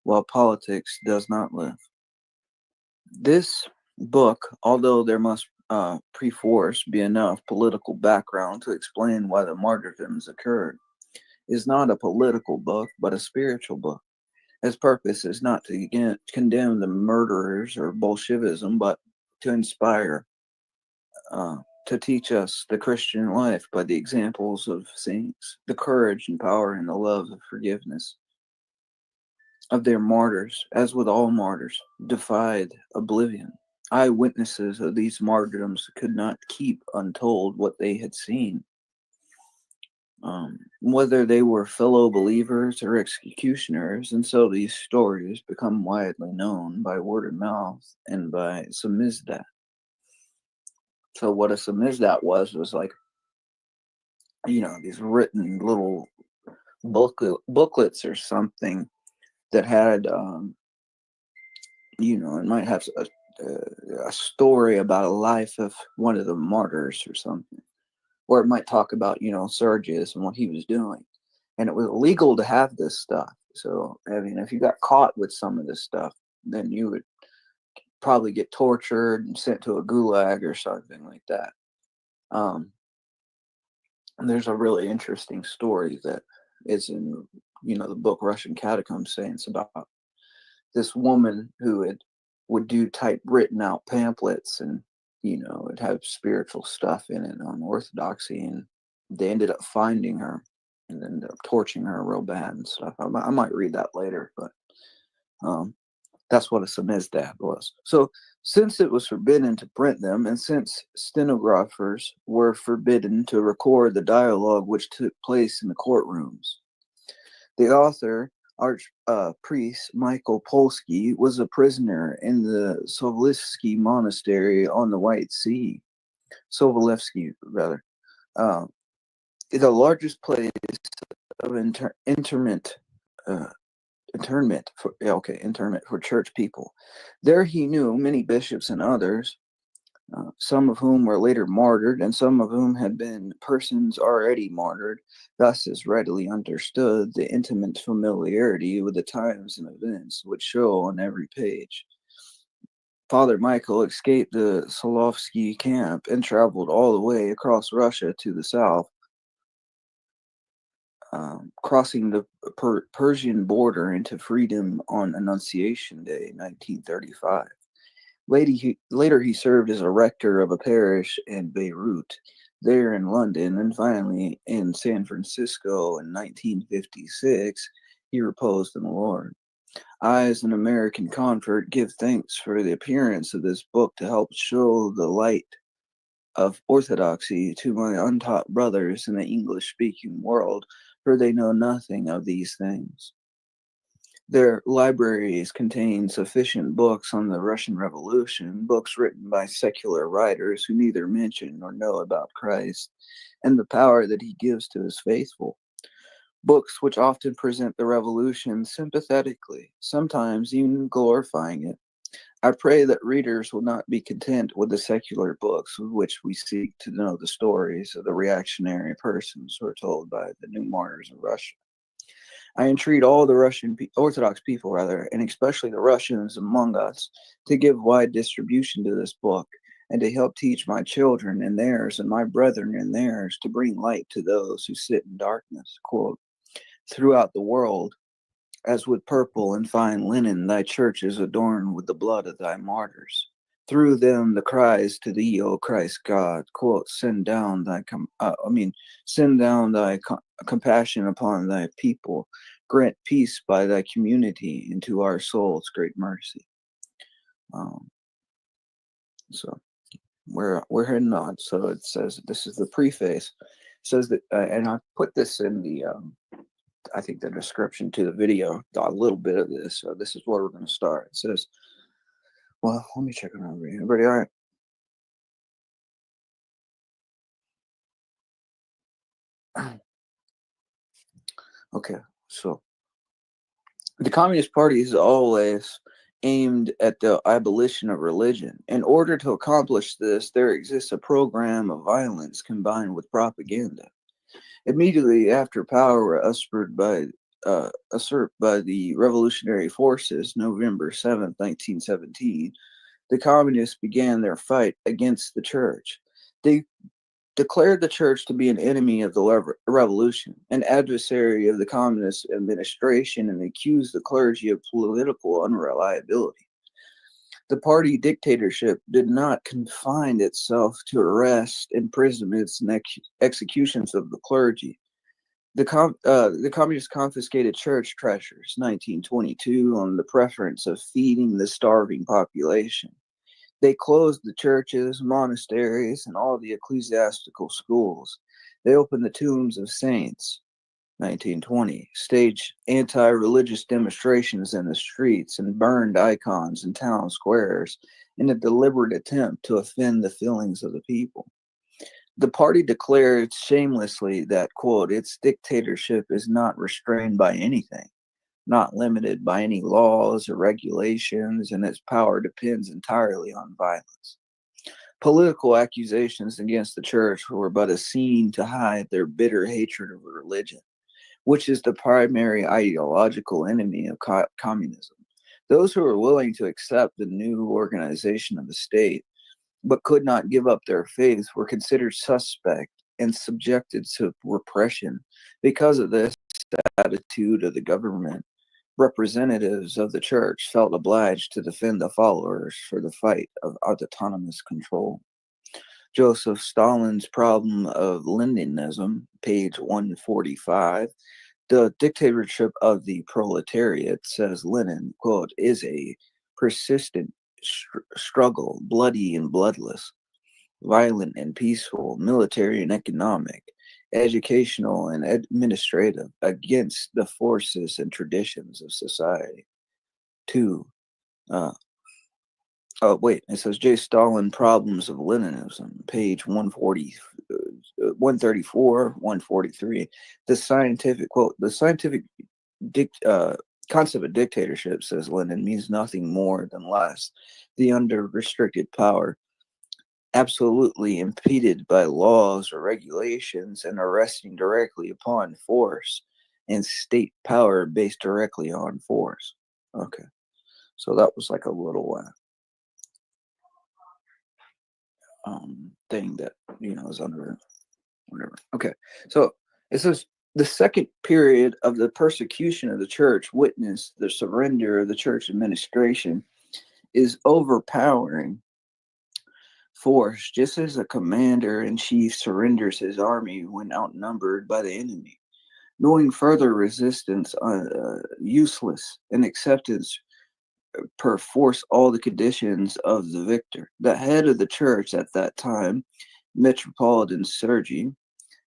while politics does not live. This book, although there must perforce be enough political background to explain why the martyrdoms occurred, is not a political book, but a spiritual book. Its purpose is not to condemn the murderers or Bolshevism, but to inspire, to teach us the Christian life by the examples of saints, the courage and power and the love of forgiveness of their martyrs, as with all martyrs, defied oblivion. Eyewitnesses of these martyrdoms could not keep untold what they had seen. Whether they were fellow believers or executioners, and so these stories become widely known by word of mouth and by samizdat. So what a samizdat was like, these written little booklets or something that had, it might have a story about a life of one of the martyrs or something. Or it might talk about, Sergius and what he was doing. And it was illegal to have this stuff. So, if you got caught with some of this stuff, then you would probably get tortured and sent to a gulag or something like that. And there's a really interesting story that is in, the book Russian Catacomb Saints about this woman who would do typewritten out pamphlets and it had spiritual stuff in it on orthodoxy, and they ended up finding her and ended up torturing her real bad and stuff. I might read that later, but that's what a samizdat was. So since it was forbidden to print them, and since stenographers were forbidden to record the dialogue which took place in the courtrooms, the author, Archpriest Michael Polsky, was a prisoner in the Sovolevsky Monastery on the White Sea. Sovolevsky, rather. The largest place of internment for church people. There he knew many bishops and others, some of whom were later martyred, and some of whom had been persons already martyred. Thus is readily understood the intimate familiarity with the times and events which show on every page. Father Michael escaped the Solovsky camp and traveled all the way across Russia to the south, crossing the Persian border into freedom on Annunciation Day, 1935. Later, he served as a rector of a parish in Beirut, there in London, and finally in San Francisco in 1956. He reposed in the Lord. I, as an American convert, give thanks for the appearance of this book to help show the light of orthodoxy to my untaught brothers in the English-speaking world, for they know nothing of these things. Their libraries contain sufficient books on the Russian Revolution, books written by secular writers who neither mention nor know about Christ and the power that he gives to his faithful. Books which often present the revolution sympathetically, sometimes even glorifying it. I pray that readers will not be content with the secular books with which we seek to know the stories of the reactionary persons who are told by the new martyrs of Russia. I entreat all the Russian Orthodox people, rather, and especially the Russians among us, to give wide distribution to this book and to help teach my children and theirs and my brethren and theirs to bring light to those who sit in darkness. Quote, throughout the world, as with purple and fine linen, thy church is adorned with the blood of thy martyrs. Through them, the cries to thee, O Christ God, quote, send down thy compassion upon thy people, grant peace by thy community, into our souls great mercy. So we're heading on. So it says, this is the preface. It says that, and I put this in the, I think the description to the video, a little bit of this. So this is where we're going to start. It says, well, let me check it out. Everybody all right? Okay, so the Communist Party is always aimed at the abolition of religion. In order to accomplish this, there exists a program of violence combined with propaganda. Immediately after power was usurped by the revolutionary forces, November 7th, 1917, the communists began their fight against the church. They declared the church to be an enemy of the revolution, an adversary of the communist administration, and accused the clergy of political unreliability. The party dictatorship did not confine itself to arrest, imprisonments, and executions of the clergy. The communists confiscated church treasures, 1922, on the preference of feeding the starving population. They closed the churches, monasteries, and all the ecclesiastical schools. They opened the tombs of saints, 1920, staged anti-religious demonstrations in the streets, and burned icons in town squares in a deliberate attempt to offend the feelings of the people. The party declared shamelessly that, quote, its dictatorship is not restrained by anything, not limited by any laws or regulations, and its power depends entirely on violence. Political accusations against the church were but a scene to hide their bitter hatred of religion, which is the primary ideological enemy of communism. Those who were willing to accept the new organization of the state but could not give up their faith were considered suspect and subjected to repression. Because of this attitude of the government, representatives of the church felt obliged to defend the followers for the fight of autonomous control. Joseph Stalin's Problem of Leninism, page 145. The dictatorship of the proletariat, says Lenin, quote, is a persistent struggle, bloody and bloodless, violent and peaceful, military and economic, educational and administrative, against the forces and traditions of society. It says J. Stalin, Problems of Leninism, page 134, 143. The scientific concept of dictatorship, says Lenin, means nothing more than less. The under restricted power, absolutely impeded by laws or regulations, and resting directly upon force, and state power based directly on force. Okay, so that was like a little thing that is under whatever. Okay, so it says the second period of the persecution of the church witnessed the surrender of the church administration is overpowering force, just as a commander-in-chief surrenders his army when outnumbered by the enemy. Knowing further resistance useless and acceptance perforce all the conditions of the victor. The head of the church at that time, Metropolitan Sergi,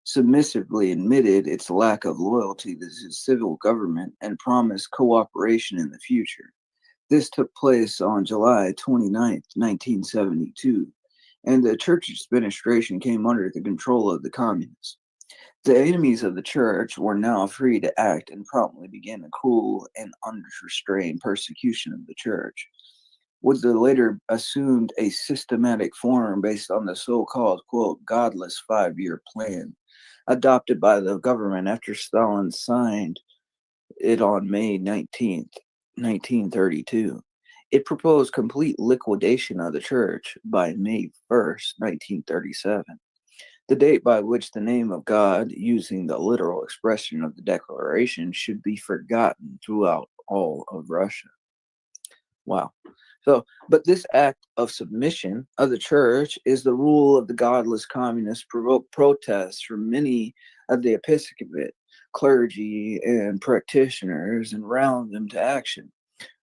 submissively admitted its lack of loyalty to the civil government and promised cooperation in the future. This took place on July 29th, 1972, and the church's administration came under the control of the communists. The enemies of the church were now free to act and promptly began a cruel and unrestrained persecution of the church, which later assumed a systematic form based on the so-called, quote, godless 5-year plan adopted by the government after Stalin signed it on May 19th, 1932. It proposed complete liquidation of the church by May 1st, 1937. The date by which the name of God, using the literal expression of the declaration, should be forgotten throughout all of Russia. Wow. So, but this act of submission of the church is the rule of the godless communists provoked protests from many of the episcopate, clergy, and practitioners and roused them to action,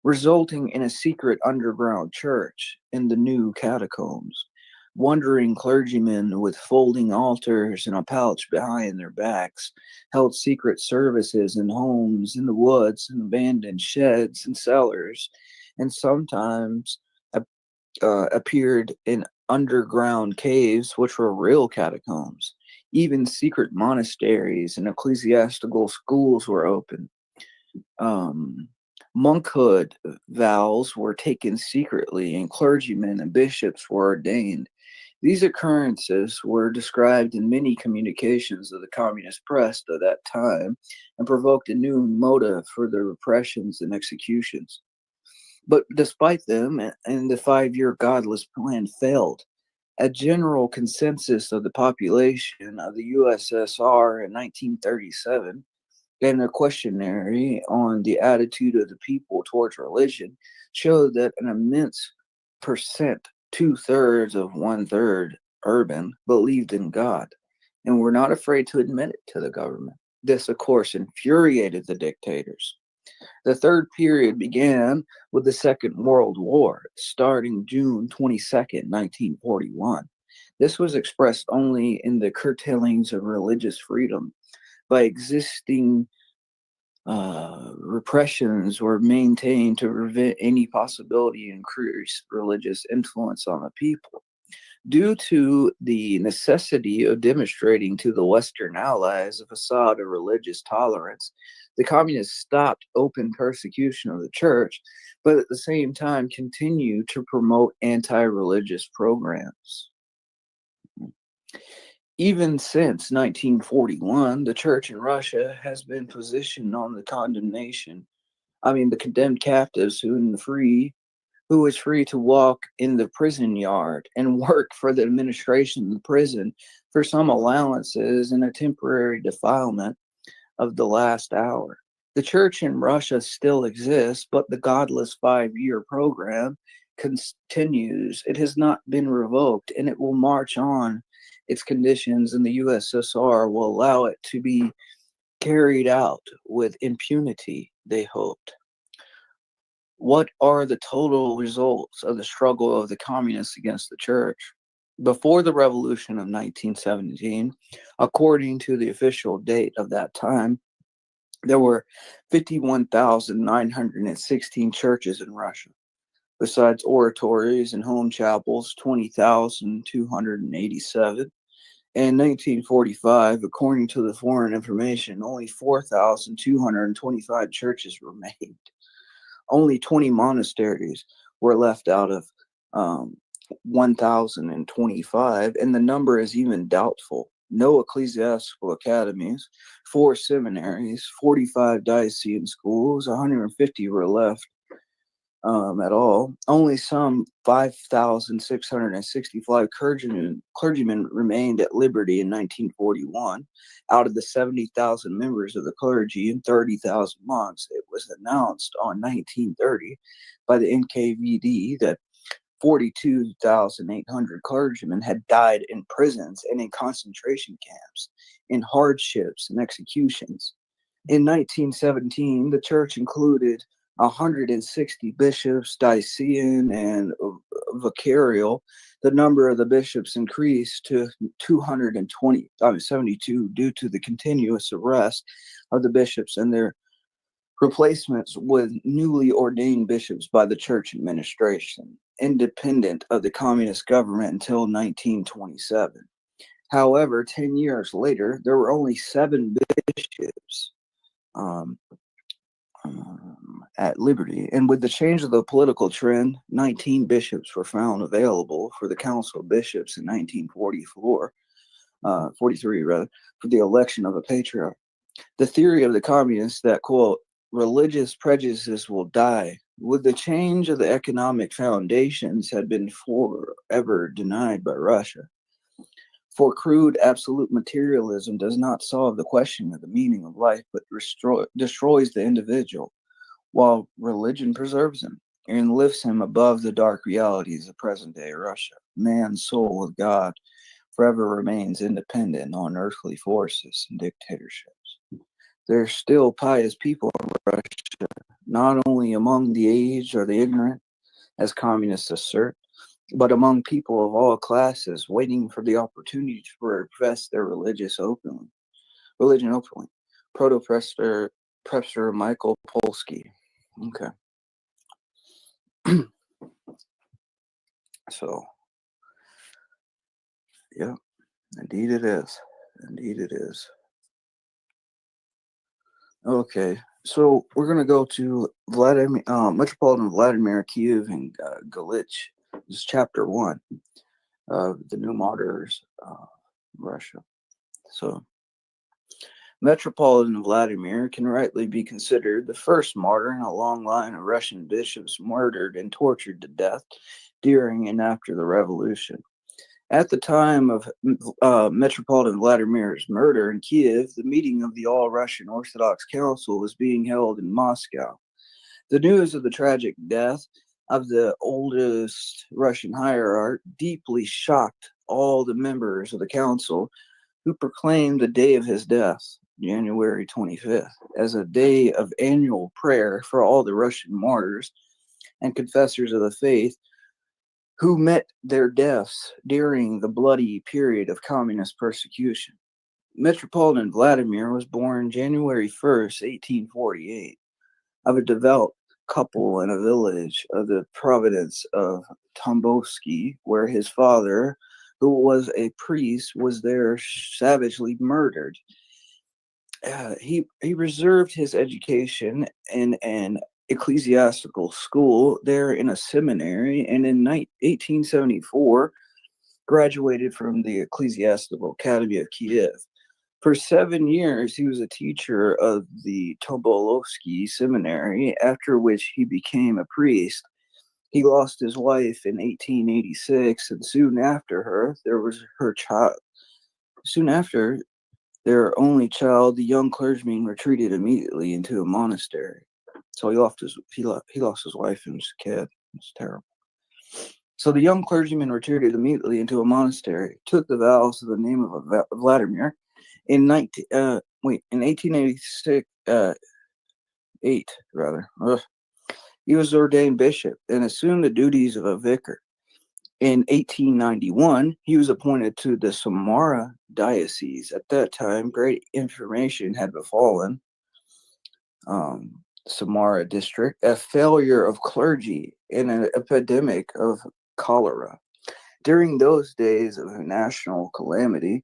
resulting in a secret underground church in the new catacombs. Wandering clergymen with folding altars and a pouch behind their backs held secret services in homes, in the woods, and abandoned sheds and cellars, and sometimes appeared in underground caves, which were real catacombs. Even secret monasteries and ecclesiastical schools were open. Monkhood vows were taken secretly, and clergymen and bishops were ordained. These occurrences were described in many communications of the communist press at that time and provoked a new motive for the repressions and executions. But despite them, and the 5-year godless plan failed, a general consensus of the population of the USSR in 1937 and a questionnaire on the attitude of the people towards religion showed that an immense percent, 2/3 of 1/3 urban, believed in God and were not afraid to admit it to the government. This, of course, infuriated the dictators. The third period began with the Second World War, starting June 22nd, 1941. This was expressed only in the curtailings of religious freedom. By existing repressions were maintained to prevent any possibility of increased religious influence on the people. Due to the necessity of demonstrating to the Western allies a facade of religious tolerance, the communists stopped open persecution of the church, but at the same time continued to promote anti-religious programs. Even since 1941, the church in Russia has been positioned on the the condemned captives who is free to walk in the prison yard and work for the administration of the prison for some allowances and a temporary defilement of the last hour. The church in Russia still exists, but the godless 5-year program continues. It has not been revoked, and it will march on. Its conditions in the USSR will allow it to be carried out with impunity, they hoped. What are the total results of the struggle of the communists against the church? Before the revolution of 1917, according to the official date of that time, there were 51,916 churches in Russia. Besides oratories and home chapels, 20,287. In 1945, according to the Foreign Information, only 4,225 churches remained. Only 20 monasteries were left out of 1,025, and the number is even doubtful. No ecclesiastical academies, 4 seminaries, 45 diocesan schools, 150 were left at all. Only some 5,665 clergymen remained at liberty in 1941. Out of the 70,000 members of the clergy and 30,000 monks, it was announced on 1930 by the NKVD that 42,800 clergymen had died in prisons and in concentration camps, in hardships and executions. In 1917, the church included 160 bishops, diocesan and vicarial. The number of the bishops increased to 72 due to the continuous arrest of the bishops and their replacements with newly ordained bishops by the church administration, independent of the communist government until 1927. However, 10 years later, there were only 7 bishops at liberty, and with the change of the political trend, 19 bishops were found available for the Council of Bishops in 1943 rather, for the election of a patriarch. The theory of the communists that, quote, religious prejudices will die with the change of the economic foundations had been forever denied by Russia. For crude absolute materialism does not solve the question of the meaning of life, but destroys the individual, while religion preserves him and lifts him above the dark realities of present-day Russia. Man's soul with God forever remains independent on earthly forces and dictatorships. There are still pious people in Russia, not only among the aged or the ignorant, as communists assert, but among people of all classes waiting for the opportunity to profess their religion openly. Proto-Prester Michael Polsky. Okay. So, yeah, indeed it is. Indeed it is. Okay, so we're going to go to Metropolitan Vladimir, Kiev, and Galich. This is chapter 1 of the New Martyrs, Russia. So, Metropolitan Vladimir can rightly be considered the first martyr in a long line of Russian bishops murdered and tortured to death during and after the revolution. At the time of Metropolitan Vladimir's murder in Kiev, the meeting of the All-Russian Orthodox Council was being held in Moscow. The news of the tragic death of the oldest Russian hierarch deeply shocked all the members of the council, who proclaimed the day of his death, January 25th, as a day of annual prayer for all the Russian martyrs and confessors of the faith who met their deaths during the bloody period of communist persecution. Metropolitan Vladimir was born January 1st, 1848, of a devout couple in a village of the province of Tambovsky, where his father, who was a priest, was there savagely murdered. He reserved his education in an ecclesiastical school there in a seminary, and in 1874 graduated from the Ecclesiastical Academy of Kiev. For 7 years, he was a teacher of the Tobolovsky Seminary, after which he became a priest. He lost his wife in 1886, and soon after their only child, the young clergyman, retreated immediately into a monastery. So he lost his wife and his kid. It's terrible. So the young clergyman retreated immediately into a monastery, took the vows of the name of Vladimir. In 1886, he was ordained bishop and assumed the duties of a vicar. In 1891, he was appointed to the Samara diocese. At that time, great information had befallen Samara district, a failure of clergy, and an epidemic of cholera. During those days of national calamity,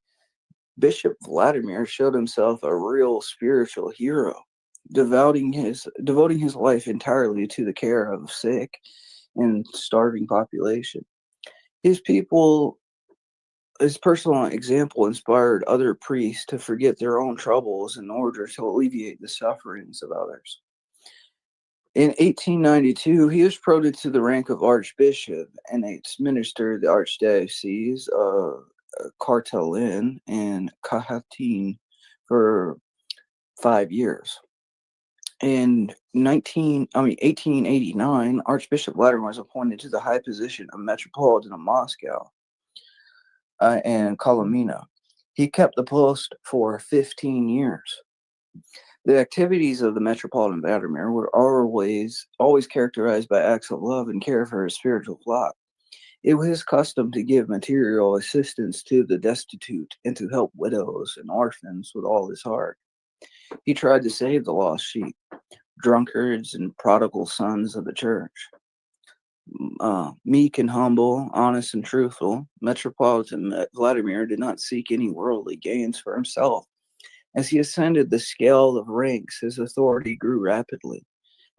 Bishop Vladimir showed himself a real spiritual hero, devoting his life entirely to the care of sick and starving population. His personal example inspired other priests to forget their own troubles in order to alleviate the sufferings of others. In 1892, he was promoted to the rank of archbishop and administered the archdiocese of Cartellin and Cahatin for 5 years. In 1889, Archbishop Vladimir was appointed to the high position of Metropolitan of Moscow and Kolomina. He kept the post for 15 years. The activities of the Metropolitan Vladimir were always characterized by acts of love and care for his spiritual flock. It was his custom to give material assistance to the destitute and to help widows and orphans with all his heart. He tried to save the lost sheep, drunkards, and prodigal sons of the church. Meek and humble, honest and truthful, Metropolitan Vladimir did not seek any worldly gains for himself. As he ascended the scale of ranks, his authority grew rapidly,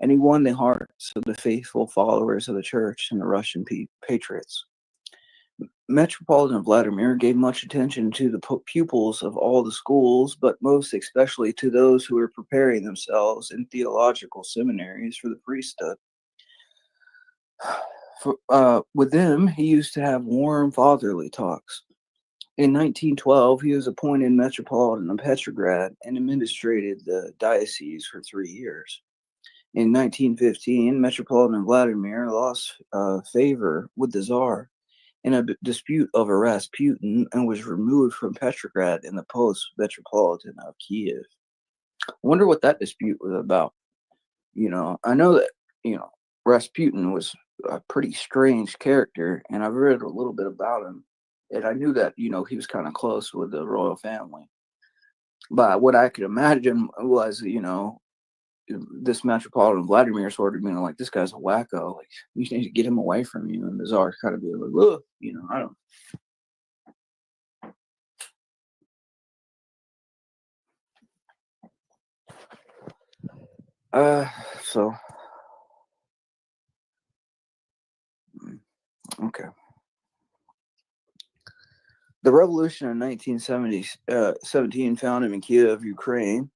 and he won the hearts of the faithful followers of the church and the Russian patriots. Metropolitan Vladimir gave much attention to the pupils of all the schools, but most especially to those who were preparing themselves in theological seminaries for the priesthood. With them, he used to have warm, fatherly talks. In 1912, he was appointed Metropolitan of Petrograd and administrated the diocese for 3 years. In 1915, Metropolitan Vladimir lost favor with the Tsar in a dispute over Rasputin and was removed from Petrograd in the post Metropolitan of Kiev. I wonder what that dispute was about. I know that, Rasputin was a pretty strange character, and I've read a little bit about him, and I knew that, he was kind of close with the royal family. But what I could imagine was, this Metropolitan Vladimir sort of being like, this guy's a wacko. Like, you need to get him away from you. And the Tsar kind of be like, look, I don't. Okay. The revolution in 1917 found him in Kiev, Ukraine.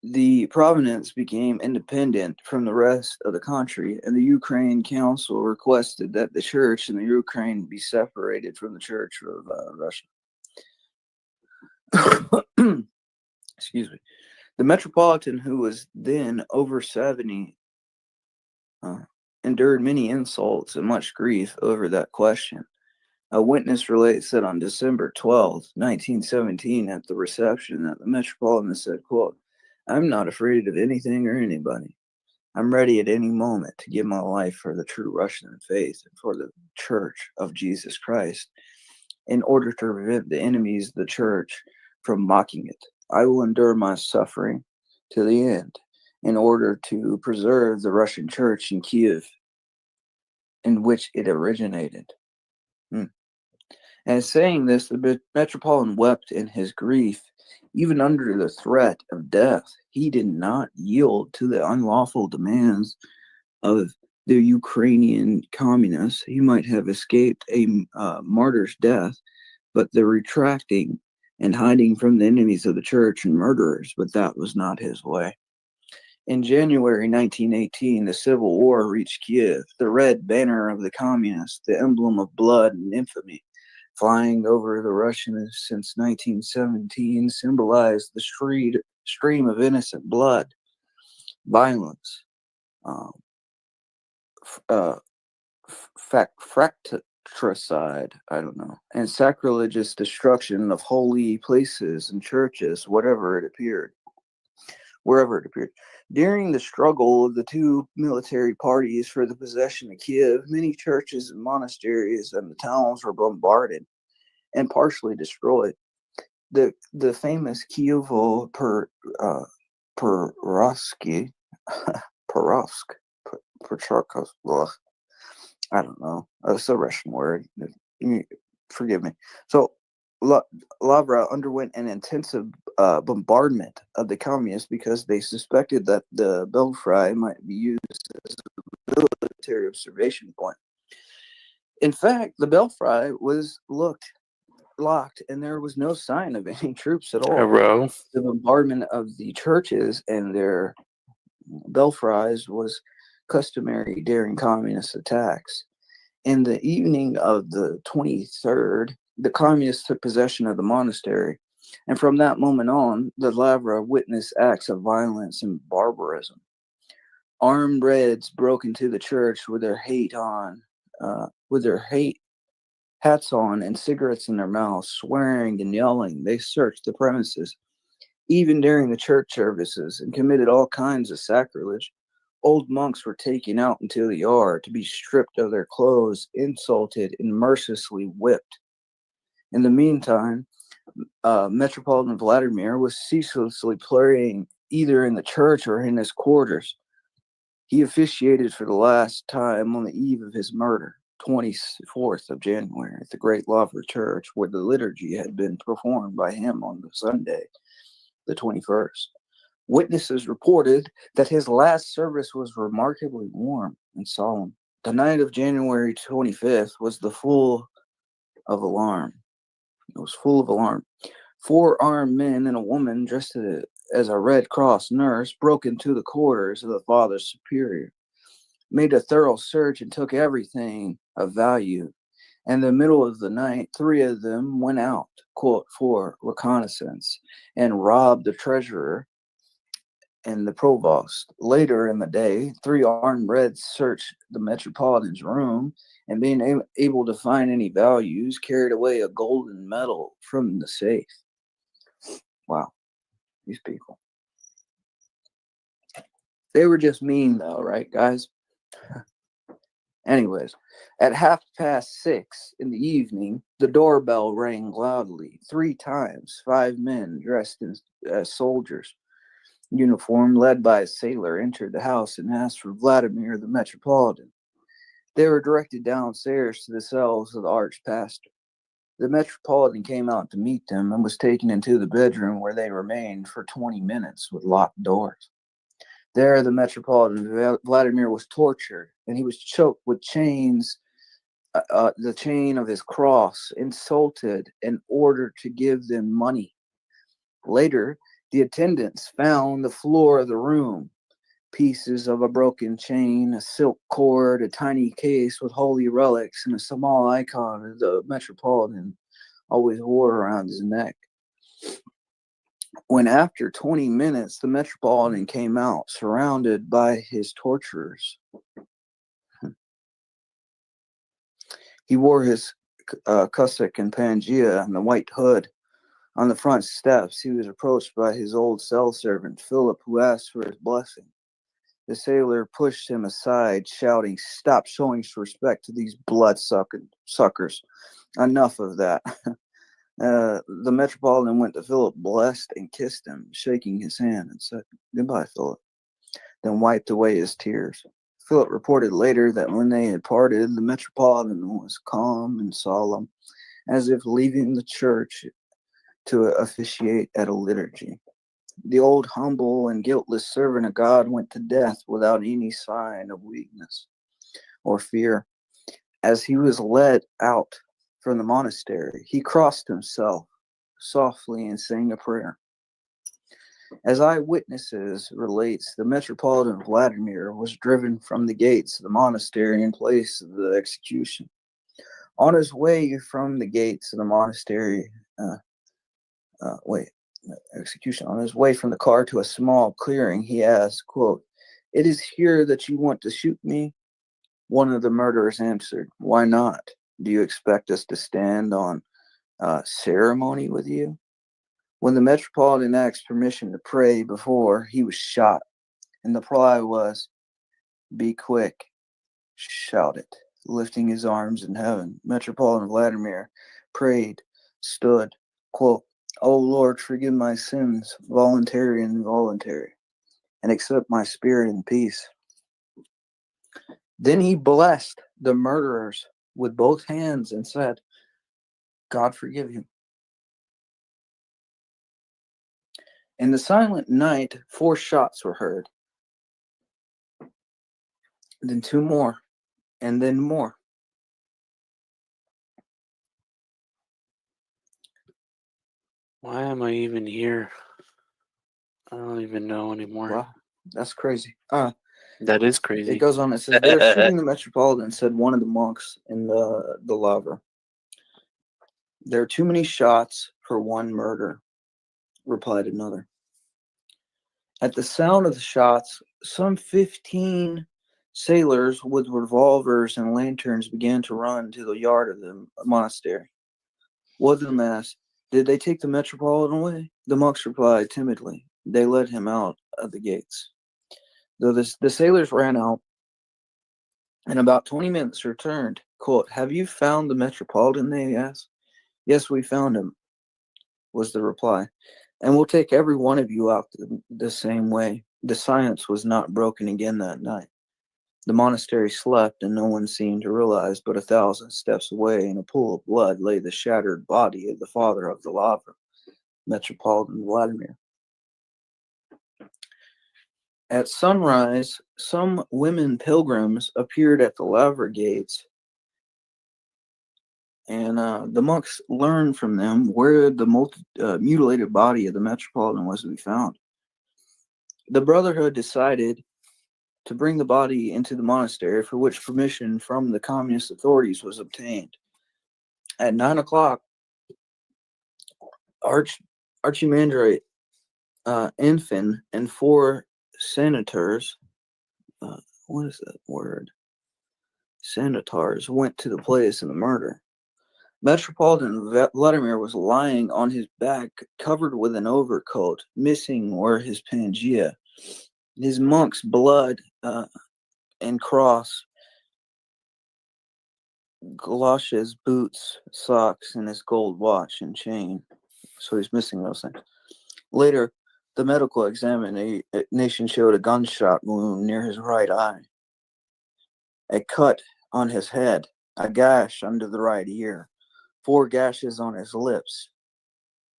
The province became independent from the rest of the country, and the Ukraine Council requested that the church in the Ukraine be separated from the Church of Russia. Excuse me. The Metropolitan, who was then over 70, endured many insults and much grief over that question. A witness relates that on December 12, 1917, at the reception, that the Metropolitan said, quote, "I'm not afraid of anything or anybody. I'm ready at any moment to give my life for the true Russian faith and for the Church of Jesus Christ in order to prevent the enemies of the Church from mocking it. I will endure my suffering to the end in order to preserve the Russian Church in Kiev, in which it originated." And saying this, the Metropolitan wept in his grief. Even under the threat of death, he did not yield to the unlawful demands of the Ukrainian communists. He might have escaped a martyr's death, but the retracting and hiding from the enemies of the church and murderers, but that was not his way. In January 1918, the Civil War reached Kiev. The red banner of the communists, the emblem of blood and infamy, flying over the Russians since 1917, symbolized the stream of innocent blood, violence, fratricide, and sacrilegious destruction of holy places and churches, wherever it appeared. During the struggle of the two military parties for the possession of Kiev, many churches and monasteries and the towns were bombarded and partially destroyed. The famous Kievo Perovsk, I don't know. It's a Russian word. Forgive me. So Lavra underwent an intensive bombardment of the communists because they suspected that the belfry might be used as a military observation point. In fact, the belfry was locked, and there was no sign of any troops at all. The bombardment of the churches and their belfries was customary during communist attacks. In the evening of the 23rd, the communists took possession of the monastery, and from that moment on, the Lavra witnessed acts of violence and barbarism. Armed Reds broke into the church with their hats on and cigarettes in their mouths, swearing and yelling. They searched the premises, even during the church services, and committed all kinds of sacrilege. Old monks were taken out into the yard to be stripped of their clothes, insulted, and mercilessly whipped. In the meantime, Metropolitan Vladimir was ceaselessly praying either in the church or in his quarters. He officiated for the last time on the eve of his murder, 24th of January, at the Great Lavra Church, where the liturgy had been performed by him on the Sunday, the 21st. Witnesses reported that his last service was remarkably warm and solemn. The night of January 25th was full of alarm. It was full of alarm. 4 armed men and a woman dressed as a Red Cross nurse broke into the quarters of the Father Superior, made a thorough search, and took everything of value. In the middle of the night, 3 of them went out, quote, for reconnaissance, and robbed the treasurer and the provost. Later in the day, 3 armed Reds searched the Metropolitan's room, and being able to find any values, carried away a golden medal from the safe. Wow, these people. They were just mean though, right, guys? Anyways, at 6:30 in the evening, the doorbell rang loudly 3 times. 5 men dressed as soldiers' uniform, led by a sailor, entered the house and asked for Vladimir the Metropolitan. They were directed downstairs to the cells of the archpastor. The Metropolitan came out to meet them and was taken into the bedroom, where they remained for 20 minutes with locked doors. There, the Metropolitan Vladimir was tortured, and he was choked with chains, the chain of his cross, insulted, and ordered to give them money. Later, the attendants found the floor of the room, pieces of a broken chain, a silk cord, a tiny case with holy relics, and a small icon of the Metropolitan always wore around his neck. When after 20 minutes, the Metropolitan came out, surrounded by his torturers. He wore his cassock and pangea and the white hood. On the front steps, he was approached by his old cell servant, Philip, who asked for his blessing. The sailor pushed him aside, shouting, "Stop showing respect to these blood-suckers. Enough of that." The Metropolitan went to Philip, blessed and kissed him, shaking his hand, and said, "Goodbye, Philip," then wiped away his tears. Philip reported later that when they had parted, the Metropolitan was calm and solemn, as if leaving the church to officiate at a liturgy. The old humble and guiltless servant of God went to death without any sign of weakness or fear. As he was led out from the monastery, he crossed himself softly and sang a prayer. As eyewitnesses relates, the Metropolitan Vladimir was driven from the gates of the monastery in place of the execution. On his way from the gates of the monastery, on his way from the car to a small clearing, he asked, quote, "It is here that you want to shoot me?" One of the murderers answered, "Why not? Do you expect us to stand on ceremony with you?" When the Metropolitan asked permission to pray before he was shot, and the reply was, "Be quick, shout it." Lifting his arms in heaven, Metropolitan Vladimir prayed, stood, quote, "O Lord, forgive my sins, voluntary and involuntary, and accept my spirit in peace." Then he blessed the murderers with both hands and said, "God forgive you." In the silent night, 4 shots were heard, then 2 more, and then more. Why am I even here? I don't even know anymore. Wow, that's crazy. That is It crazy. goes on. It says they're shooting the Metropolitan, said one of the monks in the lava. There are too many shots for one murder, replied another. At the sound of the shots, some 15 sailors with revolvers and lanterns began to run to the yard of the monastery. One of them asked, "Did they take the Metropolitan away?" The monks replied timidly, "They let him out of the gates." Though the sailors ran out, in about 20 minutes returned. Quote, "Have you found the Metropolitan?" they asked. "Yes, we found him," was the reply. "And we'll take every one of you out the same way." The silence was not broken again that night. The monastery slept, and no one seemed to realize, but 1,000 steps away in a pool of blood lay the shattered body of the father of the lava, Metropolitan Vladimir. At sunrise, some women pilgrims appeared at the lava gates, and the monks learned from them where the mutilated body of the Metropolitan was to be found. The Brotherhood decided to bring the body into the monastery, for which permission from the communist authorities was obtained. At 9 o'clock, Archimandrite Infin and 4 senators, what is that word? Senators went to the place of the murder. Metropolitan Vladimir was lying on his back, covered with an overcoat. Missing were his Pangea, his monk's blood and cross, galoshes, boots, socks, and his gold watch and chain. So he's missing those things. Later, the medical examination showed a gunshot wound near his right eye, a cut on his head, a gash under the right ear, 4 gashes on his lips,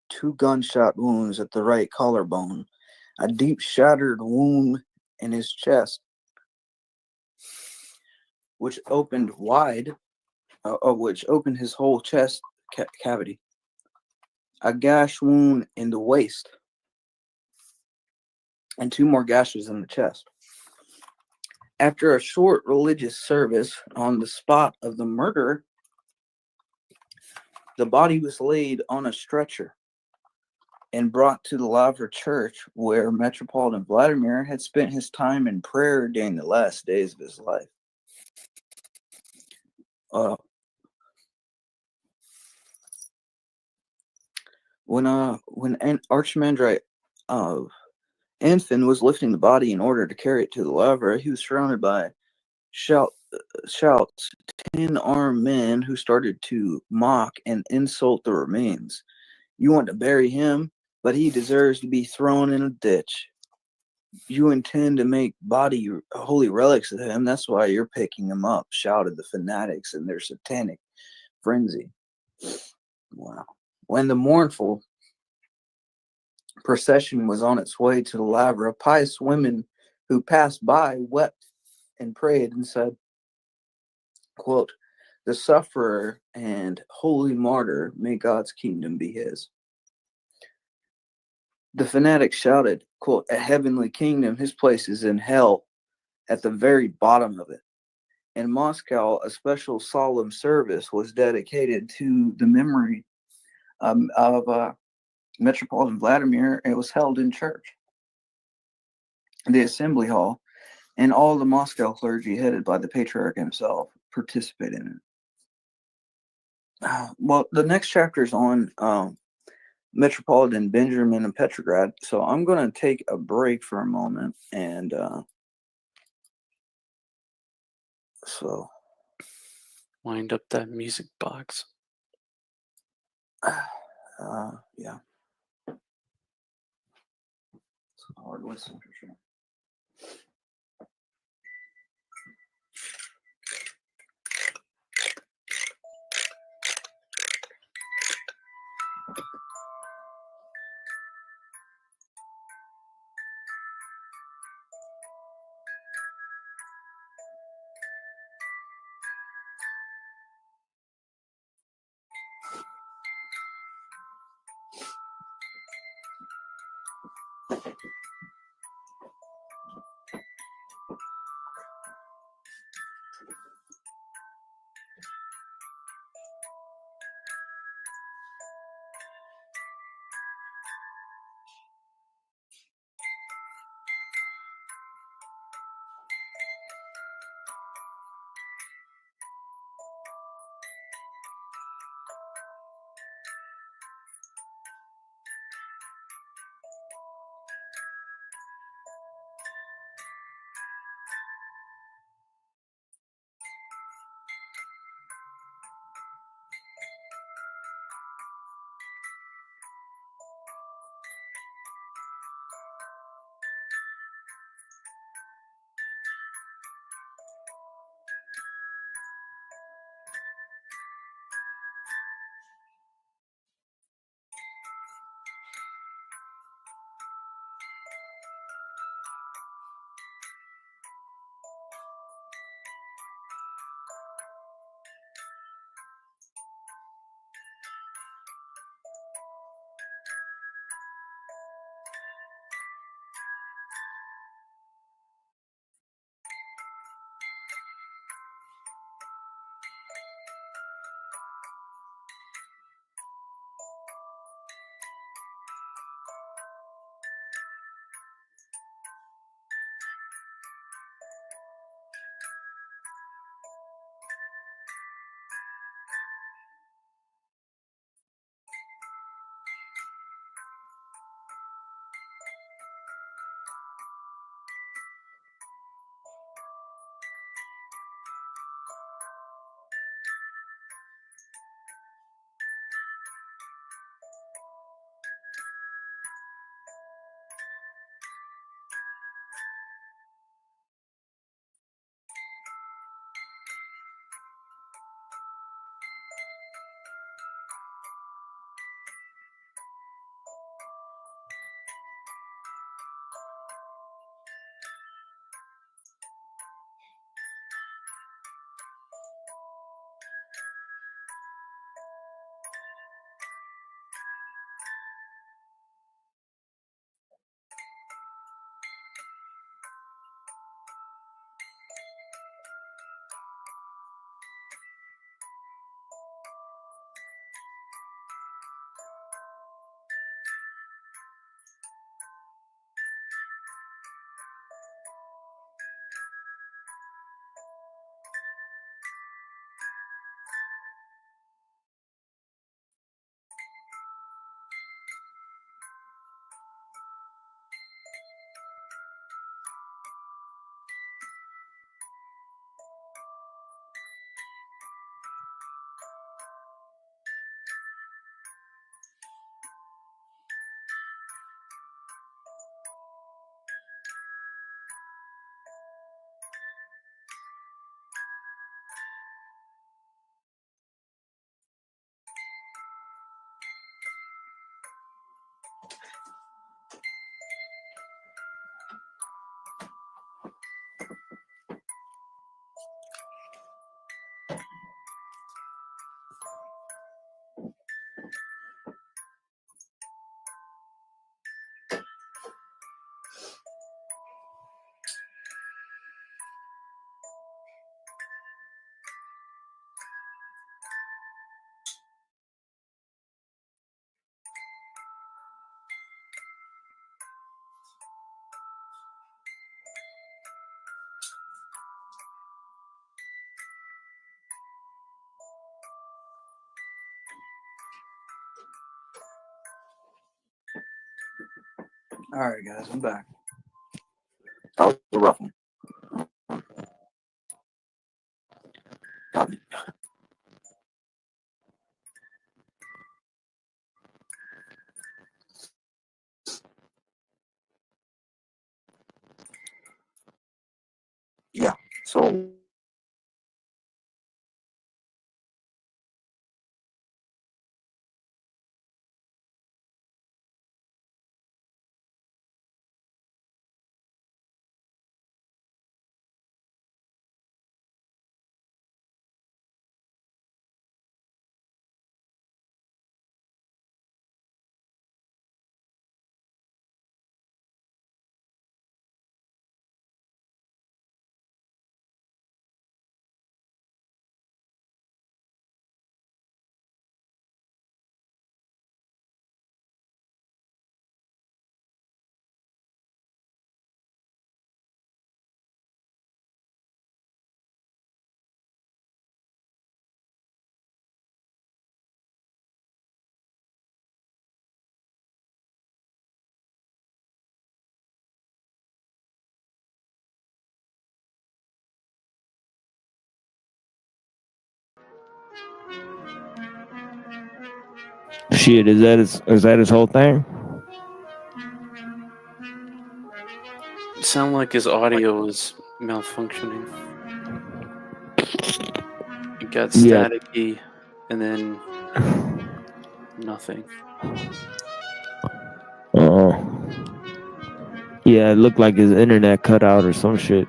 2 gunshot wounds at the right collarbone, a deep shattered wound in his chest, which opened wide, which opened his whole chest cavity, a gash wound in the waist, and 2 more gashes in the chest. After a short religious service on the spot of the murder, the body was laid on a stretcher and brought to the Lavra Church, where Metropolitan Vladimir had spent his time in prayer during the last days of his life. When Archimandrite Anfin was lifting the body in order to carry it to the Lavra, he was surrounded by shouts, 10 armed men who started to mock and insult the remains. "You want to bury him, but he deserves to be thrown in a ditch. You intend to make holy relics of him. That's why you're picking him up," shouted the fanatics in their satanic frenzy. Wow. When the mournful procession was on its way to the Lavra, pious women who passed by wept and prayed and said, quote, "The sufferer and holy martyr, may God's kingdom be his." The fanatics shouted, quote, "A heavenly kingdom, his place is in hell, at the very bottom of it." In Moscow, a special solemn service was dedicated to the memory of Metropolitan Vladimir. It was held in church, the assembly hall, and all the Moscow clergy, headed by the patriarch himself, participated in it. Well, the next chapter is on Metropolitan Benjamin and Petrograd, so I'm going to take a break for a moment, and so Wind up that music box. Yeah. It's a hard listen for sure. All right, guys, I'm back. That was a rough one. Yeah. So. Shit, is that his whole thing? It sounded like his audio was malfunctioning. It got Yeah. staticky and then nothing. Yeah, it looked like his internet cut out or some shit.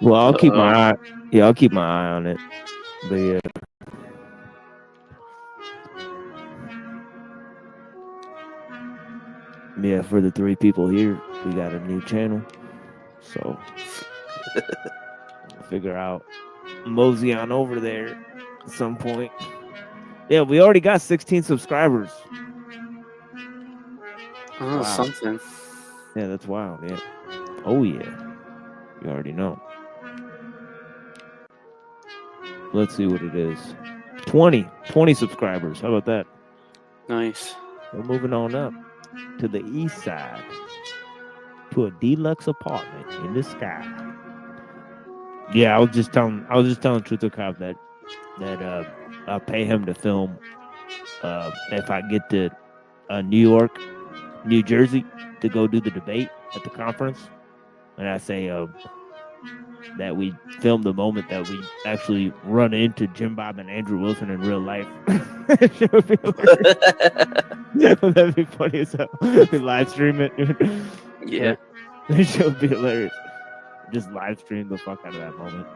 Well, I'll keep my eye. Yeah, I'll keep my eye on it. But yeah. Yeah, for the 3 people here, we got a new channel. So figure out mosey on over there at some point. Yeah, we already got 16 subscribers. Oh, something. Yeah, that's wild. Yeah. Oh yeah. You already know. Let's see what it is. 20 subscribers. How about that? Nice. We're moving on up to the east side to a deluxe apartment in the sky. Yeah, I was just telling Truth or Cop that I'll pay him to film if I get to New York, New Jersey to go do the debate at the conference. And I say that we film the moment that we actually run into Jim Bob and Andrew Wilson in real life. That'd be funny as hell. We live stream it. Yeah. It should be hilarious. Just live stream the fuck out of that moment.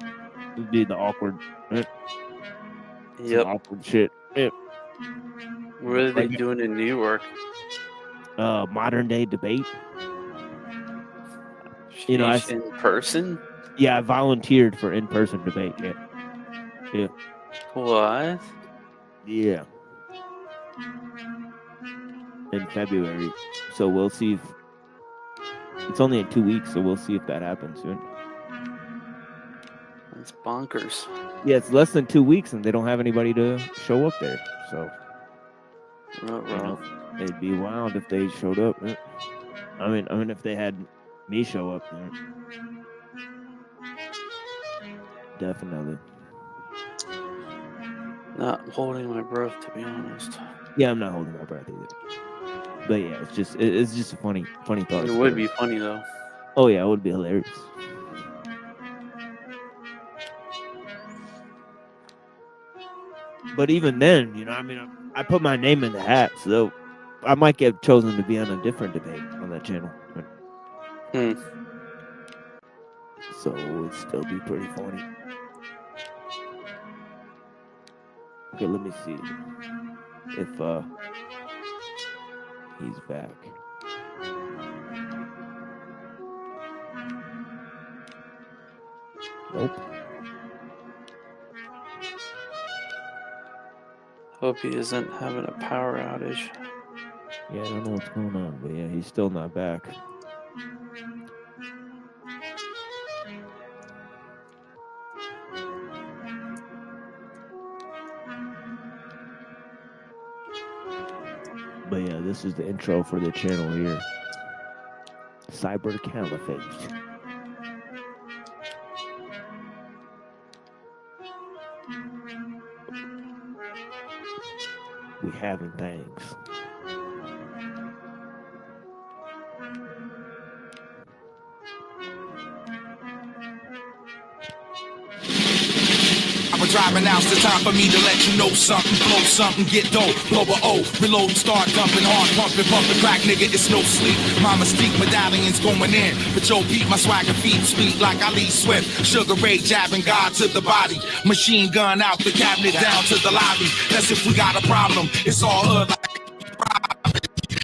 It'd be the awkward. Yep. Awkward shit. Yep. What are they doing in New York? Modern day debate. Sheesh, in person? Yeah, I volunteered for in-person debate. Yeah. Yeah. What? Yeah. In February. So we'll see if it's only in 2 weeks, so we'll see if that happens soon. That's bonkers. Yeah, it's less than 2 weeks and they don't have anybody to show up there. So it'd be wild if they showed up. I mean if they had me show up there. Definitely. Not holding my breath, to be honest. Yeah, I'm not holding my breath either. But yeah, it's just a funny thought. It would be funny though. Oh yeah, it would be hilarious. But even then, I put my name in the hat, so I might get chosen to be on a different debate on that channel. So it would still be pretty funny. Okay, let me see if he's back. Nope. Hope he isn't having a power outage. Yeah, I don't know what's going on, but yeah, he's still not back. But yeah, this is the intro for the channel here. Cyber Caliphate. We having things. I'm driving out, it's time for me to let you know something, blow something, get dope, blow a O, reload and start dumping, hard pumping, crack, nigga, it's no sleep. My mystique medallions going in, but yo, beat my swagger feet sweet like Ali Swift, Sugar Ray jabbing God to the body, machine gun out the cabinet down to the lobby. That's if we got a problem. It's all hood like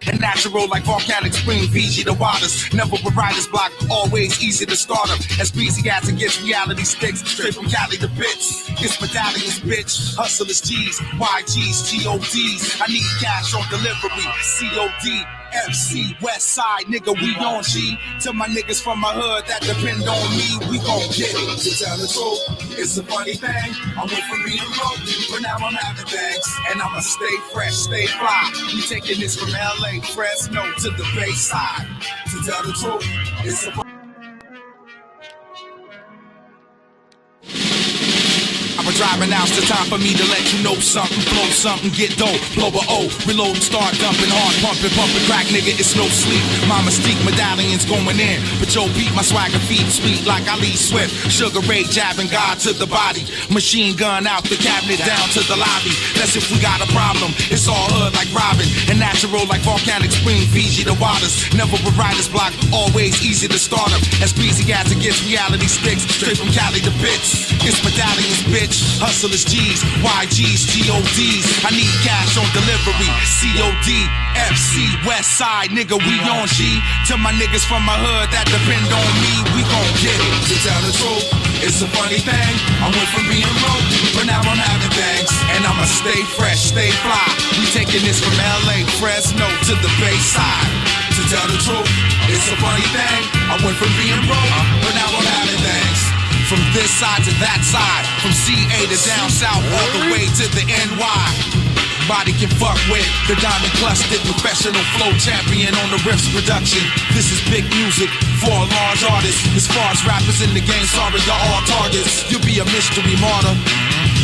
and natural like volcanic spring, Fiji the waters. Never with writer's block, always easy to start up. As greasy as it gets, reality sticks straight from Cali to bits. It's medallions, bitch. Hustlers, G's, YG's, TOD's. I need cash on delivery. COD. FC, West Side, nigga, we on G. To my niggas from my hood that depend on me, we gon' get it. To tell the truth, it's a funny thing. I went from being broke, but now I'm having things. And I'ma stay fresh, stay fly. We taking this from LA, Fresno to the Bay Side. To tell the truth, it's a I'm driving out, it's time for me to let you know something, blow something, get dope, blow a O, reload and start dumping, hard pumping, crack, nigga, it's no sleep. My mystique medallions going in, but yo, beat my swagger feet sweet like Ali Swift, Sugar Ray jabbing God to the body, machine gun out the cabinet down to the lobby. That's if we got a problem. It's all hood like Robin, and natural like volcanic spring, Fiji the waters. Never with writer's block, always easy to start up. As greasy as it gets, reality sticks straight from Cali to bits. It's medallions, bitch. Hustlers, G's, YG's, TOD's. I need cash on delivery. COD, FC, West Side, nigga, we on G. To my niggas from my hood that depend on me, we gon' get it. To tell the truth, it's a funny thing. I went from being broke, but now I'm having things. And I'ma stay fresh, stay fly. We taking this from LA, Fresno to the Bay Side. To tell the truth, it's a funny thing. I went from being broke, but now I'm having things. From this side to that side, from CA to down south, all the way to the NY. Body can fuck with the diamond clustered professional flow champion on the riffs production. This is big music for a large artist. As far as rappers in the game, sorry, you're all targets. You'll be a mystery martyr.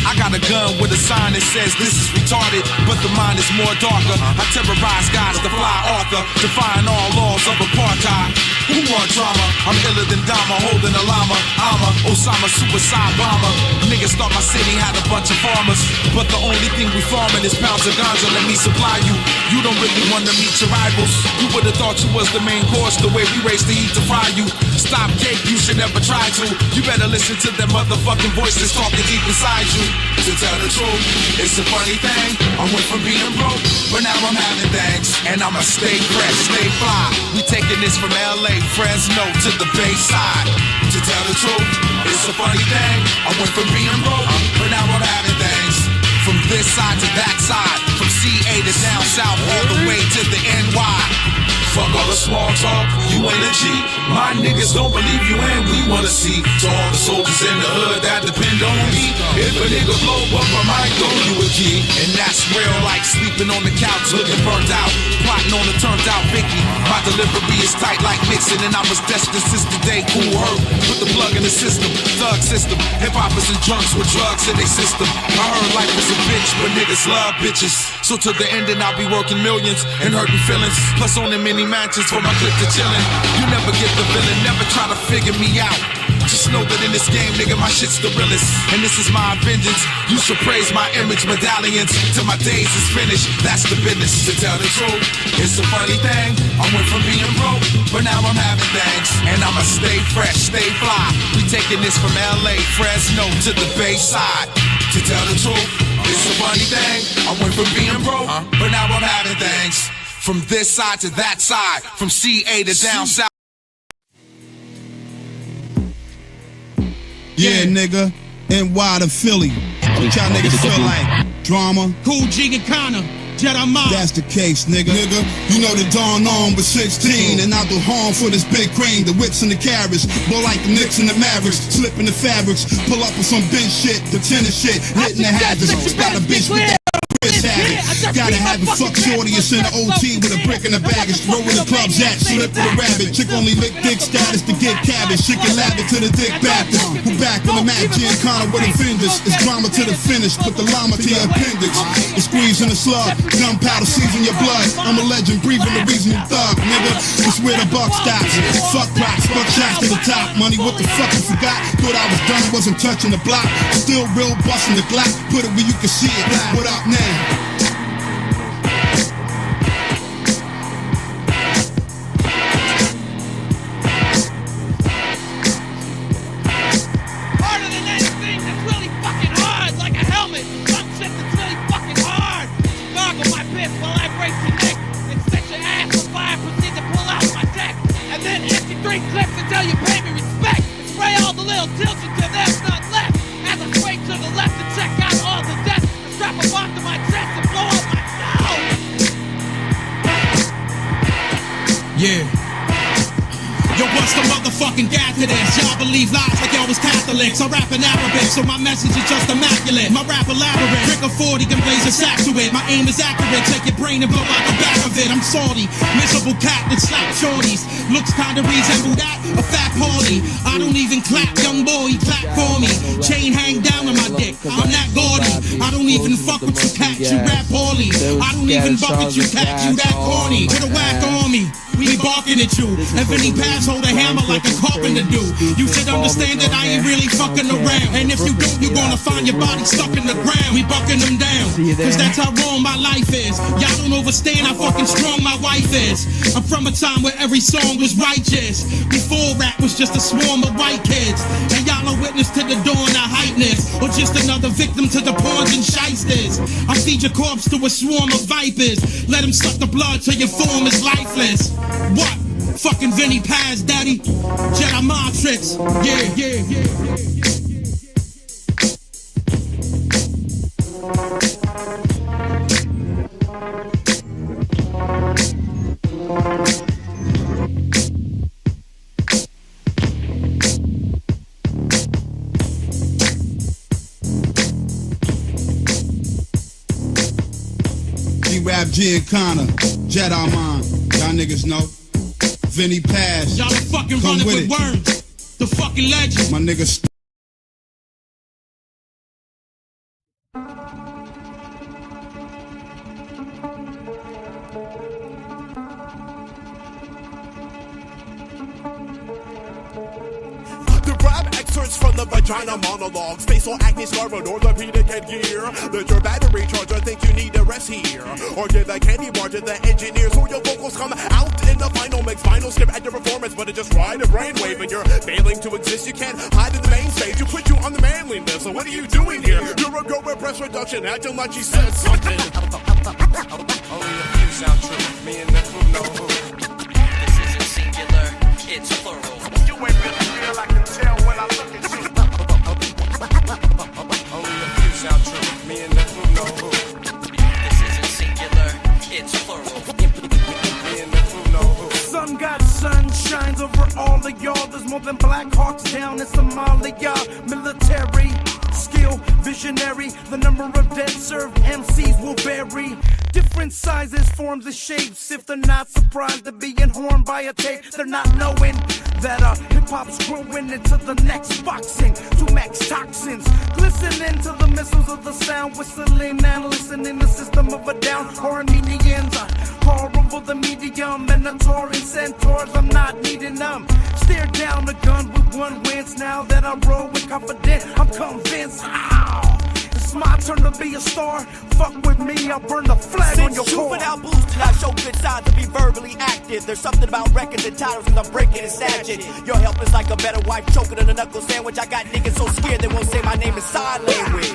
I got a gun with a sign that says this is retarded, but the mind is more darker. I terrorize guys to fly Arthur, defying all laws of apartheid. Who want drama? I'm iller than Dama, holding a llama. I'm a Osama suicide bomber. Niggas thought my city had a bunch of farmers, but the only thing we farming is pounds of ganja. Let me supply you. You don't really want to meet your rivals. You would have thought you was the main course, the way we raise the heat to fry you. Stop cake, you should never try to. You better listen to them motherfucking voices talking deep inside you. To tell the truth, it's a funny thing. I went from being broke, but now I'm having things. And I'ma stay fresh, stay fly. We taking this from LA, Fresno to the Bay Side. To tell the truth, it's a funny thing. I went from being broke, but now I'm having things. From this side to that side, from CA to down south, all the way to the NY. Fuck all the small talk, you ain't a G. My niggas don't believe you and we wanna see. To all the soldiers in the hood that depend on me. If a nigga blow up, I might throw you a key. And that's real, like sleeping on the couch, looking burnt out. Plotting on the turned out Vicky. My delivery is tight like Nixon, and I was destined since the day cool hurt. Put the plug in the system, thug system. Hip-hoppers and drunks with drugs in their system. I heard life is a bitch, but niggas love bitches. So to the end, and I'll be working millions and hurting feelings. Plus owning many mansions for my clique to chillin'. You never get the villain, never try to figure me out. Just know that in this game, nigga, my shit's the realest. And this is my vengeance. You should praise my image medallions till my days is finished. That's the business. To tell the truth, it's a funny thing. I went from being broke, but now I'm having things. And I'ma stay fresh, stay fly. We taking this from LA, Fresno to the Bay Side. To tell the truth, it's a funny thing. I went from being broke, but now I'm having things. From this side to that side, from CA to down south. Yeah, nigga, NY to Philly. What y'all niggas feel like? Drama? Cool G and Connor. That's the case, nigga. You know the dawn on with 16 and out the horn for this big crane, the whips and the carriage. Blow like the Knicks and the Mavericks, slipping the fabrics. Pull up with some bench shit, the tennis shit, hitting the hazards. Got a bitch with that wrist habit. Gotta have it, fuck shorty, it's in the OT with a brick in the baggage. Throw where the club's at, slip with a rabbit. Chick only lick dick status to get cabbage. Chick and lab it to the dick Baptist. Who back on the map, Giancana with a fingers. It's drama to the finish, put the llama to your appendix. It's squeezing the slug, gunpowder season your blood. I'm a legend, breathing the reason you thug, nigga. It's where the buck stops. Fuck props, fuck shots to the top. Money, what the fuck you forgot? Thought I was done, wasn't touching the block. Still real, busting the Glock. Put it where you can see it. What up now? Yeah. Yo, what's the motherfucking gap to this? Y'all believe lies like y'all was Catholics. I rap in Arabic, so my message is just immaculate. My rap elaborate, trick of 40 can blaze a sack to it. My aim is accurate, take your brain and blow out the back of it. I'm salty, miserable cat that slap shorties. Looks kinda resemble that, a fat party. I don't even clap, young boy, clap for me. Chain hang down on my dick, I'm that gaudy. I don't even fuck with you cats, you rap poorly. I don't even fuck with you cats, you that corny. Put a whack on me. We barking at you. If any pass, hold a hammer like a carpenter do. You should understand that I ain't really fucking around. And if you don't, you're gonna find your body stuck in the ground. We bucking them down, cause that's how wrong my life is. Y'all don't understand how fucking strong my wife is. I'm from a time where every song was righteous. Before rap was just a swarm of white kids. And y'all are witness to the dawn of heightness. Or just another victim to the pawns and shysters. I feed your corpse to a swarm of vipers. Let them suck the blood till your form is lifeless. What? Fucking Vinny Paz, daddy. Jedi mind tricks. Yeah. G-Rap, Giancana, Jedi mind. Y'all niggas know. Vinny Paz. Y'all fucking running with words. The fucking legend. My niggas. From the vagina monologues, facial acne scar, an orthopedic headgear. Let your battery charger think you need a rest here, or give a candy bar to the engineer so your vocals come out in the final mix. Final skip at your performance, but it just ride a brainwave and you're failing to exist. You can't hide in the main stage. You put you on the manly list. So what are you doing here? You're a girl with breast reduction, acting like she said something. Only a few sound true. Me and the crew know who. This isn't singular, it's plural. You ain't really real, I can tell when I look at you. Only a few sound true. Me and the crew know who. This isn't singular, it's plural. Me and the crew know who. Sun got sun shines over all of y'all. There's more than Black Hawks down in Somalia. Military skill, visionary. The number of dead served MCs will vary. Different sizes, forms, and shapes. If they're not surprised to be informed by a tape, they're not knowing that hip-hop's growing into the next boxing. To max toxins, glistening to the missiles of the sound, whistling and listening the system of a down. Armenians are horrible, the medium, and the Taurus centaurs. I'm not needing them. Stare down the gun with one wins. Now that I roll with confidence, I'm convinced. Ow! It's my turn to be a star. Fuck with me, I'll burn the flag on your core. Juvenile boost till I show good signs to be verbally active. There's something about records and titles cause I'm breaking and snatching. Your help is like a better wife choking on a knuckle sandwich. I got niggas so scared they won't say my name in sign language.